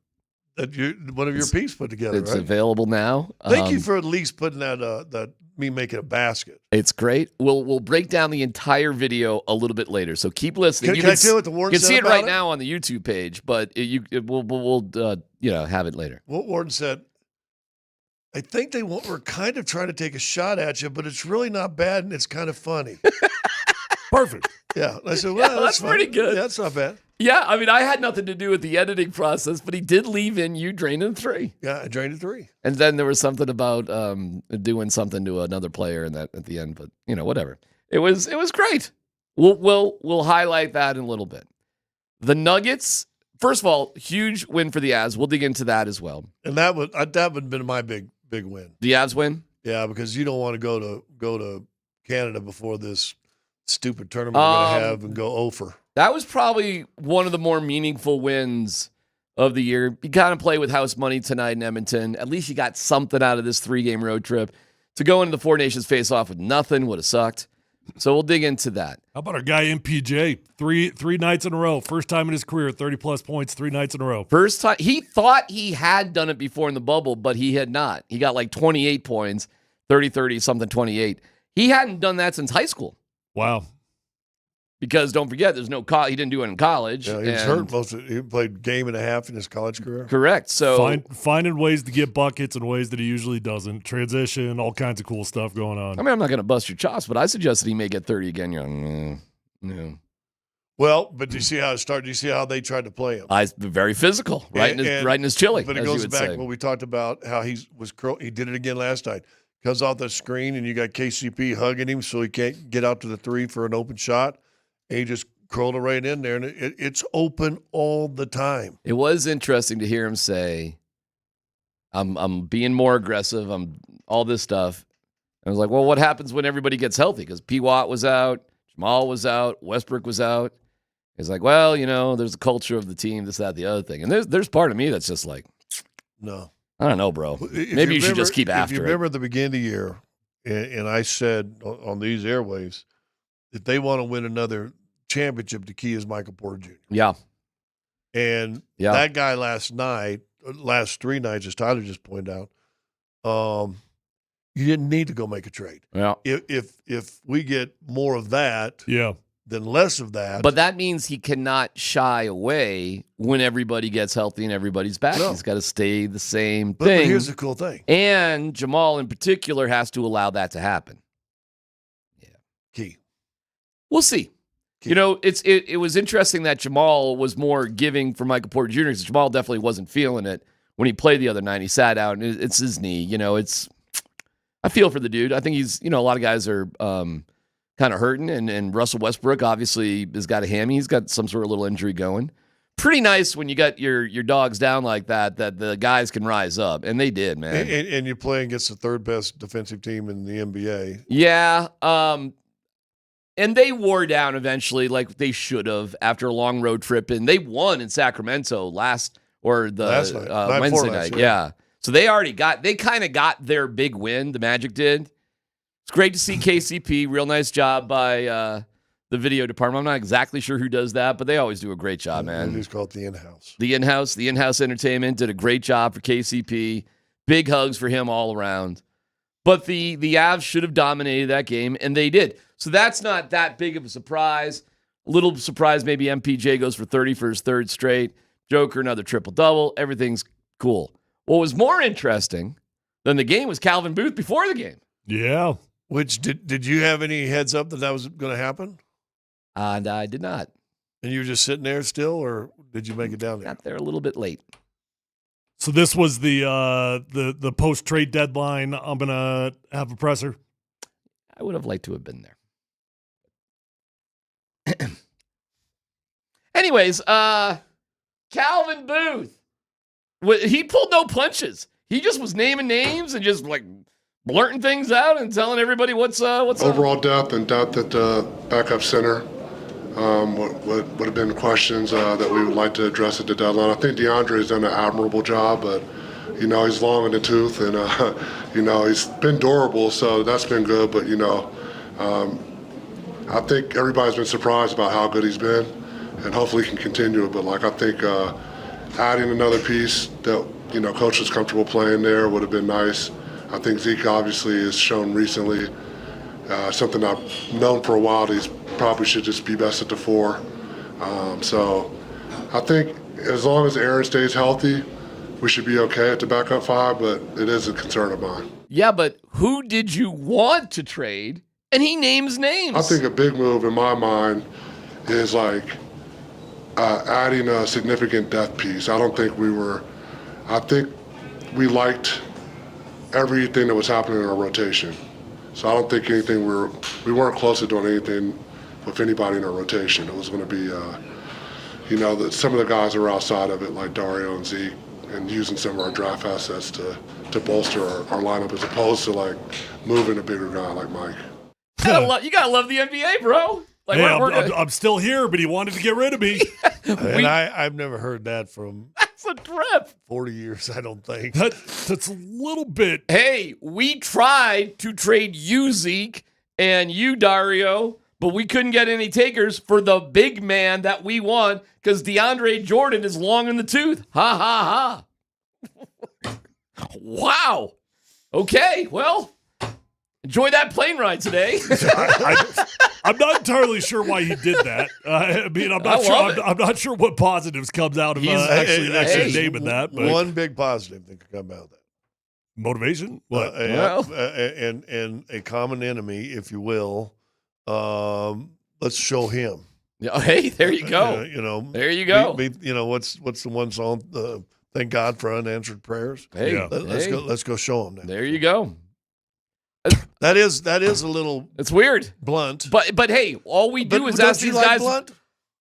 [SPEAKER 14] One of your peeps put together,
[SPEAKER 7] It's
[SPEAKER 14] right?
[SPEAKER 7] available now.
[SPEAKER 14] Thank you for at least putting that me making a basket.
[SPEAKER 7] It's great. We'll break down the entire video a little bit later, so keep listening.
[SPEAKER 14] Can I tell you what the Warden
[SPEAKER 7] You can
[SPEAKER 14] said
[SPEAKER 7] see it
[SPEAKER 14] about
[SPEAKER 7] right
[SPEAKER 14] it?
[SPEAKER 7] now on the YouTube page, but we'll have it later.
[SPEAKER 14] What Warden said, I think we're kind of trying to take a shot at you, but it's really not bad and it's kind of funny.
[SPEAKER 7] Perfect.
[SPEAKER 14] Yeah. I said, well,
[SPEAKER 7] that's
[SPEAKER 14] fine.
[SPEAKER 7] pretty good.
[SPEAKER 14] Yeah, that's not bad.
[SPEAKER 7] Yeah, I mean, I had nothing to do with the editing process, but he did leave in you draining 3.
[SPEAKER 14] Yeah, I drained 3.
[SPEAKER 7] And then there was something about doing something to another player in that at the end, but whatever. It was great. We'll highlight that in a little bit. The Nuggets, first of all, huge win for the Avs. We'll dig into that as well.
[SPEAKER 14] And that would have been my big win.
[SPEAKER 7] The Avs win?
[SPEAKER 14] Yeah, because you don't want to go to Canada before this stupid tournament we're going to have and go over.
[SPEAKER 7] That was probably one of the more meaningful wins of the year. You kind of play with house money tonight in Edmonton. At least you got something out of this 3-game road trip. To go into the Four Nations face-off with nothing would have sucked. So we'll dig into that.
[SPEAKER 17] How about our guy MPJ? Three nights in a row. First time in his career, 30-plus points, 3 nights in a row.
[SPEAKER 7] First time. He thought he had done it before in the bubble, but he had not. He got like 28 points, 30, something, 28. He hadn't done that since high school.
[SPEAKER 17] Wow.
[SPEAKER 7] Because don't forget, there's no he didn't do it in college.
[SPEAKER 14] Yeah, he was hurt he played game and a half in his college career.
[SPEAKER 7] Correct. So
[SPEAKER 17] finding ways to get buckets and ways that he usually doesn't. Transition, all kinds of cool stuff going on.
[SPEAKER 7] I mean, I'm not going to bust your chops, but I suggested he may get 30 again. You're like, no.
[SPEAKER 14] Well, but do you see how it started? Do you see how they tried to play him?
[SPEAKER 7] Very physical, right in his chili.
[SPEAKER 14] But it goes back to what we talked about, how he did it again last night. Comes off the screen, and you got KCP hugging him so he can't get out to the 3 for an open shot. And he just curled it right in there, and it's open all the time.
[SPEAKER 7] It was interesting to hear him say, I'm being more aggressive. I'm all this stuff. And I was like, well, what happens when everybody gets healthy? Because P. Watt was out, Jamal was out, Westbrook was out. He's like, well, there's a culture of the team, this, that, the other thing. And there's part of me that's just like,
[SPEAKER 14] no.
[SPEAKER 7] I don't know, bro. Maybe you should just keep after it.
[SPEAKER 14] If you remember at the beginning of the year, and I said on these airwaves, if they want to win another championship, the key is Michael Porter Jr.
[SPEAKER 7] Yeah.
[SPEAKER 14] And that guy last 3 nights, as Tyler just pointed out, you didn't need to go make a trade.
[SPEAKER 7] Yeah.
[SPEAKER 14] If we get more of that, than less of that.
[SPEAKER 7] But that means he cannot shy away when everybody gets healthy and everybody's back.
[SPEAKER 14] No.
[SPEAKER 7] He's got to stay the same
[SPEAKER 14] But
[SPEAKER 7] thing.
[SPEAKER 14] here's the cool thing.
[SPEAKER 7] And Jamal in particular has to allow that to happen.
[SPEAKER 14] Key.
[SPEAKER 7] We'll see. It was interesting that Jamal was more giving for Michael Porter Jr. because Jamal definitely wasn't feeling it when he played the other night. He sat out, and it's his knee. I feel for the dude. I think he's, a lot of guys are kind of hurting, and Russell Westbrook obviously has got a hammy. He's got some sort of little injury going. Pretty nice when you got your dogs down like that the guys can rise up, and they did, man.
[SPEAKER 14] And you're playing against the third best defensive team in the NBA.
[SPEAKER 7] Yeah, and they wore down eventually, like they should have after a long road trip, and they won in Sacramento last night. Wednesday night. Yeah, so they kind of got their big win. The Magic did. It's great to see KCP. Real nice job by the video department. I'm not exactly sure who does that, but they always do a great job, man.
[SPEAKER 14] It's called the in-house.
[SPEAKER 7] The in-house entertainment did a great job for KCP. Big hugs for him all around. But the Avs should have dominated that game, and they did. So that's not that big of a surprise. A little surprise maybe MPJ goes for 30 for his third straight. Joker, another triple-double. Everything's cool. What was more interesting than the game was Calvin Booth before the game.
[SPEAKER 17] Yeah.
[SPEAKER 14] Which, did you have any heads up that was going to happen?
[SPEAKER 7] And I did not.
[SPEAKER 14] And you were just sitting there still, or did you make it down there?
[SPEAKER 7] Got there a little bit late.
[SPEAKER 17] So this was the post-trade deadline. I'm going to have a presser.
[SPEAKER 7] I would have liked to have been there. Anyways, Calvin Booth. He pulled no punches. He just was naming names and just like blurting things out and telling everybody what's
[SPEAKER 5] overall
[SPEAKER 7] up.
[SPEAKER 5] depth and depth at the backup center. Would have been questions that we would like to address at the deadline. I think DeAndre has done an admirable job, but You know, he's long in the tooth, and you know, he's been durable, so that's been good. But you know, I think everybody's been surprised about how good he's been, and hopefully he can continue it. But like, I think adding another piece that, you know, coach was comfortable playing there would have been nice. I think Zeke obviously has shown recently something I've known for a while that he's probably should just be best at the 4. So I think as long as Aaron stays healthy, we should be okay at the backup 5, but it is a concern of mine.
[SPEAKER 7] Yeah, but who did you want to trade? And he names names.
[SPEAKER 5] I think a big move in my mind is like adding a significant depth piece. I think we liked everything that was happening in our rotation. So I don't think we weren't close to doing anything with anybody in our rotation. It was going to be, you know, some of the guys are outside of it, like Dario and Zeke, and using some of our draft assets to bolster our lineup as opposed to like moving a bigger guy like Mike.
[SPEAKER 7] You gotta love the NBA, bro. Like,
[SPEAKER 17] hey, I'm still here, but he wanted to get rid of me.
[SPEAKER 14] And I've never heard that from
[SPEAKER 7] That's a trip.
[SPEAKER 14] 40 years, I don't think.
[SPEAKER 17] That's a little bit.
[SPEAKER 7] Hey, we tried to trade you, Zeke, and you, Dario, but we couldn't get any takers for the big man that we want because DeAndre Jordan is long in the tooth. Ha, ha, ha. Wow. Okay, well, enjoy that plane ride today.
[SPEAKER 17] I'm not entirely sure why he did that. I mean, I'm not sure what positives comes out of actually naming that. But
[SPEAKER 14] one big positive that could come out of that.
[SPEAKER 17] Motivation? What?
[SPEAKER 14] And a common enemy, if you will. Let's show him.
[SPEAKER 7] Yeah, hey, there you go.
[SPEAKER 14] You know,
[SPEAKER 7] there you go.
[SPEAKER 14] You know, what's the one song? Thank God for unanswered prayers.
[SPEAKER 7] Hey,
[SPEAKER 14] let's go show him that.
[SPEAKER 7] There you go.
[SPEAKER 14] That is a little.
[SPEAKER 7] It's weird,
[SPEAKER 14] blunt.
[SPEAKER 7] But hey, all we do is ask these guys.
[SPEAKER 14] Blunt?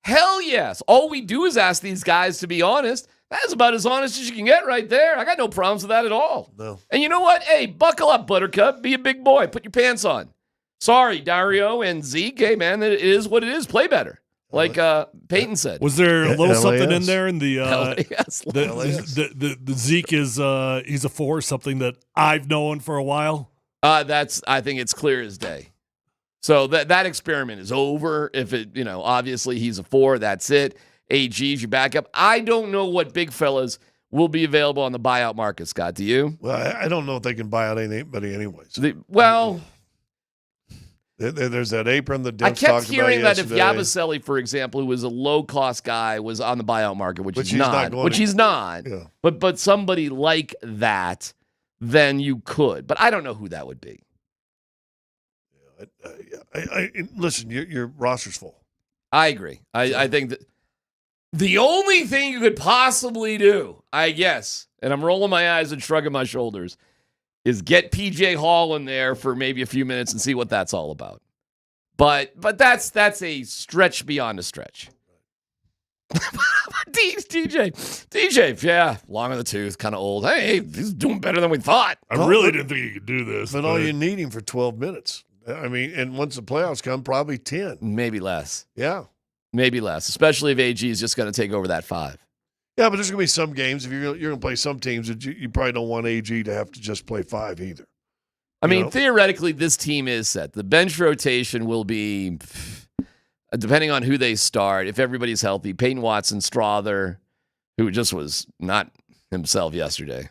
[SPEAKER 7] Hell yes. All we do is ask these guys to be honest. That's about as honest as you can get right there. I got no problems with that at all.
[SPEAKER 14] No.
[SPEAKER 7] And you know what? Hey, buckle up, Buttercup. Be a big boy. Put your pants on. Sorry, Dario and Zeke. Hey, man, it is what it is. Play better. Like Peyton said.
[SPEAKER 17] Was there a little something in there in the
[SPEAKER 7] the
[SPEAKER 17] Zeke is he's a 4, something that I've known for a while?
[SPEAKER 7] I think it's clear as day. So that experiment is over. If it, you know, obviously he's a 4, that's it. AG's your backup. I don't know what big fellas will be available on the buyout market, Scott. Do you?
[SPEAKER 14] Well, I don't know if they can buy out anybody anyways. There's that apron that Dennis
[SPEAKER 7] I kept
[SPEAKER 14] talked
[SPEAKER 7] hearing
[SPEAKER 14] about
[SPEAKER 7] that if
[SPEAKER 14] yesterday.
[SPEAKER 7] Yabusele, for example, who was a low-cost guy, was on the buyout market, which
[SPEAKER 14] Which
[SPEAKER 7] he's
[SPEAKER 14] he's
[SPEAKER 7] not.
[SPEAKER 14] Yeah.
[SPEAKER 7] But somebody like that, then you could. But I don't know who that would be.
[SPEAKER 14] Listen, your roster's full.
[SPEAKER 7] I agree. I think that the only thing you could possibly do, I guess, and I'm rolling my eyes and shrugging my shoulders, is get PJ Hall in there for maybe a few minutes and see what that's all about. But that's a stretch beyond a stretch. DJ, yeah, long in the tooth, kind of old. Hey, he's doing better than we thought.
[SPEAKER 17] I really didn't think he could do this.
[SPEAKER 14] But all you need him for 12 minutes. I mean, and once the playoffs come, probably 10.
[SPEAKER 7] Maybe less.
[SPEAKER 14] Yeah.
[SPEAKER 7] Maybe less, especially if AG is just going to take over that 5.
[SPEAKER 14] Yeah, but there's going to be some games, if you're going to play some teams, that you probably don't want AG to have to just play 5 either.
[SPEAKER 7] I mean, theoretically, this team is set. The bench rotation will be, depending on who they start, if everybody's healthy, Peyton Watson, Strother, who just was not himself yesterday.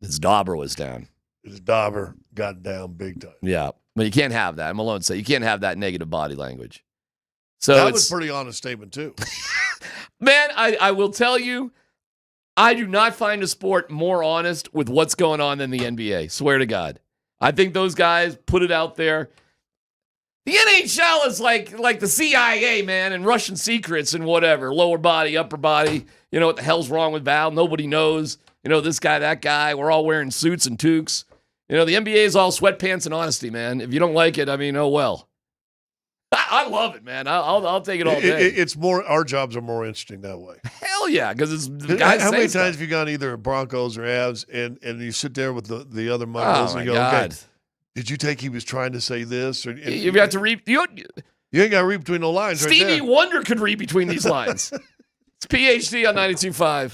[SPEAKER 7] His dauber was down.
[SPEAKER 14] His dauber got down big time.
[SPEAKER 7] Yeah, but you can't have that. Malone said you can't have that negative body language. So
[SPEAKER 14] that was a pretty honest statement, too.
[SPEAKER 7] Man, I will tell you, I do not find a sport more honest with what's going on than the NBA. Swear to God. I think those guys put it out there. The NHL is like the CIA, man, and Russian secrets and whatever. Lower body, upper body. You know what the hell's wrong with Val? Nobody knows. You know, this guy, that guy. We're all wearing suits and toques. You know, the NBA is all sweatpants and honesty, man. If you don't like it, I mean, oh well. I love it, man. I'll take it all day.
[SPEAKER 14] It's more. Our jobs are more interesting that way.
[SPEAKER 7] Hell yeah, because it's the guys.
[SPEAKER 14] How many
[SPEAKER 7] stuff.
[SPEAKER 14] times have you gone either Broncos or Avs, and you sit there with the other
[SPEAKER 7] Oh
[SPEAKER 14] Muggles
[SPEAKER 7] my
[SPEAKER 14] and you go,
[SPEAKER 7] God.
[SPEAKER 14] okay, did you take he was trying to say this? Or,
[SPEAKER 7] You have to read. You
[SPEAKER 14] ain't got to read between the lines.
[SPEAKER 7] Stevie
[SPEAKER 14] right there.
[SPEAKER 7] Wonder could read between these lines. It's PhD on 92.5.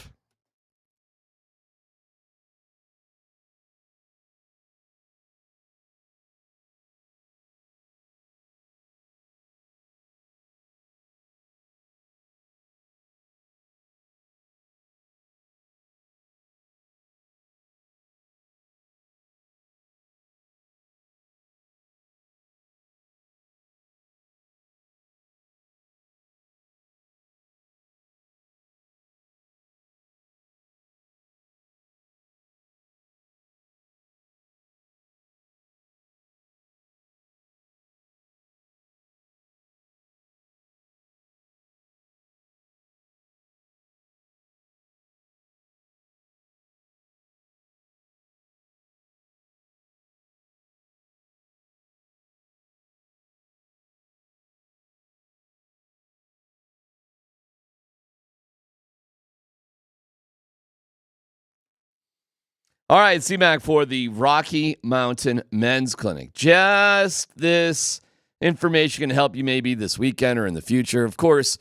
[SPEAKER 7] All right, CMAC for the Rocky Mountain Men's Clinic. Just this information can help you maybe this weekend or in the future. Of course,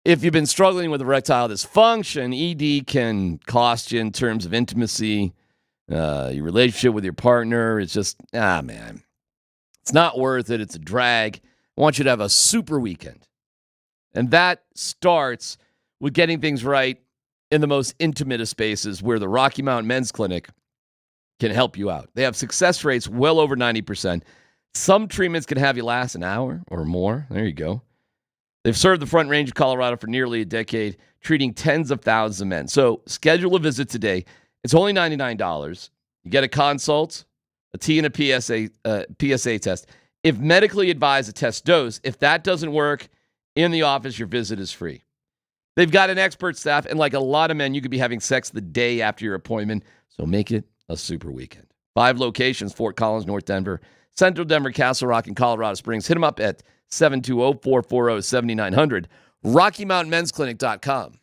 [SPEAKER 7] if you've been struggling with erectile dysfunction, ED can cost you in terms of intimacy, your relationship with your partner. It's just, man, it's not worth it. It's a drag. I want you to have a super weekend. And that starts with getting things right in the most intimate of spaces, where the Rocky Mountain Men's Clinic can help you out. They have success rates well over 90%. Some treatments can have you last an hour or more. There you go. They've served the Front Range of Colorado for nearly a decade, treating tens of thousands of men. So schedule a visit today. It's only $99. You get a consult, a T and a PSA test. If medically advised, a test dose. If that doesn't work, in the office, your visit is free. They've got an expert staff, and like a lot of men, you could be having sex the day after your appointment. So make it a super weekend. 5 locations: Fort Collins, North Denver, Central Denver, Castle Rock, and Colorado Springs. Hit them up at 720-440-7900. RockyMountainMen'sClinic.com.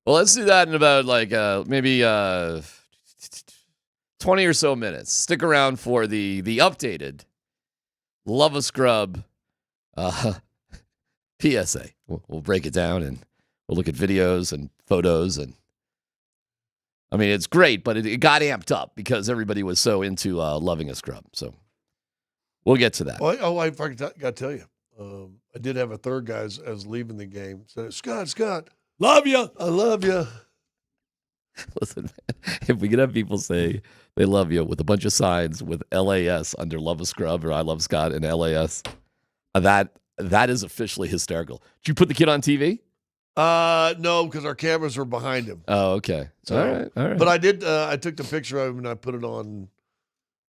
[SPEAKER 7] Well, let's do that in about maybe 20 or so minutes. Stick around for the updated Love a Scrub PSA. We'll break it down and we'll look at videos and photos. And I mean, it's great, but it got amped up because everybody was so into loving a scrub. So we'll get to that.
[SPEAKER 14] Well, I got to tell you, I did have a third guy as leaving the game. Said, Scott,
[SPEAKER 17] love you.
[SPEAKER 14] I love you.
[SPEAKER 7] Listen, man, if we could have people say they love you with a bunch of signs with LAS under Love a Scrub or I Love Scott and LAS, that is officially hysterical. Did you put the kid on TV?
[SPEAKER 14] No, because our cameras are behind him.
[SPEAKER 7] Oh, okay.
[SPEAKER 14] So,
[SPEAKER 7] all right.
[SPEAKER 14] But I did. I took the picture of him and I put it on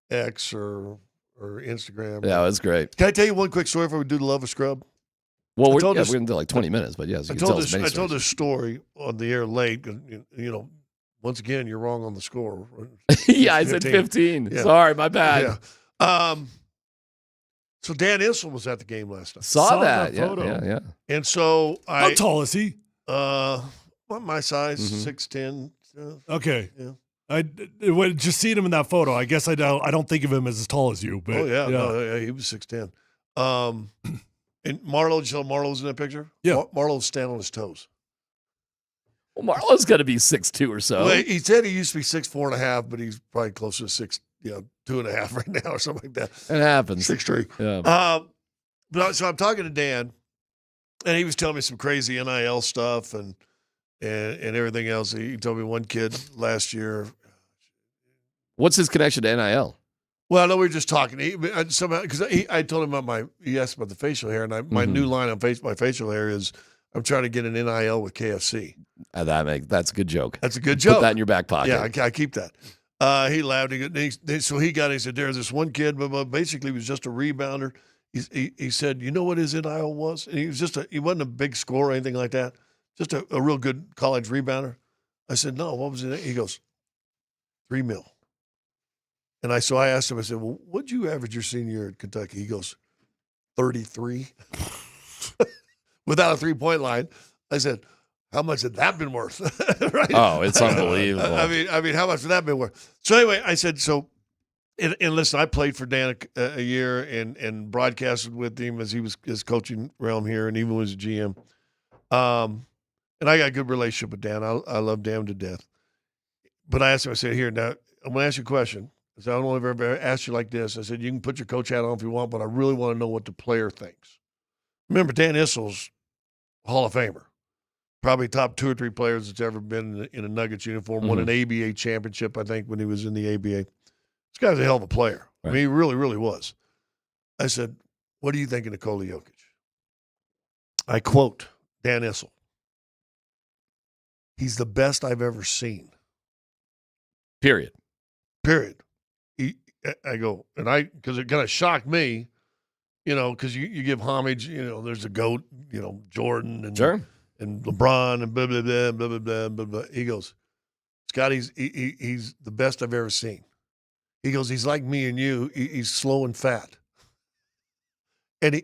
[SPEAKER 14] X or Instagram.
[SPEAKER 7] Yeah, that's great.
[SPEAKER 14] Can I tell you one quick story before we do the Love a Scrub?
[SPEAKER 7] Well, we're going to do like 20 minutes, but yes,
[SPEAKER 14] I told this story on the air late. 'Cause, once again, you're wrong on the score.
[SPEAKER 7] Yeah, I said 15. Yeah. Sorry, my bad.
[SPEAKER 14] Yeah. So Dan Issel was at the game last night.
[SPEAKER 7] Saw that
[SPEAKER 17] photo.
[SPEAKER 7] Yeah.
[SPEAKER 14] And so
[SPEAKER 17] how tall is he?
[SPEAKER 14] My size, 6'10".
[SPEAKER 17] Okay.
[SPEAKER 14] Yeah.
[SPEAKER 17] I just seeing him in that photo. I guess I don't think of him as tall as you. But
[SPEAKER 14] No, he was 6'10". And Marlo, you saw Marlo's in that picture?
[SPEAKER 17] Yeah.
[SPEAKER 14] Marlo's standing on his toes.
[SPEAKER 7] Well, Marlo's got to be 6'2" or so.
[SPEAKER 14] Well, he said he used to be 6'4.5", but he's probably closer to 2.5 right now or something like that.
[SPEAKER 7] It happens.
[SPEAKER 14] 6'3".
[SPEAKER 7] Yeah.
[SPEAKER 14] So I'm talking to Dan, and he was telling me some crazy NIL stuff and everything else. He told me one kid last year.
[SPEAKER 7] What's his connection to NIL?
[SPEAKER 14] Well, I know we were just talking. Because I told him he asked about the facial hair, and my new line on my facial hair is I'm trying to get an NIL with KFC.
[SPEAKER 7] That's a good joke.
[SPEAKER 14] That's a good joke.
[SPEAKER 7] Put that in your back pocket.
[SPEAKER 14] Yeah, I keep that. He laughed. He said, there's this one kid, but basically he was just a rebounder. He said, you know what his NIL was? And he wasn't a big scorer or anything like that. Just a real good college rebounder. I said, no, what was it? He goes, $3 million. And I asked him, I said, well, what'd you average your senior year at Kentucky? He goes, 33. Without a three-point line. I said, how much had that been worth? Right?
[SPEAKER 7] Oh, it's unbelievable.
[SPEAKER 14] I mean, how much would that been worth? So anyway, I said, and listen, I played for Dan a year and broadcasted with him as he was his coaching realm here and even was a GM. And I got a good relationship with Dan. I love Dan to death. But I asked him, I said, here, now, I'm going to ask you a question. I said, I don't want to ever ask you like this. I said, you can put your coach hat on if you want, but I really want to know what the player thinks. Remember, Dan Issel's Hall of Famer. Probably top 2 or 3 players that's ever been in a Nuggets uniform. Won an ABA championship, I think, when he was in the ABA. This guy's a hell of a player. Right. I mean, he really, really was. I said, what do you think of Nikola Jokic? I quote Dan Issel. He's the best I've ever seen.
[SPEAKER 7] Period.
[SPEAKER 14] I go, because it kind of shocked me, because you give homage, there's a GOAT, Jordan and and LeBron and blah, blah, blah, blah, blah, blah, blah, blah. He goes, Scott, he's the best I've ever seen. He goes, he's like me and you. He's slow and fat. And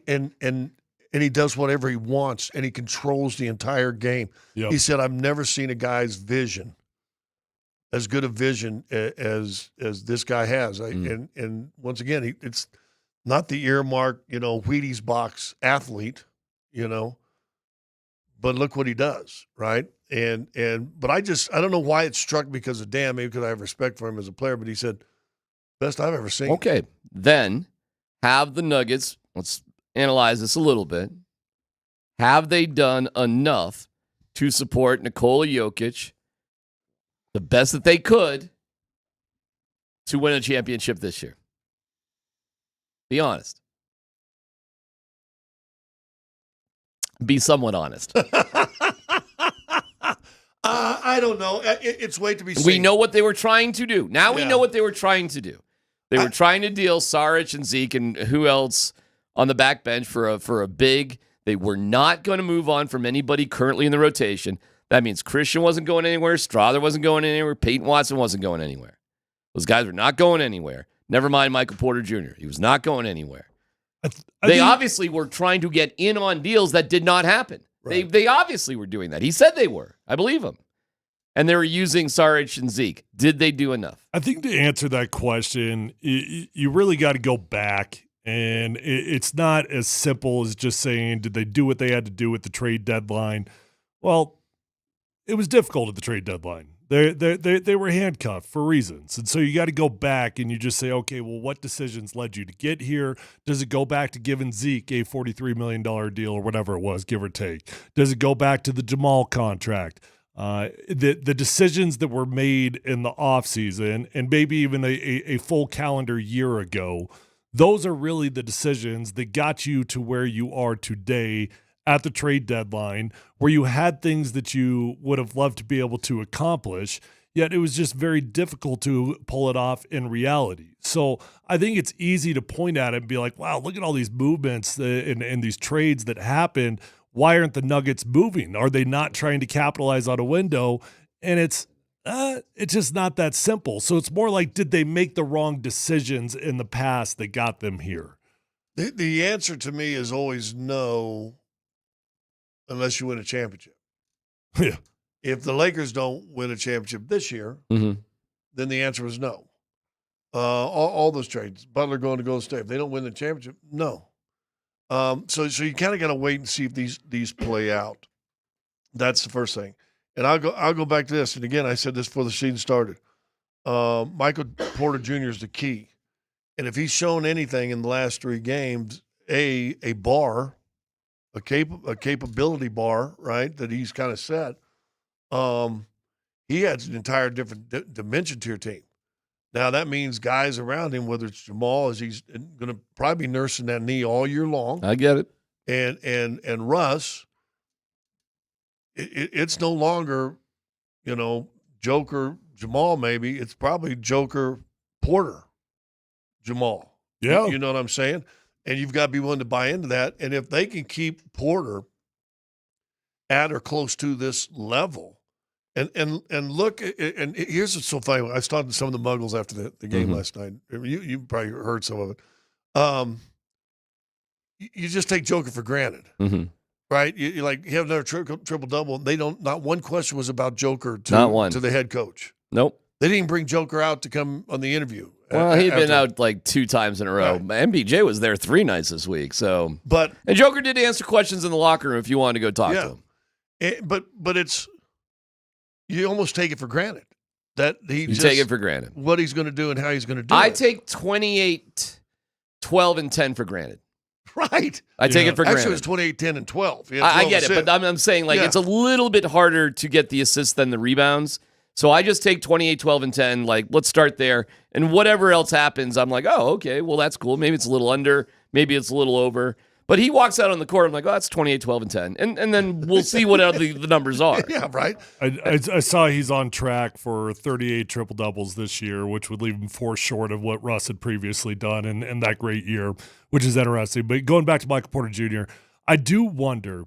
[SPEAKER 14] he does whatever he wants, and he controls the entire game. Yep. He said, I've never seen a guy's vision, as good a vision as this guy has. And once again, it's not the earmark, Wheaties box athlete, but look what he does, right? But I don't know why it struck me because of Dan, maybe because I have respect for him as a player, but he said, best I've ever seen.
[SPEAKER 7] Okay, then have the Nuggets, let's analyze this a little bit. Have they done enough to support Nikola Jokic the best that they could to win a championship this year? Be honest. Be somewhat honest.
[SPEAKER 14] I don't know. It's way to be seen.
[SPEAKER 7] We know what they were trying to do. Now we know what they were trying to do. They were trying to deal Saric and Zeke and who else on the back bench for a big. They were not going to move on from anybody currently in the rotation. That means Christian wasn't going anywhere. Strother wasn't going anywhere. Peyton Watson wasn't going anywhere. Those guys were not going anywhere. Never mind Michael Porter Jr. He was not going anywhere. They obviously were trying to get in on deals that did not happen. Right. They obviously were doing that. He said they were. I believe him. and they were using Saric and Zeke. Did they do enough?
[SPEAKER 17] I think to answer that question, you really got to go back, and it's not as simple as just saying, did they do what they had to do at the trade deadline? Well, it was difficult at the trade deadline. They were handcuffed for reasons. And so you got to go back and you just say, okay, well, what decisions led you to get here? Does it go back to giving Zeke a $43 million deal or whatever it was, give or take? Does it go back to the Jamal contract? The decisions that were made in the offseason and maybe even a full calendar year ago, those are really the decisions that got you to where you are today at the trade deadline, where you had things that you would have loved to be able to accomplish, yet it was just very difficult to pull it off in reality. So I think it's easy to point at it and be like, wow, look at all these movements and these trades that happened. Why aren't the Nuggets moving? Are they not trying to capitalize on a window? And it's just not that simple. So it's more like, did they make the wrong decisions in the past that got them here?
[SPEAKER 14] The answer to me is always no, unless you win a championship.
[SPEAKER 17] Yeah.
[SPEAKER 14] If the Lakers don't win a championship this year,
[SPEAKER 7] Mm-hmm.
[SPEAKER 14] then the answer is no. All those trades, Butler going to Golden State, if they don't win the championship, no. So you kind of got to wait and see if these play out. That's the first thing. And I'll go back to this. And again, I said this before the season started. Michael Porter Jr. is the key. And if he's shown anything in the last 3 games, a bar, a capability bar, right, that he's kind of set, he adds an entire different dimension to your team. Now, that means guys around him, whether it's Jamal, as he's going to probably be nursing that knee all year long.
[SPEAKER 7] I get it.
[SPEAKER 14] And Russ, it's no longer, Joker Jamal maybe. It's probably Joker Porter Jamal.
[SPEAKER 17] Yeah.
[SPEAKER 14] You know what I'm saying? And you've got to be willing to buy into that. And if they can keep Porter at or close to this level, and look, and here's what's so funny. I was talking to some of the Muggles after the game last night. You probably heard some of it. You just take Joker for granted, right? You have another triple double. They don't. Not one question was about Joker to the head coach.
[SPEAKER 7] Nope.
[SPEAKER 14] They didn't bring Joker out to come on the interview.
[SPEAKER 7] Well, he'd been out like 2 times in a row. Right. MPJ was there 3 nights this week. So, and Joker did answer questions in the locker room if you wanted to go talk to him.
[SPEAKER 14] But it's, you almost take it for granted that
[SPEAKER 7] take it for granted
[SPEAKER 14] what he's going to do and how he's going to do it.
[SPEAKER 7] I take 28, 12, and 10 for granted.
[SPEAKER 14] Right.
[SPEAKER 7] I take it for granted.
[SPEAKER 14] Actually, it was 28, 10, and 12.
[SPEAKER 7] I get it, but I'm saying it's a little bit harder to get the assists than the rebounds. So I just take 28, 12, and 10. Let's start there. And whatever else happens, I'm like, oh, okay, well, that's cool. Maybe it's a little under. Maybe it's a little over. But he walks out on the court. I'm like, oh, that's 28, 12, and 10. And then we'll see what the numbers are.
[SPEAKER 14] Yeah, right.
[SPEAKER 17] I saw he's on track for 38 triple-doubles this year, which would leave him 4 short of what Russ had previously done in that great year, which is interesting. But going back to Michael Porter Jr., I do wonder,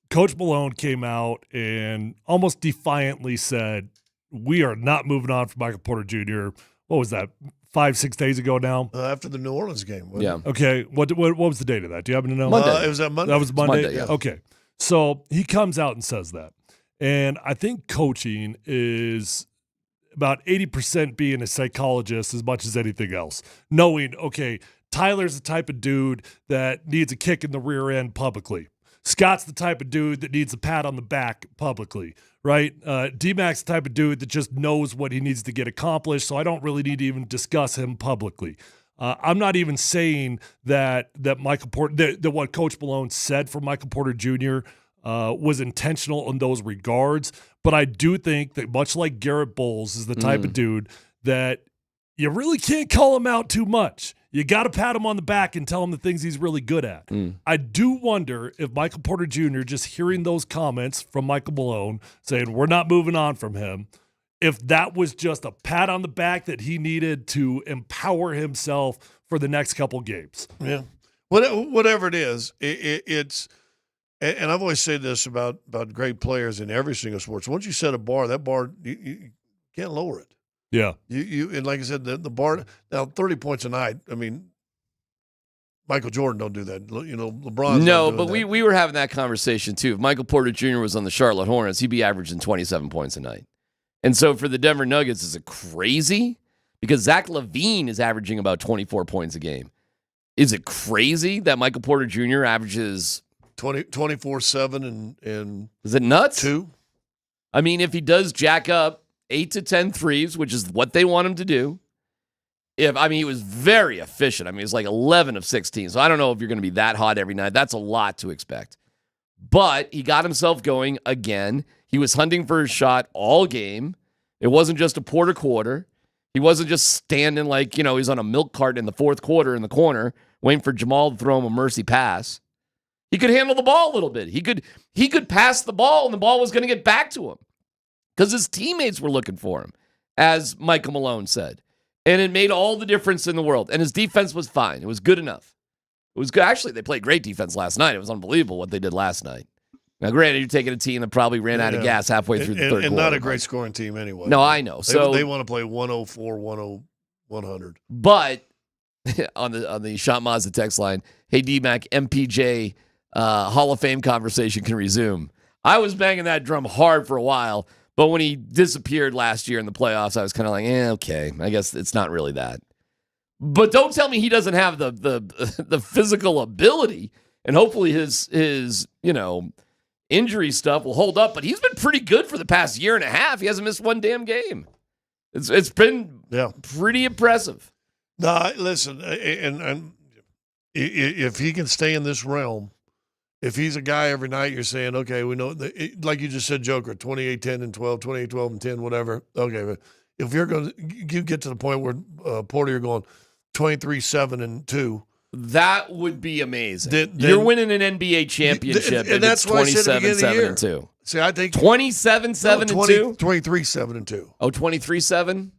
[SPEAKER 17] Coach Malone came out and almost defiantly said, we are not moving on from Michael Porter Jr. What was that, 5-6 days ago now?
[SPEAKER 14] After the New Orleans game.
[SPEAKER 7] Yeah.
[SPEAKER 17] Okay. What was the date of that? Do you happen to know?
[SPEAKER 7] Monday.
[SPEAKER 14] It was that Monday.
[SPEAKER 17] That was Monday?
[SPEAKER 7] Monday, yeah.
[SPEAKER 17] Okay. So he comes out and says that. And I think coaching is about 80% being a psychologist as much as anything else. Knowing, okay, Tyler's the type of dude that needs a kick in the rear end publicly. Scott's the type of dude that needs a pat on the back publicly, right? DMac's the type of dude that just knows what he needs to get accomplished, so I don't really need to even discuss him publicly. I'm not even saying that Michael Porter, that what Coach Malone said for Michael Porter Jr. Was intentional in those regards, but I do think that much like Garrett Bowles is the type of dude that you really can't call him out too much. You got to pat him on the back and tell him the things he's really good at. I do wonder if Michael Porter Jr., just hearing those comments from Michael Malone saying we're not moving on from him, if that was just a pat on the back that he needed to empower himself for the next couple games.
[SPEAKER 14] Yeah. Whatever it is, it's – and I've always said this about great players in every single sport. So once you set a bar, that bar, you can't lower it.
[SPEAKER 17] Yeah.
[SPEAKER 14] You and like I said, the bar now 30 points a night. I mean, Michael Jordan don't do that. LeBron.
[SPEAKER 7] No, but we were having that conversation too. If Michael Porter Jr. was on the Charlotte Hornets, he'd be averaging 27 points a night. And so for the Denver Nuggets, is it crazy? Because Zach LaVine is averaging about 24 points a game. Is it crazy that Michael Porter Jr. averages
[SPEAKER 14] 24/7 and
[SPEAKER 7] is it nuts?
[SPEAKER 14] 2?
[SPEAKER 7] I mean, if he does jack up 8 to 10 threes, which is what they want him to do. He was very efficient. I mean, it was like 11 of 16. So I don't know if you're going to be that hot every night. That's a lot to expect. But he got himself going again. He was hunting for his shot all game. It wasn't just a Porter quarter. He wasn't just standing like, he's on a milk cart in the fourth quarter in the corner, waiting for Jamal to throw him a mercy pass. He could handle the ball a little bit. He could pass the ball, and the ball was going to get back to him because his teammates were looking for him, as Michael Malone said. And it made all the difference in the world. And his defense was fine. It was good enough. It was good. Actually, they played great defense last night. It was unbelievable what they did last night. Now, granted, you're taking a team that probably ran out of gas halfway through the third quarter.
[SPEAKER 14] And not a great scoring team anyway.
[SPEAKER 7] No, I know.
[SPEAKER 14] They want to play 104, 100.
[SPEAKER 7] But on the Shot Mazda text line, hey, DMac, MPJ Hall of Fame conversation can resume. I was banging that drum hard for a while, but when he disappeared last year in the playoffs, I was kind of like, okay, I guess it's not really that. But don't tell me he doesn't have the physical ability, and hopefully his injury stuff will hold up. But he's been pretty good for the past year and a half. He hasn't missed one damn game. It's been pretty impressive.
[SPEAKER 14] No, listen, and if he can stay in this realm, if he's a guy every night, you're saying, okay, we know, like you just said, Joker, 28, 10, and 12, 28, 12, and 10, whatever. Okay, but if you're going to you get to the point where Porter, you're going 23, 7, and 2.
[SPEAKER 7] That would be amazing. You're winning an NBA championship,
[SPEAKER 14] and that's why
[SPEAKER 7] 27, 7, and 2.
[SPEAKER 14] See, I think
[SPEAKER 7] 27, 7, and 2?
[SPEAKER 14] 23, 7, and 2.
[SPEAKER 7] Oh, 23, 7?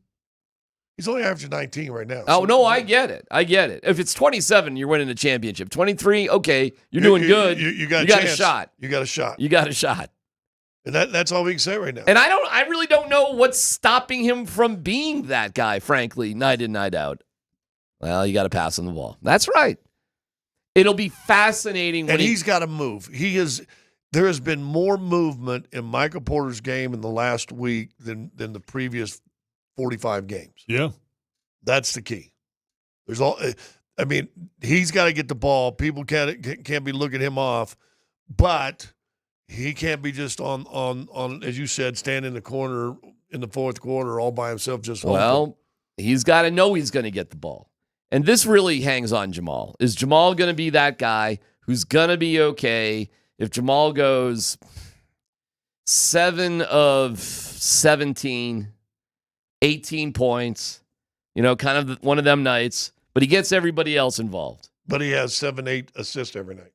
[SPEAKER 14] He's only averaging 19 right now.
[SPEAKER 7] Oh, no, I get it. If it's 27, you're winning a championship. 23, okay, you're doing good.
[SPEAKER 14] You got
[SPEAKER 7] a shot.
[SPEAKER 14] You got a shot.
[SPEAKER 7] You got a shot.
[SPEAKER 14] And that's all we can say right now.
[SPEAKER 7] And I really don't know what's stopping him from being that guy, frankly, night in, night out. Well, you got to pass him the ball. That's right. It'll be fascinating when
[SPEAKER 14] he's got to move. There has been more movement in Michael Porter's game in the last week than the previous 45 games.
[SPEAKER 17] Yeah.
[SPEAKER 14] That's the key. He's got to get the ball. People can't be looking him off, but he can't be just on as you said, stand in the corner in the fourth quarter all by himself just
[SPEAKER 7] Well, he's got to know he's going to get the ball. And this really hangs on Jamal. Is Jamal going to be that guy who's going to be okay if Jamal goes 7 of 17, 18 points, kind of one of them nights, but he gets everybody else involved.
[SPEAKER 14] But he has 7, 8 assists every night.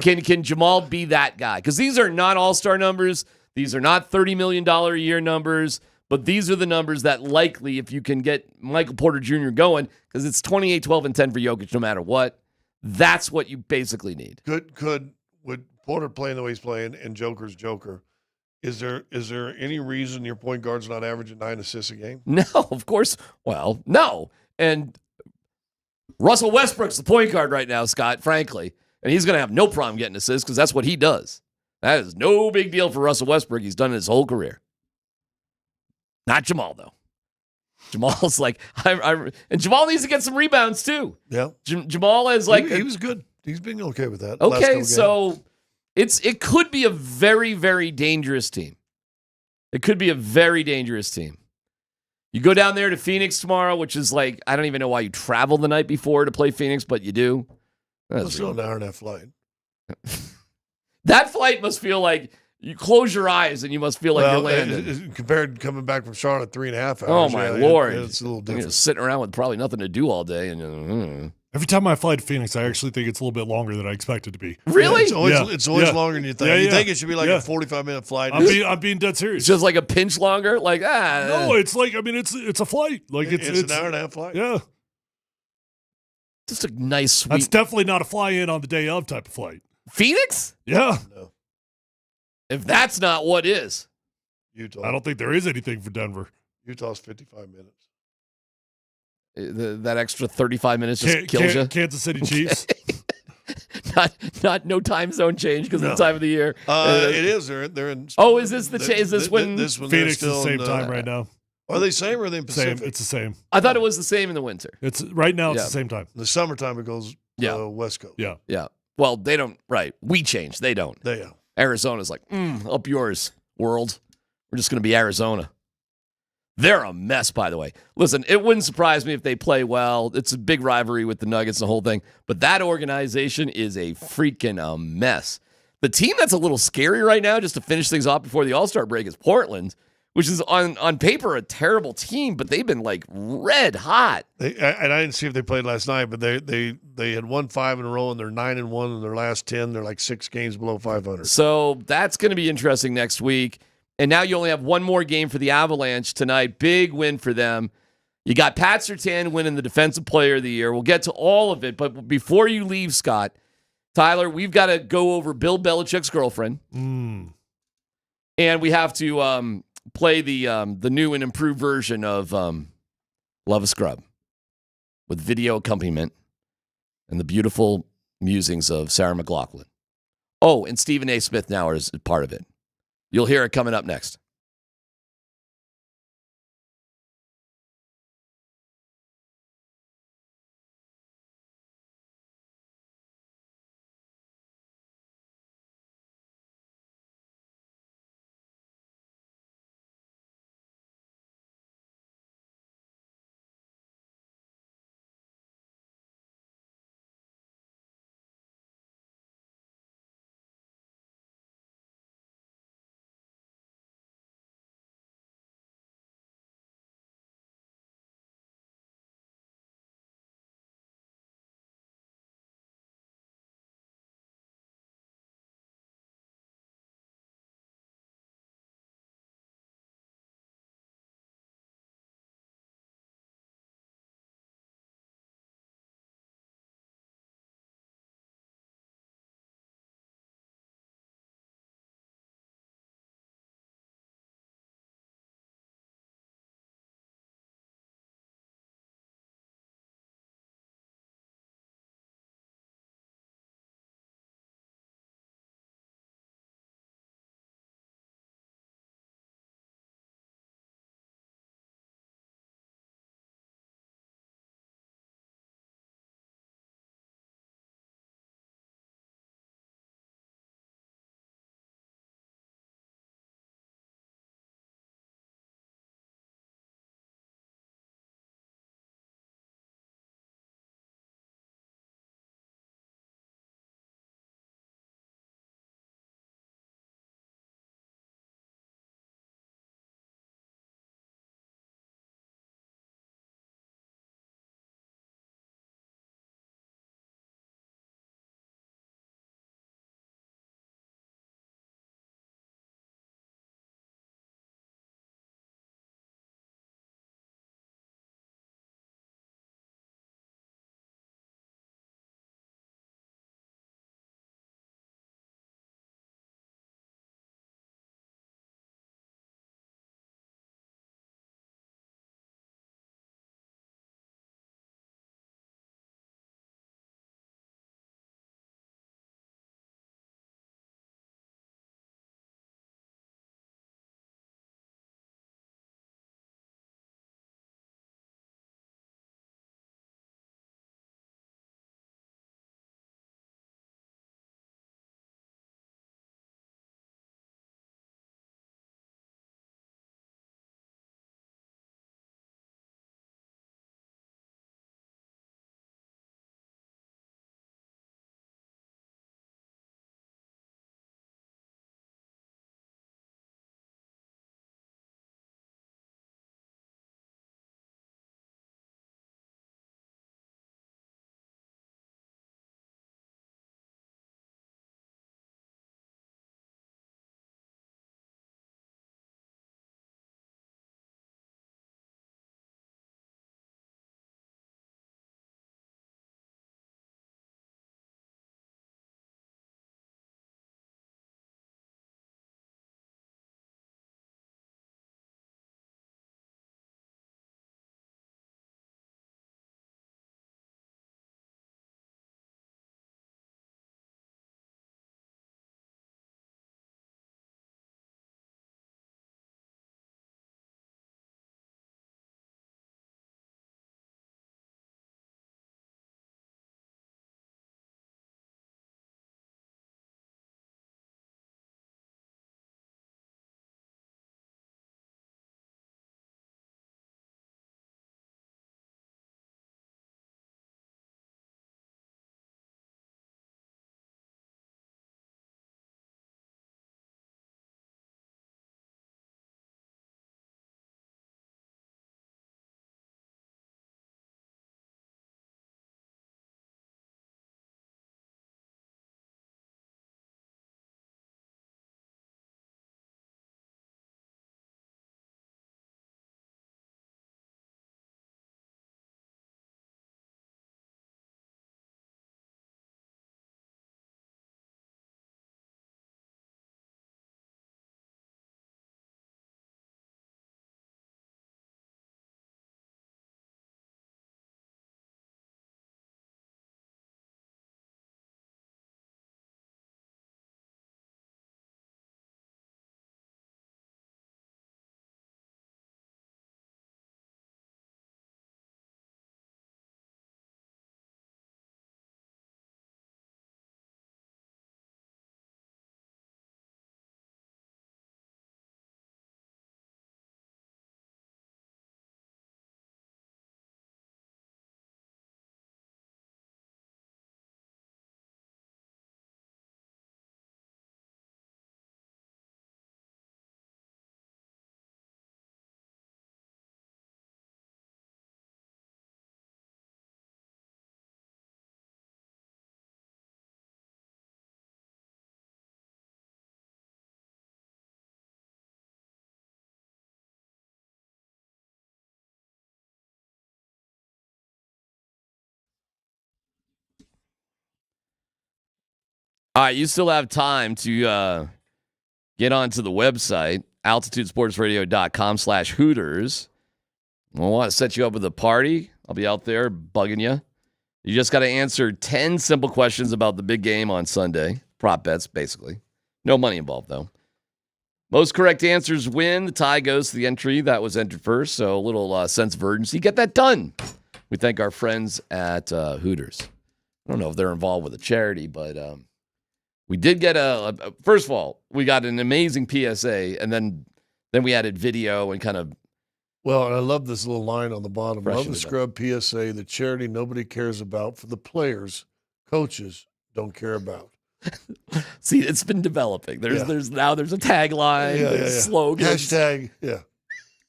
[SPEAKER 7] Can Jamal be that guy? Because these are not all-star numbers. These are not $30 million a year numbers. But these are the numbers that likely, if you can get Michael Porter Jr. going, because it's 28, 12, and 10 for Jokic no matter what, that's what you basically need.
[SPEAKER 14] Would Porter playing the way he's playing and Joker's Joker, is there any reason your point guard's not averaging 9 assists a game?
[SPEAKER 7] No, of course. Well, no. And Russell Westbrook's the point guard right now, Scott, frankly. And he's going to have no problem getting assists because that's what he does. That is no big deal for Russell Westbrook. He's done it his whole career. Not Jamal, though. Jamal's like, and Jamal needs to get some rebounds, too.
[SPEAKER 14] Yeah.
[SPEAKER 7] Jamal is like...
[SPEAKER 14] He was good. He's been okay with that.
[SPEAKER 7] Okay, so it could be a very, very dangerous team. It could be a very dangerous team. You go down there to Phoenix tomorrow, which is like, I don't even know why you travel the night before to play Phoenix, but you do.
[SPEAKER 14] That's still an hour and a half flight.
[SPEAKER 7] That flight must feel like... You close your eyes and you must feel like you're landing.
[SPEAKER 14] Compared to coming back from Charlotte 3.5 hours.
[SPEAKER 7] Oh, my Lord.
[SPEAKER 14] It's a little different.
[SPEAKER 7] You're sitting around with probably nothing to do all day. And
[SPEAKER 17] Every time I fly to Phoenix, I actually think it's a little bit longer than I expect it to be.
[SPEAKER 7] Really?
[SPEAKER 14] It's always longer than you think.
[SPEAKER 17] Yeah,
[SPEAKER 14] you think it should be like a 45-minute flight.
[SPEAKER 17] I'm being dead serious.
[SPEAKER 7] It's just like a pinch longer? Like,
[SPEAKER 17] No, it's like, it's a flight. Like it's
[SPEAKER 14] an hour and a half flight.
[SPEAKER 17] Yeah.
[SPEAKER 7] Just a nice, sweet.
[SPEAKER 17] That's definitely not a fly-in on the day of type of flight.
[SPEAKER 7] Phoenix?
[SPEAKER 17] Yeah.
[SPEAKER 14] No.
[SPEAKER 7] If that's not what is.
[SPEAKER 14] Utah.
[SPEAKER 17] I don't think there is anything for Denver.
[SPEAKER 14] Utah's 55 minutes.
[SPEAKER 7] That extra 35 minutes just kills you.
[SPEAKER 17] Kansas City Chiefs.
[SPEAKER 7] Not no time zone change because of the time of the year.
[SPEAKER 14] It is. They're in.
[SPEAKER 7] Oh, is this the change? Is this when
[SPEAKER 14] This one
[SPEAKER 17] Phoenix is the same time right now?
[SPEAKER 14] Are they same or are they in Pacific?
[SPEAKER 17] Same. It's the same.
[SPEAKER 7] I thought it was the same in the winter.
[SPEAKER 17] It's right now. It's the same time.
[SPEAKER 14] In the summertime it goes West Coast.
[SPEAKER 17] Yeah.
[SPEAKER 7] Yeah. Well, they don't. Right. We change. They don't. Arizona's like up yours, world. We're just going to be Arizona. They're a mess, by the way. Listen, it wouldn't surprise me if they play well. It's a big rivalry with the Nuggets, the whole thing. But that organization is a freaking mess. The team that's a little scary right now, just to finish things off before the All-Star break, is Portland, which is on paper a terrible team, but they've been like red hot.
[SPEAKER 14] And I didn't see if they played last night, but they had won 5 in a row, and they're 9-1 in their last 10. They're like 6 games below 500.
[SPEAKER 7] So that's going to be interesting next week. And now you only have one more game for the Avalanche tonight. Big win for them. You got Pat Surtain winning the Defensive Player of the Year. We'll get to all of it. But before you leave, Scott, Tyler, we've got to go over Bill Belichick's girlfriend. And we have to play the new and improved version of Love a Scrub with video accompaniment and the beautiful musings of Sarah McLachlan. Oh, and Stephen A. Smith now is part of it. You'll hear it coming up next. All right, you still have time to get onto the website, altitudesportsradio.com/Hooters. We'll want to set you up with a party. I'll be out there bugging you. You just got to answer 10 simple questions about the big game on Sunday. Prop bets, basically. No money involved, though. Most correct answers win. The tie goes to the entry that was entered first, so a little sense of urgency. Get that done. We thank our friends at Hooters. I don't know if they're involved with a charity, but we did get first of all, we got an amazing PSA, and then we added video and kind of.
[SPEAKER 14] Well, I love this little line on the bottom. Love
[SPEAKER 7] Freshen
[SPEAKER 14] the
[SPEAKER 7] it up.
[SPEAKER 14] Scrub PSA, the charity nobody cares about for the players, coaches don't care about.
[SPEAKER 7] See, it's been developing. There's a tagline, there's slogans.
[SPEAKER 14] Hashtag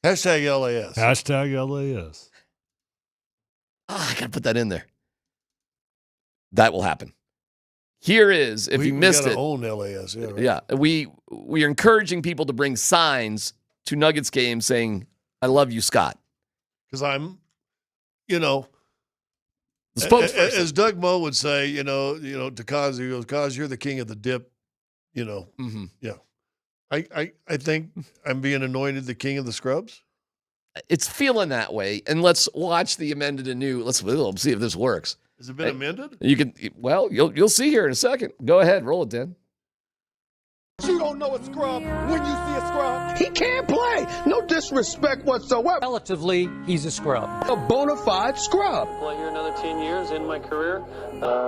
[SPEAKER 14] LAS.
[SPEAKER 17] Hashtag LAS.
[SPEAKER 7] I got to put that in there. That will happen. Here is, if you missed it.
[SPEAKER 14] Own LAS. Yeah, right.
[SPEAKER 7] Yeah, we are encouraging people to bring signs to Nuggets games saying, "I love you, Scott."
[SPEAKER 14] Because I'm, the
[SPEAKER 7] spokesperson.
[SPEAKER 14] as Doug Moe would say, to Kaz, he goes, Kaz, you're the king of the dip,
[SPEAKER 7] Mm-hmm.
[SPEAKER 14] Yeah. I think I'm being anointed the king of the scrubs.
[SPEAKER 7] It's feeling that way, and let's watch the amended anew. Let's see if this works.
[SPEAKER 14] Has it been amended?
[SPEAKER 7] You can. Well, you'll see here in a second. Go ahead, roll it, Dan.
[SPEAKER 19] You don't know a scrub when you see a scrub. He can't play. No disrespect whatsoever.
[SPEAKER 6] Relatively, he's a scrub.
[SPEAKER 19] A bona fide scrub.
[SPEAKER 6] Play here another 10 years in my career,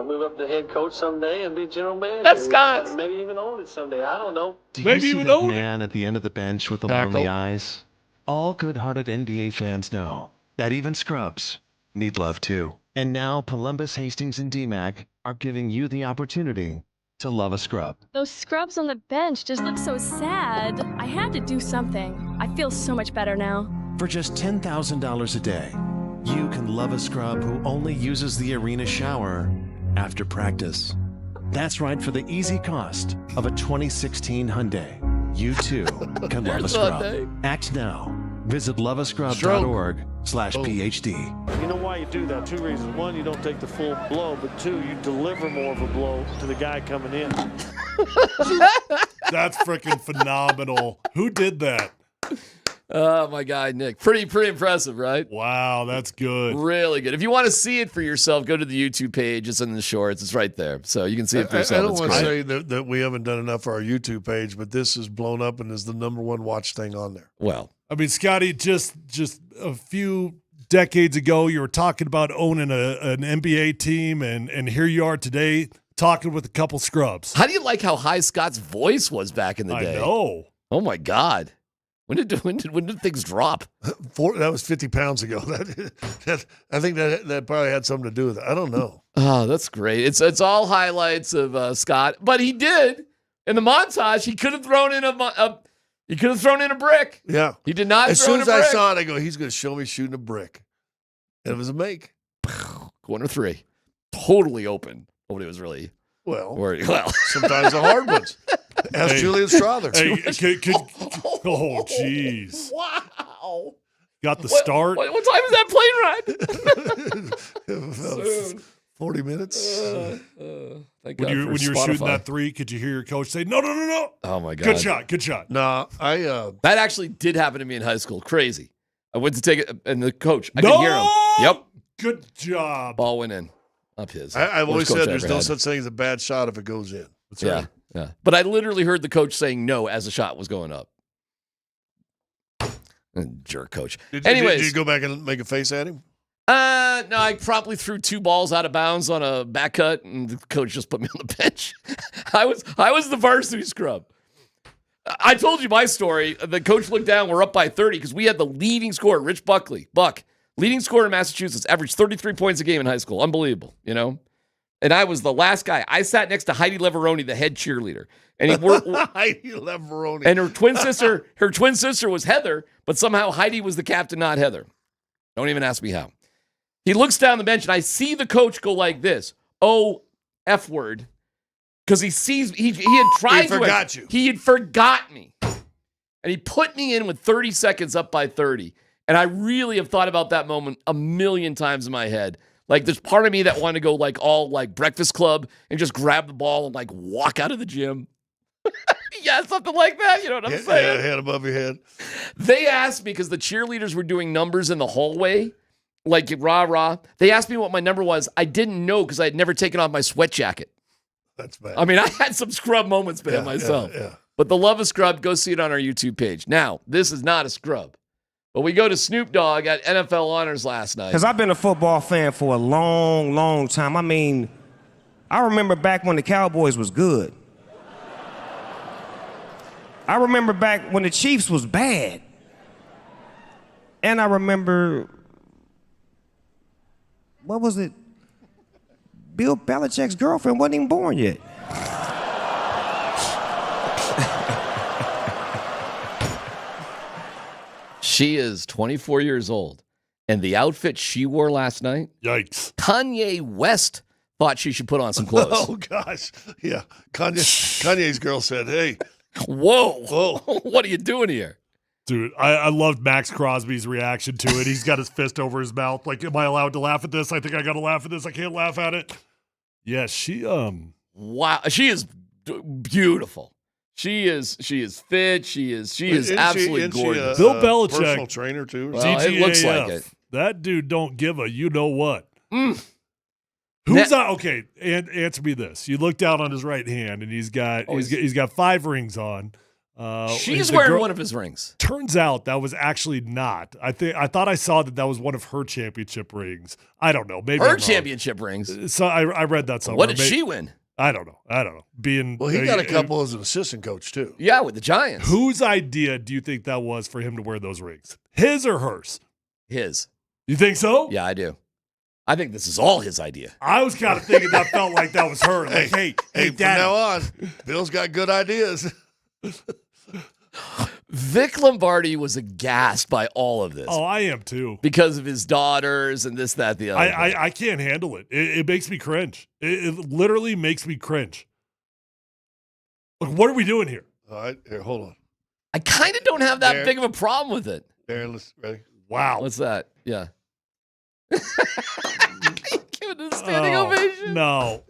[SPEAKER 6] move up to head coach someday and be general manager.
[SPEAKER 7] That's Scott.
[SPEAKER 6] Maybe even own it someday. I don't know.
[SPEAKER 18] Do you see that man at the end of the bench with the lonely eyes? All good-hearted NBA fans know that even scrubs need love too. And now Polumbus, Hastings, and DMac are giving you the opportunity to love a scrub.
[SPEAKER 23] Those scrubs on the bench just look so sad. I had to do something. I feel so much better now.
[SPEAKER 18] For just $10,000 a day, you can love a scrub who only uses the arena shower after practice. That's right, for the easy cost of a 2016 Hyundai. You too can love a scrub. Act now. Visit loveascrub.org/PhD.
[SPEAKER 24] You know why you do that? Two reasons. One, you don't take the full blow, but two, you deliver more of a blow to the guy coming in.
[SPEAKER 17] That's freaking phenomenal. Who did that?
[SPEAKER 7] Oh, my guy, Nick. Pretty impressive, right?
[SPEAKER 17] Wow, that's good.
[SPEAKER 7] Really good. If you want to see it for yourself, go to the YouTube page. It's in the shorts. It's right there. So you can see it for yourself.
[SPEAKER 14] I don't want to say that we haven't done enough for our YouTube page, but this is blown up and is the #1 watch thing on there.
[SPEAKER 7] Well,
[SPEAKER 17] I mean, Scotty, just a few decades ago, you were talking about owning an NBA team, and here you are today talking with a couple scrubs.
[SPEAKER 7] How do you like how high Scott's voice was back in the day?
[SPEAKER 17] I know.
[SPEAKER 7] Oh, my God. When did things drop?
[SPEAKER 14] That was 50 pounds ago. I think that probably had something to do with it. I don't know.
[SPEAKER 7] Oh, that's great. It's all highlights of Scott, but he did in the montage. He could have thrown in a brick.
[SPEAKER 14] Yeah,
[SPEAKER 7] he did not.
[SPEAKER 14] As soon as I saw it, I go, he's going to show me shooting a brick, and it was a make.
[SPEAKER 7] Corner 3, totally open. Nobody was really worried. Well,
[SPEAKER 14] sometimes the hard ones. Ask Julian Strother.
[SPEAKER 17] Hey, oh, jeez.
[SPEAKER 7] Wow.
[SPEAKER 17] Got the start.
[SPEAKER 7] What time is that plane ride?
[SPEAKER 14] Soon. 40 minutes.
[SPEAKER 7] Thank
[SPEAKER 17] when
[SPEAKER 7] God
[SPEAKER 17] you were
[SPEAKER 7] Spotify.
[SPEAKER 17] shooting that 3, could you hear your coach say, no?
[SPEAKER 7] Oh, my God.
[SPEAKER 17] Good shot.
[SPEAKER 14] No,
[SPEAKER 7] that actually did happen to me in high school. Crazy. I went to take it, and the coach, I could hear him. Yep.
[SPEAKER 17] Good job.
[SPEAKER 7] Ball went in. Up his.
[SPEAKER 14] I've always said there's no
[SPEAKER 7] had.
[SPEAKER 14] such thing as a bad shot if it goes in. That's
[SPEAKER 7] yeah.
[SPEAKER 14] right.
[SPEAKER 7] Yeah. But I literally heard the coach saying no as the shot was going up. Jerk coach. Anyways.
[SPEAKER 14] Did you go back and make a face at him?
[SPEAKER 7] No, I promptly threw 2 balls out of bounds on a back cut, and the coach just put me on the bench. I was the varsity scrub. I told you my story. The coach looked down. We're up by 30 because we had the leading scorer, Rich Buck, leading scorer in Massachusetts, averaged 33 points a game in high school. Unbelievable, And I was the last guy. I sat next to Heidi Leveroni, the head cheerleader. And
[SPEAKER 14] Heidi Leveroni.
[SPEAKER 7] And her twin sister was Heather, but somehow Heidi was the captain, not Heather. Don't even ask me how. He looks down the bench, and I see the coach go like this. Oh, F word. Because he sees, he had tried to. He
[SPEAKER 14] forgot you.
[SPEAKER 7] He had forgot me. And he put me in with 30 seconds up by 30. And I really have thought about that moment a million times in my head. Like, there's part of me that wanted to go like all like Breakfast Club and just grab the ball and like walk out of the gym. Yeah, something like that. You know what I'm saying?
[SPEAKER 14] Yeah, head above your head.
[SPEAKER 7] They asked me because the cheerleaders were doing numbers in the hallway, like rah. They asked me what my number was. I didn't know because I had never taken off my sweat jacket.
[SPEAKER 14] That's bad.
[SPEAKER 7] I mean, I had some scrub moments, man, myself.
[SPEAKER 14] Yeah.
[SPEAKER 7] But the love of scrub, go see it on our YouTube page. Now, this is not a scrub. But we go to Snoop Dogg at NFL Honors last night.
[SPEAKER 12] Because I've been a football fan for a long, long time. I mean, I remember back when the Cowboys was good. I remember back when the Chiefs was bad. And I remember, what was it? Bill Belichick's girlfriend wasn't even born yet.
[SPEAKER 7] She is 24 years old. And the outfit she wore last night,
[SPEAKER 14] yikes.
[SPEAKER 7] Kanye West thought she should put on some clothes.
[SPEAKER 14] Oh, gosh. Yeah. Kanye's girl said, hey.
[SPEAKER 7] Whoa. What are you doing here?
[SPEAKER 17] Dude, I loved Max Crosby's reaction to it. He's got his fist over his mouth. Like, am I allowed to laugh at this? I think I got to laugh at this. I can't laugh at it. Yeah, she
[SPEAKER 7] Wow, she is beautiful. She is fit. She is absolutely gorgeous.
[SPEAKER 17] Bill Belichick,
[SPEAKER 14] personal trainer too.
[SPEAKER 7] Well, it looks like it.
[SPEAKER 17] That dude don't give a you know what. Who's that? Okay, and answer me this. You look down on his right hand, and he's got 5 rings on.
[SPEAKER 7] She's wearing one of his rings.
[SPEAKER 17] Turns out that was actually not. I thought I saw that was one of her championship rings. I don't know. Maybe
[SPEAKER 7] her championship rings.
[SPEAKER 17] So I read that somewhere.
[SPEAKER 7] What did she win?
[SPEAKER 17] I don't know.
[SPEAKER 14] Well, he got a couple as an assistant coach too.
[SPEAKER 7] Yeah, with the Giants.
[SPEAKER 17] Whose idea do you think that was for him to wear those rings? His or hers?
[SPEAKER 7] His.
[SPEAKER 17] You think so?
[SPEAKER 7] Yeah, I do. I think this is all his idea.
[SPEAKER 17] I was kind of thinking that felt like that was her. Like, hey,
[SPEAKER 14] from
[SPEAKER 17] Daddy.
[SPEAKER 14] now on, Bill's got good ideas.
[SPEAKER 7] Vic Lombardi was aghast by all of this.
[SPEAKER 17] Oh, I am too.
[SPEAKER 7] Because of his daughters and this, that, the other.
[SPEAKER 17] I can't handle it. It makes me cringe. It literally makes me cringe. Look, what are we doing here?
[SPEAKER 14] All right, here, hold on.
[SPEAKER 7] I kind of don't have that big of a problem with it.
[SPEAKER 14] Darren, let's ready.
[SPEAKER 17] Wow.
[SPEAKER 7] What's that? Yeah. Giving a standing ovation.
[SPEAKER 17] No.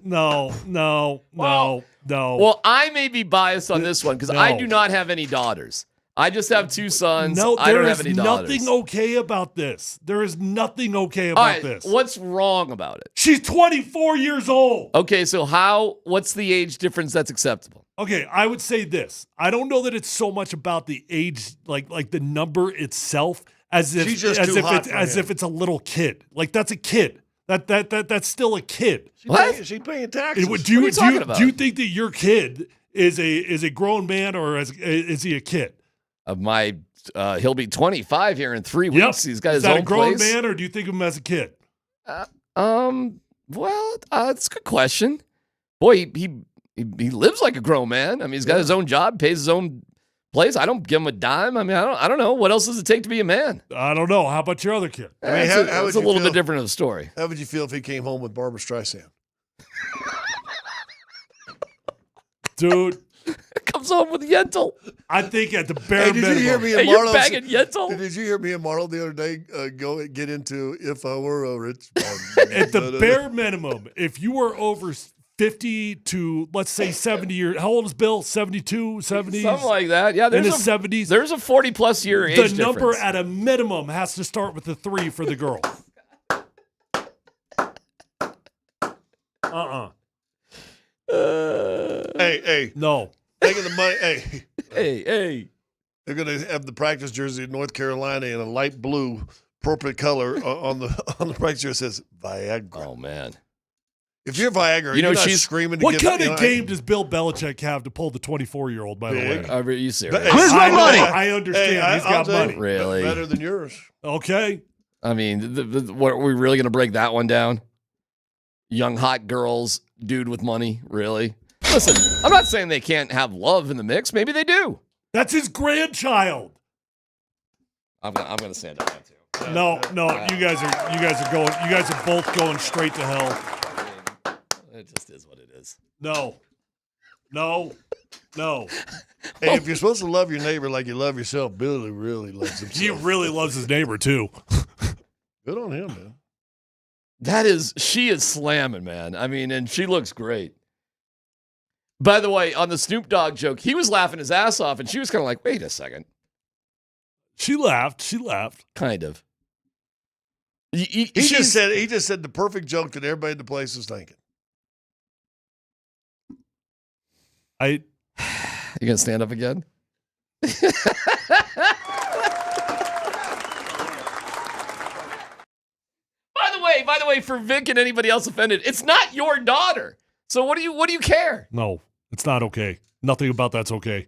[SPEAKER 7] Well, I may be biased on this one because I do not have any daughters. I just have 2 sons.
[SPEAKER 17] No,
[SPEAKER 7] I don't
[SPEAKER 17] there
[SPEAKER 7] have
[SPEAKER 17] is
[SPEAKER 7] any daughters.
[SPEAKER 17] nothing okay about this. There is nothing okay about this.
[SPEAKER 7] What's wrong about it?
[SPEAKER 17] She's 24 years old.
[SPEAKER 7] Okay, so what's the age difference that's acceptable?
[SPEAKER 17] Okay, I would say this. I don't know that it's so much about the age, like the number itself, as if it's a little kid. Like, that's a kid. That's still a kid.
[SPEAKER 14] She's paying taxes.
[SPEAKER 17] Do you think that your kid is a grown man or is he a kid?
[SPEAKER 7] He'll be 25 here in 3 weeks. He's got his own place.
[SPEAKER 17] Is that a grown man or do you think of him as a kid?
[SPEAKER 7] Well, that's a good question. Boy, he lives like a grown man. I mean, he's got his own job, pays his own place. I don't give him a dime. I mean, I don't know. What else does it take to be a man?
[SPEAKER 17] I don't know. How about your other kid?
[SPEAKER 14] I mean,
[SPEAKER 7] it's a little bit different of a story.
[SPEAKER 14] How would you feel if he came home with Barbara Streisand?
[SPEAKER 17] Dude.
[SPEAKER 7] Comes home with Yentl.
[SPEAKER 17] I think at the bare minimum.
[SPEAKER 14] Did you hear me and
[SPEAKER 7] you're bagging Yentl?
[SPEAKER 14] Did you hear me and Marlo the other day get into if I were a rich man?
[SPEAKER 17] At the bare minimum, if you were over 50 to, let's say, 70 years. How old is Bill? 72, 70s?
[SPEAKER 7] Something like that. Yeah,
[SPEAKER 17] in his 70s.
[SPEAKER 7] There's a 40-plus year age difference.
[SPEAKER 17] The number at a minimum has to start with a 3 for the girl.
[SPEAKER 14] Hey.
[SPEAKER 17] No.
[SPEAKER 14] Taking the money.
[SPEAKER 7] Hey.
[SPEAKER 14] They're going to have the practice jersey in North Carolina in a light blue, appropriate color on the practice jersey says Viagra.
[SPEAKER 7] Oh, man.
[SPEAKER 14] If you're Viagra, you're not screaming.
[SPEAKER 17] What kind of game does Bill Belichick have to pull the 24-year-old, by the way?
[SPEAKER 7] Are you serious?
[SPEAKER 17] Where's my money? I understand. He's got money.
[SPEAKER 7] Really?
[SPEAKER 14] Better than yours.
[SPEAKER 17] Okay.
[SPEAKER 7] I mean, what, are we really going to break that one down? Young, hot girls, dude with money, really? Listen, I'm not saying they can't have love in the mix. Maybe they do.
[SPEAKER 17] That's his grandchild.
[SPEAKER 7] I'm gonna stand up too.
[SPEAKER 17] No, you guys are both going straight to hell.
[SPEAKER 7] It just is what it is.
[SPEAKER 17] No.
[SPEAKER 14] Hey, if you're supposed to love your neighbor like you love yourself, Billy really loves himself.
[SPEAKER 17] He really loves his neighbor too.
[SPEAKER 14] Good on him, man.
[SPEAKER 7] She is slamming, man. I mean, and she looks great. By the way, on the Snoop Dogg joke, he was laughing his ass off, and she was kind of like, wait a second.
[SPEAKER 17] She laughed.
[SPEAKER 7] Kind of.
[SPEAKER 14] He just said the perfect joke that everybody in the place is thinking.
[SPEAKER 7] You gonna stand up again? By the way, for Vic and anybody else offended, it's not your daughter. So what do you care?
[SPEAKER 17] No, it's not okay. Nothing about that's okay.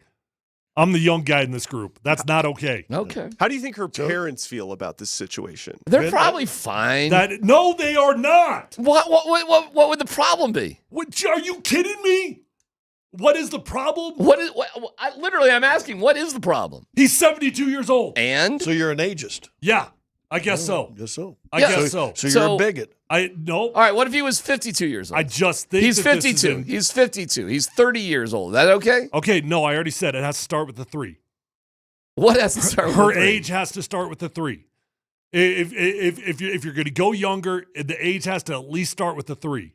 [SPEAKER 17] I'm the young guy in this group. That's not okay.
[SPEAKER 7] Okay.
[SPEAKER 1] How do you think her parents feel about this situation?
[SPEAKER 7] They're probably fine.
[SPEAKER 17] No, they are not.
[SPEAKER 7] What would the problem be?
[SPEAKER 17] Are you kidding me? What is the problem?
[SPEAKER 7] I'm asking, what is the problem?
[SPEAKER 17] He's 72 years old.
[SPEAKER 7] And?
[SPEAKER 14] So you're an ageist.
[SPEAKER 17] Yeah, I guess so.
[SPEAKER 14] Guess so.
[SPEAKER 17] I guess so.
[SPEAKER 14] So you're a bigot.
[SPEAKER 17] No.
[SPEAKER 7] All right, what if he was 52 years old?
[SPEAKER 17] I just think
[SPEAKER 7] he's 52. He's 52. He's 30 years old. Is that okay?
[SPEAKER 17] Okay, no, I already said it has to start with the 3.
[SPEAKER 7] What has to start with
[SPEAKER 17] her
[SPEAKER 7] the 3?
[SPEAKER 17] age has to start with the 3. If you're going to go younger, the age has to at least start with the 3.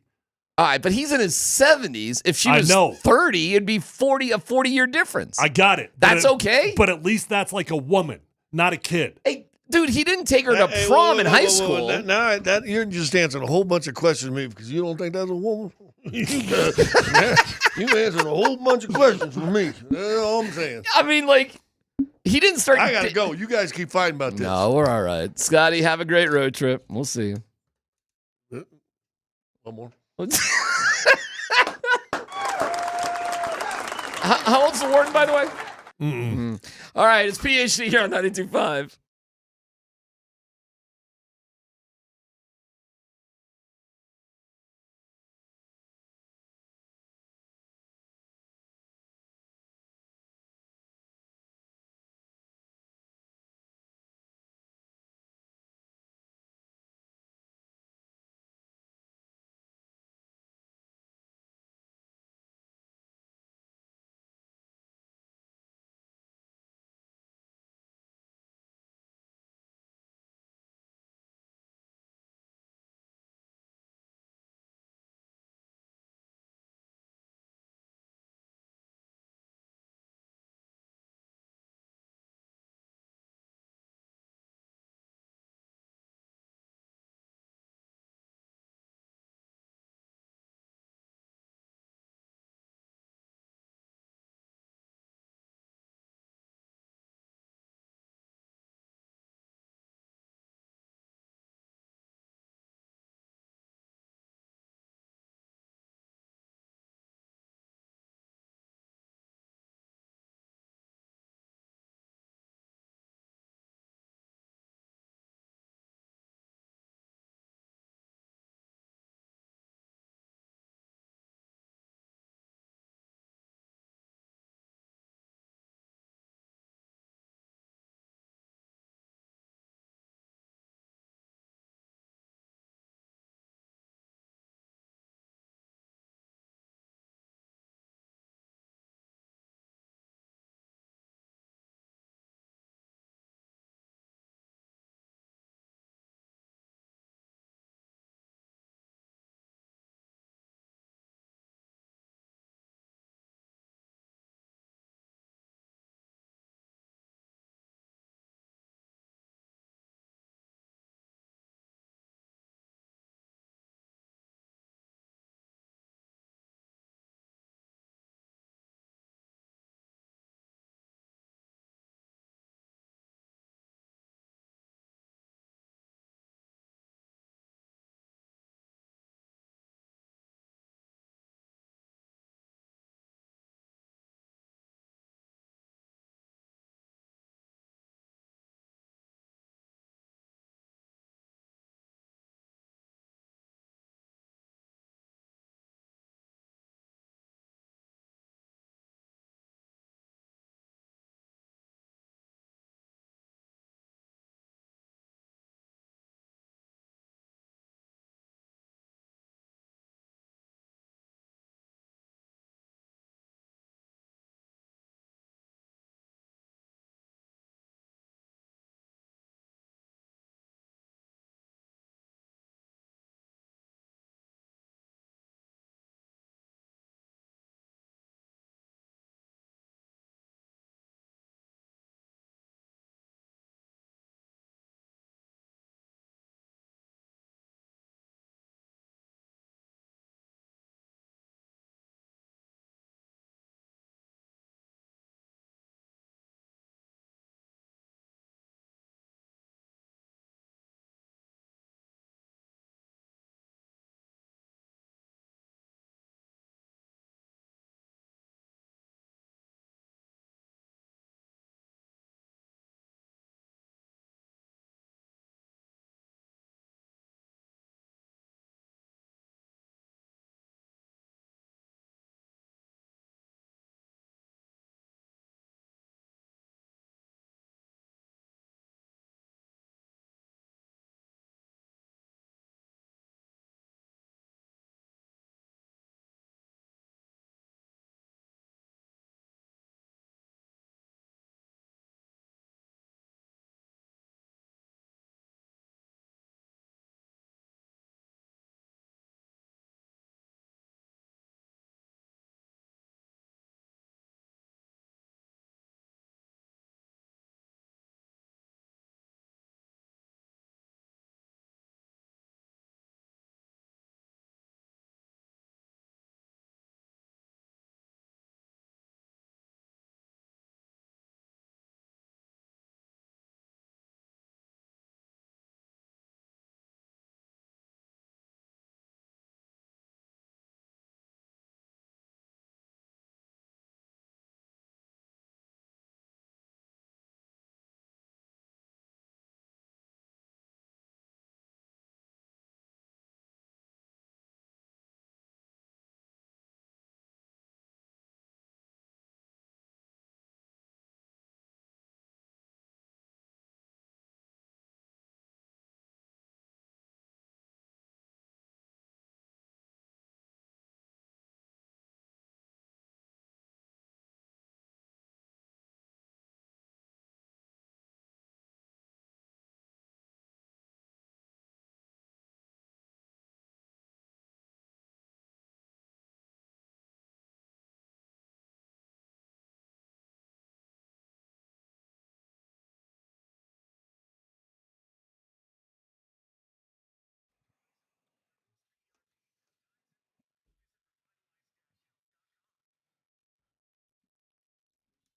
[SPEAKER 7] All right, but he's in his 70s. If she was 30, it'd be a 40-year difference.
[SPEAKER 17] I got it.
[SPEAKER 7] That's okay?
[SPEAKER 17] But at least that's like a woman, not a kid.
[SPEAKER 7] Hey, dude, he didn't take her to prom in high school.
[SPEAKER 14] You're just answering a whole bunch of questions to me because you don't think that's a woman. You answered a whole bunch of questions for me. That's all I'm saying.
[SPEAKER 7] I mean, like, he didn't start.
[SPEAKER 14] I gotta go. You guys keep fighting about this.
[SPEAKER 7] No, we're all right. Scotty, have a great road trip. We'll see you.
[SPEAKER 14] One more.
[SPEAKER 7] How old's the warden, by the way? All right, it's PhD here on 92.5.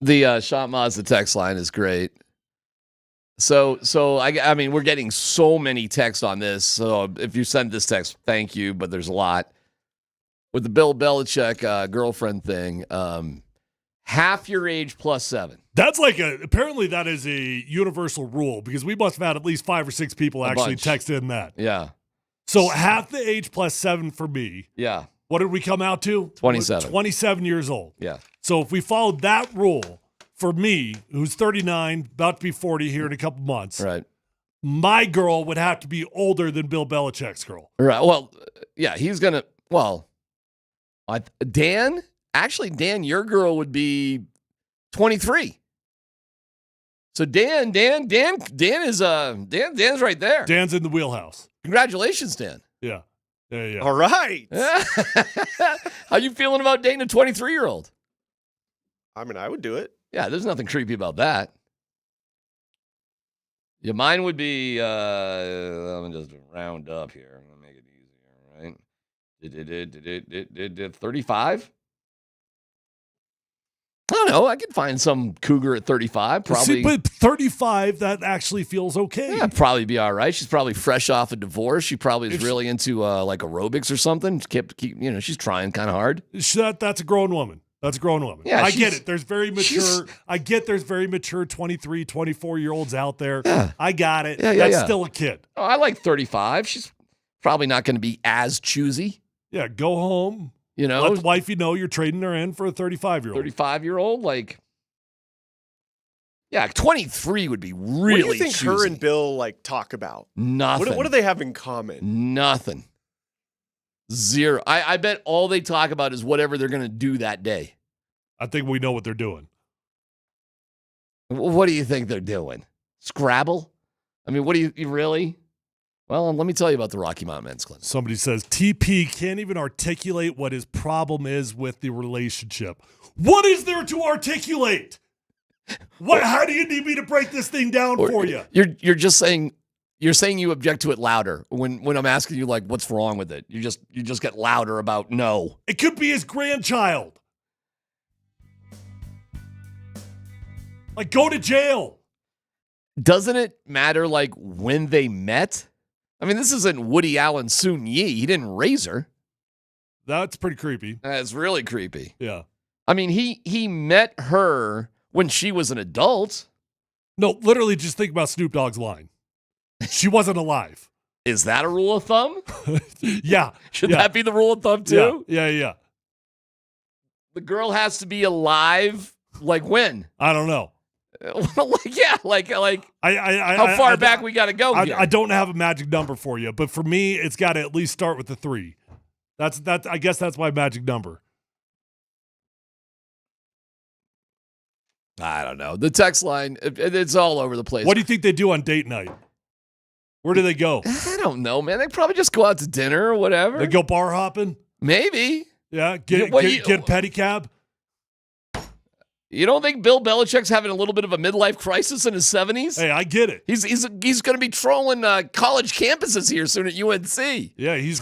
[SPEAKER 7] The Shot Mazda text line is great. So I mean, we're getting so many texts on this. So if you send this text, thank you, but there's a lot. With the Bill Belichick girlfriend thing, half your age plus 7.
[SPEAKER 17] That's apparently that is a universal rule because we must have had at least 5 or 6 people actually text in that.
[SPEAKER 7] Yeah.
[SPEAKER 17] So half the age plus 7 for me.
[SPEAKER 7] Yeah.
[SPEAKER 17] What did we come out to?
[SPEAKER 7] 27.
[SPEAKER 17] 27 years old.
[SPEAKER 7] Yeah.
[SPEAKER 17] So if we followed that rule for me, who's 39, about to be 40 here in a couple months,
[SPEAKER 7] right?
[SPEAKER 17] My girl would have to be older than Bill Belichick's girl.
[SPEAKER 7] Right. Well, yeah, he's going to, Dan, your girl would be 23. So Dan's right there.
[SPEAKER 17] Dan's in the wheelhouse.
[SPEAKER 7] Congratulations, Dan.
[SPEAKER 17] Yeah. Yeah.
[SPEAKER 1] All right.
[SPEAKER 7] How you feeling about dating a 23-year-old?
[SPEAKER 1] I mean, I would do it.
[SPEAKER 7] Yeah, there's nothing creepy about that. Yeah, mine would be, let me just round up here. I'm going to make it easier, right? 35? I don't know. I could find some cougar at 35. Probably.
[SPEAKER 17] See, but 35, that actually feels okay.
[SPEAKER 7] Yeah, probably be all right. She's probably fresh off a divorce. She probably is really into like aerobics or something. She's trying kind of hard.
[SPEAKER 17] That's a grown woman. That's a grown woman.
[SPEAKER 7] Yeah,
[SPEAKER 17] I get it. There's very mature. I get there's very mature 23, 24-year-olds out there.
[SPEAKER 7] Yeah.
[SPEAKER 17] I got it.
[SPEAKER 7] Yeah,
[SPEAKER 17] That's still a kid.
[SPEAKER 7] Oh, I like 35. She's probably not going to be as choosy.
[SPEAKER 17] Yeah, go home.
[SPEAKER 7] Let
[SPEAKER 17] the wifey know you're trading her in for a 35-year-old.
[SPEAKER 7] 35-year-old, 23 would be really.
[SPEAKER 1] What do you think
[SPEAKER 7] choosy.
[SPEAKER 1] her and Bill talk about?
[SPEAKER 7] Nothing.
[SPEAKER 1] What do they have in common?
[SPEAKER 7] Nothing. Zero. I bet all they talk about is whatever they're going to do that day.
[SPEAKER 17] I think we know what they're doing.
[SPEAKER 7] What do you think they're doing? Scrabble? I mean, what do you really? Well, let me tell you about the Rocky Mountain Men's Clinic.
[SPEAKER 17] Somebody says TP can't even articulate what his problem is with the relationship. What is there to articulate? How do you need me to break this thing down for you?
[SPEAKER 7] You're just saying you object to it louder when I'm asking you what's wrong with it. You just get louder about no.
[SPEAKER 17] It could be his grandchild. Go to jail.
[SPEAKER 7] Doesn't it matter when they met? I mean, this isn't Woody Allen Soon Yi. He didn't raise her.
[SPEAKER 17] That's pretty creepy.
[SPEAKER 7] That's really creepy.
[SPEAKER 17] Yeah.
[SPEAKER 7] I mean, he met her when she was an adult.
[SPEAKER 17] No, literally just think about Snoop Dogg's line. She wasn't alive.
[SPEAKER 7] Is that a rule of thumb?
[SPEAKER 17] Yeah.
[SPEAKER 7] Should that be the rule of thumb too?
[SPEAKER 17] Yeah.
[SPEAKER 7] The girl has to be alive when?
[SPEAKER 17] I don't know.
[SPEAKER 7] How far back we got to go here?
[SPEAKER 17] I don't have a magic number for you, but for me, it's got to at least start with the 3. That's. I guess that's my magic number.
[SPEAKER 7] I don't know. The text line, it's all over the place.
[SPEAKER 17] What do you think they do on date night? Where do they go?
[SPEAKER 7] I don't know, man. They probably just go out to dinner or whatever.
[SPEAKER 17] They go bar hopping?
[SPEAKER 7] Maybe.
[SPEAKER 17] Yeah, get a pedicab.
[SPEAKER 7] You don't think Bill Belichick's having a little bit of a midlife crisis in his 70s?
[SPEAKER 17] Hey, I get it.
[SPEAKER 7] He's going to be trolling college campuses here soon at UNC.
[SPEAKER 17] Yeah, he's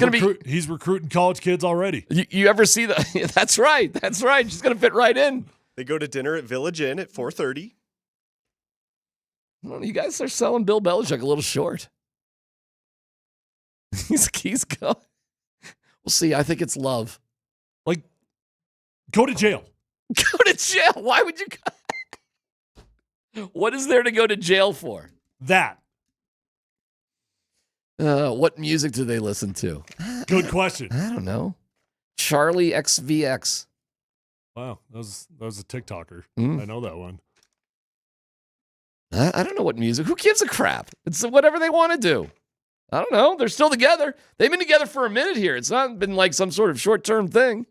[SPEAKER 17] recruiting college kids already.
[SPEAKER 7] You ever see that? That's right. She's going to fit right in.
[SPEAKER 1] They go to dinner at Village Inn at 4:30.
[SPEAKER 7] Well, you guys are selling Bill Belichick a little short. He's going. We'll see. I think it's love.
[SPEAKER 17] Go to jail.
[SPEAKER 7] Go to jail? Why would you go? What is there to go to jail for?
[SPEAKER 17] That.
[SPEAKER 7] What music do they listen to?
[SPEAKER 17] Good question.
[SPEAKER 7] I don't know. Charlie XVX.
[SPEAKER 17] Wow, that was a TikToker.
[SPEAKER 7] Mm.
[SPEAKER 17] I know that one.
[SPEAKER 7] I don't know what music. Who gives a crap? It's whatever they want to do. I don't know. They're still together. They've been together for a minute here. It's not been some sort of short-term thing.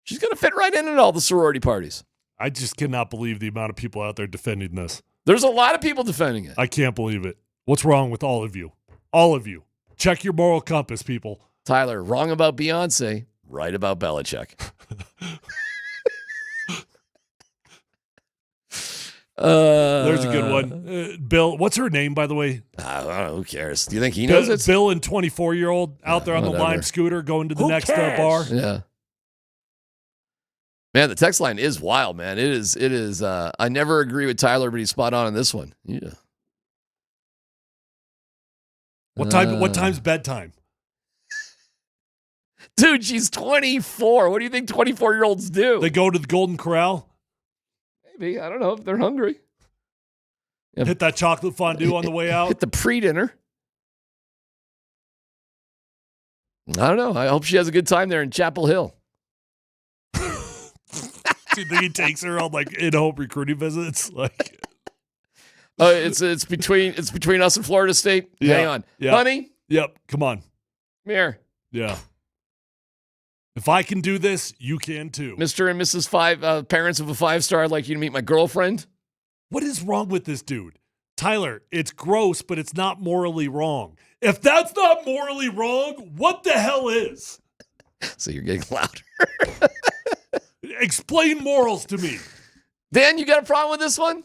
[SPEAKER 7] She's going to fit right in at all the sorority parties.
[SPEAKER 17] I just cannot believe the amount of people out there defending this.
[SPEAKER 7] There's a lot of people defending it.
[SPEAKER 17] I can't believe it. What's wrong with all of you? All of you. Check your moral compass, people.
[SPEAKER 7] Tyler, wrong about Beyonce, right about Belichick.
[SPEAKER 17] There's a good one. Bill, what's her name, by the way?
[SPEAKER 7] I don't know. Who cares? Do you think he knows it?
[SPEAKER 17] Bill and 24-year-old out there on the Lime scooter going to the next bar.
[SPEAKER 7] Yeah. Man, the text line is wild, man. It is. I never agree with Tyler, but he's spot on this one. Yeah.
[SPEAKER 17] What time's bedtime?
[SPEAKER 7] Dude, she's 24. What do you think 24-year-olds do?
[SPEAKER 17] They go to the Golden Corral?
[SPEAKER 7] Maybe. I don't know if they're hungry.
[SPEAKER 17] Hit that chocolate fondue on the way out?
[SPEAKER 7] Hit the pre-dinner. I don't know. I hope she has a good time there in Chapel Hill.
[SPEAKER 17] Do you think he takes her on like in-home recruiting visits? Like,
[SPEAKER 7] it's between us and Florida State.
[SPEAKER 17] Yeah,
[SPEAKER 7] Hang on,
[SPEAKER 17] yeah.
[SPEAKER 7] honey.
[SPEAKER 17] Yep, come on.
[SPEAKER 7] Come here.
[SPEAKER 17] Yeah. If I can do this, you can too.
[SPEAKER 7] Mr. and Mrs. Parents of a 5-star, I'd like you to meet my girlfriend.
[SPEAKER 17] What is wrong with this dude? Tyler, it's gross, but it's not morally wrong. If that's not morally wrong, what the hell is?
[SPEAKER 7] So you're getting louder.
[SPEAKER 17] Explain morals to me.
[SPEAKER 7] Dan, you got a problem with this one?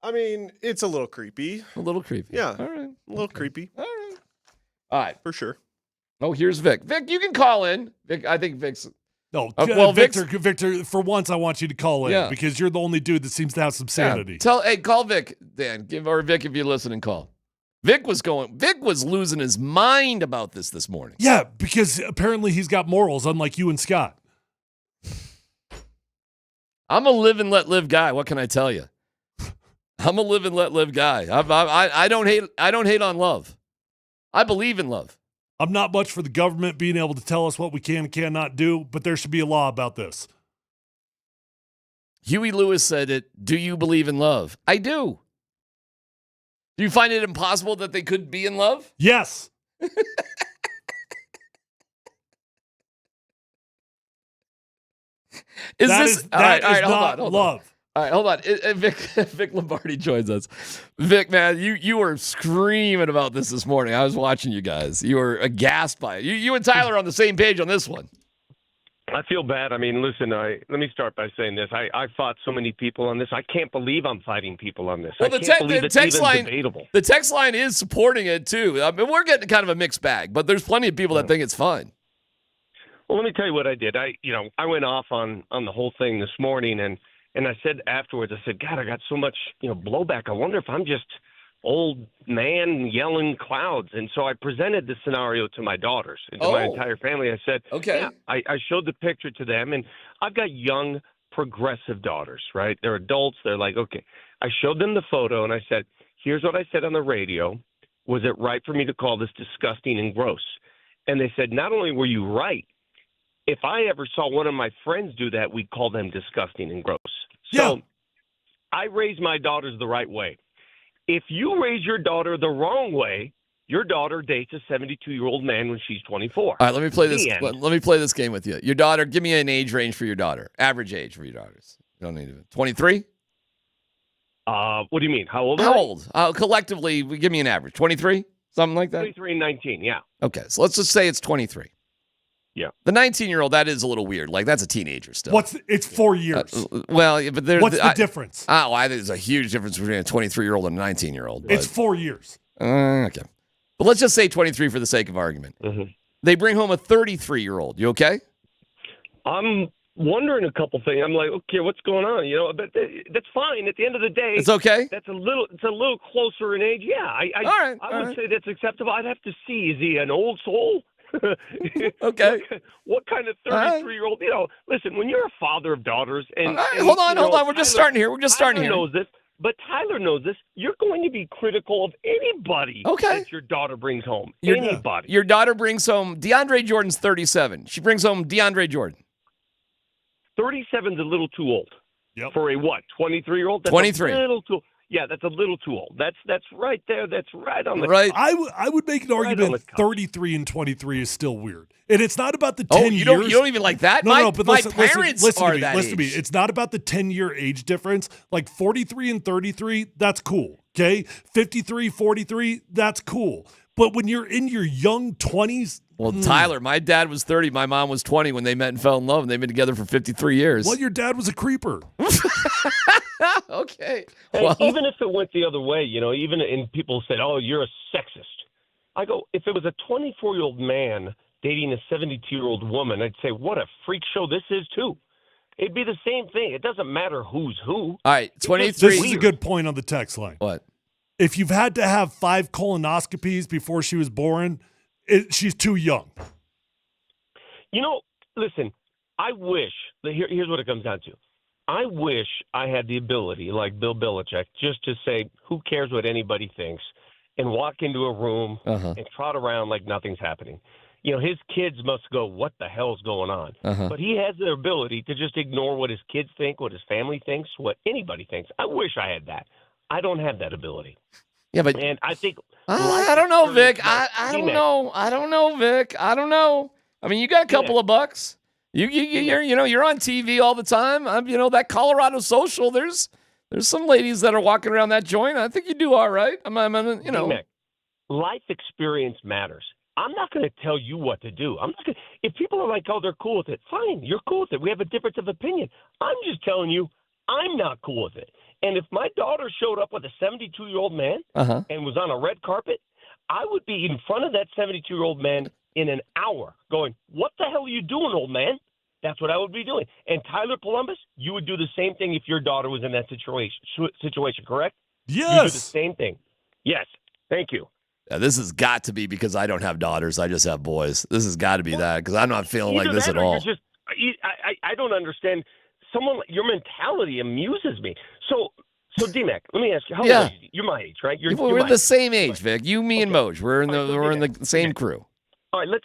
[SPEAKER 1] I mean, it's a little creepy.
[SPEAKER 7] A little creepy.
[SPEAKER 1] Yeah.
[SPEAKER 7] All right.
[SPEAKER 1] A little creepy.
[SPEAKER 7] All right. All right.
[SPEAKER 1] For sure.
[SPEAKER 7] Oh, here's Vic. Vic, you can call in. Vic, I think Vic's...
[SPEAKER 17] No,
[SPEAKER 7] well,
[SPEAKER 17] Victor, for once, I want you to call in because you're the only dude that seems to have some sanity.
[SPEAKER 7] Hey, call Vic, Dan. Vic, if you listen, and call. Vic was losing his mind about this morning.
[SPEAKER 17] Yeah, because apparently he's got morals, unlike you and Scott.
[SPEAKER 7] I'm a live and let live guy. What can I tell you? I'm a live and let live guy. I don't hate on love. I believe in love.
[SPEAKER 17] I'm not much for the government being able to tell us what we can and cannot do, but there should be a law about this.
[SPEAKER 7] Huey Lewis said it. Do you believe in love? I do. Do you find it impossible that they could be in love?
[SPEAKER 17] Yes.
[SPEAKER 7] That is
[SPEAKER 17] not love.
[SPEAKER 7] All right, hold on. Vic Lombardi joins us. Vic, man, you were screaming about this morning. I was watching you guys. You were aghast by it. You and Tyler are on the same page on this one.
[SPEAKER 2] I feel bad. I mean, listen, let me start by saying this. I fought so many people on this. I can't believe I'm fighting people on this.
[SPEAKER 7] Well,
[SPEAKER 2] I can't believe it's even debatable.
[SPEAKER 7] The text line is supporting it, too. I mean, we're getting kind of a mixed bag, but there's plenty of people that think it's fine.
[SPEAKER 2] Well, let me tell you what I did. I went off on the whole thing this morning, and I said afterwards, I said, God, I got so much, blowback. I wonder if I'm just old man yelling clouds. And so I presented the scenario to my daughters and to my entire family. I said,
[SPEAKER 7] okay.
[SPEAKER 2] Yeah, I showed the picture to them, and I've got young, progressive daughters, right? They're adults. They're like, okay. I showed them the photo, and I said, here's what I said on the radio. Was it right for me to call this disgusting and gross? And they said, not only were you right, if I ever saw one of my friends do that, we'd call them disgusting and gross. So I raised my daughters the right way. If you raise your daughter the wrong way, your daughter dates a 72-year-old man when she's 24.
[SPEAKER 7] All right, let me play this. Let me play this game with you. Your daughter, give me an age range for your daughter. Average age for your daughters. You don't need to. 23?
[SPEAKER 2] What do you mean? How old?
[SPEAKER 7] How old? Collectively, give me an average. 23? Something like that?
[SPEAKER 2] 23 and 19, yeah.
[SPEAKER 7] Okay, so let's just say it's 23.
[SPEAKER 2] Yeah.
[SPEAKER 7] The 19-year-old, that is a little weird. Like, that's a teenager still.
[SPEAKER 17] It's 4 years.
[SPEAKER 7] But there's...
[SPEAKER 17] What's the difference?
[SPEAKER 7] Oh, I think there's a huge difference between a 23-year-old and a 19-year-old.
[SPEAKER 17] It's 4 years.
[SPEAKER 7] Okay. But let's just say 23 for the sake of argument.
[SPEAKER 2] Mm-hmm.
[SPEAKER 7] They bring home a 33-year-old. You okay?
[SPEAKER 2] I'm wondering a couple things. I'm like, okay, what's going on? But that's fine. At the end of the day,
[SPEAKER 7] it's okay.
[SPEAKER 2] It's a little closer in age. Yeah, I would say that's acceptable. I'd have to see. Is he an old soul?
[SPEAKER 7] Okay.
[SPEAKER 2] What kind of 33-year-old? Listen, when you're a father of daughters, and
[SPEAKER 7] hold on. We're just starting here.
[SPEAKER 2] Tyler knows this, but Tyler knows this. You're going to be critical of anybody that your daughter brings home. Anybody.
[SPEAKER 7] Your daughter brings home DeAndre Jordan's 37. She brings home DeAndre Jordan.
[SPEAKER 2] 37's a little too old. Yep. For a what? 23-year-old?
[SPEAKER 7] 23.
[SPEAKER 2] A little too. Yeah, that's a little too old. That's right there. That's right on the
[SPEAKER 7] right.
[SPEAKER 17] I would make an argument 33 and 23 is still weird. And it's not about the 10 years.
[SPEAKER 7] You don't even like that?
[SPEAKER 17] No, but
[SPEAKER 7] my parents are that age.
[SPEAKER 17] Listen to me. It's not about the 10-year age difference. Like 43 and 33, that's cool. Okay? 53, 43, that's cool. But when you're in your young 20s...
[SPEAKER 7] Well, Tyler, my dad was 30. My mom was 20 when they met and fell in love, and they've been together for 53 years.
[SPEAKER 17] Well, your dad was a creeper.
[SPEAKER 7] Okay.
[SPEAKER 2] Well, even if it went the other way, and people said, oh, you're a sexist. I go, if it was a 24-year-old man dating a 72-year-old woman, I'd say, what a freak show this is, too. It'd be the same thing. It doesn't matter who's who.
[SPEAKER 7] All right, 23.
[SPEAKER 17] This is a good point on the text line.
[SPEAKER 7] What?
[SPEAKER 17] If you've had to have 5 colonoscopies before she was born, she's too young.
[SPEAKER 2] Listen, I wish, here's what it comes down to. I wish I had the ability, like Bill Belichick, just to say, who cares what anybody thinks, and walk into a room and trot around like nothing's happening. His kids must go, what the hell's going on? But he has the ability to just ignore what his kids think, what his family thinks, what anybody thinks. I wish I had that. I don't have that ability.
[SPEAKER 7] Yeah, but
[SPEAKER 2] and I think
[SPEAKER 7] I don't know, Vic. I don't know. I don't know, Vic. I don't know. I mean, you got a couple of bucks. You're on TV all the time. That Colorado Social. There's some ladies that are walking around that joint. I think you do all right.
[SPEAKER 2] DMac, life experience matters. I'm not going to tell you what to do. If people are like, oh, they're cool with it, fine, you're cool with it. We have a difference of opinion. I'm just telling you, I'm not cool with it. And if my daughter showed up with a 72-year-old man and was on a red carpet, I would be in front of that 72-year-old man in an hour going, what the hell are you doing, old man? That's what I would be doing. And Tyler Polumbus, you would do the same thing if your daughter was in that situation, correct?
[SPEAKER 17] Yes.
[SPEAKER 2] You do the same thing. Yes. Thank you.
[SPEAKER 7] Yeah, this has got to be because I don't have daughters. I just have boys. This has got to be that because I'm not feeling like this at all.
[SPEAKER 2] I don't understand. Your mentality amuses me. So DMac, let me ask you. How old are you? You're my age, right?
[SPEAKER 7] We're the same age, Vic. You, me, and Moj. We're in the same crew.
[SPEAKER 2] All right, let's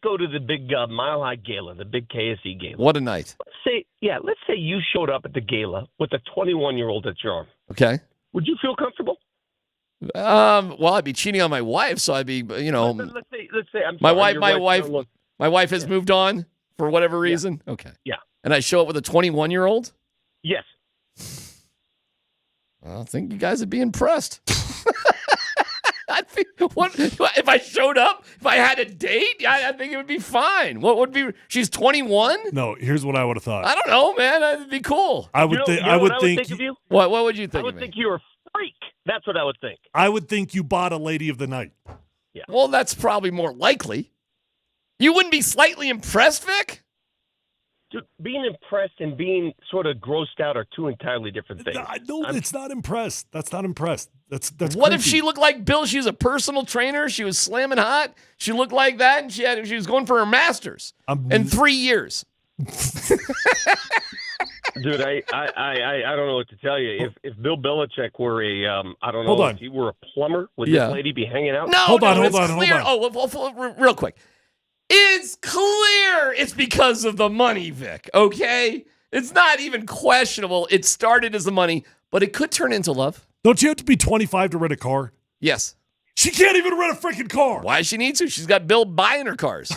[SPEAKER 2] go to the big Mile High Gala, the big KSE Gala.
[SPEAKER 7] What a night!
[SPEAKER 2] Let's say you showed up at the gala with a 21-year-old at your arm.
[SPEAKER 7] Okay.
[SPEAKER 2] Would you feel comfortable?
[SPEAKER 7] Well, I'd be cheating on my wife, so I'd be, Let's
[SPEAKER 2] say
[SPEAKER 7] my wife has moved on for whatever reason.
[SPEAKER 2] Yeah.
[SPEAKER 7] Okay.
[SPEAKER 2] Yeah.
[SPEAKER 7] And I show up with a 21-year-old.
[SPEAKER 2] Yes.
[SPEAKER 7] I think you guys would be impressed. If I showed up, if I had a date, I think it would be fine. What would be? She's 21.
[SPEAKER 17] No, here's what I would have thought.
[SPEAKER 7] I don't know, man. That'd be cool.
[SPEAKER 17] I would think
[SPEAKER 2] of you.
[SPEAKER 7] What would you think?
[SPEAKER 2] I would think you were a freak. That's what I would think.
[SPEAKER 17] I would think you bought a lady of the night.
[SPEAKER 2] Yeah.
[SPEAKER 7] Well, that's probably more likely. You wouldn't be slightly impressed, Vic?
[SPEAKER 2] Dude, being impressed and being sort of grossed out are two entirely different things.
[SPEAKER 17] No, it's not impressed. That's not impressed. That's
[SPEAKER 7] what
[SPEAKER 17] creepy.
[SPEAKER 7] if she looked like Bill? She was a personal trainer. She was slamming hot. She looked like that, and she was going for her master's in 3 years.
[SPEAKER 2] Dude, I don't know what to tell you. If Bill Belichick were if he were a plumber, would this lady be hanging out?
[SPEAKER 7] No, hold on. Oh, real quick. It's clear it's because of the money, Vic, okay? It's not even questionable. It started as the money, but it could turn into love.
[SPEAKER 17] Don't you have to be 25 to rent a car?
[SPEAKER 7] Yes.
[SPEAKER 17] She can't even rent a freaking car.
[SPEAKER 7] Why does she need to? She's got Bill buying her cars.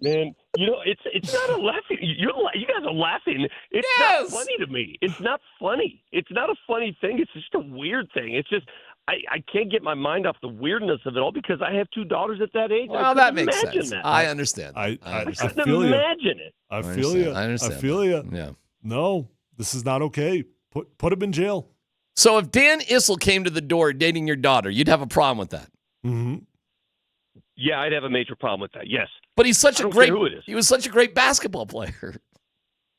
[SPEAKER 2] Man, it's not a laughing. You guys are laughing. It's not funny to me. It's not funny. It's not a funny thing. It's just a weird thing. It's just I can't get my mind off the weirdness of it all because I have 2 daughters at that age.
[SPEAKER 7] Well, that makes sense. I understand.
[SPEAKER 17] I
[SPEAKER 2] couldn't
[SPEAKER 17] feel you.
[SPEAKER 2] imagine it.
[SPEAKER 17] I feel you.
[SPEAKER 7] I understand.
[SPEAKER 17] I feel you.
[SPEAKER 7] Yeah.
[SPEAKER 17] No, this is not okay. Put him in jail.
[SPEAKER 7] So if Dan Issel came to the door dating your daughter, you'd have a problem with that.
[SPEAKER 17] Mm-hmm.
[SPEAKER 2] Yeah, I'd have a major problem with that. Yes.
[SPEAKER 7] But he's such
[SPEAKER 2] I don't care who it is.
[SPEAKER 7] He was such a great basketball player.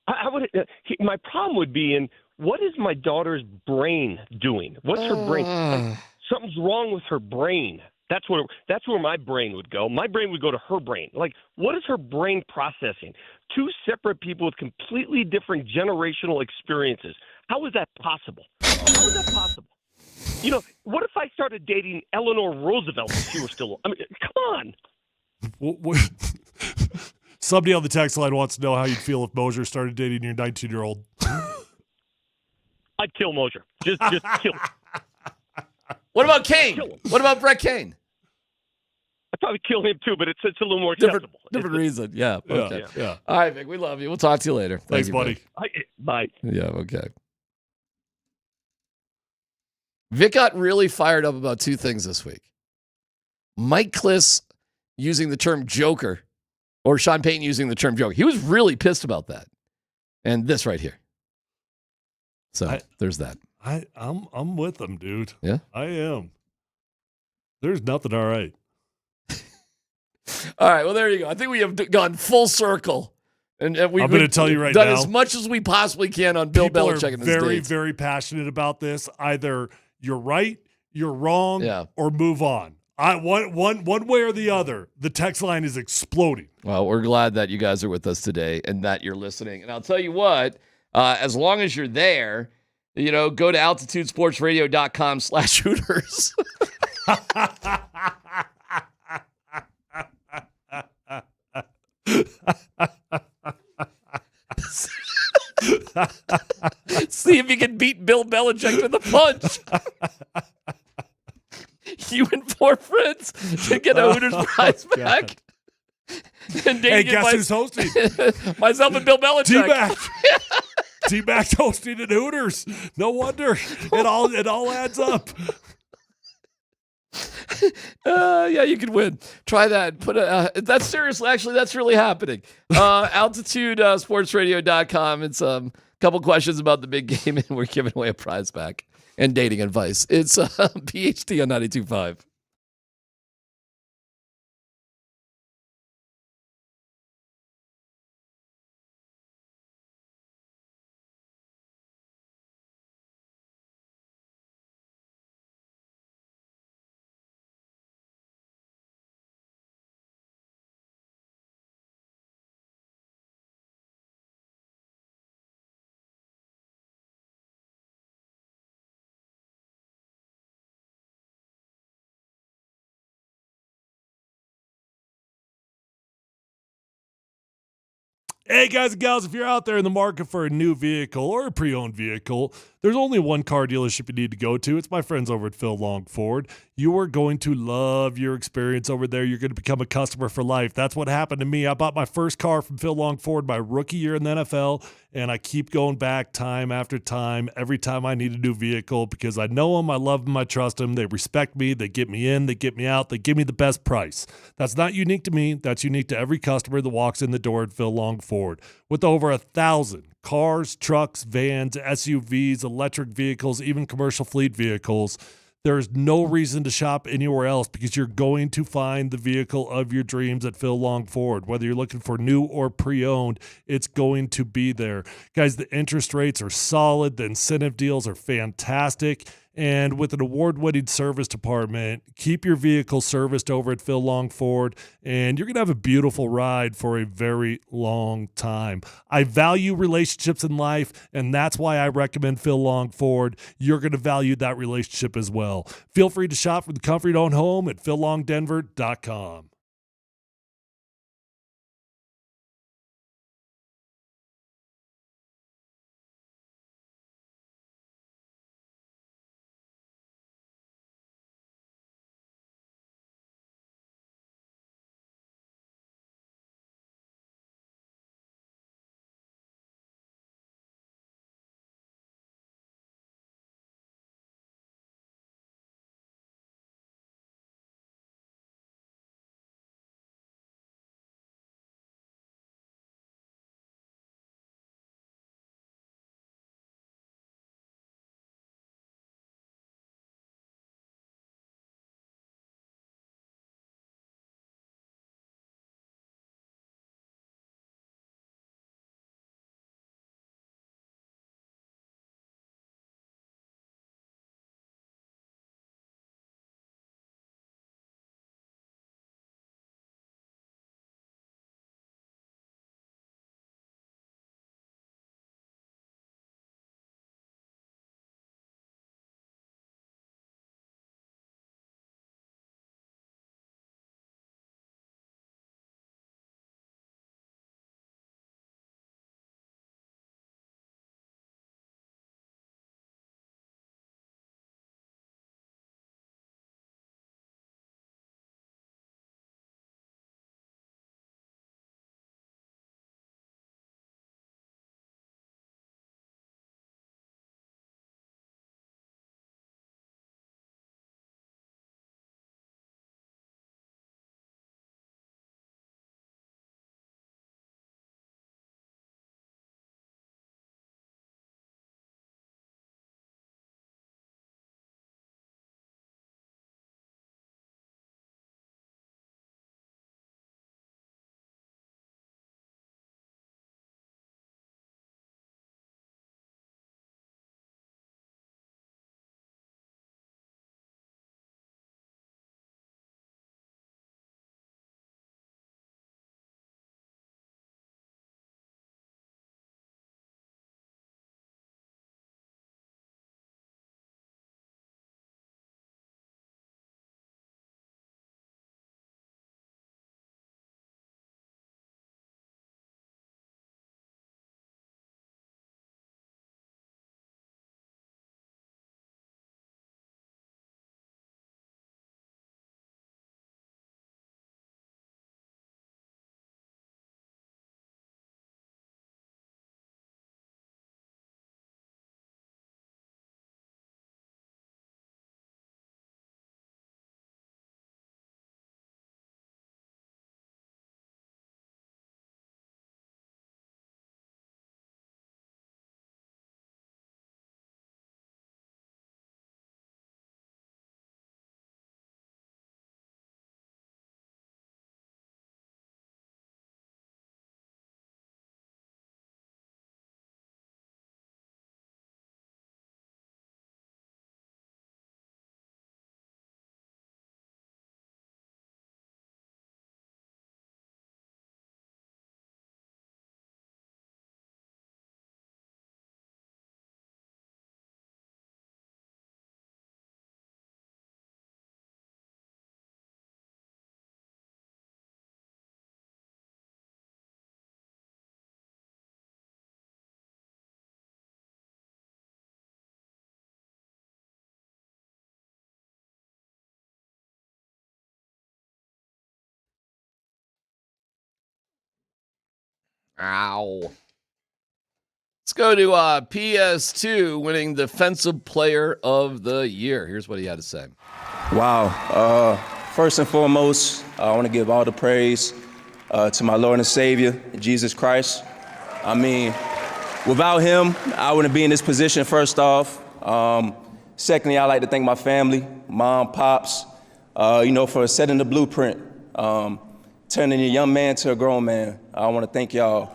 [SPEAKER 2] My problem would be in what is my daughter's brain doing? What's her brain? Like, something's wrong with her brain. That's where my brain would go. My brain would go to her brain. Like, what is her brain processing? 2 separate people with completely different generational experiences. How is that possible? How is that possible? What if I started dating Eleanor Roosevelt if she were still? I mean, come on.
[SPEAKER 17] Somebody on the text line wants to know how you'd feel if Moser started dating your 19-year-old.
[SPEAKER 2] I'd kill Moser. Just kill him.
[SPEAKER 7] What about Kane? What about Brett Kane?
[SPEAKER 2] I'd probably kill him too, but it's a little more acceptable.
[SPEAKER 7] Different reason. Yeah. Okay.
[SPEAKER 17] Yeah.
[SPEAKER 7] All right, Vic. We love you. We'll talk to you later.
[SPEAKER 17] Thanks, buddy.
[SPEAKER 2] Bye.
[SPEAKER 7] Yeah. Okay. Vic got really fired up about 2 things this week. Mike Kliss using the term joker, or Sean Payton using the term joker. He was really pissed about that. And this right here. So there's that.
[SPEAKER 17] I'm with them, dude.
[SPEAKER 7] Yeah?
[SPEAKER 17] I am. There's nothing all right.
[SPEAKER 7] All right, well, there you go. I think we have gone full circle. And
[SPEAKER 17] I'm going to tell you right
[SPEAKER 7] done
[SPEAKER 17] now.
[SPEAKER 7] as much as we possibly can on Bill
[SPEAKER 17] People
[SPEAKER 7] Belichick
[SPEAKER 17] are
[SPEAKER 7] and his
[SPEAKER 17] very,
[SPEAKER 7] dates.
[SPEAKER 17] very passionate about this. Either you're right, you're wrong, or move on. One way or the other, the text line is exploding.
[SPEAKER 7] Well, we're glad that you guys are with us today and that you're listening. And I'll tell you what, as long as you're there, go to altitudesportsradio.com/Hooters. See if you can beat Bill Belichick to the punch. You and 4 friends to get a Hooters prize back. And
[SPEAKER 17] hey, guess who's hosting?
[SPEAKER 7] Myself and Bill Belichick.
[SPEAKER 17] DMac hosting at Hooters. No wonder. It all adds up.
[SPEAKER 7] Yeah, you can win. Try that. That's seriously, actually, that's really happening. AltitudeSportsRadio.com. It's a couple questions about the big game, and we're giving away a prize back and dating advice. It's PhD on 92.5.
[SPEAKER 17] Hey, guys and gals, if you're out there in the market for a new vehicle or a pre-owned vehicle, there's only one car dealership you need to go to. It's my friends over at Phil Long Ford. You are going to love your experience over there. You're going to become a customer for life. That's what happened to me. I bought my first car from Phil Long Ford my rookie year in the NFL, and I keep going back time after time, every time I need a new vehicle, because I know them, I love them, I trust them. They respect me. They get me in. They get me out. They give me the best price. That's not unique to me. That's unique to every customer that walks in the door at Phil Long Ford. With over 1,000 cars, trucks, vans, SUVs, electric vehicles, even commercial fleet vehicles, there's no reason to shop anywhere else because you're going to find the vehicle of your dreams at Phil Long Ford. Whether you're looking for new or pre-owned, it's going to be there. Guys, the interest rates are solid. The incentive deals are fantastic. And with an award-winning service department, keep your vehicle serviced over at Phil Long Ford, and you're going to have a beautiful ride for a very long time. I value relationships in life, and that's why I recommend Phil Long Ford. You're going to value that relationship as well. Feel free to shop for the comfort of your own home at phillongdenver.com.
[SPEAKER 7] Ow. Let's go to PS2 winning Defensive Player of the Year. Here's what he had to say.
[SPEAKER 9] Wow. First and foremost, I want to give all the praise to my Lord and Savior, Jesus Christ. I mean, without him, I wouldn't be in this position, first off. Secondly, I'd like to thank my family, mom, pops, for setting the blueprint, turning a young man to a grown man. I want to thank y'all.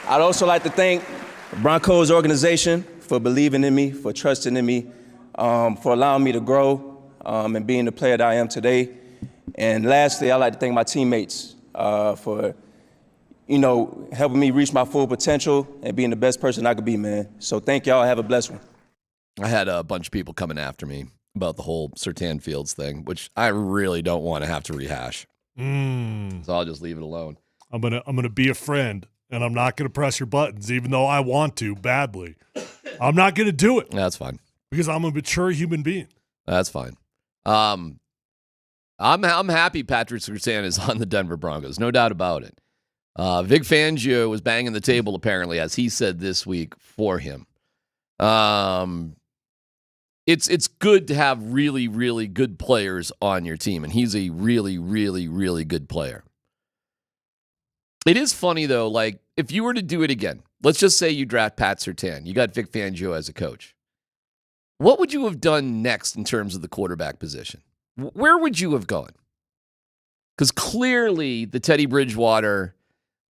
[SPEAKER 9] I'd also like to thank the Broncos organization for believing in me, for trusting in me, for allowing me to grow and being the player that I am today. And lastly, I'd like to thank my teammates for, helping me reach my full potential and being the best person I could be, man. So thank y'all. Have a blessed one.
[SPEAKER 7] I had a bunch of people coming after me about the whole Surtain Fields thing, which I really don't want to have to rehash. So I'll just leave it alone.
[SPEAKER 17] I'm gonna be a friend, and I'm not gonna press your buttons, even though I want to badly. I'm not gonna do it.
[SPEAKER 7] That's fine.
[SPEAKER 17] Because I'm a mature human being.
[SPEAKER 7] That's fine. I'm happy Patrick Surtain is on the Denver Broncos, no doubt about it. Vic Fangio was banging the table, apparently, as he said this week, for him. It's good to have really, really good players on your team, and he's a really, really, really good player. It is funny, though, like, if you were to do it again, let's just say you draft Pat Surtain, you got Vic Fangio as a coach. What would you have done next in terms of the quarterback position? Where would you have gone? Because clearly the Teddy Bridgewater,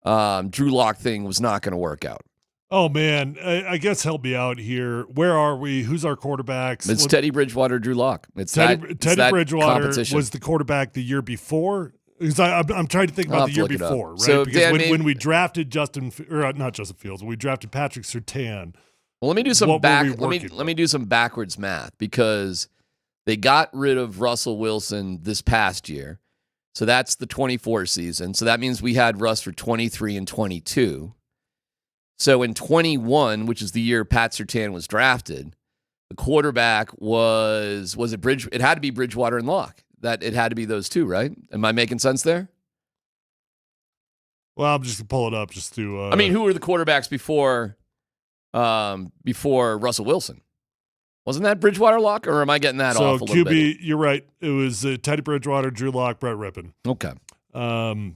[SPEAKER 7] Drew Lock thing was not going to work out.
[SPEAKER 17] Oh, man. I guess help me out here. Where are we? Who's our quarterbacks?
[SPEAKER 7] It's Teddy Bridgewater, Drew Lock.
[SPEAKER 17] Teddy Bridgewater was the quarterback the year before. Because I'm trying to think about the year before, right?
[SPEAKER 7] So,
[SPEAKER 17] because when we drafted not Justin Fields, when we drafted Patrick Surtain.
[SPEAKER 7] Well, let me do some let me do some backwards math, because they got rid of Russell Wilson this past year. So that's the 24 season. So that means we had Russ for 23 and 22. So in 21, which is the year Pat Surtain was drafted, the quarterback was it it had to be Bridgewater and Lock. That it had to be those two, right? Am I making sense there?
[SPEAKER 17] Well, I'm just going to pull it up just to
[SPEAKER 7] who were the quarterbacks before Russell Wilson? Wasn't that Bridgewater, Lock, or am I getting that off a little bit?
[SPEAKER 17] You're right. It was Teddy Bridgewater, Drew Lock, Brett Rippon.
[SPEAKER 7] Okay.
[SPEAKER 17] What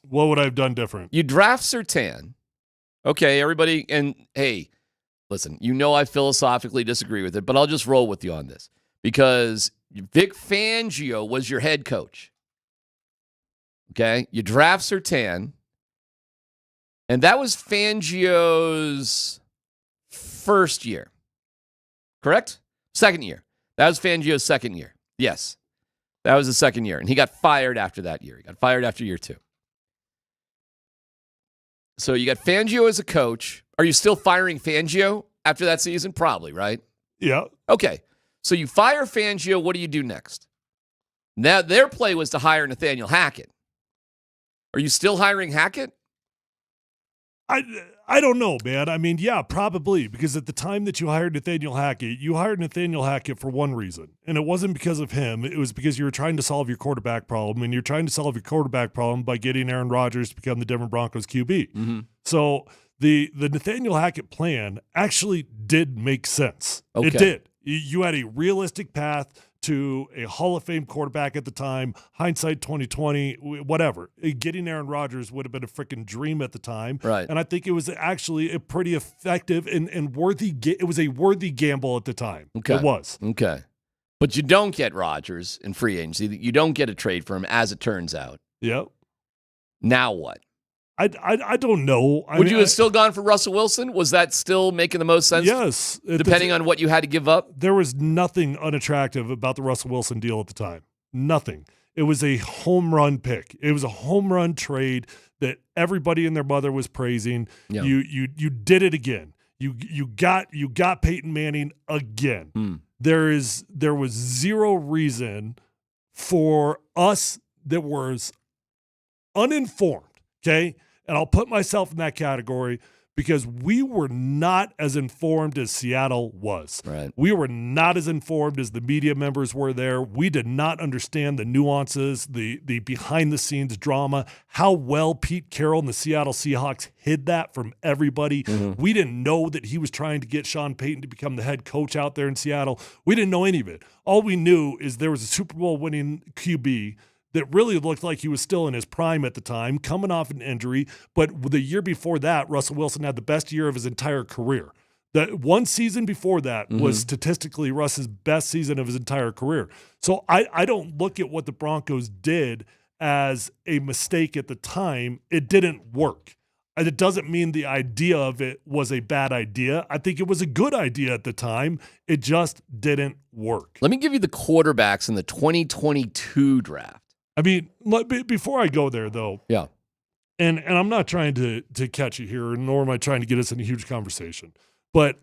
[SPEAKER 17] would I have done different?
[SPEAKER 7] You draft Surtain. Okay, everybody, and hey, listen, I philosophically disagree with it, but I'll just roll with you on this, because Vic Fangio was your head coach. Okay? You draft Surtain, and that was Fangio's first year. Correct? Second year. That was Fangio's second year. Yes. That was the second year. And he got fired after that year. He got fired after year 2. So you got Fangio as a coach. Are you still firing Fangio after that season? Probably, right?
[SPEAKER 17] Yeah.
[SPEAKER 7] Okay. So you fire Fangio. What do you do next? Now, their play was to hire Nathaniel Hackett. Are you still hiring Hackett?
[SPEAKER 17] I don't know, man. I mean, yeah, probably, because at the time that you hired Nathaniel Hackett for one reason, and it wasn't because of him. It was because you were trying to solve your quarterback problem, and you're trying to solve your quarterback problem by getting Aaron Rodgers to become the Denver Broncos QB.
[SPEAKER 7] Mm-hmm.
[SPEAKER 17] So the Nathaniel Hackett plan actually did make sense.
[SPEAKER 7] Okay.
[SPEAKER 17] It did. You had a realistic path to a Hall of Fame quarterback at the time. Hindsight 2020, whatever. Getting Aaron Rodgers would have been a freaking dream at the time.
[SPEAKER 7] Right.
[SPEAKER 17] And I think it was actually a pretty effective and worthy. It was a worthy gamble at the time.
[SPEAKER 7] Okay.
[SPEAKER 17] It was.
[SPEAKER 7] Okay. But you don't get Rodgers in free agency. You don't get a trade for him, as it turns out.
[SPEAKER 17] Yep.
[SPEAKER 7] Now what?
[SPEAKER 17] I don't know.
[SPEAKER 7] Would you have still gone for Russell Wilson? Was that still making the most sense?
[SPEAKER 17] Yes.
[SPEAKER 7] Depending on what you had to give up?
[SPEAKER 17] There was nothing unattractive about the Russell Wilson deal at the time. Nothing. It was a home run pick. It was a home run trade that everybody and their mother was praising.
[SPEAKER 7] Yeah.
[SPEAKER 17] You did it again. You got Peyton Manning again. There was zero reason for us that was uninformed. Okay. And I'll put myself in that category because we were not as informed as Seattle was.
[SPEAKER 7] Right.
[SPEAKER 17] We were not as informed as the media members were there. We did not understand the nuances, the behind-the-scenes drama, how well Pete Carroll and the Seattle Seahawks hid that from everybody. We didn't know that he was trying to get Sean Payton to become the head coach out there in Seattle. We didn't know any of it. All we knew is there was a Super Bowl winning QB that really looked like he was still in his prime at the time, coming off an injury. But the year before that, Russell Wilson had the best year of his entire career. The one season before that was statistically Russ's best season of his entire career. So I don't look at what the Broncos did as a mistake at the time. It didn't work. And it doesn't mean the idea of it was a bad idea. I think it was a good idea at the time. It just didn't work.
[SPEAKER 7] Let me give you the quarterbacks in the 2022 draft.
[SPEAKER 17] I mean, before I go there, though,
[SPEAKER 7] yeah,
[SPEAKER 17] and I'm not trying to catch you here, nor am I trying to get us in a huge conversation, but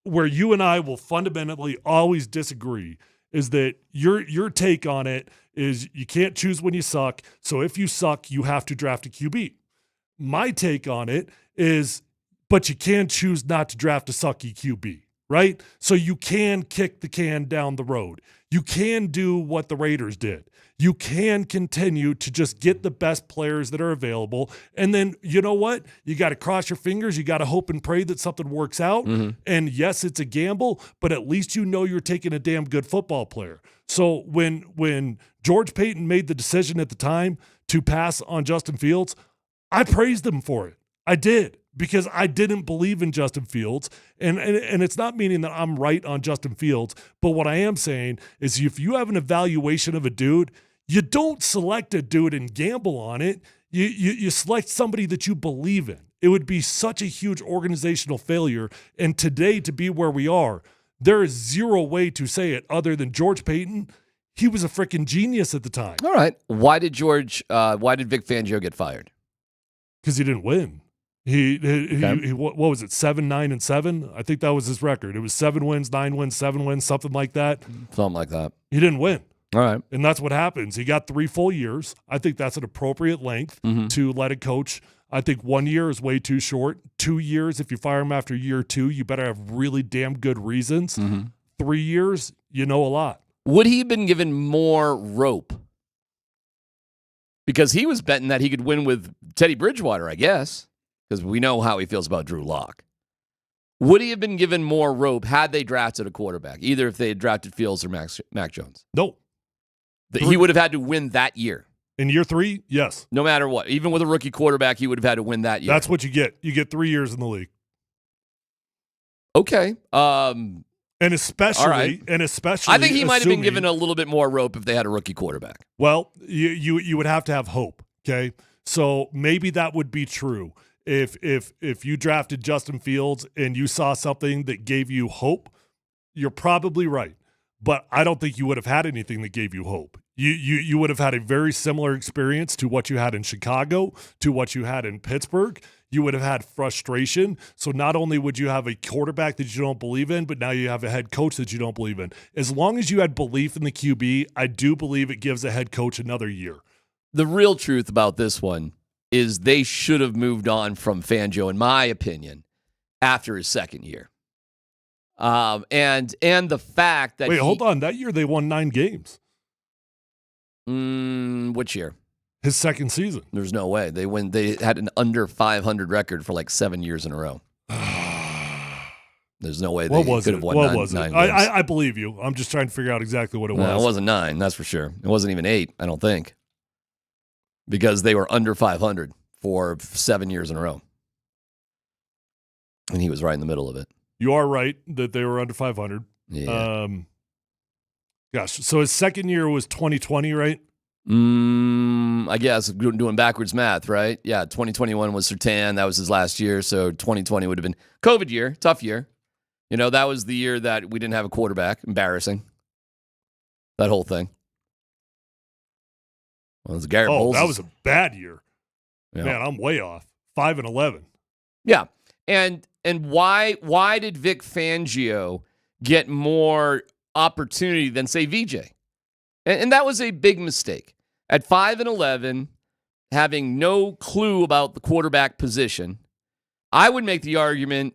[SPEAKER 17] where you and I will fundamentally always disagree is that your take on it is you can't choose when you suck, so if you suck, you have to draft a QB. My take on it is, but you can choose not to draft a sucky QB, right? So you can kick the can down the road. You can do what the Raiders did. You can continue to just get the best players that are available. And then, you know what? You got to cross your fingers. You got to hope and pray that something works out. And yes, it's a gamble, but at least you know you're taking a damn good football player. So when George Payton made the decision at the time to pass on Justin Fields, I praised him for it. I did, because I didn't believe in Justin Fields. And it's not meaning that I'm right on Justin Fields, but what I am saying is if you have an evaluation of a dude, you don't select a dude and gamble on it. You select somebody that you believe in. It would be such a huge organizational failure. And today, to be where we are, there is zero way to say it other than George Payton. He was a freaking genius at the time.
[SPEAKER 7] All right. Why did Vic Fangio get fired?
[SPEAKER 17] Because he didn't win. He what was it, 7, 9, and 7? I think that was his record. It was 7 wins, 9 wins, 7 wins, something like that.
[SPEAKER 7] Something like that.
[SPEAKER 17] He didn't win.
[SPEAKER 7] All right.
[SPEAKER 17] And that's what happens. He got 3 full years. I think that's an appropriate length to let a coach. I think 1 year is way too short. 2 years, if you fire him after year 2, you better have really damn good reasons. 3 years, you know a lot.
[SPEAKER 7] Would he have been given more rope? Because he was betting that he could win with Teddy Bridgewater, I guess, because we know how he feels about Drew Lock. Would he have been given more rope had they drafted a quarterback, either if they had drafted Fields or Mac Jones?
[SPEAKER 17] No.
[SPEAKER 7] He would have had to win that year.
[SPEAKER 17] In year 3, yes.
[SPEAKER 7] No matter what. Even with a rookie quarterback, he would have had to win that year.
[SPEAKER 17] That's what you get. You get 3 years in the league.
[SPEAKER 7] Okay.
[SPEAKER 17] And especially,
[SPEAKER 7] all right. I think he might have been given a little bit more rope if they had a rookie quarterback.
[SPEAKER 17] Well, you would have to have hope, okay? So maybe that would be true. If you drafted Justin Fields and you saw something that gave you hope, you're probably right. But I don't think you would have had anything that gave you hope. You would have had a very similar experience to what you had in Chicago, to what you had in Pittsburgh. You would have had frustration. So not only would you have a quarterback that you don't believe in, but now you have a head coach that you don't believe in. As long as you had belief in the QB, I do believe it gives a head coach another year.
[SPEAKER 7] The real truth about this one is they should have moved on from Fangio, in my opinion, after his second year. And the fact that
[SPEAKER 17] hold on. That year they won 9 games.
[SPEAKER 7] Which year?
[SPEAKER 17] His second season.
[SPEAKER 7] There's no way. They had an under 500 record for like 7 years in a row. There's no way they could have won nine games.
[SPEAKER 17] I believe you. I'm just trying to figure out exactly what it was.
[SPEAKER 7] No, it wasn't 9, that's for sure. It wasn't even 8, I don't think. Because they were under 500 for 7 years in a row. And he was right in the middle of it.
[SPEAKER 17] You are right that they were under 500.
[SPEAKER 7] Yeah.
[SPEAKER 17] Gosh, so his second year was 2020, right?
[SPEAKER 7] I guess, doing backwards math, right? Yeah, 2021 was Ceran. That was his last year, so 2020 would have been COVID year, tough year. You know, that was the year that we didn't have a quarterback. Embarrassing. That whole thing. Well, it was Garrett Bowles.
[SPEAKER 17] That was a bad year.
[SPEAKER 7] Yeah.
[SPEAKER 17] Man, I'm way off. 5-11.
[SPEAKER 7] Yeah, and why did Vic Fangio get more opportunity than, say, VJ? And that was a big mistake. At 5-11, having no clue about the quarterback position, I would make the argument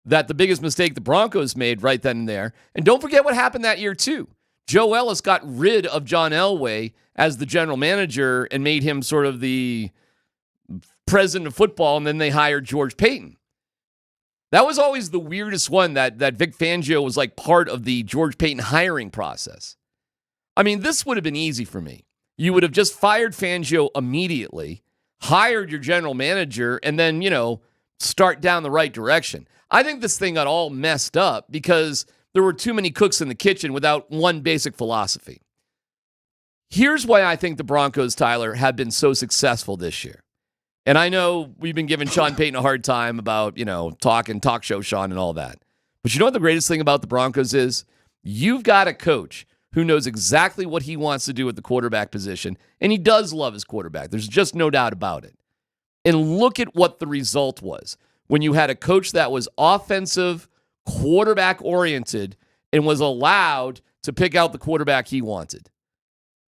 [SPEAKER 7] that the biggest mistake the Broncos made right then and there, and don't forget what happened that year too. Joe Ellis got rid of John Elway as the general manager and made him sort of the president of football, and then they hired George Payton. That was always the weirdest one, that Vic Fangio was like part of the George Payton hiring process. I mean, this would have been easy for me. You would have just fired Fangio immediately, hired your general manager, and then, start down the right direction. I think this thing got all messed up because there were too many cooks in the kitchen without one basic philosophy. Here's why I think the Broncos, Tyler, have been so successful this year. And I know we've been giving Sean Payton a hard time about, talk show Sean and all that. But you know what the greatest thing about the Broncos is? You've got a coach who knows exactly what he wants to do at the quarterback position, and he does love his quarterback. There's just no doubt about it. And look at what the result was when you had a coach that was offensive, quarterback-oriented, and was allowed to pick out the quarterback he wanted.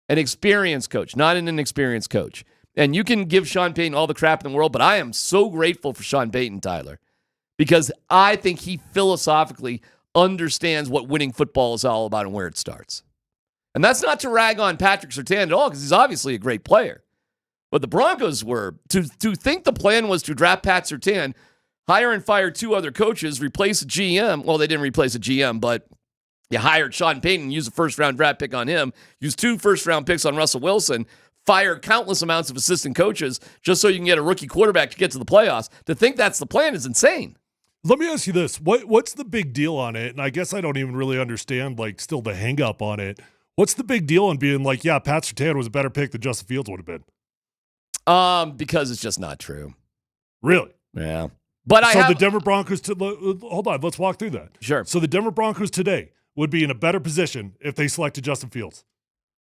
[SPEAKER 7] An experienced coach, not an inexperienced coach. And you can give Sean Payton all the crap in the world, but I am so grateful for Sean Payton, Tyler, because I think he philosophically understands what winning football is all about and where it starts. And that's not to rag on Patrick Surtain at all, because he's obviously a great player. But the Broncos were, to think the plan was to draft Pat Surtain, hire and fire 2 other coaches, replace a GM. Well, they didn't replace a GM, but you hired Sean Payton, used a first-round draft pick on him, used 2 first-round picks on Russell Wilson, fire countless amounts of assistant coaches just so you can get a rookie quarterback to get to the playoffs. To think that's the plan is insane.
[SPEAKER 17] Let me ask you this. What's the big deal on it? And I guess I don't even really understand, still the hang-up on it. What's the big deal on being like, yeah, Pat Surtain was a better pick than Justin Fields would have been?
[SPEAKER 7] Because it's just not true.
[SPEAKER 17] Really?
[SPEAKER 7] Yeah.
[SPEAKER 17] But the Denver Broncos, hold on, let's walk through that.
[SPEAKER 7] Sure.
[SPEAKER 17] So the Denver Broncos today would be in a better position if they selected Justin Fields.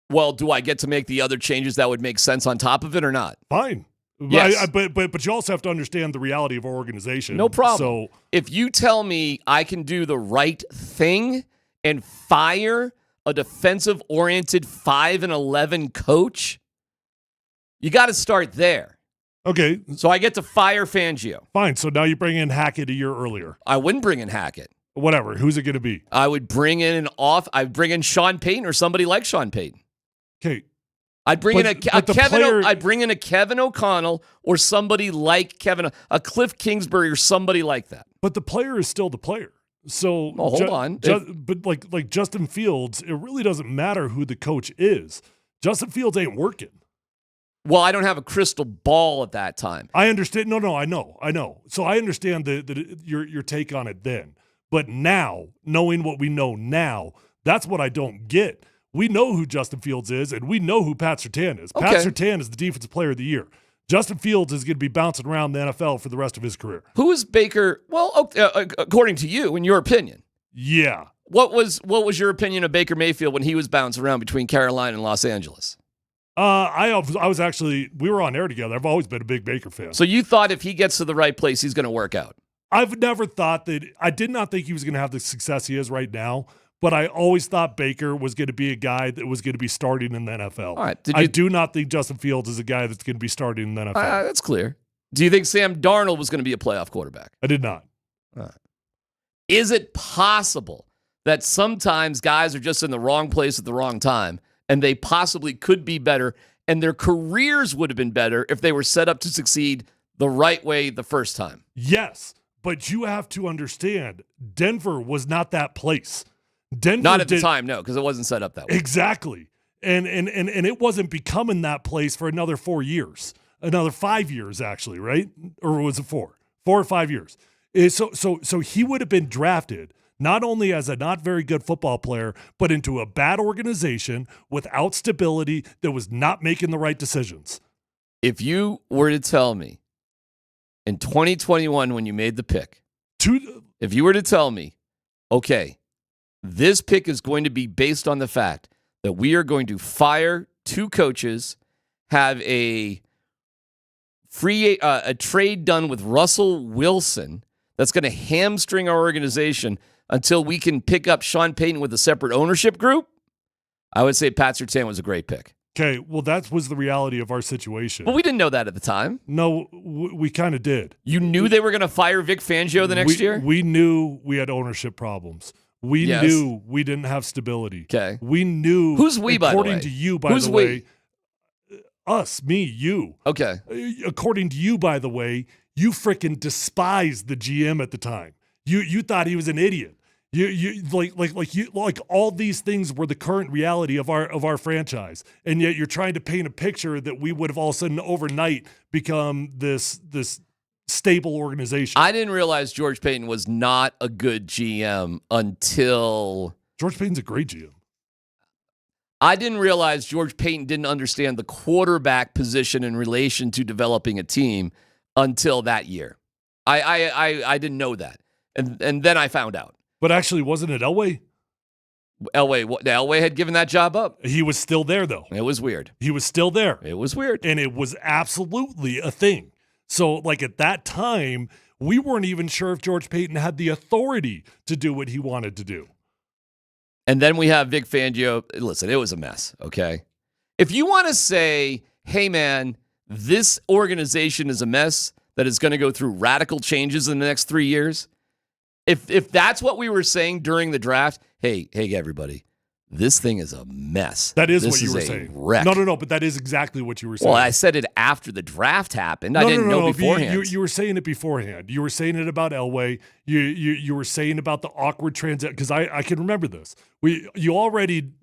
[SPEAKER 7] Well, do I get to make the other changes that would make sense on top of it or not?
[SPEAKER 17] Fine.
[SPEAKER 7] Yes.
[SPEAKER 17] But you also have to understand the reality of our organization.
[SPEAKER 7] No problem.
[SPEAKER 17] So
[SPEAKER 7] if you tell me I can do the right thing and fire a defensive-oriented 5-11 coach, you got to start there.
[SPEAKER 17] Okay.
[SPEAKER 7] So I get to fire Fangio.
[SPEAKER 17] Fine. So now you bring in Hackett a year earlier.
[SPEAKER 7] I wouldn't bring in Hackett.
[SPEAKER 17] Whatever. Who's it going to be?
[SPEAKER 7] I would bring in I'd bring in Sean Payton or somebody like Sean Payton.
[SPEAKER 17] Okay.
[SPEAKER 7] I'd bring in I'd bring in a Kevin O'Connell or somebody like a Cliff Kingsbury or somebody like that.
[SPEAKER 17] But the player is still the player. So
[SPEAKER 7] hold on.
[SPEAKER 17] But like Justin Fields, it really doesn't matter who the coach is. Justin Fields ain't working.
[SPEAKER 7] Well, I don't have a crystal ball at that time.
[SPEAKER 17] I understand. No, I know. So I understand your take on it then. But now, knowing what we know now, that's what I don't get. We know who Justin Fields is, and we know who Pat Surtain is.
[SPEAKER 7] Okay.
[SPEAKER 17] Pat Surtain is the Defensive Player of the Year. Justin Fields is going to be bouncing around the NFL for the rest of his career.
[SPEAKER 7] Who is Baker? Well, according to you, in your opinion.
[SPEAKER 17] Yeah.
[SPEAKER 7] What was your opinion of Baker Mayfield when he was bouncing around between Carolina and Los Angeles?
[SPEAKER 17] I was actually, we were on air together. I've always been a big Baker fan.
[SPEAKER 7] So you thought if he gets to the right place, he's going to work out?
[SPEAKER 17] I've never thought that. I did not think he was going to have the success he is right now, but I always thought Baker was going to be a guy that was going to be starting in the NFL.
[SPEAKER 7] All right.
[SPEAKER 17] I do not think Justin Fields is a guy that's going to be starting in the NFL.
[SPEAKER 7] That's clear. Do you think Sam Darnold was going to be a playoff quarterback?
[SPEAKER 17] I did not.
[SPEAKER 7] All right. Is it possible that sometimes guys are just in the wrong place at the wrong time and they possibly could be better and their careers would have been better if they were set up to succeed the right way the first time?
[SPEAKER 17] Yes. But you have to understand, Denver was not that place. Denver
[SPEAKER 7] not at the time, no, because it wasn't set up that way.
[SPEAKER 17] Exactly. And it wasn't becoming that place for another 4 years. Another 5 years, actually, right? Or was it 4? 4 or 5 years. So he would have been drafted not only as a not very good football player, but into a bad organization without stability that was not making the right decisions.
[SPEAKER 7] If you were to tell me in 2021 when you made the pick, if you were to tell me, okay, this pick is going to be based on the fact that we are going to fire 2 coaches, have a trade done with Russell Wilson that's going to hamstring our organization until we can pick up Sean Payton with a separate ownership group, I would say Pat Surtain was a great pick.
[SPEAKER 17] Okay, well, that was the reality of our situation.
[SPEAKER 7] But we didn't know that at the time.
[SPEAKER 17] No, we kind of did.
[SPEAKER 7] You knew they were going to fire Vic Fangio the next year?
[SPEAKER 17] We knew we had ownership problems. We knew we didn't have stability.
[SPEAKER 7] Okay.
[SPEAKER 17] We knew.
[SPEAKER 7] Who's we, by the way?
[SPEAKER 17] According to you, by the way. Us, me, you.
[SPEAKER 7] Okay.
[SPEAKER 17] According to you, by the way, you freaking despised the GM at the time. You thought he was an idiot. You like all these things were the current reality of our franchise, and yet you're trying to paint a picture that we would have all of a sudden overnight become this stable organization.
[SPEAKER 7] I didn't realize George Payton was not a good GM until
[SPEAKER 17] George Payton's a great GM.
[SPEAKER 7] I didn't realize George Payton didn't understand the quarterback position in relation to developing a team until that year. I didn't know that, and then I found out.
[SPEAKER 17] But actually, wasn't it Elway?
[SPEAKER 7] Elway had given that job up.
[SPEAKER 17] He was still there, though.
[SPEAKER 7] It was weird.
[SPEAKER 17] He was still there.
[SPEAKER 7] It was weird.
[SPEAKER 17] And it was absolutely a thing. So, like, at that time, we weren't even sure if George Payton had the authority to do what he wanted to do.
[SPEAKER 7] And then we have Vic Fangio. Listen, it was a mess, okay? If you want to say, hey, man, this organization is a mess that is going to go through radical changes in the next 3 years, if that's what we were saying during the draft, hey, everybody, this thing is a mess.
[SPEAKER 17] That is
[SPEAKER 7] this
[SPEAKER 17] what you
[SPEAKER 7] is
[SPEAKER 17] were
[SPEAKER 7] a
[SPEAKER 17] saying.
[SPEAKER 7] Wreck.
[SPEAKER 17] No, but that is exactly what you were saying.
[SPEAKER 7] Well, I said it after the draft happened. I didn't know beforehand.
[SPEAKER 17] You were saying it beforehand. You were saying it about Elway. You were saying about the awkward transition, because I can remember this. You already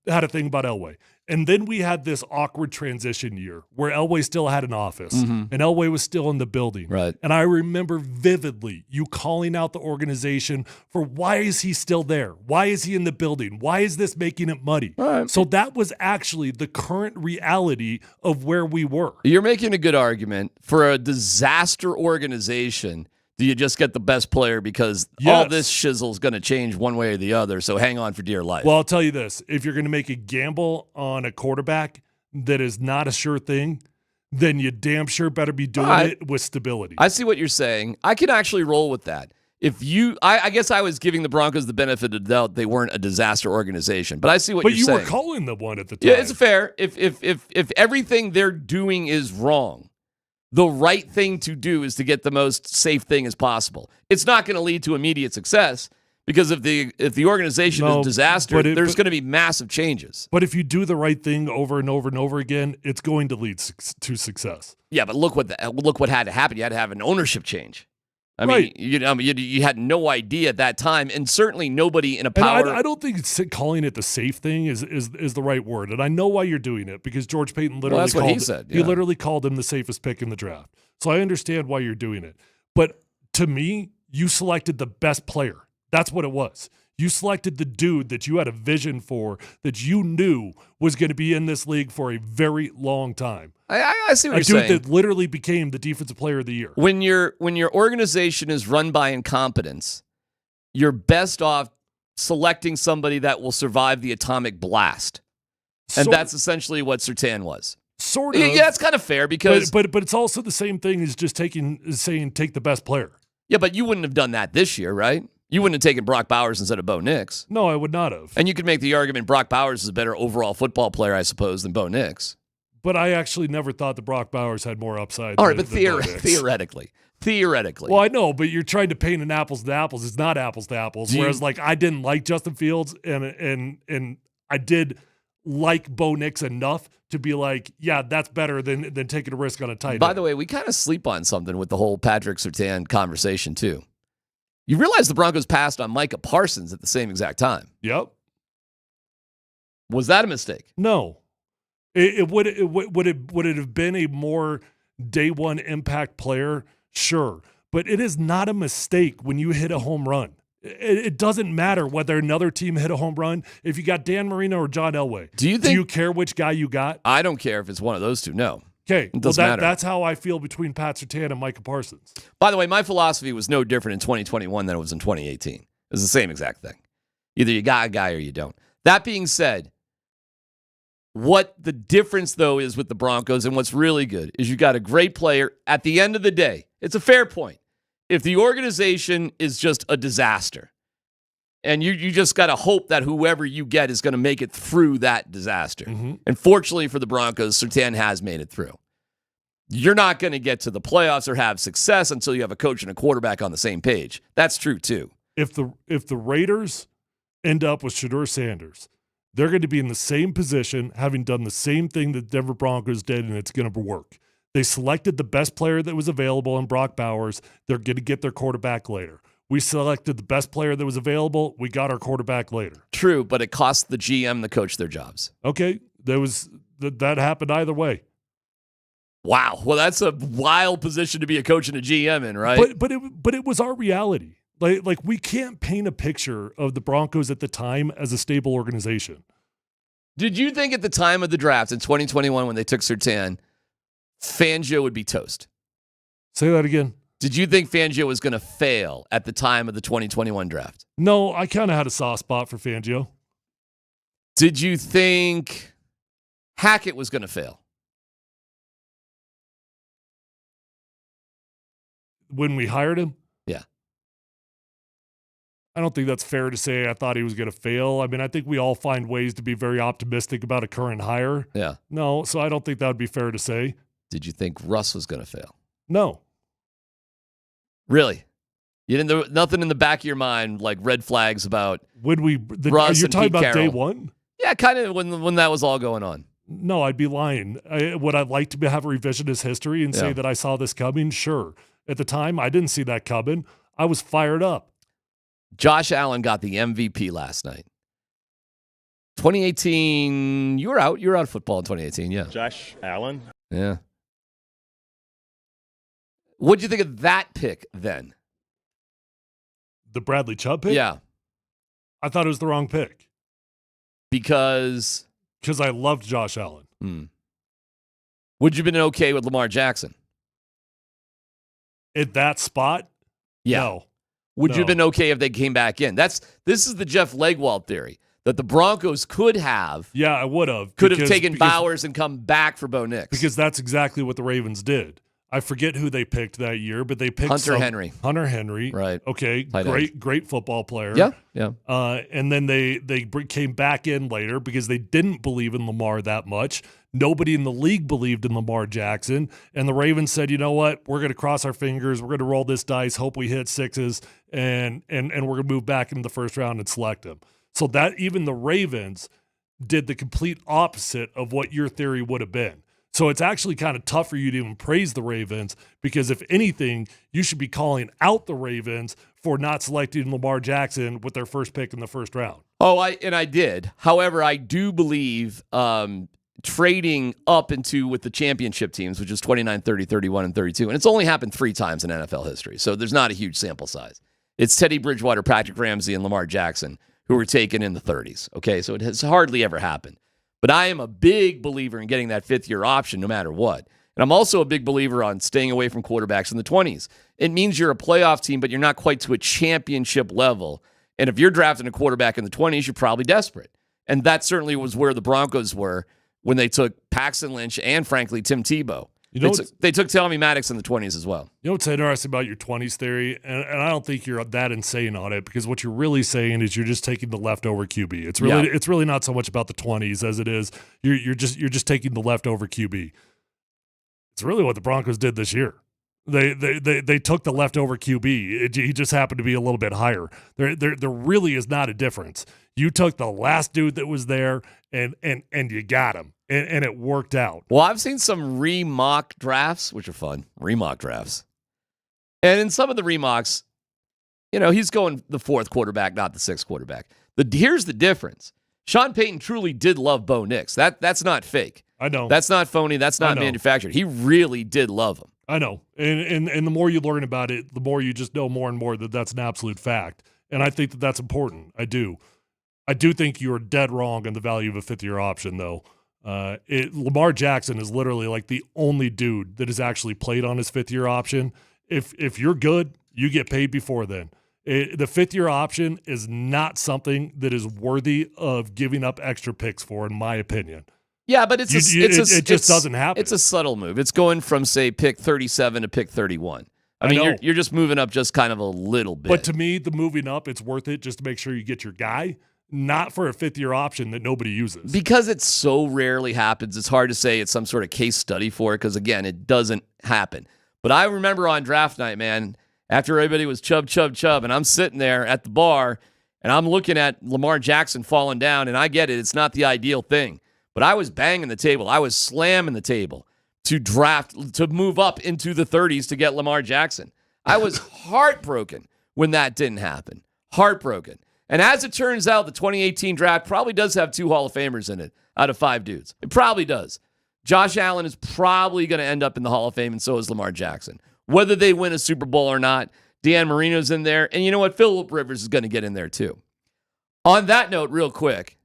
[SPEAKER 17] had a thing about Elway. And then we had this awkward transition year where Elway still had an office and Elway was still in the building.
[SPEAKER 7] Right.
[SPEAKER 17] And I remember vividly you calling out the organization for why is he still there? Why is he in the building? Why is this making it muddy?
[SPEAKER 7] Right.
[SPEAKER 17] So that was actually the current reality of where we were.
[SPEAKER 7] You're making a good argument. For a disaster organization, do you just get the best player because all this shizzle is going to change one way or the other, so hang on for dear life?
[SPEAKER 17] Well, I'll tell you this. If you're going to make a gamble on a quarterback that is not a sure thing, then you damn sure better be doing it with stability.
[SPEAKER 7] I see what you're saying. I can actually roll with that. I guess I was giving the Broncos the benefit of the doubt they weren't a disaster organization, but I see what you're saying.
[SPEAKER 17] But you were calling them one at the time.
[SPEAKER 7] Yeah, it's fair. If everything they're doing is wrong, the right thing to do is to get the most safe thing as possible. It's not going to lead to immediate success because if the organization is a disaster, there's going to be massive changes.
[SPEAKER 17] But if you do the right thing over and over and over again, it's going to lead to success.
[SPEAKER 7] Yeah, but look what had to happen. You had to have an ownership change. I mean, you had no idea at that time, and certainly nobody in a power.
[SPEAKER 17] I don't think calling it the safe thing is the right word, and I know why you're doing it because George Payton literally
[SPEAKER 7] that's what he said.
[SPEAKER 17] He literally called him the safest pick in the draft. So I understand why you're doing it, but to me, you selected the best player. That's what it was. You selected the dude that you had a vision for, that you knew was going to be in this league for a very long time.
[SPEAKER 7] I see what you're saying.
[SPEAKER 17] A dude that literally became the defensive player of the year.
[SPEAKER 7] When your organization is run by incompetence, you're best off selecting somebody that will survive the atomic blast. And that's essentially what Ceran was.
[SPEAKER 17] Sort of.
[SPEAKER 7] Yeah, it's kind of fair because
[SPEAKER 17] but it's also the same thing as just saying take the best player.
[SPEAKER 7] Yeah, but you wouldn't have done that this year, right? You wouldn't have taken Brock Bowers instead of Bo Nix.
[SPEAKER 17] No, I would not have.
[SPEAKER 7] And you could make the argument Brock Bowers is a better overall football player, I suppose, than Bo Nix.
[SPEAKER 17] But I actually never thought that Brock Bowers had more upside.
[SPEAKER 7] All right, but theoretically.
[SPEAKER 17] Well, I know, but you're trying to paint an apples to apples. It's not apples to apples. Whereas, like, I didn't like Justin Fields, and I did like Bo Nix enough to be like, yeah, that's better than taking a risk on a tight end.
[SPEAKER 7] By the way, we kind of sleep on something with the whole Patrick Surtain conversation, too. You realize the Broncos passed on Micah Parsons at the same exact time.
[SPEAKER 17] Yep.
[SPEAKER 7] Was that a mistake?
[SPEAKER 17] No. Would it have been a more day one impact player? Sure. But it is not a mistake when you hit a home run. It doesn't matter whether another team hit a home run. If you got Dan Marino or John Elway, do you care which guy you got?
[SPEAKER 7] I don't care if it's one of those two. No.
[SPEAKER 17] Okay,
[SPEAKER 7] it doesn't matter.
[SPEAKER 17] That's how I feel between Pat Surtain and Micah Parsons.
[SPEAKER 7] By the way, my philosophy was no different in 2021 than it was in 2018. It was the same exact thing. Either you got a guy or you don't. That being said, what the difference, though, is with the Broncos and what's really good is you got a great player. At the end of the day, it's a fair point. If the organization is just a disaster And you just got to hope that whoever you get is going to make it through that disaster.
[SPEAKER 17] Mm-hmm.
[SPEAKER 7] And fortunately for the Broncos, Surtain has made it through. You're not going to get to the playoffs or have success until you have a coach and a quarterback on the same page. That's true, too.
[SPEAKER 17] If the Raiders end up with Shedeur Sanders, they're going to be in the same position, having done the same thing that Denver Broncos did, and it's going to work. They selected the best player that was available in Brock Bowers. They're going to get their quarterback later. We selected the best player that was available. We got our quarterback later.
[SPEAKER 7] True, but it cost the GM and the coach their jobs.
[SPEAKER 17] Okay, that happened either way.
[SPEAKER 7] Wow. Well, that's a wild position to be a coach and a GM in, right?
[SPEAKER 17] But it was our reality. Like we can't paint a picture of the Broncos at the time as a stable organization.
[SPEAKER 7] Did you think at the time of the draft in 2021 when they took Surtain, Fangio would be toast?
[SPEAKER 17] Say that again.
[SPEAKER 7] Did you think Fangio was going to fail at the time of the 2021 draft?
[SPEAKER 17] No, I kind of had a soft spot for Fangio.
[SPEAKER 7] Did you think Hackett was going to fail?
[SPEAKER 17] When we hired him?
[SPEAKER 7] Yeah.
[SPEAKER 17] I don't think that's fair to say I thought he was going to fail. I mean, I think we all find ways to be very optimistic about a current hire.
[SPEAKER 7] Yeah.
[SPEAKER 17] No, so I don't think that would be fair to say.
[SPEAKER 7] Did you think Russ was going to fail?
[SPEAKER 17] No.
[SPEAKER 7] Really? You didn't? Nothing in the back of your mind, like red flags about Russ
[SPEAKER 17] you're
[SPEAKER 7] and
[SPEAKER 17] talking
[SPEAKER 7] Pete
[SPEAKER 17] about
[SPEAKER 7] Carroll?
[SPEAKER 17] day one?
[SPEAKER 7] Yeah, kind of when that was all going on.
[SPEAKER 17] No, I'd be lying. Would I like to have a revisionist history and say that I saw this coming? Sure. At the time, I didn't see that coming. I was fired up.
[SPEAKER 7] Josh Allen got the MVP last night. 2018, you were out. You were out of football in 2018, yeah.
[SPEAKER 8] Josh Allen?
[SPEAKER 7] Yeah. What'd you think of that pick then?
[SPEAKER 17] The Bradley Chubb pick?
[SPEAKER 7] Yeah.
[SPEAKER 17] I thought it was the wrong pick.
[SPEAKER 7] Because
[SPEAKER 17] I loved Josh Allen.
[SPEAKER 7] Would you have been okay with Lamar Jackson?
[SPEAKER 17] At that spot?
[SPEAKER 7] Yeah.
[SPEAKER 17] No.
[SPEAKER 7] Would you have been okay if they came back in? This is the Jeff Legwold theory, that the Broncos could have.
[SPEAKER 17] Yeah, I would have.
[SPEAKER 7] Could have taken Bowers and come back for Bo Nix.
[SPEAKER 17] Because that's exactly what the Ravens did. I forget who they picked that year, but they picked
[SPEAKER 7] Hunter Henry.
[SPEAKER 17] Hunter Henry.
[SPEAKER 7] Right.
[SPEAKER 17] Okay. Great football player.
[SPEAKER 7] Yeah.
[SPEAKER 17] And then they came back in later because they didn't believe in Lamar that much. Nobody in the league believed in Lamar Jackson. And the Ravens said, you know what? We're going to cross our fingers. We're going to roll this dice, hope we hit sixes, and we're going to move back into the first round and select him. So that even the Ravens did the complete opposite of what your theory would have been. So it's actually kind of tough for you to even praise the Ravens because if anything, you should be calling out the Ravens for not selecting Lamar Jackson with their first pick in the first round.
[SPEAKER 7] Oh, I did. However, I do believe trading up into with the championship teams, which is 29, 30, 31, and 32. And it's only happened 3 times in NFL history. So there's not a huge sample size. It's Teddy Bridgewater, Patrick Ramsey, and Lamar Jackson who were taken in the 30s. Okay, so it has hardly ever happened. But I am a big believer in getting that fifth-year option no matter what. And I'm also a big believer on staying away from quarterbacks in the 20s. It means you're a playoff team, but you're not quite to a championship level. And if you're drafting a quarterback in the 20s, you're probably desperate. And that certainly was where the Broncos were when they took Paxton Lynch and, frankly, Tim Tebow. They took Tommy Maddox in the 20s as well.
[SPEAKER 17] You know what's interesting about your 20s theory? And I don't think you're that insane on it because what you're really saying is you're just taking the leftover QB. It's really not so much about the 20s as it is you're just taking the leftover QB. It's really what the Broncos did this year. They took the leftover QB. He just happened to be a little bit higher. There really is not a difference. You took the last dude that was there and you got him. And it worked out.
[SPEAKER 7] Well, I've seen some remock drafts, which are fun. Remock drafts. And in some of the remocks, he's going the 4th quarterback, not the 6th quarterback. Here's the difference. Sean Payton truly did love Bo Nix. That's not fake.
[SPEAKER 17] I know.
[SPEAKER 7] That's not phony. That's not manufactured. He really did love him.
[SPEAKER 17] I know. And the more you learn about it, the more you just know more and more that that's an absolute fact. And I think that that's important. I do. I do think you're dead wrong on the value of a 5th-year option, though. Lamar Jackson is literally like the only dude that has actually played on his 5th-year option. If you're good, you get paid before then. The 5th-year option is not something that is worthy of giving up extra picks for, in my opinion.
[SPEAKER 7] Yeah, but it just doesn't happen.
[SPEAKER 17] It's
[SPEAKER 7] a subtle move. It's going from, say, pick 37 to pick 31. I mean,
[SPEAKER 17] know.
[SPEAKER 7] you're just moving up just kind of a little bit.
[SPEAKER 17] But to me, the moving up, it's worth it just to make sure you get your guy, not for a fifth-year option that nobody uses.
[SPEAKER 7] Because it so rarely happens, it's hard to say it's some sort of case study for it because, again, it doesn't happen. But I remember on draft night, man, after everybody was chub, and I'm sitting there at the bar, and I'm looking at Lamar Jackson falling down, and I get it. It's not the ideal thing. But I was banging the table. I was slamming the table to move up into the 30s to get Lamar Jackson. I was heartbroken when that didn't happen. Heartbroken. And as it turns out, the 2018 draft probably does have 2 Hall of Famers in it out of 5 dudes. It probably does. Josh Allen is probably going to end up in the Hall of Fame, and so is Lamar Jackson. Whether they win a Super Bowl or not, Dan Marino's in there. And you know what? Phillip Rivers is going to get in there too. On that note, real quick,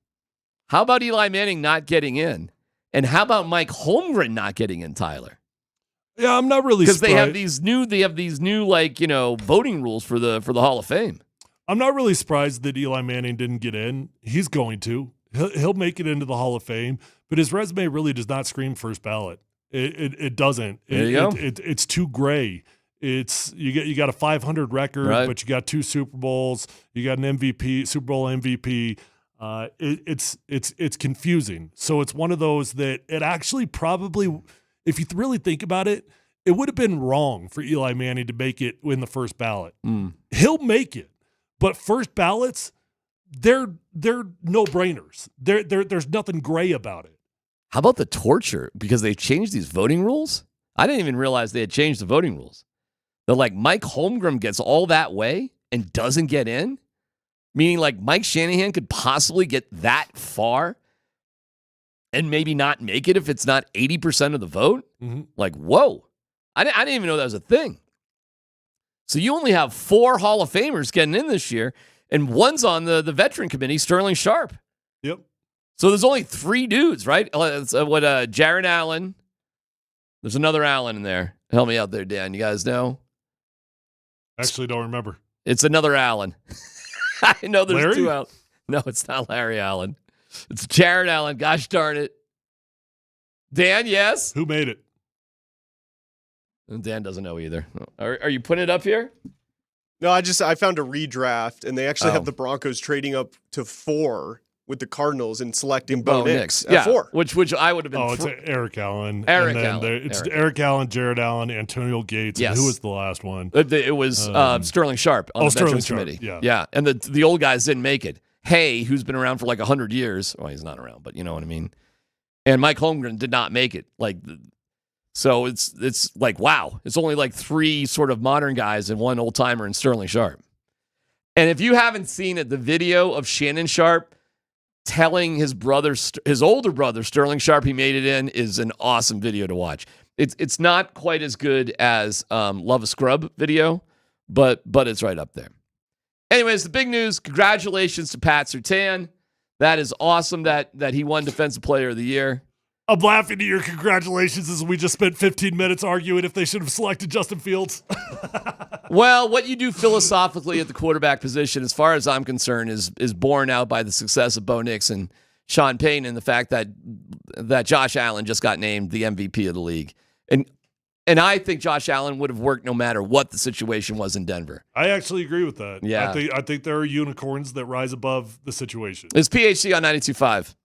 [SPEAKER 7] how about Eli Manning not getting in? And how about Mike Holmgren not getting in, Tyler?
[SPEAKER 17] Yeah, I'm not really
[SPEAKER 7] because
[SPEAKER 17] surprised.
[SPEAKER 7] they have these new voting rules for the Hall of Fame.
[SPEAKER 17] I'm not really surprised that Eli Manning didn't get in. He's going to. He'll make it into the Hall of Fame, but his resume really does not scream first ballot. It doesn't.
[SPEAKER 7] There you go.
[SPEAKER 17] It's too gray. It's you got a 500 record,
[SPEAKER 7] right,
[SPEAKER 17] but you got 2 Super Bowls. You got an MVP, Super Bowl MVP. It's confusing. So it's one of those that it actually probably, if you really think about it, it would have been wrong for Eli Manning to make it in the first ballot. He'll make it, but first ballots, they're no-brainers. There's nothing gray about it.
[SPEAKER 7] How about the torture? Because they changed these voting rules? I didn't even realize they had changed the voting rules. They're like, Mike Holmgren gets all that way and doesn't get in? Meaning like Mike Shanahan could possibly get that far and maybe not make it if it's not 80% of the vote?
[SPEAKER 17] Mm-hmm.
[SPEAKER 7] Like, whoa. I didn't even know that was a thing. So you only have 4 Hall of Famers getting in this year, and one's on the veteran committee, Sterling Sharp.
[SPEAKER 17] Yep.
[SPEAKER 7] So there's only 3 dudes, right? Jared Allen. There's another Allen in there. Help me out there, Dan. You guys know?
[SPEAKER 17] Actually, don't remember.
[SPEAKER 7] It's another Allen. I know there's
[SPEAKER 17] Larry?
[SPEAKER 7] 2 Allen. No, it's not Larry Allen. It's Jared Allen. Gosh darn it. Dan, yes?
[SPEAKER 17] Who made it?
[SPEAKER 7] And Dan doesn't know either. Are you putting it up here?
[SPEAKER 1] No, I found a redraft, and they actually have the Broncos trading up to 4 with the Cardinals and selecting Bo Nix at 4.
[SPEAKER 7] Which I would have been.
[SPEAKER 17] It's Eric Allen.
[SPEAKER 7] Eric
[SPEAKER 17] and then
[SPEAKER 7] Allen.
[SPEAKER 17] It's Eric Allen, Jared Allen, Antonio Gates.
[SPEAKER 7] Yes.
[SPEAKER 17] And who was the last one?
[SPEAKER 7] It was Sterling Sharp on the Veterans Committee.
[SPEAKER 17] Yeah.
[SPEAKER 7] And the old guys didn't make it. Hay, who's been around for like 100 years. Well, he's not around, but you know what I mean. And Mike Holmgren did not make it. So it's like, wow. It's only like 3 sort of modern guys and 1 old timer in Sterling Sharp. And if you haven't seen it, the video of Shannon Sharp telling his older brother, Sterling Sharp, he made it in is an awesome video to watch. It's not quite as good as Love a Scrub video, but it's right up there. Anyways, the big news, congratulations to Pat Surtain. That is awesome that he won Defensive Player of the Year.
[SPEAKER 17] I'm laughing at your congratulations as we just spent 15 minutes arguing if they should have selected Justin Fields.
[SPEAKER 7] Well, what you do philosophically at the quarterback position, as far as I'm concerned, is borne out by the success of Bo Nix and Sean Payton and the fact that Josh Allen just got named the MVP of the league. And I think Josh Allen would have worked no matter what the situation was in Denver.
[SPEAKER 17] I actually agree with that.
[SPEAKER 7] Yeah.
[SPEAKER 17] I think there are unicorns that rise above the situation.
[SPEAKER 7] It's PHC on 92.5.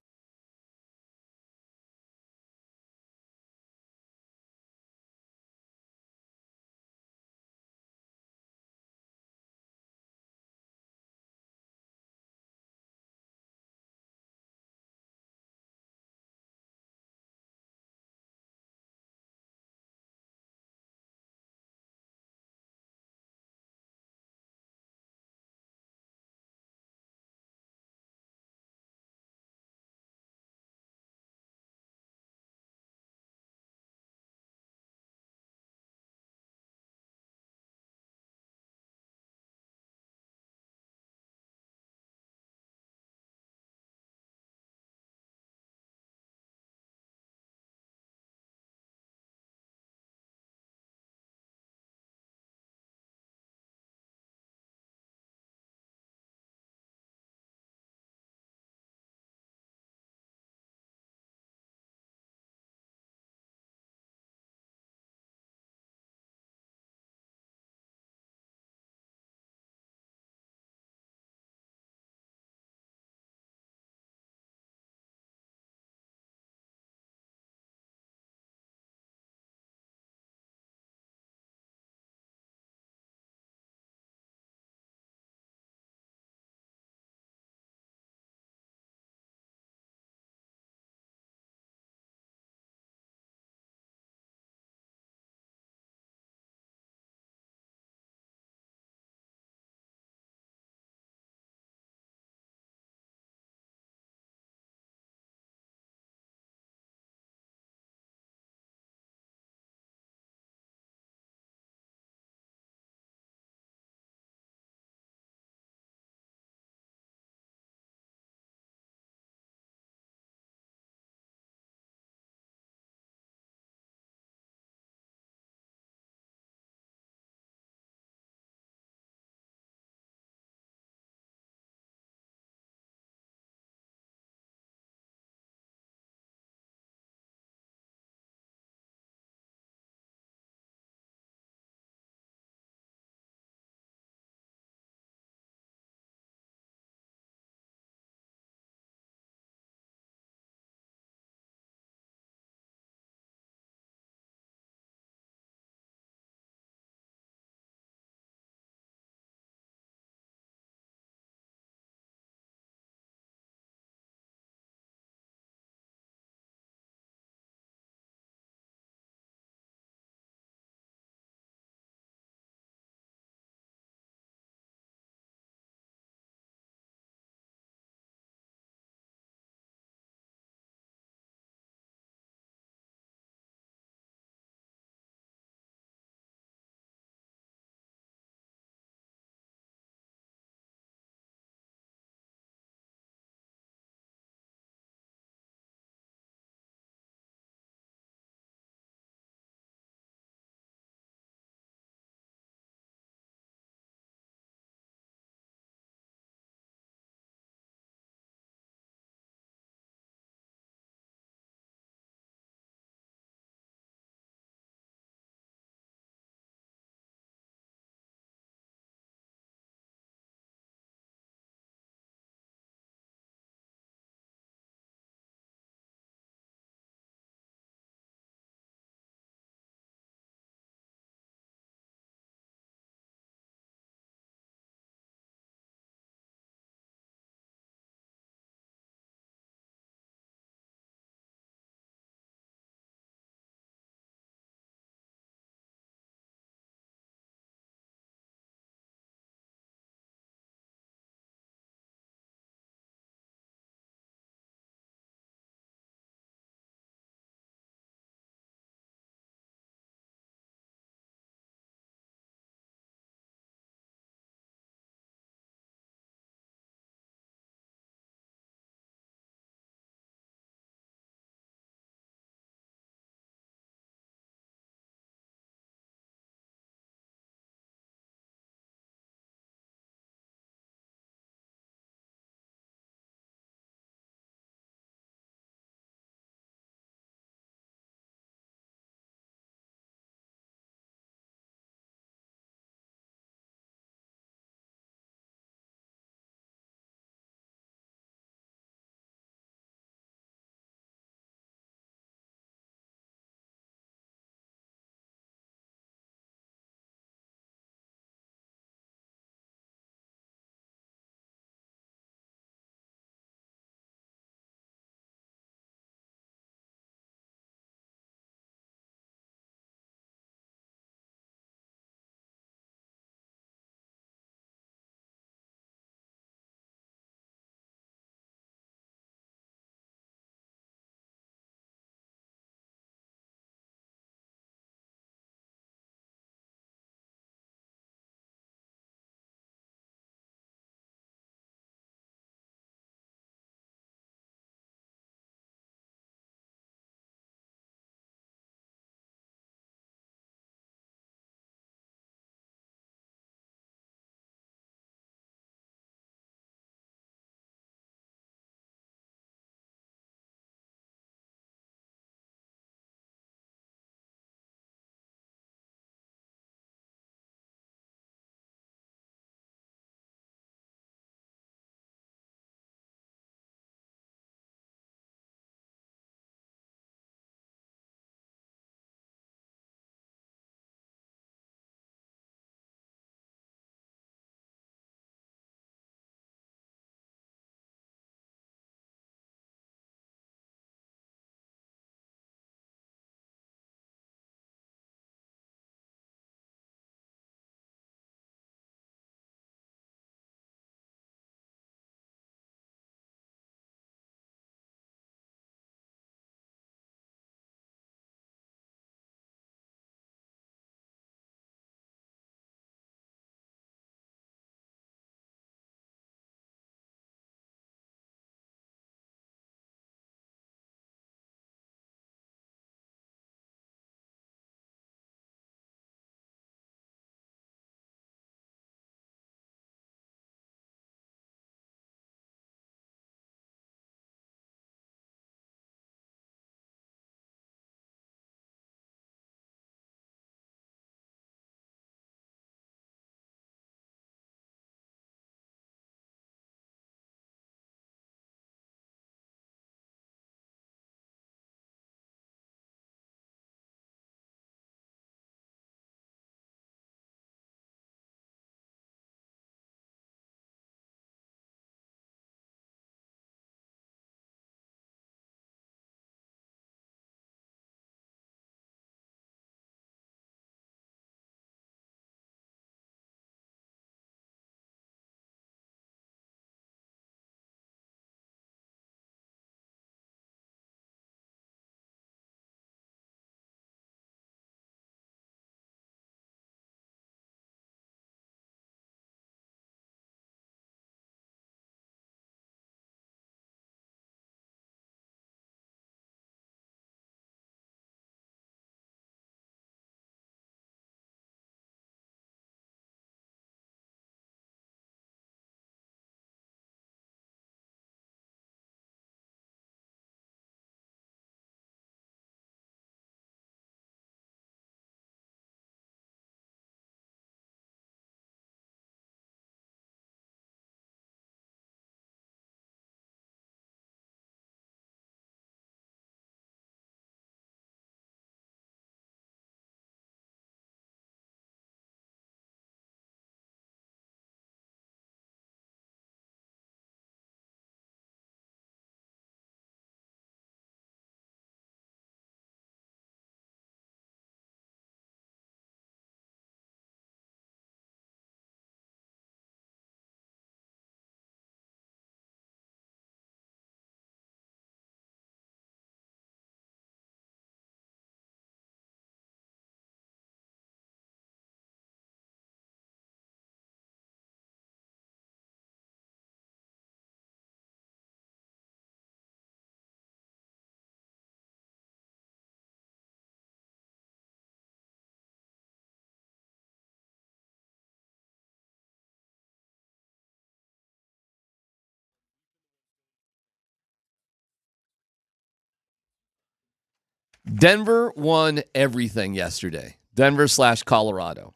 [SPEAKER 7] Denver won everything yesterday. Denver/Colorado.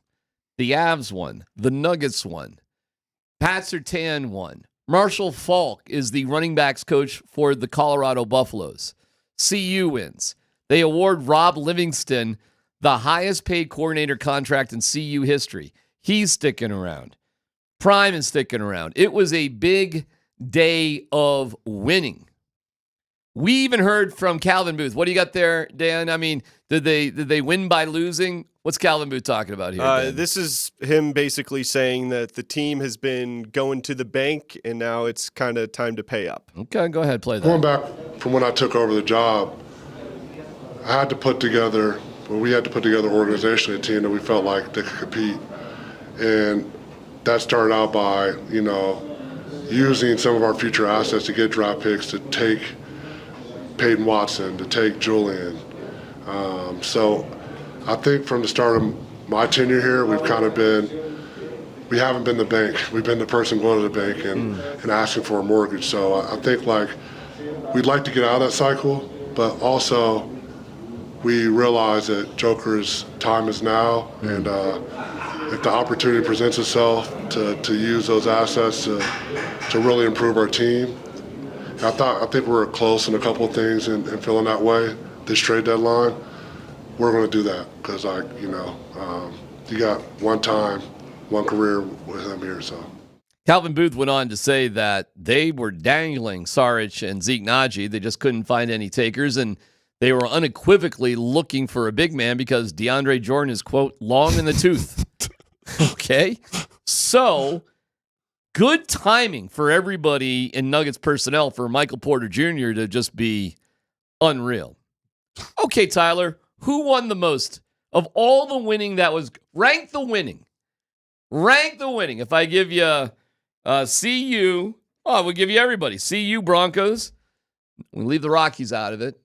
[SPEAKER 7] The Avs won. The Nuggets won. Pat Surtain won. Marshall Faulk is the running backs coach for the Colorado Buffaloes. CU wins. They award Rob Livingston the highest paid coordinator contract in CU history. He's sticking around. Prime is sticking around. It was a big day of winning. We even heard from Calvin Booth. What do you got there, Dan? I mean, did they win by losing? What's Calvin Booth talking about here, Dan?
[SPEAKER 1] This is him basically saying that the team has been going to the bank, and now it's kind of time to pay up.
[SPEAKER 7] Okay, go ahead, play that.
[SPEAKER 5] Going back from when I took over the job, we had to put together organizationally a team that we felt like they could compete. And that started out by, using some of our future assets to get draft picks, to take Peyton Watson, to take Julian. So I think from the start of my tenure here, we haven't been the bank. We've been the person going to the bank and asking for a mortgage. So I think we'd like to get out of that cycle, but also we realize that Joker's time is now, and if the opportunity presents itself to use those assets to really improve our team, I think we're close in a couple of things and feeling that way this trade deadline. We're going to do that because you got one time, one career with him here. So
[SPEAKER 7] Calvin Booth went on to say that they were dangling Saric and Zeke Naji. They just couldn't find any takers, and they were unequivocally looking for a big man because DeAndre Jordan is, quote, long in the tooth. Okay? So, good timing for everybody in Nuggets personnel for Michael Porter Jr. to just be unreal. Okay, Tyler, who won the most of all the winning that was? Rank the winning. Rank the winning. If I give you CU, we'll give you everybody. CU Broncos. We leave the Rockies out of it.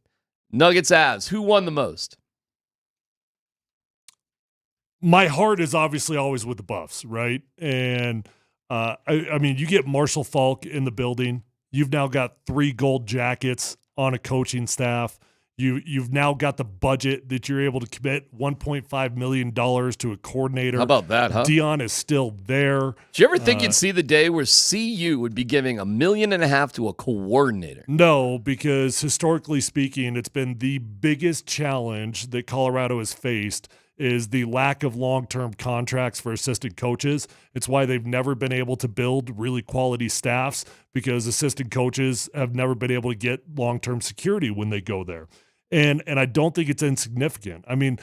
[SPEAKER 7] Nuggets Avs. Who won the most?
[SPEAKER 17] My heart is obviously always with the Buffs, right? And I mean, you get Marshall Faulk in the building. You've now got 3 gold jackets on a coaching staff. You've now got the budget that you're able to commit $1.5 million to a coordinator.
[SPEAKER 7] How about that, huh?
[SPEAKER 17] Dion is still there.
[SPEAKER 7] Did you ever think you'd see the day where CU would be giving $1.5 million to a coordinator?
[SPEAKER 17] No, because historically speaking, it's been the biggest challenge that Colorado has faced is the lack of long-term contracts for assistant coaches. It's why they've never been able to build really quality staffs, because assistant coaches have never been able to get long-term security when they go there. And I don't think it's insignificant. I mean,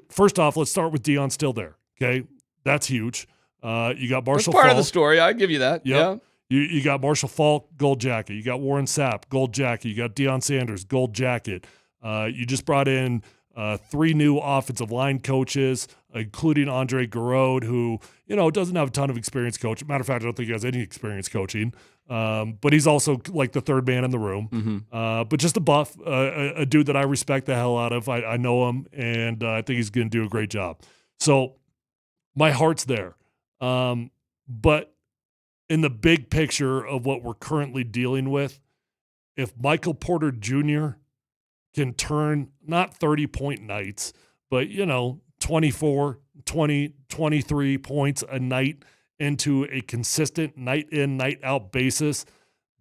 [SPEAKER 17] first off, let's start with Dion still there, okay? That's huge. You got Marshall Faulk.
[SPEAKER 7] That's part of the story. I give you that.
[SPEAKER 17] Yep. Yeah. You got Marshall Faulk, gold jacket. You got Warren Sapp, gold jacket. You got Deion Sanders, gold jacket. You just brought in 3 new offensive line coaches, including Andre Garode, who, doesn't have a ton of experience coaching. Matter of fact, I don't think he has any experience coaching. But he's also like the third man in the room.
[SPEAKER 7] Mm-hmm.
[SPEAKER 17] But just a buff, a dude that I respect the hell out of. I know him, and I think he's going to do a great job. So my heart's there. But in the big picture of what we're currently dealing with, if Michael Porter Jr. can turn not 30-point nights, but, 24, 20, 23 points a night into a consistent night in, night out basis,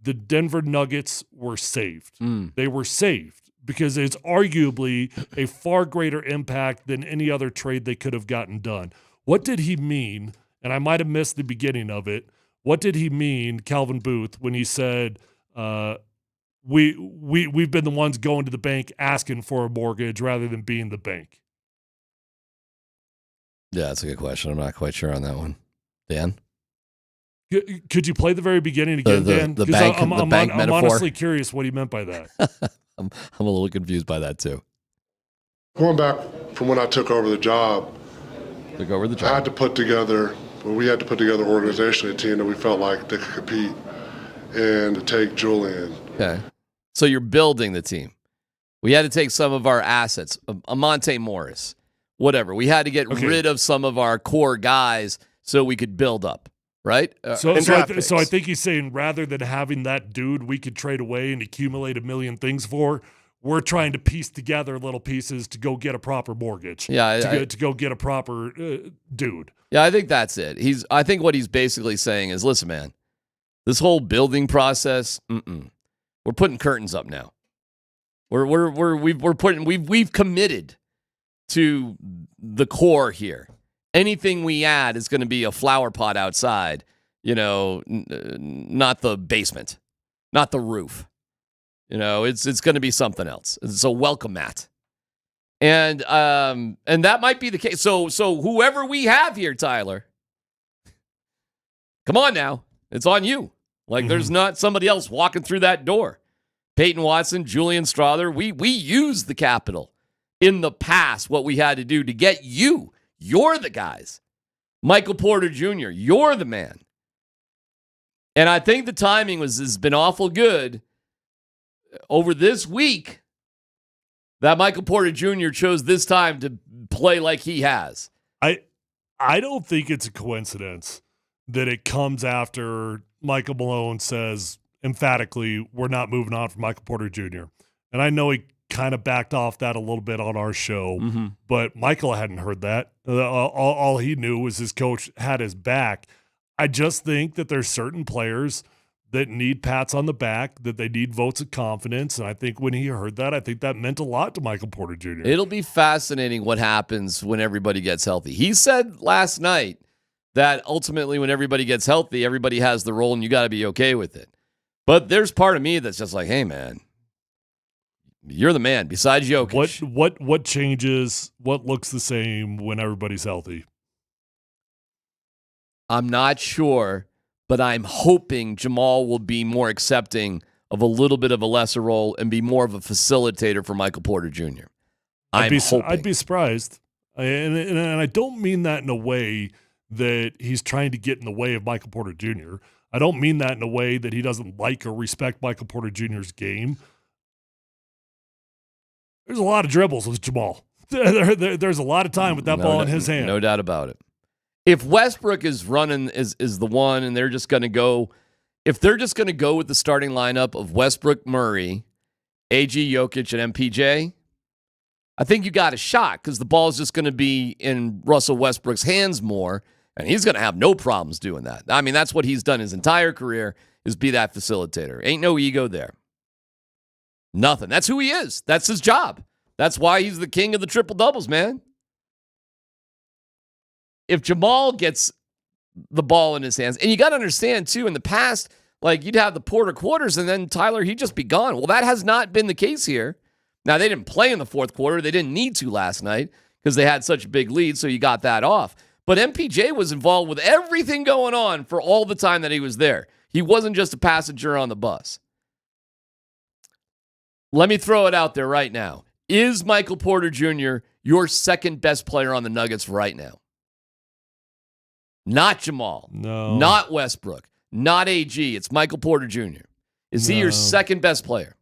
[SPEAKER 17] the Denver Nuggets were saved. They were saved because it's arguably a far greater impact than any other trade they could have gotten done. What did he mean? And I might have missed the beginning of it. What did he mean, Calvin Booth, when he said, we've been the ones going to the bank asking for a mortgage rather than being the bank?
[SPEAKER 7] Yeah, that's a good question. I'm not quite sure on that one. Dan?
[SPEAKER 17] Could you play the very beginning again, Dan?
[SPEAKER 7] The bank,
[SPEAKER 17] I'm
[SPEAKER 7] metaphor?
[SPEAKER 17] honestly curious what he meant by that.
[SPEAKER 7] I'm a little confused by that, too.
[SPEAKER 5] Going back from when I took over the job, we had to put together organizationally a team that we felt like they could compete and to take Julian.
[SPEAKER 7] Okay. So you're building the team. We had to take some of our assets, Monte Morris, whatever. We had to get rid of some of our core guys so we could build up, right?
[SPEAKER 17] So I think he's saying rather than having that dude we could trade away and accumulate a million things for, we're trying to piece together little pieces to go get a proper mortgage.
[SPEAKER 7] Yeah,
[SPEAKER 17] to go get a proper dude.
[SPEAKER 7] Yeah, I think that's it. I think what he's basically saying is, listen, man, this whole building process, we're putting curtains up now. We've committed to the core here. Anything we add is going to be a flower pot outside, not the basement, not the roof. It's going to be something else. It's a welcome mat. And that might be the case. So whoever we have here, Tyler, come on now. It's on you. Like there's not somebody else walking through that door. Peyton Watson, Julian Strother, we used the capital in the past, what we had to do to get you. You're the guys. Michael Porter Jr., you're the man. And I think the timing has been awful good over this week that Michael Porter Jr. chose this time to play like he has.
[SPEAKER 17] I don't think it's a coincidence that it comes after Michael Malone says emphatically, we're not moving on from Michael Porter Jr. And I know he kind of backed off that a little bit on our show, but Michael hadn't heard that. All he knew was his coach had his back. I just think that there's certain players that need pats on the back, that they need votes of confidence. And I think when he heard that, I think that meant a lot to Michael Porter Jr.
[SPEAKER 7] It'll be fascinating what happens when everybody gets healthy. He said last night that ultimately when everybody gets healthy, everybody has the role and you got to be okay with it. But there's part of me that's just like, hey, man, you're the man besides Jokic.
[SPEAKER 17] What changes? What looks the same when everybody's healthy?
[SPEAKER 7] I'm not sure, but I'm hoping Jamal will be more accepting of a little bit of a lesser role and be more of a facilitator for Michael Porter Jr. I'd be
[SPEAKER 17] surprised. And I don't mean that in a way that he's trying to get in the way of Michael Porter Jr. I don't mean that in a way that he doesn't like or respect Michael Porter Jr.'s game. There's a lot of dribbles with Jamal. There's a lot of time with that ball in his hand.
[SPEAKER 7] No doubt about it. If Westbrook is running is the one and they're just going to go, if they're just going to go with the starting lineup of Westbrook, Murray, AG, Jokic, and MPJ, I think you got a shot because the ball is just going to be in Russell Westbrook's hands more, and he's going to have no problems doing that. I mean, that's what he's done his entire career is be that facilitator. Ain't no ego there. Nothing. That's who he is. That's his job. That's why he's the king of the triple doubles, man. If Jamal gets the ball in his hands, and you got to understand, too, in the past, like you'd have the Porter quarters, and then Tyler, he'd just be gone. Well, that has not been the case here. Now, they didn't play in the fourth quarter. They didn't need to last night because they had such a big lead, so you got that off. But MPJ was involved with everything going on for all the time that he was there. He wasn't just a passenger on the bus. Let me throw it out there right now. Is Michael Porter Jr. your second best player on the Nuggets right now? Not Jamal.
[SPEAKER 17] No.
[SPEAKER 7] Not Westbrook. Not AG. It's Michael Porter Jr. Is he your second best player?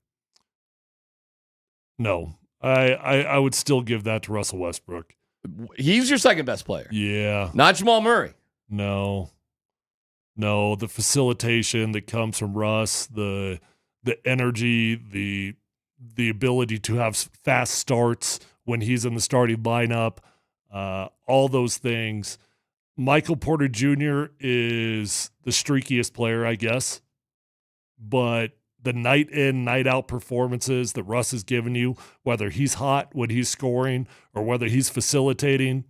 [SPEAKER 17] No. I would still give that to Russell Westbrook.
[SPEAKER 7] He's your second best player.
[SPEAKER 17] Yeah.
[SPEAKER 7] Not Jamal Murray.
[SPEAKER 17] No, the facilitation that comes from Russ, the energy, the ability to have fast starts when he's in the starting lineup, all those things. Michael Porter Jr. is the streakiest player, I guess, but the night in, night out performances that Russ has given you, whether he's hot when he's scoring or whether he's facilitating,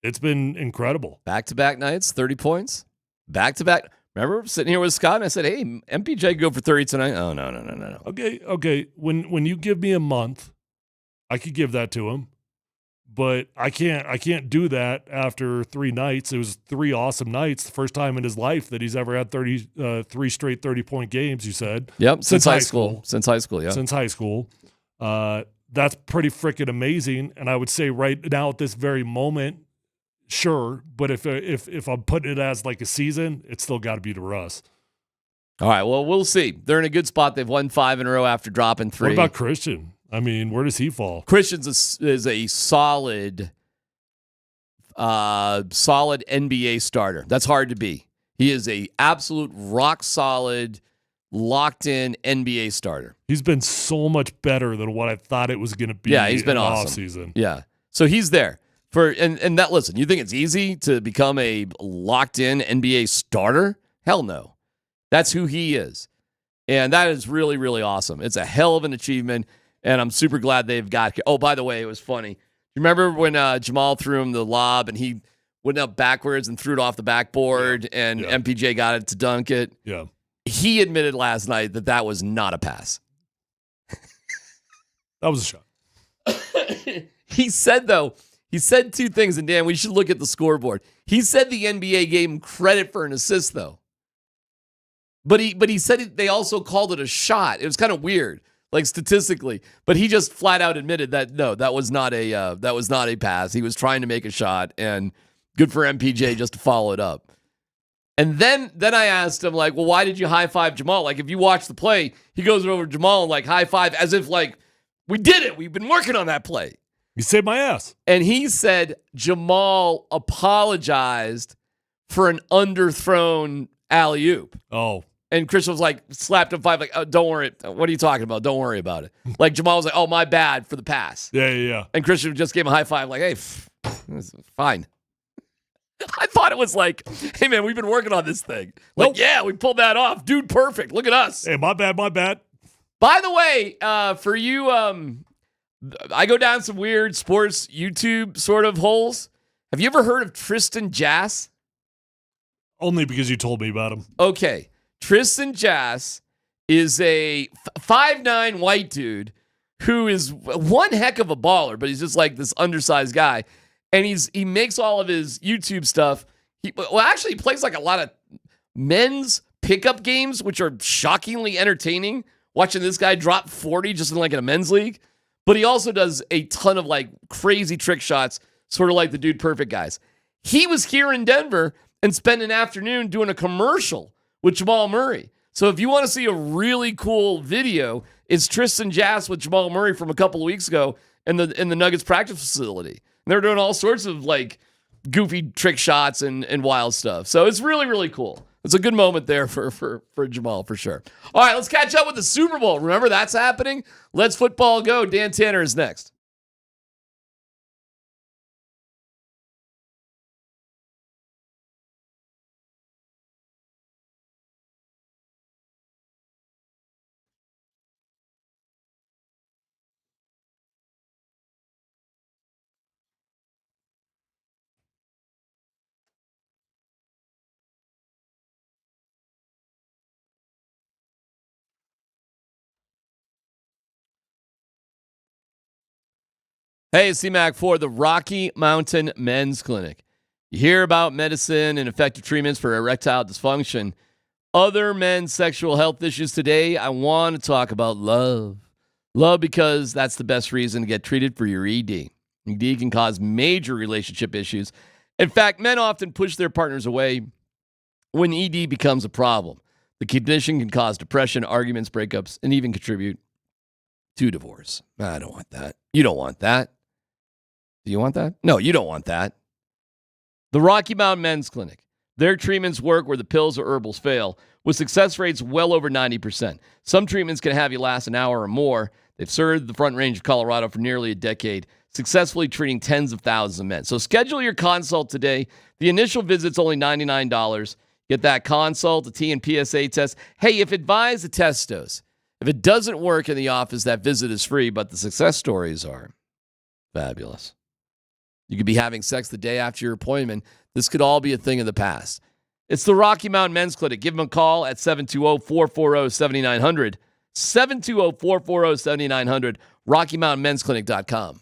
[SPEAKER 17] it's been incredible.
[SPEAKER 7] Back-to-back nights, 30 points. Back-to-back. Remember sitting here with Scott and I said, hey, MPJ go for 30 tonight. Oh, no.
[SPEAKER 17] Okay. When you give me a month, I could give that to him. But I can't do that after 3 nights. It was 3 awesome nights. The first time in his life that he's ever had 3 straight 30-point games, you said.
[SPEAKER 7] Yep, since high school. Since high school, yeah.
[SPEAKER 17] Since high school. That's pretty freaking amazing. And I would say right now at this very moment, sure. But if I'm putting it as like a season, it's still got to be to Russ.
[SPEAKER 7] All right, well, we'll see. They're in a good spot. They've won 5 in a row after dropping 3.
[SPEAKER 17] What about Christian? I mean, where does he fall?
[SPEAKER 7] Christian's is a solid NBA starter. That's hard to be. He is a absolute rock solid locked-in NBA starter.
[SPEAKER 17] He's been so much better than what I thought it was going to be.
[SPEAKER 7] Yeah, he's been
[SPEAKER 17] in
[SPEAKER 7] awesome.
[SPEAKER 17] Offseason.
[SPEAKER 7] Yeah, so he's there and that. Listen, you think it's easy to become a locked-in NBA starter? Hell no. That's who he is, and that is really, really awesome. It's a hell of an achievement, and I'm super glad they've got. Oh, by the way, it was funny. You remember when Jamal threw him the lob and he went up backwards and threw it off the backboard, and MPJ got it to dunk it?
[SPEAKER 17] Yeah.
[SPEAKER 7] He admitted last night that was not a pass.
[SPEAKER 17] That was a shot.
[SPEAKER 7] He said two things, and Dan, we should look at the scoreboard. He said the NBA gave him credit for an assist, though. But he said they also called it a shot. It was kind of weird. Like statistically, but he just flat out admitted that no, that was not a pass. He was trying to make a shot, and good for MPJ just to follow it up. And then I asked him, like, well, why did you high five Jamal? Like, if you watch the play, he goes over to Jamal and like high five as if like we did it. We've been working on that play.
[SPEAKER 17] You saved my ass.
[SPEAKER 7] And he said Jamal apologized for an underthrown alley-oop.
[SPEAKER 17] Oh.
[SPEAKER 7] And Christian was like, slapped him 5, like, oh, don't worry. What are you talking about? Don't worry about it. Like, Jamal was like, oh, my bad for the pass.
[SPEAKER 17] Yeah.
[SPEAKER 7] And Christian just gave him a high five, like, hey, it's fine. I thought it was like, hey, man, we've been working on this thing. Like, yeah, we pulled that off. Dude, perfect. Look at us.
[SPEAKER 17] Hey, my bad.
[SPEAKER 7] By the way, for you, I go down some weird sports YouTube sort of holes. Have you ever heard of Tristan Jass?
[SPEAKER 17] Only because you told me about him.
[SPEAKER 7] Okay. Tristan Jass is a 5'9" white dude who is one heck of a baller, but he's just like this undersized guy. And he makes all of his YouTube stuff. He plays like a lot of men's pickup games, which are shockingly entertaining. Watching this guy drop 40 just in like in a men's league. But he also does a ton of like crazy trick shots, sort of like the Dude Perfect guys. He was here in Denver and spent an afternoon doing a commercial with Jamal Murray. So if you want to see a really cool video, it's Tristan Jass with Jamal Murray from a couple of weeks ago in the Nuggets practice facility. And they're doing all sorts of like goofy trick shots and wild stuff. So it's really, really cool. It's a good moment there for Jamal, for sure. All right, let's catch up with the Super Bowl. Remember, that's happening. Let's football go. Dan Tanner is next. Hey, it's CMAC for the Rocky Mountain Men's Clinic. You hear about medicine and effective treatments for erectile dysfunction, other men's sexual health issues. Today, I want to talk about love. Love because that's the best reason to get treated for your ED. ED can cause major relationship issues. In fact, men often push their partners away when ED becomes a problem. The condition can cause depression, arguments, breakups, and even contribute to divorce. I don't want that. You don't want that. Do you want that? No, you don't want that. The Rocky Mountain Men's Clinic. Their treatments work where the pills or herbals fail, with success rates well over 90%. Some treatments can have you last an hour or more. They've served the Front Range of Colorado for nearly a decade, successfully treating tens of thousands of men. So schedule your consult today. The initial visit's only $99. Get that consult, a T and PSA test. Hey, if advised, a test dose. If it doesn't work in the office, that visit is free, but the success stories are fabulous. You could be having sex the day after your appointment. This could all be a thing of the past. It's the Rocky Mountain Men's Clinic. Give them a call at 720-440-7900. 720-440-7900. RockyMountainMen'sClinic.com.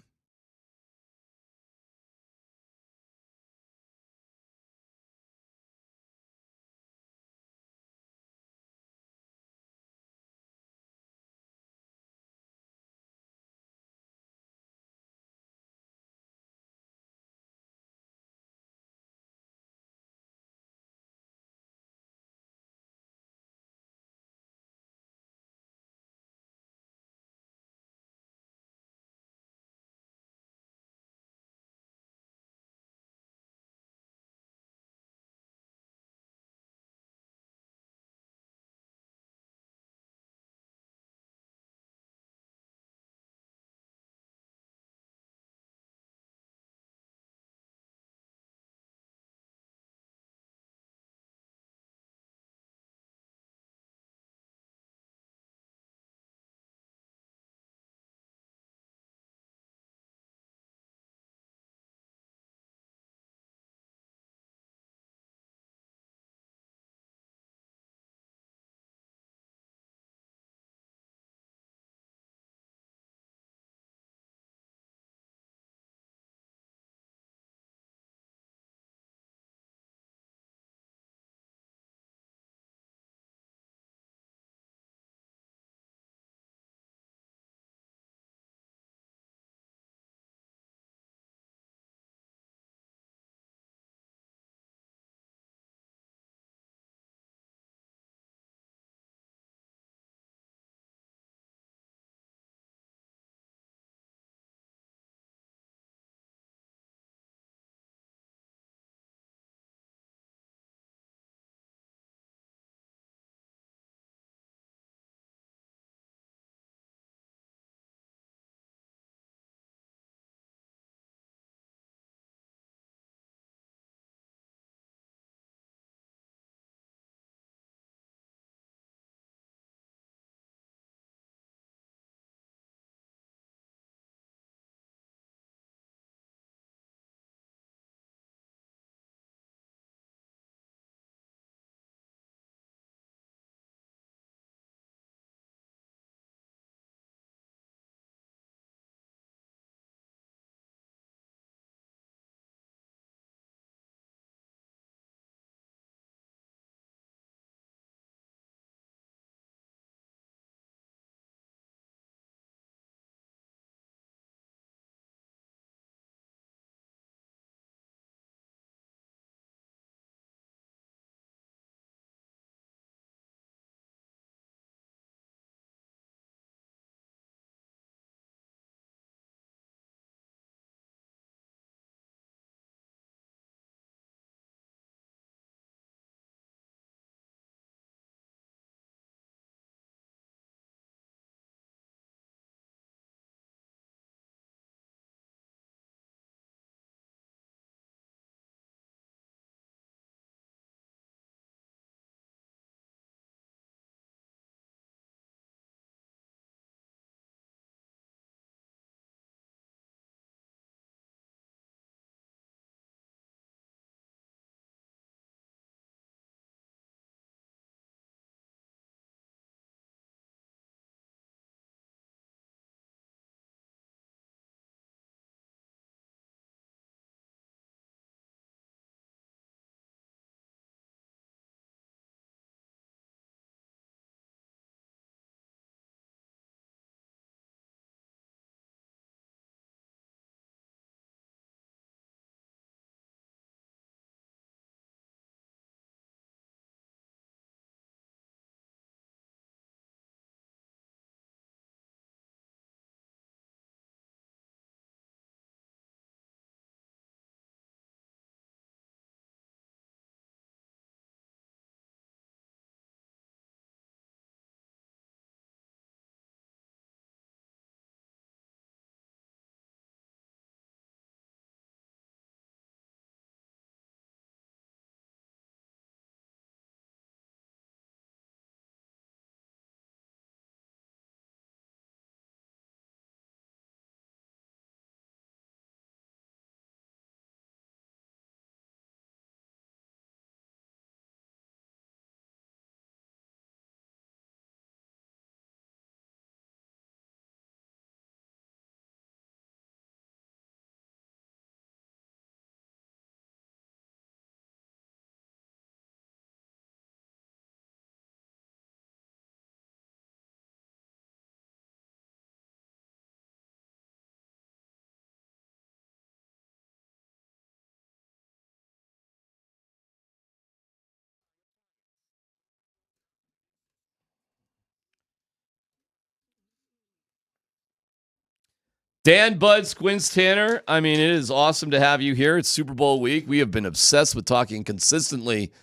[SPEAKER 7] Dan Bud Squints Tanner, I mean, it is awesome to have you here. It's Super Bowl week. We have been obsessed with talking consistently,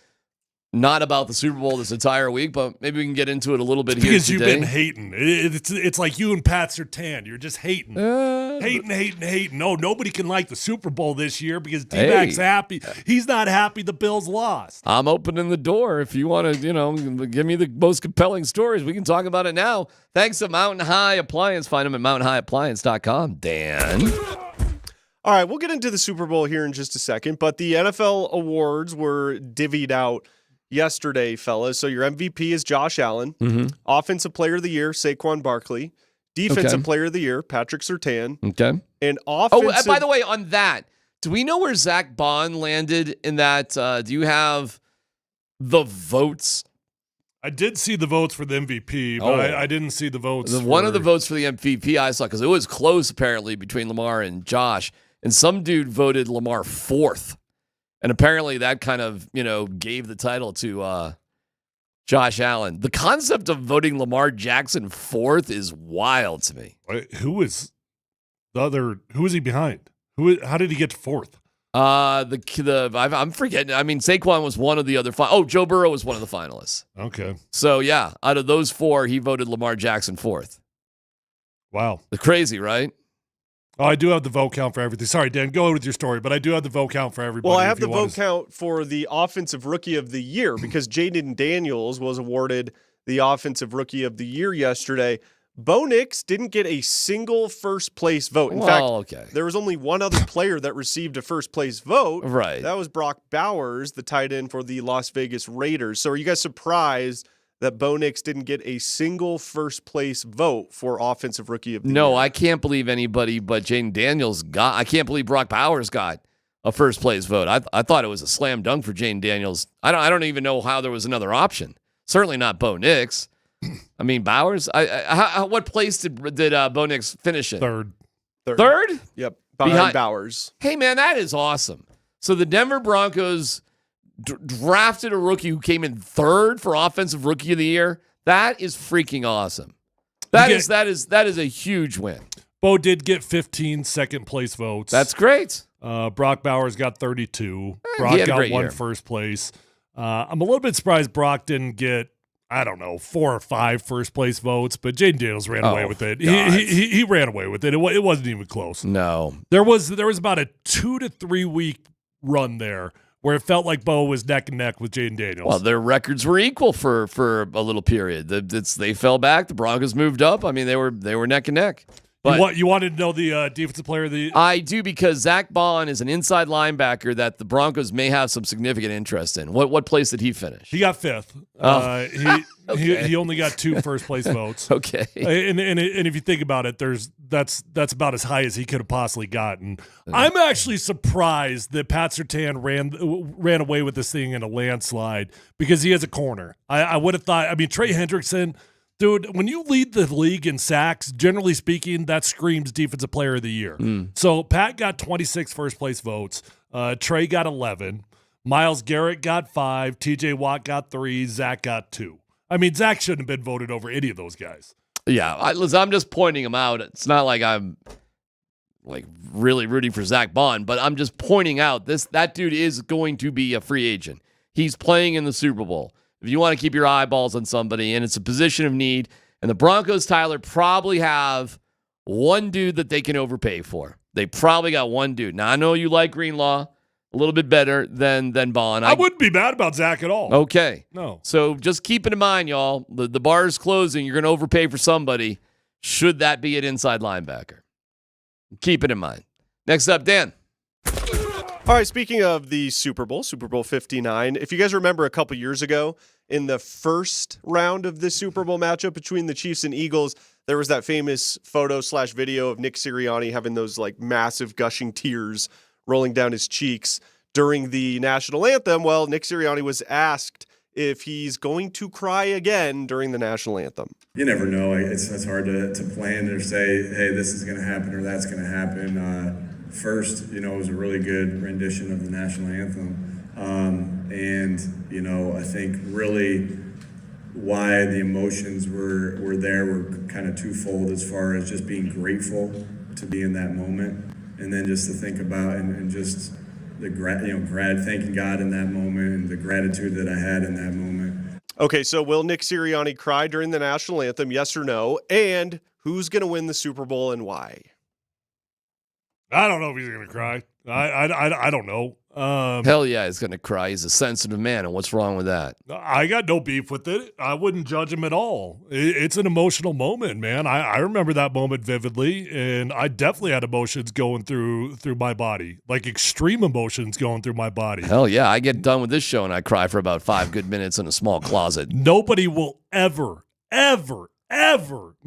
[SPEAKER 7] not about the Super Bowl this entire week, but maybe we can get into it a little bit here
[SPEAKER 17] because
[SPEAKER 7] today.
[SPEAKER 17] You've been hating. It's like you and Pat Surtain. You're just hating. Hating. No, nobody can like the Super Bowl this year because DMac's happy. He's not happy the Bills lost.
[SPEAKER 7] I'm opening the door. If you want to, give me the most compelling stories, we can talk about it now. Thanks to Mountain High Appliance. Find them at mountainhighappliance.com. Dan.
[SPEAKER 1] All right, we'll get into the Super Bowl here in just a second, but the NFL awards were divvied out yesterday, fellas. So your MVP is Josh Allen.
[SPEAKER 7] Mm-hmm.
[SPEAKER 1] Offensive Player of the Year, Saquon Barkley. Defensive Player of the Year, Patrick Surtain.
[SPEAKER 7] Okay.
[SPEAKER 1] And offensive...
[SPEAKER 7] Oh, by the way, on that, do we know where Zach Bond landed in that? Do you have the votes?
[SPEAKER 17] I did see the votes for the MVP, but I didn't see the votes.
[SPEAKER 7] One of the votes for the MVP I saw, because it was close, apparently, between Lamar and Josh. And some dude voted Lamar 4th. And apparently that kind of, gave the title to Josh Allen. The concept of voting Lamar Jackson 4th is wild to me.
[SPEAKER 17] Who is he behind? How did he get to 4th?
[SPEAKER 7] I'm forgetting. I mean, Saquon was one of the other. Joe Burrow was one of the finalists.
[SPEAKER 17] Okay.
[SPEAKER 7] So yeah, out of those 4, he voted Lamar Jackson 4th.
[SPEAKER 17] Wow.
[SPEAKER 7] Crazy, right?
[SPEAKER 17] Oh, I do have the vote count for everything. Sorry, Dan, go with your story, but I do have the vote count for everybody.
[SPEAKER 1] Well, I have the vote count for the Offensive Rookie of the Year because Jaden Daniels was awarded the Offensive Rookie of the Year yesterday. Bo Nix didn't get a single first-place vote. In fact, there was only one other player that received a first-place vote.
[SPEAKER 7] Right.
[SPEAKER 1] That was Brock Bowers, the tight end for the Las Vegas Raiders. So are you guys surprised that Bo Nix didn't get a single first-place vote for Offensive Rookie of the Year?
[SPEAKER 7] No, I can't believe anybody but Jaden Daniels got. I can't believe Brock Bowers got a first-place vote. I thought it was a slam dunk for Jaden Daniels. I don't even know how there was another option. Certainly not Bo Nix. I mean, Bowers. What place did Bo Nix finish in?
[SPEAKER 17] Third.
[SPEAKER 1] Yep, behind Bowers.
[SPEAKER 7] Hey, man, that is awesome. So the Denver Broncos drafted a rookie who came in 3rd for Offensive Rookie of the Year. That is freaking awesome. That is a huge win.
[SPEAKER 17] Bo did get 15 second-place votes.
[SPEAKER 7] That's great.
[SPEAKER 17] Brock Bowers got 32. Brock got one first place. I'm a little bit surprised Brock didn't get, 4 or 5 first-place votes, but Jaden Daniels ran away with it. He ran away with it. It wasn't even close.
[SPEAKER 7] No.
[SPEAKER 17] There was about a 2 to 3 week run there where it felt like Bo was neck and neck with Jaden Daniels.
[SPEAKER 7] Well, their records were equal for a little period. They fell back. The Broncos moved up. I mean, they were neck and neck.
[SPEAKER 17] But you wanted to know the defensive player of the...
[SPEAKER 7] I do, because Zach Bond is an inside linebacker that the Broncos may have some significant interest in. What place did he finish?
[SPEAKER 17] He got 5th. He only got 2 first-place votes.
[SPEAKER 7] Okay.
[SPEAKER 17] And if you think about it, that's about as high as he could have possibly gotten. I'm actually surprised that Pat Surtain ran away with this thing in a landslide because he has a corner. I would have thought... Trey Hendrickson... Dude, when you lead the league in sacks, generally speaking, that screams Defensive Player of the Year. So Pat got 26 first-place votes. Trey got 11. Myles Garrett got 5. TJ Watt got 3. Zach got 2. Zach shouldn't have been voted over any of those guys.
[SPEAKER 7] Yeah, I'm just pointing them out. It's not like I'm really rooting for Zach Bond, but I'm just pointing out that dude is going to be a free agent. He's playing in the Super Bowl. If you want to keep your eyeballs on somebody, and it's a position of need, and the Broncos, Tyler, probably have one dude that they can overpay for. They probably got one dude. Now, I know you like Greenlaw a little bit better than Bond.
[SPEAKER 17] I wouldn't be mad about Zach at all.
[SPEAKER 7] Okay.
[SPEAKER 17] No.
[SPEAKER 7] So just keep it in mind, y'all. The bar is closing. You're going to overpay for somebody. Should that be an inside linebacker? Keep it in mind. Next up, Dan.
[SPEAKER 1] All right, speaking of the Super Bowl 59, if you guys remember a couple years ago in the first round of the Super Bowl matchup between the Chiefs and Eagles, there was that famous photo/video of Nick Sirianni having those massive gushing tears rolling down his cheeks during the national anthem. Well, Nick Sirianni was asked if he's going to cry again during the national anthem.
[SPEAKER 8] You never know. It's hard to plan or say, hey, this is going to happen or that's going to happen. First, it was a really good rendition of the national anthem. I think really why the emotions were there were kind of twofold as far as just being grateful to be in that moment, and then just to think about and just the thanking God in that moment and the gratitude that I had in that moment.
[SPEAKER 1] Okay, so will Nick Sirianni cry during the national anthem, yes or no? And who's going to win the Super Bowl and why?
[SPEAKER 17] I don't know if he's going to cry. I don't know.
[SPEAKER 7] Hell yeah, he's going to cry. He's a sensitive man, and what's wrong with that?
[SPEAKER 17] I got no beef with it. I wouldn't judge him at all. It's an emotional moment, man. I remember that moment vividly, and I definitely had emotions going through my body, like extreme emotions going through my body.
[SPEAKER 7] Hell yeah, I get done with this show, and I cry for about 5 good minutes in a small closet.
[SPEAKER 17] Nobody will ever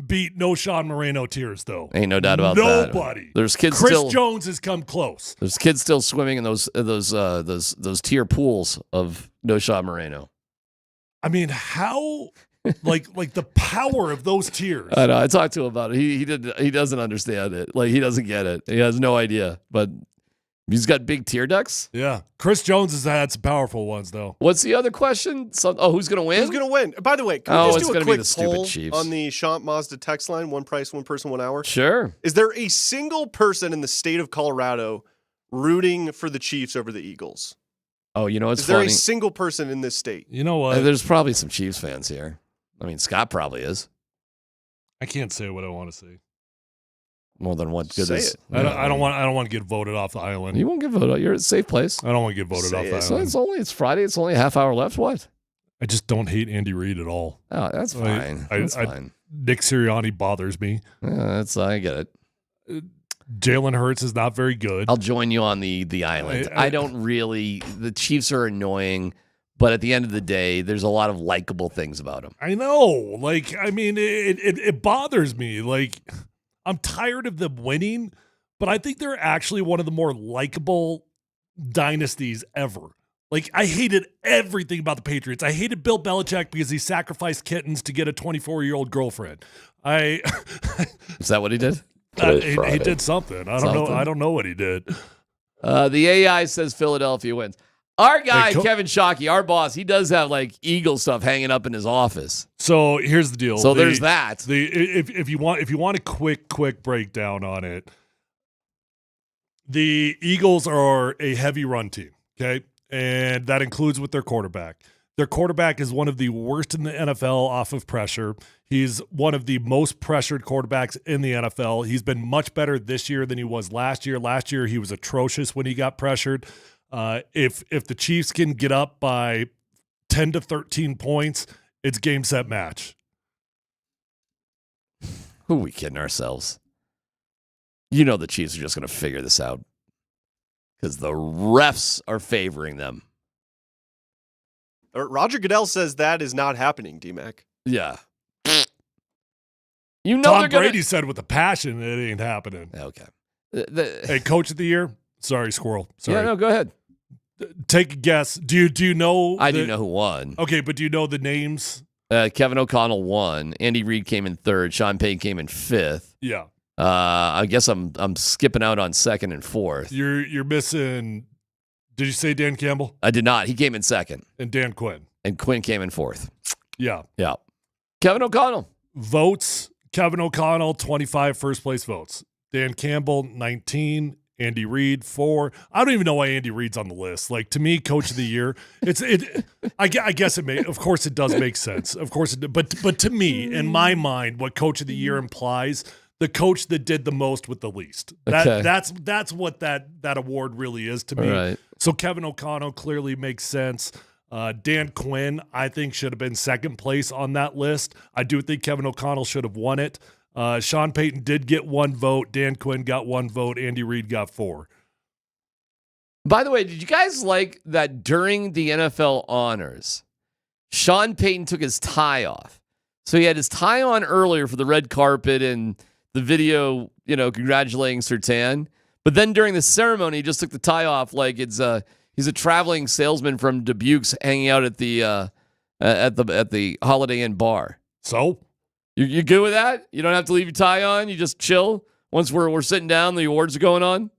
[SPEAKER 17] beat No Sean Moreno tears, though.
[SPEAKER 7] Ain't no doubt about
[SPEAKER 17] that.
[SPEAKER 7] Nobody. There's kids
[SPEAKER 17] Chris
[SPEAKER 7] still.
[SPEAKER 17] Jones has come close.
[SPEAKER 7] There's kids still swimming in those tier pools of No Sean Moreno.
[SPEAKER 17] I mean, how like the power of those tears.
[SPEAKER 7] I know. I talked to him about it. He doesn't understand it. Like, he doesn't get it. He has no idea. But he's got big tear ducts.
[SPEAKER 17] Yeah. Chris Jones has had some powerful ones, though.
[SPEAKER 7] What's the other question? Who's going to win?
[SPEAKER 1] Who's going to win? By the way, can we just do a quick poll on the Champ Mazda text line? One price, one person, 1 hour.
[SPEAKER 7] Sure.
[SPEAKER 1] Is there a single person in the state of Colorado rooting for the Chiefs over the Eagles?
[SPEAKER 7] Oh, you know what's
[SPEAKER 1] funny?
[SPEAKER 7] funny?
[SPEAKER 1] Is there a single person in this state?
[SPEAKER 17] You know what?
[SPEAKER 7] There's probably some Chiefs fans here. I mean, Scott probably is.
[SPEAKER 17] I can't say what I want to say.
[SPEAKER 7] More than what good
[SPEAKER 1] Say
[SPEAKER 7] is.
[SPEAKER 1] it.
[SPEAKER 17] I don't want to get voted off the island.
[SPEAKER 7] You won't get voted out. You're at a safe place.
[SPEAKER 17] I don't want to get voted off the
[SPEAKER 7] So
[SPEAKER 17] island.
[SPEAKER 7] it's Friday. It's only a half hour left. What?
[SPEAKER 17] I just don't hate Andy Reid at all.
[SPEAKER 7] Oh, that's fine. That's fine.
[SPEAKER 17] Nick Sirianni bothers me.
[SPEAKER 7] I get it.
[SPEAKER 17] Jalen Hurts is not very good.
[SPEAKER 7] I'll join you on the island. I don't really. The Chiefs are annoying, but at the end of the day, there's a lot of likable things about them.
[SPEAKER 17] I know. Like, I mean, it bothers me. Like, I'm tired of them winning, but I think they're actually one of the more likable dynasties ever. Like, I hated everything about the Patriots. I hated Bill Belichick because he sacrificed kittens to get a 24-year-old girlfriend.
[SPEAKER 7] Is that what he did?
[SPEAKER 17] He did something. I don't know what he did.
[SPEAKER 7] The AI says Philadelphia wins. Our guy, Kevin Shockey, our boss, he does have like Eagle stuff hanging up in his office.
[SPEAKER 17] So here's the deal.
[SPEAKER 7] So there's that.
[SPEAKER 17] If you want a quick breakdown on it, the Eagles are a heavy run team, okay? And that includes with their quarterback. Their quarterback is one of the worst in the NFL off of pressure. He's one of the most pressured quarterbacks in the NFL. He's been much better this year than he was last year. Last year, he was atrocious when he got pressured. If the Chiefs can get up by 10 to 13 points, it's game, set, match.
[SPEAKER 7] Who are we kidding ourselves? You know the Chiefs are just going to figure this out because the refs are favoring them.
[SPEAKER 1] Roger Goodell says that is not happening, DMac.
[SPEAKER 7] Yeah. You know
[SPEAKER 17] Tom Brady said with a passion it ain't happening.
[SPEAKER 7] Okay.
[SPEAKER 17] Hey, Coach of the Year? Sorry, Squirrel. Sorry.
[SPEAKER 7] Yeah, no, go ahead.
[SPEAKER 17] Take a guess. Do you know?
[SPEAKER 7] I do know who won.
[SPEAKER 17] Okay, but do you know the names?
[SPEAKER 7] Kevin O'Connell won. Andy Reid came in third. Sean Payton came in fifth.
[SPEAKER 17] Yeah.
[SPEAKER 7] I guess I'm skipping out on second and fourth.
[SPEAKER 17] You're missing. Did you say Dan Campbell?
[SPEAKER 7] I did not. He came in second.
[SPEAKER 17] And Dan Quinn.
[SPEAKER 7] And Quinn came in fourth.
[SPEAKER 17] Yeah.
[SPEAKER 7] Yeah. Kevin O'Connell.
[SPEAKER 17] Votes. Kevin O'Connell, 25 first place votes. Dan Campbell, 19. Andy Reid, 4. I don't even know why Andy Reid's on the list. Like, to me, Coach of the Year, I guess it may. Of course, it does make sense. Of course, but to me, in my mind, what Coach of the Year implies, the coach that did the most with the least. That's what that award really is to me.
[SPEAKER 7] Right.
[SPEAKER 17] So Kevin O'Connell clearly makes sense. Dan Quinn, I think, should have been second place on that list. I do think Kevin O'Connell should have won it. Sean Payton did get 1 vote. Dan Quinn got 1 vote. Andy Reid got 4.
[SPEAKER 7] By the way, did you guys like that during the NFL honors, Sean Payton took his tie off? So he had his tie on earlier for the red carpet and the video, congratulating Ceran. But then during the ceremony, he just took the tie off like he's a traveling salesman from Dubuque's hanging out at the Holiday Inn bar.
[SPEAKER 17] So?
[SPEAKER 7] You good with that? You don't have to leave your tie on. You just chill once we're sitting down. The awards are going on.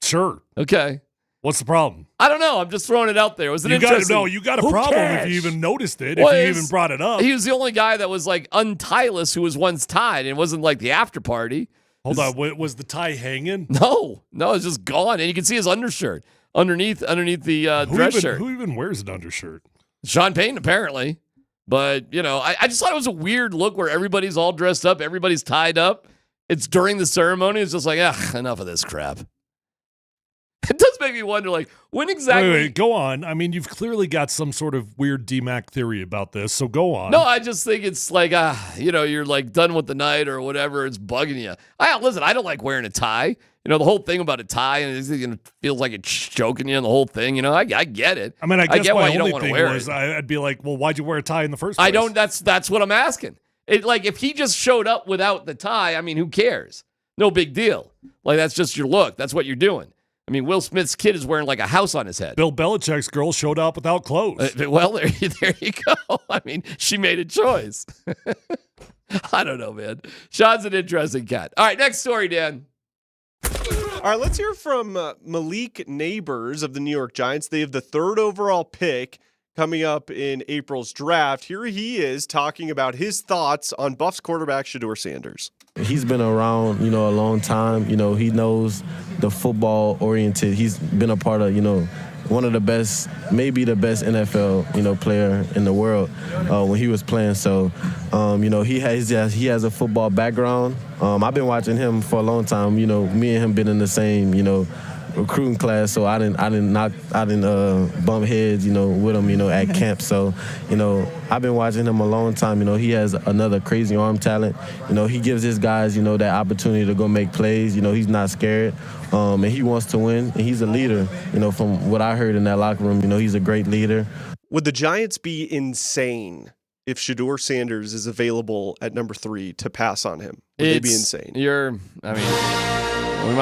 [SPEAKER 17] Sure.
[SPEAKER 7] Okay.
[SPEAKER 17] What's the problem?
[SPEAKER 7] I don't know. I'm just throwing it out there. Was it interesting?
[SPEAKER 17] You got a problem if you even noticed it. If you even brought it up.
[SPEAKER 7] He was the only guy that was like untieless who was once tied. It wasn't like the after party.
[SPEAKER 17] Hold on, was the tie hanging?
[SPEAKER 7] No, it's just gone, and you can see his undershirt underneath the dress shirt.
[SPEAKER 17] Who even wears an undershirt?
[SPEAKER 7] Sean Payton, apparently. But, I just thought it was a weird look where everybody's all dressed up, everybody's tied up. It's during the ceremony. It's just like, enough of this crap. It does make me wonder, when exactly...
[SPEAKER 17] Wait, go on. I mean, you've clearly got some sort of weird DMac theory about this, so go on.
[SPEAKER 7] No, I just think it's like, you're done with the night or whatever. It's bugging you. Listen, I don't like wearing a tie. The whole thing about a tie, and it feels like it's choking you and the whole thing. I get it.
[SPEAKER 17] I mean, I guess
[SPEAKER 7] get why
[SPEAKER 17] my
[SPEAKER 7] you don't
[SPEAKER 17] only
[SPEAKER 7] want to
[SPEAKER 17] thing
[SPEAKER 7] wear
[SPEAKER 17] was
[SPEAKER 7] it.
[SPEAKER 17] I'd be like, well, why'd you wear a tie in the first place?
[SPEAKER 7] I don't. That's what I'm asking. If he just showed up without the tie, I mean, who cares? No big deal. That's just your look. That's what you're doing. I mean, Will Smith's kid is wearing a house on his head.
[SPEAKER 17] Bill Belichick's girl showed up without clothes.
[SPEAKER 7] Well, there you go. I mean, she made a choice. I don't know, man. Sean's an interesting cat. All right, next story, Dan.
[SPEAKER 1] All right, let's hear from Malik Neighbors of the New York Giants. They have the 3rd overall pick coming up in April's draft. Here he is talking about his thoughts on Buffs quarterback Shedeur Sanders.
[SPEAKER 11] He's been around, a long time. He knows the football oriented. He's been a part of, one of the best, maybe the best NFL, player in the world when he was playing. So, he has a football background. I've been watching him for a long time. Me and him been in the same, recruiting class. So I didn't bump heads, with him, at camp. So, I've been watching him a long time. He has another crazy arm talent. He gives his guys, that opportunity to go make plays. He's not scared. And he wants to win, and he's a leader. From what I heard in that locker room, he's a great leader.
[SPEAKER 1] Would the Giants be insane if Shedeur Sanders is available at number 3 to pass on him? Would they be insane?
[SPEAKER 7] We might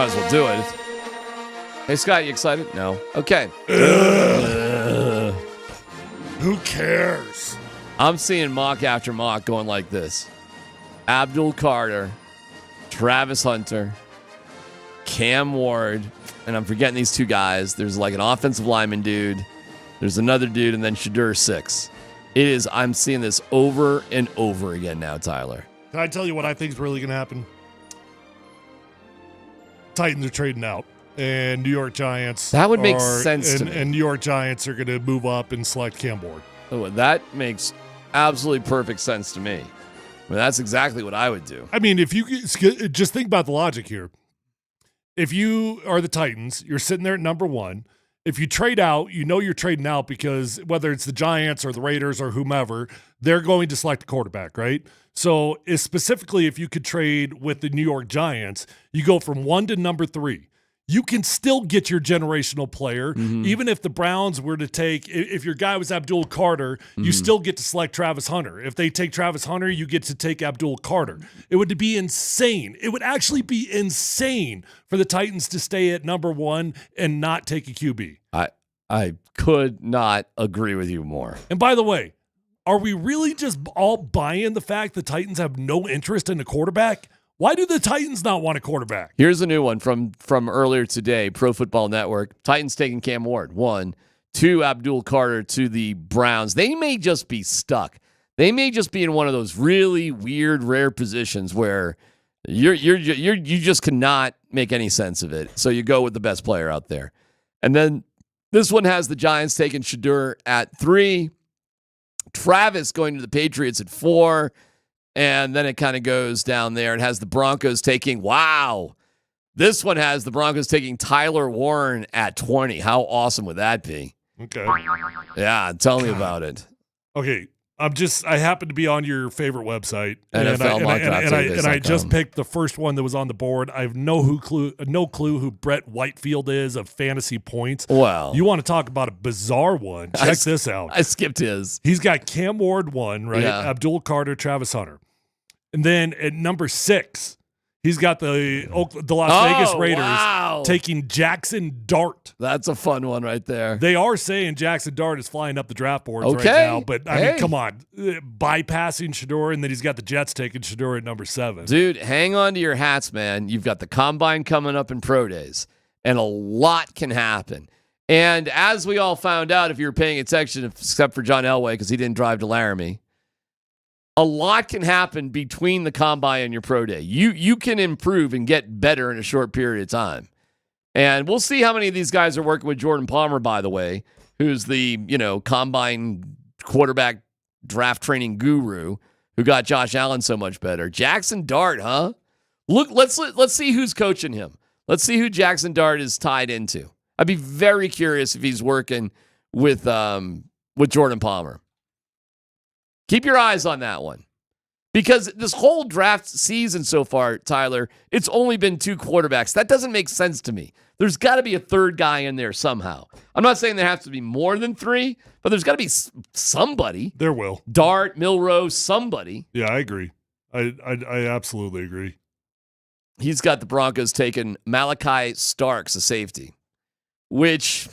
[SPEAKER 7] as well do it. Hey, Scott, you excited? No. Okay.
[SPEAKER 17] Who cares?
[SPEAKER 7] I'm seeing mock after mock going like this. Abdul Carter, Travis Hunter, Cam Ward, and I'm forgetting these 2 guys. There's an offensive lineman dude. There's another dude, and then Shedeur 6. I'm seeing this over and over again now, Tyler.
[SPEAKER 17] Can I tell you what I think is really going to happen? Titans are trading out, and New York Giants.
[SPEAKER 7] That would make sense to me.
[SPEAKER 17] And New York Giants are going to move up and select Cam Ward.
[SPEAKER 7] Oh, that makes absolutely perfect sense to me. That's exactly what I would do.
[SPEAKER 17] I mean, if you just think about the logic here. If you are the Titans, you're sitting there at number 1. If you trade out, you're trading out because whether it's the Giants or the Raiders or whomever, they're going to select a quarterback, right? So specifically, if you could trade with the New York Giants, you go from 1 to number 3. You can still get your generational player, even if the Browns were to take, if your guy was Abdul Carter, you still get to select Travis Hunter. If they take Travis Hunter, you get to take Abdul Carter. It would be insane. It would actually be insane for the Titans to stay at number 1 and not take a QB.
[SPEAKER 7] I could not agree with you more.
[SPEAKER 17] And by the way, are we really just all buying the fact the Titans have no interest in a quarterback? Why do the Titans not want a quarterback?
[SPEAKER 7] Here's a new one from earlier today, Pro Football Network. Titans taking Cam Ward, 1. 2, Abdul Carter to the Browns. They may just be stuck. They may just be in one of those really weird, rare positions where you just cannot make any sense of it. So you go with the best player out there. And then this one has the Giants taking Shedeur at 3. Travis going to the Patriots at 4. And then it kind of goes down there. It has the Broncos taking, this one has the Broncos taking Tyler Warren at 20. How awesome would that be?
[SPEAKER 17] Okay.
[SPEAKER 7] Yeah, tell me about it.
[SPEAKER 17] Okay. I happen to be on your favorite website.
[SPEAKER 7] NFL
[SPEAKER 17] and I just picked the first one that was on the board. I have no clue who Brett Whitefield is of Fantasy Points.
[SPEAKER 7] Well,
[SPEAKER 17] you want to talk about a bizarre one. Check this out.
[SPEAKER 7] I skipped his.
[SPEAKER 17] He's got Cam Ward 1, right?
[SPEAKER 7] Yeah.
[SPEAKER 17] Abdul Carter, Travis Hunter. And then at number 6, he's got the Las Vegas Raiders taking Jackson Dart.
[SPEAKER 7] That's a fun one right there.
[SPEAKER 17] They are saying Jackson Dart is flying up the draft boards right now. But, I mean, come on. Bypassing Shedeur, and then he's got the Jets taking Shedeur at number 7.
[SPEAKER 7] Dude, hang on to your hats, man. You've got the Combine coming up in Pro Days, and a lot can happen. And as we all found out, if you were paying attention, except for John Elway, because he didn't drive to Laramie, a lot can happen between the combine and your pro day. You can improve and get better in a short period of time. And we'll see how many of these guys are working with Jordan Palmer, by the way, who's the, combine quarterback draft training guru who got Josh Allen so much better. Jackson Dart, huh? Look, let's see who's coaching him. Let's see who Jackson Dart is tied into. I'd be very curious if he's working with Jordan Palmer. Keep your eyes on that one. Because this whole draft season so far, Tyler, it's only been 2 quarterbacks. That doesn't make sense to me. There's got to be a third guy in there somehow. I'm not saying there has to be more than 3, but there's got to be somebody.
[SPEAKER 17] There will.
[SPEAKER 7] Dart, Milrose, somebody.
[SPEAKER 17] Yeah, I agree. I absolutely agree.
[SPEAKER 7] He's got the Broncos taking Malachi Starks, a safety, which,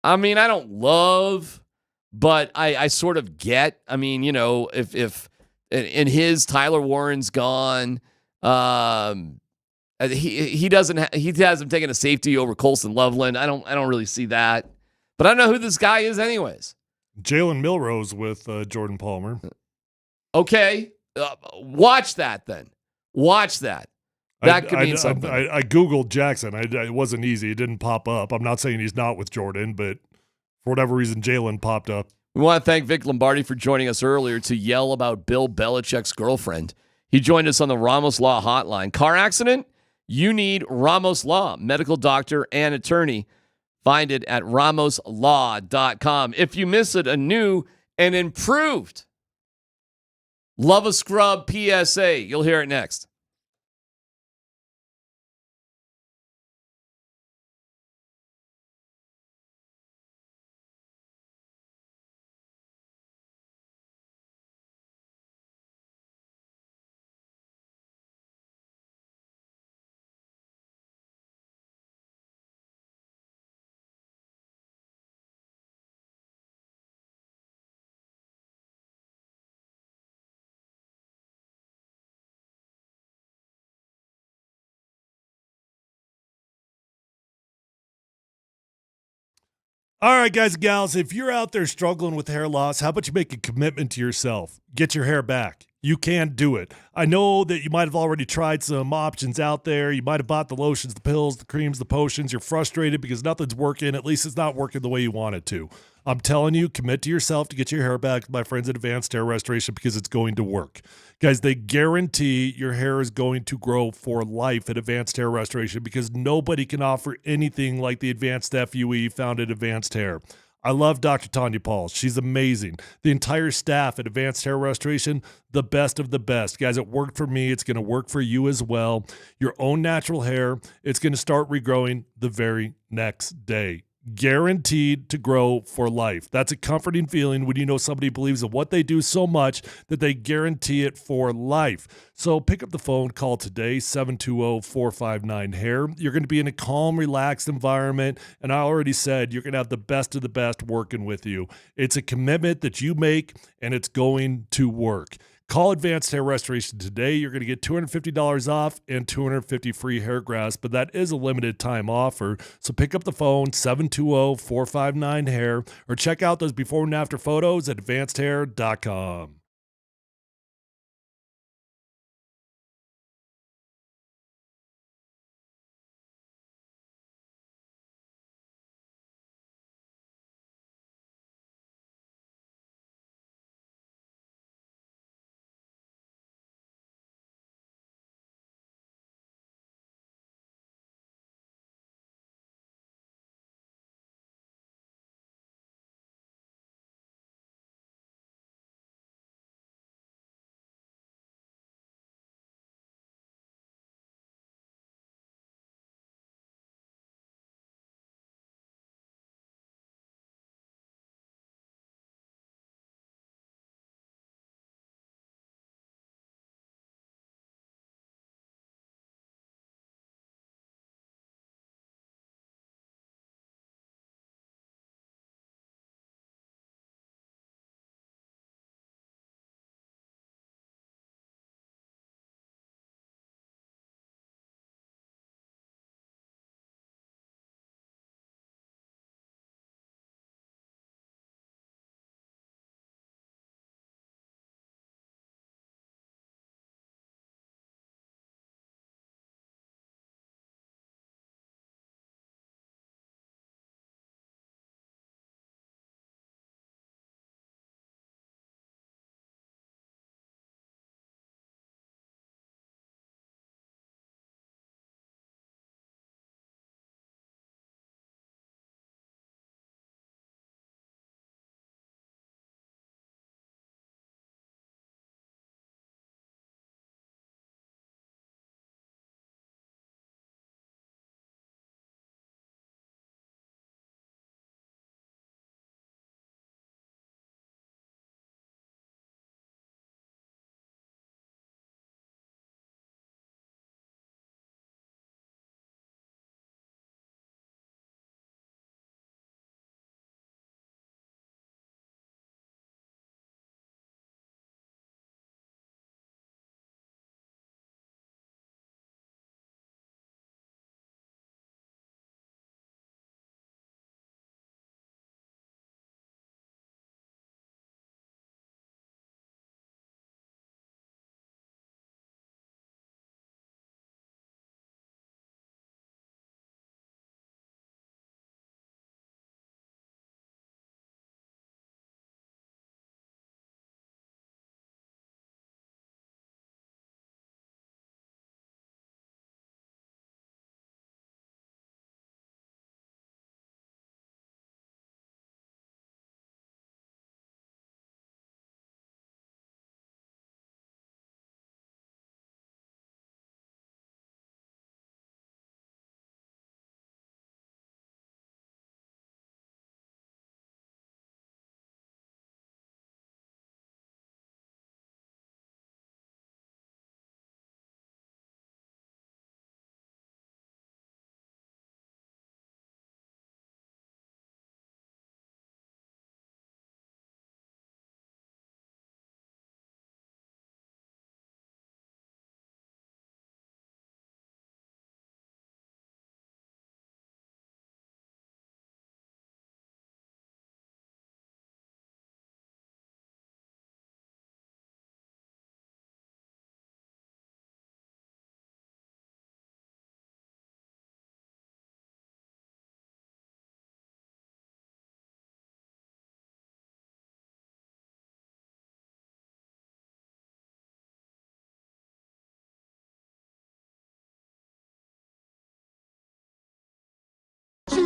[SPEAKER 7] I mean, I don't love, but I sort of get. I mean, if in his Tyler Warren's gone, he has him taking a safety over Colson Loveland. I don't really see that, but I don't know who this guy is, anyways.
[SPEAKER 17] Jalen Milrose with Jordan Palmer.
[SPEAKER 7] Okay, watch that then. Watch that. That could mean something.
[SPEAKER 17] I Googled Jackson. It wasn't easy. It didn't pop up. I'm not saying he's not with Jordan, but for whatever reason, Jalen popped up.
[SPEAKER 7] We want to thank Vic Lombardi for joining us earlier to yell about Bill Belichick's girlfriend. He joined us on the Ramos Law hotline. Car accident? You need Ramos Law, medical doctor and attorney. Find it at ramoslaw.com. If you miss it, a new and improved Love a Scrub PSA. You'll hear it next.
[SPEAKER 17] All right, guys and gals, if you're out there struggling with hair loss, how about you make a commitment to yourself? Get your hair back. You can do it. I know that you might have already tried some options out there. You might have bought the lotions, the pills, the creams, the potions. You're frustrated because nothing's working. At least it's not working the way you want it to. I'm telling you, commit to yourself to get your hair back, my friends at Advanced Hair Restoration, because it's going to work. Guys, they guarantee your hair is going to grow for life at Advanced Hair Restoration because nobody can offer anything like the Advanced FUE found at Advanced Hair. I love Dr. Tanya Paul. She's amazing. The entire staff at Advanced Hair Restoration, the best of the best. Guys, it worked for me. It's going to work for you as well. Your own natural hair, it's going to start regrowing the very next day. Guaranteed to grow for life. That's a comforting feeling when you know somebody believes in what they do so much that they guarantee it for life. So pick up the phone, call today, 720-459-HAIR. You're going to be in a calm, relaxed environment, and I already said you're going to have the best of the best working with you. It's a commitment that you make, and it's going to work. Call Advanced Hair Restoration today. You're going to get $250 off and $250 free hair grafts, but that is a limited time offer. So pick up the phone, 720-459-HAIR, or check out those before and after photos at advancedhair.com.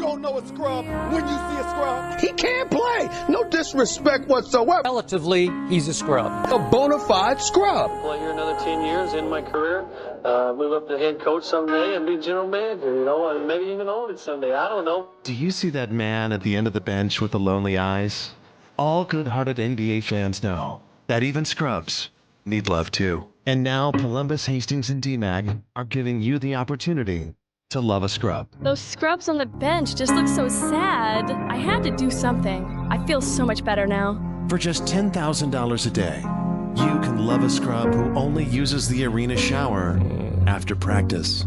[SPEAKER 19] don't know a scrub when you see a scrub. He can't play. No disrespect whatsoever.
[SPEAKER 13] Relatively, he's a scrub.
[SPEAKER 19] A bona fide scrub.
[SPEAKER 6] Play here another 10 years in my career, move up to head coach someday and be general manager, and maybe even own it someday. I don't know.
[SPEAKER 18] Do you see that man at the end of the bench with the lonely eyes? All good-hearted NBA fans know that even scrubs need love too. And now Polumbus, Hastings, and DMac are giving you the opportunity to love a scrub.
[SPEAKER 23] Those scrubs on the bench just look so sad. I had to do something. I feel so much better now.
[SPEAKER 18] For just $10,000 a day, you can love a scrub who only uses the arena shower after practice.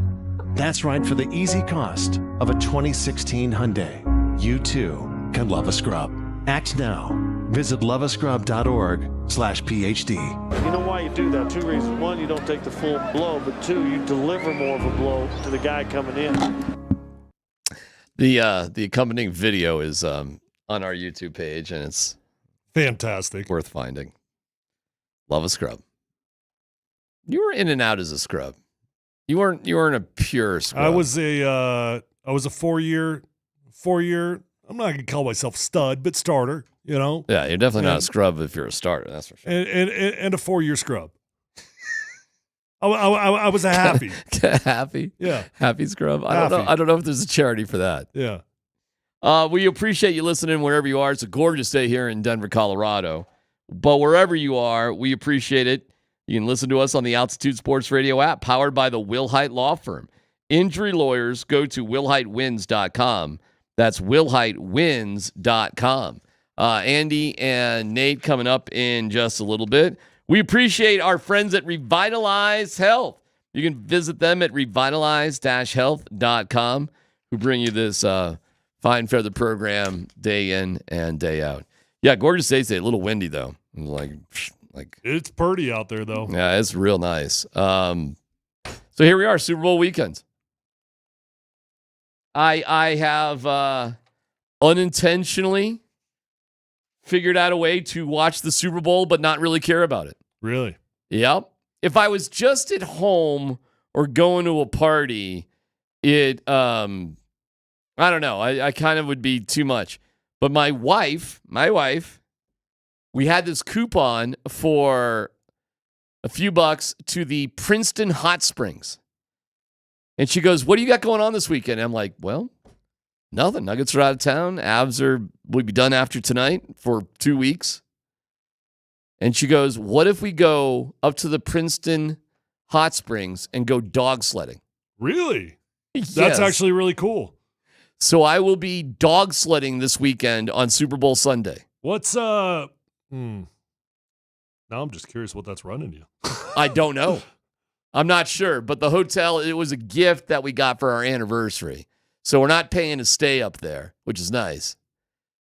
[SPEAKER 18] That's right, for the easy cost of a 2016 Hyundai, you too can love a scrub. Act now. Visit loveascrub.org/PhD.
[SPEAKER 24] You know why you do that? Two reasons. One, you don't take the full blow, but two, you deliver more of a blow to the guy coming in.
[SPEAKER 7] The accompanying video is on our YouTube page, and it's
[SPEAKER 17] fantastic,
[SPEAKER 7] worth finding. Love a scrub. You were in and out as a scrub. You weren't a pure scrub.
[SPEAKER 17] I was a 4-year. I'm not gonna call myself stud, but starter.
[SPEAKER 7] Yeah, you're definitely not a scrub if you're a starter. That's for sure.
[SPEAKER 17] And a 4-year scrub. I was a happy.
[SPEAKER 7] Happy?
[SPEAKER 17] Yeah.
[SPEAKER 7] Happy scrub? I don't know if there's a charity for that.
[SPEAKER 17] Yeah.
[SPEAKER 7] We appreciate you listening wherever you are. It's a gorgeous day here in Denver, Colorado. But wherever you are, we appreciate it. You can listen to us on the Altitude Sports Radio app, powered by the Wilhite Law Firm. Injury lawyers, go to wilhitewins.com. That's wilhitewins.com. Andy and Nate coming up in just a little bit. We appreciate our friends at Revitalize Health. You can visit them at revitalize-health.com, who bring you this fine feather program day in and day out. Yeah, gorgeous day today. A little windy, though. Like
[SPEAKER 17] it's pretty out there, though.
[SPEAKER 7] Yeah, it's real nice. So here we are, Super Bowl weekend. I have unintentionally figured out a way to watch the Super Bowl but not really care about it.
[SPEAKER 17] Really?
[SPEAKER 7] Yep. If I was just at home or going to a party, I don't know. I kind of would be too much. But my wife, we had this coupon for a few bucks to the Princeton Hot Springs. And she goes, "What do you got going on this weekend?" And I'm like, "Well, nothing. Nuggets are out of town. Avs will be done after tonight for 2 weeks." And she goes, "What if we go up to the Princeton Hot Springs and go dog sledding?"
[SPEAKER 17] Really?
[SPEAKER 7] Yes.
[SPEAKER 17] That's actually really cool.
[SPEAKER 7] So I will be dog sledding this weekend on Super Bowl Sunday.
[SPEAKER 17] What's Now I'm just curious what that's running you.
[SPEAKER 7] I don't know. I'm not sure, but the hotel, it was a gift that we got for our anniversary. So we're not paying to stay up there, which is nice.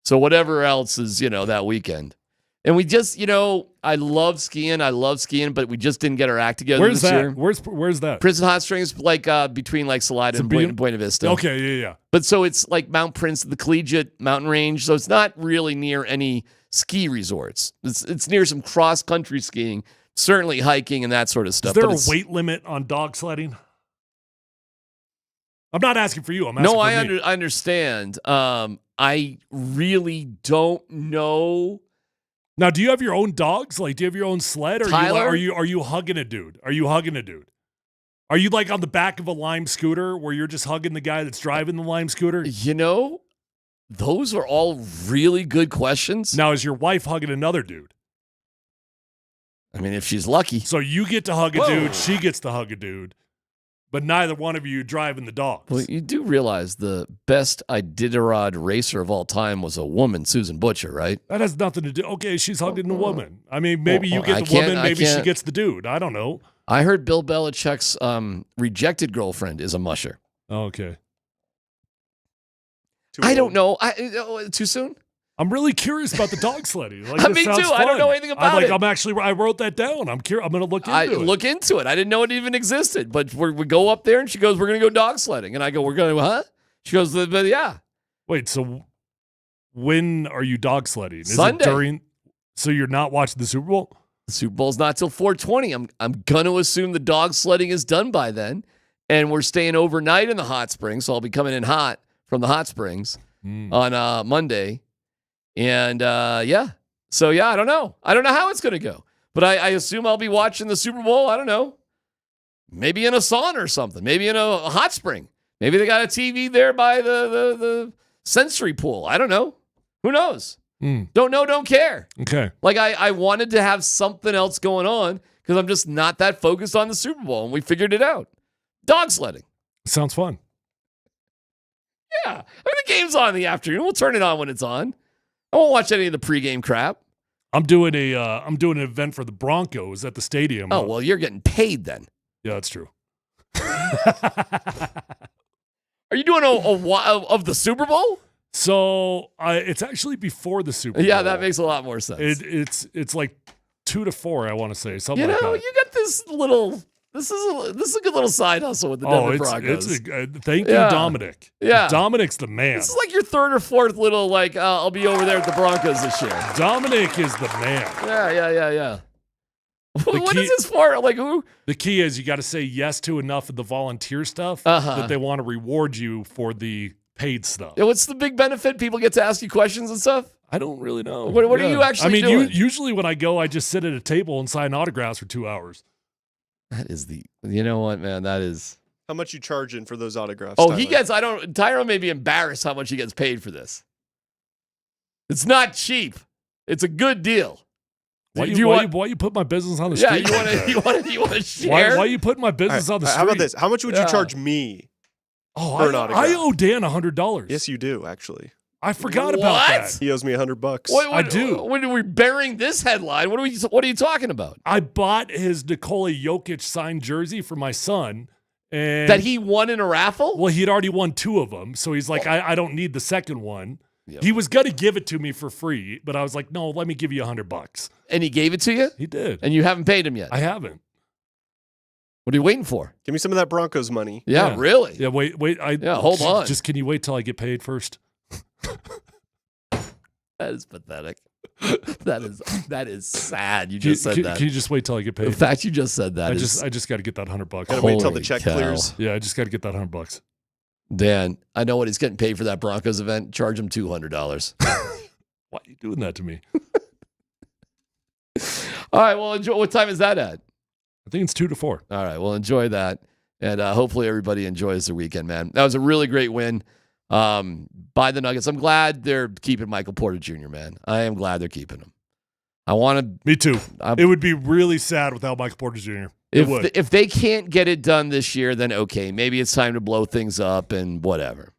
[SPEAKER 7] So whatever else is, that weekend. And we just, I love skiing, but we just didn't get our act together
[SPEAKER 17] Where's
[SPEAKER 7] this
[SPEAKER 17] that?
[SPEAKER 7] year.
[SPEAKER 17] Where's that?
[SPEAKER 7] Princeton Hot Springs, between Salida and Buena Vista.
[SPEAKER 17] Okay, yeah.
[SPEAKER 7] But so it's like Mount Princeton, the collegiate mountain range. So it's not really near any ski resorts. It's near some cross-country skiing, certainly hiking and that sort of stuff.
[SPEAKER 17] Is there a weight limit on dog sledding? I'm not asking for you. I'm asking for me.
[SPEAKER 7] I understand. I really don't know.
[SPEAKER 17] Now, do you have your own dogs? Like, do you have your own sled? Or
[SPEAKER 7] Tyler?
[SPEAKER 17] are you hugging a dude? Are you like on the back of a Lime scooter where you're just hugging the guy that's driving the Lime scooter?
[SPEAKER 7] Those are all really good questions.
[SPEAKER 17] Now, is your wife hugging another dude?
[SPEAKER 7] I mean, if she's lucky.
[SPEAKER 17] So you get to hug a dude, she gets to hug a dude, but neither one of you driving the dogs.
[SPEAKER 7] Well, you do realize the best Iditarod racer of all time was a woman, Susan Butcher, right?
[SPEAKER 17] That has nothing to do. Okay, she's hugging the woman. I mean, maybe you get the woman, maybe she gets the dude. I don't know.
[SPEAKER 7] I heard Bill Belichick's rejected girlfriend is a musher.
[SPEAKER 17] Okay.
[SPEAKER 7] I don't know. Too soon?
[SPEAKER 17] I'm really curious about the dog sledding.
[SPEAKER 7] Me too. I don't know anything about it.
[SPEAKER 17] I wrote that down. I'm curious. I'm going to look into it.
[SPEAKER 7] Look into it. I didn't know it even existed. But we go up there and she goes, "We're going to go dog sledding." And I go, "We're going to, huh?" She goes, "Yeah."
[SPEAKER 17] Wait, so when are you dog sledding? Is
[SPEAKER 7] Sunday.
[SPEAKER 17] So you're not watching the Super Bowl?
[SPEAKER 7] The Super Bowl's not till 4:20. I'm going to assume the dog sledding is done by then. And we're staying overnight in the hot springs, so I'll be coming in hot from the Hot Springs on Monday. And, So, I don't know. I don't know how it's going to go. But I assume I'll be watching the Super Bowl. I don't know. Maybe in a sauna or something. Maybe in a hot spring. Maybe they got a TV there by the sensory pool. I don't know. Who knows? Don't know, don't care.
[SPEAKER 17] Okay.
[SPEAKER 7] Like, I wanted to have something else going on because I'm just not that focused on the Super Bowl, and we figured it out. Dog sledding.
[SPEAKER 17] Sounds fun.
[SPEAKER 7] Yeah. I mean, the game's on in the afternoon. We'll turn it on when it's on. I won't watch any of the pregame crap.
[SPEAKER 17] I'm doing an event for the Broncos at the stadium.
[SPEAKER 7] Oh, well, you're getting paid then.
[SPEAKER 17] Yeah, that's true.
[SPEAKER 7] Are you doing of the Super Bowl?
[SPEAKER 17] So it's actually before the Super Bowl.
[SPEAKER 7] Yeah, that makes a lot more sense.
[SPEAKER 17] It's like 2 to 4, I want to say, something like that.
[SPEAKER 7] You got this little. This is a good little side hustle with the Denver Broncos.
[SPEAKER 17] Thank you, Dominic.
[SPEAKER 7] Yeah,
[SPEAKER 17] Dominic's the man.
[SPEAKER 7] This is like your third or fourth little I'll be over there at the Broncos this year.
[SPEAKER 17] Dominic is the man.
[SPEAKER 7] Yeah. What is this for? Like who?
[SPEAKER 17] The key is you got to say yes to enough of the volunteer stuff that they want to reward you for the paid stuff.
[SPEAKER 7] Yeah, what's the big benefit? People get to ask you questions and stuff?
[SPEAKER 17] I don't really know.
[SPEAKER 7] What are you actually doing?
[SPEAKER 17] Usually when I go, I just sit at a table and sign autographs for 2 hours.
[SPEAKER 7] That is you know what, man? That is.
[SPEAKER 1] How much you charging for those autographs?
[SPEAKER 7] Oh,
[SPEAKER 1] Tyler?
[SPEAKER 7] Tyrone may be embarrassed how much he gets paid for this. It's not cheap. It's a good deal.
[SPEAKER 17] Why you put my business on the street?
[SPEAKER 7] Yeah, you want to share?
[SPEAKER 17] Why you putting my business on the street?
[SPEAKER 1] How about this? How much would you charge me?
[SPEAKER 17] Oh,
[SPEAKER 1] for an autograph?
[SPEAKER 17] I owe Dan $100.
[SPEAKER 1] Yes, you do, actually.
[SPEAKER 17] I forgot about that.
[SPEAKER 1] He owes me $100.
[SPEAKER 17] I do.
[SPEAKER 7] When are we burying this headline? What are you talking about?
[SPEAKER 17] I bought his Nikola Jokic signed jersey for my son. And
[SPEAKER 7] that he won in a raffle?
[SPEAKER 17] Well, he had already won 2 of them, so he's like, I don't need the second one.
[SPEAKER 7] Yep.
[SPEAKER 17] He was going to give it to me for free, but I was like, no, let me give you $100.
[SPEAKER 7] And he gave it to you?
[SPEAKER 17] He did.
[SPEAKER 7] And you haven't paid him yet?
[SPEAKER 17] I haven't.
[SPEAKER 7] What are you waiting for?
[SPEAKER 1] Give me some of that Broncos money.
[SPEAKER 7] Yeah. Really?
[SPEAKER 17] Yeah, wait.
[SPEAKER 7] Hold on.
[SPEAKER 17] Just can you wait till I get paid first?
[SPEAKER 7] That is pathetic. That is sad. You just said that.
[SPEAKER 17] Can you just wait till I get paid?
[SPEAKER 7] The fact you just said that
[SPEAKER 17] I just got to get that $100.
[SPEAKER 1] Gotta wait till the check clears.
[SPEAKER 17] Yeah, I just got to get that $100.
[SPEAKER 7] Dan, I know what he's getting paid for that Broncos event. Charge him $200.
[SPEAKER 17] Why are you doing that to me?
[SPEAKER 7] All right. Well, enjoy. What time is that at?
[SPEAKER 17] I think it's 2 to 4.
[SPEAKER 7] All right. Well, enjoy that, and hopefully everybody enjoys their weekend, man. That was a really great win by the Nuggets. I'm glad they're keeping Michael Porter Jr., man. I am glad they're keeping him.
[SPEAKER 17] Me too. It would be really sad without Michael Porter Jr.
[SPEAKER 7] If they can't get it done this year, then okay, maybe it's time to blow things up and whatever.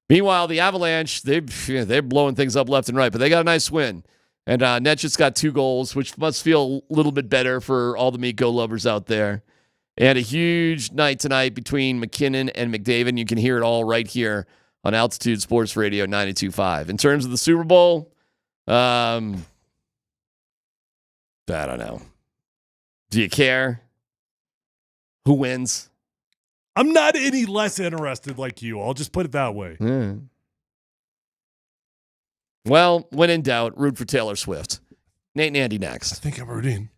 [SPEAKER 7] Meanwhile, the Avalanche, they're blowing things up left and right, but they got a nice win. And Net just got 2 goals, which must feel a little bit better for all the Mikko lovers out there. And a huge night tonight between McKinnon and McDavid. You can hear it all right here on Altitude Sports Radio 92.5. In terms of the Super Bowl, I don't know. Do you care? Who wins?
[SPEAKER 17] I'm not any less interested like you. I'll just put it that way.
[SPEAKER 7] Well, when in doubt, root for Taylor Swift. Nate and Andy next.
[SPEAKER 17] I think I'm rooting.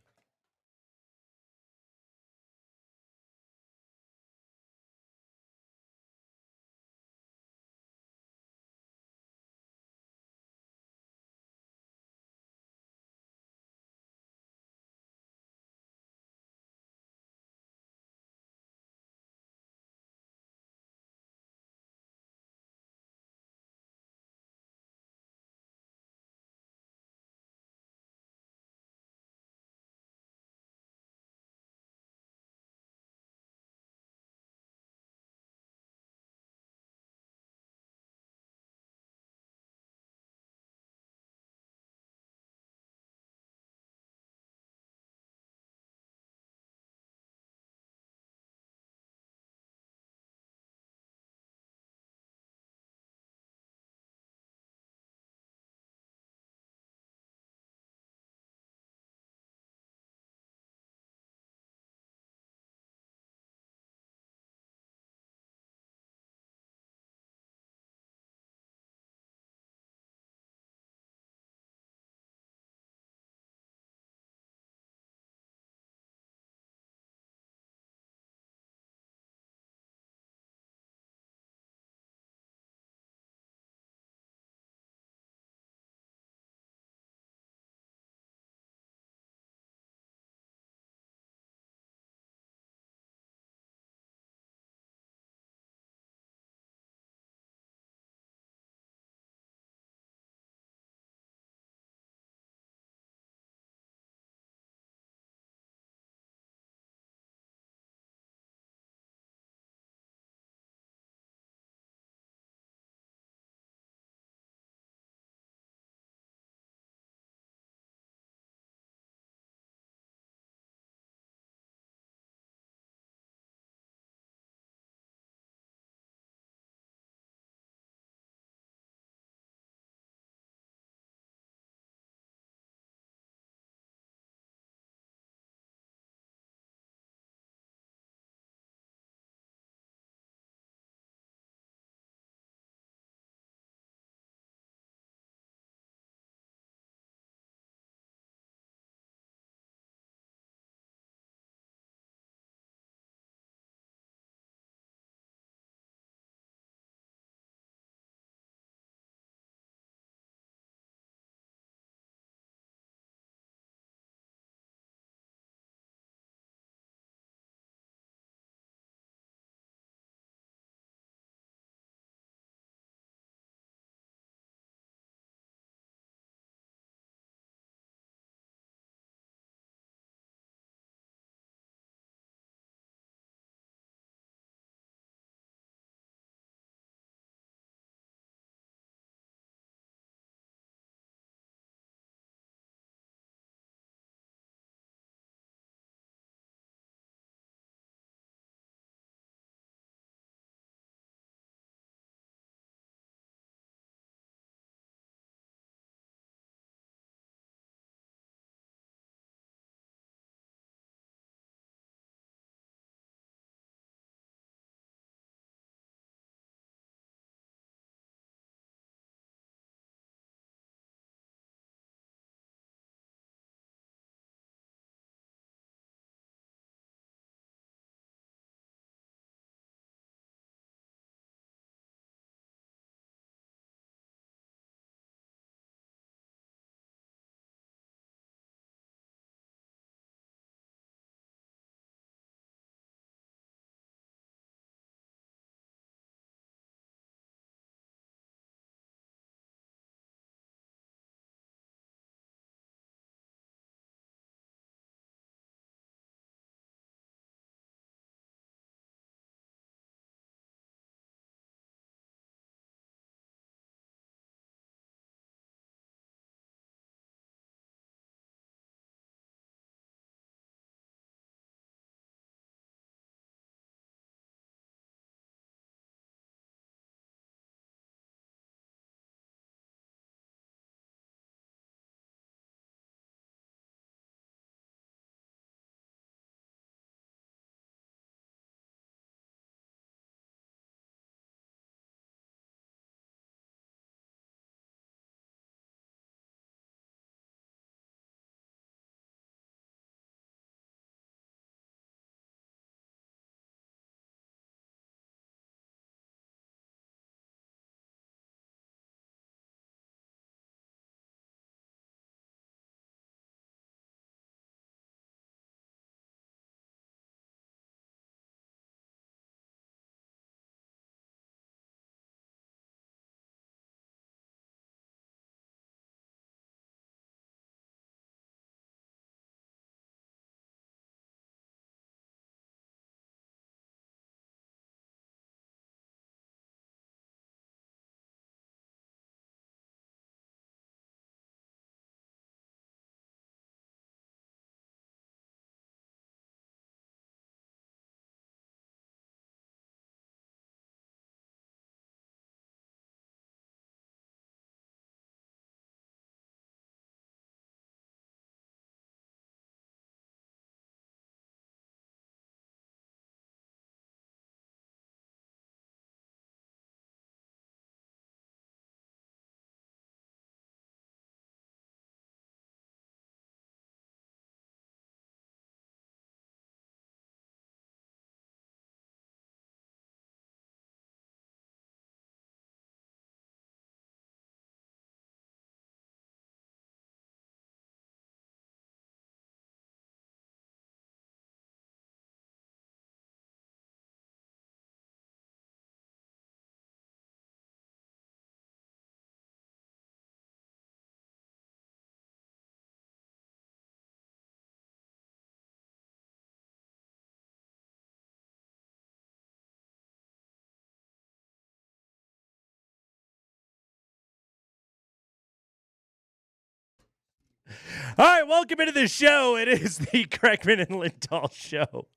[SPEAKER 10] All right, welcome into the show. It is the Kreckman and Lindahl show.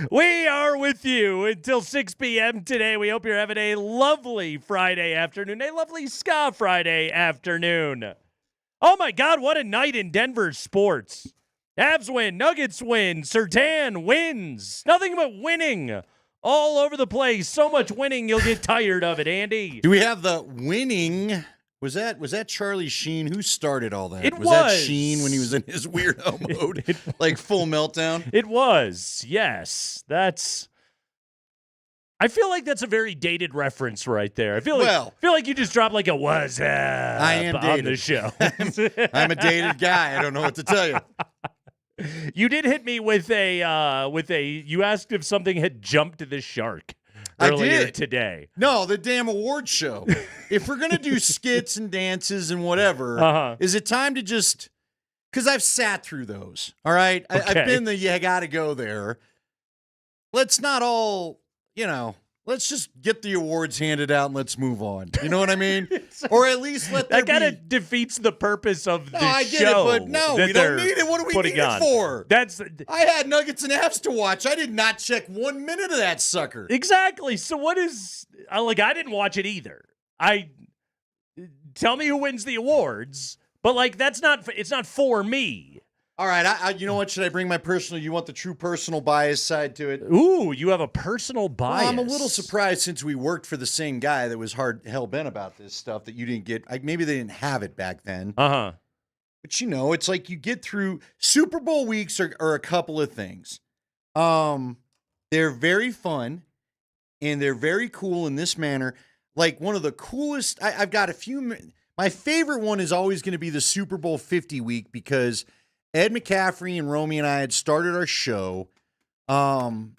[SPEAKER 10] We are with you until 6 p.m. today. We hope you're having a lovely Friday afternoon, a lovely ska Friday afternoon. Oh, my God, what a night in Denver sports. Avs win, Nuggets win, Ceran wins. Nothing but winning all over the place. So much winning, you'll get tired of it, Andy.
[SPEAKER 15] Do we have the winning? Was that Charlie Sheen? Who started all that?
[SPEAKER 10] It
[SPEAKER 15] was that Sheen when he was in his weirdo mode? Like full meltdown?
[SPEAKER 10] It was, yes. I feel like that's a very dated reference right there. I feel like you just dropped like a "was up"
[SPEAKER 15] I am
[SPEAKER 10] on
[SPEAKER 15] dated.
[SPEAKER 10] the show.
[SPEAKER 15] I'm a dated guy. I don't know what to tell you.
[SPEAKER 10] You did hit me with a you asked if something had jumped the shark earlier today.
[SPEAKER 15] No, the damn award show. If we're gonna do skits and dances and whatever, is it time to just? Because I've sat through those. All right, I've been the you got to go there. Let's not all, let's just get the awards handed out and let's move on. You know what I mean? Or at least let
[SPEAKER 10] that kind of defeats the purpose of the show.
[SPEAKER 15] I get it, but no, we don't need it. What do we need it for? I had Nuggets and Avs to watch. I did not check 1 minute of that sucker.
[SPEAKER 10] Exactly. So what is I didn't watch it either. Tell me who wins the awards, but it's not for me.
[SPEAKER 15] All right, you know what? Should I bring my personal? You want the true personal bias side to it?
[SPEAKER 10] Ooh, you have a personal bias.
[SPEAKER 15] Well, I'm a little surprised since we worked for the same guy that was hell-bent about this stuff that you didn't get. Maybe they didn't have it back then.
[SPEAKER 10] Uh-huh.
[SPEAKER 15] But it's like you get through Super Bowl weeks are a couple of things. They're very fun, and they're very cool in this manner. Like one of the coolest, I've got a few. My favorite one is always going to be the Super Bowl 50 week because Ed McCaffrey and Romy and I had started our show, and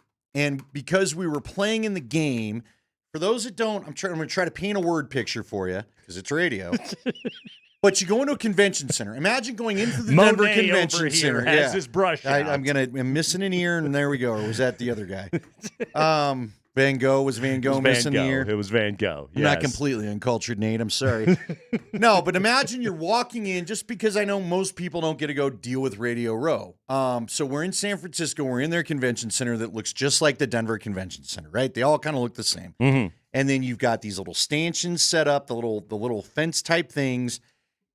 [SPEAKER 15] because we were playing in the game, for those that don't, I'm going to try to paint a word picture for you because it's radio. But you go into a convention center. Imagine going into the Denver Convention Center.
[SPEAKER 10] Has his brush out.
[SPEAKER 15] I'm missing an ear, and there we go. Or was that the other guy? Van Gogh missing an ear?
[SPEAKER 10] It was Van Gogh.
[SPEAKER 15] I'm not completely uncultured, Nate. I'm sorry. No, but imagine you're walking in, just because I know most people don't get to go deal with Radio Row. So we're in San Francisco. We're in their convention center that looks just like the Denver Convention Center, right? They all kind of look the same.
[SPEAKER 10] Mm-hmm.
[SPEAKER 15] And then you've got these little stanchions set up, the little fence type things.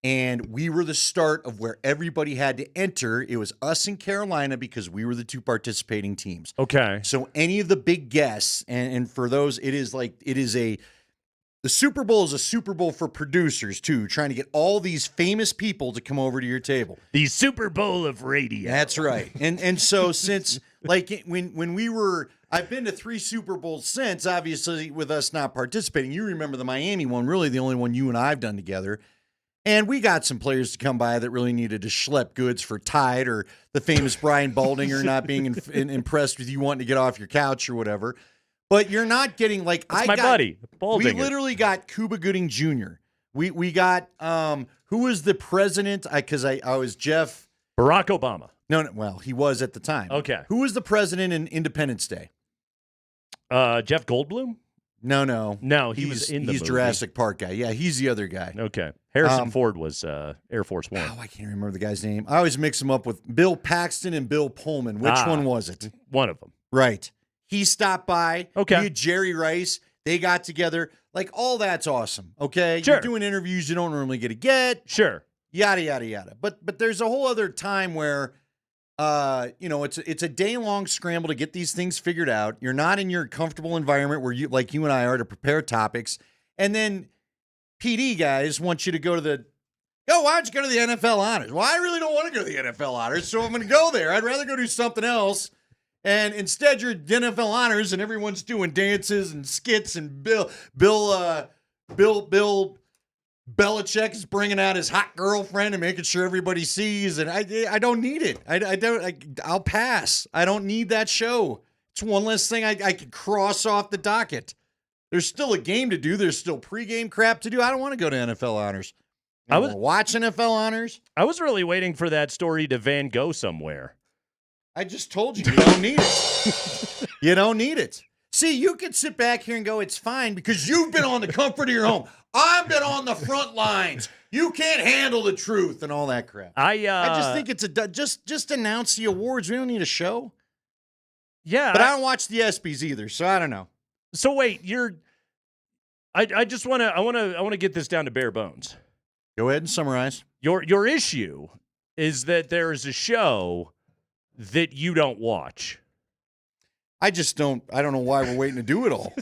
[SPEAKER 15] And we were the start of where everybody had to enter. It was us in Carolina because we were the two participating teams.
[SPEAKER 10] Okay.
[SPEAKER 15] So any of the big guests, and for those, the Super Bowl is a Super Bowl for producers too, trying to get all these famous people to come over to your table.
[SPEAKER 10] The Super Bowl of radio.
[SPEAKER 15] That's right. And so since when we were, I've been to 3 Super Bowls since, obviously with us not participating. You remember the Miami one, really the only one you and I have done together. And we got some players to come by that really needed to schlep goods for Tide, or the famous Brian Baldinger not being impressed with you wanting to get off your couch or whatever. But you're not getting my
[SPEAKER 10] buddy, Baldinger.
[SPEAKER 15] We literally got Cuba Gooding Jr. We got who was the president? Because I was Jeff
[SPEAKER 10] Barack Obama.
[SPEAKER 15] No, well, he was at the time.
[SPEAKER 10] Okay.
[SPEAKER 15] Who was the president in Independence Day?
[SPEAKER 10] Jeff Goldblum.
[SPEAKER 15] No,
[SPEAKER 10] he's in the movie.
[SPEAKER 15] Jurassic Park guy. Yeah, he's the other guy.
[SPEAKER 10] Okay. Harrison Ford was Air Force One.
[SPEAKER 15] Oh, I can't remember the guy's name. I always mix him up with Bill Paxton and Bill Pullman. Which one was it?
[SPEAKER 10] One of them.
[SPEAKER 15] Right. He stopped by.
[SPEAKER 10] Okay.
[SPEAKER 15] He had Jerry Rice. They got together. Like, all that's awesome. Okay.
[SPEAKER 10] Sure.
[SPEAKER 15] You're doing interviews you don't normally get to get.
[SPEAKER 10] Sure.
[SPEAKER 15] Yada, yada, yada. But there's a whole other time where it's a day-long scramble to get these things figured out. You're not in your comfortable environment where you and I are to prepare topics. And then PD guys want you to go to why don't you go to the NFL Honors? Well, I really don't want to go to the NFL Honors, so I'm going to go there. I'd rather go do something else. And instead you're at the NFL Honors and everyone's doing dances and skits, and Bill Belichick is bringing out his hot girlfriend and making sure everybody sees, and I don't need it. I'll pass. I don't need that show. It's one less thing I could cross off the docket. There's still a game to do. There's still pregame crap to do. I don't want to go to NFL Honors. I want to watch NFL Honors.
[SPEAKER 10] I was really waiting for that story to Van Gogh somewhere.
[SPEAKER 15] I just told you don't need it. You don't need it. See, you can sit back here and go, it's fine because you've been on the comfort of your home. I've been on the front lines. You can't handle the truth and all that crap.
[SPEAKER 10] I
[SPEAKER 15] just think it's just announce the awards. We don't need a show.
[SPEAKER 10] Yeah.
[SPEAKER 15] But I don't watch the ESPYs either, so I don't know.
[SPEAKER 10] So wait, I just want to get this down to bare bones.
[SPEAKER 15] Go ahead and summarize.
[SPEAKER 10] Your issue is that there is a show that you don't watch.
[SPEAKER 15] I don't know why we're waiting to do it all.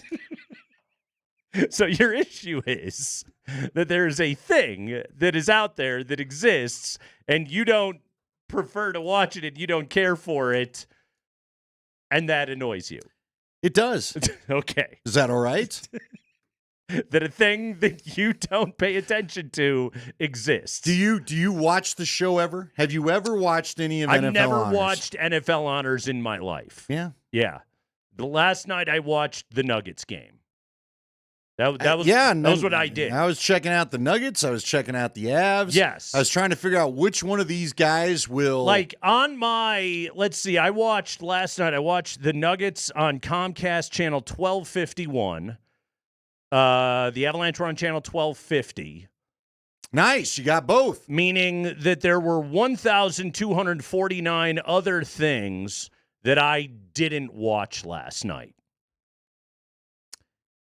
[SPEAKER 10] So your issue is that there is a thing that is out there that exists, and you don't prefer to watch it, and you don't care for it, and that annoys you.
[SPEAKER 15] It does.
[SPEAKER 10] Okay.
[SPEAKER 15] Is that all right?
[SPEAKER 10] That a thing that you don't pay attention to exists.
[SPEAKER 15] Do you watch the show ever? Have you ever watched any of NFL
[SPEAKER 10] I've never
[SPEAKER 15] honors?
[SPEAKER 10] watched NFL honors in my life.
[SPEAKER 15] Yeah.
[SPEAKER 10] Yeah. The last night I watched the Nuggets game. That was what I did.
[SPEAKER 15] I was checking out the Nuggets. I was checking out the Avs.
[SPEAKER 10] Yes.
[SPEAKER 15] I was trying to figure out which one of these guys will.
[SPEAKER 10] Like on my, let's see, last night I watched the Nuggets on Comcast channel 1251. The Avalanche were on channel 1250.
[SPEAKER 15] Nice. You got both.
[SPEAKER 10] Meaning that there were 1,249 other things that I didn't watch last night.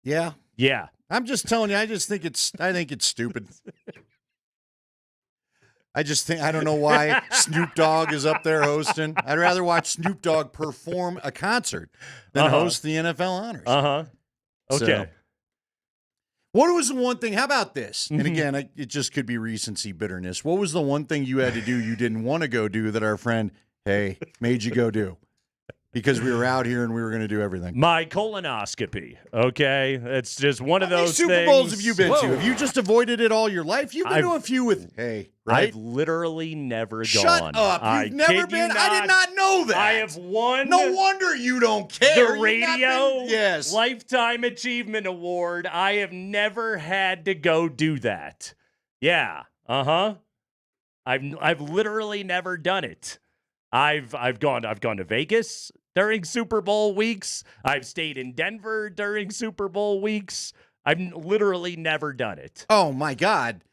[SPEAKER 15] Yeah.
[SPEAKER 10] Yeah.
[SPEAKER 15] I'm just telling you, I think it's stupid. I don't know why Snoop Dogg is up there hosting. I'd rather watch Snoop Dogg perform a concert than host the NFL honors.
[SPEAKER 10] Okay.
[SPEAKER 15] So, what was the one thing? How about this? And again, it just could be recency bitterness. What was the one thing you had to do you didn't want to go do that our friend, made you go do? Because we were out here and we were going to do everything.
[SPEAKER 10] My colonoscopy, okay? It's just one of those
[SPEAKER 15] Super
[SPEAKER 10] things.
[SPEAKER 15] Bowls have you been to? Have you just avoided it all your life? You've been to a few with, right?
[SPEAKER 10] I've literally never gone.
[SPEAKER 15] Shut up. You've never been? I did not know that.
[SPEAKER 10] I have won.
[SPEAKER 15] No wonder you don't care.
[SPEAKER 10] The radio
[SPEAKER 15] yes.
[SPEAKER 10] Lifetime Achievement Award. I have never had to go do that. Yeah. I've literally never done it. I've gone to Vegas during Super Bowl weeks. I've stayed in Denver during Super Bowl weeks. I've literally never done it.
[SPEAKER 15] Oh my God.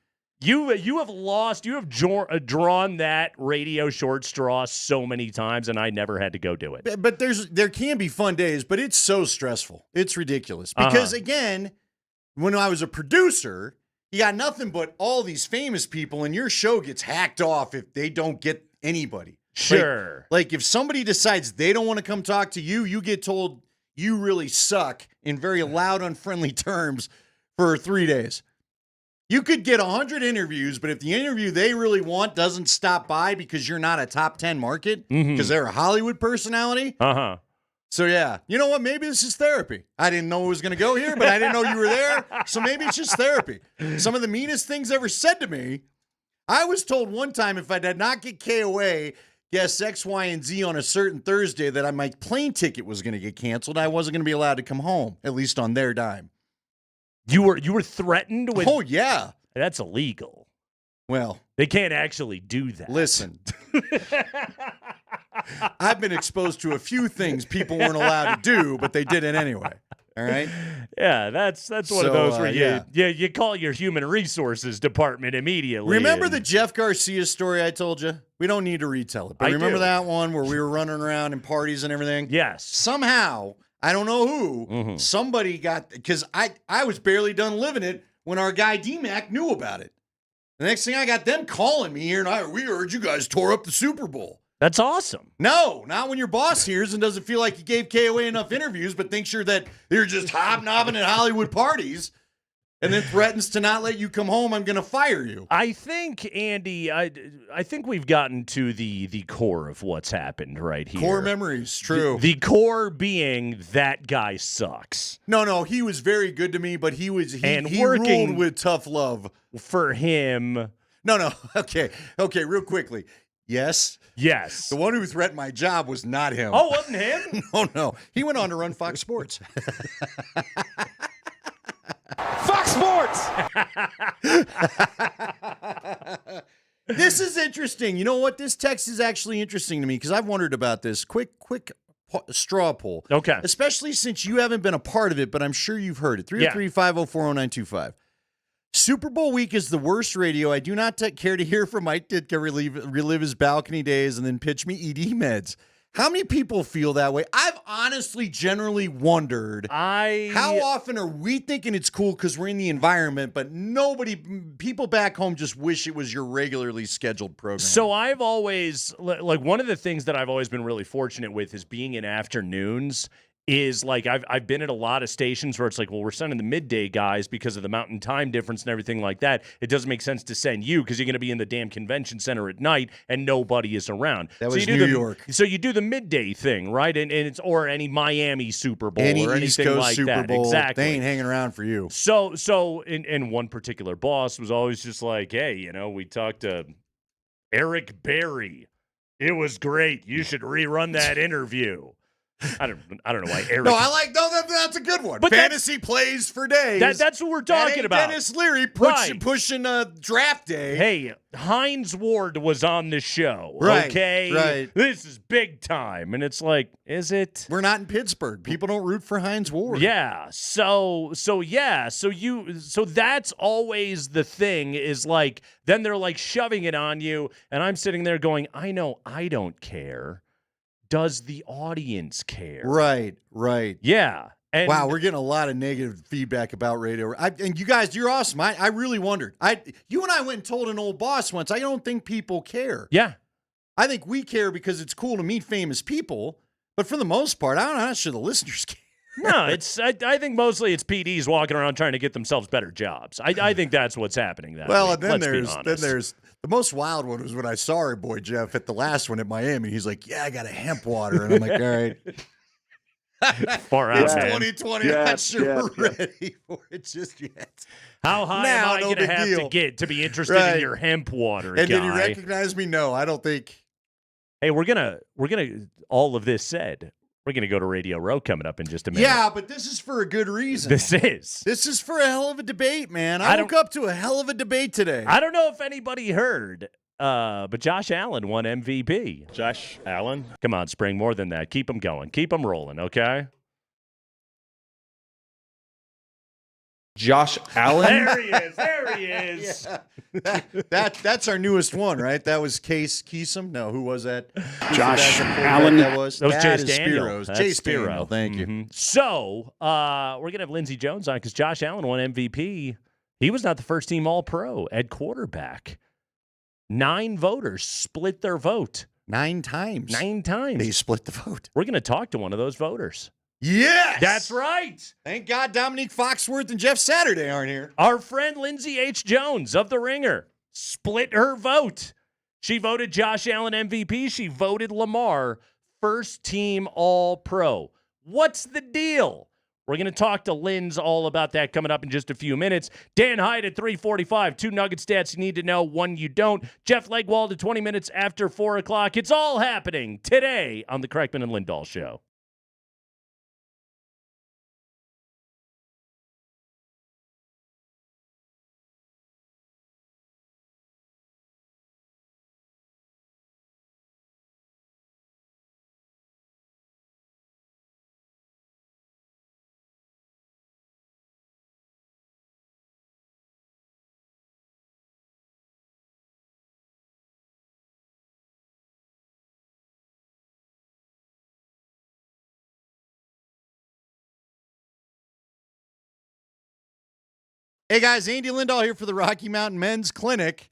[SPEAKER 10] You have drawn that radio short straw so many times, and I never had to go do it.
[SPEAKER 15] But there can be fun days, but it's so stressful. It's ridiculous. Because again, when I was a producer, you got nothing but all these famous people, and your show gets hacked off if they don't get anybody.
[SPEAKER 10] Sure.
[SPEAKER 15] Like if somebody decides they don't want to come talk to you, you get told you really suck in very loud, unfriendly terms for 3 days. You could get 100 interviews, but if the interview they really want doesn't stop by because you're not a top 10 market, because they're a Hollywood personality. So yeah, you know what? Maybe this is therapy. I didn't know it was going to go here, but I didn't know you were there. So maybe it's just therapy. Some of the meanest things ever said to me. I was told one time if I did not get KOA, guess X, Y, and Z on a certain Thursday that my plane ticket was going to get canceled. I wasn't going to be allowed to come home, at least on their dime.
[SPEAKER 10] You were threatened with?
[SPEAKER 15] Oh, yeah.
[SPEAKER 10] That's illegal.
[SPEAKER 15] Well,
[SPEAKER 10] they can't actually do that.
[SPEAKER 15] Listen. I've been exposed to a few things people weren't allowed to do, but they did it anyway. All right?
[SPEAKER 10] Yeah, that's one of those where you call your human resources department immediately.
[SPEAKER 15] Remember the Jeff Garcia story I told you? We don't need to retell it. But remember that one where we were running around in parties and everything?
[SPEAKER 10] Yes.
[SPEAKER 15] Somehow, I don't know who, somebody got, because I was barely done living it when our guy DMac knew about it. The next thing I got them calling me here, and we heard you guys tore up the Super Bowl.
[SPEAKER 10] That's awesome.
[SPEAKER 15] No, not when your boss hears and doesn't feel like you gave KOA enough interviews, but thinks that you're just hobnobbing at Hollywood parties and then threatens to not let you come home. I'm going to fire you.
[SPEAKER 10] I think, Andy, I think we've gotten to the core of what's happened right here.
[SPEAKER 15] Core memories, true.
[SPEAKER 10] The core being that guy sucks.
[SPEAKER 15] No, he was very good to me, but he working ruled with tough love.
[SPEAKER 10] For him.
[SPEAKER 15] No. Okay, real quickly. Yes. The one who threatened my job was not him.
[SPEAKER 10] Oh, wasn't him?
[SPEAKER 15] No. He went on to run Fox Sports.
[SPEAKER 19] Fox Sports!
[SPEAKER 15] This is interesting. You know what? This text is actually interesting to me because I've wondered about this. Quick straw poll.
[SPEAKER 10] Okay.
[SPEAKER 15] Especially since you haven't been a part of it, but I'm sure you've heard it. 303-504-0925. Super Bowl week is the worst radio. I do not care to hear from Mike Ditka relive his balcony days and then pitch me ED meds. How many people feel that way? I've honestly generally wondered how often are we thinking it's cool because we're in the environment, but people back home just wish it was your regularly scheduled program.
[SPEAKER 10] So I've always, like, one of the things that I've always been really fortunate with is being in afternoons. Is like I've been at a lot of stations where it's like, well, we're sending the midday guys because of the mountain time difference and everything like that. It doesn't make sense to send you because you're going to be in the damn convention center at night and nobody is around.
[SPEAKER 15] That was New York.
[SPEAKER 10] So you do the midday thing, right? And it's or any Miami Super Bowl
[SPEAKER 15] Any
[SPEAKER 10] or
[SPEAKER 15] East
[SPEAKER 10] anything
[SPEAKER 15] Coast
[SPEAKER 10] like
[SPEAKER 15] Super
[SPEAKER 10] that.
[SPEAKER 15] Bowl,
[SPEAKER 10] Exactly.
[SPEAKER 15] they ain't hanging around for you.
[SPEAKER 10] So in one particular boss was always just like, hey, we talked to Eric Berry. It was great. You should rerun that interview. I don't know why Eric.
[SPEAKER 15] That's a good one.
[SPEAKER 10] But
[SPEAKER 15] Fantasy plays for days.
[SPEAKER 10] That's what we're talking about.
[SPEAKER 15] Dennis Leary pushing draft day.
[SPEAKER 10] Hey, Hines Ward was on the show.
[SPEAKER 15] Right,
[SPEAKER 10] okay,
[SPEAKER 15] right.
[SPEAKER 10] This is big time, and it's like, is it?
[SPEAKER 15] We're not in Pittsburgh. People don't root for Hines Ward.
[SPEAKER 10] Yeah. So that's always the thing. Is like then they're like shoving it on you, and I'm sitting there going, I know I don't care. Does the audience care?
[SPEAKER 15] Right.
[SPEAKER 10] Yeah. And
[SPEAKER 15] wow, we're getting a lot of negative feedback about radio. And you guys, you're awesome. I really wondered. You and I went and told an old boss once, I don't think people care.
[SPEAKER 10] Yeah.
[SPEAKER 15] I think we care because it's cool to meet famous people. But for the most part, I'm not sure the listeners care.
[SPEAKER 10] No, I think mostly it's PDs walking around trying to get themselves better jobs. I think that's what's happening.
[SPEAKER 15] Well, and then there's the most wild one was when I saw our boy Jeff at the last one at Miami. He's like, "Yeah, I got a hemp water," and I'm like, "All right."
[SPEAKER 10] Far out,
[SPEAKER 15] it's
[SPEAKER 10] man.
[SPEAKER 15] 2020. I'm not sure we're ready for it just yet.
[SPEAKER 10] How high am I going to have to get to be interested in your hemp water,
[SPEAKER 15] and
[SPEAKER 10] guy?
[SPEAKER 15] did you recognize me? No, I don't think.
[SPEAKER 10] Hey, we're gonna. All of this said, we're gonna go to Radio Row coming up in just a minute.
[SPEAKER 15] Yeah, but this is for a good reason.
[SPEAKER 10] This is
[SPEAKER 15] for a hell of a debate, man. I woke up to a hell of a debate today.
[SPEAKER 10] I don't know if anybody heard. But Josh Allen won MVP.
[SPEAKER 16] Josh Allen?
[SPEAKER 10] Come on, Spring, more than that. Keep them going. Keep them rolling, okay?
[SPEAKER 16] Josh Allen?
[SPEAKER 10] There he is.
[SPEAKER 15] Yeah. That's our newest one, right? That was Case Keesum. No, who was that?
[SPEAKER 16] Josh Allen.
[SPEAKER 15] That was
[SPEAKER 10] Chase Daniel.
[SPEAKER 15] Spiros. Chase
[SPEAKER 10] Spiro.
[SPEAKER 15] Daniel. Thank you.
[SPEAKER 10] Mm-hmm. So we're gonna have Lindsey Jones on because Josh Allen won MVP. He was not the first team All-Pro at quarterback. 9 voters split their vote.
[SPEAKER 15] 9 times.
[SPEAKER 10] 9 times.
[SPEAKER 15] They split the vote.
[SPEAKER 10] We're going to talk to one of those voters.
[SPEAKER 15] Yes!
[SPEAKER 10] That's right.
[SPEAKER 15] Thank God Dominique Foxworth and Jeff Saturday aren't here.
[SPEAKER 10] Our friend Lindsey H. Jones of The Ringer split her vote. She voted Josh Allen MVP. She voted Lamar first team All-Pro. What's the deal? We're going to talk to Linz all about that coming up in just a few minutes. Dan Hyde at 3:45. 2 Nugget stats you need to know, 1 you don't. Jeff Legwald at 20 minutes after 4 o'clock. It's all happening today on the Kreckman and Lindahl Show.
[SPEAKER 15] Hey guys, Andy Lindahl here for the Rocky Mountain Men's Clinic.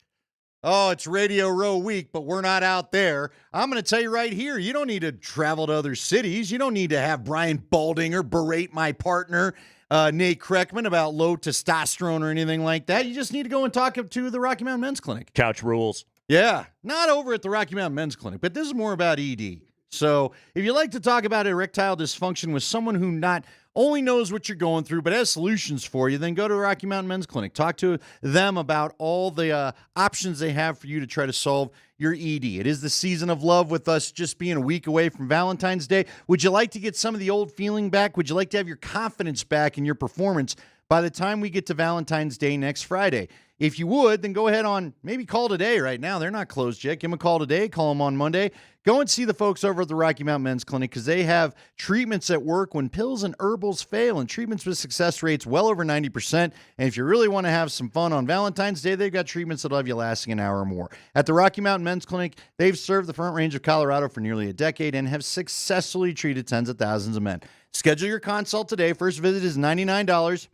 [SPEAKER 15] Oh, it's Radio Row week, but we're not out there. I'm going to tell you right here, you don't need to travel to other cities. You don't need to have Brian Baldinger berate my partner, Nate Kreckman, about low testosterone or anything like that. You just need to go and talk to the Rocky Mountain Men's Clinic.
[SPEAKER 10] Couch rules.
[SPEAKER 15] Yeah, not over at the Rocky Mountain Men's Clinic, but this is more about ED. So if you like to talk about erectile dysfunction with someone who not only knows what you're going through, but has solutions for you, then go to Rocky Mountain Men's Clinic. Talk to them about all the options they have for you to try to solve your ED. It is the season of love with us just being a week away from Valentine's Day. Would you like to get some of the old feeling back? Would you like to have your confidence back in your performance by the time we get to Valentine's Day next Friday? if you would, then go ahead on maybe call today right now. They're not closed yet. Give them a call today. Call them on Monday. Go and see the folks over at the Rocky Mountain Men's Clinic because they have treatments that work when pills and herbals fail and treatments with success rates well over 90%. And if you really want to have some fun on Valentine's Day, they've got treatments that'll have you lasting an hour or more. At the Rocky Mountain Men's Clinic, they've served the Front Range of Colorado for nearly a decade and have successfully treated tens of thousands of men. Schedule your consult today. First visit is $99.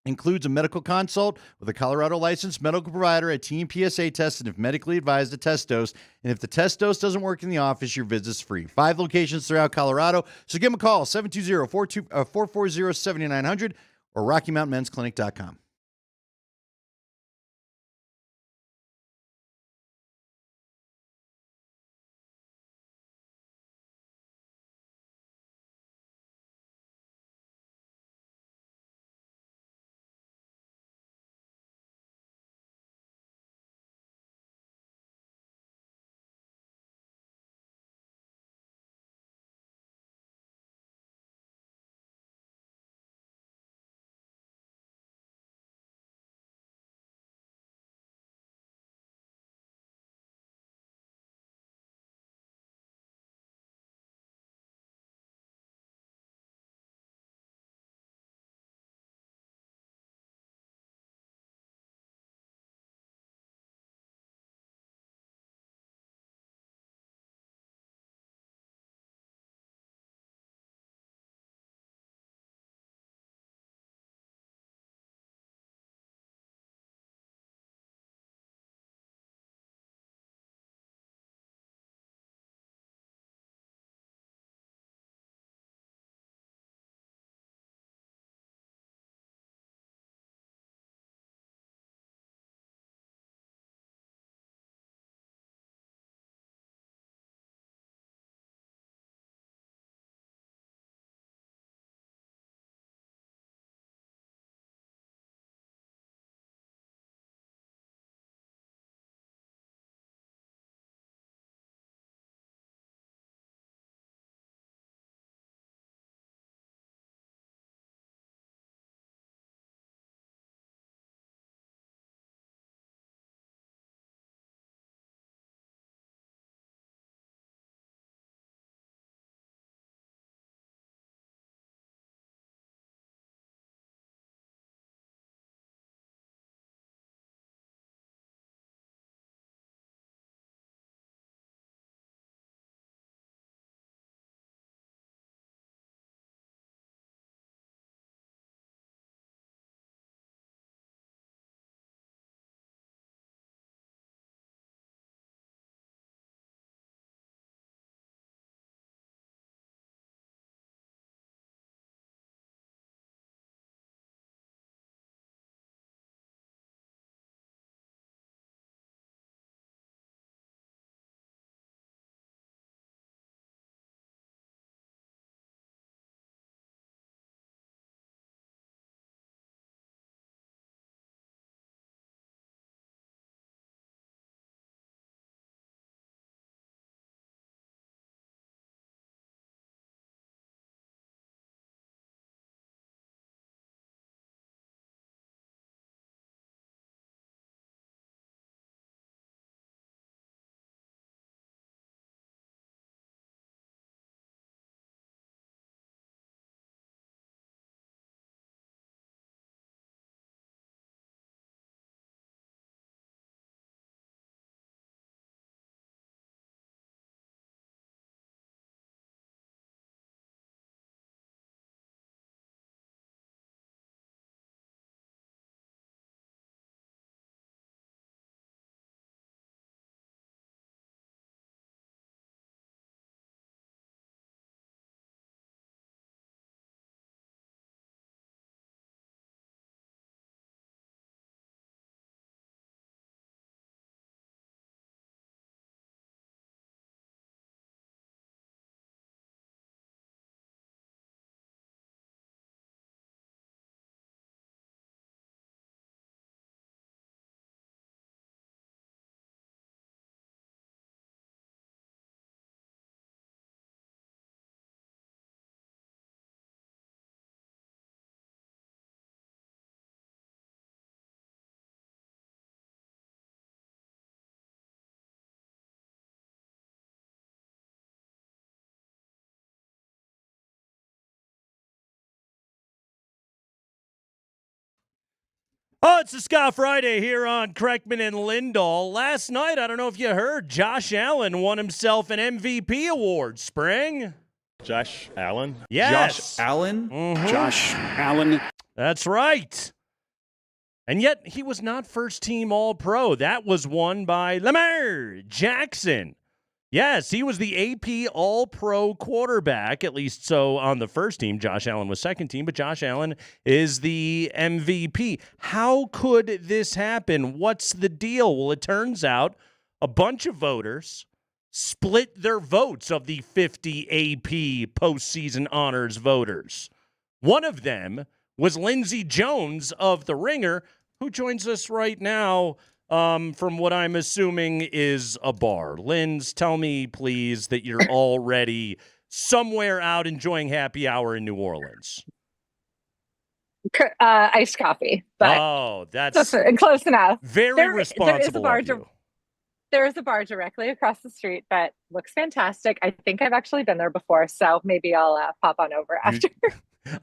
[SPEAKER 15] Includes a medical consult with a Colorado licensed medical provider, a team PSA test, and if medically advised, a test dose. And if the test dose doesn't work in the office, your visit's free. 5 locations throughout Colorado. So give them a call, 720-440-7900 or RockyMountainMen'sClinic.com.
[SPEAKER 10] Oh, it's the Ska Friday here on Kreckman and Lindahl. Last night, I don't know if you heard, Josh Allen won himself an MVP award. Spring?
[SPEAKER 16] Josh Allen?
[SPEAKER 10] Yes.
[SPEAKER 16] Josh Allen?
[SPEAKER 10] Mhm.
[SPEAKER 16] Josh Allen.
[SPEAKER 10] That's right. And yet, he was not first-team All-Pro. That was won by Lamar Jackson. Yes, he was the AP All-Pro quarterback, at least so on the first team. Josh Allen was second team, but Josh Allen is the MVP. How could this happen? What's the deal? Well, it turns out a bunch of voters split their votes of the 50 AP postseason honors voters. One of them was Lindsey Jones of The Ringer, who joins us right now from what I'm assuming is a bar. Linz, tell me, please, that you're already somewhere out enjoying happy hour in New Orleans.
[SPEAKER 3] Iced coffee. But
[SPEAKER 10] that's
[SPEAKER 3] close enough.
[SPEAKER 10] Very responsible of you.
[SPEAKER 3] There is a bar directly across the street that looks fantastic. I think I've actually been there before, so maybe I'll pop on over after.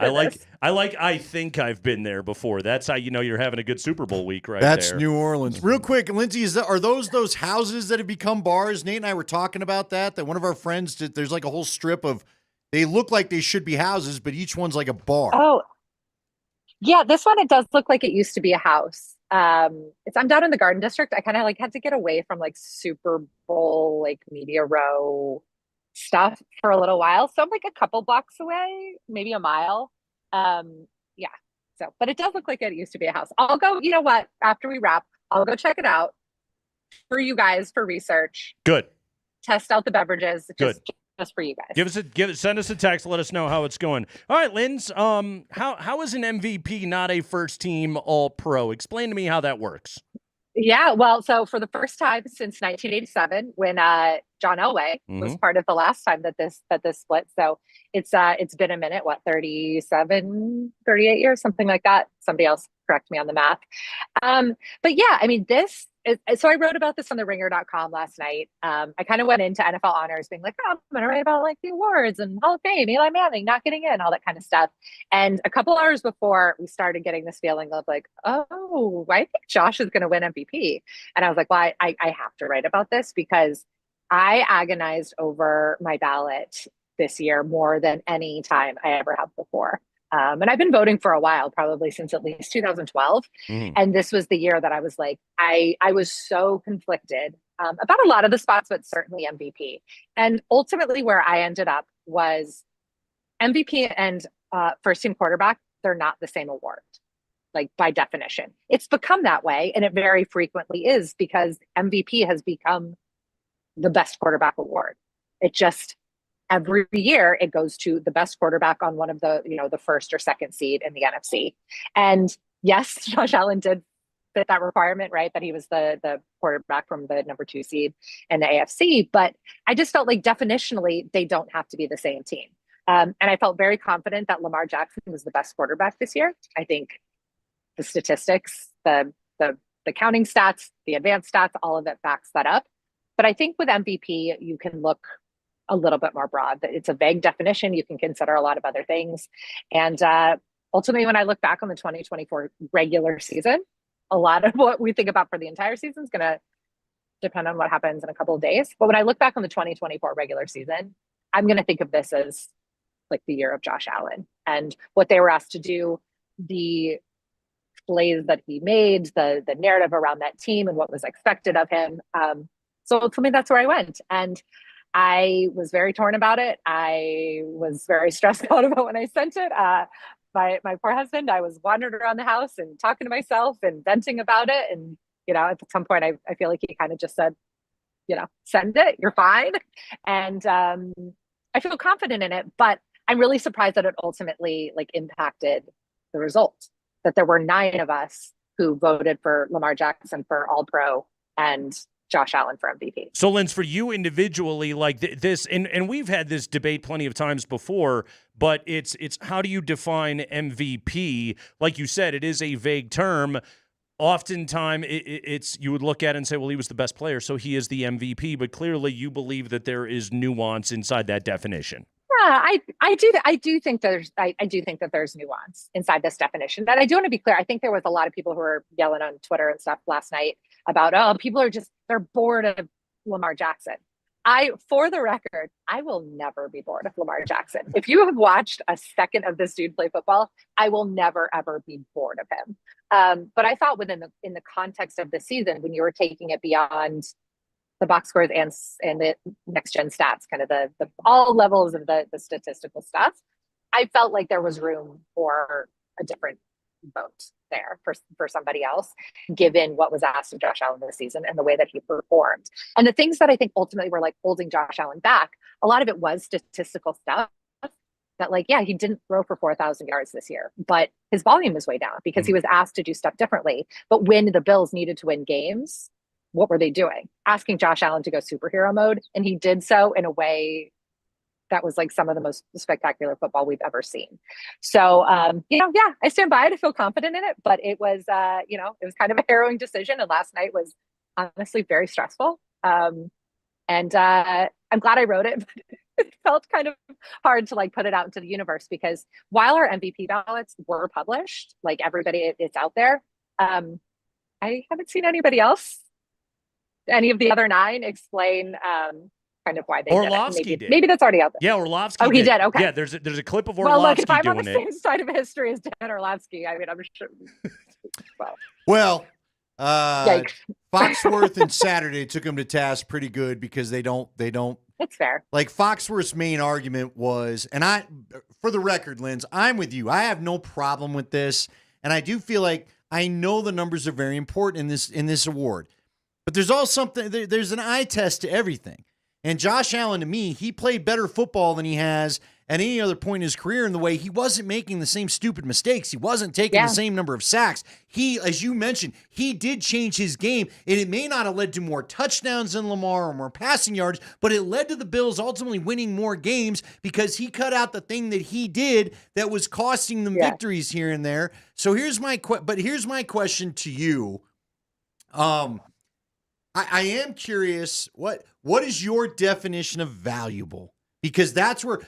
[SPEAKER 10] I think I've been there before. That's how you know you're having a good Super Bowl week right
[SPEAKER 15] That's
[SPEAKER 10] there.
[SPEAKER 15] New Orleans. Real quick, Lindsay, are those houses that have become bars? Nate and I were talking about that one of our friends did. There's like a whole strip of, they look like they should be houses, but each one's like a bar.
[SPEAKER 3] Oh, yeah, this one, it does look like it used to be a house. I'm down in the Garden District. I kind of had to get away from like Super Bowl, like media row stuff for a little while. So I'm like a couple blocks away, maybe a mile. Yeah. So, but it does look like it used to be a house. I'll go, you know what? After we wrap, I'll go check it out for you guys for research.
[SPEAKER 10] Good.
[SPEAKER 3] Test out the beverages.
[SPEAKER 10] Good.
[SPEAKER 3] Just for you guys.
[SPEAKER 10] Send us a text. Let us know how it's going. All right, Linz. How is an MVP not a first team All Pro? Explain to me how that works.
[SPEAKER 3] Yeah, well, so for the first time since 1987, when John Elway was part of the last time that this split. So it's been a minute, 37, 38 years, something like that. Somebody else correct me on the math. But yeah, I mean, so I wrote about this on theringer.com last night. I kind of went into NFL honors being like, oh, I'm going to write about like the awards and Hall of Fame, Eli Manning not getting in, all that kind of stuff. And a couple hours before, we started getting this feeling of like, oh, I think Josh is going to win MVP. And I was like, well, I have to write about this because I agonized over my ballot this year more than any time I ever have before. And I've been voting for a while, probably since at least 2012. And this was the year that I was like, I was so conflicted about a lot of the spots, but certainly MVP. And ultimately where I ended up was MVP and first team quarterback, they're not the same award, like by definition. It's become that way. And it very frequently is because MVP has become the best quarterback award. It just, every year it goes to the best quarterback on one of the, the first or second seed in the NFC. And yes, Josh Allen did fit that requirement, right? That he was the quarterback from the number 2 seed in the AFC. But I just felt like definitionally, they don't have to be the same team. And I felt very confident that Lamar Jackson was the best quarterback this year. I think the statistics, the counting stats, the advanced stats, all of it backs that up. But I think with MVP, you can look a little bit more broad. It's a vague definition. You can consider a lot of other things. And ultimately, when I look back on the 2024 regular season, a lot of what we think about for the entire season is going to depend on what happens in a couple of days. But when I look back on the 2024 regular season, I'm going to think of this as like the year of Josh Allen and what they were asked to do, the plays that he made, the narrative around that team and what was expected of him. So for me, that's where I went. And I was very torn about it. I was very stressed out about when I sent it. My poor husband, I was wandering around the house and talking to myself and venting about it. And, at some point I feel like he kind of just said, send it, you're fine. And I feel confident in it, but I'm really surprised that it ultimately impacted the result, that there were 9 of us who voted for Lamar Jackson for All-Pro and Josh Allen for MVP.
[SPEAKER 10] So, Linz, for you individually, like this, and we've had this debate plenty of times before, but it's how do you define MVP? Like you said, it is a vague term. Oftentimes, it's you would look at it and say, well, he was the best player, so he is the MVP. But clearly, you believe that there is nuance inside that definition.
[SPEAKER 3] I do think that there's nuance inside this definition. And I do want to be clear. I think there was a lot of people who were yelling on Twitter and stuff last night about, oh, people are they're bored of Lamar Jackson. For the record, I will never be bored of Lamar Jackson. If you have watched a second of this dude play football, I will never ever be bored of him. But I thought in the context of the season, when you were taking it beyond the box scores and the next gen stats, kind of the all levels of the statistical stuff, I felt like there was room for a different vote there for somebody else, given what was asked of Josh Allen this season and the way that he performed. And the things that I think ultimately were like holding Josh Allen back, a lot of it was statistical stuff that, like, yeah, he didn't throw for 4,000 yards this year, but his volume was way down because he was asked to do stuff differently. But when the Bills needed to win games, what were they doing? Asking Josh Allen to go superhero mode. And he did so in a way that was like some of the most spectacular football we've ever seen. So, yeah, I stand by it. I feel confident in it, but it was, it was kind of a harrowing decision. And last night was honestly very stressful. And I'm glad I wrote it, but it felt kind of hard to like put it out into the universe, because while our MVP ballots were published, like everybody, it's out there. I haven't seen anybody else, any of the other 9, explain kind of why they
[SPEAKER 10] Orlovsky
[SPEAKER 3] did it. Maybe that's already out there.
[SPEAKER 10] Yeah, Orlovsky.
[SPEAKER 3] Oh, he did. Okay.
[SPEAKER 10] Yeah, there's a clip of Orlovsky
[SPEAKER 3] well, look, if I'm
[SPEAKER 10] doing
[SPEAKER 3] on the same side of history as Dan Orlovsky, I mean, I'm sure.
[SPEAKER 15] Well,
[SPEAKER 3] Yikes.
[SPEAKER 15] Foxworth and Saturday took him to task pretty good, because they don't.
[SPEAKER 3] It's fair.
[SPEAKER 15] Like, Foxworth's main argument was, and for the record, Linz, I'm with you. I have no problem with this, and I do feel like I know the numbers are very important in this award, but there's there's an eye test to everything. And Josh Allen, to me, he played better football than he has at any other point in his career, in the way he wasn't making the same stupid mistakes. He wasn't taking the same number of sacks. He, as you mentioned, he did change his game, and it may not have led to more touchdowns than Lamar or more passing yards, but it led to the Bills ultimately winning more games, because he cut out the thing that he did that was costing them victories here and there. So here's my question to you. I am curious, what is your definition of valuable? Because that's where.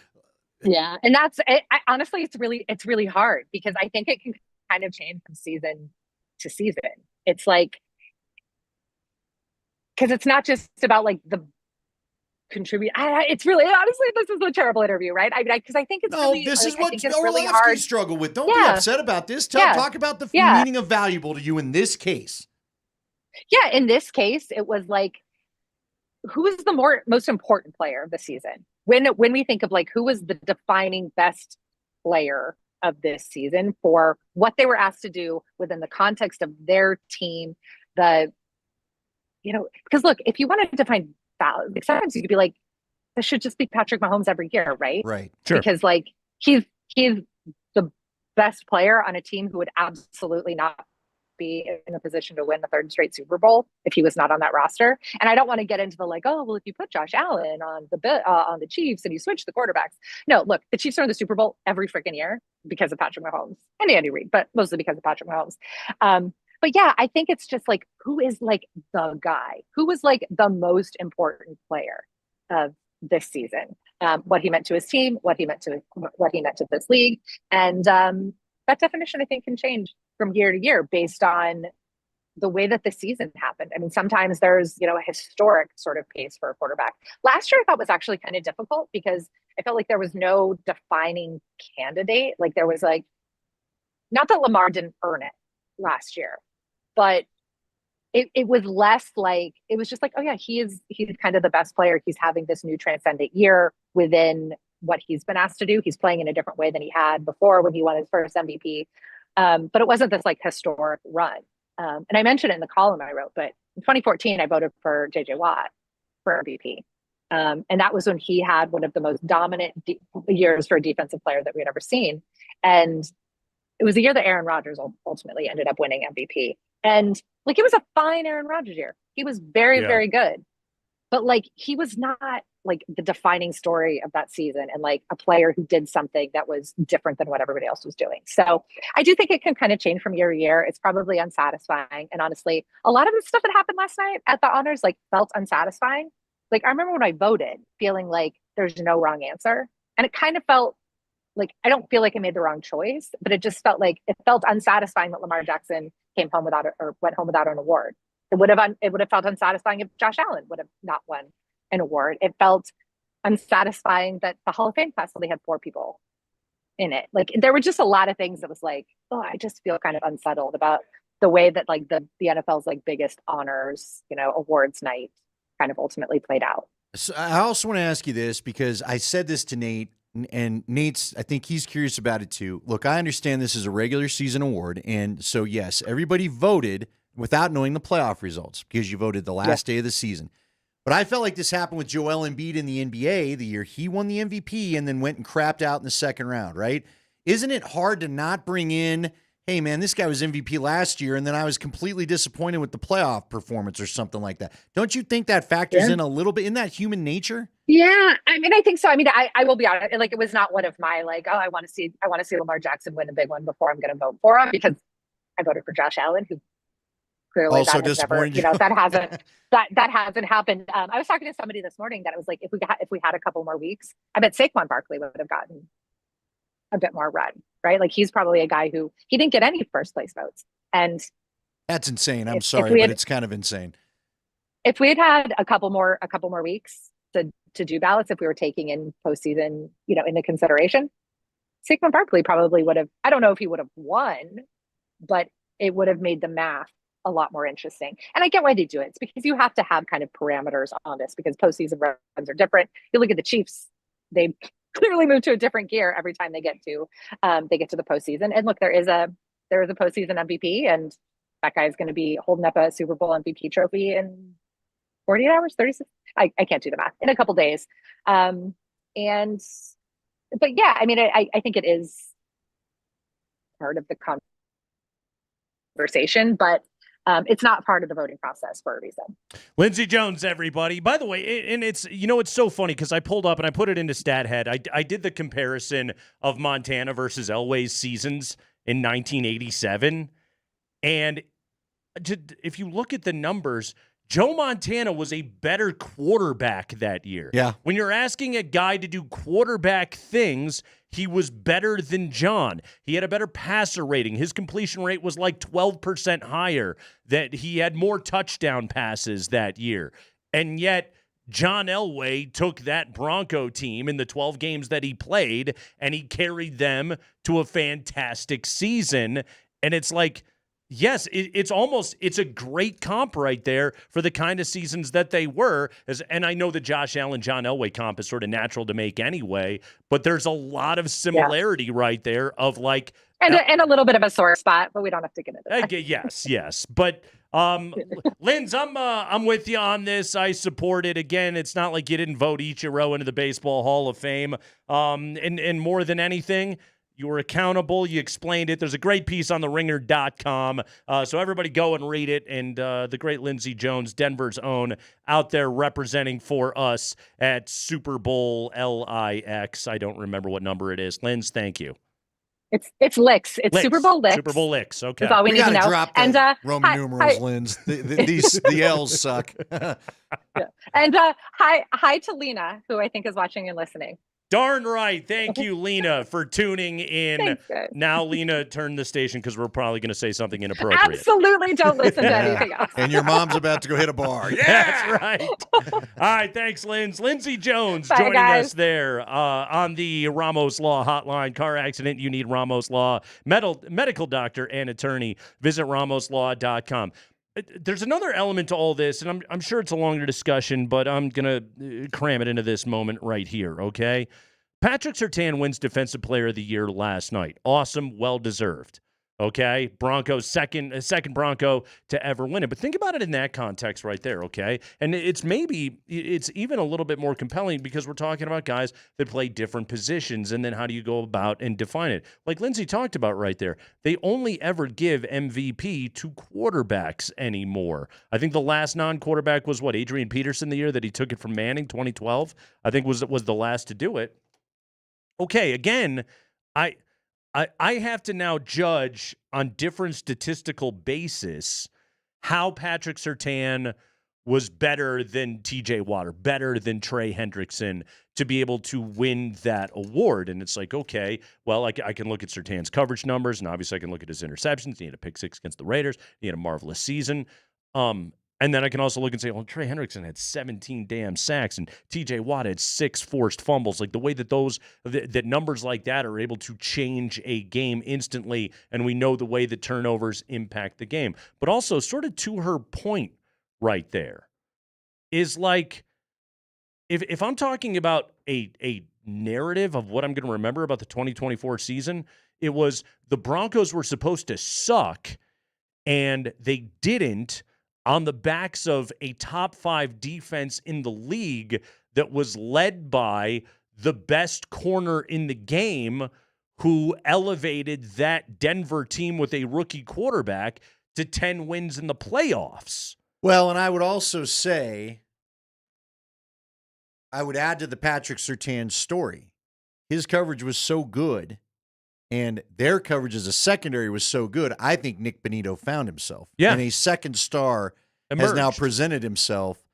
[SPEAKER 3] Yeah, and that's honestly, it's really hard, because I think it can kind of change from season to season. It's like, because it's not just about like the contribute. It's really, honestly, this is a terrible interview, right? I mean, because I think it's
[SPEAKER 15] this is what
[SPEAKER 3] really hard.
[SPEAKER 15] Struggle with. Don't be upset about this. Talk about the meaning of valuable to you in this case.
[SPEAKER 3] Yeah, in this case, it was like, who is the most important player of the season? When we think of like who was the defining best player of this season for what they were asked to do within the context of their team, because look, if you wanted to define value, sometimes you could be like, this should just be Patrick Mahomes every year, right?
[SPEAKER 15] Right.
[SPEAKER 10] Sure.
[SPEAKER 3] Because like he's the best player on a team who would absolutely not be in a position to win the 3rd straight Super Bowl if he was not on that roster. And I don't want to get into the like, oh, well, if you put Josh Allen on the Chiefs and you switch the quarterbacks. No, look, the Chiefs are in the Super Bowl every freaking year because of Patrick Mahomes and Andy Reid, but mostly because of Patrick Mahomes. But yeah, I think it's just like, who is like the guy? Who was like the most important player of this season? What he meant to his team, what he meant to this league, and that definition I think can change from year to year based on the way that the season happened. I mean, sometimes there's, a historic sort of pace for a quarterback. Last year I thought was actually kind of difficult, because I felt like there was no defining candidate. Like there was like, not that Lamar didn't earn it last year, but it was less like, it was just like, oh yeah, he's kind of the best player. He's having this new transcendent year within what he's been asked to do. He's playing in a different way than he had before when he won his first MVP. But it wasn't this like historic run. And I mentioned it in the column I wrote, but in 2014, I voted for JJ Watt for MVP. And that was when he had one of the most dominant years for a defensive player that we had ever seen. And it was the year that Aaron Rodgers ultimately ended up winning MVP. And like, it was a fine Aaron Rodgers year. He was very, very good. But like, he was not like the defining story of that season, and like a player who did something that was different than what everybody else was doing. So I do think it can kind of change from year to year. It's probably unsatisfying. And honestly, a lot of the stuff that happened last night at the honors like felt unsatisfying. Like I remember when I voted feeling like there's no wrong answer. And it kind of felt like, I don't feel like I made the wrong choice, but it just felt like it felt unsatisfying that Lamar Jackson came home without or went home without an award. It would have felt unsatisfying if Josh Allen would have not won an award. It felt unsatisfying that the Hall of Fame class only had 4 people in it. Like, there were just a lot of things that was like, oh, I just feel kind of unsettled about the way that like the NFL's like biggest honors, awards night kind of ultimately played out.
[SPEAKER 15] So I also want to ask you this, because I said this to Nate, and I think he's curious about it too. Look, I understand this is a regular season award, and so yes, everybody voted without knowing the playoff results because you voted the last day of the season. But I felt like this happened with Joel Embiid in the NBA the year he won the MVP and then went and crapped out in the second round, right? Isn't it hard to not bring in, hey, man, this guy was MVP last year, and then I was completely disappointed with the playoff performance or something like that? Don't you think that factors in a little bit? Isn't that human nature?
[SPEAKER 3] Yeah, I mean, I think so. I mean, I will be honest. Like, it was not one of my like, oh, I want to see Lamar Jackson win a big one before I'm going to vote for him, because I voted for Josh Allen, who clearly
[SPEAKER 15] also
[SPEAKER 3] that has never, that hasn't happened. I was talking to somebody this morning that it was like, if we had a couple more weeks, I bet Saquon Barkley would have gotten a bit more run, right? Like, he's probably a guy who he didn't get any first place votes, and
[SPEAKER 15] that's insane. I'm sorry, but it's kind of insane.
[SPEAKER 3] If we had a couple more weeks to do ballots, if we were taking in postseason, into consideration, Saquon Barkley probably would have. I don't know if he would have won, but it would have made the math a lot more interesting. And I get why they do it. It's because you have to have kind of parameters on this, because postseason runs are different. You look at the Chiefs; they clearly move to a different gear every time they get to the postseason. And look, there is a postseason MVP, and that guy is going to be holding up a Super Bowl MVP trophy in 48 hours, 36. I can't do the math, in a couple days. But yeah, I mean, I think it is part of the conversation, but it's not part of the voting process for a reason.
[SPEAKER 10] Lindsey Jones, everybody. By the way, and it's so funny because I pulled up and I put it into StatHead. I did the comparison of Montana versus Elway's seasons in 1987, and if you look at the numbers, Joe Montana was a better quarterback that year.
[SPEAKER 15] Yeah.
[SPEAKER 10] When you're asking a guy to do quarterback things, he was better than John. He had a better passer rating. His completion rate was like 12% higher. That he had more touchdown passes that year. And yet John Elway took that Bronco team in the 12 games that he played, and he carried them to a fantastic season. And it's like, yes, it's a great comp right there for the kind of seasons that they were. And I know the Josh Allen, John Elway comp is sort of natural to make anyway, but there's a lot of similarity right there of like.
[SPEAKER 3] And a little bit of a sore spot, but we don't have to get into that.
[SPEAKER 10] Yes. But Linz, I'm with you on this. I support it. Again, it's not like you didn't vote Ichiro into the Baseball Hall of Fame. And more than anything, you were accountable. You explained it. There's a great piece on theringer.com. So everybody go and read it. And the great Lindsey Jones, Denver's own, out there representing for us at Super Bowl LIX. I don't remember what number it is. Linz, thank you.
[SPEAKER 3] It's Licks. It's Super Bowl Licks.
[SPEAKER 10] Super Bowl Licks. Okay.
[SPEAKER 3] That's all we need to know.
[SPEAKER 15] Drop
[SPEAKER 3] and
[SPEAKER 15] Roman numerals, Linz. The L's suck.
[SPEAKER 3] And hi to Lena, who I think is watching and listening.
[SPEAKER 10] Darn right. Thank you, Lena, for tuning in.
[SPEAKER 3] Thanks, guys.
[SPEAKER 10] Now, Lena, turn the station because we're probably going to say something inappropriate.
[SPEAKER 3] Absolutely don't listen to anything else.
[SPEAKER 15] And your mom's about to go hit a bar. Yeah,
[SPEAKER 10] that's right. All right, thanks, Linz. Lindsey Jones joining us there on the Ramos Law Hotline. Car accident, you need Ramos Law. Medical doctor and attorney. Visit ramoslaw.com. There's another element to all this, and I'm sure it's a longer discussion, but I'm going to cram it into this moment right here, okay? Patrick Surtain wins Defensive Player of the Year last night. Awesome, well-deserved, okay? Broncos, second Bronco to ever win it. But think about it in that context right there, okay? And it's even a little bit more compelling because we're talking about guys that play different positions, and then how do you go about and define it? Like Lindsey talked about right there, they only ever give MVP to quarterbacks anymore. I think the last non-quarterback was, Adrian Peterson the year that he took it from Manning, 2012, I think was the last to do it. Okay, again, I have to now judge on different statistical basis how Patrick Surtain was better than TJ Watt, better than Trey Hendrickson to be able to win that award. And it's like, okay, well, I can look at Surtain's coverage numbers, and obviously I can look at his interceptions. He had a pick six against the Raiders. He had a marvelous season. And then I can also look and say, well, Trey Hendrickson had 17 damn sacks, and TJ Watt had 6 forced fumbles. Like the way that that numbers like that are able to change a game instantly, and we know the way that turnovers impact the game. But also, sort of to her point right there, is like, if I'm talking about a narrative of what I'm going to remember about the 2024 season, it was the Broncos were supposed to suck, and they didn't, on the backs of a top 5 defense in the league that was led by the best corner in the game, who elevated that Denver team with a rookie quarterback to 10 wins in the playoffs.
[SPEAKER 15] Well, and I would also say, I would add to the Patrick Surtain story. His coverage was so good, and their coverage as a secondary was so good, I think Nick Bonito found himself.
[SPEAKER 10] Yeah.
[SPEAKER 15] And a second star has
[SPEAKER 10] Emerged.
[SPEAKER 15] now presented himself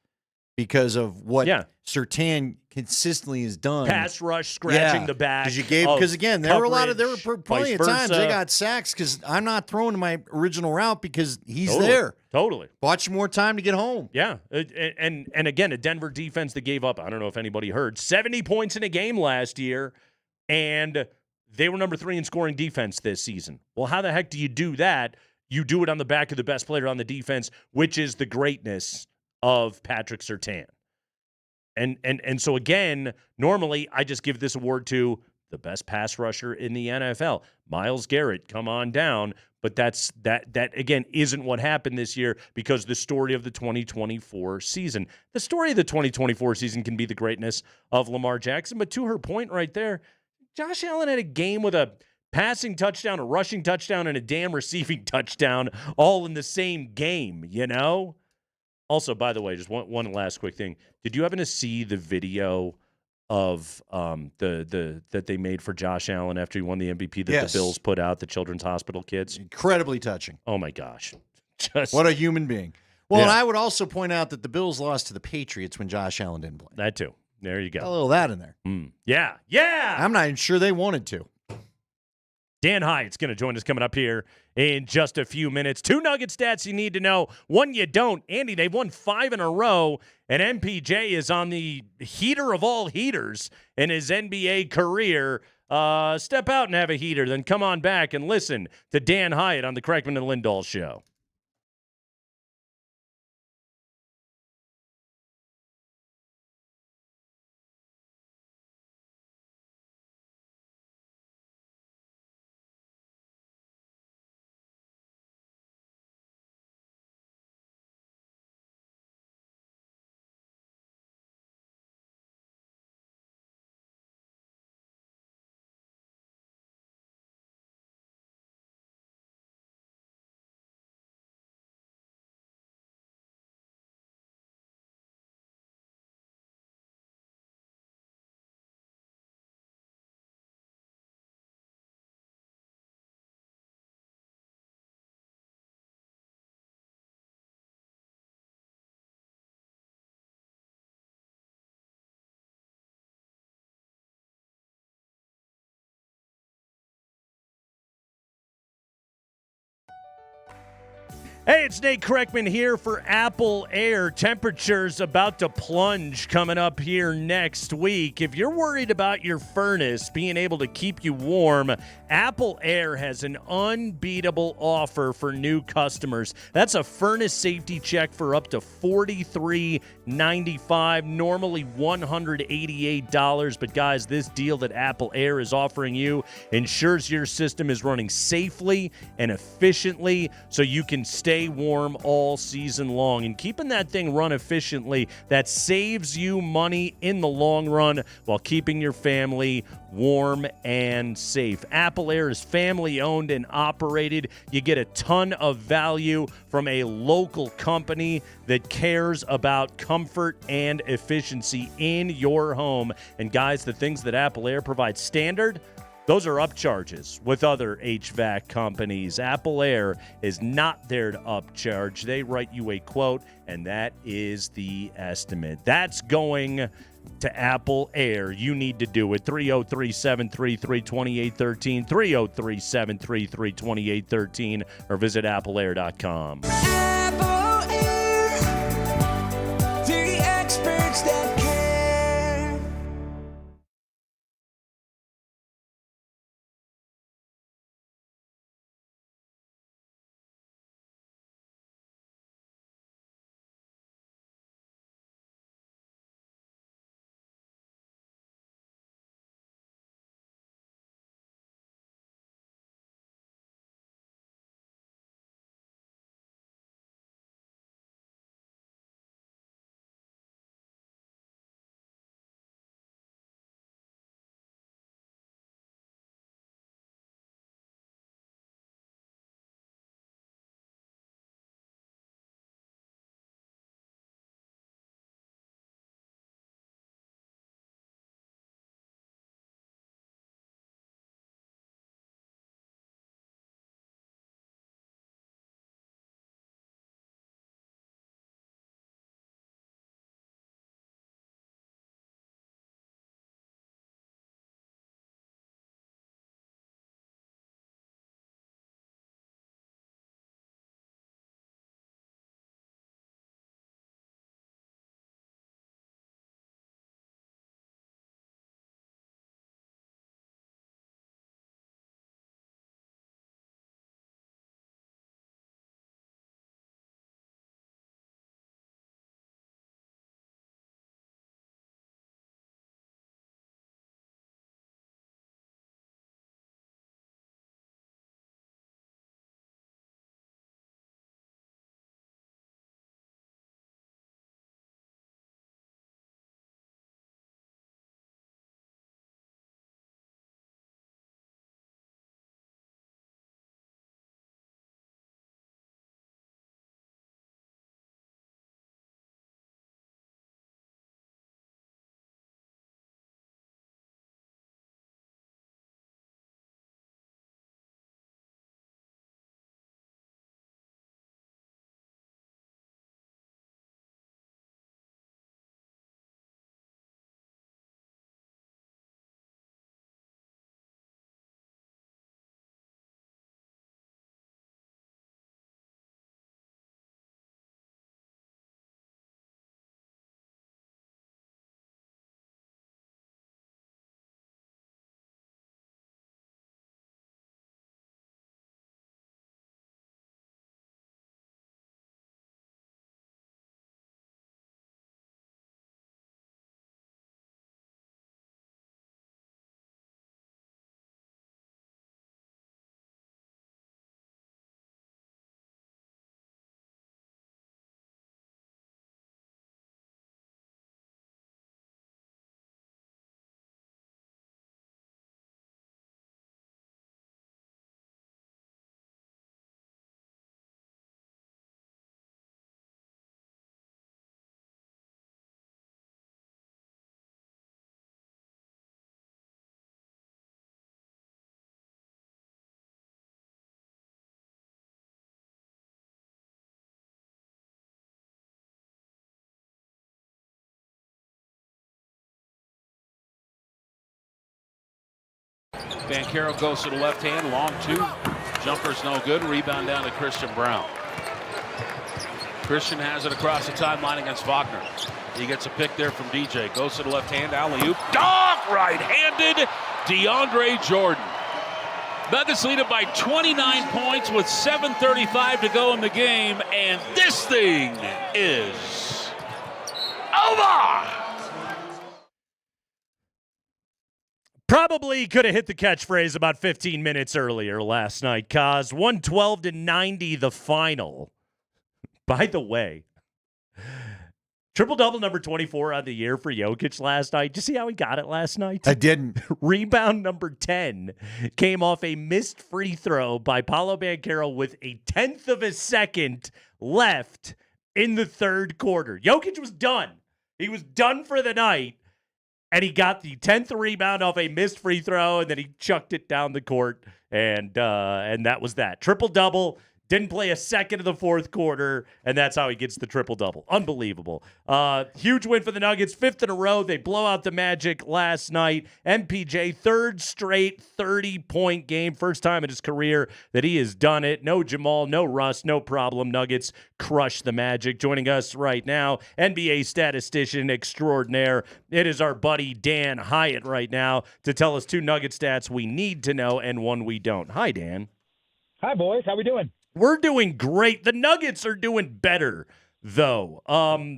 [SPEAKER 15] because of what Surtain consistently has done.
[SPEAKER 10] Pass rush, scratching the back.
[SPEAKER 15] Because again, there were
[SPEAKER 10] coverage,
[SPEAKER 15] plenty of times they got sacks because I'm not throwing my original route because he's there.
[SPEAKER 10] Totally.
[SPEAKER 15] Watch more time to get home.
[SPEAKER 10] Yeah. And again, a Denver defense that gave up, I don't know if anybody heard, 70 points in a game last year, and they were number 3 in scoring defense this season. Well, how the heck do you do that? You do it on the back of the best player on the defense, which is the greatness of Patrick Surtain. And so again, normally I just give this award to the best pass rusher in the NFL. Myles Garrett, come on down. But that again isn't what happened this year, because the story of the 2024 season. The story of the 2024 season can be the greatness of Lamar Jackson, but to her point right there, Josh Allen had a game with a passing touchdown, a rushing touchdown, and a damn receiving touchdown all in the same game, you know? Also, by the way, just one last quick thing. Did you happen to see the video of that they made for Josh Allen after he won the MVP that the Bills put out, the Children's Hospital kids?
[SPEAKER 15] Incredibly touching.
[SPEAKER 10] Oh, my gosh.
[SPEAKER 15] What a human being. Well, and I would also point out that the Bills lost to the Patriots when Josh Allen didn't play.
[SPEAKER 10] That too. There you go.
[SPEAKER 15] Got a little of that in there.
[SPEAKER 10] Yeah. Yeah.
[SPEAKER 15] I'm not even sure they wanted to.
[SPEAKER 10] Dan Hyatt's going to join us coming up here in just a few minutes. 2 Nugget stats you need to know, 1 you don't. Andy, they've won 5 in a row, and MPJ is on the heater of all heaters in his NBA career. Step out and have a heater, then come on back and listen to Dan Hyatt on the Kreckman and Lindahl Show. Hey, it's Nate Kreckman here for Apple Air. Temperatures about to plunge coming up here next week. If you're worried about your furnace being able to keep you warm, Apple Air has an unbeatable offer for new customers. That's a furnace safety check for up to $43.95, normally $188. But guys, this deal that Apple Air is offering you ensures your system is running safely and efficiently so you can stay warm all season long. And keeping that thing run efficiently, that saves you money in the long run while keeping your family warm and safe. Apple Air is family owned and operated. You get a ton of value from a local company that cares about comfort and efficiency in your home. And guys, the things that Apple Air provides standard, Those are upcharges with other HVAC companies. Apple Air is not there to upcharge. They write you a quote, and that is the estimate. That's going to Apple Air. You need to do it. 303-733-2813, 303-733-2813, or visit appleair.com.
[SPEAKER 19] Apple Air, the experts that care.
[SPEAKER 4] Banchero goes to the left hand, long two. Jumper's no good. Rebound down to Christian Brown. Christian has it across the timeline against Wagner. He gets a pick there from DJ. Goes to the left hand, alley-oop. Dog right-handed DeAndre Jordan. Nuggets lead it by 29 points with 7:35 to go in the game, and this thing is over.
[SPEAKER 10] Probably could have hit the catchphrase about 15 minutes earlier last night, Kaz. 112-90 the final. By the way, triple-double number 24 on the year for Jokic last night. Did you see how he got it last night?
[SPEAKER 15] I didn't.
[SPEAKER 10] Rebound number 10 came off a missed free throw by Paolo Banchero with a 1/10 of a second left in the third quarter. Jokic was done. He was done for the night. And he got the 10th rebound off a missed free throw, and then he chucked it down the court, and that was that. Triple-double. Didn't play a second of the fourth quarter, and that's how he gets the triple-double. Unbelievable. Huge win for the Nuggets, 5th in a row. They blow out the Magic last night. MPJ, 3rd straight 30-point game. First time in his career that he has done it. No Jamal, no Russ, no problem. Nuggets crush the Magic. Joining us right now, NBA statistician extraordinaire. It is our buddy Dan Hyatt right now to tell us 2 Nugget stats we need to know and one we don't. Hi, Dan.
[SPEAKER 12] Hi, boys. How we doing?
[SPEAKER 10] We're doing great. The Nuggets are doing better, though.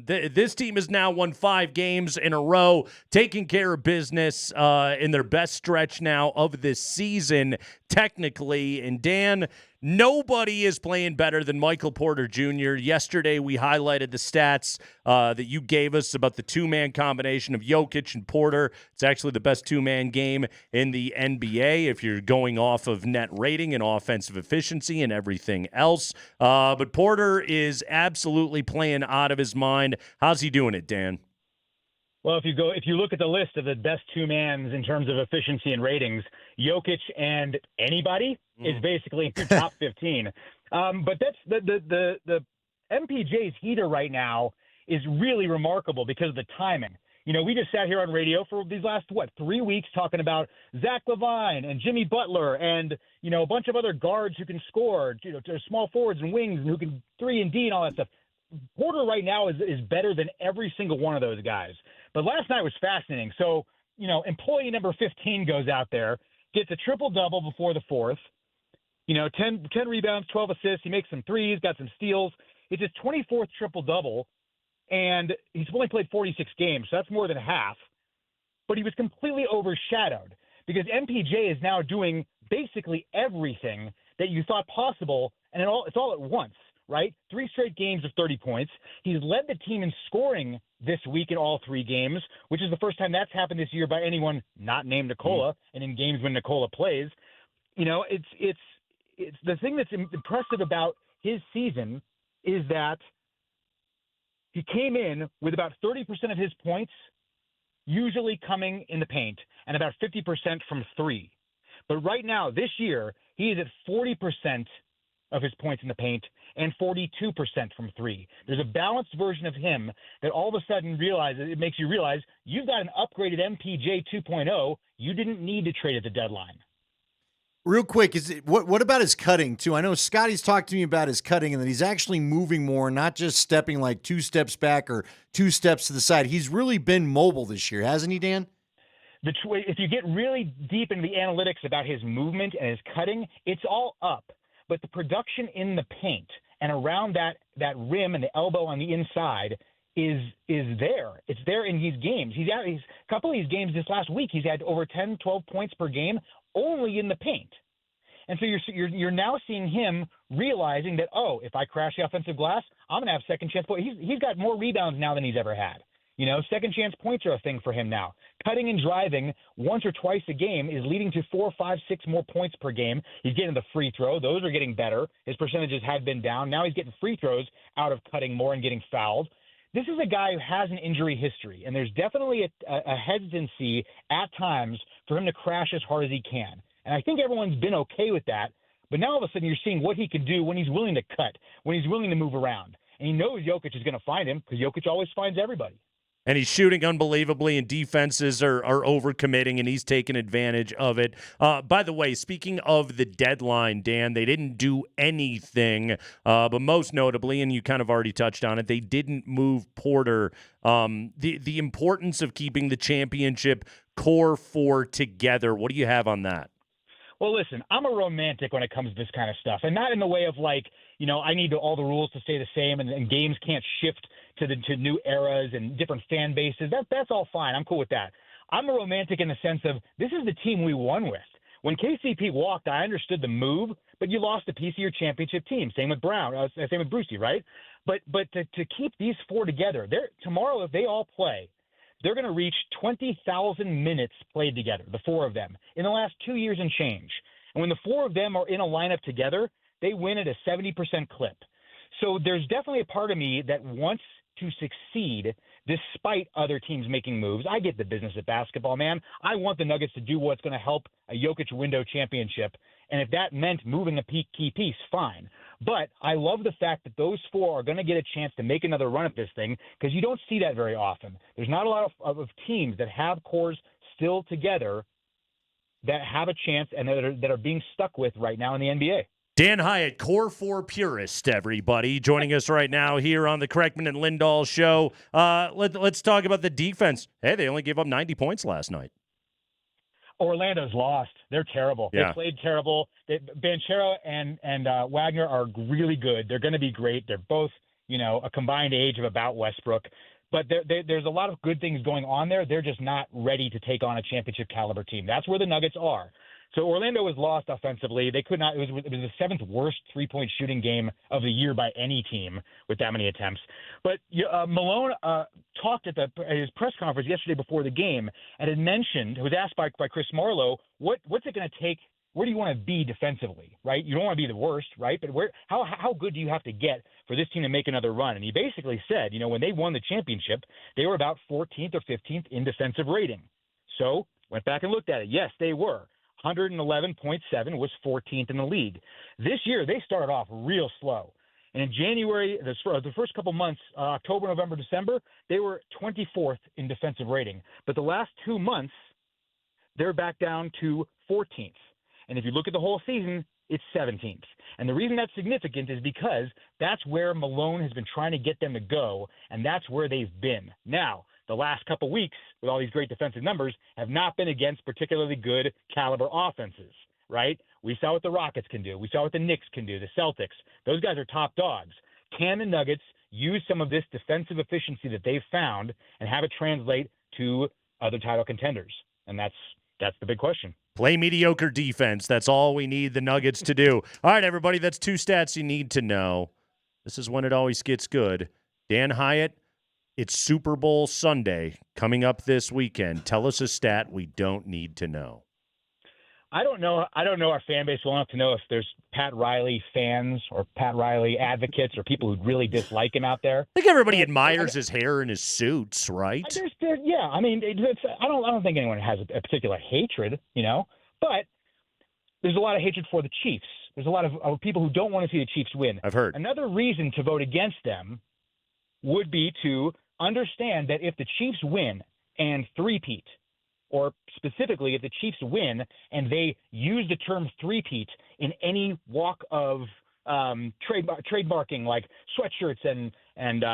[SPEAKER 10] This team has now won 5 games in a row, taking care of business in their best stretch now of this season, technically. And Dan, nobody is playing better than Michael Porter Jr. Yesterday, we highlighted the stats that you gave us about the 2-man combination of Jokic and Porter. It's actually the best 2-man game in the NBA if you're going off of net rating and offensive efficiency and everything else. But Porter is absolutely playing out of his mind. How's he doing it, Dan?
[SPEAKER 12] Well, if you look at the list of the best 2-mans in terms of efficiency and ratings, Jokic and anybody is basically in your top 15. But that's the MPJ's heater right now is really remarkable because of the timing. You know, we just sat here on radio for these last, 3 weeks talking about Zach LaVine and Jimmy Butler and, a bunch of other guards who can score, small forwards and wings and who can 3 and D and all that stuff. Porter right now is better than every single one of those guys. But last night was fascinating. So, employee number 15 goes out there, gets a triple-double before the fourth, 10 rebounds, 12 assists. He makes some threes, got some steals. It's his 24th triple-double, and he's only played 46 games, so that's more than half. But he was completely overshadowed because MPJ is now doing basically everything that you thought possible, and it's all at once. Right? 3 straight games of 30 points. He's led the team in scoring this week in all 3 games, which is the first time that's happened this year by anyone not named Nikola, and in games when Nikola plays. It's the thing that's impressive about his season is that he came in with about 30% of his points usually coming in the paint and about 50% from 3. But right now, this year, he is at 40% of his points in the paint and 42% from 3. There's a balanced version of him that all of a sudden it makes you realize you've got an upgraded MPJ 2.0 you didn't need to trade at the deadline.
[SPEAKER 15] Real quick, what about his cutting too? I know Scotty's talked to me about his cutting and that he's actually moving more, not just stepping like 2 steps back or 2 steps to the side. He's really been mobile this year, hasn't he, Dan?
[SPEAKER 12] If you get really deep into the analytics about his movement and his cutting, it's all up. But the production in the paint and around that rim and the elbow on the inside is there. It's there in these games. He's a couple of these games this last week, he's had over 10, 12 points per game only in the paint. And so you're now seeing him realizing that, if I crash the offensive glass, I'm going to have second chance points. He's got more rebounds now than he's ever had. Second chance points are a thing for him now. Cutting and driving once or twice a game is leading to 4, 5, 6 more points per game. He's getting the free throw. Those are getting better. His percentages had been down. Now he's getting free throws out of cutting more and getting fouled. This is a guy who has an injury history, and there's definitely a hesitancy at times for him to crash as hard as he can. And I think everyone's been okay with that. But now all of a sudden you're seeing what he can do when he's willing to cut, when he's willing to move around. And he knows Jokic is going to find him because Jokic always finds everybody.
[SPEAKER 10] And he's shooting unbelievably, and defenses are overcommitting, and he's taking advantage of it. By the way, speaking of the deadline, Dan, they didn't do anything, but most notably, and you kind of already touched on it, they didn't move Porter. The importance of keeping the championship core 4 together. What do you have on that?
[SPEAKER 12] Well, listen, I'm a romantic when it comes to this kind of stuff, and not in the way of I need all the rules to stay the same, and games can't shift to new eras and different fan bases. That's all fine. I'm cool with that. I'm a romantic in the sense of this is the team we won with. When KCP walked, I understood the move, but you lost a piece of your championship team. Same with Brown. Same with Brucey, right? But to keep these 4 together, tomorrow if they all play, they're going to reach 20,000 minutes played together, the 4 of them, in the last 2 years and change. And when the 4 of them are in a lineup together, they win at a 70% clip. So there's definitely a part of me that wants to succeed despite other teams making moves. I get the business of basketball, man. I want the Nuggets to do what's going to help a Jokic window championship. And if that meant moving a key piece, fine. But I love the fact that those four are going to get a chance to make another run at this thing, because you don't see that very often. There's not a lot of teams that have cores still together that have a chance and that are being stuck with right now in the NBA.
[SPEAKER 10] Dan Hyatt, Core 4 purist, everybody, joining us right now here on the Kreckman and Lindahl show. Let's talk about the defense. Hey, they only gave up 90 points last night.
[SPEAKER 12] Orlando's lost. They're terrible.
[SPEAKER 10] Yeah.
[SPEAKER 12] They played terrible. Banchero and Wagner are really good. They're going to be great. They're both, a combined age of about Westbrook. But there's a lot of good things going on there. They're just not ready to take on a championship caliber team. That's where the Nuggets are. So Orlando was lost offensively. They could not. It was the seventh worst three-point shooting game of the year by any team with that many attempts. But Malone talked at his press conference yesterday before the game and had mentioned, was asked by Chris Marlowe, what's it going to take? Where do you want to be defensively, right? You don't want to be the worst, right? But how good do you have to get for this team to make another run? And he basically said, when they won the championship, they were about 14th or 15th in defensive rating. So went back and looked at it. Yes, they were. 111.7 was 14th in the league. This year, they started off real slow. And in January, the first couple months, October, November, December, they were 24th in defensive rating. But the last 2 months, they're back down to 14th. And if you look at the whole season, it's 17th. And the reason that's significant is because that's where Malone has been trying to get them to go, and that's where they've been. Now, the last couple weeks, with all these great defensive numbers, have not been against particularly good caliber offenses, right? We saw what the Rockets can do. We saw what the Knicks can do, the Celtics. Those guys are top dogs. Can the Nuggets use some of this defensive efficiency that they've found and have it translate to other title contenders? And that's the big question.
[SPEAKER 10] Play mediocre defense. That's all we need the Nuggets to do. All right, everybody, that's 2 stats you need to know. This is when it always gets good. Dan Hyatt, it's Super Bowl Sunday coming up this weekend. Tell us a stat we don't need to know.
[SPEAKER 12] I don't know our fan base well enough to know if there's Pat Riley fans or Pat Riley advocates or people who really dislike him out there.
[SPEAKER 10] I think everybody admires his hair and his suits, right?
[SPEAKER 12] Yeah, I mean, I don't think anyone has a particular hatred, but there's a lot of hatred for the Chiefs. There's a lot of people who don't want to see the Chiefs win.
[SPEAKER 10] I've heard.
[SPEAKER 12] Another reason to vote against them would be to understand that if the Chiefs win and three-peat, or specifically if the Chiefs win and they use the term three-peat in any walk of trademarking, like sweatshirts and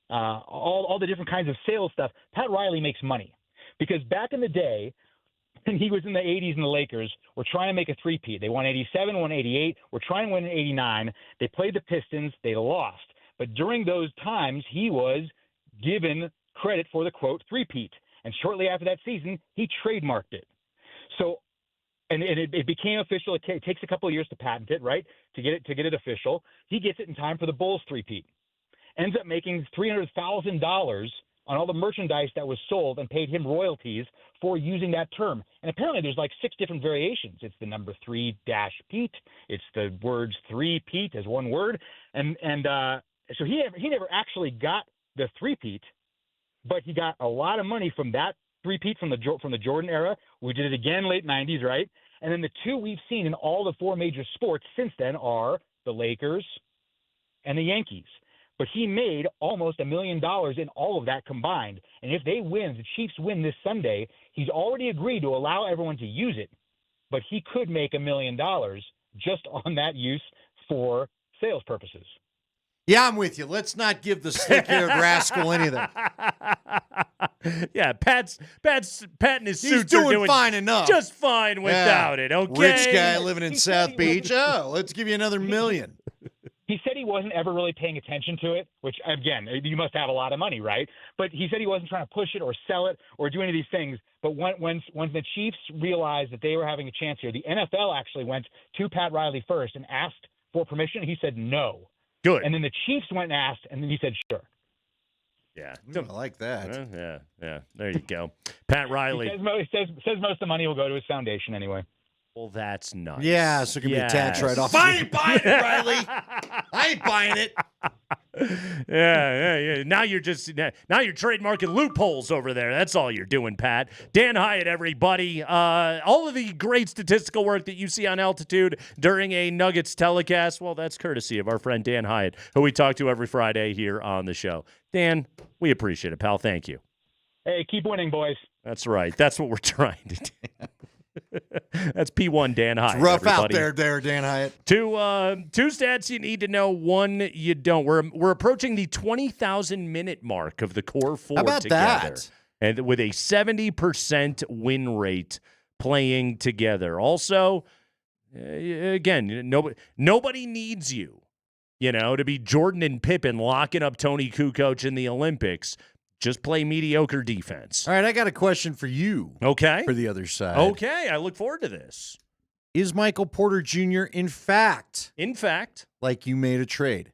[SPEAKER 12] all the different kinds of sales stuff, Pat Riley makes money. Because back in the day, when he was in the 80s and the Lakers, were trying to make a three-peat. They won 87, won 88, were trying to win in 89. They played the Pistons. They lost. But during those times, he was given credit for the, quote, three-peat. And shortly after that season, he trademarked it. So, and it became official. It takes a couple of years to patent it, right, to get it official. He gets it in time for the Bulls three-peat. Ends up making $300,000 on all the merchandise that was sold and paid him royalties for using that term. And apparently there's like 6 different variations. It's the number 3-peat. It's the words three-peat as one word. And so he never actually got the three-peat, but he got a lot of money from that three-peat from the Jordan era. We did it again late 90s, right? And then the 2 we've seen in all the 4 major sports since then are the Lakers and the Yankees. But he made almost $1 million in all of that combined. And if they win, the Chiefs win this Sunday, he's already agreed to allow everyone to use it. But he could make $1 million just on that use for sales purposes.
[SPEAKER 15] Yeah, I'm with you. Let's not give the slick-haired rascal anything.
[SPEAKER 10] Yeah, Pat and his
[SPEAKER 15] He's
[SPEAKER 10] suits are doing
[SPEAKER 15] fine enough.
[SPEAKER 10] Just fine without it, okay?
[SPEAKER 15] Rich guy living in South Beach. Oh, let's give you another $1 million.
[SPEAKER 12] He said he wasn't ever really paying attention to it, which, again, you must have a lot of money, right? But he said he wasn't trying to push it or sell it or do any of these things. But when the Chiefs realized that they were having a chance here, the NFL actually went to Pat Riley first and asked for permission. He said no.
[SPEAKER 10] Good.
[SPEAKER 12] And then the Chiefs went and asked, and then he said sure.
[SPEAKER 10] Yeah.
[SPEAKER 15] I like that.
[SPEAKER 10] Yeah. There you go. Pat Riley.
[SPEAKER 12] He says most of the money will go to his foundation anyway.
[SPEAKER 10] Well, that's nice.
[SPEAKER 15] Yeah, so it can be a tax write-off. I ain't buying it, Riley. I ain't buying it.
[SPEAKER 10] Yeah. Now you're trademarking loopholes over there. That's all you're doing, Pat. Dan Hyatt, everybody. All of the great statistical work that you see on Altitude during a Nuggets telecast, well, that's courtesy of our friend Dan Hyatt, who we talk to every Friday here on the show. Dan, we appreciate it, pal. Thank you.
[SPEAKER 12] Hey, keep winning, boys.
[SPEAKER 10] That's right. That's what we're trying to do. That's P1 Dan Hyatt.
[SPEAKER 15] It's rough
[SPEAKER 10] everybody.
[SPEAKER 15] out there, Dan Hyatt.
[SPEAKER 10] Two stats you need to know. One you don't. We're approaching the 20,000 minute mark of the core four.
[SPEAKER 15] How about
[SPEAKER 10] together,
[SPEAKER 15] that?
[SPEAKER 10] and with a 70% win rate playing together. Also, again, nobody needs you, to be Jordan and Pippen locking up Tony Kukoc in the Olympics. Just play mediocre defense.
[SPEAKER 15] All right, I got a question for you.
[SPEAKER 10] Okay.
[SPEAKER 15] For the other side.
[SPEAKER 10] Okay, I look forward to this.
[SPEAKER 15] Is Michael Porter Jr. in fact,
[SPEAKER 10] like
[SPEAKER 15] you made a trade?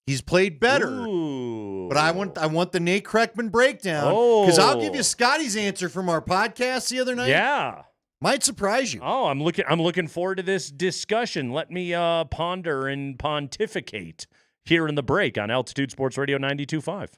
[SPEAKER 15] He's played better.
[SPEAKER 10] Ooh.
[SPEAKER 15] But I want the Nate Kreckman breakdown because I'll give you Scotty's answer from our podcast the other night.
[SPEAKER 10] Yeah.
[SPEAKER 15] Might surprise you.
[SPEAKER 10] Oh, I'm looking forward to this discussion. Let me ponder and pontificate here in the break on Altitude Sports Radio 92.5.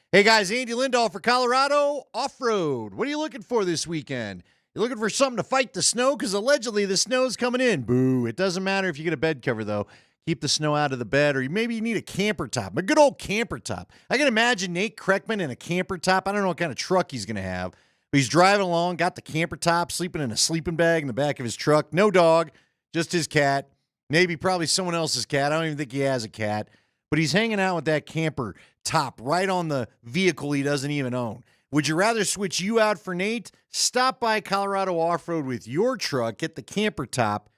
[SPEAKER 15] Hey guys, Andy Lindahl for Colorado Off-Road. What are you looking for this weekend? You looking for something to fight the snow? Because allegedly the snow's coming in. Boo. It doesn't matter if you get a bed cover, though. Keep the snow out of the bed, or maybe you need a camper top, a good old camper top. I can imagine Nate Kreckman in a camper top. I don't know what kind of truck he's going to have, but he's driving along, got the camper top, sleeping in a sleeping bag in the back of his truck. No dog, just his cat. Maybe probably someone else's cat. I don't even think he has a cat. But he's hanging out with that camper top right on the vehicle he doesn't even own. Would you rather switch you out for Nate? Stop by Colorado Off-Road with your truck, get the camper top,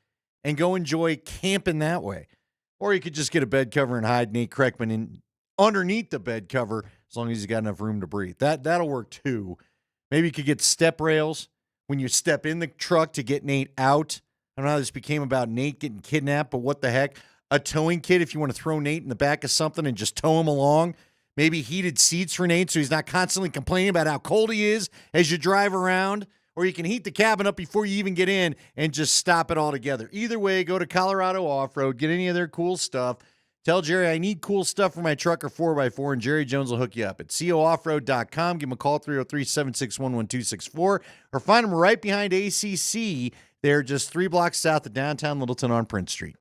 [SPEAKER 15] and go enjoy camping that way. Or you could just get a bed cover and hide Nate Kreckman in underneath the bed cover as long as he's got enough room to breathe. That'll work too. Maybe you could get step rails when you step in the truck to get Nate out. I don't know how this became about Nate getting kidnapped, but what the heck? A towing kit if you want to throw Nate in the back of something and just tow him along. Maybe heated seats for Nate so he's not constantly complaining about how cold he is as you drive around. Or you can heat the cabin up before you even get in and just stop it all together. Either way, go to Colorado Off-Road, get any of their cool stuff. Tell Jerry I need cool stuff for my truck or 4x4, and Jerry Jones will hook you up at cooffroad.com. Give him a call, 303-761-1264, or find him right behind ACC. They're just 3 blocks south of downtown Littleton on Prince Street.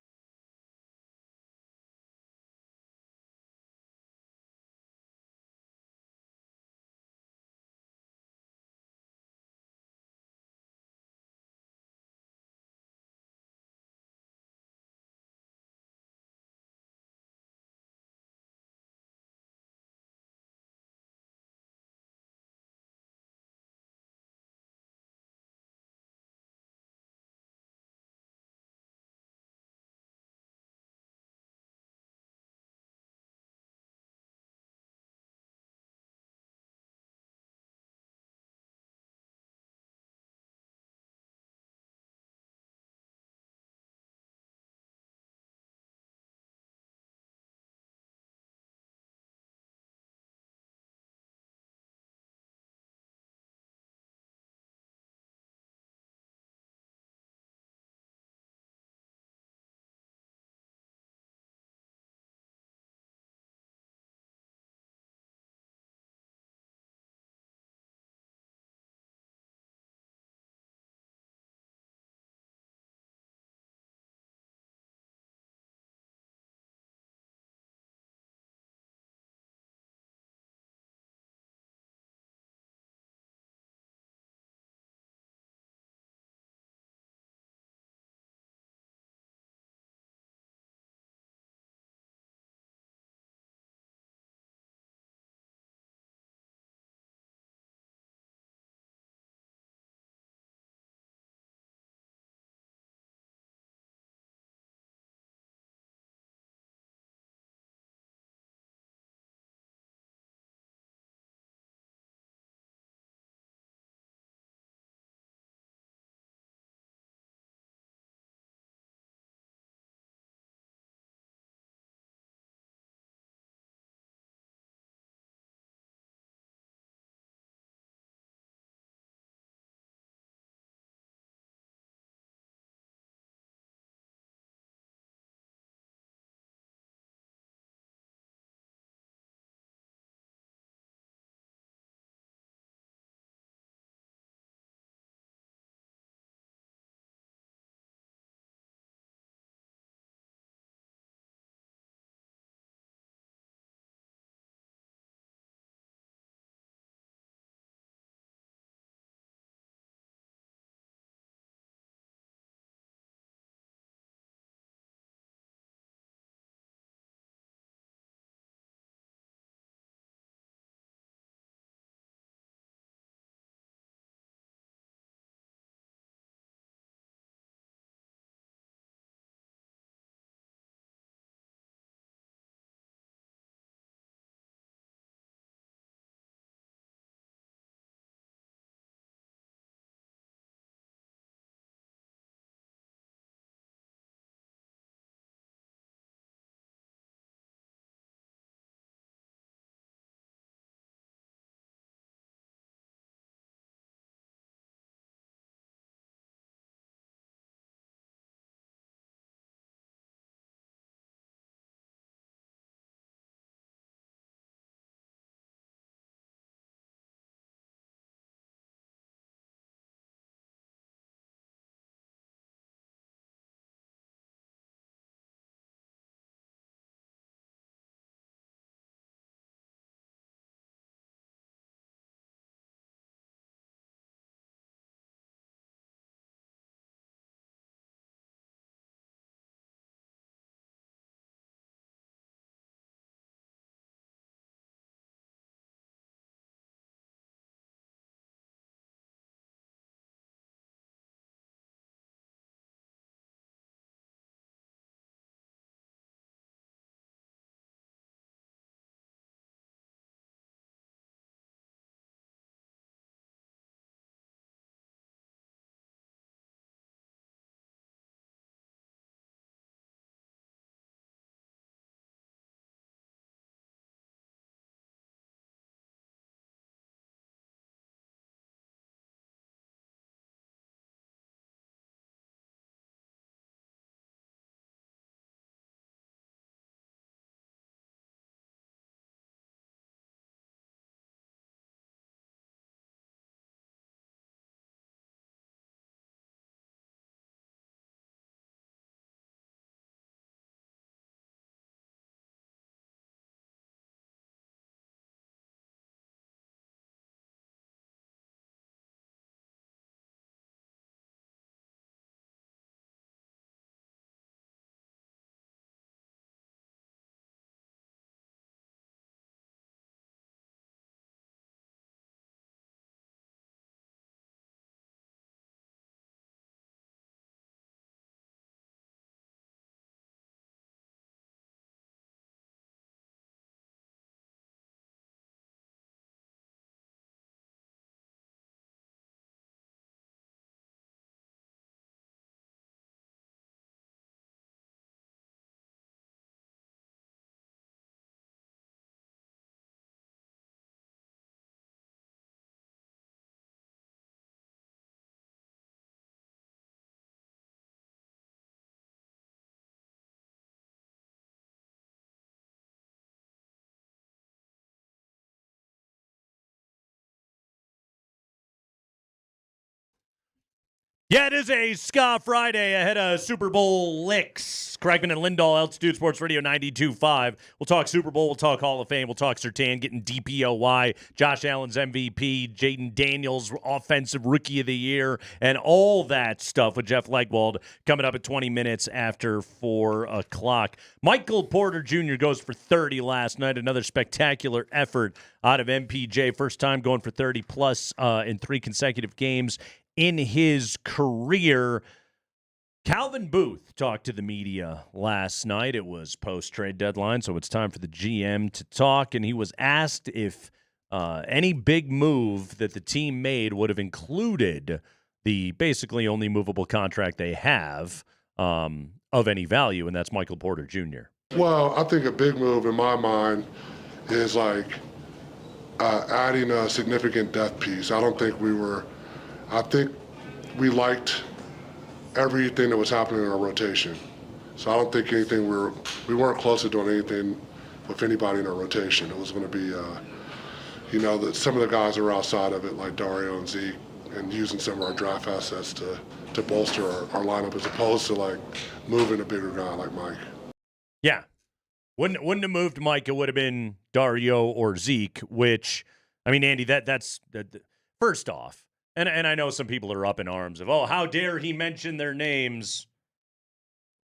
[SPEAKER 10] Yeah, it is a Ska Friday ahead of Super Bowl licks. Kreckman and Lindahl, Altitude Sports Radio 92.5. We'll talk Super Bowl. We'll talk Hall of Fame. We'll talk Ceran getting DPOY, Josh Allen's MVP, Jaden Daniels Offensive Rookie of the Year, and all that stuff with Jeff Legwold coming up at 20 minutes after 4 o'clock. Michael Porter Jr. goes for 30 last night. Another spectacular effort out of MPJ. First time going for 30-plus in 3 consecutive games in his career. Calvin Booth talked to the media last night. It was post-trade deadline, so it's time for the GM to talk, and he was asked if any big move that the team made would have included the basically only movable contract they have of any value, and that's Michael Porter Jr.
[SPEAKER 5] Well, I think a big move in my mind is like adding a significant depth piece. I think we liked everything that was happening in our rotation. So I don't think we weren't close to doing anything with anybody in our rotation. It was going to be, some of the guys that were outside of it, like Dario and Zeke, and using some of our draft assets to bolster our lineup as opposed to like moving a bigger guy like Mike.
[SPEAKER 10] Yeah. Wouldn't have moved Mike. It would have been Dario or Zeke, which, I mean, Andy, that's first off. And I know some people are up in arms of, oh, how dare he mention their names?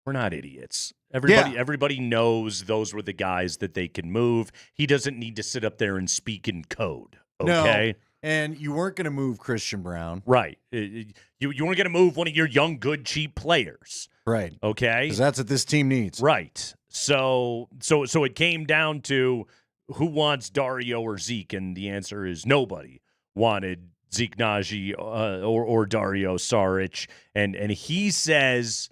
[SPEAKER 10] We're not idiots. Everybody knows those were the guys that they can move. He doesn't need to sit up there and speak in code, okay?
[SPEAKER 15] No, and you weren't going to move Christian Brown.
[SPEAKER 10] Right. You weren't going to move one of your young, good, cheap players.
[SPEAKER 15] Right.
[SPEAKER 10] Okay?
[SPEAKER 15] Because that's what this team needs.
[SPEAKER 10] Right. So it came down to who wants Dario or Zeke, and the answer is nobody wanted Zeke Naji or Dario Saric, and he says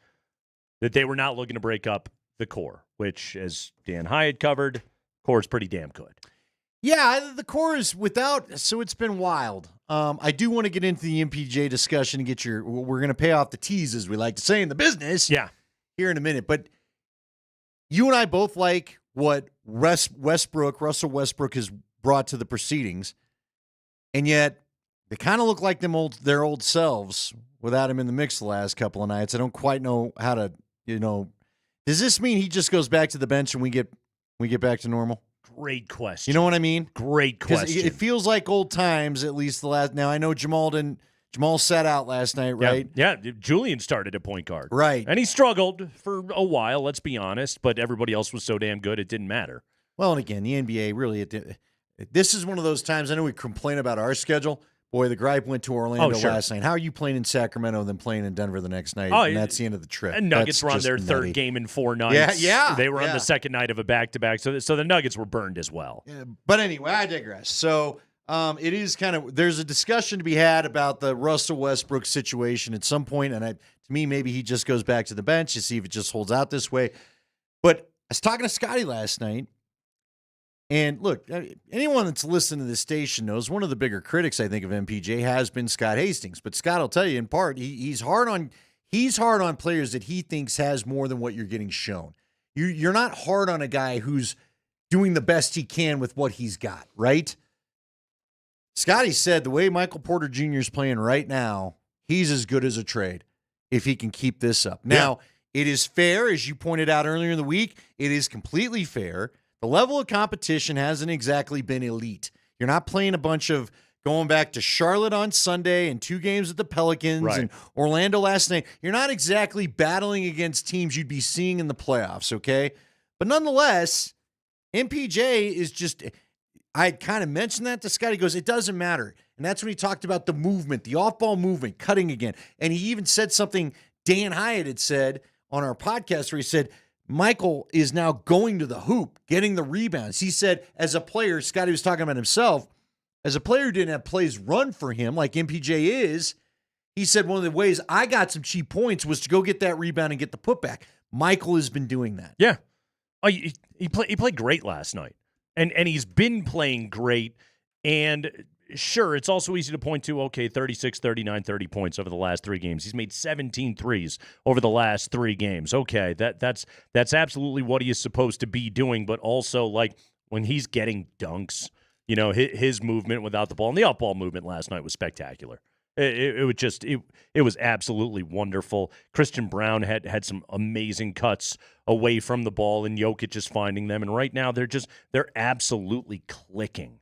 [SPEAKER 10] that they were not looking to break up the core, which, as Dan Hyatt covered, core is pretty damn good.
[SPEAKER 15] Yeah, the core is so it's been wild. I do want to get into the MPJ discussion and we're going to pay off the teas, as we like to say in the business.
[SPEAKER 10] Yeah.
[SPEAKER 15] Here in a minute, but you and I both like what Russell Westbrook has brought to the proceedings, and yet they kind of look like their old selves without him in the mix the last couple of nights. I don't quite know how to, does this mean he just goes back to the bench and we get back to normal?
[SPEAKER 10] Great question.
[SPEAKER 15] You know what I mean?
[SPEAKER 10] Great question.
[SPEAKER 15] It feels like old times, at least the last. Now I know Jamal sat out last night, right?
[SPEAKER 10] Yeah. Julian started at point guard.
[SPEAKER 15] Right.
[SPEAKER 10] And he struggled for a while, let's be honest, but everybody else was so damn good it didn't matter.
[SPEAKER 15] Well, and again, the NBA really, this is one of those times. I know we complain about our schedule. Boy, the gripe went to Orlando last night. How are you playing in Sacramento than playing in Denver the next night? And that's the end of the trip.
[SPEAKER 10] And Nuggets were on their third game in 4 nights.
[SPEAKER 15] Yeah.
[SPEAKER 10] They were on the second night of a back-to-back, so the Nuggets were burned as well.
[SPEAKER 15] Yeah, but anyway, I digress. So it is there's a discussion to be had about the Russell Westbrook situation at some point, and to me, maybe he just goes back to the bench to see if it just holds out this way. But I was talking to Scotty last night, and look, anyone that's listened to this station knows one of the bigger critics, I think, of MPJ has been Scott Hastings. But Scott will tell you, in part, he's hard on players that he thinks has more than what you're getting shown. You're not hard on a guy who's doing the best he can with what he's got, right? Scotty said the way Michael Porter Jr. is playing right now, he's as good as a trade if he can keep this up. Now, it is fair, as you pointed out earlier in the week, it is completely fair. The level of competition hasn't exactly been elite. You're not playing a bunch of going back to Charlotte on Sunday and 2 games at the Pelicans and Orlando last night. You're not exactly battling against teams you'd be seeing in the playoffs, okay? But nonetheless, MPJ is just – I kind of mentioned that to Scott. He goes, it doesn't matter. And that's when he talked about the movement, the off-ball movement, cutting again. And he even said something Dan Hyatt had said on our podcast where he said – Michael is now going to the hoop, getting the rebounds. He said, as a player, Scotty was talking about himself, as a player who didn't have plays run for him like MPJ is, he said one of the ways I got some cheap points was to go get that rebound and get the putback. Michael has been doing that.
[SPEAKER 10] Yeah. Oh, he played great last night. And he's been playing great. And sure, it's also easy to point to, 36, 39, 30 points over the last 3 games. He's made 17 threes over the last 3 games. Okay, that's absolutely what he is supposed to be doing, but also, like, when he's getting dunks, his movement without the ball, and the up-ball movement last night was spectacular. It was absolutely wonderful. Christian Brown had some amazing cuts away from the ball, and Jokic is finding them. And right now they're absolutely clicking.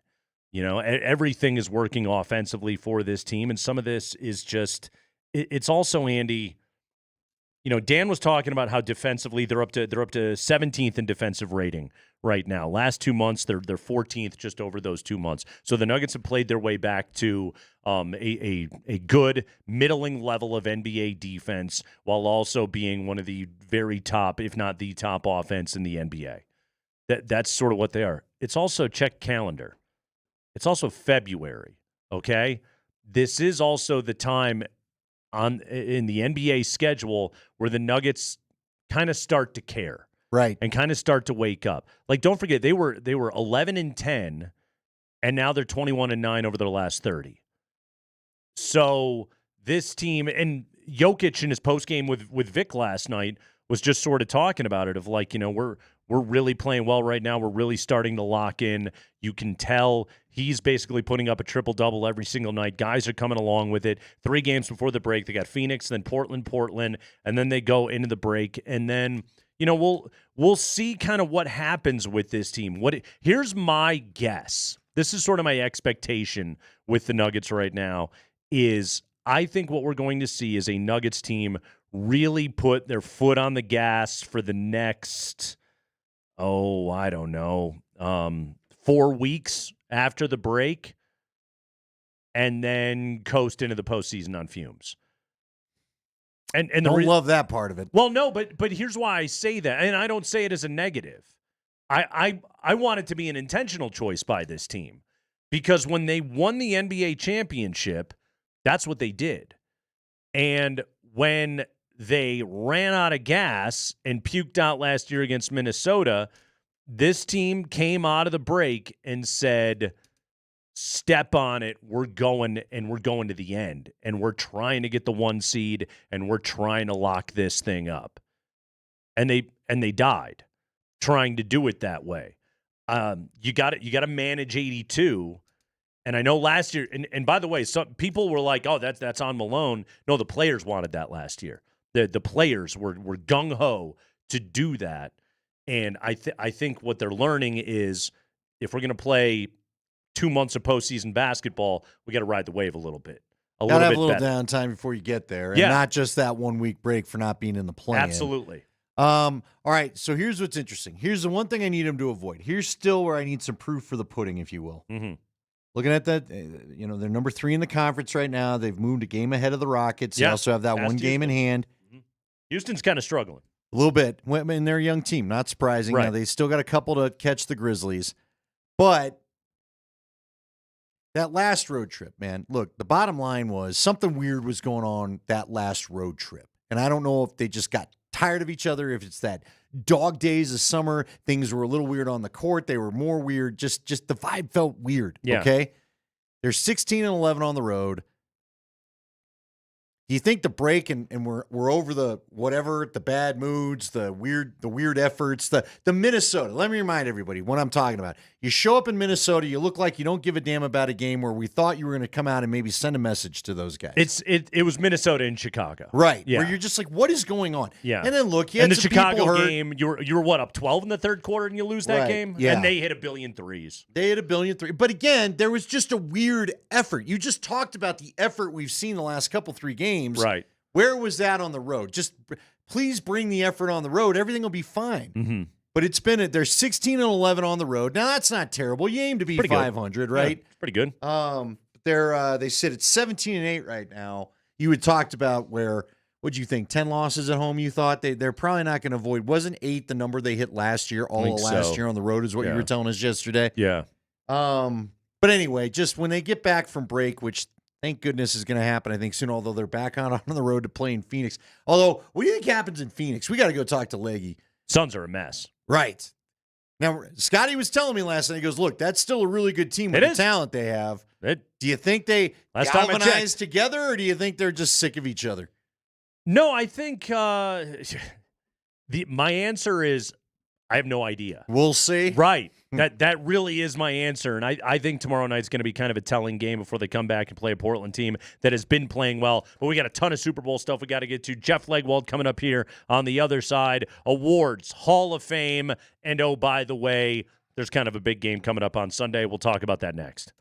[SPEAKER 10] You know, everything is working offensively for this team, and some of this is just. It's also, Andy. You know, Dan was talking about how defensively they're up to 17th in defensive rating right now. Last 2 months, they're 14th just over those 2 months. So the Nuggets have played their way back to a good middling level of NBA defense, while also being one of the very top, if not the top, offense in the NBA. That's sort of what they are. It's also, check calendar. It's also February. Okay, this is also the time in the NBA schedule where the Nuggets kind of start to care,
[SPEAKER 15] right,
[SPEAKER 10] and kind of start to wake up. Like, don't forget they were 11-10, and now they're 21-9 over their last 30. So this team, and Jokic in his postgame with Vic last night was just sort of talking about it, of like, you know, we're really playing well right now. We're really starting to lock in. You can tell he's basically putting up a triple-double every single night. Guys are coming along with it. 3 games before the break, they got Phoenix, then Portland, and then they go into the break. And then, you know, we'll see kind of what happens with this team. Here's my guess. This is sort of my expectation with the Nuggets right now, is I think what we're going to see is a Nuggets team really put their foot on the gas for the next, I don't know, 4 weeks after the break, and then coast into the postseason on fumes. And
[SPEAKER 15] don't love that part of it.
[SPEAKER 10] Well, no, but here's why I say that, and I don't say it as a negative. I want it to be an intentional choice by this team, because when they won the NBA championship, that's what they did. And when they ran out of gas and puked out last year against Minnesota, this team came out of the break and said, step on it, we're going to the end, and we're trying to get the 1 seed, and we're trying to lock this thing up. And they died trying to do it that way. You got to manage 82. And I know last year, and by the way, some people were like, oh, that's on Malone. No, the players wanted that last year. The players were gung-ho to do that. And I think what they're learning is, if we're going to play 2 months of postseason basketball, we got to ride the wave a little bit.
[SPEAKER 15] Gotta have a little downtime before you get there, and not just that 1 week break for not being in the play.
[SPEAKER 10] Absolutely.
[SPEAKER 15] All right, so here's what's interesting. Here's the one thing I need them to avoid. Here's still where I need some proof for the pudding, if you will.
[SPEAKER 10] Mm-hmm.
[SPEAKER 15] Looking at that, you know, they're number 3 in the conference right now. They've moved a game ahead of the Rockets. They also have that one game in hand.
[SPEAKER 10] Mm-hmm. Houston's kind of struggling.
[SPEAKER 15] A little bit. And they're a young team, not surprising.
[SPEAKER 10] Right.
[SPEAKER 15] Now, they still got a couple to catch the Grizzlies. But that last road trip, man, look, the bottom line was something weird was going on that last road trip. And I don't know if they just got tired of each other, if it's that dog days of summer, things were a little weird on the court. They were more weird. Just the vibe felt weird, okay? They're 16-11 on the road. Do you think the break and we're over the whatever, the bad moods, the weird efforts, the Minnesota? Let me remind everybody what I'm talking about. You show up in Minnesota, you look like you don't give a damn about a game where we thought you were going to come out and maybe send a message to those guys.
[SPEAKER 10] It was Minnesota in Chicago,
[SPEAKER 15] right?
[SPEAKER 10] Yeah.
[SPEAKER 15] Where you're just like, what is going on?
[SPEAKER 10] Yeah.
[SPEAKER 15] And then look, you had
[SPEAKER 10] the
[SPEAKER 15] some
[SPEAKER 10] Chicago
[SPEAKER 15] people hurt.
[SPEAKER 10] game, you were what, up 12 in the third quarter, and you lose that game?
[SPEAKER 15] Yeah.
[SPEAKER 10] And they hit 1 billion threes.
[SPEAKER 15] They hit 1 billion threes. But again, there was just a weird effort. You just talked about the effort we've seen the last 3 games.
[SPEAKER 10] Right.
[SPEAKER 15] Where was that on the road? Just please bring the effort on the road. Everything will be fine.
[SPEAKER 10] Mm-hmm.
[SPEAKER 15] But they're 16-11 on the road. Now that's not terrible. You aim to be 500, right?
[SPEAKER 10] Yeah, pretty good.
[SPEAKER 15] They sit at 17-8 right now. You had talked about what'd you think? 10 losses at home. You thought they're probably not going to avoid. Wasn't 8 the number they hit last year? All of last year on the road is what you were telling us yesterday.
[SPEAKER 10] Yeah.
[SPEAKER 15] But anyway, just when they get back from break, which thank goodness is going to happen, I think, soon, although they're back on the road to play in Phoenix. Although, what do you think happens in Phoenix? We got to go talk to Leggy.
[SPEAKER 10] Suns are a mess.
[SPEAKER 15] Right. Now, Scotty was telling me last night, he goes, look, that's still a really good team with the talent they have. Do you think they galvanize together, or do you think they're just sick of each other?
[SPEAKER 10] No, I think my answer is I have no idea.
[SPEAKER 15] We'll see.
[SPEAKER 10] Right. That really is my answer, and I think tomorrow night's going to be kind of a telling game before they come back and play a Portland team that has been playing well. But we got a ton of Super Bowl stuff we got to get to. Jeff Legwold coming up here on the other side. Awards, Hall of Fame, and oh, by the way, there's kind of a big game coming up on Sunday. We'll talk about that next.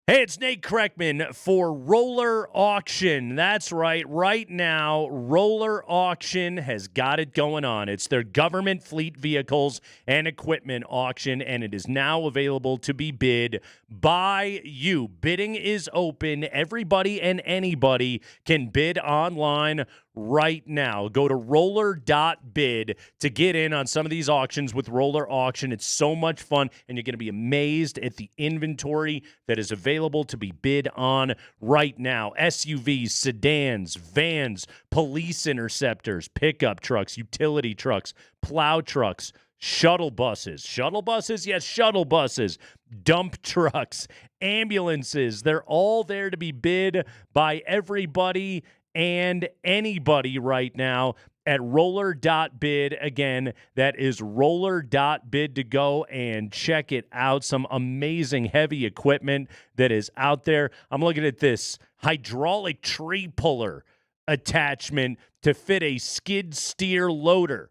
[SPEAKER 10] Hey, it's Nate Kreckman for Roller Auction. That's right. Right now, Roller Auction has got it going on. It's their government fleet vehicles and equipment auction, and it is now available to be bid by you. Bidding is open. Everybody and anybody can bid online right now. Go to roller.bid to get in on some of these auctions with Roller Auction. It's so much fun, and you're going to be amazed at the inventory that is available to be bid on right now. SUVs, sedans, vans, police interceptors, pickup trucks, utility trucks, plow trucks, shuttle buses. Shuttle buses? Yes, shuttle buses. Dump trucks, ambulances. They're all there to be bid by everybody and anybody right now at roller.bid. Again, that is roller.bid to go and check it out. Some amazing heavy equipment that is out there. I'm looking at this hydraulic tree puller attachment to fit a skid steer loader.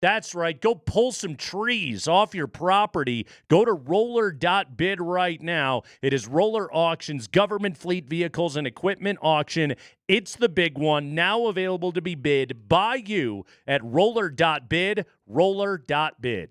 [SPEAKER 10] That's right. Go pull some trees off your property. Go to roller.bid right now. It is Roller Auction's government fleet vehicles and equipment auction. It's the big one, now available to be bid by you at roller.bid, roller.bid.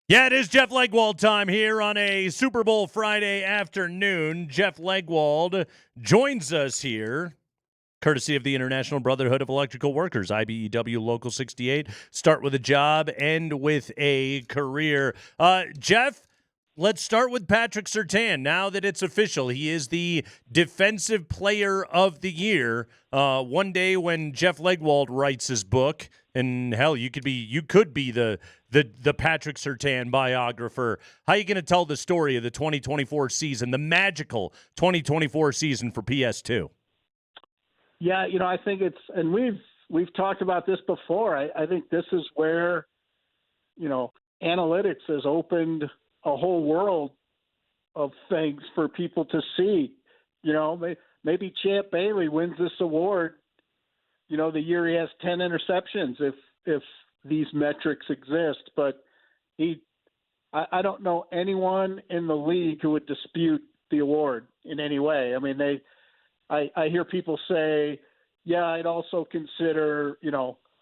[SPEAKER 10] Yeah, it is Jeff Legwold time here on a Super Bowl Friday afternoon. Jeff Legwold joins us here, courtesy of the International Brotherhood of Electrical Workers, IBEW Local 68. Start with a job, end with a career. Jeff, let's start with Patrick Surtain. Now that it's official, he is the Defensive Player of the Year. One day when Jeff Legwold writes his book, and hell, you could be the Patrick Surtain biographer. How are you going to tell the story of the 2024 season, the magical 2024 season for PS2?
[SPEAKER 24] Yeah, I think it's, and we've talked about this before. I think this is where, analytics has opened a whole world of things for people to see. Maybe Champ Bailey wins this award, the year he has 10 interceptions if these metrics exist. But I don't know anyone in the league who would dispute the award in any way. I mean, I hear people say, yeah, I'd also consider,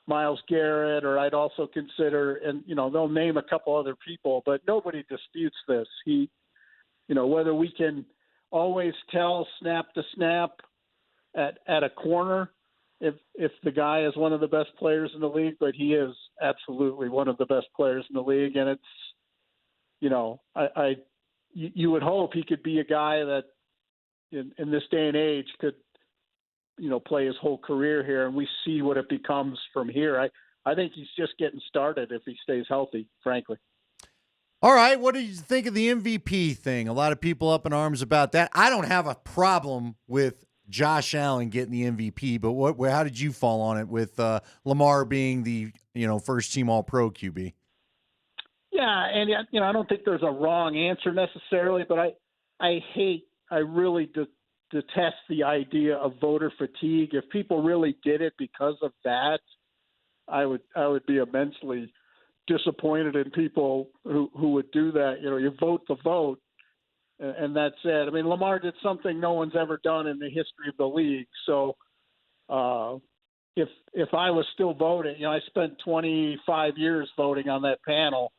[SPEAKER 24] Myles Garrett, or I'd also consider, and, they'll name a couple other people, but nobody disputes this. Whether we can always tell snap to snap at a corner if the guy is one of the best players in the league, but he is absolutely one of the best players in the league. And it's, you would hope he could be a guy that in this day and age could, play his whole career here, and we see what it becomes from here. I think he's just getting started if he stays healthy, frankly.
[SPEAKER 15] All right, what did you think of the MVP thing? A lot of people up in arms about that. I don't have a problem with Josh Allen getting the MVP, but how did you fall on it with Lamar being the first team All-Pro QB?
[SPEAKER 24] Yeah, and I don't think there's a wrong answer necessarily, but I really detest the idea of voter fatigue. If people really did it because of that, I would be immensely disappointed in people who would do that. You vote the vote, and that's it. I mean, Lamar did something no one's ever done in the history of the league. So if I was still voting, I spent 25 years voting on that panel,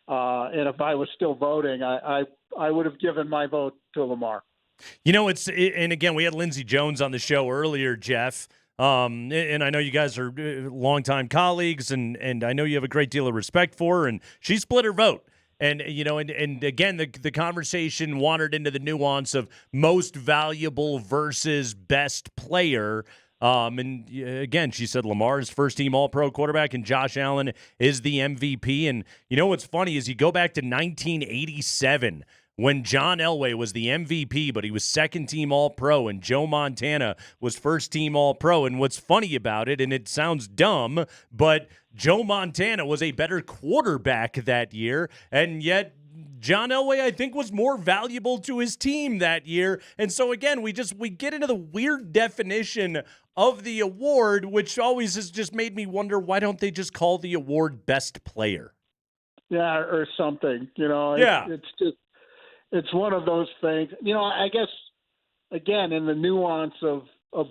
[SPEAKER 24] and if I was still voting, I would have given my vote to Lamar.
[SPEAKER 10] And again, we had Lindsey Jones on the show earlier, Jeff. And I know you guys are longtime colleagues, and I know you have a great deal of respect for her, and she split her vote. And, and again, the conversation wandered into the nuance of most valuable versus best player. And again, she said Lamar is first-team All-Pro quarterback, and Josh Allen is the MVP. And what's funny is you go back to 1987 when John Elway was the MVP, but he was second-team All-Pro, and Joe Montana was first-team All-Pro. And what's funny about it, and it sounds dumb, but Joe Montana was a better quarterback that year, and yet John Elway, I think, was more valuable to his team that year. And so, again, we get into the weird definition of the award, which always has just made me wonder, why don't they just call the award best player?
[SPEAKER 24] Yeah, or something,
[SPEAKER 10] Yeah.
[SPEAKER 24] It's one of those things. I guess, again, in the nuance of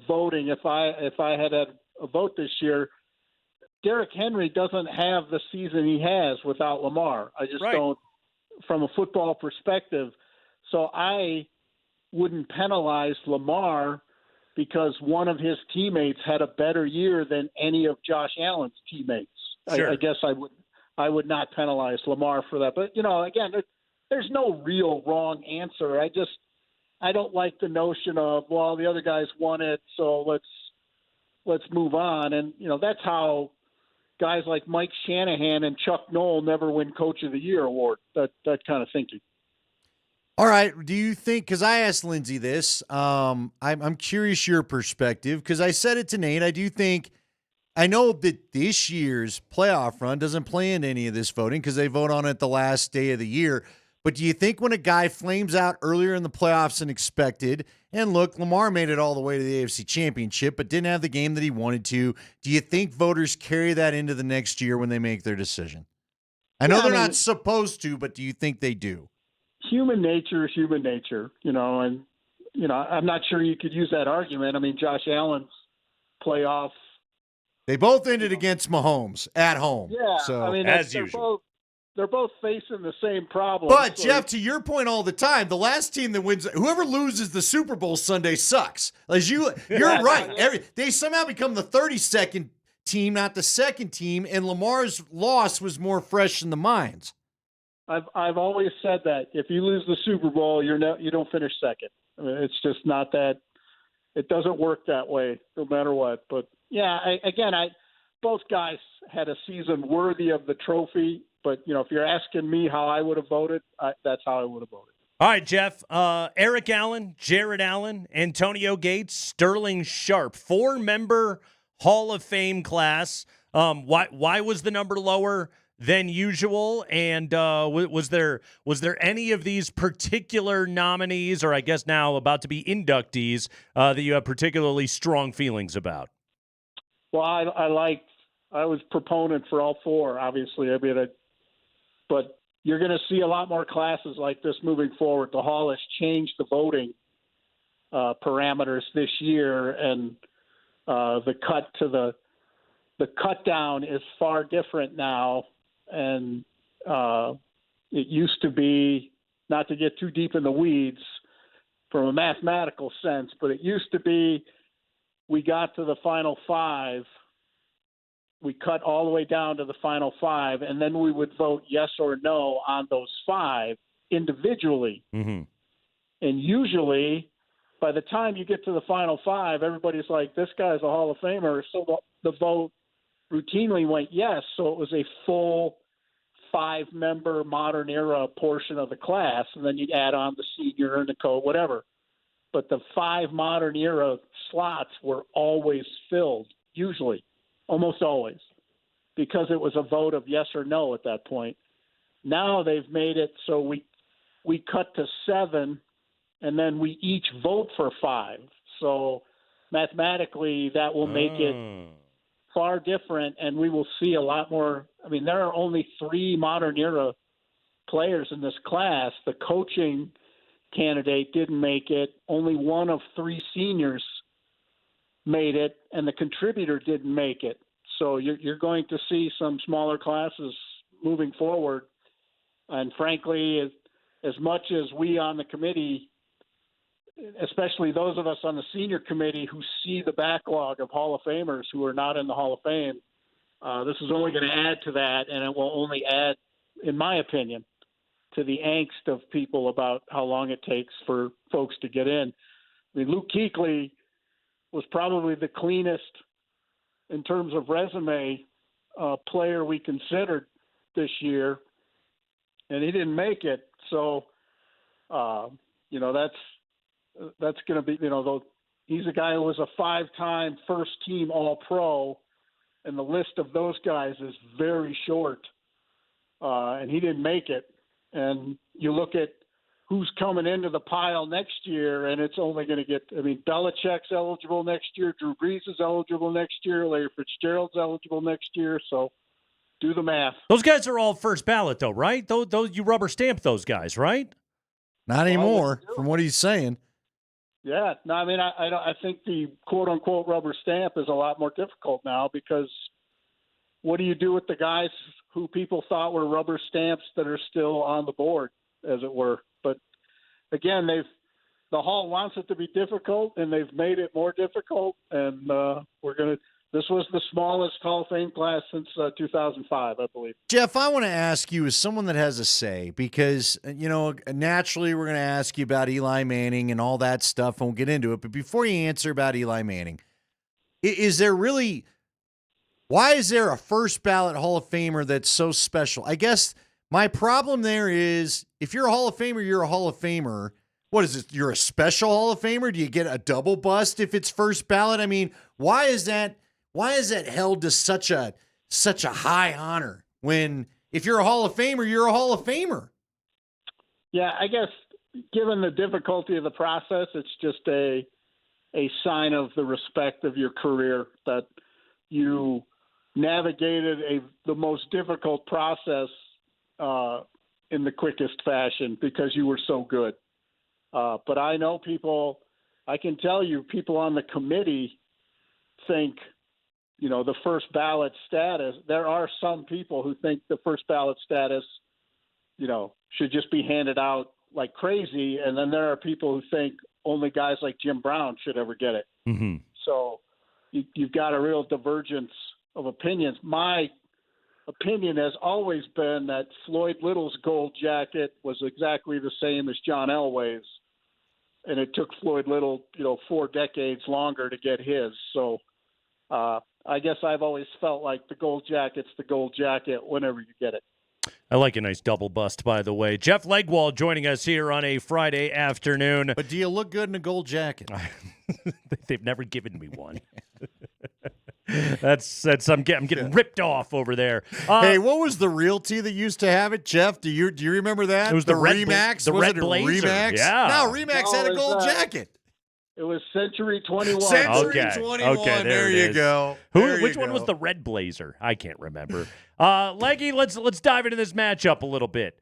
[SPEAKER 24] voting, if I had a vote this year, Derrick Henry doesn't have the season he has without Lamar. I just don't, from a football perspective. So I wouldn't penalize Lamar because one of his teammates had a better year than any of Josh Allen's teammates.
[SPEAKER 10] Sure.
[SPEAKER 24] I guess I would not penalize Lamar for that. But, again, there's no real wrong answer. I don't like the notion of, well, the other guys won it, so let's move on. And that's how guys like Mike Shanahan and Chuck Noll never win Coach of the Year award. That kind of thinking.
[SPEAKER 15] All right. Do you think? Because I asked Lindsey this. I'm curious your perspective because I said it to Nate. I know that this year's playoff run doesn't play into any of this voting because they vote on it the last day of the year. But do you think when a guy flames out earlier in the playoffs than expected, and look, Lamar made it all the way to the AFC Championship, but didn't have the game that he wanted to, do you think voters carry that into the next year when they make their decision? I know they're not supposed to, but do you think they do?
[SPEAKER 24] Human nature is human nature, and, I'm not sure you could use that argument. I mean, Josh Allen's playoff.
[SPEAKER 15] They both ended against Mahomes at home.
[SPEAKER 24] Yeah,
[SPEAKER 15] so
[SPEAKER 24] I mean,
[SPEAKER 10] as usual.
[SPEAKER 24] they're both facing the same problem.
[SPEAKER 15] But
[SPEAKER 24] So
[SPEAKER 15] Jeff, to your point all the time, the last team that wins, whoever loses the Super Bowl Sunday sucks. You're right. They somehow become the 32nd team, not the second team, and Lamar's loss was more fresh in the minds.
[SPEAKER 24] I've always said that if you lose the Super Bowl, you don't finish second. I mean, it's just not that. It doesn't work that way, no matter what. But yeah, both guys had a season worthy of the trophy. But if you're asking me how I would have voted, that's how I would have voted.
[SPEAKER 10] All right, Jeff. Eric Allen, Jared Allen, Antonio Gates, Sterling Sharp, 4-member Hall of Fame class. Why was the number lower than usual? And was there any of these particular nominees, or I guess now about to be inductees, that you have particularly strong feelings about?
[SPEAKER 24] Well, I was proponent for all four, obviously. But you're going to see a lot more classes like this moving forward. The Hall has changed the voting parameters this year, and the cut down is far different now. And it used to be, not to get too deep in the weeds from a mathematical sense, but it used to be we got to the final five, we cut all the way down to the final five, and then we would vote yes or no on those five individually.
[SPEAKER 10] Mm-hmm.
[SPEAKER 24] And usually, by the time you get to the final five, everybody's like, this guy's a Hall of Famer. So the vote routinely went yes. So it was a full 5-member modern era portion of the class, and then you'd add on the senior and the whatever. But the 5 modern era slots were always filled, usually. Almost always, because it was a vote of yes or no at that point. Now they've made it so we cut to 7, and then we each vote for 5. So mathematically, that will make it far different, and we will see a lot more. I mean, there are only 3 modern era players in this class. The coaching candidate didn't make it. Only 1 of 3 seniors made it, and the contributor didn't make it. So you're going to see some smaller classes moving forward. And frankly, as much as we on the committee, especially those of us on the senior committee who see the backlog of Hall of Famers who are not in the Hall of Fame, this is only going to add to that, and it will only add, in my opinion, to the angst of people about how long it takes for folks to get in. I mean, Luke Kuechly was probably the cleanest in terms of resume player we considered this year, and he didn't make it. So, that's going to be, he's a guy who was a 5-time first-team All-Pro, and the list of those guys is very short, and he didn't make it. And you look at who's coming into the pile next year, and it's only going to get – Belichick's eligible next year. Drew Brees is eligible next year. Larry Fitzgerald's eligible next year. So do the math.
[SPEAKER 10] Those guys are all first ballot, though, right? Those you rubber stamp those guys, right?
[SPEAKER 15] Not anymore, from what he's saying.
[SPEAKER 24] Yeah. No, I think the quote-unquote rubber stamp is a lot more difficult now, because what do you do with the guys who people thought were rubber stamps that are still on the board, as it were? But again, the Hall wants it to be difficult, and they've made it more difficult. And this was the smallest Hall of Fame class since 2005, I believe.
[SPEAKER 15] Jeff, I want to ask you, as someone that has a say, because naturally we're going to ask you about Eli Manning and all that stuff, and we'll get into it. But before you answer about Eli Manning, why is there a first ballot Hall of Famer that's so special? I guess my problem there is, if you're a Hall of Famer, you're a Hall of Famer. What is it? You're a special Hall of Famer? Do you get a double bust if it's first ballot? I mean, why is that held to such a high honor, when if you're a Hall of Famer, you're a Hall of Famer?
[SPEAKER 24] Yeah, I guess given the difficulty of the process, it's just a sign of the respect of your career, that you navigated the most difficult process in the quickest fashion because you were so good. But I know I can tell you, people on the committee think, the first ballot status, there are some people who think the first ballot status should just be handed out like crazy. And then there are people who think only guys like Jim Brown should ever get it.
[SPEAKER 10] Mm-hmm.
[SPEAKER 24] So you've got a real divergence of opinions. My opinion has always been that Floyd Little's gold jacket was exactly the same as John Elway's. And it took Floyd Little, 4 decades longer to get his. So I guess I've always felt like the gold jacket's the gold jacket whenever you get it.
[SPEAKER 10] I like a nice double bust, by the way. Jeff Legwall joining us here on a Friday afternoon.
[SPEAKER 15] But do you look good in a gold jacket?
[SPEAKER 10] They've never given me one. That's I'm getting ripped off over there.
[SPEAKER 15] Hey, what was the realty that used to have it, Jeff? Do you remember that?
[SPEAKER 10] It was the
[SPEAKER 15] Remax.
[SPEAKER 10] The
[SPEAKER 15] was
[SPEAKER 10] Red
[SPEAKER 15] it
[SPEAKER 10] Blazer.
[SPEAKER 15] Remax?
[SPEAKER 10] Yeah.
[SPEAKER 15] No, Remax had a gold jacket.
[SPEAKER 24] It was Century 21.
[SPEAKER 15] Century 21.
[SPEAKER 10] Okay,
[SPEAKER 15] there you go.
[SPEAKER 10] Which one was the Red Blazer? I can't remember. Leggy, let's dive into this matchup a little bit.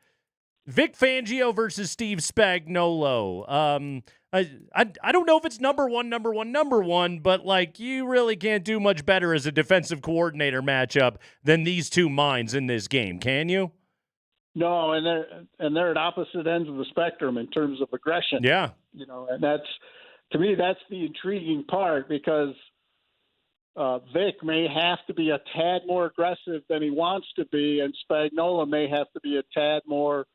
[SPEAKER 10] Vic Fangio versus Steve Spagnuolo. I don't know if it's number one, but like you really can't do much better as a defensive coordinator matchup than these two minds in this game, can you?
[SPEAKER 24] No, and they're at opposite ends of the spectrum in terms of aggression.
[SPEAKER 10] Yeah.
[SPEAKER 24] And that's, to me, that's the intriguing part, because Vic may have to be a tad more aggressive than he wants to be, and Spagnuolo may have to be a tad more,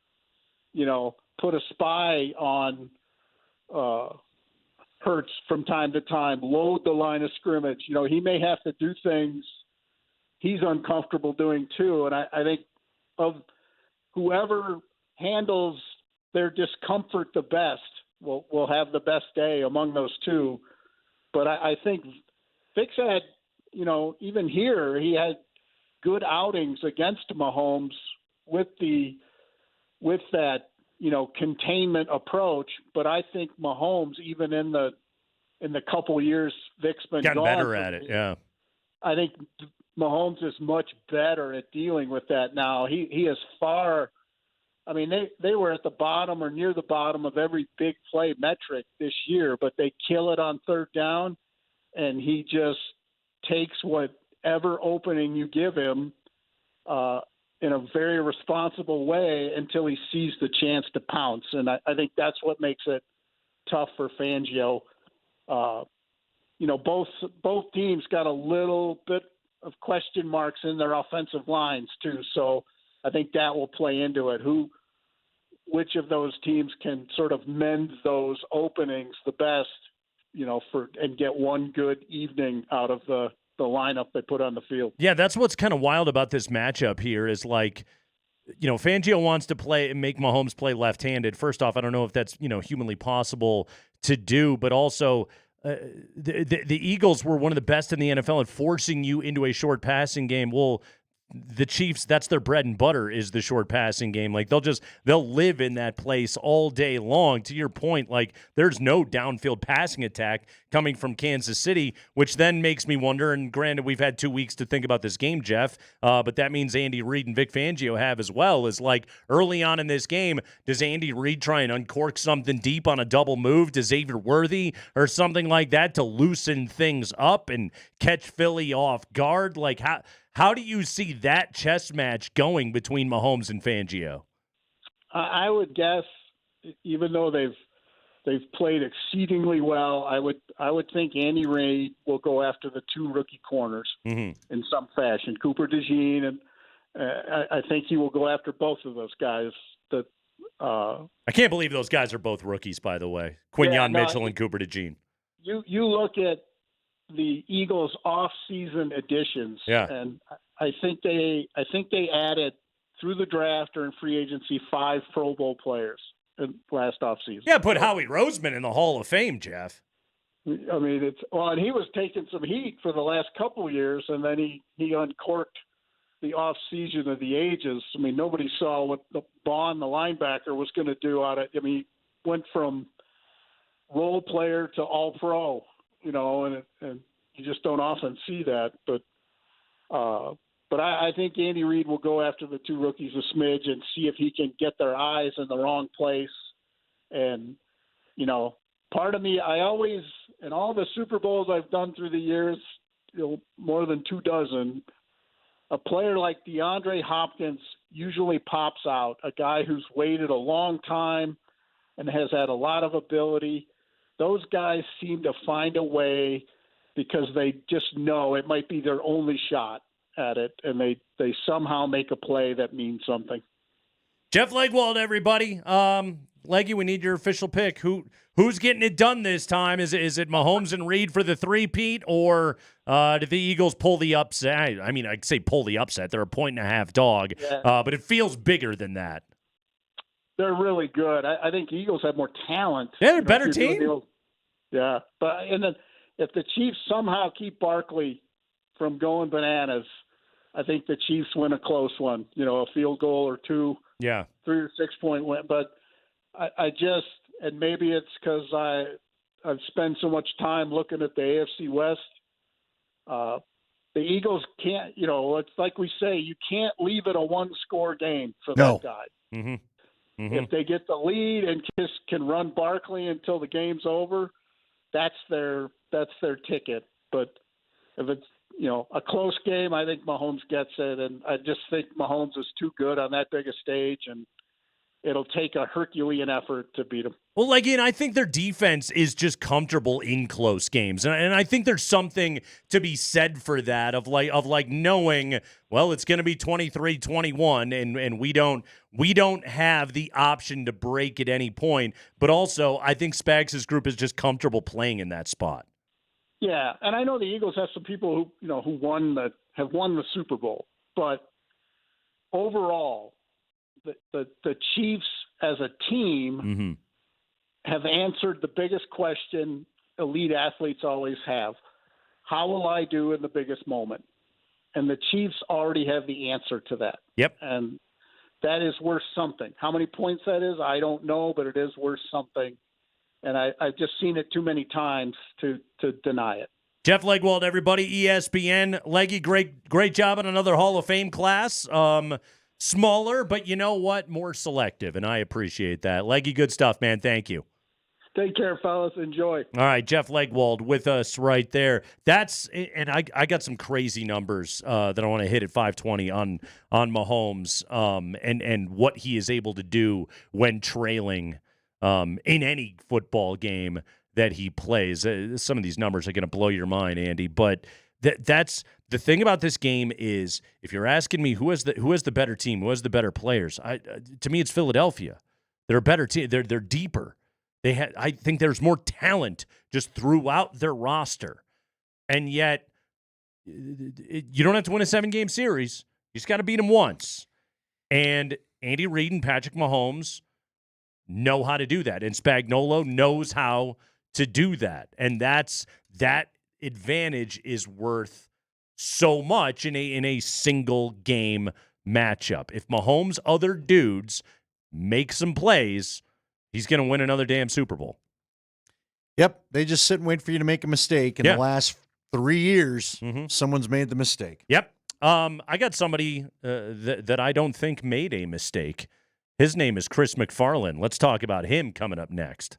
[SPEAKER 24] put a spy on Hurts from time to time, load the line of scrimmage. He may have to do things he's uncomfortable doing too. And I think of whoever handles their discomfort the best will have the best day among those two. But I think Vic's had, even here, he had good outings against Mahomes with that, containment approach. But I think Mahomes, even in the couple years Vic's been
[SPEAKER 10] gotten
[SPEAKER 24] gone,
[SPEAKER 10] better at it. Yeah.
[SPEAKER 24] I think Mahomes is much better at dealing with that now. He is far. I mean, they were at the bottom or near the bottom of every big play metric this year, but they kill it on third down, and he just takes whatever opening you give him in a very responsible way until he sees the chance to pounce. And I think that's what makes it tough for Fangio. Both teams got a little bit of question marks in their offensive lines too, so I think that will play into it. Which of those teams can sort of mend those openings the best, and get one good evening out of the lineup they put on the field.
[SPEAKER 10] Yeah, that's what's kind of wild about this matchup here is like, Fangio wants to play and make Mahomes play left-handed. First off, I don't know if that's, humanly possible to do, but also the Eagles were one of the best in the NFL at forcing you into a short passing game. Well, the Chiefs, that's their bread and butter, is the short passing game. Like they'll live in that place all day long. To your point, like there's no downfield passing attack coming from Kansas City, which then makes me wonder, and granted we've had 2 weeks to think about this game, Jeff, but that means Andy Reid and Vic Fangio have as well, is like early on in this game, does Andy Reid try and uncork something deep on a double move to Xavier Worthy or something like that to loosen things up and catch Philly off guard? Like how do you see that chess match going between Mahomes and Fangio?
[SPEAKER 24] I would guess, even though they've played exceedingly well, I would think Andy Reid will go after the two rookie corners in some fashion, Cooper DeJean, and I think he will go after both of those guys.
[SPEAKER 10] I can't believe those guys are both rookies, by the way, Quinyon Mitchell and Cooper DeJean.
[SPEAKER 24] You look at the Eagles off-season additions, and I think they added through the draft or in free agency 5 Pro Bowl players in last offseason.
[SPEAKER 10] Yeah, put Howie Roseman in the Hall of Fame, Jeff.
[SPEAKER 24] I mean, and he was taking some heat for the last couple of years, and then he uncorked the off-season of the ages. I mean, nobody saw what the Bond, the linebacker, was going to do out of. I mean, he went from role player to all-pro. And you just don't often see that. But I think Andy Reid will go after the two rookies a smidge and see if he can get their eyes in the wrong place. And, part of me, I always, in all the Super Bowls I've done through the years, more than 24, a player like DeAndre Hopkins usually pops out, a guy who's waited a long time and has had a lot of ability. Those guys seem to find a way because they just know it might be their only shot at it, and they somehow make a play that means something.
[SPEAKER 10] Jeff Legwold, everybody. Leggy, we need your official pick. Who's getting it done this time? Is it Mahomes and Reed for the three-peat, or did the Eagles pull the upset? I mean, I'd say pull the upset. They're a 1.5-point dog, but it feels bigger than that.
[SPEAKER 24] They're really good. I think Eagles have more talent.
[SPEAKER 10] Yeah, they're a better team.
[SPEAKER 24] Yeah, and then if the Chiefs somehow keep Barkley from going bananas, I think the Chiefs win a close one. A field goal or two.
[SPEAKER 10] Yeah.
[SPEAKER 24] 3 or 6 point win. But I just, and maybe it's because I've spent so much time looking at the AFC West. The Eagles can't, it's like we say, you can't leave it a one-score game for that guy.
[SPEAKER 10] Mm-hmm. Mm-hmm.
[SPEAKER 24] If they get the lead and just can run Barkley until the game's over, that's their ticket. But if it's a close game, I think Mahomes gets it, and I just think Mahomes is too good on that big a stage, and it'll take a Herculean effort to beat him.
[SPEAKER 10] Well, again, I think their defense is just comfortable in close games, and I think there's something to be said for that of knowing, well, it's going to be 23-21, and we don't have the option to break at any point. But also, I think Spags' group is just comfortable playing in that spot.
[SPEAKER 24] Yeah, and I know the Eagles have some people who have won the Super Bowl, but overall, the Chiefs as a team have answered the biggest question elite athletes always have: how will I do in the biggest moment? And the Chiefs already have the answer to that.
[SPEAKER 10] Yep,
[SPEAKER 24] and that is worth something. How many points that is, I don't know, but it is worth something. And I've just seen it too many times to deny it.
[SPEAKER 10] Jeff Legwold, everybody, ESPN. Leggy, great job on another Hall of Fame class. Smaller, but you know what? More selective, and I appreciate that. Leggy, good stuff, man. Thank you.
[SPEAKER 24] Take care, fellas. Enjoy.
[SPEAKER 10] All right, Jeff Legwold with us right there. And I got some crazy numbers that I want to hit at 520 on Mahomes and what he is able to do when trailing in any football game that he plays. Some of these numbers are going to blow your mind, Andy, but that's the thing about this game is, if you're asking me who has the better team, who has the better players, to me it's Philadelphia. They're a better team. They're deeper. I think there's more talent just throughout their roster, and yet you don't have to win a 7-game series. You just got to beat them once. And Andy Reid and Patrick Mahomes know how to do that, and Spagnuolo knows how to do that, and that advantage is worth so much in a single game matchup. If Mahomes' other dudes make some plays, he's going to win another damn Super Bowl.
[SPEAKER 15] Yep, they just sit and wait for you to make a mistake. In the last 3 years, someone's made the mistake.
[SPEAKER 10] Yep. I got somebody that I don't think made a mistake. His name is Chris McFarland. Let's talk about him coming up next.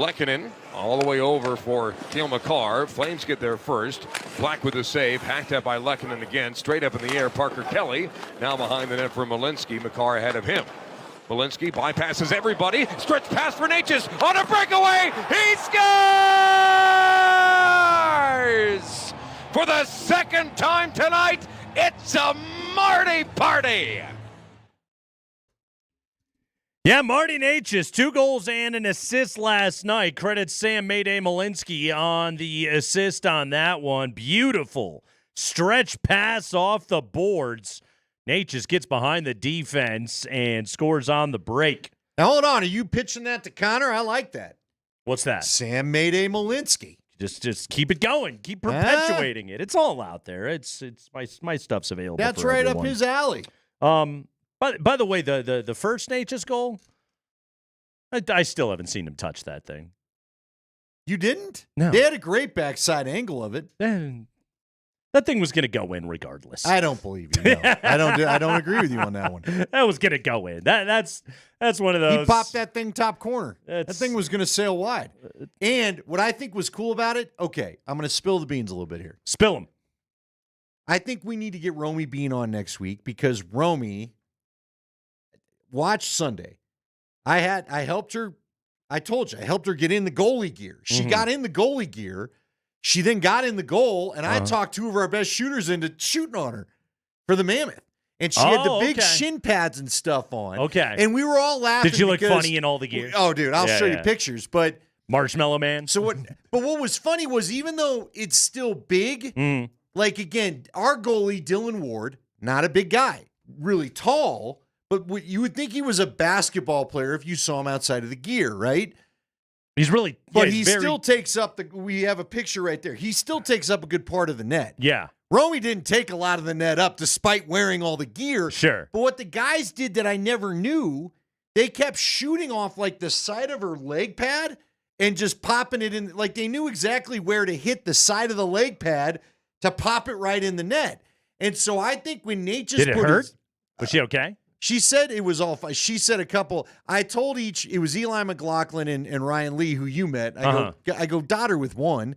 [SPEAKER 14] Lehkonen all the way over for Cale Makar. Flames get there first. Black with the save. Hacked up by Lehkonen again. Straight up in the air. Parker Kelly now behind the net for Malinsky. Makar ahead of him. Malinsky bypasses everybody. Stretch pass for Natchez on a breakaway. He scores! For the second time tonight, it's a Marty party.
[SPEAKER 10] Yeah, Marty Nys, 2 goals and an assist last night. Credit Sam Mayday Malinsky on the assist on that one. Beautiful stretch pass off the boards. Nys gets behind the defense and scores on the break.
[SPEAKER 15] Now, hold on. Are you pitching that to Connor? I like that.
[SPEAKER 10] What's that?
[SPEAKER 15] Sam Mayday Malinsky.
[SPEAKER 10] Just keep it going. Keep perpetuating it. It's all out there. It's my stuff's available.
[SPEAKER 15] That's
[SPEAKER 10] for
[SPEAKER 15] right
[SPEAKER 10] everyone.
[SPEAKER 15] up his alley.
[SPEAKER 10] By the way, the first Nys goal, I still haven't seen him touch that thing.
[SPEAKER 15] You didn't?
[SPEAKER 10] No.
[SPEAKER 15] They had a great backside angle of it.
[SPEAKER 10] That thing was going to go in regardless.
[SPEAKER 15] I don't believe you. No. I don't agree with you on that one.
[SPEAKER 10] That was going to go in. That's one of those.
[SPEAKER 15] He popped that thing top corner. That thing was going to sail wide. And what I think was cool about it, okay, I'm going to spill the beans a little bit here.
[SPEAKER 10] Spill them.
[SPEAKER 15] I think we need to get Romy Bean on next week because Romy watched Sunday. I helped her. I told you, I helped her get in the goalie gear. She got in the goalie gear. She then got in the goal, and I talked 2 of our best shooters into shooting on her for the Mammoth. And she had the big shin pads and stuff on.
[SPEAKER 10] Okay.
[SPEAKER 15] And we were all laughing.
[SPEAKER 10] Did you look funny in all the gear?
[SPEAKER 15] Oh, dude, I'll show you pictures. But
[SPEAKER 10] Marshmallow Man.
[SPEAKER 15] So what? But what was funny was even though it's still big, like again, our goalie Dylan Ward, not a big guy, really tall, but you would think he was a basketball player if you saw him outside of the gear, right?
[SPEAKER 10] He's really,
[SPEAKER 15] but he still takes up we have a picture right there. He still takes up a good part of the net.
[SPEAKER 10] Yeah.
[SPEAKER 15] Romy didn't take a lot of the net up despite wearing all the gear.
[SPEAKER 10] Sure.
[SPEAKER 15] But what the guys did that I never knew, they kept shooting off like the side of her leg pad and just popping it in. Like they knew exactly where to hit the side of the leg pad to pop it right in the net. And so I think when Nate just
[SPEAKER 10] did it hurt? Was she okay?
[SPEAKER 15] She said it was all fine. She said a couple. I told it was Eli McLaughlin and Ryan Lee, who you met. I go dot her with one.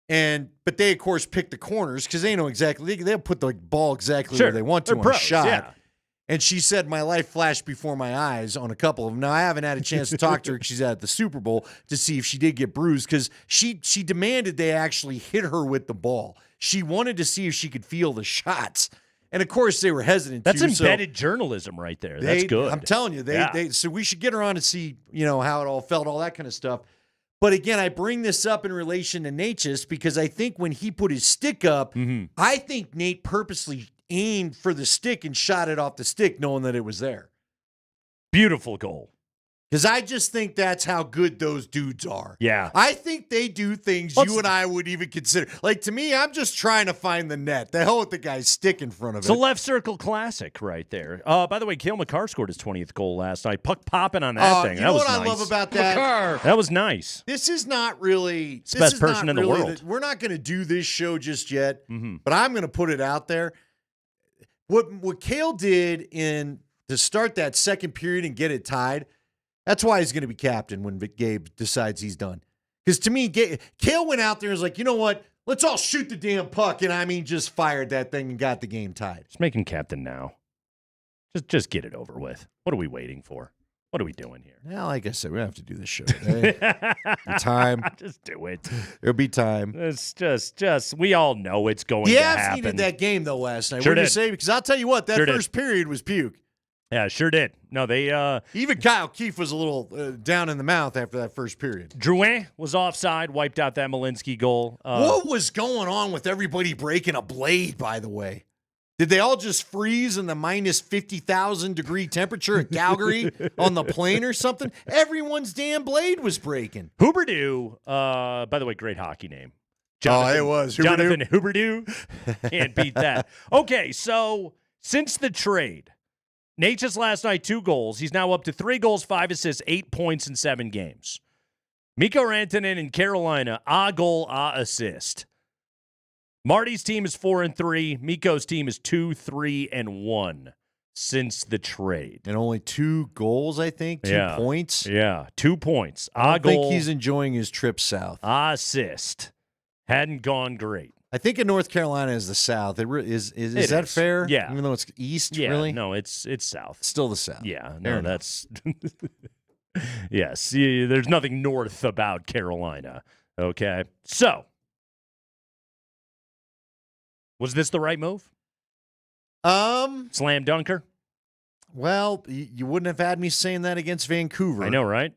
[SPEAKER 15] But they, of course, pick the corners because they know exactly. They'll put the ball exactly where they want to on a shot. Yeah. And she said, my life flashed before my eyes on a couple of them. Now, I haven't had a chance to talk to her because she's at the Super Bowl to see if she did get bruised because she demanded they actually hit her with the ball. She wanted to see if she could feel the shots. And, of course, they were hesitant.
[SPEAKER 10] That's embedded journalism right there. That's good.
[SPEAKER 15] I'm telling you. So we should get her on and see, how it all felt, all that kind of stuff. But, again, I bring this up in relation to Natchez because I think when he put his stick up, I think Nate purposely aimed for the stick and shot it off the stick knowing that it was there.
[SPEAKER 10] Beautiful goal.
[SPEAKER 15] Because I just think that's how good those dudes are.
[SPEAKER 10] Yeah.
[SPEAKER 15] I think they do things you and I would even consider. Like, to me, I'm just trying to find the net. The hell with the guy's stick in front of it.
[SPEAKER 10] It's a left circle classic right there. By the way, Cale Makar scored his 20th goal last night. Puck popping on that thing.
[SPEAKER 15] You know what
[SPEAKER 10] nice.
[SPEAKER 15] I love about that?
[SPEAKER 10] Makar. That was nice.
[SPEAKER 15] This is not really...
[SPEAKER 10] It's the best person in the world.
[SPEAKER 15] We're not going to do this show just yet, but I'm going to put it out there. What Cale did to start that second period and get it tied... That's why he's going to be captain when Gabe decides he's done. Because to me, Cale went out there and was like, you know what? Let's all shoot the damn puck. And just fired that thing and got the game tied.
[SPEAKER 10] Just make him captain now. Just get it over with. What are we waiting for? What are we doing here?
[SPEAKER 15] Well, like I said, we don't have to do this show today. Time.
[SPEAKER 10] Just do it.
[SPEAKER 15] There'll be time.
[SPEAKER 10] It's just, we all know it's going to happen.
[SPEAKER 15] The Avs needed that game, though, last night.
[SPEAKER 10] Sure
[SPEAKER 15] what did you say? Because I'll tell you what, that first period was puke.
[SPEAKER 10] Yeah, sure did. No, they...
[SPEAKER 15] Even Kyle Keefe was a little down in the mouth after that first period.
[SPEAKER 10] Drouin was offside, wiped out that Malinsky goal.
[SPEAKER 15] What was going on with everybody breaking a blade, by the way? Did they all just freeze in the minus 50,000 degree temperature at Calgary on the plane or something? Everyone's damn blade was breaking.
[SPEAKER 10] Huberdeau, by the way, great hockey name.
[SPEAKER 15] It was.
[SPEAKER 10] Jonathan Huberdeau. Can't beat that. Okay, so since the trade... Natchez last night, 2 goals. He's now up to 3 goals, 5 assists, 8 points in 7 games. Mikko Rantanen in Carolina, a goal, a assist. Marty's team is 4-3. Mikko's team is 2-3-1 since the trade.
[SPEAKER 15] And only 2 goals, I think. 2 points.
[SPEAKER 10] Yeah, 2 points.
[SPEAKER 15] I don't think he's enjoying his trip south.
[SPEAKER 10] Assist. Hadn't gone great.
[SPEAKER 15] I think in North Carolina is the South. Is that fair?
[SPEAKER 10] Yeah.
[SPEAKER 15] Even though it's east,
[SPEAKER 10] Yeah,
[SPEAKER 15] really?
[SPEAKER 10] no, it's South.
[SPEAKER 15] Still the South.
[SPEAKER 10] Yeah,
[SPEAKER 15] Fair
[SPEAKER 10] no,
[SPEAKER 15] enough.
[SPEAKER 10] that's yes. There's nothing north about Carolina. Okay, so was this the right move? Slam dunker.
[SPEAKER 15] Well, you wouldn't have had me saying that against Vancouver.
[SPEAKER 10] I know, right?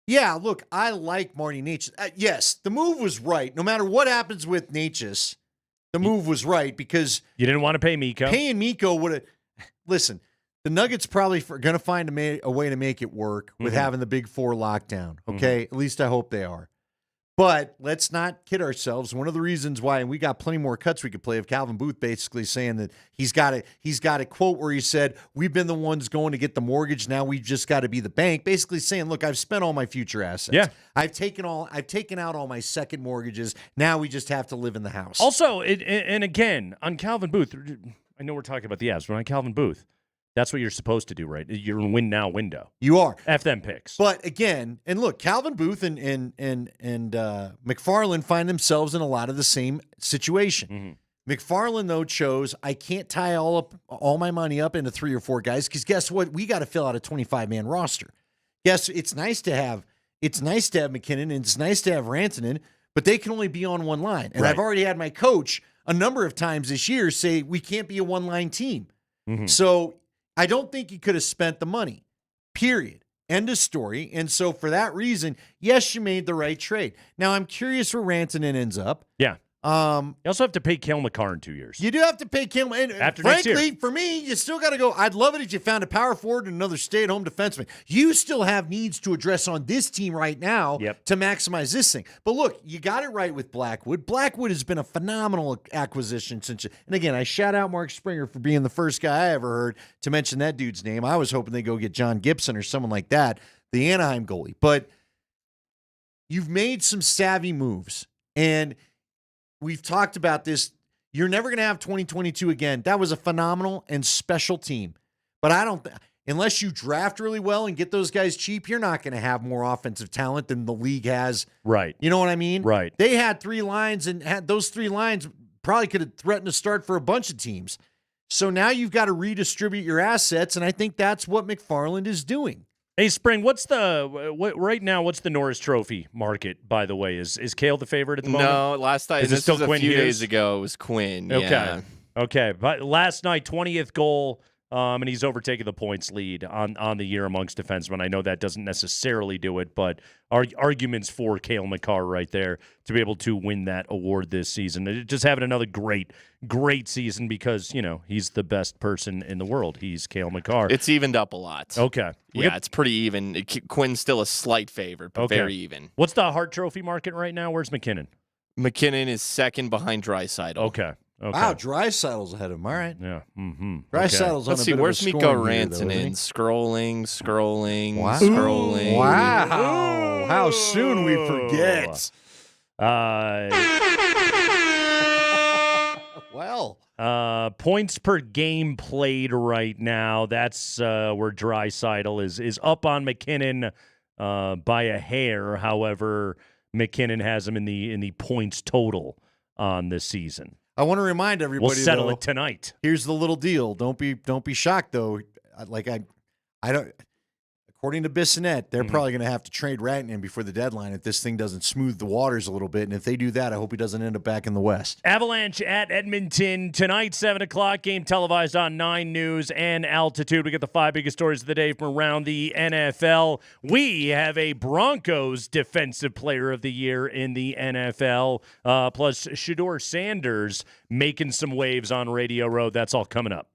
[SPEAKER 15] Yeah, look, I like Marty Nys. Yes, the move was right. No matter what happens with Nys, the move was right because
[SPEAKER 10] you didn't want to pay Mikko.
[SPEAKER 15] Paying Mikko would have. Listen, the Nuggets probably going to find a way to make it work with having the Big Four lockdown. Okay, at least I hope they are. But let's not kid ourselves. One of the reasons why, and we got plenty more cuts we could play of Calvin Booth basically saying that he's got a quote where he said, "We've been the ones going to get the mortgage. Now we've just got to be the bank." Basically saying, "Look, I've spent all my future assets.
[SPEAKER 10] Yeah.
[SPEAKER 15] I've taken out all my second mortgages. Now we just have to live in the house."
[SPEAKER 10] Also, and again on Calvin Booth, I know we're talking about the Avs, but on Calvin Booth, that's what you're supposed to do, right? You're in win now window.
[SPEAKER 15] You are.
[SPEAKER 10] F them picks.
[SPEAKER 15] But again, and look, Calvin Booth and McFarland find themselves in a lot of the same situation. McFarland, though, chose I can't tie all my money up into 3 or 4 guys because guess what? We got to fill out a 25-man roster. Yes, it's nice to have McKinnon and it's nice to have Rantanen, but they can only be on one line. And I've already had my coach a number of times this year say we can't be a one-line team. So I don't think he could have spent the money, period. End of story. And so for that reason, yes, you made the right trade. Now, I'm curious where Rantanen ends up.
[SPEAKER 10] Yeah. You also have to pay Cale Makar in 2 years.
[SPEAKER 15] You do have to pay Cale. And
[SPEAKER 10] After next
[SPEAKER 15] frankly,
[SPEAKER 10] year.
[SPEAKER 15] for me, you still got to go. I'd love it if you found a power forward and another stay-at-home defenseman. You still have needs to address on this team right now to maximize this thing. But look, you got it right with Blackwood. Blackwood has been a phenomenal acquisition since. And again, I shout out Mark Springer for being the first guy I ever heard to mention that dude's name. I was hoping they go get John Gibson or someone like that, the Anaheim goalie. But you've made some savvy moves, and we've talked about this. You're never going to have 2022 again. That was a phenomenal and special team. But I don't unless you draft really well and get those guys cheap, you're not going to have more offensive talent than the league has.
[SPEAKER 10] Right.
[SPEAKER 15] You know what I mean?
[SPEAKER 10] Right.
[SPEAKER 15] They had 3 lines and had those 3 lines probably could have threatened to start for a bunch of teams. So now you've got to redistribute your assets, and I think that's what McFarland is doing.
[SPEAKER 10] Hey, Spring, what's the Norris Trophy market, by the way? Is Cale the favorite at the moment?
[SPEAKER 2] No, last time,
[SPEAKER 10] Is it
[SPEAKER 2] this
[SPEAKER 10] still
[SPEAKER 2] was a
[SPEAKER 10] Quinn
[SPEAKER 2] few
[SPEAKER 10] Hughes?
[SPEAKER 2] days ago, it was Quinn.
[SPEAKER 10] Okay.
[SPEAKER 2] Yeah.
[SPEAKER 10] Okay. But last night, 20th goal, and he's overtaken the points lead on the year amongst defensemen. I know that doesn't necessarily do it, but arguments for Cale Makar right there to be able to win that award this season. Just having another great season because, he's the best person in the world. He's Cale Makar.
[SPEAKER 2] It's evened up a lot.
[SPEAKER 10] Okay.
[SPEAKER 2] Yeah, it's pretty even. Quinn's still a slight favorite, but very even.
[SPEAKER 10] What's the Hart Trophy market right now? Where's McKinnon?
[SPEAKER 2] McKinnon is second behind Draisaitl.
[SPEAKER 10] Okay.
[SPEAKER 15] Wow, Draisaitl's ahead of him. All right.
[SPEAKER 10] Yeah. Mm-hmm.
[SPEAKER 15] Draisaitl's on
[SPEAKER 2] Let's
[SPEAKER 15] a
[SPEAKER 2] see,
[SPEAKER 15] bit
[SPEAKER 2] where's
[SPEAKER 15] of a
[SPEAKER 2] Mikko
[SPEAKER 15] scoring meter, though,
[SPEAKER 2] Rantanen?
[SPEAKER 15] isn't
[SPEAKER 2] Scrolling.
[SPEAKER 15] Wow.
[SPEAKER 2] Scrolling.
[SPEAKER 15] Wow. How soon we forget. Well.
[SPEAKER 10] Points per game played right now. That's where Draisaitl is up on McKinnon by a hair. However, McKinnon has him in the points total on this season.
[SPEAKER 15] I want to remind everybody.
[SPEAKER 10] We'll settle
[SPEAKER 15] though,
[SPEAKER 10] it tonight.
[SPEAKER 15] Here's the little deal. Don't be shocked though. I don't. According to Bissonnette, they're probably going to have to trade Rantanen before the deadline if this thing doesn't smooth the waters a little bit. And if they do that, I hope he doesn't end up back in the West.
[SPEAKER 10] Avalanche at Edmonton tonight, 7 o'clock. Game televised on 9 News and Altitude. We get the 5 biggest stories of the day from around the NFL. We have a Broncos Defensive Player of the Year in the NFL, plus Shedeur Sanders making some waves on Radio Row. That's all coming up.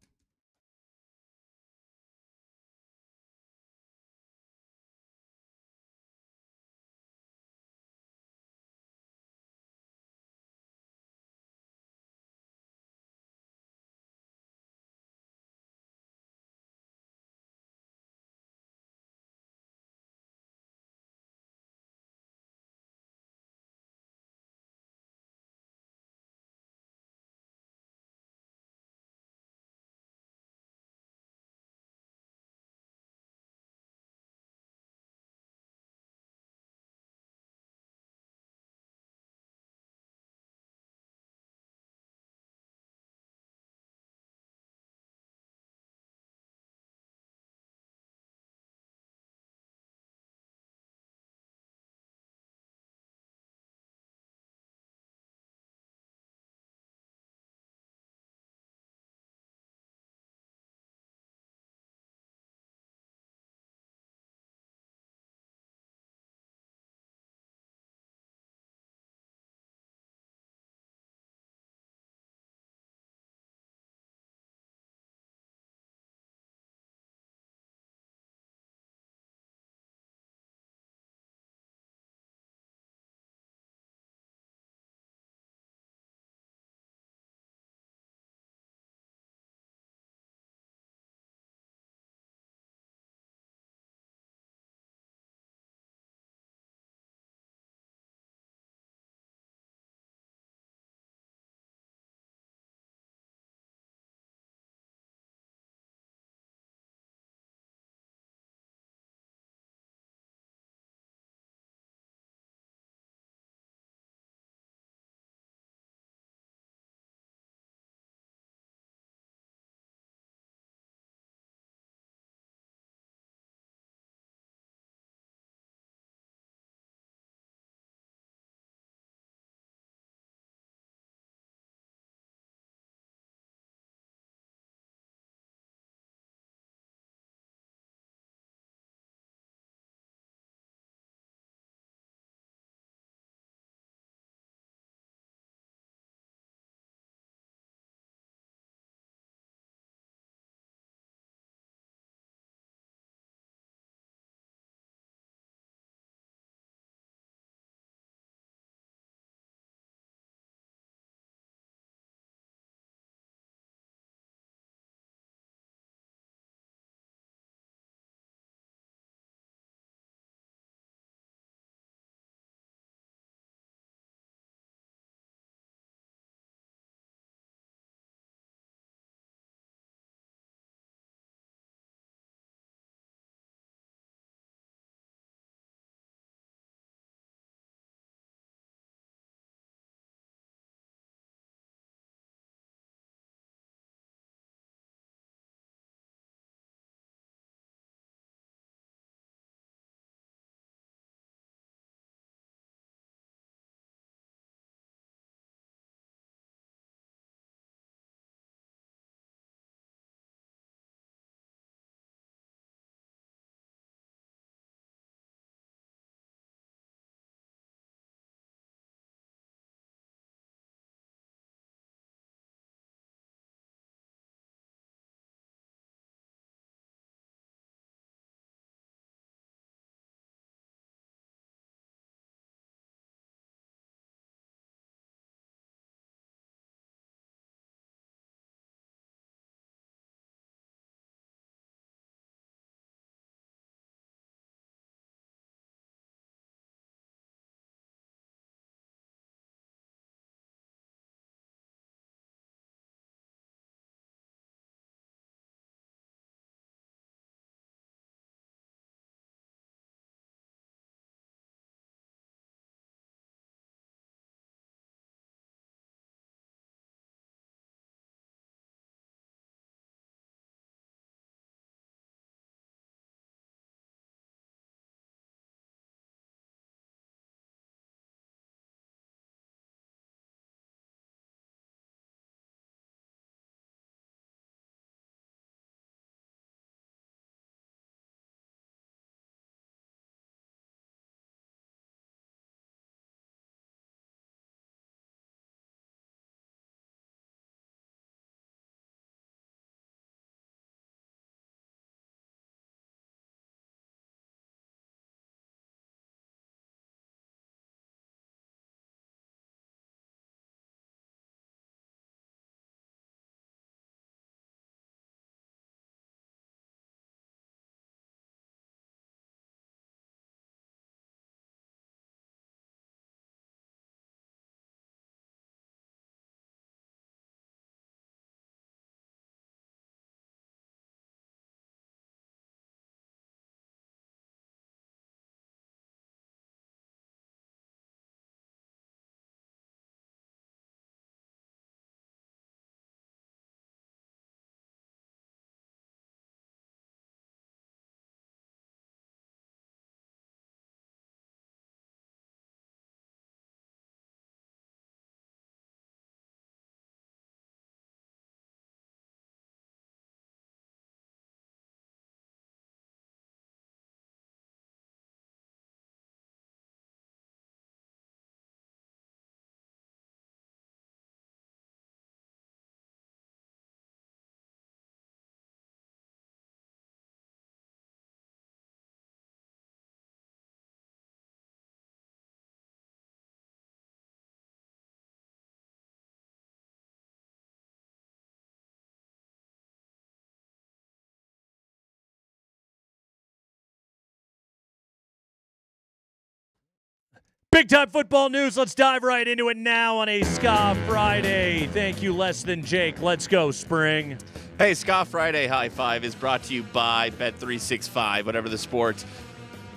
[SPEAKER 10] Big time football news. Let's dive right into it now on a Ska Friday. Thank you, Less Than Jake. Let's go, Spring.
[SPEAKER 2] Hey, Ska Friday High Five is brought to you by Bet365. Whatever the sport,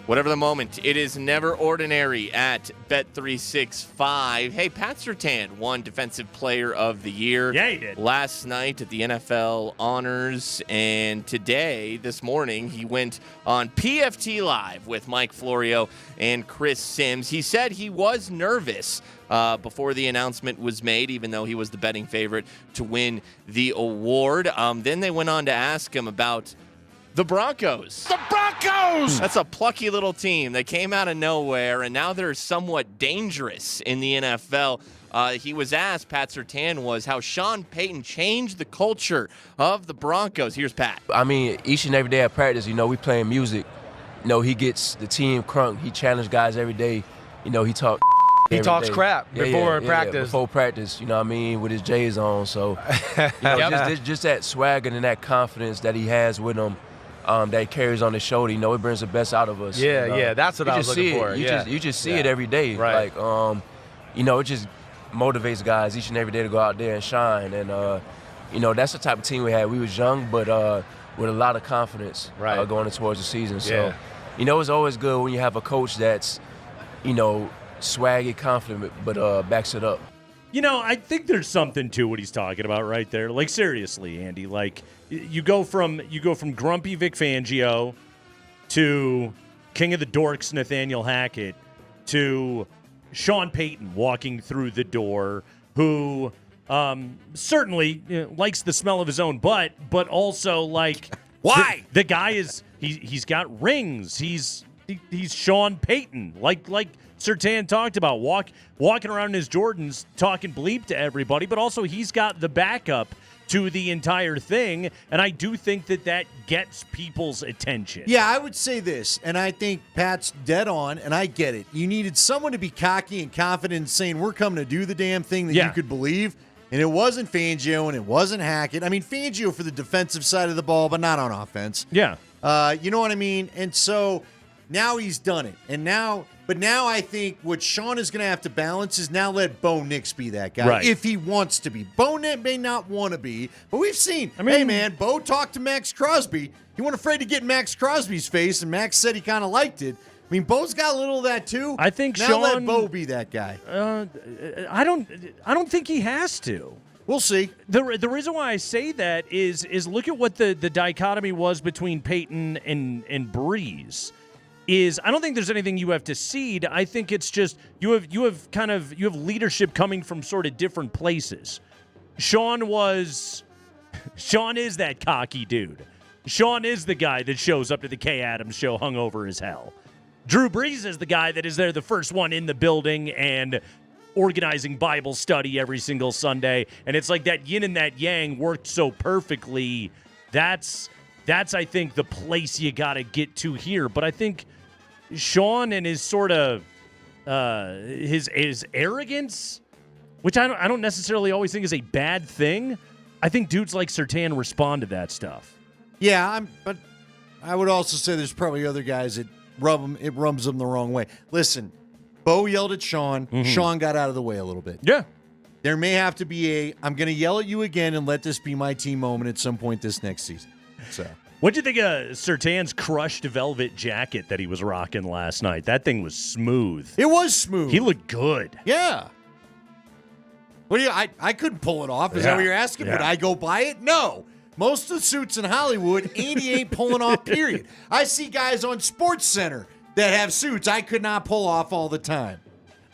[SPEAKER 2] whatever the moment, it is never ordinary at Bet365. Hey, Pat Surtain won Defensive Player of the Year.
[SPEAKER 10] Yeah, he did.
[SPEAKER 2] Last night at the NFL Honors, and today, this morning, he went on PFT Live with Mike Florio and Chris Sims. He said he was nervous before the announcement was made, even though he was the betting favorite to win the award. Then they went on to ask him about the Broncos.
[SPEAKER 19] The Broncos!
[SPEAKER 2] That's a plucky little team. They came out of nowhere, and now they're somewhat dangerous in the NFL. He was asked, Pat Surtain was, how Sean Payton changed the culture of the Broncos. Here's Pat.
[SPEAKER 9] I mean, each and every day at practice, we playing music. He gets the team crunk. He challenged guys every day. He talks
[SPEAKER 20] crap before practice.
[SPEAKER 9] Before practice, with his J's on. So, just that swagger and that confidence that he has with him. That he carries on his shoulder, it brings the best out of us.
[SPEAKER 20] Yeah, that's what I was looking for.
[SPEAKER 9] You just see it every day.
[SPEAKER 20] Right.
[SPEAKER 9] It just motivates guys each and every day to go out there and shine. And, that's the type of team we had. We was young, but with a lot of confidence going towards the season. So, it's always good when you have a coach that's, swaggy, confident, but backs it up.
[SPEAKER 10] I think there's something to what he's talking about right there. Like, seriously, Andy, like, you go from grumpy Vic Fangio to King of the Dorks Nathaniel Hackett to Sean Payton walking through the door, who certainly likes the smell of his own butt, but also, like,
[SPEAKER 19] why?
[SPEAKER 10] The guy is he's got rings. He's Sean Payton. Like Surtain talked about, walking around in his Jordans, talking bleep to everybody, but also he's got the backup to the entire thing, and I do think that gets people's attention.
[SPEAKER 15] Yeah, I would say this, and I think Pat's dead on, and I get it. You needed someone to be cocky and confident and saying, we're coming to do the damn thing that you could believe, and it wasn't Fangio, and it wasn't Hackett. I mean, Fangio for the defensive side of the ball, but not on offense.
[SPEAKER 10] Yeah.
[SPEAKER 15] You know what I mean? And so now he's done it, But now I think what Sean is going to have to balance is now let Bo Nix be that guy if he wants to be. Bo Nix may not want to be, but we've seen, hey, man, Bo talked to Max Crosby. He wasn't afraid to get in Max Crosby's face, and Max said he kind of liked it. I mean, Bo's got a little of that too.
[SPEAKER 10] I think
[SPEAKER 15] now
[SPEAKER 10] Sean,
[SPEAKER 15] let Bo be that guy.
[SPEAKER 10] I don't think he has to.
[SPEAKER 15] We'll see.
[SPEAKER 10] The reason why I say that is look at what the dichotomy was between Peyton and Breeze. I don't think there's anything you have to cede. I think it's just you have leadership coming from sort of different places. Sean is that cocky dude. Sean is the guy that shows up to the Kay Adams show hungover as hell. Drew Brees is the guy that is there, the first one in the building and organizing Bible study every single Sunday. And it's like that yin and that yang worked so perfectly. That's I think the place you got to get to here. But I think Sean and his sort of his arrogance, which I don't necessarily always think is a bad thing. I think dudes like Surtain respond to that stuff.
[SPEAKER 15] Yeah, but I would also say there's probably other guys that rubs them the wrong way. Listen, Bo yelled at Sean. Mm-hmm. Sean got out of the way a little bit.
[SPEAKER 10] Yeah.
[SPEAKER 15] There may have to be I'm going to yell at you again and let this be my team moment at some point this next season. So,
[SPEAKER 10] what do you think of Surtain's crushed velvet jacket that he was rocking last night? That thing was smooth.
[SPEAKER 15] It was smooth.
[SPEAKER 10] He looked good.
[SPEAKER 15] Yeah. What do you? I couldn't pull it off. Is that what you're asking? Would I go buy it? No. Most of the suits in Hollywood, Andy ain't pulling off, period. I see guys on SportsCenter that have suits I could not pull off all the time.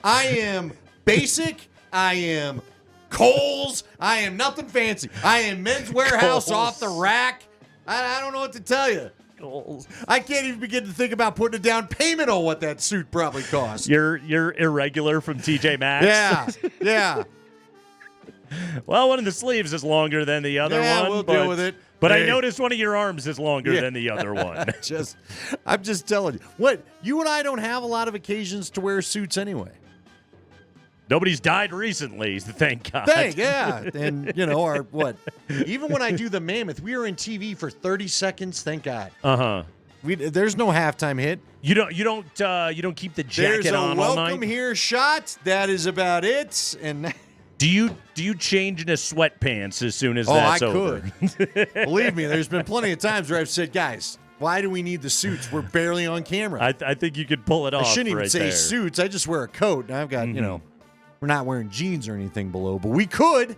[SPEAKER 15] I am basic. I am Kohl's. I am nothing fancy. I am Men's Warehouse off the rack. I don't know what to tell you.
[SPEAKER 10] Kohl's.
[SPEAKER 15] I can't even begin to think about putting a down payment on what that suit probably cost.
[SPEAKER 10] You're irregular from TJ Maxx.
[SPEAKER 15] Yeah.
[SPEAKER 10] Well, one of the sleeves is longer than the other one.
[SPEAKER 15] We'll deal with it.
[SPEAKER 10] But I noticed one of your arms is longer than the other one.
[SPEAKER 15] I'm just telling you. What? You and I don't have a lot of occasions to wear suits anyway.
[SPEAKER 10] Nobody's died recently, thank God.
[SPEAKER 15] Yeah. And, even when I do the Mammoth, we are in TV for 30 seconds, thank God.
[SPEAKER 10] Uh-huh.
[SPEAKER 15] There's no halftime hit.
[SPEAKER 10] You don't keep the jacket
[SPEAKER 15] There's
[SPEAKER 10] on
[SPEAKER 15] a
[SPEAKER 10] all
[SPEAKER 15] welcome
[SPEAKER 10] night?
[SPEAKER 15] here shot. That is about it. And
[SPEAKER 10] Do you change into sweatpants as soon as
[SPEAKER 15] I
[SPEAKER 10] that's over?
[SPEAKER 15] could. Believe me, there's been plenty of times where I've said, guys, why do we need the suits? We're barely on camera.
[SPEAKER 10] I think you could pull it off.
[SPEAKER 15] I shouldn't even
[SPEAKER 10] right
[SPEAKER 15] say
[SPEAKER 10] there.
[SPEAKER 15] suits. I just wear a coat. And I've got, we're not wearing jeans or anything below, but we could.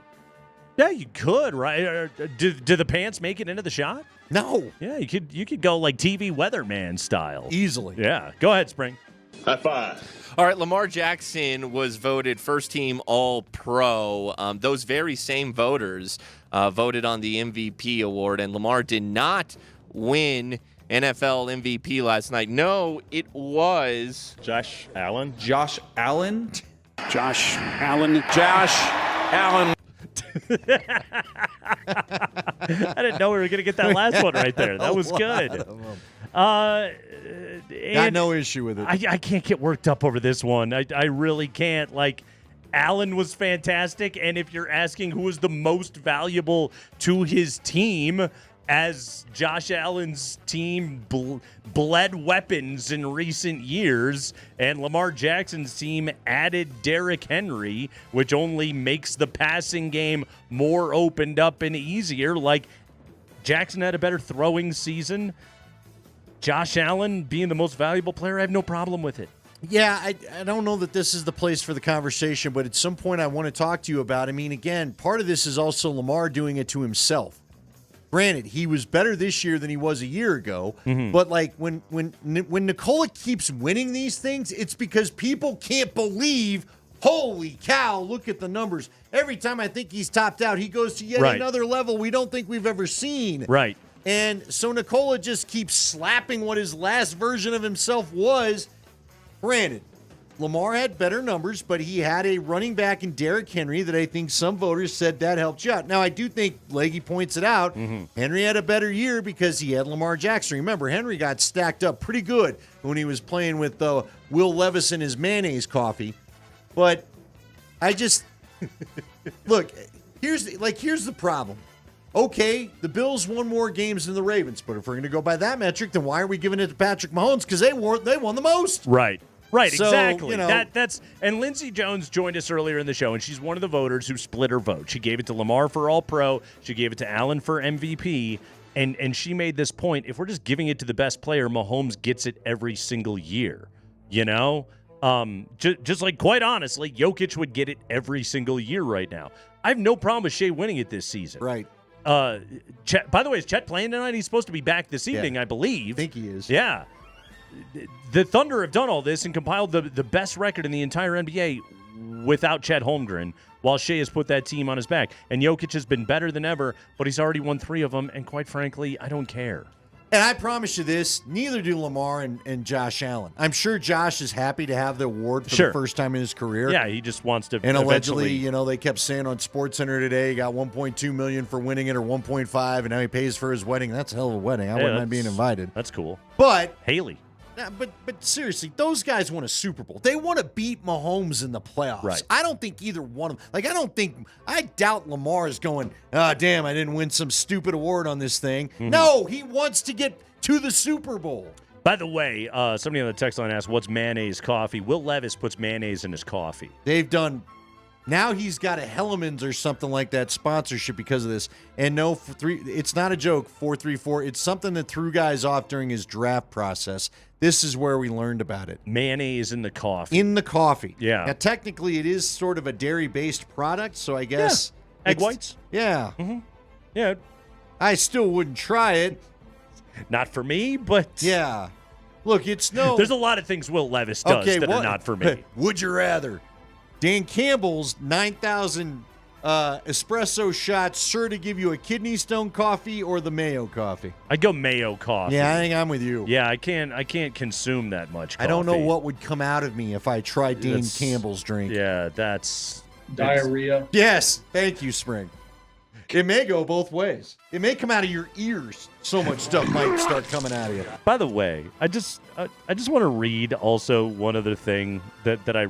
[SPEAKER 10] Yeah, you could, right? Do the pants make it into the shot?
[SPEAKER 15] No.
[SPEAKER 10] Yeah, you could go like TV weatherman style.
[SPEAKER 15] Easily.
[SPEAKER 10] Yeah. Go ahead, Spring.
[SPEAKER 2] High five. All right, Lamar Jackson was voted first-team All-Pro. Those very same voters voted on the MVP award, and Lamar did not win NFL MVP last night. No, it was
[SPEAKER 16] Josh Allen.
[SPEAKER 20] Josh Allen.
[SPEAKER 16] Josh Allen. Josh Allen.
[SPEAKER 10] I didn't know we were going to get that last one right there. That was good.
[SPEAKER 15] Got no issue with it.
[SPEAKER 10] I can't get worked up over this one. I really can't. Like, Allen was fantastic, and if you're asking who was the most valuable to his team, as Josh Allen's team bled weapons in recent years, and Lamar Jackson's team added Derrick Henry, which only makes the passing game more opened up and easier. Like, Jackson had a better throwing season. Josh Allen being the most valuable player, I have no problem with it.
[SPEAKER 15] Yeah, I don't know that this is the place for the conversation, but at some point I want to talk to you about. I mean, again, part of this is also Lamar doing it to himself. Granted, he was better this year than he was a year ago, but like when Nikola keeps winning these things, it's because people can't believe, holy cow, look at the numbers. Every time I think he's topped out, he goes to yet another level we don't think we've ever seen.
[SPEAKER 10] Right.
[SPEAKER 15] And so Nikola just keeps slapping what his last version of himself was. Granted, Lamar had better numbers, but he had a running back in Derrick Henry that I think some voters said that helped you out. Now, I do think Leggy points it out. Henry had a better year because he had Lamar Jackson. Remember, Henry got stacked up pretty good when he was playing with Will Levis and his mayonnaise coffee. But I just look, here's the problem. Okay, the Bills won more games than the Ravens, but if we're going to go by that metric, then why are we giving it to Patrick Mahomes? Because they won the most.
[SPEAKER 10] Right. Right,
[SPEAKER 15] So,
[SPEAKER 10] exactly. That's and Lindsey Jones joined us earlier in the show, and she's one of the voters who split her vote. She gave it to Lamar for All-Pro. She gave it to Allen for MVP, and she made this point: if we're just giving it to the best player, Mahomes gets it every single year. You know, just like quite honestly, Jokic would get it every single year right now. I have no problem with Shea winning it this season.
[SPEAKER 15] Right.
[SPEAKER 10] Chet, by the way, is Chet playing tonight? He's supposed to be back this evening, I believe.
[SPEAKER 15] I think he is.
[SPEAKER 10] Yeah. The Thunder have done all this and compiled the best record in the entire NBA without Chet Holmgren, while Shea has put that team on his back. And Jokic has been better than ever, but he's already won 3 of them, and quite frankly, I don't care.
[SPEAKER 15] And I promise you this, neither do Lamar and Josh Allen. I'm sure Josh is happy to have the award for the first time in his career.
[SPEAKER 10] Yeah, he just wants to
[SPEAKER 15] And allegedly, they kept saying on SportsCenter today he got $1.2 million for winning it or $1.5, and now he pays for his wedding. That's a hell of a wedding. I wouldn't mind being invited.
[SPEAKER 10] That's cool.
[SPEAKER 15] But
[SPEAKER 10] Haley.
[SPEAKER 15] But seriously, those guys won a Super Bowl. They want to beat Mahomes in the playoffs.
[SPEAKER 10] Right.
[SPEAKER 15] I don't think either one of them. I doubt Lamar is going, damn, I didn't win some stupid award on this thing. No, he wants to get to the Super Bowl.
[SPEAKER 10] By the way, somebody on the text line asked, what's mayonnaise coffee? Will Levis puts mayonnaise in his coffee.
[SPEAKER 15] They've done. Now he's got a Hellemans or something like that sponsorship because of this. And no, it's not a joke, 434. It's something that threw guys off during his draft process. This is where we learned about it.
[SPEAKER 10] Mayonnaise in the coffee.
[SPEAKER 15] In the coffee.
[SPEAKER 10] Yeah.
[SPEAKER 15] Now, technically, it is sort of a dairy-based product, so I guess.
[SPEAKER 10] Yeah. Egg whites?
[SPEAKER 15] Yeah.
[SPEAKER 10] Yeah.
[SPEAKER 15] I still wouldn't try it.
[SPEAKER 10] Not for me, but.
[SPEAKER 15] Yeah. Look, it's no.
[SPEAKER 10] There's a lot of things Will Levis does that are not for me.
[SPEAKER 15] Would you rather? Dan Campbell's 9,000 espresso shots sure to give you a kidney stone coffee or the mayo coffee?
[SPEAKER 10] I'd go mayo coffee.
[SPEAKER 15] Yeah, I think I'm with you.
[SPEAKER 10] Yeah, I can't consume that much coffee.
[SPEAKER 15] I don't know what would come out of me if I tried Dan Campbell's drink.
[SPEAKER 10] Yeah, that's...
[SPEAKER 8] Diarrhea.
[SPEAKER 15] Yes. Thank you, Spring. It may go both ways. It may come out of your ears. So much stuff might start coming out of you.
[SPEAKER 10] By the way, I just want to read also one other thing that I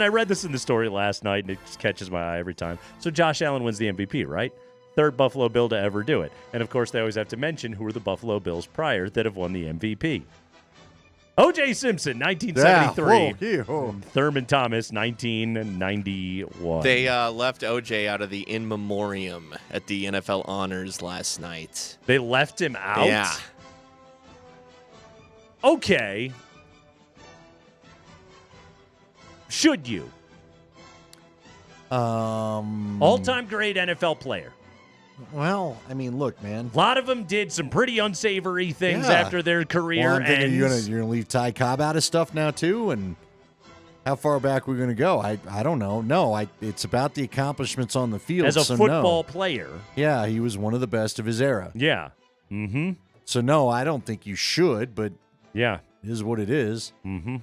[SPEAKER 10] read this in the story last night, and it just catches my eye every time. So Josh Allen wins the MVP, right? third Buffalo Bill to ever do it. And, of course, they always have to mention who were the Buffalo Bills prior that have won the MVP. O.J. Simpson, 1973. Thurman Thomas, 1991.
[SPEAKER 2] They left O.J. out of the in memoriam at the NFL Honors last night.
[SPEAKER 10] They left him out?
[SPEAKER 2] Yeah.
[SPEAKER 10] Okay. Should you? All-time great NFL player.
[SPEAKER 15] Well, I mean, look, man.
[SPEAKER 10] A lot of them did some pretty unsavory things after their career.
[SPEAKER 15] Well, I'm thinking
[SPEAKER 10] ends.
[SPEAKER 15] you're gonna leave Ty Cobb out of stuff now too, and how far back we're gonna go? I don't know. No, it's about the accomplishments on the field.
[SPEAKER 10] As a
[SPEAKER 15] so
[SPEAKER 10] football
[SPEAKER 15] no.
[SPEAKER 10] player.
[SPEAKER 15] Yeah, he was one of the best of his era.
[SPEAKER 10] Yeah. Mm-hmm.
[SPEAKER 15] So no, I don't think you should, but
[SPEAKER 10] yeah,
[SPEAKER 15] it is what it is.
[SPEAKER 10] Mm-hmm.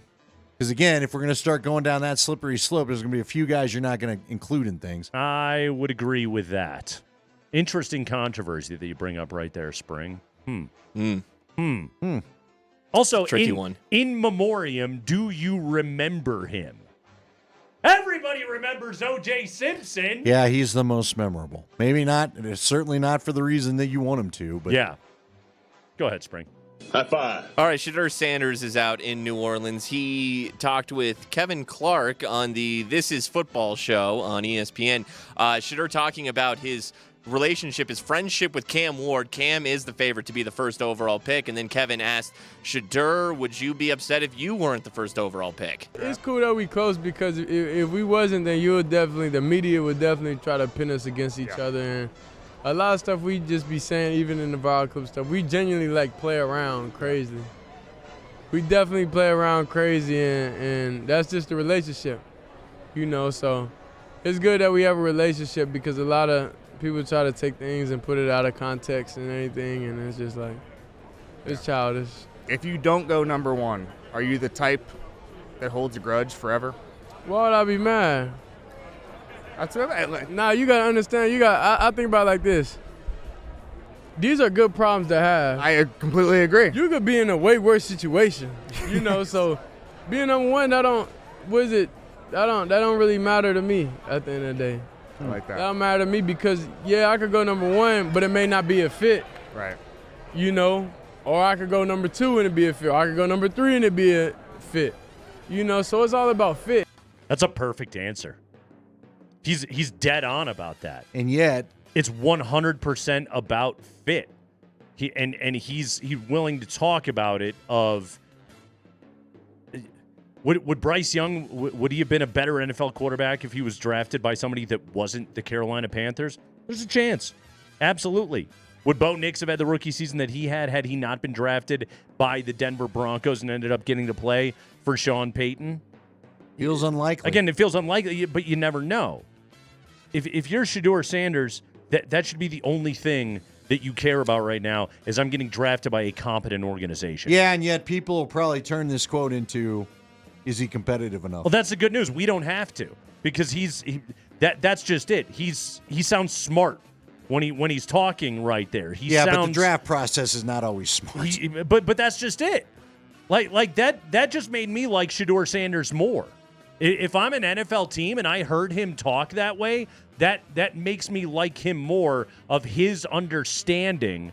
[SPEAKER 15] Because again, if we're gonna start going down that slippery slope, there's gonna be a few guys you're not gonna include in things.
[SPEAKER 10] I would agree with that. Interesting controversy that you bring up right there, Spring. Also,
[SPEAKER 2] tricky one.
[SPEAKER 10] In memoriam, do you remember him? Everybody remembers O.J. Simpson.
[SPEAKER 15] Yeah, he's the most memorable. Maybe not, certainly not for the reason that you want him to, but
[SPEAKER 10] yeah. Go ahead, Spring.
[SPEAKER 2] High five. All right, Shedeur Sanders is out in New Orleans. He talked with Kevin Clark on the This Is Football show on ESPN. Shedeur talking about his relationship, his friendship with Cam Ward. Cam is the favorite to be the first overall pick. And then Kevin asked, Shedeur, would you be upset if you weren't the first overall pick?
[SPEAKER 8] It's cool that we close because if we wasn't, then the media would definitely try to pin us against each other. And a lot of stuff we just be saying, even in the viral clip stuff, we genuinely play around crazy. We definitely play around crazy, and that's just the relationship, so it's good that we have a relationship because a lot of people try to take things and put it out of context and anything, and it's just it's childish.
[SPEAKER 11] If you don't go number one, are you the type that holds a grudge forever?
[SPEAKER 8] Why would I be mad? Nah, you got to understand. I think about it like this. These are good problems to have.
[SPEAKER 11] I completely agree.
[SPEAKER 8] You could be in a way worse situation, so being number one, that don't really matter to me at the end of the day.
[SPEAKER 11] I like that.
[SPEAKER 8] That don't matter to me because, I could go number one, but it may not be a fit.
[SPEAKER 11] Right.
[SPEAKER 8] Or I could go number two and it'd be a fit. Or I could go number three and it'd be a fit. So it's all about fit.
[SPEAKER 10] That's a perfect answer. He's dead on about that.
[SPEAKER 15] And yet
[SPEAKER 10] it's 100% about fit. He's willing to talk about it of would Bryce Young, would he have been a better NFL quarterback if he was drafted by somebody that wasn't the Carolina Panthers? There's a chance. Absolutely. Would Bo Nix have had the rookie season that he had he not been drafted by the Denver Broncos and ended up getting to play for Sean Payton?
[SPEAKER 15] Feels unlikely.
[SPEAKER 10] Again, it feels unlikely, but you never know. If you're Shedeur Sanders, that should be the only thing that you care about right now is I'm getting drafted by a competent organization.
[SPEAKER 15] Yeah, and yet people will probably turn this quote into, is he competitive enough?
[SPEAKER 10] Well, that's the good news. We don't have to because that's just it. He sounds smart when he's talking right there.
[SPEAKER 15] But the draft process is not always smart.
[SPEAKER 10] But that's just it. Like that just made me like Shedeur Sanders more. If I'm an NFL team and I heard him talk that way, that makes me like him more of his understanding,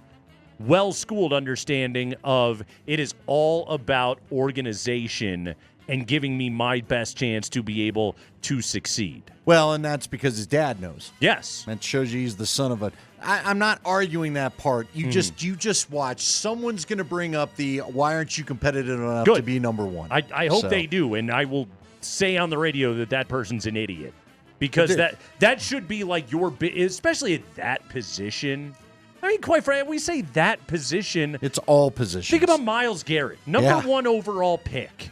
[SPEAKER 10] well-schooled understanding of it is all about organization and giving me my best chance to be able to succeed.
[SPEAKER 15] Well, and that's because his dad knows.
[SPEAKER 10] Yes.
[SPEAKER 15] That shows you he's the son of a... I'm not arguing that part. You just watch. Someone's going to bring up the, why aren't you competitive enough to be number one?
[SPEAKER 10] I hope they do, and I will say on the radio that person's an idiot. Because that should be like your... Especially at that position. I mean, quite frankly, we say that position...
[SPEAKER 15] It's all positions.
[SPEAKER 10] Think about Myles Garrett, number one overall pick.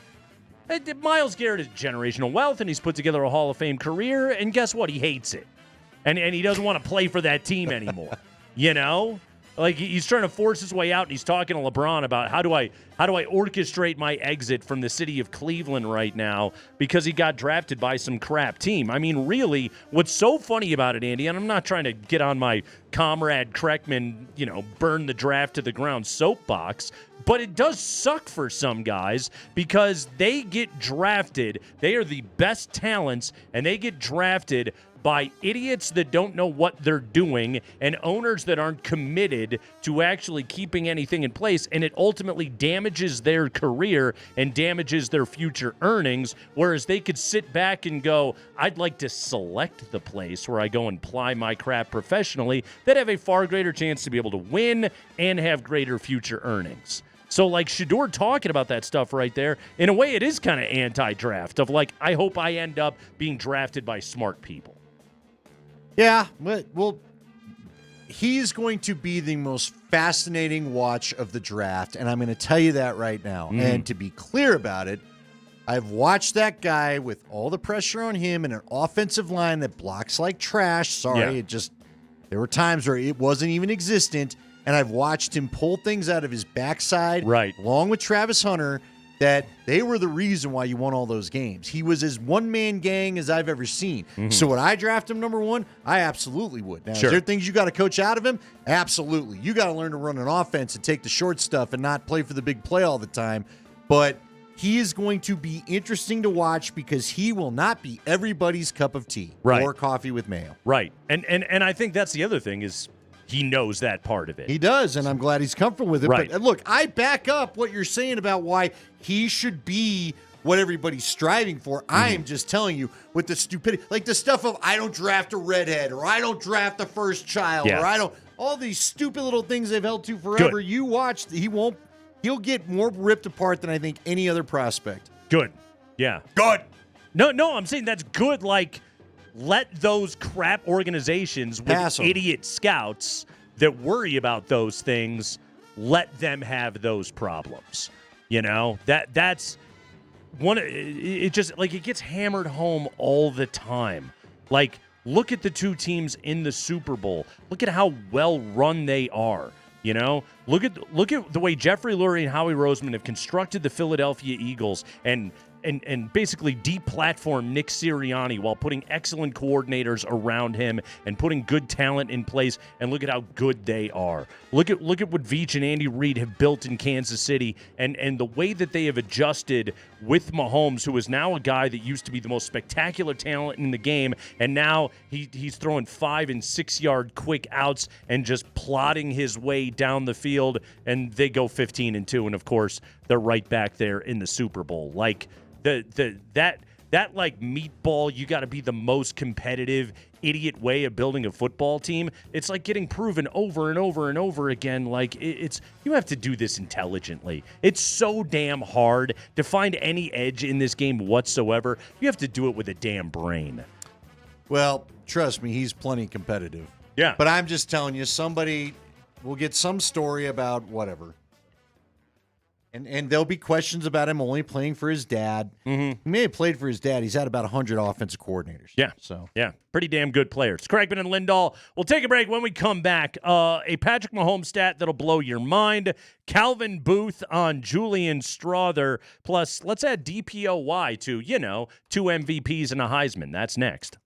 [SPEAKER 10] Myles Garrett is generational wealth, and he's put together a Hall of Fame career, and guess what? He hates it. And he doesn't want to play for that team anymore. Like he's trying to force his way out, and he's talking to LeBron about how do I orchestrate my exit from the city of Cleveland right now because he got drafted by some crap team. I mean, really, what's so funny about it, Andy, and I'm not trying to get on my comrade Kreckman, burn the draft to the ground soapbox, but it does suck for some guys because they get drafted. They are the best talents, and they get drafted by idiots that don't know what they're doing and owners that aren't committed to actually keeping anything in place, and it ultimately damages their career and damages their future earnings, whereas they could sit back and go, I'd like to select the place where I go and ply my craft professionally, that have a far greater chance to be able to win and have greater future earnings. So, like, Shedeur talking about that stuff right there, in a way, it is kind of anti-draft of, like, I hope I end up being drafted by smart people.
[SPEAKER 15] Yeah, well, he's going to be the most fascinating watch of the draft, and I'm going to tell you that right now. And to be clear about it, I've watched that guy with all the pressure on him and an offensive line that blocks like trash. Sorry, there were times where it wasn't even existent. And I've watched him pull things out of his backside, along with Travis Hunter, that they were the reason why you won all those games. He was as one-man gang as I've ever seen. So would I draft him number one? I absolutely would. Now, is there things you got to coach out of him? Absolutely. You got to learn to run an offense and take the short stuff and not play for the big play all the time. But he is going to be interesting to watch because he will not be everybody's cup of tea or coffee with mayo.
[SPEAKER 10] Right. And I think that's the other thing is he knows that part of it.
[SPEAKER 15] He does, and I'm glad he's comfortable with it.
[SPEAKER 10] Right.
[SPEAKER 15] But look, I back up what you're saying about why he should be what everybody's striving for. I am just telling you with the stupidity, like the stuff of I don't draft a redhead or I don't draft the first child or I don't, all these stupid little things they've held to forever.
[SPEAKER 10] Good.
[SPEAKER 15] You watch, he'll get more ripped apart than I think any other prospect.
[SPEAKER 10] Good. Yeah.
[SPEAKER 15] Good.
[SPEAKER 10] No, I'm saying that's good. Like, let those crap organizations with idiot scouts that worry about those things, let them have those problems. You know, that's one. It just like it gets hammered home all the time. Like, look at the two teams in the Super Bowl. Look at how well run they are. You know, look at the way Jeffrey Lurie and Howie Roseman have constructed the Philadelphia Eagles and basically deplatform Nick Sirianni while putting excellent coordinators around him and putting good talent in place. And look at how good they are. Look at what Veach and Andy Reid have built in Kansas City and the way that they have adjusted with Mahomes, who is now a guy that used to be the most spectacular talent in the game, and now he's throwing 5 and 6 yard quick outs and just plodding his way down the field, and they go 15-2, and of course they're right back there in the Super Bowl. Like that like meatball, you got to be the most competitive idiot way of building a football team. It's like getting proven over and over and over again. Like it's you have to do this intelligently. It's so damn hard to find any edge in this game whatsoever. You have to do it with a damn brain.
[SPEAKER 15] Well, trust me, he's plenty competitive.
[SPEAKER 10] Yeah.
[SPEAKER 15] But I'm just telling you, somebody will get some story about whatever. And there'll be questions about him only playing for his dad. He may have played for his dad. He's had about 100 offensive coordinators.
[SPEAKER 10] Yeah.
[SPEAKER 15] So
[SPEAKER 10] yeah, pretty damn good players. Kreckman and Lindahl. We'll take a break. When we come back, a Patrick Mahomes stat that'll blow your mind. Calvin Booth on Julian Strother. Plus, let's add DPOY to, 2 MVPs and a Heisman. That's next.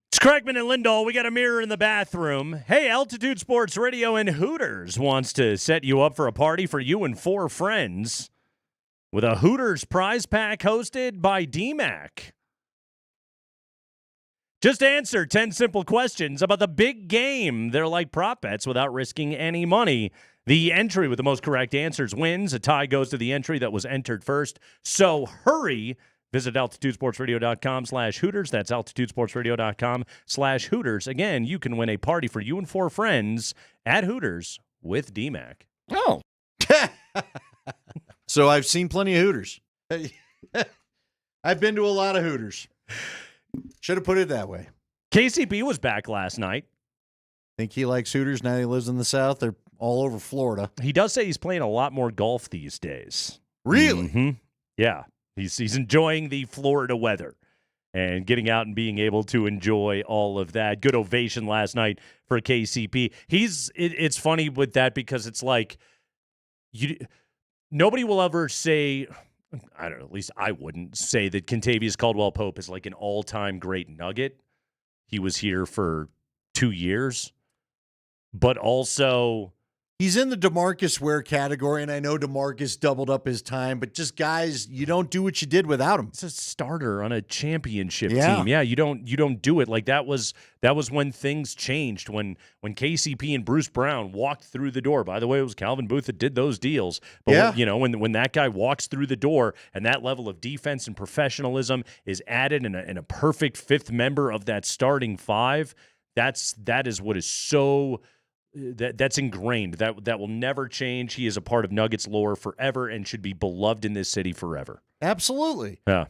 [SPEAKER 10] It's Kreckman and Lindahl. We got a mirror in the bathroom. Hey, Altitude Sports Radio and Hooters wants to set you up for a party for you and 4 friends with a Hooters prize pack hosted by DMac. Just answer 10 simple questions about the big game. They're like prop bets without risking any money. The entry with the most correct answers wins. A tie goes to the entry that was entered first. So hurry. Visit altitudesportsradio.com/Hooters. That's altitudesportsradio.com/Hooters. Again, you can win a party for you and 4 friends at Hooters with DMac.
[SPEAKER 7] Oh.
[SPEAKER 15] So I've seen plenty of Hooters. I've been to a lot of Hooters. Should have put it that way.
[SPEAKER 10] KCP was back last night.
[SPEAKER 15] Think he likes Hooters now he lives in the South? They're all over Florida.
[SPEAKER 10] He does say he's playing a lot more golf these days.
[SPEAKER 15] Really?
[SPEAKER 10] Mm-hmm. Yeah. He's enjoying the Florida weather and getting out and being able to enjoy all of that. Good ovation last night for KCP. It's funny with that because it's like nobody will ever say, I don't know, at least I wouldn't say that Kentavious Caldwell-Pope is like an all-time great Nugget. He was here for 2 years, but also
[SPEAKER 15] he's in the DeMarcus Ware category, and I know DeMarcus doubled up his time, but just guys, you don't do what you did without him.
[SPEAKER 10] It's a starter on a championship team. Yeah, you don't do it. Like that was when things changed, when KCP and Bruce Brown walked through the door. By the way, it was Calvin Booth that did those deals. But when that guy walks through the door and that level of defense and professionalism is added in a perfect 5th member of that starting 5, that is what is so that's ingrained. That will never change. He is a part of Nuggets lore forever and should be beloved in this city forever.
[SPEAKER 15] Absolutely.
[SPEAKER 10] Yeah.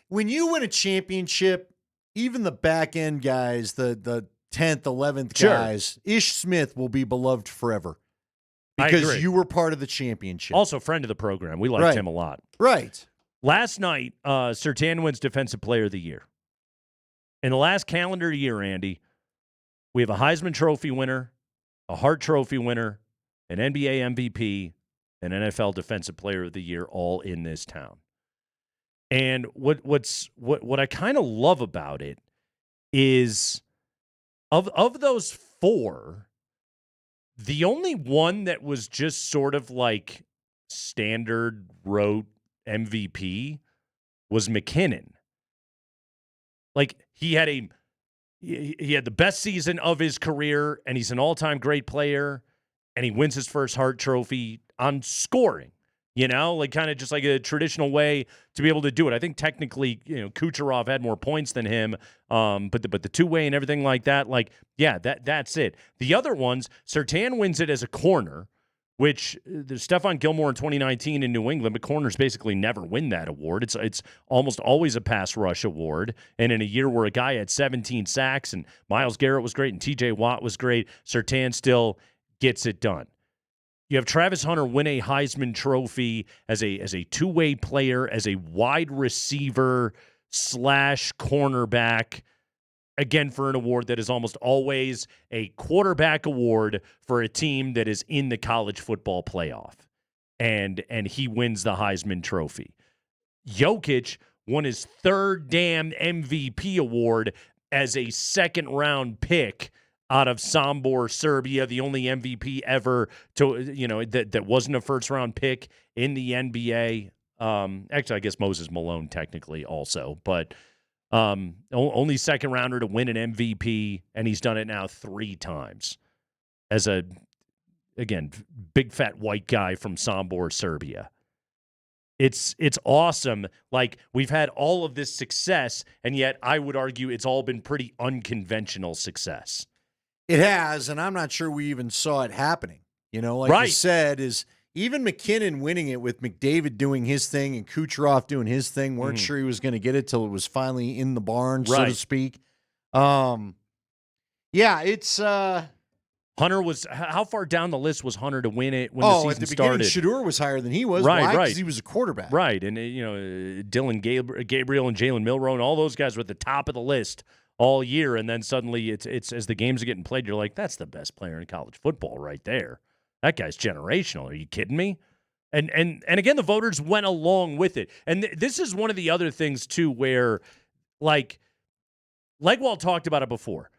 [SPEAKER 15] When you win a championship, even the back end guys, the 10th, 11th guys, Ish Smith will be beloved forever because you were part of the championship.
[SPEAKER 10] Also, friend of the program. We liked him a lot.
[SPEAKER 15] Right.
[SPEAKER 10] Last night, Ceran wins Defensive Player of the Year. In the last calendar year, Andy, we have a Heisman Trophy winner, a Hart Trophy winner, an NBA MVP, an NFL Defensive Player of the Year, all in this town. And what I kind of love about it is of those 4, the only one that was just sort of like standard rote MVP was McKinnon. Like he had the best season of his career, and he's an all-time great player, and he wins his first Hart Trophy on scoring, like kind of just like a traditional way to be able to do it. I think technically, Kucherov had more points than him, but the two-way and everything like that, that's it. The other ones, Surtain wins it as a corner, which Stephon Gilmore in 2019 in New England, but corners basically never win that award. It's almost always a pass rush award. And in a year where a guy had 17 sacks and Myles Garrett was great and TJ Watt was great, Surtain still gets it done. You have Travis Hunter win a Heisman Trophy as a two-way player, as a wide receiver / cornerback, again, for an award that is almost always a quarterback award for a team that is in the college football playoff. And he wins the Heisman Trophy. Jokic won his 3rd damn MVP award as a 2nd-round pick out of Sombor, Serbia, the only MVP ever that wasn't a first-round pick in the NBA. Actually, I guess Moses Malone technically also, but only 2nd rounder to win an MVP, and he's done it now 3 times as again, big fat white guy from Sombor, Serbia. It's awesome. Like, we've had all of this success, and yet I would argue it's all been pretty unconventional success.
[SPEAKER 15] It has, and I'm not sure we even saw it happening. Like you said, is even McKinnon winning it with McDavid doing his thing and Kucherov doing his thing. Weren't sure he was going to get it till it was finally in the barn, so to speak. It's
[SPEAKER 10] Hunter was, how far down the list was Hunter to win it when the season
[SPEAKER 15] at the
[SPEAKER 10] started?
[SPEAKER 15] beginning, Shedeur was higher than he was. Why? Because he was a quarterback.
[SPEAKER 10] Right, and Dylan Gabriel and Jalen Milroe and all those guys were at the top of the list all year, and then suddenly it's as the games are getting played, you're like, that's the best player in college football right there. That guy's generational. Are you kidding me? And again, the voters went along with it. And this is one of the other things, too, where, like Walt talked about it before,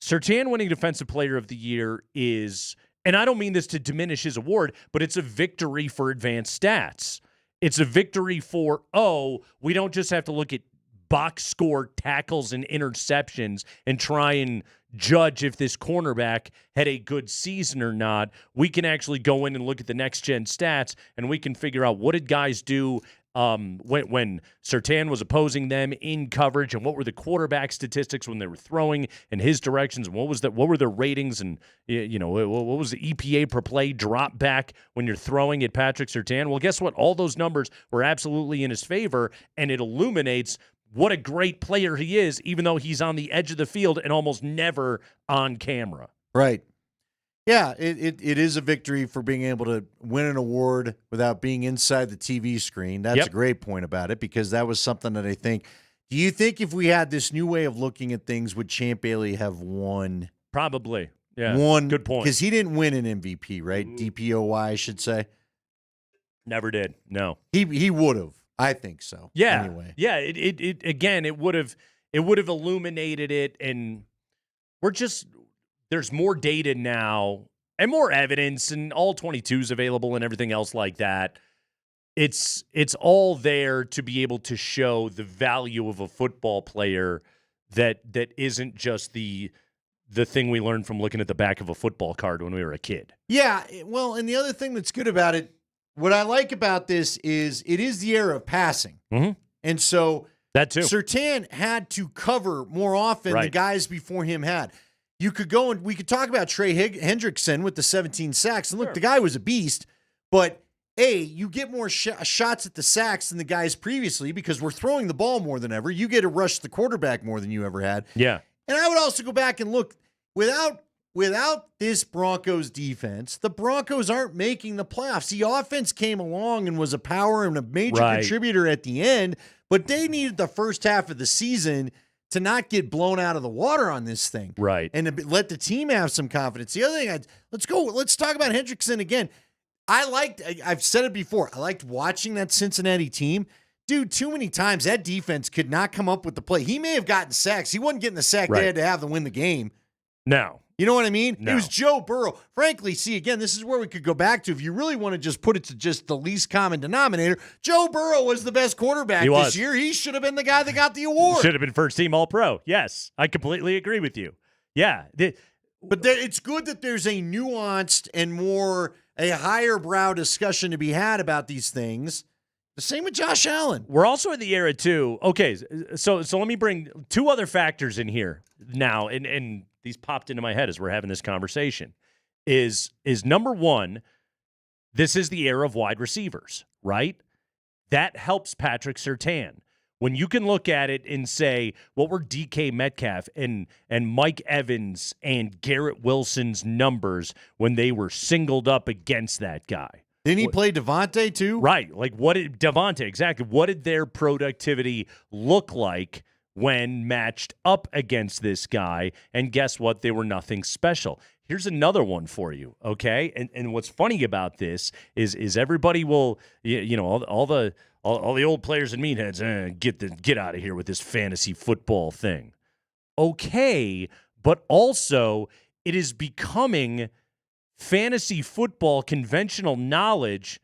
[SPEAKER 10] Surtain winning Defensive Player of the Year is, and I don't mean this to diminish his award, but it's a victory for advanced stats. It's a victory for, we don't just have to look at box score tackles and interceptions and try and judge if this cornerback had a good season or not. We can actually go in and look at the next-gen stats, and we can figure out what did guys do when Surtain was opposing them in coverage, and what were the quarterback statistics when they were throwing in his directions, and what were their ratings, and what was the EPA per play drop back when you're throwing at Patrick Surtain? Well, guess what? All those numbers were absolutely in his favor, and it illuminates what a great player he is, even though he's on the edge of the field and almost never on camera.
[SPEAKER 15] Right. Yeah, it is a victory for being able to win an award without being inside the TV screen. That's a great point about it, because that was something that I think. Do you think if we had this new way of looking at things, would Champ Bailey have won?
[SPEAKER 10] Probably. Yeah.
[SPEAKER 15] Good point. Because he didn't win an MVP, right? DPOY, I should say.
[SPEAKER 10] Never did. No.
[SPEAKER 15] He would have. I think so.
[SPEAKER 10] Yeah.
[SPEAKER 15] Anyway.
[SPEAKER 10] Yeah. It would have illuminated it, and there's more data now and more evidence, and all 22s available and everything else like that. It's all there to be able to show the value of a football player that isn't just the thing we learned from looking at the back of a football card when we were a kid.
[SPEAKER 15] Yeah. Well, and the other thing that's good about it, what I like about this is it is the era of passing.
[SPEAKER 10] Mm-hmm.
[SPEAKER 15] And so
[SPEAKER 10] that too.
[SPEAKER 15] Surtain had to cover more often than the guys before him had. You could go and we could talk about Trey Hendrickson with the 17 sacks. And look, the guy was a beast, but you get more shots at the sacks than the guys previously because we're throwing the ball more than ever. You get to rush the quarterback more than you ever had.
[SPEAKER 10] Yeah.
[SPEAKER 15] And I would also go back and look, without this Broncos defense, the Broncos aren't making the playoffs. The offense came along and was a power and a major contributor at the end, but they needed the first half of the season to not get blown out of the water on this thing.
[SPEAKER 10] Right.
[SPEAKER 15] And to let the team have some confidence. The other thing, let's talk about Hendrickson again. I've said it before, I liked watching that Cincinnati team. Dude, too many times that defense could not come up with the play. He may have gotten sacks. He wasn't getting the sack they had to have to win the game.
[SPEAKER 10] No.
[SPEAKER 15] You know what I mean?
[SPEAKER 10] No.
[SPEAKER 15] It was Joe Burrow. Frankly, again, this is where we could go back to. If you really want to just put it to just the least common denominator, Joe Burrow was the best quarterback this year. He should have been the guy that got the award.
[SPEAKER 10] Should have been first team All-Pro. Yes, I completely agree with you. Yeah.
[SPEAKER 15] But it's good that there's a nuanced and more a higher brow discussion to be had about these things. The same with Josh Allen.
[SPEAKER 10] We're also in the era, too. Okay, so let me bring two other factors in here now, and these popped into my head as we're having this conversation. Is number one, this is the era of wide receivers, right? That helps Patrick Surtain. When you can look at it and say, what were DK Metcalf and Mike Evans and Garrett Wilson's numbers when they were singled up against that guy?
[SPEAKER 15] Didn't he play Devontae too?
[SPEAKER 10] Right. Like what did Devontae, exactly. What did their productivity look like when matched up against this guy? And guess what? They were nothing special. Here's another one for you, okay? And what's funny about this is everybody will, all the old players and meatheads, get out of here with this fantasy football thing. Okay, but also it is becoming fantasy football conventional knowledge.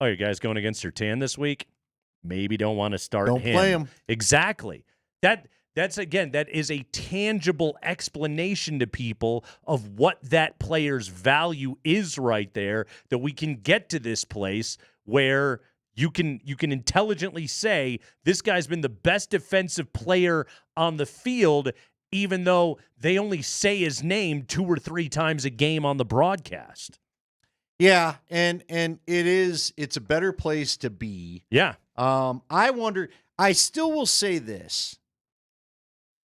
[SPEAKER 10] Oh, you guys going against Surtain this week? Maybe don't want to start him.
[SPEAKER 15] Don't play him.
[SPEAKER 10] Exactly. That is a tangible explanation to people of what that player's value is right there, that we can get to this place where you can intelligently say this guy's been the best defensive player on the field, even though they only say his name 2 or 3 times a game on the broadcast.
[SPEAKER 15] Yeah, and it's a better place to be.
[SPEAKER 10] Yeah.
[SPEAKER 15] I wonder, I still will say this,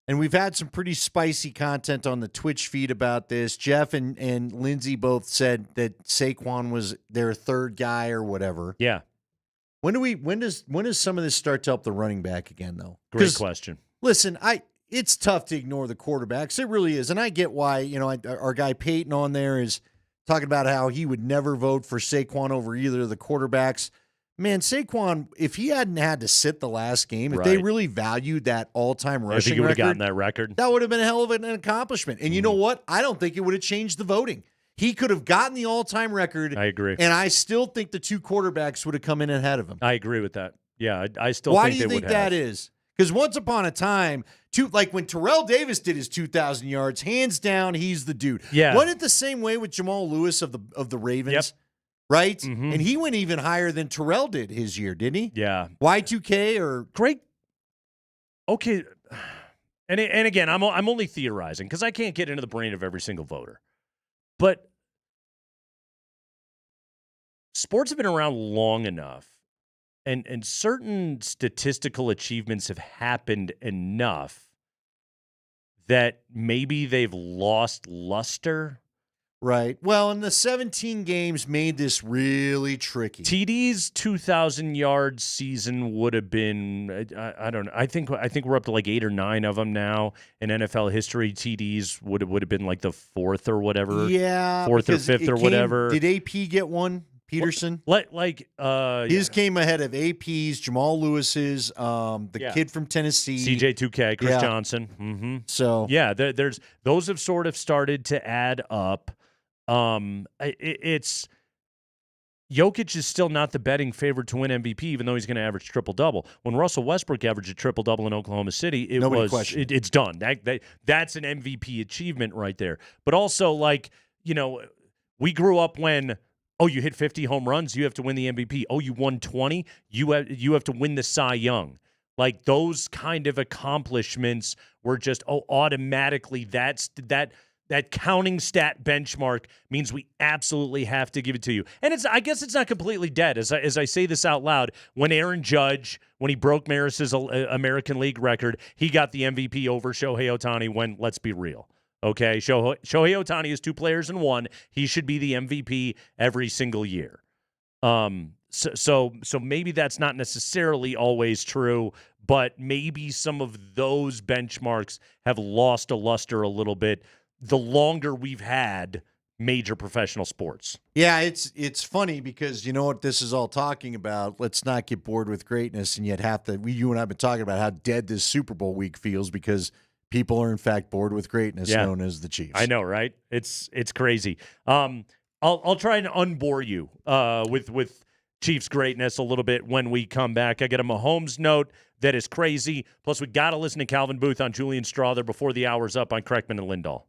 [SPEAKER 15] and we've had some pretty spicy content on the Twitch feed about this. Jeff and Lindsay both said that Saquon was their third guy or whatever.
[SPEAKER 10] Yeah.
[SPEAKER 15] When does some of this start to help the running back again, though?
[SPEAKER 10] Great question.
[SPEAKER 15] Listen, it's tough to ignore the quarterbacks. It really is. And I get why, our guy Peyton on there is talking about how he would never vote for Saquon over either of the quarterbacks. Man, Saquon, if he hadn't had to sit the last game, if they really valued that all-time rushing
[SPEAKER 10] I think he would have
[SPEAKER 15] record,
[SPEAKER 10] gotten that record.
[SPEAKER 15] that would have been a hell of an accomplishment. And you know what? I don't think it would have changed the voting. He could have gotten the all-time record.
[SPEAKER 10] I agree.
[SPEAKER 15] And I still think the two quarterbacks would have come in ahead of him.
[SPEAKER 10] I agree with that. Yeah, I still
[SPEAKER 15] Why
[SPEAKER 10] think
[SPEAKER 15] do you
[SPEAKER 10] they
[SPEAKER 15] think
[SPEAKER 10] would have.
[SPEAKER 15] that is? Because once upon a time, like when Terrell Davis did his 2,000 yards, hands down, he's the dude.
[SPEAKER 10] Yeah.
[SPEAKER 15] Wasn't it the same way with Jamal Lewis of the Ravens?
[SPEAKER 10] Yep.
[SPEAKER 15] Right?
[SPEAKER 10] Mm-hmm.
[SPEAKER 15] And he went even higher than Terrell did his year, didn't he?
[SPEAKER 10] Yeah.
[SPEAKER 15] Y2K or
[SPEAKER 10] great. Okay. And again, I'm only theorizing because I can't get into the brain of every single voter. But sports have been around long enough, and certain statistical achievements have happened enough that maybe they've lost luster.
[SPEAKER 15] Right. Well, and the 17 games made this really tricky.
[SPEAKER 10] TD's 2,000-yard season would have been, I don't know. I think we're up to like 8 or 9 of them now in NFL history. TD's would have been like the fourth or whatever.
[SPEAKER 15] Yeah.
[SPEAKER 10] Fourth or fifth or whatever.
[SPEAKER 15] Did AP get one? Peterson?
[SPEAKER 10] His
[SPEAKER 15] came ahead of AP's, Jamal Lewis's, the kid from Tennessee.
[SPEAKER 10] CJ2K, Chris Johnson. Mm-hmm.
[SPEAKER 15] So
[SPEAKER 10] yeah, there's those have sort of started to add up. It's Jokic is still not the betting favorite to win MVP, even though he's going to average triple-double. When Russell Westbrook averaged a triple-double in Oklahoma City, it's done. That's an MVP achievement right there. But also, we grew up when, you hit 50 home runs, you have to win the MVP. Oh, you won 20, you have to win the Cy Young. Like those kind of accomplishments were just automatically that counting stat benchmark means we absolutely have to give it to you. And I guess it's not completely dead. As I say this out loud, when Aaron Judge, when he broke Maris's American League record, he got the MVP over Shohei Ohtani when, let's be real. Okay, Shohei Ohtani is 2 players in one. He should be the MVP every single year. So maybe that's not necessarily always true, but maybe some of those benchmarks have lost a luster a little bit the longer we've had major professional sports.
[SPEAKER 15] Yeah, it's funny because you know what this is all talking about. Let's not get bored with greatness, and yet you and I have been talking about how dead this Super Bowl week feels because people are in fact bored with greatness, known as the Chiefs.
[SPEAKER 10] I know, right? It's crazy. I'll try and unbore you with Chiefs greatness a little bit when we come back. I get a Mahomes note that is crazy. Plus, we got to listen to Calvin Booth on Julian Strother before the hour's up on Kreckman and Lindahl.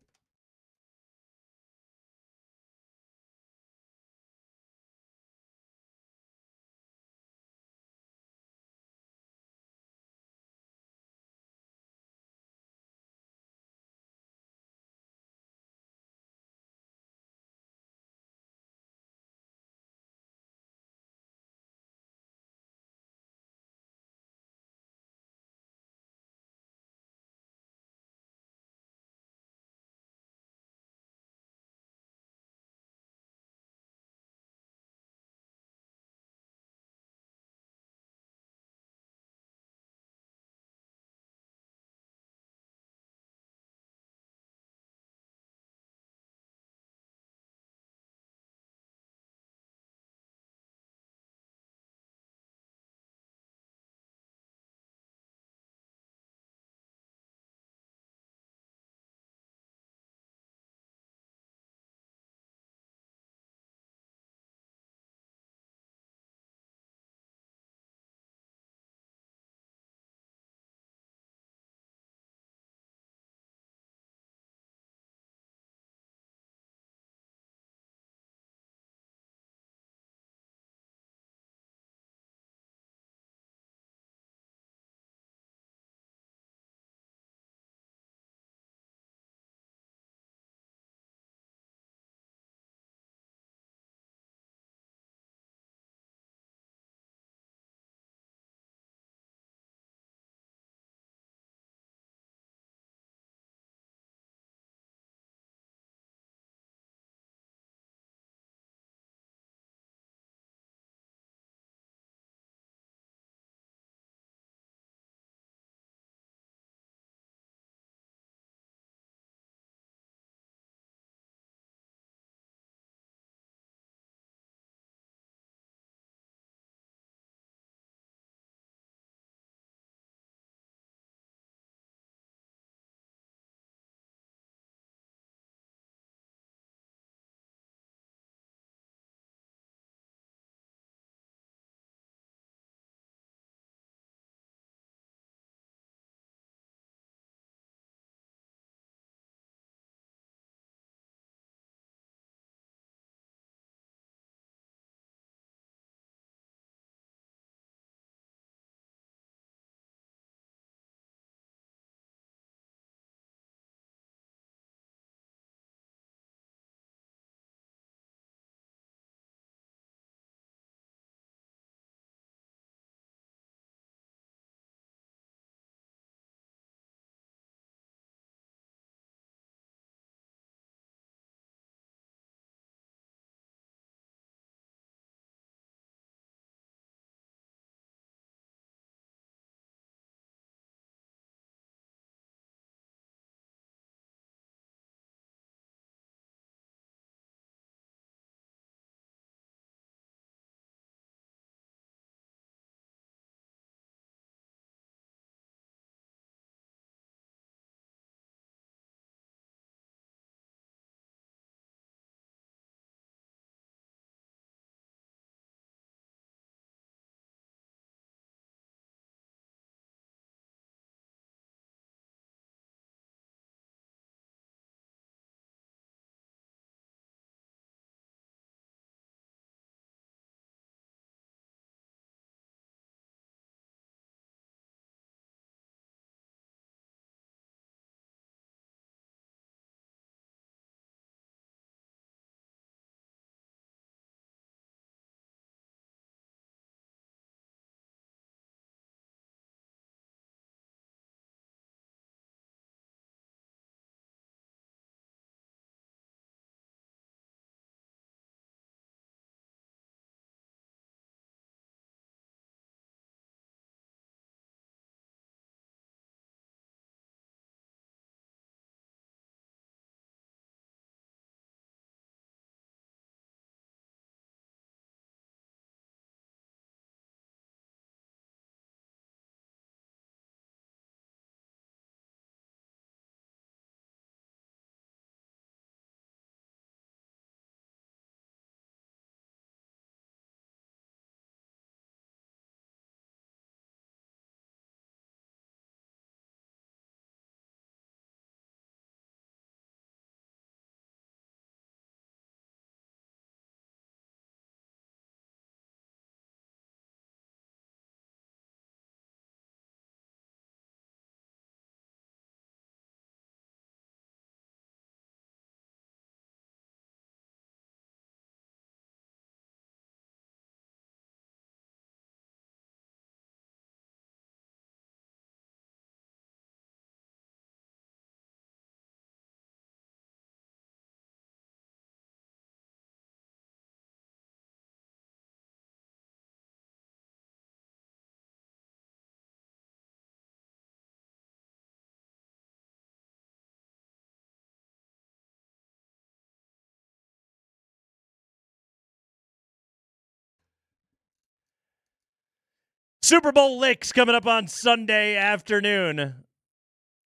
[SPEAKER 10] Super Bowl licks coming up on Sunday afternoon.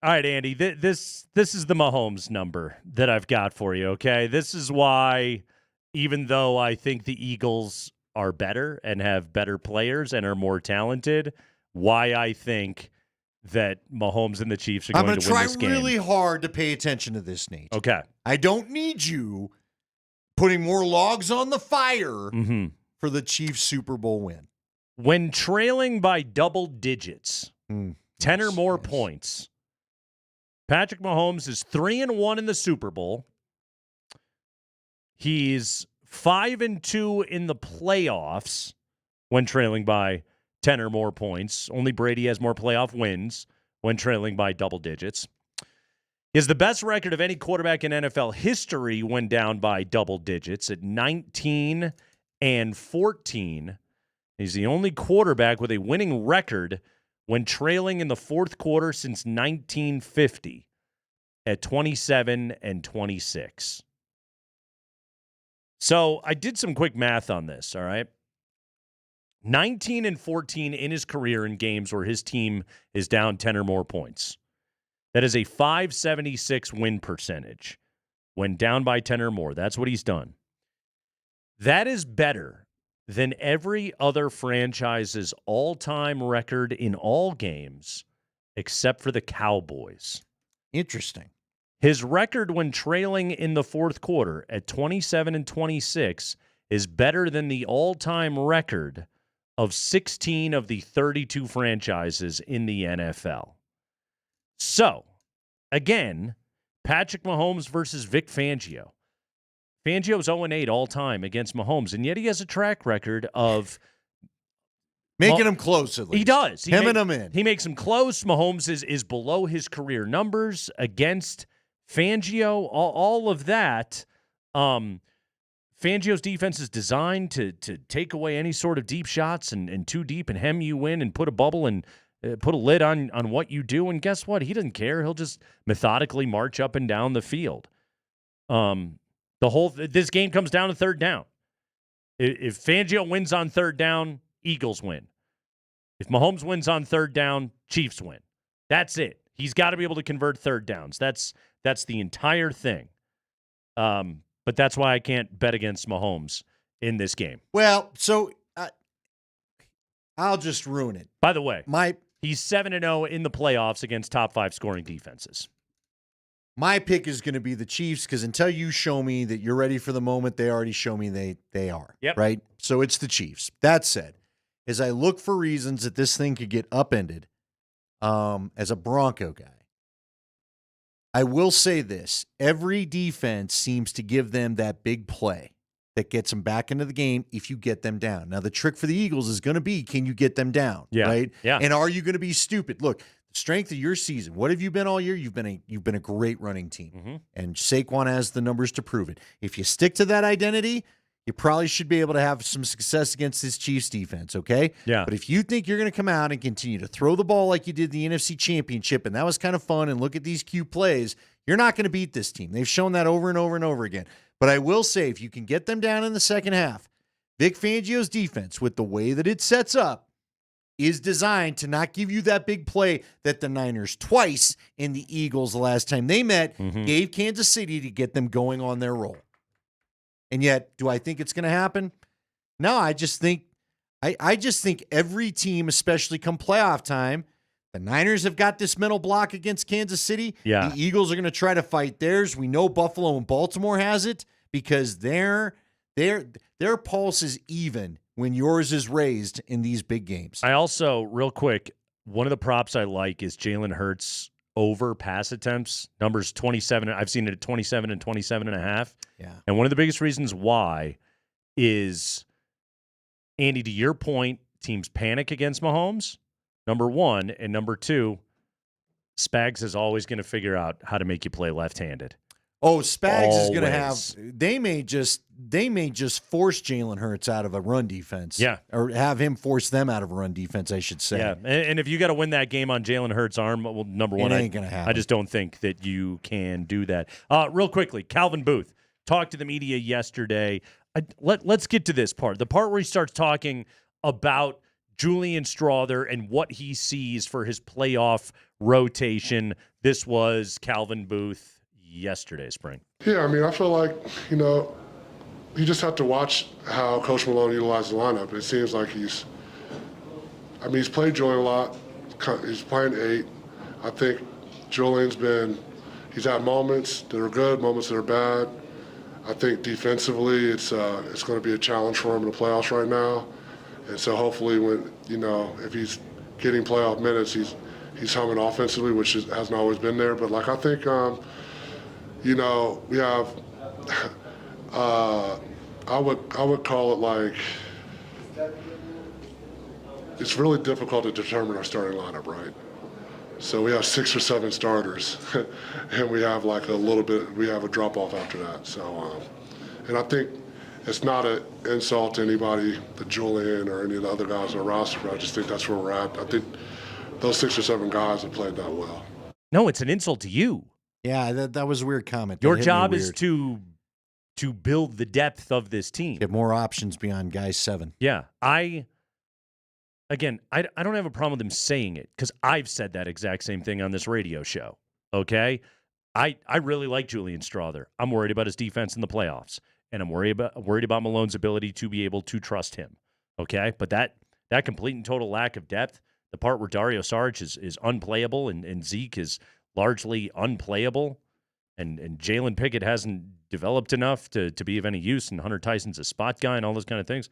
[SPEAKER 10] All right, Andy, this is the Mahomes number that I've got for you, okay? This is why, even though I think the Eagles are better and have better players and are more talented, why I think that Mahomes and the Chiefs are going to win this game.
[SPEAKER 15] I'm going to try really hard to pay attention to this, Nate.
[SPEAKER 10] Okay.
[SPEAKER 15] I don't need you putting more logs on the fire for the Chiefs Super Bowl win.
[SPEAKER 10] When trailing by double digits, 10 or more points, Patrick Mahomes is 3-1 in the Super Bowl. He's 5-2 in the playoffs when trailing by 10 or more points. Only Brady has more playoff wins when trailing by double digits. He has the best record of any quarterback in NFL history when down by double digits at 19-14. He's the only quarterback with a winning record when trailing in the fourth quarter since 1950 at 27-26. So I did some quick math on this, all right? 19-14 in his career in games where his team is down 10 or more points. That is a .576 win percentage when down by 10 or more. That's what he's done. That is better than every other franchise's all-time record in all games except for the Cowboys.
[SPEAKER 15] Interesting.
[SPEAKER 10] His record when trailing in the fourth quarter at 27-26 is better than the all-time record of 16 of the 32 franchises in the NFL. So, again, Patrick Mahomes versus Vic Fangio. Fangio's 0-8 all-time against Mahomes, and yet he has a track record of
[SPEAKER 15] making him close, at least.
[SPEAKER 10] He does.
[SPEAKER 15] Hemming him in.
[SPEAKER 10] He makes him close. Mahomes is below his career numbers against Fangio. All of that. Fangio's defense is designed to take away any sort of deep shots and too deep and hem you in and put a bubble and put a lid on what you do. And guess what? He doesn't care. He'll just methodically march up and down the field. This game comes down to third down. If Fangio wins on third down, Eagles win. If Mahomes wins on third down, Chiefs win. That's it. He's got to be able to convert third downs. That's the entire thing. But that's why I can't bet against Mahomes in this game.
[SPEAKER 15] Well, so I'll just ruin it.
[SPEAKER 10] By the way, he's 7-0 in the playoffs against top 5 scoring defenses.
[SPEAKER 15] My pick is going to be the Chiefs because until you show me that you're ready for the moment, they already show me they are.
[SPEAKER 10] Yep.
[SPEAKER 15] Right? So it's the Chiefs. That said, as I look for reasons that this thing could get upended as a Bronco guy, I will say this. Every defense seems to give them that big play that gets them back into the game if you get them down. Now, the trick for the Eagles is going to be, can you get them down?
[SPEAKER 10] Yeah.
[SPEAKER 15] Right?
[SPEAKER 10] Yeah.
[SPEAKER 15] And are you going to be stupid? Look, the strength of your season, what have you been all year? You've been a great running team.
[SPEAKER 10] Mm-hmm.
[SPEAKER 15] And Saquon has the numbers to prove it. If you stick to that identity, you probably should be able to have some success against this Chiefs defense, okay?
[SPEAKER 10] Yeah.
[SPEAKER 15] But if you think you're going to come out and continue to throw the ball like you did the NFC Championship, and that was kind of fun, and look at these cute plays, you're not going to beat this team. They've shown that over and over and over again. But I will say, if you can get them down in the second half, Vic Fangio's defense, with the way that it sets up, is designed to not give you that big play that the Niners twice in the Eagles the last time they met gave Kansas City to get them going on their roll. And yet, do I think it's going to happen? No, I just think every team, especially come playoff time, the Niners have got this mental block against Kansas City.
[SPEAKER 10] Yeah.
[SPEAKER 15] The Eagles are going to try to fight theirs. We know Buffalo and Baltimore has it because their pulse is even when yours is raised in these big games.
[SPEAKER 10] I also, real quick, one of the props I like is Jalen Hurts over pass attempts. Numbers 27. I've seen it at 27 and 27.5.
[SPEAKER 15] Yeah.
[SPEAKER 10] And one of the biggest reasons why is, Andy, to your point, teams panic against Mahomes, number one. And number two, Spags is always going to figure out how to make you play left-handed.
[SPEAKER 15] Oh, Spags is going to
[SPEAKER 10] Always.
[SPEAKER 15] have. They may just force Jalen Hurts out of a run defense.
[SPEAKER 10] Yeah.
[SPEAKER 15] Or have him force them out of a run defense, I should say.
[SPEAKER 10] Yeah, and if you got to win that game on Jalen Hurts' arm, well, number one,
[SPEAKER 15] It ain't gonna happen.
[SPEAKER 10] I just don't think that you can do that. Real quickly, Calvin Booth talked to the media yesterday. Let's get to this part, the part where he starts talking about Julian Strawther and what he sees for his playoff rotation. This was Calvin Booth yesterday, Spring.
[SPEAKER 5] Yeah, I mean, I feel like, you just have to watch how Coach Malone utilizes the lineup. It seems like he's played Julian a lot. He's playing 8. I think he's had moments that are good, moments that are bad. I think defensively, it's going to be a challenge for him in the playoffs right now. And so hopefully if he's getting playoff minutes, he's humming offensively, which hasn't always been there. But I think, we have, I would call it it's really difficult to determine our starting lineup, right? So we have 6 or 7 starters, and we have we have a drop off after that. So, and I think it's not an insult to anybody, the Julian or any of the other guys on the roster, but I just think that's where we're at. I think those 6 or 7 guys have played that well.
[SPEAKER 10] No, it's an insult to you.
[SPEAKER 15] Yeah, that was a weird comment.
[SPEAKER 10] Your job is to build the depth of this team.
[SPEAKER 15] Get more options beyond guys 7.
[SPEAKER 10] Yeah, I don't have a problem with him saying it because I've said that exact same thing on this radio show, okay? I really like Julian Strawther. I'm worried about his defense in the playoffs, and I'm worried about Malone's ability to be able to trust him, okay? But that complete and total lack of depth, the part where Dario Saric is unplayable and Zeke is largely unplayable, and Jalen Pickett hasn't developed enough to be of any use, and Hunter Tyson's a spot guy and all those kind of things.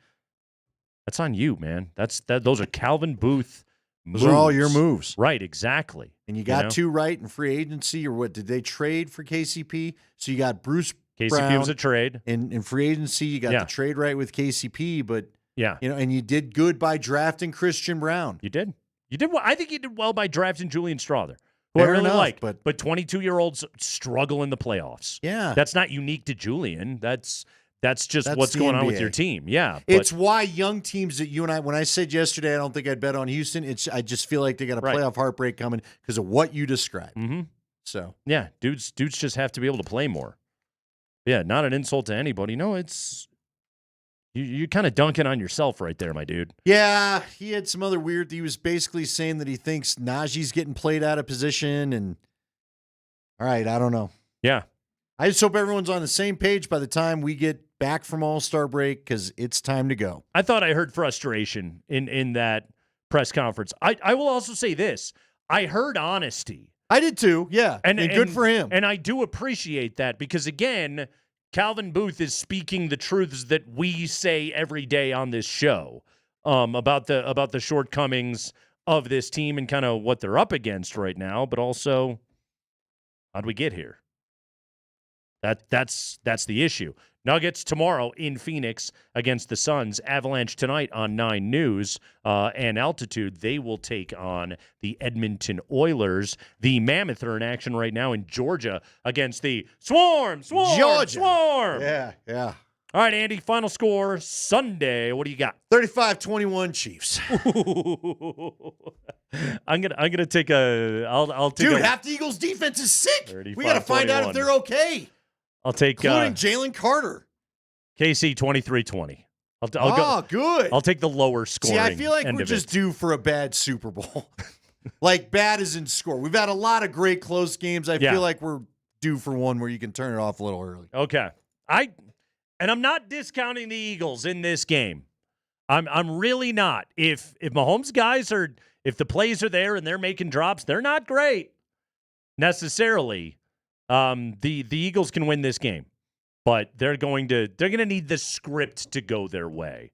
[SPEAKER 10] That's on you, man. Those are Calvin Booth moves.
[SPEAKER 15] Those are all your moves.
[SPEAKER 10] Right, exactly.
[SPEAKER 15] And you got 2 right in free agency, or what? Did they trade for KCP? So you got Bruce
[SPEAKER 10] KCP
[SPEAKER 15] Brown
[SPEAKER 10] was a trade.
[SPEAKER 15] In free agency, you got the trade right with KCP, but and you did good by drafting Christian Brown.
[SPEAKER 10] You did. Well. I think you did well by drafting Julian Strawther, who I really like. But 22-year-olds struggle in the playoffs.
[SPEAKER 15] Yeah.
[SPEAKER 10] That's not unique to Julian. That's just what's going on with your team. Yeah.
[SPEAKER 15] It's why young teams that you and I, when I said yesterday, I don't think I'd bet on Houston. I just feel like they got a playoff heartbreak coming because of what you described.
[SPEAKER 10] Mm-hmm.
[SPEAKER 15] So
[SPEAKER 10] yeah, dudes just have to be able to play more. Yeah, not an insult to anybody. No, it's you're kind of dunking on yourself right there, my dude.
[SPEAKER 15] Yeah, he had some other weird. He was basically saying that he thinks Najee's getting played out of position, and all right, I don't know.
[SPEAKER 10] Yeah.
[SPEAKER 15] I just hope everyone's on the same page by the time we get back from All-Star break because it's time to go.
[SPEAKER 10] I thought I heard frustration in that press conference. I will also say this. I heard honesty.
[SPEAKER 15] I did too, yeah, and good for him.
[SPEAKER 10] And I do appreciate that because, again, Calvin Booth is speaking the truths that we say every day on this show about the shortcomings of this team and kind of what they're up against right now, but also how'd we get here? That's the issue. Nuggets tomorrow in Phoenix against the Suns. Avalanche tonight on 9 News and Altitude. They will take on the Edmonton Oilers. The Mammoth are in action right now in Georgia against the Swarm.
[SPEAKER 15] Georgia.
[SPEAKER 10] Swarm.
[SPEAKER 15] Yeah.
[SPEAKER 10] All right, Andy, final score Sunday. What do you got?
[SPEAKER 15] 35-21 Chiefs.
[SPEAKER 10] I'm gonna take I'll take
[SPEAKER 15] Dude, half the Eagles defense is sick. We got to find out if they're okay.
[SPEAKER 10] I'll take
[SPEAKER 15] including Jalen Carter.
[SPEAKER 10] KC 23-20. I'll go.
[SPEAKER 15] Good.
[SPEAKER 10] I'll take the lower scoring.
[SPEAKER 15] See, I feel like we're just due for a bad Super Bowl. Like bad as in score. We've had a lot of great close games. I feel like we're due for one where you can turn it off a little early.
[SPEAKER 10] Okay. I'm not discounting the Eagles in this game. I'm really not. If Mahomes guys if the plays are there and they're making drops, they're not great necessarily. The Eagles can win this game, but they're going to need the script to go their way.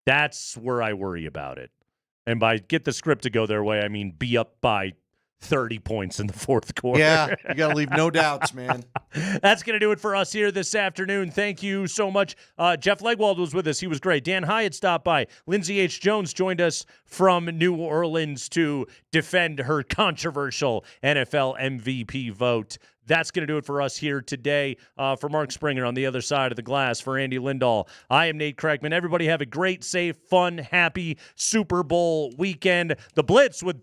[SPEAKER 10] That's where I worry about it. And by get the script to go their way, I mean be up by 30 points in the fourth quarter.
[SPEAKER 15] Yeah, you got to leave no doubts, man.
[SPEAKER 10] That's going to do it for us here this afternoon. Thank you so much. Jeff Legwold was with us. He was great. Dan Hyatt stopped by. Lindsay H. Jones joined us from New Orleans to defend her controversial NFL MVP vote. That's going to do it for us here today. For Mark Springer on the other side of the glass, for Andy Lindahl, I am Nate Kreckman. Everybody have a great, safe, fun, happy Super Bowl weekend. The Blitz with